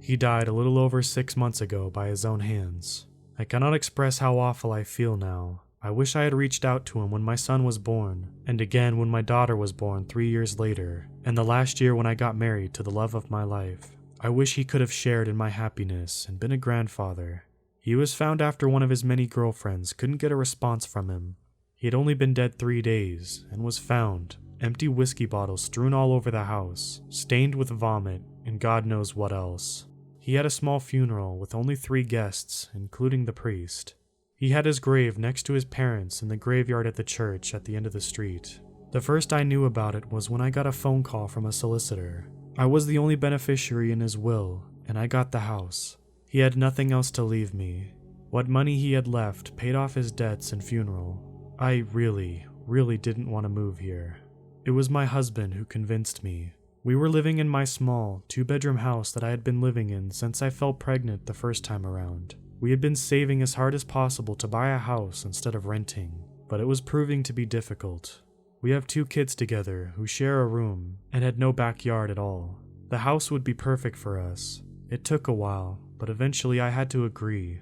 S1: He died a little over 6 months ago by his own hands. I cannot express how awful I feel now. I wish I had reached out to him when my son was born, and again when my daughter was born 3 years later, and the last year when I got married to the love of my life. I wish he could have shared in my happiness and been a grandfather. He was found after one of his many girlfriends couldn't get a response from him. He had only been dead 3 days, and was found, empty whiskey bottles strewn all over the house, stained with vomit, and God knows what else. He had a small funeral with only 3 guests, including the priest. He had his grave next to his parents in the graveyard at the church at the end of the street. The first I knew about it was when I got a phone call from a solicitor. I was the only beneficiary in his will, and I got the house. He had nothing else to leave me. What money he had left paid off his debts and funeral. I really didn't want to move here. It was my husband who convinced me. We were living in my small, 2-bedroom house that I had been living in since I fell pregnant the first time around. We had been saving as hard as possible to buy a house instead of renting, but it was proving to be difficult. We have 2 kids together who share a room and had no backyard at all. The house would be perfect for us. It took a while, but eventually I had to agree.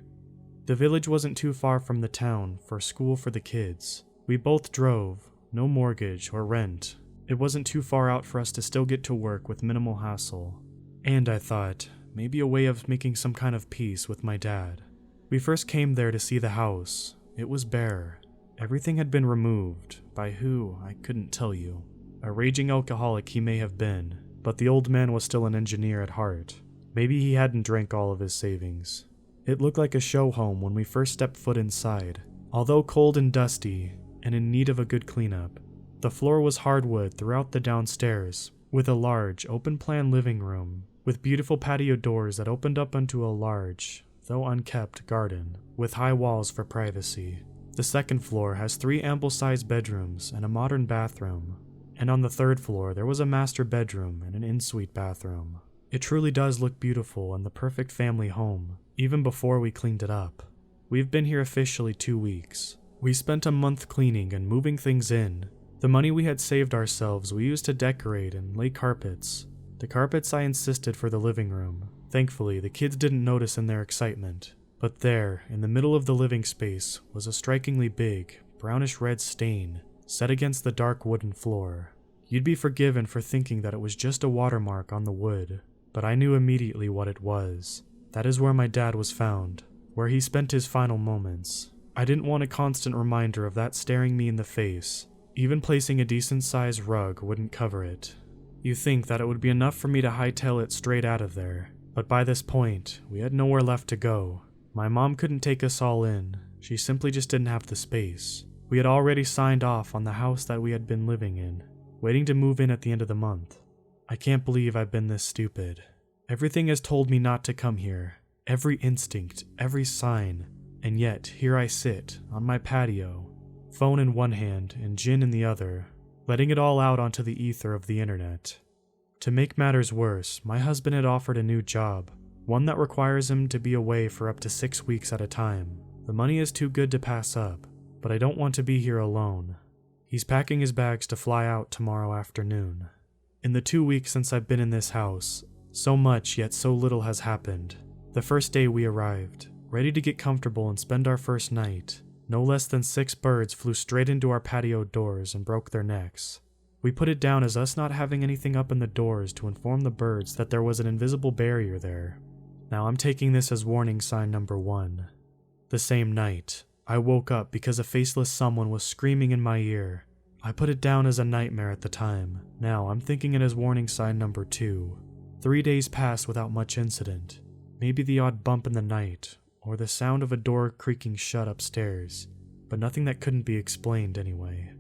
S1: The village wasn't too far from the town for school for the kids. We both drove, no mortgage or rent. It wasn't too far out for us to still get to work with minimal hassle. And I thought, maybe a way of making some kind of peace with my dad. We first came there to see the house. It was bare. Everything had been removed. By who, I couldn't tell you. A raging alcoholic he may have been, but the old man was still an engineer at heart. Maybe he hadn't drank all of his savings. It looked like a show home when we first stepped foot inside. Although cold and dusty, and in need of a good cleanup, the floor was hardwood throughout the downstairs, with a large, open-plan living room, with beautiful patio doors that opened up onto a large, though unkept, garden, with high walls for privacy. The second floor has 3 ample-sized bedrooms and a modern bathroom, and on the 3rd floor there was a master bedroom and an in-suite bathroom. It truly does look beautiful and the perfect family home, even before we cleaned it up. We've been here officially 2 weeks. We spent a month cleaning and moving things in. The money we had saved ourselves we used to decorate and lay carpets. The carpets I insisted for the living room. Thankfully, the kids didn't notice in their excitement. But there, in the middle of the living space, was a strikingly big, brownish-red stain. set against the dark wooden floor. You'd be forgiven for thinking that it was just a watermark on the wood, but I knew immediately what it was. That is where my dad was found, where he spent his final moments. I didn't want a constant reminder of that staring me in the face. Even placing a decent-sized rug wouldn't cover it. You think that it would be enough for me to hightail it straight out of there, but by this point, we had nowhere left to go. My mom couldn't take us all in. She simply just didn't have the space. We had already signed off on the house that we had been living in, waiting to move in at the end of the month. I can't believe I've been this stupid. Everything has told me not to come here. Every instinct, every sign. And yet, here I sit, on my patio, phone in one hand and gin in the other, letting it all out onto the ether of the internet. To make matters worse, my husband had offered a new job, one that requires him to be away for up to 6 weeks at a time. The money is too good to pass up, but I don't want to be here alone. He's packing his bags to fly out tomorrow afternoon. In the 2 weeks since I've been in this house, so much yet so little has happened. The first day we arrived, ready to get comfortable and spend our first night, no less than 6 birds flew straight into our patio doors and broke their necks. We put it down as us not having anything up in the doors to inform the birds that there was an invisible barrier there. Now I'm taking this as warning sign number 1. The same night, I woke up because a faceless someone was screaming in my ear. I put it down as a nightmare at the time. Now I'm thinking it as warning sign number 2. 3 days passed without much incident. Maybe the odd bump in the night, or the sound of a door creaking shut upstairs, but nothing that couldn't be explained anyway.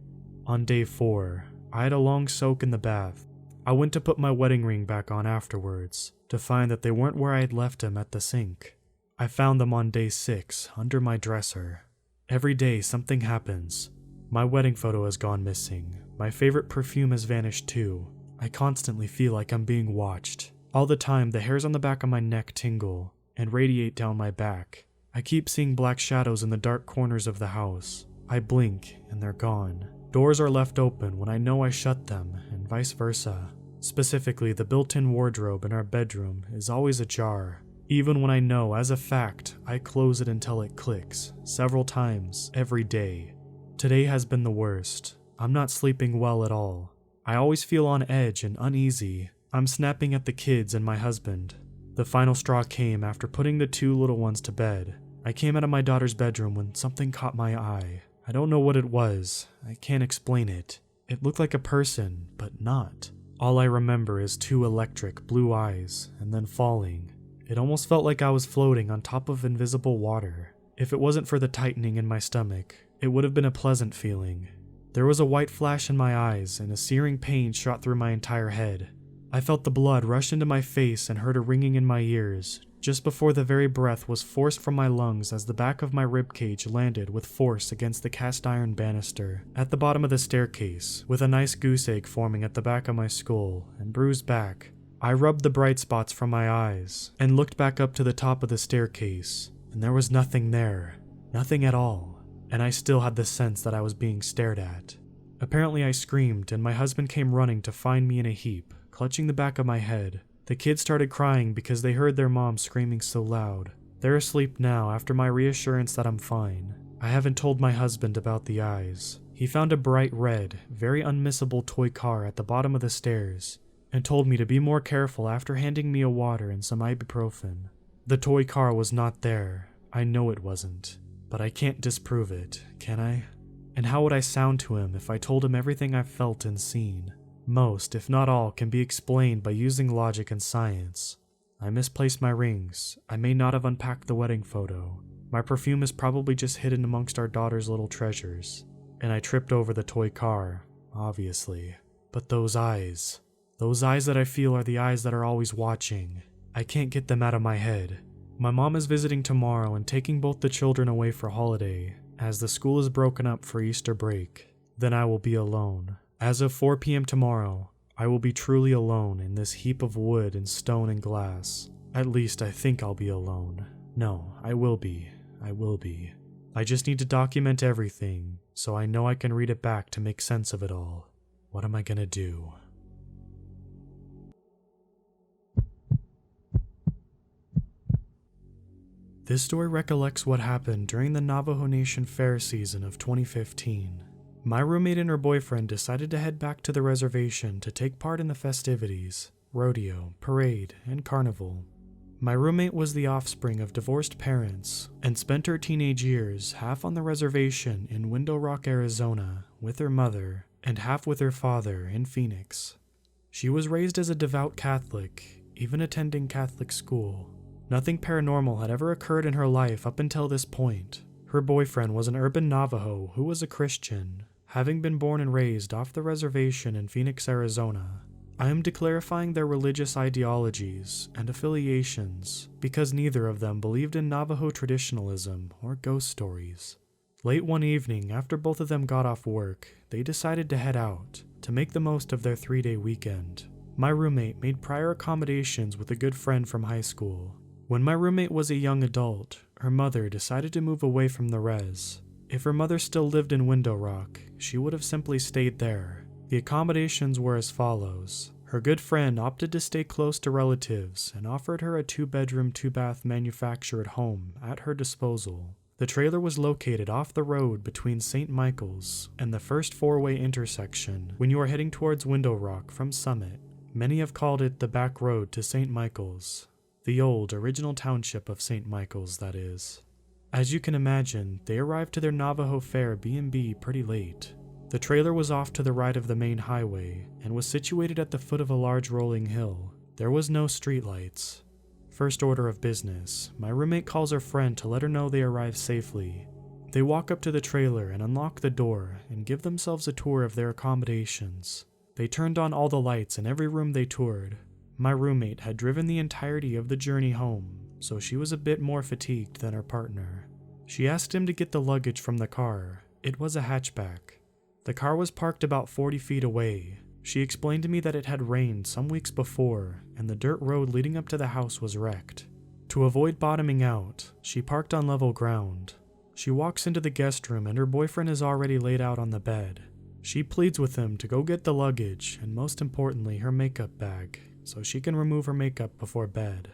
S1: On day 4, I had a long soak in the bath. I went to put my wedding ring back on afterwards, to find that they weren't where I had left them at the sink. I found them on day 6, under my dresser. Every day something happens. My wedding photo has gone missing. My favorite perfume has vanished too. I constantly feel like I'm being watched. All the time the hairs on the back of my neck tingle and radiate down my back. I keep seeing black shadows in the dark corners of the house. I blink and they're gone. Doors are left open when I know I shut them, and vice versa. Specifically, the built-in wardrobe in our bedroom is always ajar. Even when I know, as a fact, I close it until it clicks, several times, every day. Today has been the worst. I'm not sleeping well at all. I always feel on edge and uneasy. I'm snapping at the kids and my husband. The final straw came after putting the 2 little ones to bed. I came out of my daughter's bedroom when something caught my eye. I don't know what it was. I can't explain it. It looked like a person, but not. All I remember is 2 electric blue eyes, and then falling. It almost felt like I was floating on top of invisible water. If it wasn't for the tightening in my stomach, it would have been a pleasant feeling. There was a white flash in my eyes, and a searing pain shot through my entire head. I felt the blood rush into my face and heard a ringing in my ears, just before the very breath was forced from my lungs as the back of my ribcage landed with force against the cast iron banister at the bottom of the staircase, with a nice goose egg forming at the back of my skull and bruised back. I rubbed the bright spots from my eyes and looked back up to the top of the staircase, and there was nothing there. Nothing at all. And I still had the sense that I was being stared at. Apparently I screamed, and my husband came running to find me in a heap, clutching the back of my head. The kids started crying because they heard their mom screaming so loud. They're asleep now after my reassurance that I'm fine. I haven't told my husband about the eyes. He found a bright red, very unmissable toy car at the bottom of the stairs, and told me to be more careful after handing me a water and some ibuprofen. The toy car was not there. I know it wasn't. But I can't disprove it, can I? And how would I sound to him if I told him everything I've felt and seen? Most, if not all, can be explained by using logic and science. I misplaced my rings. I may not have unpacked the wedding photo. My perfume is probably just hidden amongst our daughter's little treasures. And I tripped over the toy car, obviously. But those eyes that I feel are the eyes that are always watching. I can't get them out of my head. My mom is visiting tomorrow and taking both the children away for holiday, as the school is broken up for Easter break. Then I will be alone. As of 4 p.m. tomorrow, I will be truly alone in this heap of wood and stone and glass. At least I think I'll be alone. No, I will be. I just need to document everything, so I know I can read it back to make sense of it all. What am I gonna do? This story recollects what happened during the Navajo Nation Fair season of 2015. My roommate and her boyfriend decided to head back to the reservation to take part in the festivities, rodeo, parade, and carnival. My roommate was the offspring of divorced parents and spent her teenage years half on the reservation in Window Rock, Arizona, with her mother, and half with her father in Phoenix. She was raised as a devout Catholic, even attending Catholic school. Nothing paranormal had ever occurred in her life up until this point. Her boyfriend was an urban Navajo who was a Christian, having been born and raised off the reservation in Phoenix, Arizona. I am declarifying their religious ideologies and affiliations because neither of them believed in Navajo traditionalism or ghost stories. Late one evening, after both of them got off work, they decided to head out to make the most of their 3-day weekend. My roommate made prior accommodations with a good friend from high school. When my roommate was a young adult, her mother decided to move away from the res. If her mother still lived in Window Rock, she would have simply stayed there. The accommodations were as follows. Her good friend opted to stay close to relatives and offered her a 2-bedroom, 2-bath manufactured home at her disposal. The trailer was located off the road between St. Michael's and the first 4-way intersection when you are heading towards Window Rock from Summit. Many have called it the back road to St. Michael's. The old, original township of St. Michael's, that is. As you can imagine, they arrived to their Navajo Fair B&B pretty late. The trailer was off to the right of the main highway and was situated at the foot of a large rolling hill. There was no streetlights. First order of business, my roommate calls her friend to let her know they arrived safely. They walk up to the trailer and unlock the door and give themselves a tour of their accommodations. They turned on all the lights in every room they toured. My roommate had driven the entirety of the journey home, so she was a bit more fatigued than her partner. She asked him to get the luggage from the car. It was a hatchback. The car was parked about 40 feet away. She explained to me that it had rained some weeks before, and the dirt road leading up to the house was wrecked. To avoid bottoming out, she parked on level ground. She walks into the guest room and her boyfriend is already laid out on the bed. She pleads with him to go get the luggage and, most importantly, her makeup bag, so she can remove her makeup before bed.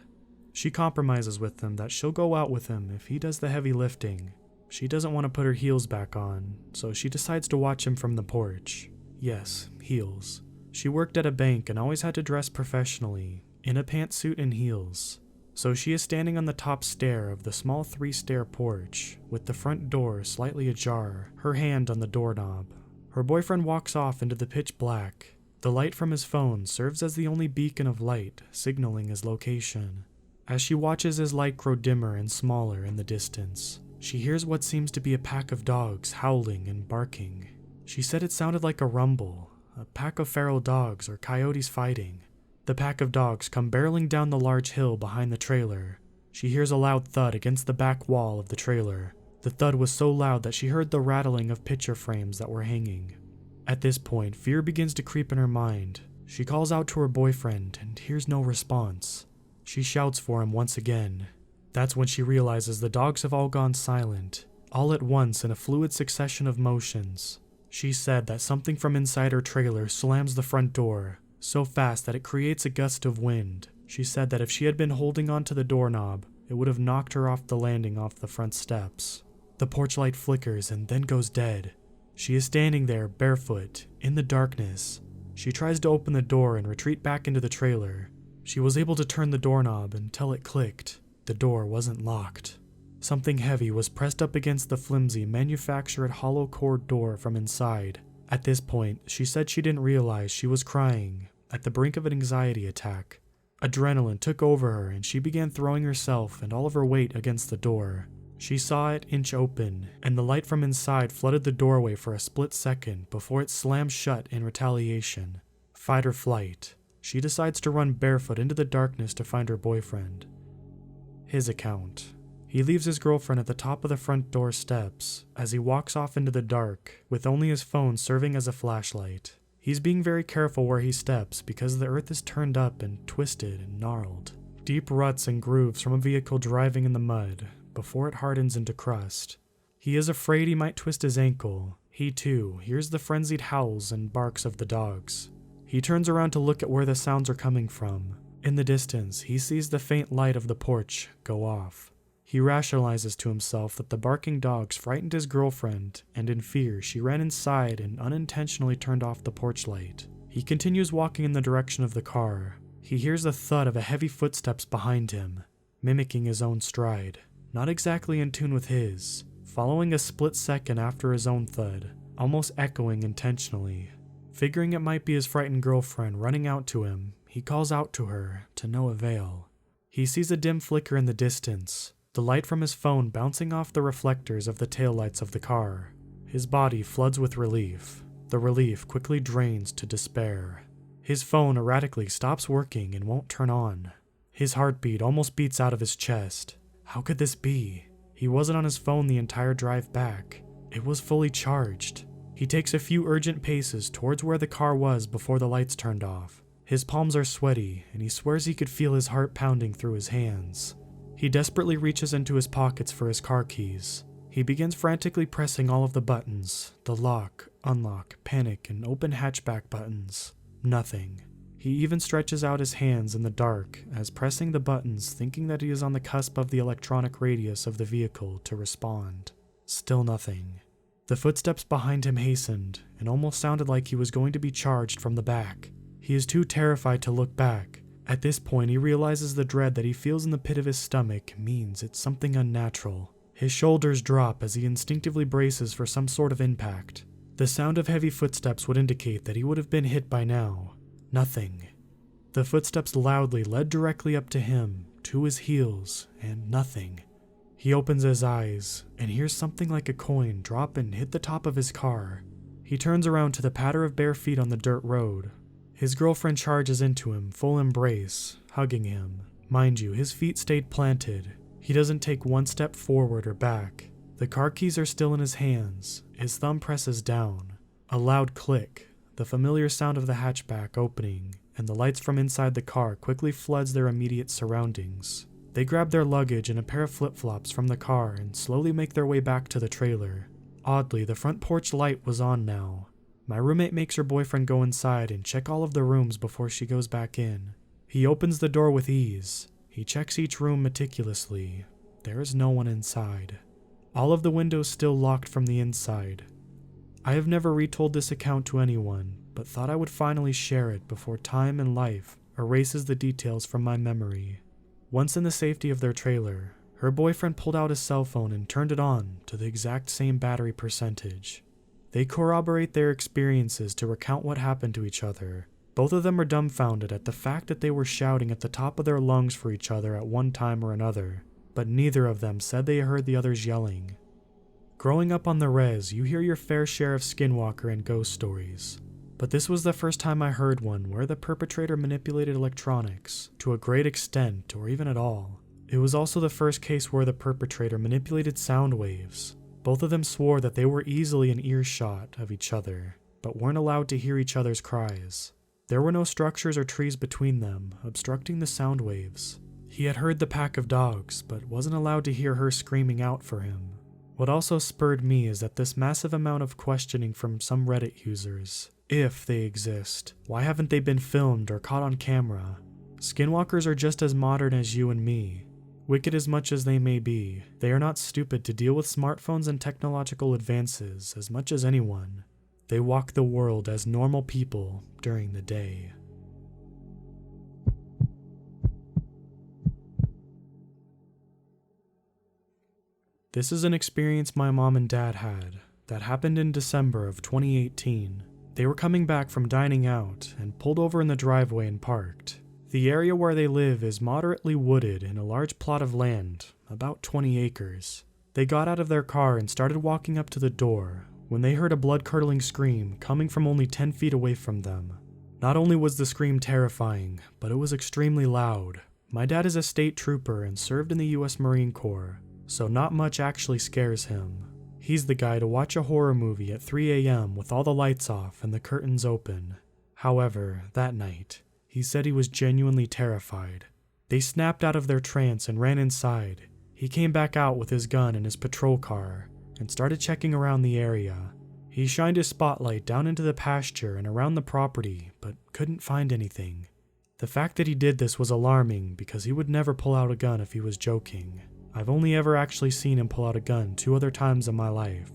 S1: She compromises with him that she'll go out with him if he does the heavy lifting. She doesn't want to put her heels back on, so she decides to watch him from the porch. Yes, heels. She worked at a bank and always had to dress professionally, in a pantsuit and heels. So she is standing on the top stair of the small 3-stair porch, with the front door slightly ajar, her hand on the doorknob. Her boyfriend walks off into the pitch black. The light from his phone serves as the only beacon of light, signaling his location. As she watches his light grow dimmer and smaller in the distance, she hears what seems to be a pack of dogs howling and barking. She said it sounded like a rumble, a pack of feral dogs or coyotes fighting. The pack of dogs come barreling down the large hill behind the trailer. She hears a loud thud against the back wall of the trailer. The thud was so loud that she heard the rattling of picture frames that were hanging. At this point, fear begins to creep in her mind. She calls out to her boyfriend and hears no response. She shouts for him once again. That's when she realizes the dogs have all gone silent, all at once in a fluid succession of motions. She said that something from inside her trailer slams the front door, so fast that it creates a gust of wind. She said that if she had been holding onto the doorknob, it would have knocked her off the landing off the front steps. The porch light flickers and then goes dead. She is standing there, barefoot, in the darkness. She tries to open the door and retreat back into the trailer. She was able to turn the doorknob until it clicked. The door wasn't locked. Something heavy was pressed up against the flimsy, manufactured hollow cord door from inside. At this point, she said she didn't realize she was crying, at the brink of an anxiety attack. Adrenaline took over her and she began throwing herself and all of her weight against the door. She saw it inch open, and the light from inside flooded the doorway for a split second before it slammed shut in retaliation. Fight or flight. She decides to run barefoot into the darkness to find her boyfriend. His account. He leaves his girlfriend at the top of the front door steps as he walks off into the dark, with only his phone serving as a flashlight. He's being very careful where he steps because the earth is turned up and twisted and gnarled. Deep ruts and grooves from a vehicle driving in the mud before it hardens into crust. He is afraid he might twist his ankle. He too hears the frenzied howls and barks of the dogs. He turns around to look at where the sounds are coming from. In the distance, he sees the faint light of the porch go off. He rationalizes to himself that the barking dogs frightened his girlfriend, and in fear, she ran inside and unintentionally turned off the porch light. He continues walking in the direction of the car. He hears the thud of a heavy footsteps behind him, mimicking his own stride, not exactly in tune with his, following a split second after his own thud, almost echoing intentionally. Figuring it might be his frightened girlfriend running out to him, he calls out to her, to no avail. He sees a dim flicker in the distance, the light from his phone bouncing off the reflectors of the taillights of the car. His body floods with relief. The relief quickly drains to despair. His phone erratically stops working and won't turn on. His heartbeat almost beats out of his chest. How could this be? He wasn't on his phone the entire drive back. It was fully charged. He takes a few urgent paces towards where the car was before the lights turned off. His palms are sweaty, and he swears he could feel his heart pounding through his hands. He desperately reaches into his pockets for his car keys. He begins frantically pressing all of the buttons, the lock, unlock, panic, and open hatchback buttons. Nothing. He even stretches out his hands in the dark as pressing the buttons, thinking that he is on the cusp of the electronic radius of the vehicle to respond. Still nothing. The footsteps behind him hastened and almost sounded like he was going to be charged from the back. He is too terrified to look back. At this point, he realizes the dread that he feels in the pit of his stomach means it's something unnatural. His shoulders drop as he instinctively braces for some sort of impact. The sound of heavy footsteps would indicate that he would have been hit by now. Nothing. The footsteps loudly led directly up to him, to his heels, and nothing. He opens his eyes and hears something like a coin drop and hit the top of his car. He turns around to the patter of bare feet on the dirt road. His girlfriend charges into him, full embrace, hugging him. Mind you, his feet stayed planted. He doesn't take one step forward or back. The car keys are still in his hands. His thumb presses down. A loud click, the familiar sound of the hatchback opening, and the lights from inside the car quickly floods their immediate surroundings. They grab their luggage and a pair of flip-flops from the car and slowly make their way back to the trailer. Oddly, the front porch light was on now. My roommate makes her boyfriend go inside and check all of the rooms before she goes back in. He opens the door with ease. He checks each room meticulously. There is no one inside. All of the windows still locked from the inside. I have never retold this account to anyone, but thought I would finally share it before time and life erases the details from my memory. Once in the safety of their trailer, her boyfriend pulled out his cell phone and turned it on to the exact same battery percentage. They corroborate their experiences to recount what happened to each other. Both of them are dumbfounded at the fact that they were shouting at the top of their lungs for each other at one time or another, but neither of them said they heard the others yelling. Growing up on the res, you hear your fair share of Skinwalker and ghost stories, but this was the first time I heard one where the perpetrator manipulated electronics, to a great extent or even at all. It was also the first case where the perpetrator manipulated sound waves. Both of them swore that they were easily in earshot of each other, but weren't allowed to hear each other's cries. There were no structures or trees between them, obstructing the sound waves. He had heard the pack of dogs, but wasn't allowed to hear her screaming out for him. What also spurred me is that this massive amount of questioning from some Reddit users. If they exist, why haven't they been filmed or caught on camera? Skinwalkers are just as modern as you and me. Wicked as much as they may be, they are not stupid to deal with smartphones and technological advances as much as anyone. They walk the world as normal people during the day. This is an experience my mom and dad had that happened in December of 2018. They were coming back from dining out and pulled over in the driveway and parked. The area where they live is moderately wooded in a large plot of land, about 20 acres. They got out of their car and started walking up to the door when they heard a blood-curdling scream coming from only 10 feet away from them. Not only was the scream terrifying, but it was extremely loud. My dad is a state trooper and served in the US Marine Corps, so not much actually scares him. He's the guy to watch a horror movie at 3 a.m. with all the lights off and the curtains open. However, that night, he said he was genuinely terrified. They snapped out of their trance and ran inside. He came back out with his gun and his patrol car and started checking around the area. He shined his spotlight down into the pasture and around the property, but couldn't find anything. The fact that he did this was alarming because he would never pull out a gun if he was joking. I've only ever actually seen him pull out a gun 2 other times in my life.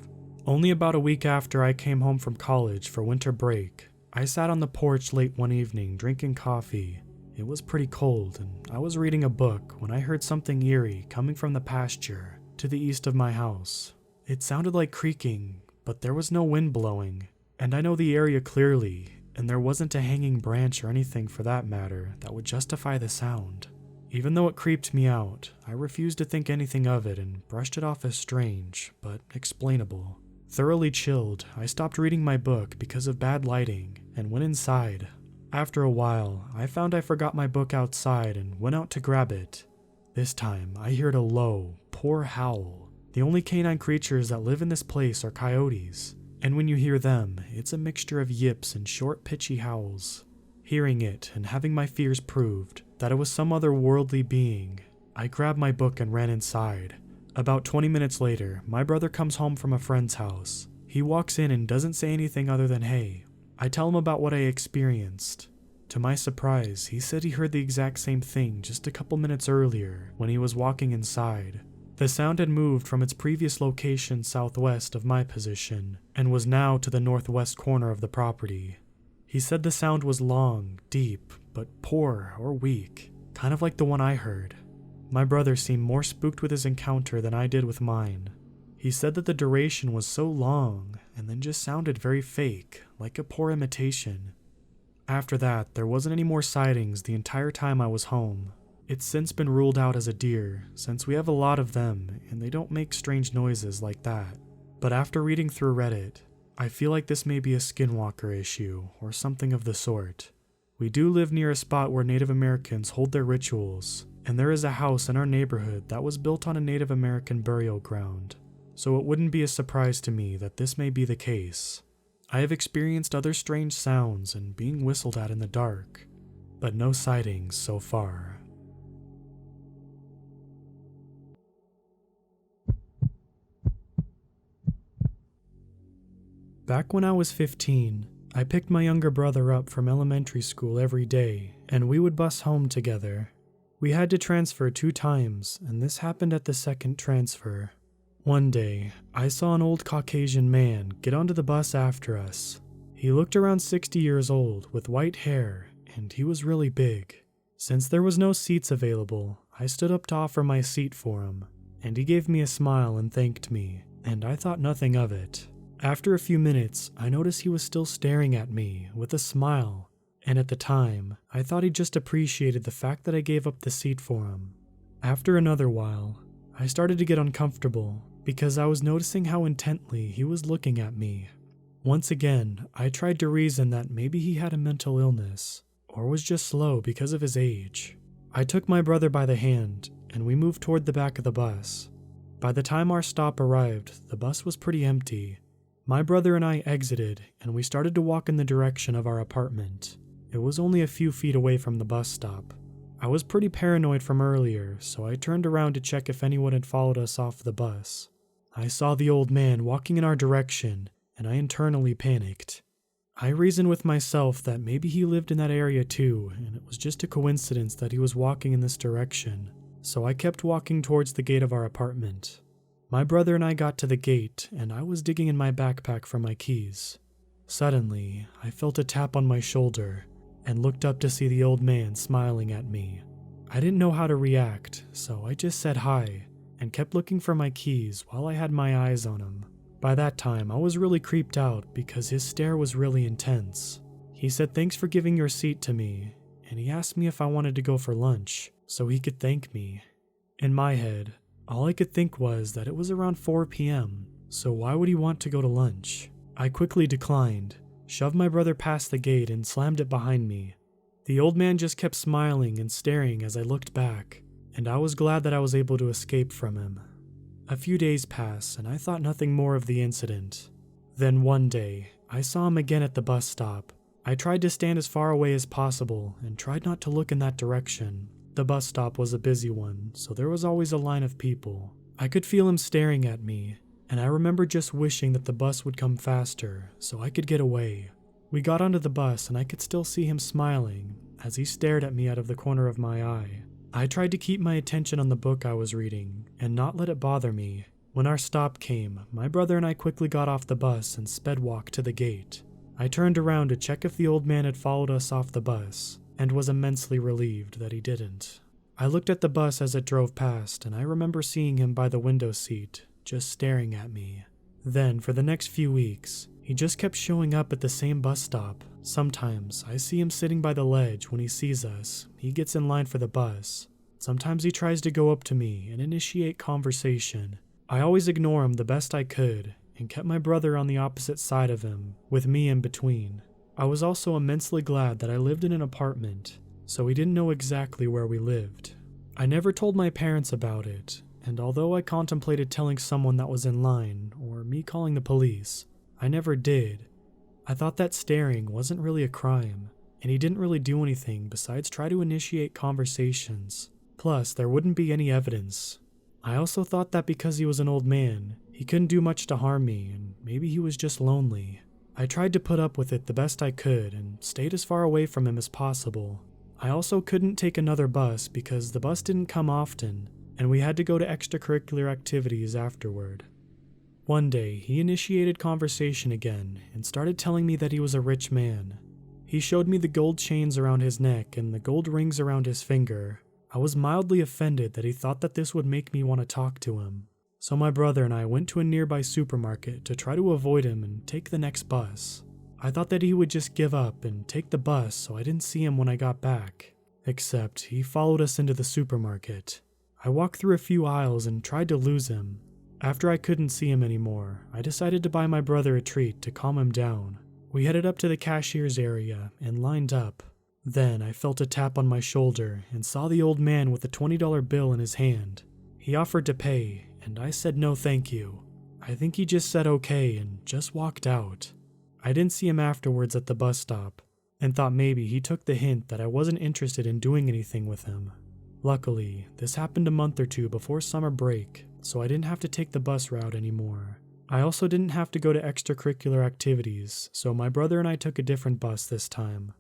S1: Only about a week after I came home from college for winter break, I sat on the porch late one evening drinking coffee. It was pretty cold, and I was reading a book when I heard something eerie coming from the pasture to the east of my house. It sounded like creaking, but there was no wind blowing, and I know the area clearly, and there wasn't a hanging branch or anything for that matter that would justify the sound. Even though it creeped me out, I refused to think anything of it and brushed it off as strange, but explainable. Thoroughly chilled, I stopped reading my book because of bad lighting and went inside. After a while, I found I forgot my book outside and went out to grab it. This time, I heard a low, poor howl. The only canine creatures that live in this place are coyotes, and when you hear them, it's a mixture of yips and short, pitchy howls. Hearing it and having my fears proved that it was some other worldly being, I grabbed my book and ran inside. About 20 minutes later, my brother comes home from a friend's house. He walks in and doesn't say anything other than hey. I tell him about what I experienced. To my surprise, he said he heard the exact same thing just a couple minutes earlier when he was walking inside. The sound had moved from its previous location southwest of my position and was now to the northwest corner of the property. He said the sound was long, deep, but poor or weak, kind of like the one I heard. My brother seemed more spooked with his encounter than I did with mine. He said that the duration was so long and then just sounded very fake, like a poor imitation. After that, there wasn't any more sightings the entire time I was home. It's since been ruled out as a deer, since we have a lot of them and they don't make strange noises like that. But after reading through Reddit, I feel like this may be a Skinwalker issue or something of the sort. We do live near a spot where Native Americans hold their rituals, and there is a house in our neighborhood that was built on a Native American burial ground, so it wouldn't be a surprise to me that this may be the case. I have experienced other strange sounds and being whistled at in the dark, but no sightings so far. Back when I was 15, I picked my younger brother up from elementary school every day, and we would bus home together. We had to transfer 2 times, and this happened at the second transfer. One day, I saw an old Caucasian man get onto the bus after us. He looked around 60 years old with white hair, and he was really big. Since there was no seats available, I stood up to offer my seat for him, and he gave me a smile and thanked me, and I thought nothing of it. After a few minutes, I noticed he was still staring at me with a smile, and at the time, I thought he just appreciated the fact that I gave up the seat for him. After another while, I started to get uncomfortable because I was noticing how intently he was looking at me. Once again, I tried to reason that maybe he had a mental illness, or was just slow because of his age. I took my brother by the hand, and we moved toward the back of the bus. By the time our stop arrived, the bus was pretty empty. My brother and I exited, and we started to walk in the direction of our apartment. It was only a few feet away from the bus stop. I was pretty paranoid from earlier, so I turned around to check if anyone had followed us off the bus. I saw the old man walking in our direction, and I internally panicked. I reasoned with myself that maybe he lived in that area too, and it was just a coincidence that he was walking in this direction, so I kept walking towards the gate of our apartment. My brother and I got to the gate, and I was digging in my backpack for my keys. Suddenly, I felt a tap on my shoulder, and looked up to see the old man smiling at me. I didn't know how to react, so I just said hi, and kept looking for my keys while I had my eyes on him. By that time, I was really creeped out because his stare was really intense. He said thanks for giving your seat to me, and he asked me if I wanted to go for lunch, so he could thank me. In my head, all I could think was that it was around 4 p.m., so why would he want to go to lunch? I quickly declined, shoved my brother past the gate and slammed it behind me. The old man just kept smiling and staring as I looked back, and I was glad that I was able to escape from him. A few days passed, and I thought nothing more of the incident. Then one day, I saw him again at the bus stop. I tried to stand as far away as possible and tried not to look in that direction. The bus stop was a busy one, so there was always a line of people. I could feel him staring at me, and I remember just wishing that the bus would come faster so I could get away. We got onto the bus and I could still see him smiling as he stared at me out of the corner of my eye. I tried to keep my attention on the book I was reading and not let it bother me. When our stop came, my brother and I quickly got off the bus and sped walk to the gate. I turned around to check if the old man had followed us off the bus, and was immensely relieved that he didn't. I looked at the bus as it drove past, and I remember seeing him by the window seat, just staring at me. Then, for the next few weeks, he just kept showing up at the same bus stop. Sometimes, I see him sitting by the ledge when he sees us. He gets in line for the bus. Sometimes he tries to go up to me and initiate conversation. I always ignore him the best I could, and kept my brother on the opposite side of him, with me in between. I was also immensely glad that I lived in an apartment, so he didn't know exactly where we lived. I never told my parents about it, and although I contemplated telling someone that was in line, or me calling the police, I never did. I thought that staring wasn't really a crime, and he didn't really do anything besides try to initiate conversations. Plus, there wouldn't be any evidence. I also thought that because he was an old man, he couldn't do much to harm me, and maybe he was just lonely. I tried to put up with it the best I could and stayed as far away from him as possible. I also couldn't take another bus because the bus didn't come often, and we had to go to extracurricular activities afterward. One day, he initiated conversation again and started telling me that he was a rich man. He showed me the gold chains around his neck and the gold rings around his finger. I was mildly offended that he thought that this would make me want to talk to him. So my brother and I went to a nearby supermarket to try to avoid him and take the next bus. I thought that he would just give up and take the bus so I didn't see him when I got back. Except he followed us into the supermarket. I walked through a few aisles and tried to lose him. After I couldn't see him anymore, I decided to buy my brother a treat to calm him down. We headed up to the cashier's area and lined up. Then I felt a tap on my shoulder and saw the old man with a $20 bill in his hand. He offered to pay, and I said no thank you. I think he just said okay and just walked out. I didn't see him afterwards at the bus stop, and thought maybe he took the hint that I wasn't interested in doing anything with him. Luckily, this happened a month or two before summer break, so I didn't have to take the bus route anymore. I also didn't have to go to extracurricular activities, so my brother and I took a different bus this time.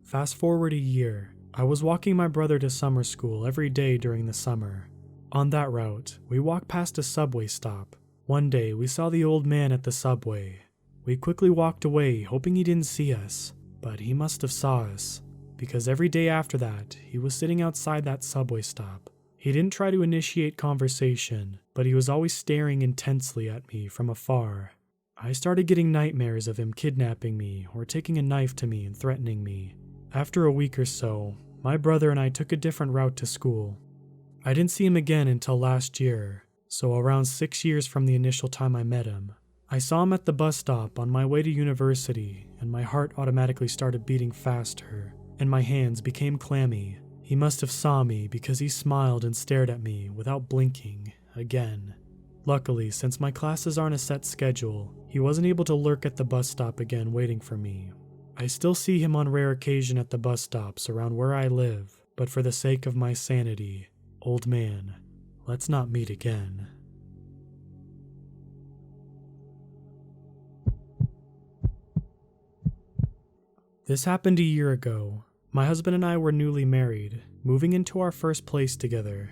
S1: Fast forward a year, I was walking my brother to summer school every day during the summer. On that route, we walked past a subway stop. One day, we saw the old man at the subway. We quickly walked away, hoping he didn't see us, but he must have saw us, because every day after that, he was sitting outside that subway stop. He didn't try to initiate conversation, but he was always staring intensely at me from afar. I started getting nightmares of him kidnapping me or taking a knife to me and threatening me. After a week or so, my brother and I took a different route to school. I didn't see him again until last year, so around 6 years from the initial time I met him. I saw him at the bus stop on my way to university, and my heart automatically started beating faster, and my hands became clammy. He must have saw me because he smiled and stared at me without blinking, again. Luckily, since my classes aren't a set schedule, he wasn't able to lurk at the bus stop again waiting for me. I still see him on rare occasion at the bus stops around where I live, but for the sake of my sanity, old man, let's not meet again. This happened a year ago. My husband and I were newly married, moving into our first place together.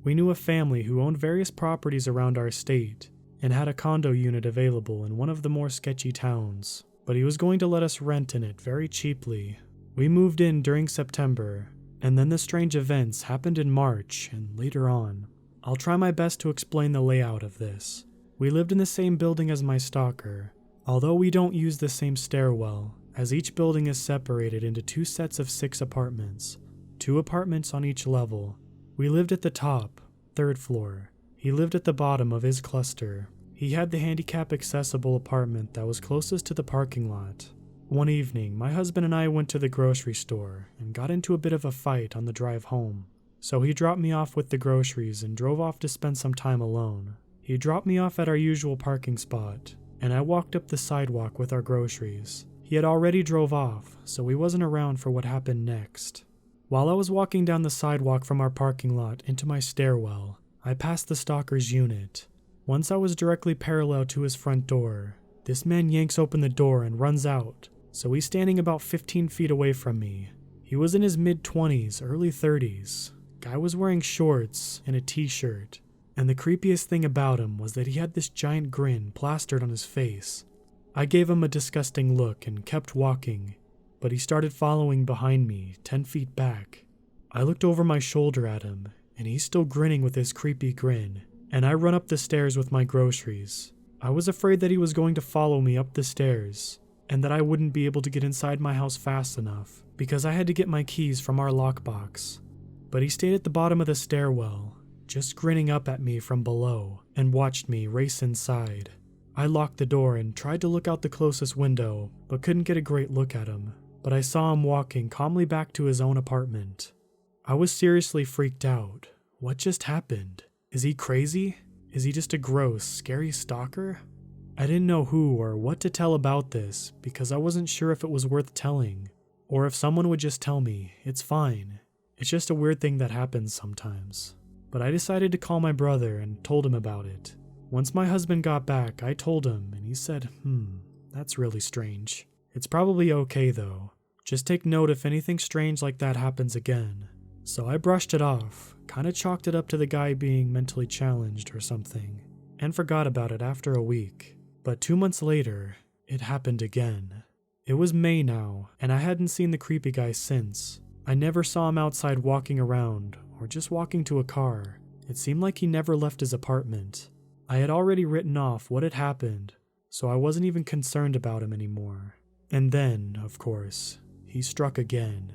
S1: We knew a family who owned various properties around our estate and had a condo unit available in one of the more sketchy towns, but he was going to let us rent in it very cheaply. We moved in during September, and then the strange events happened in March and later on. I'll try my best to explain the layout of this. We lived in the same building as my stalker, although we don't use the same stairwell, as each building is separated into 2 sets of 6 apartments, 2 apartments on each level. We lived at the top, 3rd floor. He lived at the bottom of his cluster. He had the handicap-accessible apartment that was closest to the parking lot. One evening, my husband and I went to the grocery store and got into a bit of a fight on the drive home. So he dropped me off with the groceries and drove off to spend some time alone. He dropped me off at our usual parking spot, and I walked up the sidewalk with our groceries. He had already drove off, so he wasn't around for what happened next. While I was walking down the sidewalk from our parking lot into my stairwell, I passed the stalker's unit. Once I was directly parallel to his front door, this man yanks open the door and runs out, so he's standing about 15 feet away from me. He was in his mid-20s, early 30s, Guy was wearing shorts and a t-shirt, and the creepiest thing about him was that he had this giant grin plastered on his face. I gave him a disgusting look and kept walking, but he started following behind me 10 feet back. I looked over my shoulder at him, and he's still grinning with his creepy grin, and I run up the stairs with my groceries. I was afraid that he was going to follow me up the stairs, and that I wouldn't be able to get inside my house fast enough, because I had to get my keys from our lockbox. But he stayed at the bottom of the stairwell, just grinning up at me from below, and watched me race inside. I locked the door and tried to look out the closest window, but couldn't get a great look at him. But I saw him walking calmly back to his own apartment. I was seriously freaked out. What just happened? Is he crazy? Is he just a gross, scary stalker? I didn't know who or what to tell about this because I wasn't sure if it was worth telling, or if someone would just tell me, it's fine. It's just a weird thing that happens sometimes. But I decided to call my brother and told him about it. Once my husband got back, I told him, and he said, that's really strange. It's probably okay though. Just take note if anything strange like that happens again. So I brushed it off, kinda chalked it up to the guy being mentally challenged or something, and forgot about it after a week. But 2 months later, it happened again. It was May now, and I hadn't seen the creepy guy since. I never saw him outside walking around, or just walking to a car. It seemed like he never left his apartment. I had already written off what had happened, so I wasn't even concerned about him anymore. And then, of course, he struck again.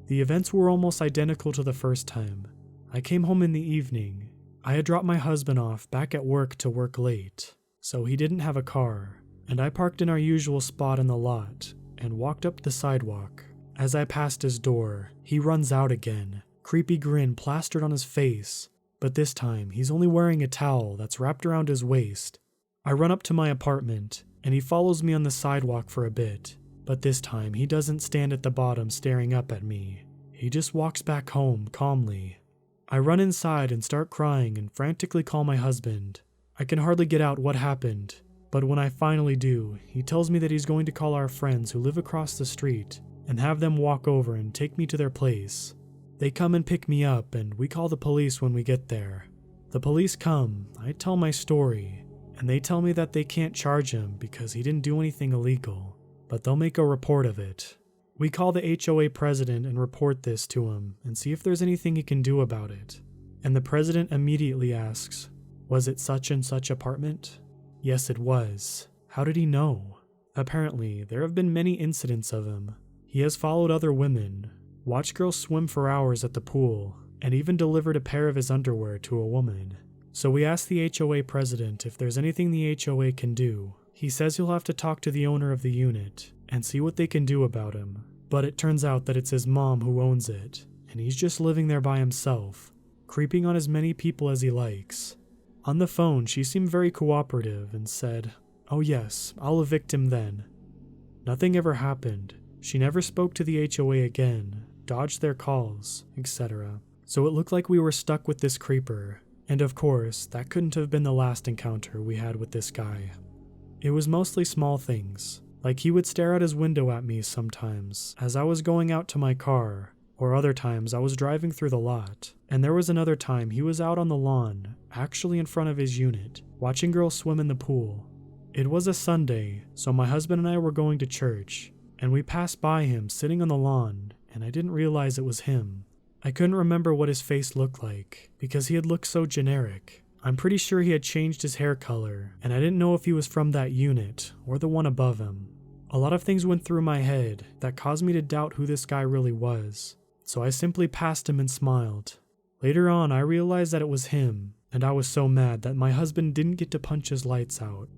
S1: The events were almost identical to the first time. I came home in the evening. I had dropped my husband off back at work to work late, so he didn't have a car, and I parked in our usual spot in the lot and walked up the sidewalk. As I passed his door, he runs out again, creepy grin plastered on his face, but this time he's only wearing a towel that's wrapped around his waist. I run up to my apartment, and he follows me on the sidewalk for a bit, but this time he doesn't stand at the bottom staring up at me. He just walks back home calmly. I run inside and start crying and frantically call my husband. I can hardly get out what happened, but when I finally do, he tells me that he's going to call our friends who live across the street and have them walk over and take me to their place. They come and pick me up, and we call the police when we get there. The police come, I tell my story, and they tell me that they can't charge him because he didn't do anything illegal, but they'll make a report of it. We call the HOA president and report this to him and see if there's anything he can do about it. And the president immediately asks, "Was it such and such apartment?" Yes, it was. How did he know? Apparently, there have been many incidents of him. He has followed other women, watched girls swim for hours at the pool, and even delivered a pair of his underwear to a woman. So we asked the HOA president if there's anything the HOA can do. He says he'll have to talk to the owner of the unit and see what they can do about him. But it turns out that it's his mom who owns it, and he's just living there by himself, creeping on as many people as he likes. On the phone, she seemed very cooperative and said, "Oh yes, I'll evict him then." Nothing ever happened. She never spoke to the HOA again, dodged their calls, etc. So it looked like we were stuck with this creeper, and of course, that couldn't have been the last encounter we had with this guy. It was mostly small things, like he would stare out his window at me sometimes as I was going out to my car, or other times I was driving through the lot, and there was another time he was out on the lawn, actually in front of his unit, watching girls swim in the pool. It was a Sunday, so my husband and I were going to church, and we passed by him sitting on the lawn, and I didn't realize it was him. I couldn't remember what his face looked like, because he had looked so generic. I'm pretty sure he had changed his hair color, and I didn't know if he was from that unit, or the one above him. A lot of things went through my head that caused me to doubt who this guy really was, so I simply passed him and smiled. Later on, I realized that it was him, and I was so mad that my husband didn't get to punch his lights out.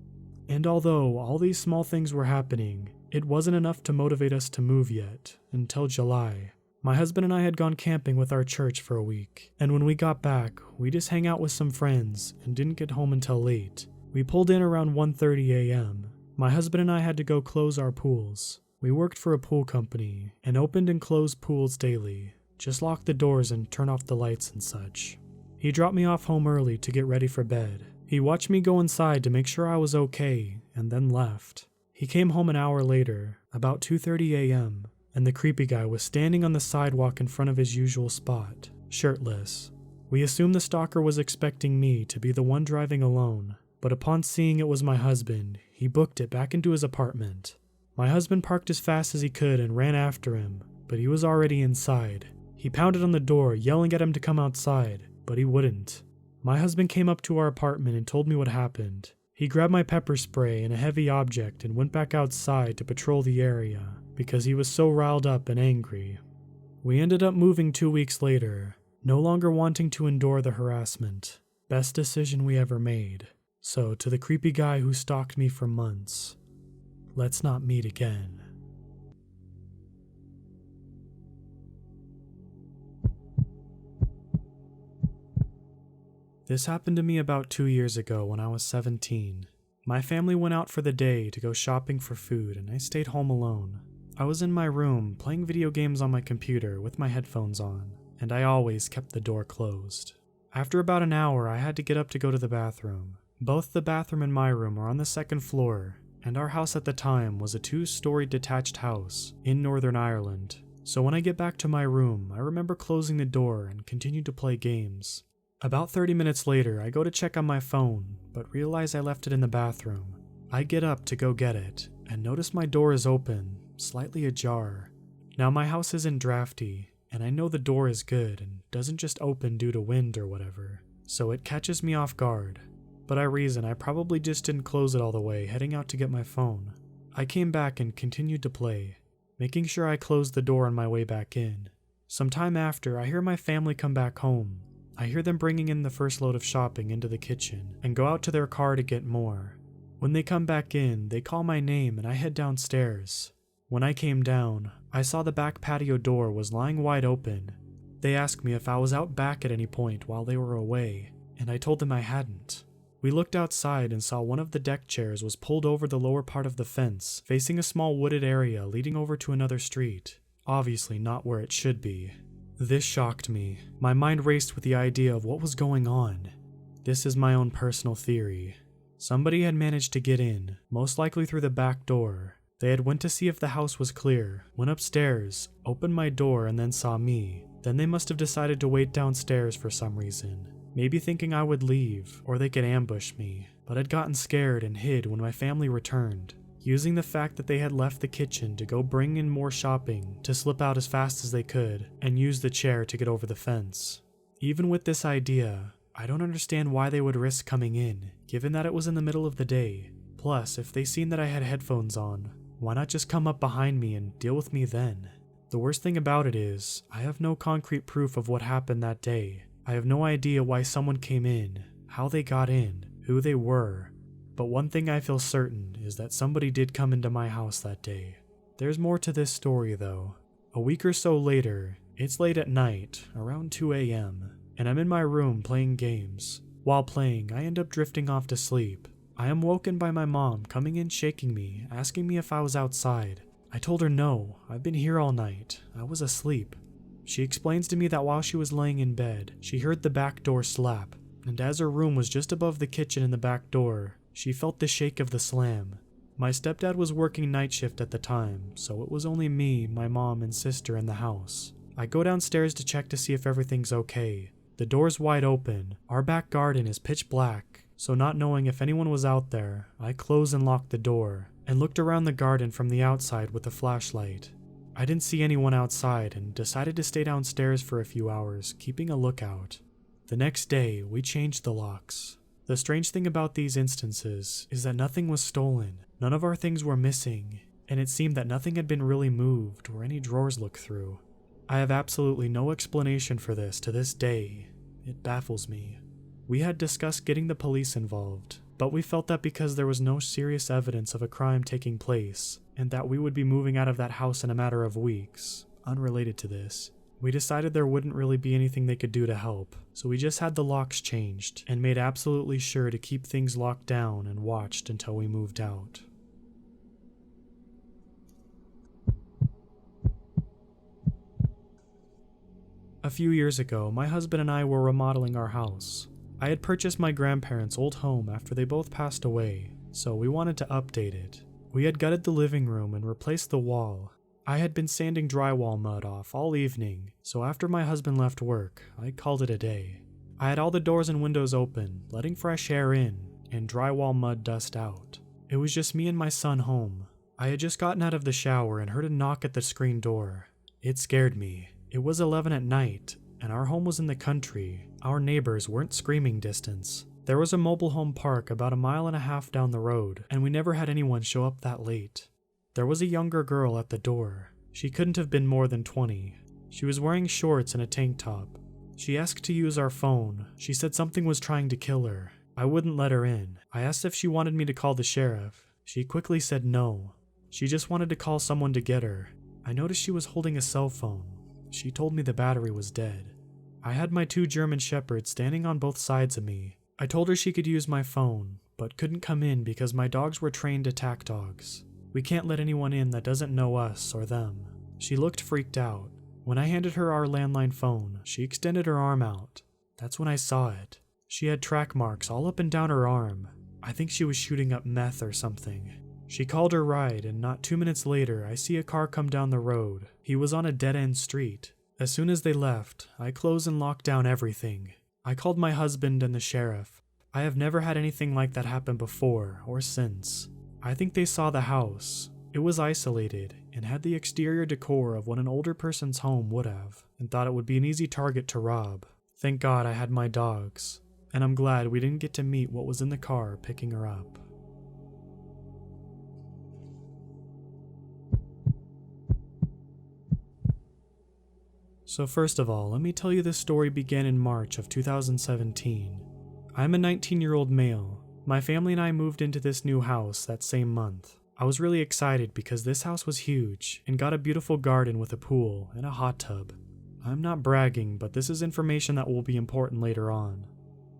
S1: And although all these small things were happening, it wasn't enough to motivate us to move yet, until July. My husband and I had gone camping with our church for a week, and when we got back, we just hang out with some friends and didn't get home until late. We pulled in around 1:30 a.m. My husband and I had to go close our pools. We worked for a pool company and opened and closed pools daily. Just lock the doors and turn off the lights and such. He dropped me off home early to get ready for bed. He watched me go inside to make sure I was okay and then left. He came home an hour later, about 2:30 a.m., and the creepy guy was standing on the sidewalk in front of his usual spot, shirtless. We assumed the stalker was expecting me to be the one driving alone, but upon seeing it was my husband, he booked it back into his apartment. My husband parked as fast as he could and ran after him, but he was already inside. He pounded on the door, yelling at him to come outside, but he wouldn't. My husband came up to our apartment and told me what happened. He grabbed my pepper spray and a heavy object and went back outside to patrol the area because he was so riled up and angry. We ended up moving 2 weeks later, no longer wanting to endure the harassment. Best decision we ever made. So, to the creepy guy who stalked me for months, let's not meet again. This happened to me about 2 years ago when I was 17. My family went out for the day to go shopping for food and I stayed home alone. I was in my room playing video games on my computer with my headphones on, and I always kept the door closed. After about an hour, I had to get up to go to the bathroom. Both the bathroom and my room are on the second floor, and our house at the time was a 2-story detached house in Northern Ireland. So when I get back to my room, I remember closing the door and continued to play games. About 30 minutes later, I go to check on my phone, but realize I left it in the bathroom. I get up to go get it, and notice my door is open, slightly ajar. Now my house isn't drafty, and I know the door is good and doesn't just open due to wind or whatever, so it catches me off guard. But I reason I probably just didn't close it all the way heading out to get my phone. I came back and continued to play, making sure I closed the door on my way back in. Some time after, I hear my family come back home. I hear them bringing in the first load of shopping into the kitchen and go out to their car to get more. When they come back in, they call my name and I head downstairs. When I came down, I saw the back patio door was lying wide open. They asked me if I was out back at any point while they were away, and I told them I hadn't. We looked outside and saw one of the deck chairs was pulled over the lower part of the fence, facing a small wooded area leading over to another street. Obviously not where it should be. This shocked me. My mind raced with the idea of what was going on. This is my own personal theory. Somebody had managed to get in, most likely through the back door. They had went to see if the house was clear, went upstairs, opened my door and then saw me. Then they must have decided to wait downstairs for some reason. Maybe thinking I would leave, or they could ambush me, but I'd gotten scared and hid when my family returned, using the fact that they had left the kitchen to go bring in more shopping to slip out as fast as they could, and use the chair to get over the fence. Even with this idea, I don't understand why they would risk coming in, given that it was in the middle of the day. Plus, if they seen that I had headphones on, why not just come up behind me and deal with me then? The worst thing about it is, I have no concrete proof of what happened that day. I have no idea why someone came in, how they got in, who they were. But one thing I feel certain is that somebody did come into my house that day. There's more to this story though. A week or so later, it's late at night, around 2 a.m., and I'm in my room playing games. While playing, I end up drifting off to sleep. I am woken by my mom coming in shaking me, asking me if I was outside. I told her no, I've been here all night, I was asleep. She explains to me that while she was laying in bed, she heard the back door slap, and as her room was just above the kitchen and the back door, she felt the shake of the slam. My stepdad was working night shift at the time, so it was only me, my mom, and sister in the house. I go downstairs to check to see if everything's okay. The door's wide open, our back garden is pitch black, so not knowing if anyone was out there, I closed and locked the door, and looked around the garden from the outside with a flashlight. I didn't see anyone outside and decided to stay downstairs for a few hours, keeping a lookout. The next day, we changed the locks. The strange thing about these instances is that nothing was stolen, none of our things were missing, and it seemed that nothing had been really moved or any drawers looked through. I have absolutely no explanation for this to this day. It baffles me. We had discussed getting the police involved, but we felt that because there was no serious evidence of a crime taking place, and that we would be moving out of that house in a matter of weeks, unrelated to this, we decided there wouldn't really be anything they could do to help, so we just had the locks changed, and made absolutely sure to keep things locked down and watched until we moved out. A few years ago, my husband and I were remodeling our house. I had purchased my grandparents' old home after they both passed away, so we wanted to update it. We had gutted the living room and replaced the wall. I had been sanding drywall mud off all evening, so after my husband left work, I called it a day. I had all the doors and windows open, letting fresh air in and drywall mud dust out. It was just me and my son home. I had just gotten out of the shower and heard a knock at the screen door. It scared me. It was 11 at night, and our home was in the country. Our neighbors weren't screaming distance. There was a mobile home park about 1.5 miles down the road, and we never had anyone show up that late. There was a younger girl at the door. She couldn't have been more than 20. She was wearing shorts and a tank top. She asked to use our phone. She said something was trying to kill her. I wouldn't let her in. I asked if she wanted me to call the sheriff. She quickly said no. She just wanted to call someone to get her. I noticed she was holding a cell phone. She told me the battery was dead. I had my 2 German shepherds standing on both sides of me. I told her she could use my phone, but couldn't come in because my dogs were trained attack dogs. We can't let anyone in that doesn't know us or them. She looked freaked out. When I handed her our landline phone, she extended her arm out. That's when I saw it. She had track marks all up and down her arm. I think she was shooting up meth or something. She called her ride, and not 2 minutes later, I see a car come down the road. He was on a dead-end street. As soon as they left, I closed and locked down everything. I called my husband and the sheriff. I have never had anything like that happen before or since. I think they saw the house. It was isolated and had the exterior decor of what an older person's home would have, and thought it would be an easy target to rob. Thank God I had my dogs, and I'm glad we didn't get to meet what was in the car picking her up. So first of all, let me tell you this story began in March of 2017. I'm a 19-year-old male. My family and I moved into this new house that same month. I was really excited because this house was huge and got a beautiful garden with a pool and a hot tub. I'm not bragging, but this is information that will be important later on.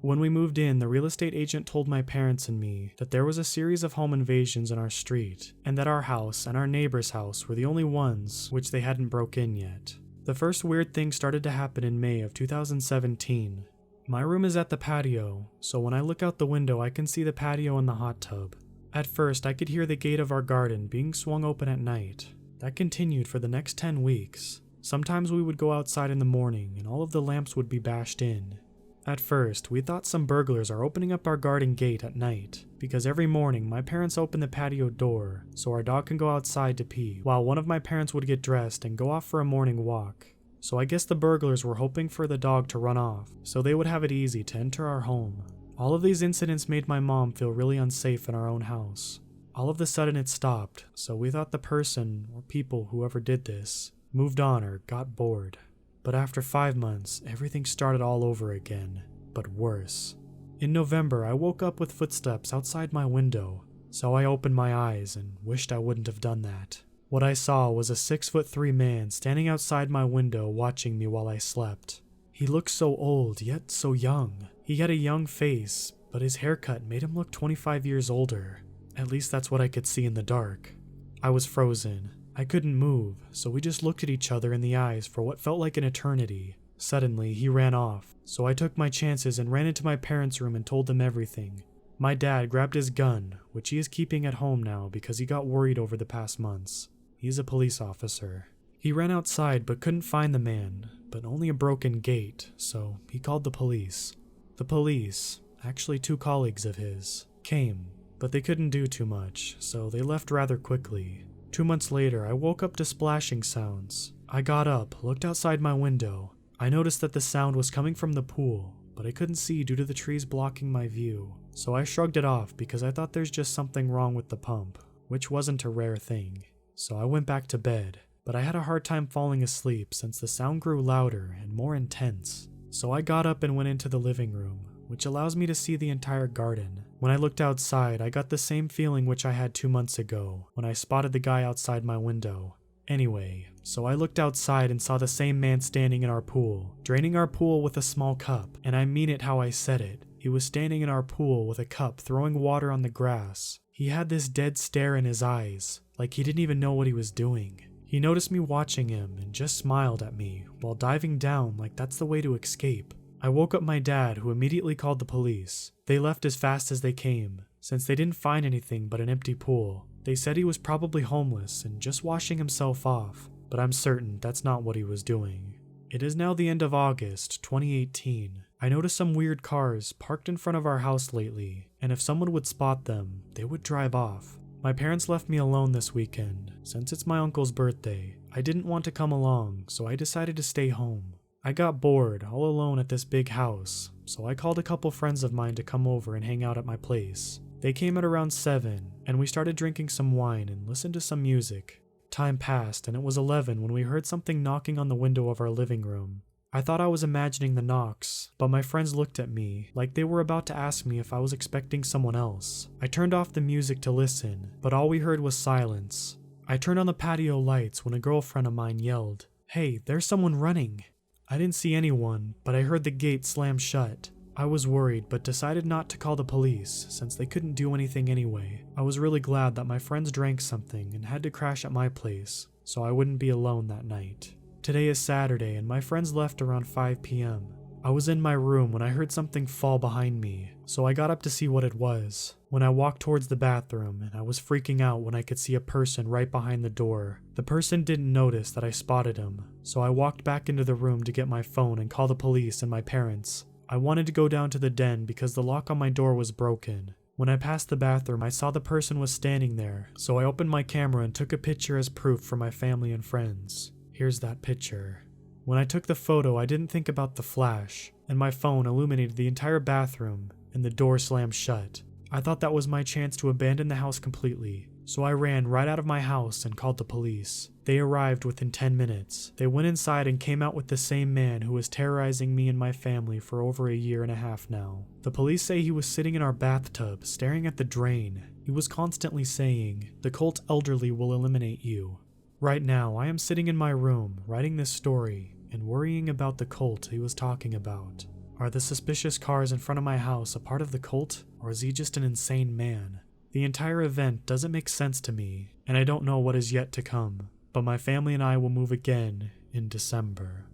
S1: When we moved in, the real estate agent told my parents and me that there was a series of home invasions in our street, and that our house and our neighbor's house were the only ones which they hadn't broke in yet. The first weird thing started to happen in May of 2017. My room is at the patio, so when I look out the window I can see the patio and the hot tub. At first I could hear the gate of our garden being swung open at night. That continued for the next 10 weeks. Sometimes we would go outside in the morning and all of the lamps would be bashed in. At first, we thought some burglars are opening up our garden gate at night, because every morning my parents open the patio door so our dog can go outside to pee, while one of my parents would get dressed and go off for a morning walk. So I guess the burglars were hoping for the dog to run off, so they would have it easy to enter our home. All of these incidents made my mom feel really unsafe in our own house. All of a sudden it stopped, so we thought the person, or people, whoever did this, moved on or got bored. But after 5 months, everything started all over again, but worse. In November, I woke up with footsteps outside my window, so I opened my eyes and wished I wouldn't have done that. What I saw was a 6'3" man standing outside my window watching me while I slept. He looked so old, yet so young. He had a young face, but his haircut made him look 25 years older. At least that's what I could see in the dark. I was frozen. I couldn't move, so we just looked at each other in the eyes for what felt like an eternity. Suddenly, he ran off, so I took my chances and ran into my parents' room and told them everything. My dad grabbed his gun, which he is keeping at home now because he got worried over the past months. He's a police officer. He ran outside but couldn't find the man, but only a broken gate, so he called the police. The police, actually 2 colleagues of his, came, but they couldn't do too much, so they left rather quickly. 2 months later, I woke up to splashing sounds. I got up, looked outside my window. I noticed that the sound was coming from the pool, but I couldn't see due to the trees blocking my view, so I shrugged it off because I thought there's just something wrong with the pump, which wasn't a rare thing. So I went back to bed, but I had a hard time falling asleep since the sound grew louder and more intense. So I got up and went into the living room, which allows me to see the entire garden. When I looked outside, I got the same feeling which I had 2 months ago, when I spotted the guy outside my window. Anyway, so I looked outside and saw the same man standing in our pool, draining our pool with a small cup, and I mean it how I said it. He was standing in our pool with a cup throwing water on the grass. He had this dead stare in his eyes, like he didn't even know what he was doing. He noticed me watching him and just smiled at me while diving down like that's the way to escape. I woke up my dad, who immediately called the police. They left as fast as they came. Since they didn't find anything but an empty pool, they said he was probably homeless and just washing himself off, but I'm certain that's not what he was doing. It is now the end of August 2018. I noticed some weird cars parked in front of our house lately, and if someone would spot them, they would drive off. My parents left me alone this weekend. Since it's my uncle's birthday, I didn't want to come along, so I decided to stay home. I got bored all alone at this big house, so I called a couple friends of mine to come over and hang out at my place. They came at around 7, and we started drinking some wine and listened to some music. Time passed, and it was 11 when we heard something knocking on the window of our living room. I thought I was imagining the knocks, but my friends looked at me like they were about to ask me if I was expecting someone else. I turned off the music to listen, but all we heard was silence. I turned on the patio lights when a girlfriend of mine yelled, "Hey, there's someone running!" I didn't see anyone, but I heard the gate slam shut. I was worried, but decided not to call the police since they couldn't do anything anyway. I was really glad that my friends drank something and had to crash at my place, so I wouldn't be alone that night. Today is Saturday and my friends left around 5 p.m. I was in my room when I heard something fall behind me, so I got up to see what it was. When I walked towards the bathroom, and I was freaking out when I could see a person right behind the door. The person didn't notice that I spotted him, so I walked back into the room to get my phone and call the police and my parents. I wanted to go down to the den because the lock on my door was broken. When I passed the bathroom, I saw the person was standing there, so I opened my camera and took a picture as proof for my family and friends. Here's that picture. When I took the photo, I didn't think about the flash, and my phone illuminated the entire bathroom, and the door slammed shut. I thought that was my chance to abandon the house completely, so I ran right out of my house and called the police. They arrived within 10 minutes. They went inside and came out with the same man who was terrorizing me and my family for over a year and a half now. The police say he was sitting in our bathtub, staring at the drain. He was constantly saying, "The cult elderly will eliminate you." Right now, I am sitting in my room, writing this story, and worrying about the cult he was talking about. Are the suspicious cars in front of my house a part of the cult, or is he just an insane man? The entire event doesn't make sense to me, and I don't know what is yet to come, but my family and I will move again in December.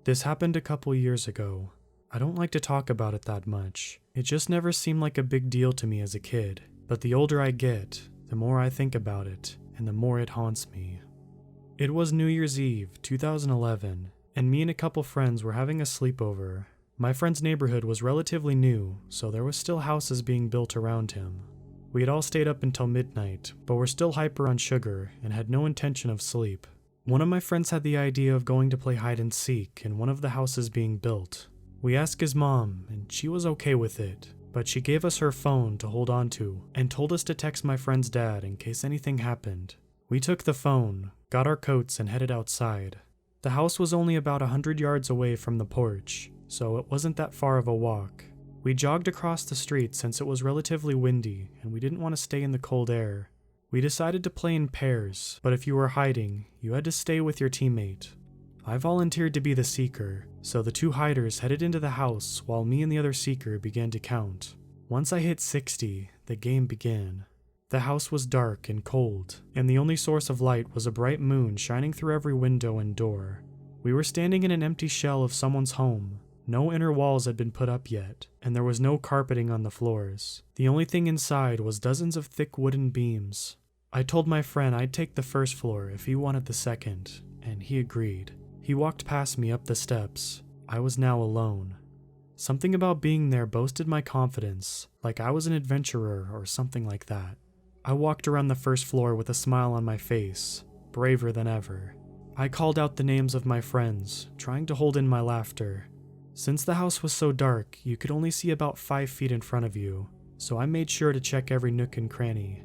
S1: This happened a couple years ago. I don't like to talk about it that much. It just never seemed like a big deal to me as a kid, but the older I get, the more I think about it, and the more it haunts me. It was New Year's Eve, 2011, and me and a couple friends were having a sleepover. My friend's neighborhood was relatively new, so there was still houses being built around him. We had all stayed up until midnight, but were still hyper on sugar and had no intention of sleep. One of my friends had the idea of going to play hide and seek in one of the houses being built. We asked his mom, and she was okay with it, but she gave us her phone to hold on to and told us to text my friend's dad in case anything happened. We took the phone, got our coats, and headed outside. The house was only about 100 yards away from the porch, so it wasn't that far of a walk. We jogged across the street since it was relatively windy and we didn't want to stay in the cold air. We decided to play in pairs, but if you were hiding, you had to stay with your teammate. I volunteered to be the seeker, so the two hiders headed into the house while me and the other seeker began to count. Once I hit 60, the game began. The house was dark and cold, and the only source of light was a bright moon shining through every window and door. We were standing in an empty shell of someone's home. No inner walls had been put up yet, and there was no carpeting on the floors. The only thing inside was dozens of thick wooden beams. I told my friend I'd take the first floor if he wanted the second, and he agreed. He walked past me up the steps. I was now alone. Something about being there boosted my confidence, like I was an adventurer or something like that. I walked around the first floor with a smile on my face, braver than ever. I called out the names of my friends, trying to hold in my laughter. Since the house was so dark, you could only see about 5 feet in front of you, so I made sure to check every nook and cranny.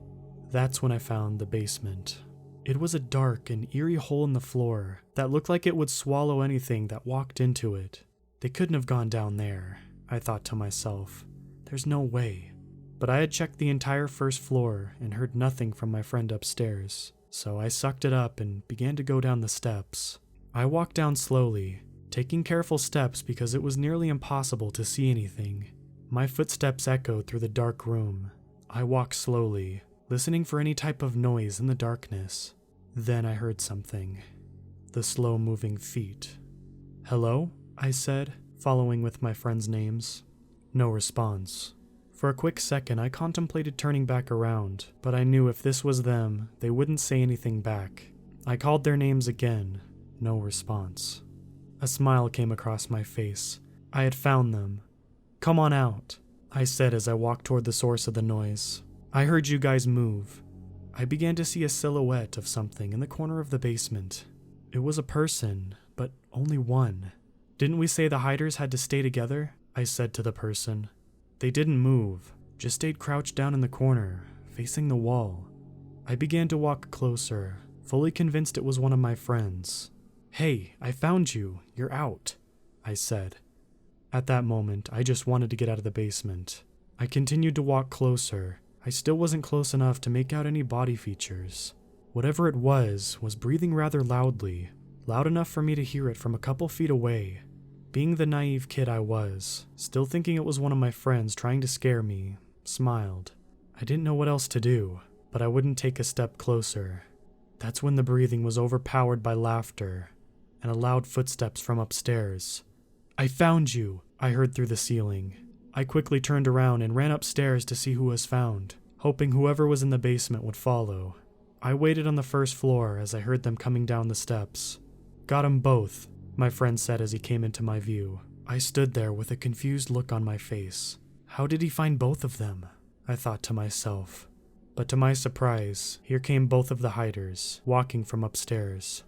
S1: That's when I found the basement. It was a dark and eerie hole in the floor that looked like it would swallow anything that walked into it. They couldn't have gone down there, I thought to myself. There's no way. But I had checked the entire first floor and heard nothing from my friend upstairs, so I sucked it up and began to go down the steps. I walked down slowly, taking careful steps because it was nearly impossible to see anything. My footsteps echoed through the dark room. I walked slowly, listening for any type of noise in the darkness. Then I heard something. The slow-moving feet. "Hello?" I said, following with my friends' names. No response. For a quick second, I contemplated turning back around, but I knew if this was them, they wouldn't say anything back. I called their names again. No response. A smile came across my face. I had found them. "Come on out," I said as I walked toward the source of the noise. "I heard you guys move." I began to see a silhouette of something in the corner of the basement. It was a person, but only one. "Didn't we say the hiders had to stay together?" I said to the person. They didn't move, just stayed crouched down in the corner, facing the wall. I began to walk closer, fully convinced it was one of my friends. "Hey, I found you. You're out," I said. At that moment, I just wanted to get out of the basement. I continued to walk closer. I still wasn't close enough to make out any body features. Whatever it was breathing rather loudly, loud enough for me to hear it from a couple feet away. Being the naive kid I was, still thinking it was one of my friends trying to scare me, smiled. I didn't know what else to do, but I wouldn't take a step closer. That's when the breathing was overpowered by laughter and a loud footsteps from upstairs. "I found you," I heard through the ceiling. I quickly turned around and ran upstairs to see who was found, hoping whoever was in the basement would follow. I waited on the first floor as I heard them coming down the steps. "Got 'em both," my friend said as he came into my view. I stood there with a confused look on my face. How did he find both of them? I thought to myself. But to my surprise, here came both of the hiders, walking from upstairs.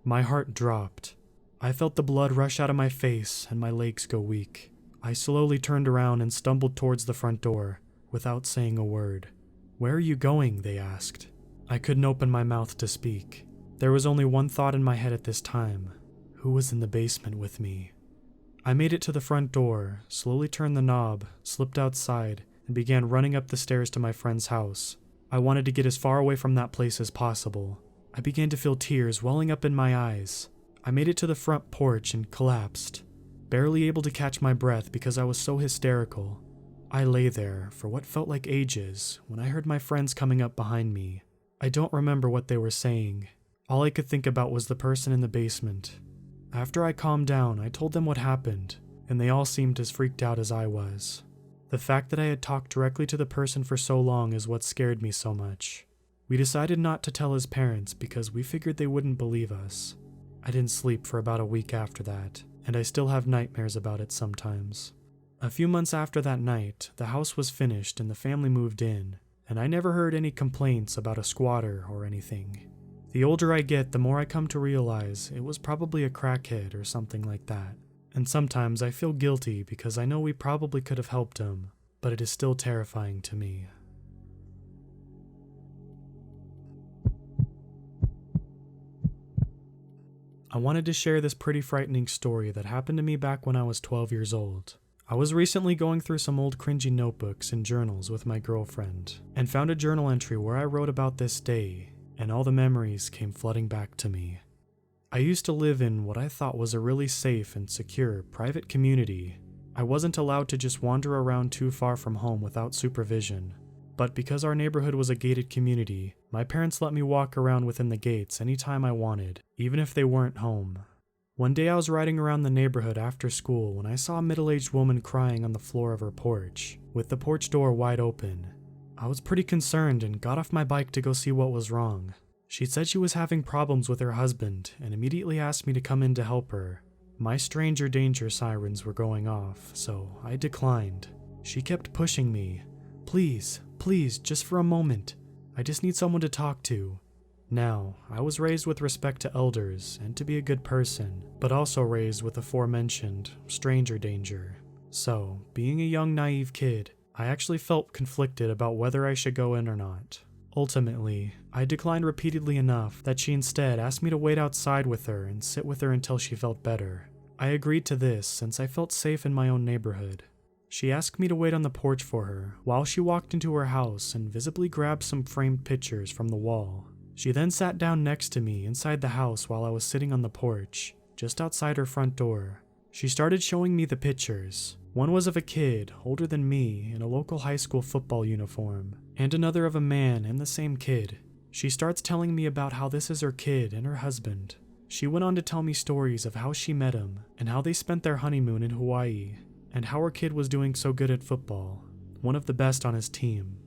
S1: My heart dropped. I felt the blood rush out of my face and my legs go weak. I slowly turned around and stumbled towards the front door, without saying a word. "Where are you going?" they asked. I couldn't open my mouth to speak. There was only one thought in my head at this time. Who was in the basement with me? I made it to the front door, slowly turned the knob, slipped outside, and began running up the stairs to my friend's house. I wanted to get as far away from that place as possible. I began to feel tears welling up in my eyes. I made it to the front porch and collapsed, barely able to catch my breath because I was so hysterical. I lay there for what felt like ages when I heard my friends coming up behind me. I don't remember what they were saying. All I could think about was the person in the basement. After I calmed down, I told them what happened, and they all seemed as freaked out as I was. The fact that I had talked directly to the person for so long is what scared me so much. We decided not to tell his parents because we figured they wouldn't believe us. I didn't sleep for about a week after that, and I still have nightmares about it sometimes. A few months after that night, the house was finished and the family moved in, and I never heard any complaints about a squatter or anything. The older I get, the more I come to realize it was probably a crackhead or something like that. And sometimes I feel guilty because I know we probably could have helped him, but it is still terrifying to me. I wanted to share this pretty frightening story that happened to me back when I was 12 years old. I was recently going through some old cringy notebooks and journals with my girlfriend, and found a journal entry where I wrote about this day, and all the memories came flooding back to me. I used to live in what I thought was a really safe and secure private community. I wasn't allowed to just wander around too far from home without supervision. But because our neighborhood was a gated community, my parents let me walk around within the gates anytime I wanted, even if they weren't home. One day I was riding around the neighborhood after school when I saw a middle-aged woman crying on the floor of her porch, with the porch door wide open. I was pretty concerned and got off my bike to go see what was wrong. She said she was having problems with her husband and immediately asked me to come in to help her. My stranger danger sirens were going off, so I declined. She kept pushing me. Please, just for a moment. I just need someone to talk to. Now, I was raised with respect to elders and to be a good person, but also raised with aforementioned stranger danger. So, being a young naive kid, I actually felt conflicted about whether I should go in or not. Ultimately, I declined repeatedly enough that she instead asked me to wait outside with her and sit with her until she felt better. I agreed to this since I felt safe in my own neighborhood. She asked me to wait on the porch for her while she walked into her house and visibly grabbed some framed pictures from the wall. She then sat down next to me inside the house while I was sitting on the porch, just outside her front door. She started showing me the pictures. One was of a kid older than me in a local high school football uniform. and another of a man and the same kid. She starts telling me about how this is her kid and her husband. She went on to tell me stories of how she met him and how they spent their honeymoon in Hawaii, and how her kid was doing so good at football, one of the best on his team.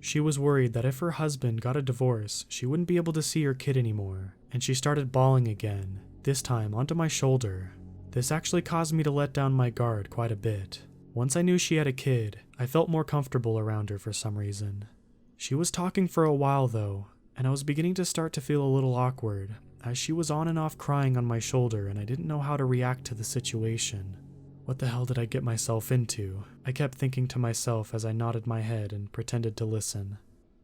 S1: She was worried that if her husband got a divorce, she wouldn't be able to see her kid anymore, and she started bawling again, this time onto my shoulder. This actually caused me to let down my guard quite a bit. Once I knew she had a kid, I felt more comfortable around her for some reason. She was talking for a while though, and I was beginning to start to feel a little awkward, as she was on and off crying on my shoulder and I didn't know how to react to the situation. What the hell did I get myself into? I kept thinking to myself as I nodded my head and pretended to listen.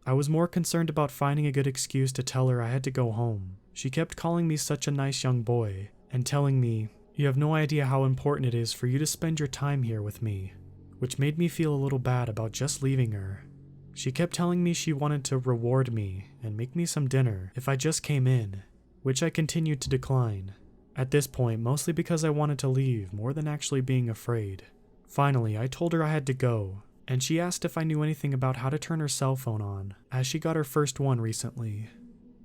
S1: I was more concerned about finding a good excuse to tell her I had to go home. She kept calling me such a nice young boy, and telling me, "You have no idea how important it is for you to spend your time here with me," which made me feel a little bad about just leaving her. She kept telling me she wanted to reward me and make me some dinner if I just came in, which I continued to decline. At this point, mostly because I wanted to leave more than actually being afraid. Finally, I told her I had to go, and she asked if I knew anything about how to turn her cell phone on, as she got her first one recently.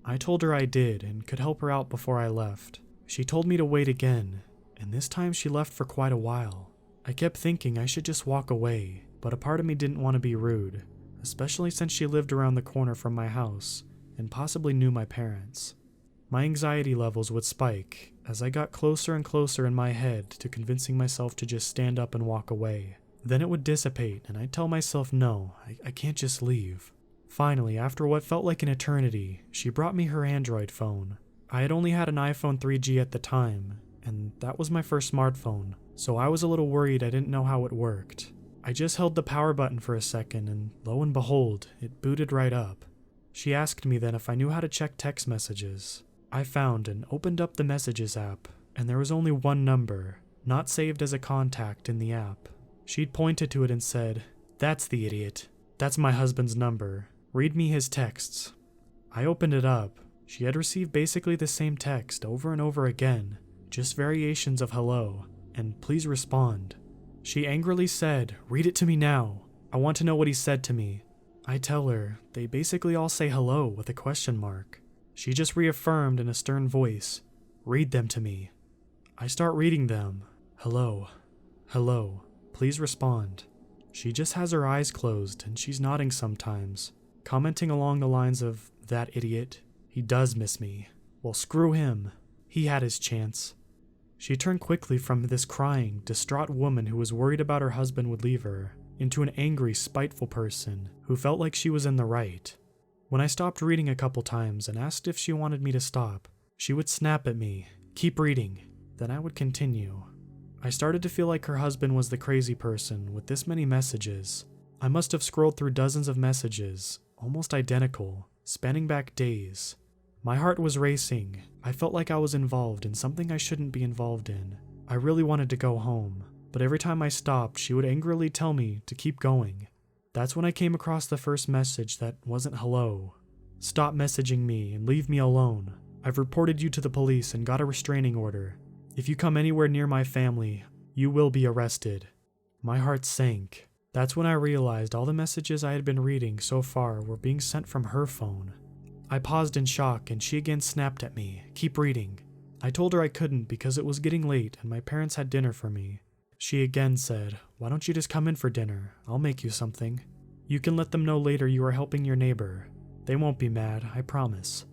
S1: I told her I did and could help her out before I left. She told me to wait again, and this time she left for quite a while. I kept thinking I should just walk away, but a part of me didn't want to be rude, especially since she lived around the corner from my house and possibly knew my parents. My anxiety levels would spike as I got closer and closer in my head to convincing myself to just stand up and walk away. Then it would dissipate and I'd tell myself no, I can't just leave. Finally, after what felt like an eternity, she brought me her Android phone. I had only had an iPhone 3G at the time, and that was my first smartphone, so I was a little worried I didn't know how it worked. I just held the power button for a second and lo and behold, it booted right up. She asked me then if I knew how to check text messages. I found and opened up the Messages app, and there was only one number, not saved as a contact in the app. She'd pointed to it and said, "That's the idiot. That's my husband's number. Read me his texts." I opened it up. She had received basically the same text over and over again, just variations of hello, and please respond. She angrily said, "Read it to me now. I want to know what he said to me." I tell her, they basically all say hello with a question mark. She just reaffirmed in a stern voice, "Read them to me." I start reading them. Hello. Hello. Please respond. She just has her eyes closed and she's nodding sometimes, commenting along the lines of, "That idiot. He does miss me. Well, screw him. He had his chance." She turned quickly from this crying, distraught woman who was worried about her husband would leave her, into an angry, spiteful person who felt like she was in the right. When I stopped reading a couple times and asked if she wanted me to stop, she would snap at me, "Keep reading." Then I would continue. I started to feel like her husband was the crazy person with this many messages. I must have scrolled through dozens of messages, almost identical, spanning back days. My heart was racing. I felt like I was involved in something I shouldn't be involved in. I really wanted to go home, but every time I stopped, she would angrily tell me to keep going. That's when I came across the first message that wasn't hello. "Stop messaging me and leave me alone. I've reported you to the police and got a restraining order. If you come anywhere near my family, you will be arrested." My heart sank. That's when I realized all the messages I had been reading so far were being sent from her phone. I paused in shock and she again snapped at me, "Keep reading." I told her I couldn't because it was getting late and my parents had dinner for me. She again said, "Why don't you just come in for dinner? I'll make you something. You can let them know later you are helping your neighbor. They won't be mad, I promise."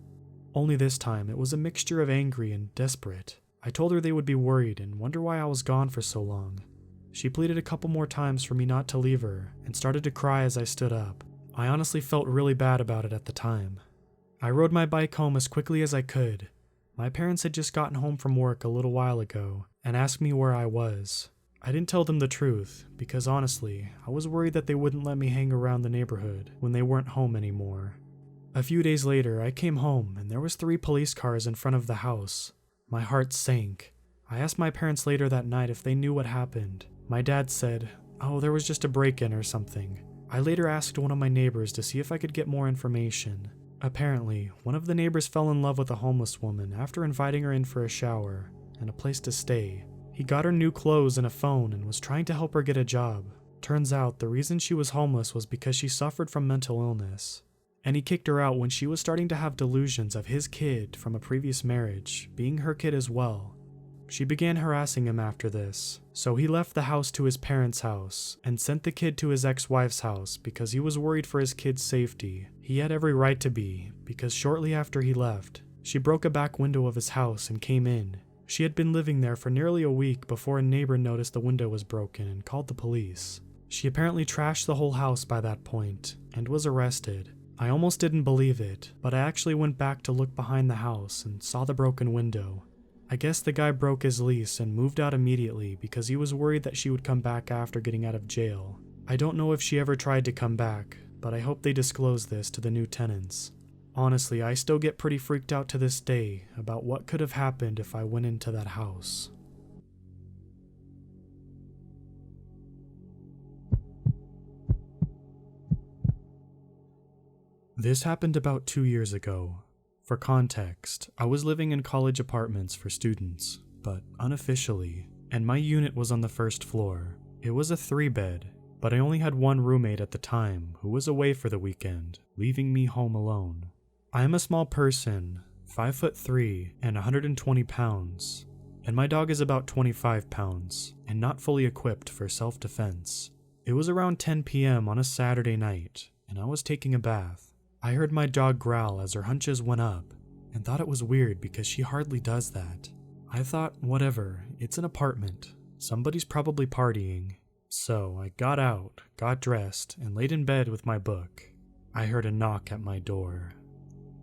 S1: Only this time it was a mixture of angry and desperate. I told her they would be worried and wonder why I was gone for so long. She pleaded a couple more times for me not to leave her and started to cry as I stood up. I honestly felt really bad about it at the time. I rode my bike home as quickly as I could. My parents had just gotten home from work a little while ago and asked me where I was. I didn't tell them the truth because honestly, I was worried that they wouldn't let me hang around the neighborhood when they weren't home anymore. A few days later, I came home and there was 3 police cars in front of the house. My heart sank. I asked my parents later that night if they knew what happened. My dad said, "Oh, there was just a break-in or something." I later asked one of my neighbors to see if I could get more information. Apparently, one of the neighbors fell in love with a homeless woman after inviting her in for a shower and a place to stay. He got her new clothes and a phone and was trying to help her get a job. Turns out the reason she was homeless was because she suffered from mental illness, and he kicked her out when she was starting to have delusions of his kid from a previous marriage being her kid as well. She began harassing him after this, so he left the house to his parents' house and sent the kid to his ex-wife's house because he was worried for his kid's safety. He had every right to be, because shortly after he left, she broke a back window of his house and came in. She had been living there for nearly a week before a neighbor noticed the window was broken and called the police. She apparently trashed the whole house by that point and was arrested. I almost didn't believe it, but I actually went back to look behind the house and saw the broken window. I guess the guy broke his lease and moved out immediately because he was worried that she would come back after getting out of jail. I don't know if she ever tried to come back, but I hope they disclose this to the new tenants. Honestly, I still get pretty freaked out to this day about what could have happened if I went into that house. This happened about 2 years ago. For context, I was living in college apartments for students, but unofficially, and my unit was on the first floor. It was a 3-bed, but I only had one roommate at the time who was away for the weekend, leaving me home alone. I am a small person, 5'3" and 120 pounds, and my dog is about 25 pounds and not fully equipped for self-defense. It was around 10 p.m. on a Saturday night, and I was taking a bath. I heard my dog growl as her hunches went up, and thought it was weird because she hardly does that. I thought, whatever, it's an apartment. Somebody's probably partying. So I got out, got dressed, and laid in bed with my book. I heard a knock at my door.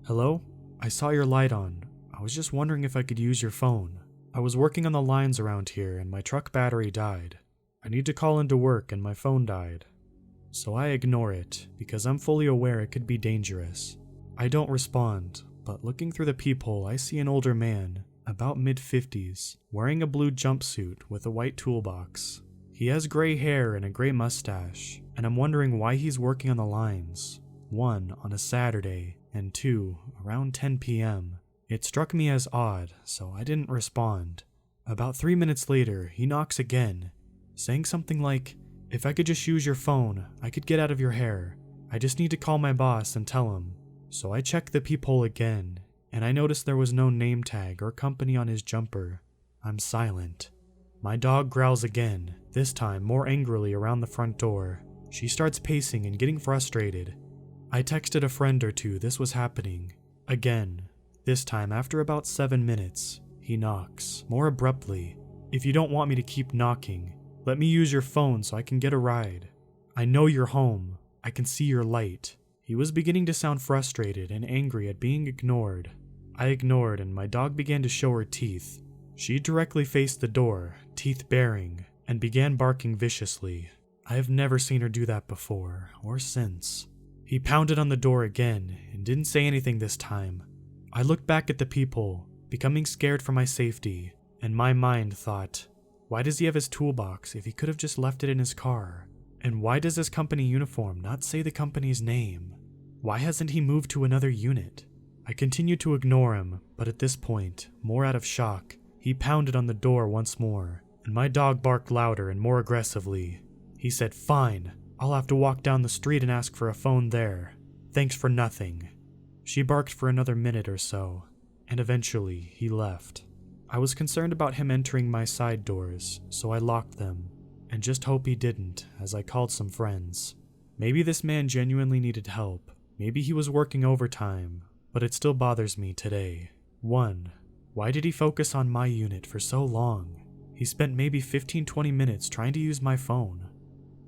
S1: "Hello? I saw your light on. I was just wondering if I could use your phone. I was working on the lines around here and my truck battery died. I need to call into work and my phone died." So I ignore it, because I'm fully aware it could be dangerous. I don't respond, but looking through the peephole I see an older man, about mid-50s, wearing a blue jumpsuit with a white toolbox. He has gray hair and a gray mustache, and I'm wondering why he's working on the lines. 1, on a Saturday, and 2, around 10 p.m. It struck me as odd, so I didn't respond. About 3 minutes later, he knocks again, saying something like, "If I could just use your phone, I could get out of your hair. I just need to call my boss and tell him." So I checked the peephole again, and I noticed there was no name tag or company on his jumper. I'm silent. My dog growls again, this time more angrily around the front door. She starts pacing and getting frustrated. I texted a friend or two this was happening. Again, this time after about 7 minutes, he knocks, more abruptly. "If you don't want me to keep knocking, let me use your phone so I can get a ride. I know you're home. I can see your light." He was beginning to sound frustrated and angry at being ignored. I ignored and my dog began to show her teeth. She directly faced the door, teeth baring, and began barking viciously. I have never seen her do that before, or since. He pounded on the door again and didn't say anything this time. I looked back at the peephole, becoming scared for my safety, and my mind thought, why does he have his toolbox if he could have just left it in his car? And why does his company uniform not say the company's name? Why hasn't he moved to another unit? I continued to ignore him, but at this point, more out of shock, he pounded on the door once more, and my dog barked louder and more aggressively. He said, "Fine, I'll have to walk down the street and ask for a phone there. Thanks for nothing." She barked for another minute or so, and eventually he left. I was concerned about him entering my side doors, so I locked them, and just hope he didn't, as I called some friends. Maybe this man genuinely needed help. Maybe he was working overtime, but it still bothers me today. 1. Why did he focus on my unit for so long? He spent maybe 15-20 minutes trying to use my phone.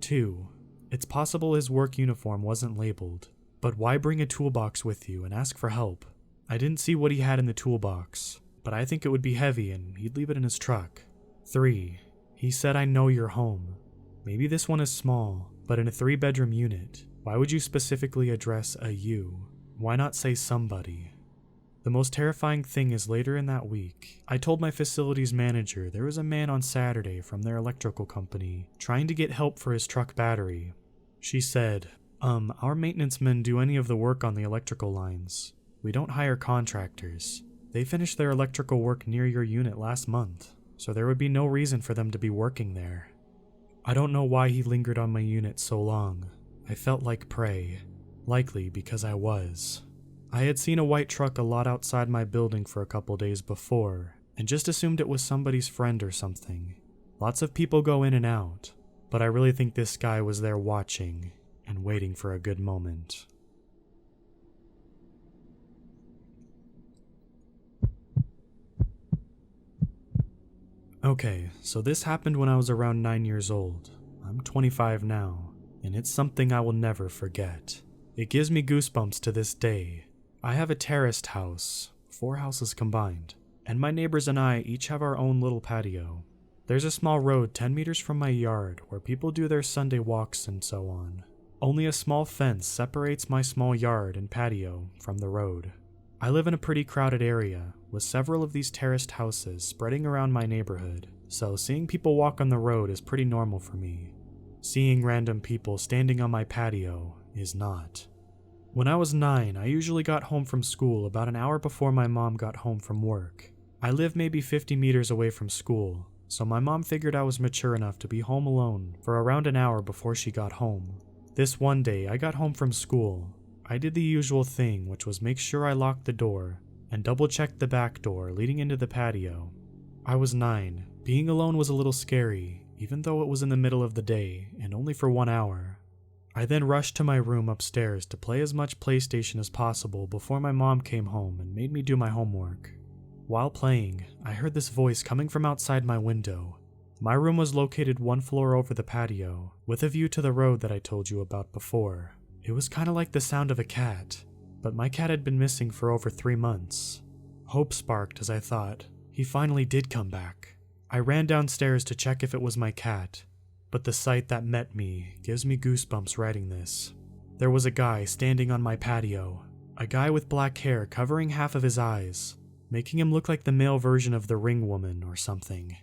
S1: 2. It's possible his work uniform wasn't labeled, but why bring a toolbox with you and ask for help? I didn't see what he had in the toolbox, but I think it would be heavy and he'd leave it in his truck. 3. He said, "I know you're home." Maybe this one is small, but in a 3-bedroom unit, why would you specifically address a you? Why not say somebody? The most terrifying thing is later in that week, I told my facilities manager there was a man on Saturday from their electrical company trying to get help for his truck battery. She said, our maintenance men do any of the work on the electrical lines. We don't hire contractors. They finished their electrical work near your unit last month, so there would be no reason for them to be working there." I don't know why he lingered on my unit so long. I felt like prey. Likely because I was. I had seen a white truck a lot outside my building for a couple days before, and just assumed it was somebody's friend or something. Lots of people go in and out, but I really think this guy was there watching and waiting for a good moment. Okay, so this happened when I was around 9 years old. I'm 25 now, and it's something I will never forget. It gives me goosebumps to this day. I have a terraced house, 4 houses combined, and my neighbors and I each have our own little patio. There's a small road 10 meters from my yard where people do their Sunday walks and so on. Only a small fence separates my small yard and patio from the road. I live in a pretty crowded area, with several of these terraced houses spreading around my neighborhood, so seeing people walk on the road is pretty normal for me. Seeing random people standing on my patio is not. When I was 9, I usually got home from school about an hour before my mom got home from work. I live maybe 50 meters away from school, so my mom figured I was mature enough to be home alone for around an hour before she got home. This one day, I got home from school. I did the usual thing, which was make sure I locked the door and double-checked the back door leading into the patio. I was 9. Being alone was a little scary, even though it was in the middle of the day and only for 1 hour. I then rushed to my room upstairs to play as much PlayStation as possible before my mom came home and made me do my homework. While playing, I heard this voice coming from outside my window. My room was located 1 floor over the patio, with a view to the road that I told you about before. It was kind of like the sound of a cat, but my cat had been missing for over 3 months. Hope sparked as I thought. He finally did come back. I ran downstairs to check if it was my cat, but the sight that met me gives me goosebumps writing this. There was a guy standing on my patio, a guy with black hair covering half of his eyes, making him look like the male version of the Ring Woman or something.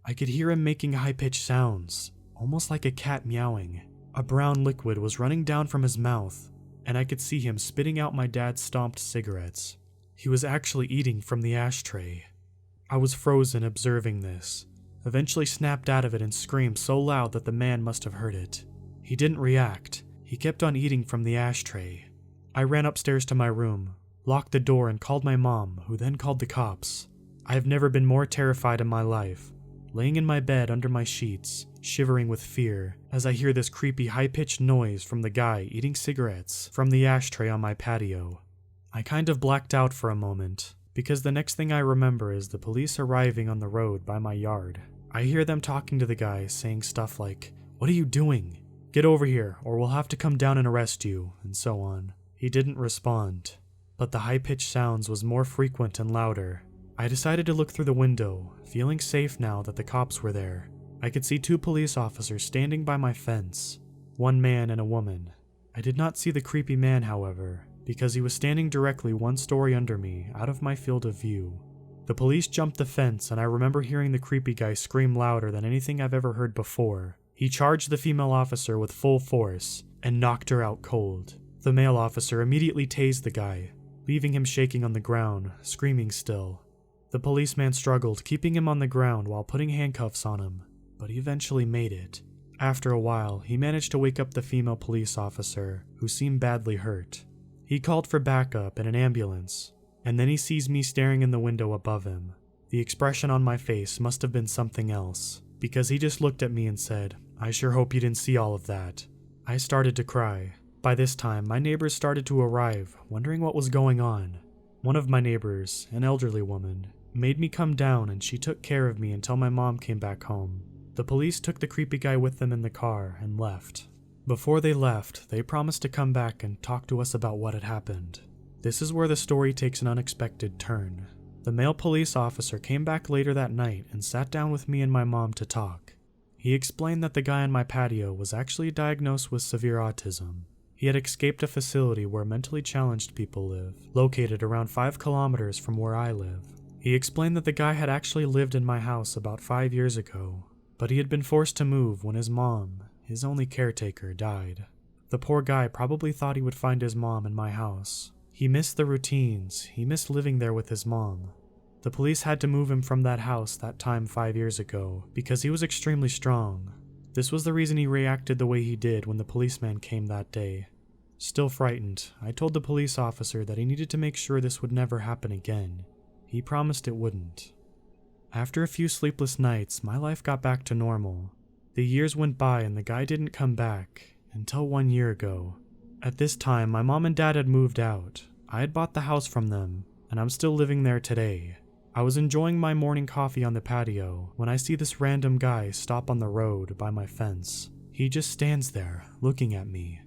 S1: I could hear him making high-pitched sounds, almost like a cat meowing. A brown liquid was running down from his mouth, and I could see him spitting out my dad's stomped cigarettes. He was actually eating from the ashtray. I was frozen observing this, eventually snapped out of it and screamed so loud that the man must have heard it. He didn't react. He kept on eating from the ashtray. I ran upstairs to my room, locked the door and called my mom, who then called the cops. I have never been more terrified in my life. Laying in my bed under my sheets, shivering with fear, as I hear this creepy high-pitched noise from the guy eating cigarettes from the ashtray on my patio. I kind of blacked out for a moment, because the next thing I remember is the police arriving on the road by my yard. I hear them talking to the guy, saying stuff like, "What are you doing? Get over here, or we'll have to come down and arrest you," and so on. He didn't respond, but the high-pitched sounds was more frequent and louder. I decided to look through the window, feeling safe now that the cops were there. I could see 2 police officers standing by my fence, 1 man and a woman. I did not see the creepy man, however, because he was standing directly 1 story under me, out of my field of view. The police jumped the fence, and I remember hearing the creepy guy scream louder than anything I've ever heard before. He charged the female officer with full force and knocked her out cold. The male officer immediately tased the guy, leaving him shaking on the ground, screaming still. The policeman struggled, keeping him on the ground while putting handcuffs on him, but he eventually made it. After a while, he managed to wake up the female police officer, who seemed badly hurt. He called for backup and an ambulance, and then he sees me staring in the window above him. The expression on my face must have been something else, because he just looked at me and said, "I sure hope you didn't see all of that." I started to cry. By this time, my neighbors started to arrive, wondering what was going on. One of my neighbors, an elderly woman, made me come down, and she took care of me until my mom came back home. The police took the creepy guy with them in the car and left. Before they left, they promised to come back and talk to us about what had happened. This is where the story takes an unexpected turn. The male police officer came back later that night and sat down with me and my mom to talk. He explained that the guy on my patio was actually diagnosed with severe autism. He had escaped a facility where mentally challenged people live, located around 5 kilometers from where I live. He explained that the guy had actually lived in my house about 5 years ago, but he had been forced to move when his mom, his only caretaker, died. The poor guy probably thought he would find his mom in my house. He missed the routines, he missed living there with his mom. The police had to move him from that house that time 5 years ago because he was extremely strong. This was the reason he reacted the way he did when the policeman came that day. Still frightened, I told the police officer that he needed to make sure this would never happen again. He promised it wouldn't. After a few sleepless nights, my life got back to normal. The years went by and the guy didn't come back, until 1 year ago. At this time, my mom and dad had moved out. I had bought the house from them, and I'm still living there today. I was enjoying my morning coffee on the patio when I see this random guy stop on the road by my fence. He just stands there, looking at me.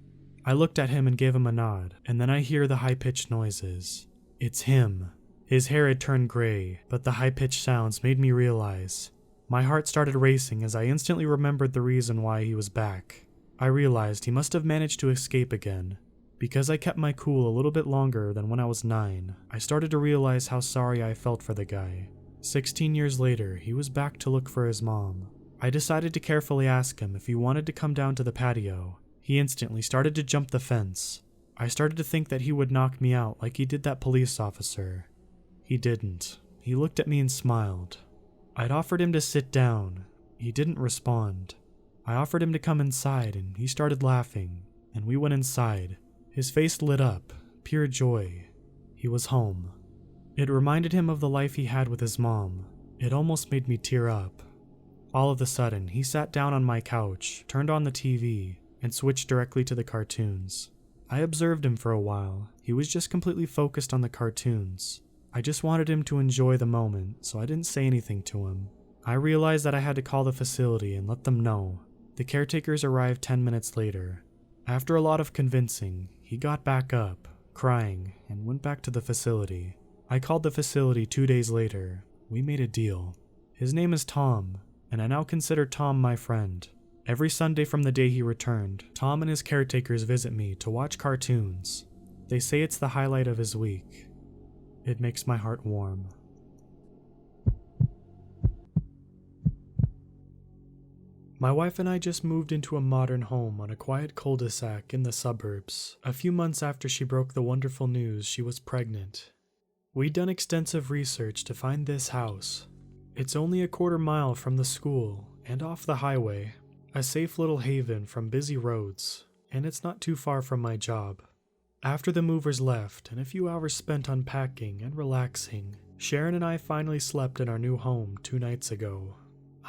S1: I looked at him and gave him a nod, and then I hear the high-pitched noises. It's him. His hair had turned gray, but the high-pitched sounds made me realize. My heart started racing as I instantly remembered the reason why he was back. I realized he must have managed to escape again. Because I kept my cool a little bit longer than when I was 9, I started to realize how sorry I felt for the guy. 16 years later, he was back to look for his mom. I decided to carefully ask him if he wanted to come down to the patio. He instantly started to jump the fence. I started to think that he would knock me out like he did that police officer. He didn't. He looked at me and smiled. I'd offered him to sit down. He didn't respond. I offered him to come inside and he started laughing, and we went inside. His face lit up, pure joy. He was home. It reminded him of the life he had with his mom. It almost made me tear up. All of a sudden, he sat down on my couch, turned on the TV, and switched directly to the cartoons. I observed him for a while. He was just completely focused on the cartoons. I just wanted him to enjoy the moment, so I didn't say anything to him. I realized that I had to call the facility and let them know. The caretakers arrived 10 minutes later. After a lot of convincing, he got back up, crying, and went back to the facility. I called the facility 2 days later. We made a deal. His name is Tom, and I now consider Tom my friend. Every Sunday from the day he returned, Tom and his caretakers visit me to watch cartoons. They say it's the highlight of his week. It makes my heart warm. My wife and I just moved into a modern home on a quiet cul-de-sac in the suburbs, a few months after she broke the wonderful news she was pregnant. We'd done extensive research to find this house. It's only a quarter mile from the school and off the highway, a safe little haven from busy roads, and it's not too far from my job. After the movers left and a few hours spent unpacking and relaxing, Sharon and I finally slept in our new home 2 nights ago.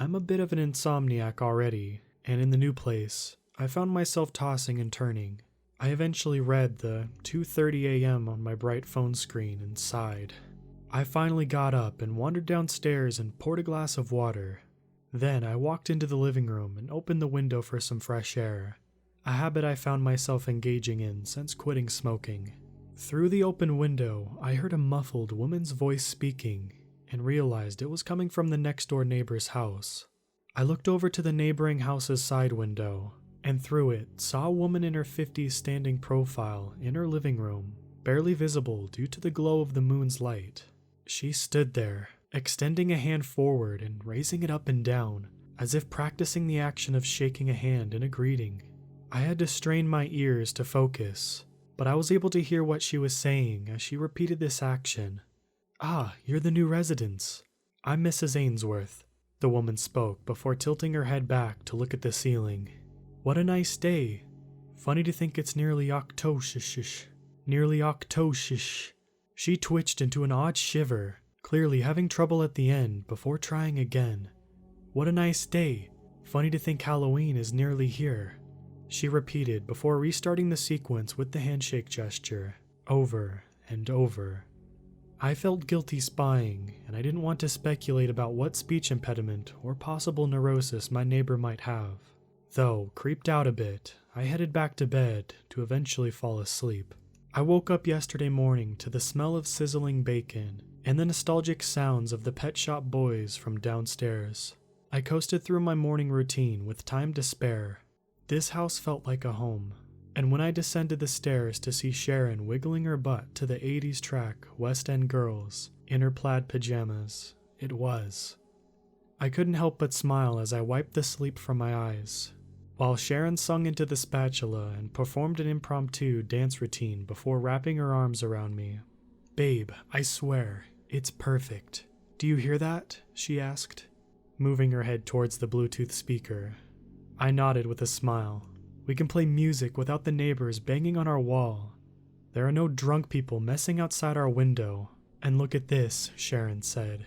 S1: I'm a bit of an insomniac already, and in the new place, I found myself tossing and turning. I eventually read the 2:30 a.m. on my bright phone screen and sighed. I finally got up and wandered downstairs and poured a glass of water. Then I walked into the living room and opened the window for some fresh air, a habit I found myself engaging in since quitting smoking. Through the open window, I heard a muffled woman's voice speaking, and realized it was coming from the next-door neighbor's house. I looked over to the neighboring house's side window, and through it saw a woman in her 50s standing profile in her living room, barely visible due to the glow of the moon's light. She stood there, extending a hand forward and raising it up and down, as if practicing the action of shaking a hand in a greeting. I had to strain my ears to focus, but I was able to hear what she was saying as she repeated this action. "Ah, you're the new residents. I'm Mrs. Ainsworth," the woman spoke before tilting her head back to look at the ceiling. "What a nice day. Funny to think it's nearly Octoshish. Nearly Octoshish." She twitched into an odd shiver, clearly having trouble at the end before trying again. "What a nice day. Funny to think Halloween is nearly here," she repeated before restarting the sequence with the handshake gesture, over and over. I felt guilty spying, and I didn't want to speculate about what speech impediment or possible neurosis my neighbor might have. Though, creeped out a bit, I headed back to bed to eventually fall asleep. I woke up yesterday morning to the smell of sizzling bacon and the nostalgic sounds of the Pet Shop Boys from downstairs. I coasted through my morning routine with time to spare. This house felt like a home. And when I descended the stairs to see Sharon wiggling her butt to the 80s track West End Girls in her plaid pajamas, it was. I couldn't help but smile as I wiped the sleep from my eyes, while Sharon sung into the spatula and performed an impromptu dance routine before wrapping her arms around me. "Babe, I swear, it's perfect. Do you hear that?" she asked, moving her head towards the Bluetooth speaker. I nodded with a smile. We can play music without the neighbors banging on our wall. There are no drunk people messing outside our window. And look at this, Sharon said.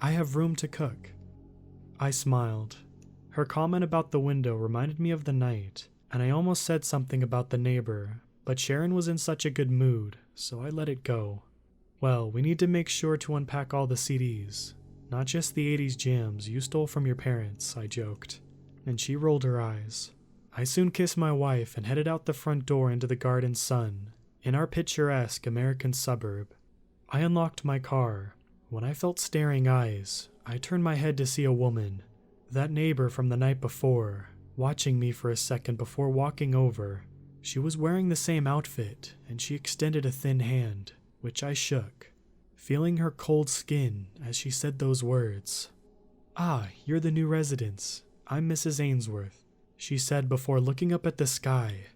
S1: I have room to cook. I smiled. Her comment about the window reminded me of the night, and I almost said something about the neighbor, but Sharon was in such a good mood, so I let it go. Well, we need to make sure to unpack all the CDs, not just the 80s jams you stole from your parents, I joked, and she rolled her eyes. I soon kissed my wife and headed out the front door into the garden sun, in our picturesque American suburb. I unlocked my car. When I felt staring eyes, I turned my head to see a woman, that neighbor from the night before, watching me for a second before walking over. She was wearing the same outfit, and she extended a thin hand, which I shook, feeling her cold skin as she said those words. "Ah, you're the new residents. I'm Mrs. Ainsworth," she said before looking up at the sky.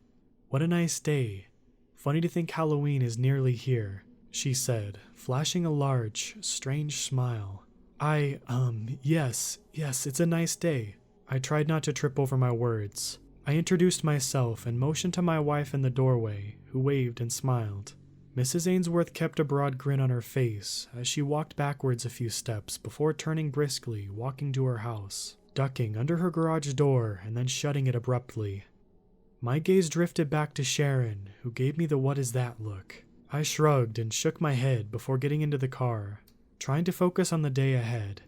S1: "What a nice day. Funny to think Halloween is nearly here," she said, flashing a large, strange smile. Yes, it's a nice day." I tried not to trip over my words. I introduced myself and motioned to my wife in the doorway, who waved and smiled. Mrs. Ainsworth kept a broad grin on her face as she walked backwards a few steps before turning briskly, walking to her house, ducking under her garage door and then shutting it abruptly. My gaze drifted back to Sharon, who gave me the "what is that" look. I shrugged and shook my head before getting into the car, trying to focus on the day ahead.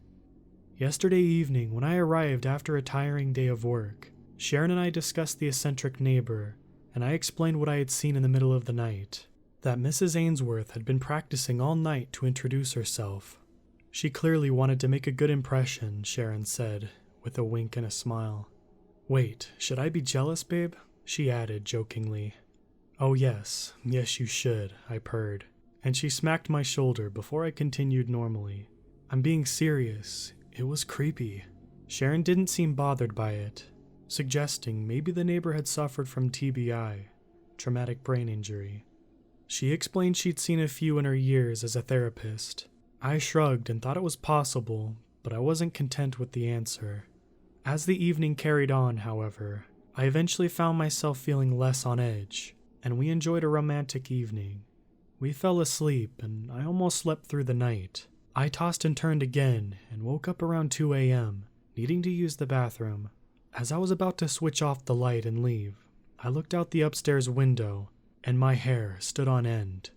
S1: Yesterday evening, when I arrived after a tiring day of work, Sharon and I discussed the eccentric neighbor, and I explained what I had seen in the middle of the night, that Mrs. Ainsworth had been practicing all night to introduce herself. She clearly wanted to make a good impression, Sharon said, with a wink and a smile. "Wait, should I be jealous, babe?" she added jokingly. "Oh yes you should," I purred, and she smacked my shoulder before I continued normally. "I'm being serious. It was creepy." Sharon didn't seem bothered by it, suggesting maybe the neighbor had suffered from TBI, traumatic brain injury. She explained she'd seen a few in her years as a therapist. I shrugged and thought it was possible, but I wasn't content with the answer. As the evening carried on, however, I eventually found myself feeling less on edge, and we enjoyed a romantic evening. We fell asleep, and I almost slept through the night. I tossed and turned again, and woke up around 2 a.m., needing to use the bathroom. As I was about to switch off the light and leave, I looked out the upstairs window, and my hair stood on end.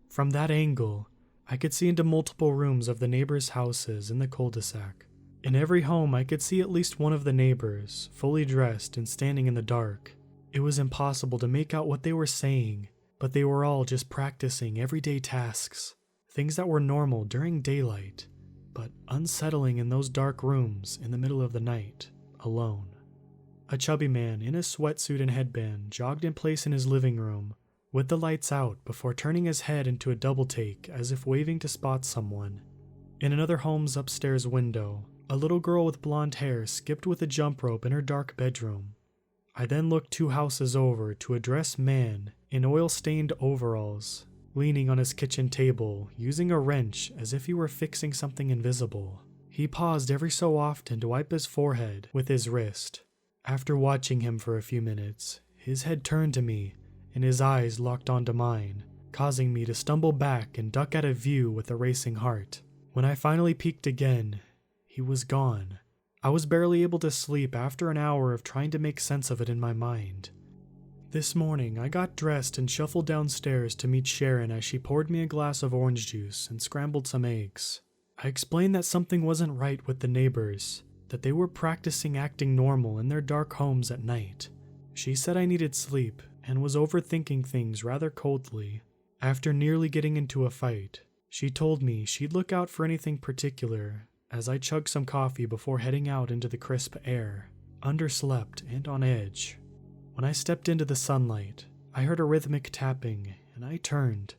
S1: From that angle, I could see into multiple rooms of the neighbors' houses in the cul-de-sac. In every home, I could see at least one of the neighbors, fully dressed and standing in the dark. It was impossible to make out what they were saying, but they were all just practicing everyday tasks, things that were normal during daylight, but unsettling in those dark rooms in the middle of the night, alone. A chubby man in a sweatsuit and headband jogged in place in his living room, with the lights out before turning his head into a double take as if waving to spot someone. In another home's upstairs window, a little girl with blonde hair skipped with a jump rope in her dark bedroom. I then looked 2 houses over to a dressed man in oil-stained overalls, leaning on his kitchen table, using a wrench as if he were fixing something invisible. He paused every so often to wipe his forehead with his wrist. After watching him for a few minutes, his head turned to me, and his eyes locked onto mine, causing me to stumble back and duck out of view with a racing heart. When I finally peeked again, he was gone. I was barely able to sleep after an hour of trying to make sense of it in my mind. This morning, I got dressed and shuffled downstairs to meet Sharon as she poured me a glass of orange juice and scrambled some eggs. I explained that something wasn't right with the neighbors, that they were practicing acting normal in their dark homes at night. She said I needed sleep and was overthinking things rather coldly. After nearly getting into a fight, she told me she'd look out for anything particular as I chugged some coffee before heading out into the crisp air, underslept and on edge. When I stepped into the sunlight, I heard a rhythmic tapping, and I turned.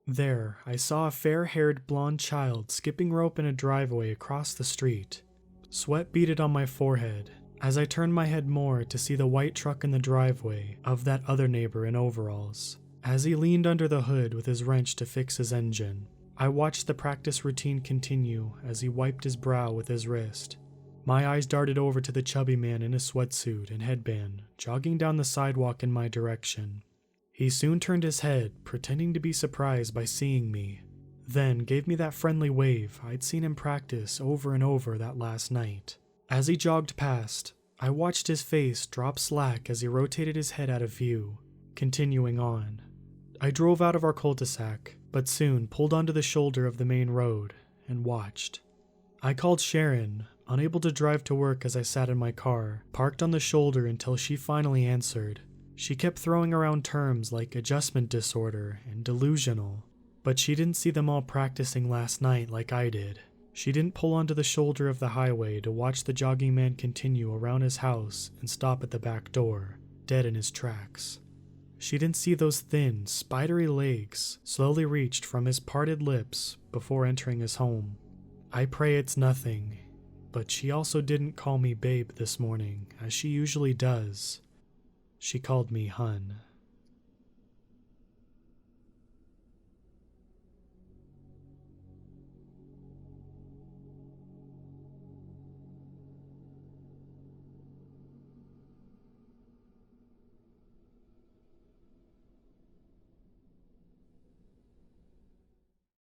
S1: There, I saw a fair-haired blonde child skipping rope in a driveway across the street. Sweat beaded on my forehead as I turned my head more to see the white truck in the driveway of that other neighbor in overalls, as he leaned under the hood with his wrench to fix his engine. I watched the practice routine continue as he wiped his brow with his wrist. My eyes darted over to the chubby man in a sweatsuit and headband, jogging down the sidewalk in my direction. He soon turned his head, pretending to be surprised by seeing me, then gave me that friendly wave I'd seen him practice over and over that last night. As he jogged past, I watched his face drop slack as he rotated his head out of view, continuing on. I drove out of our cul-de-sac, but soon pulled onto the shoulder of the main road and watched. I called Sharon, unable to drive to work as I sat in my car, parked on the shoulder until she finally answered. She kept throwing around terms like adjustment disorder and delusional, but she didn't see them all practicing last night like I did. She didn't pull onto the shoulder of the highway to watch the jogging man continue around his house and stop at the back door, dead in his tracks. She didn't see those thin, spidery legs slowly reached from his parted lips before entering his home. I pray it's nothing, but she also didn't call me babe this morning, as she usually does. She called me hun.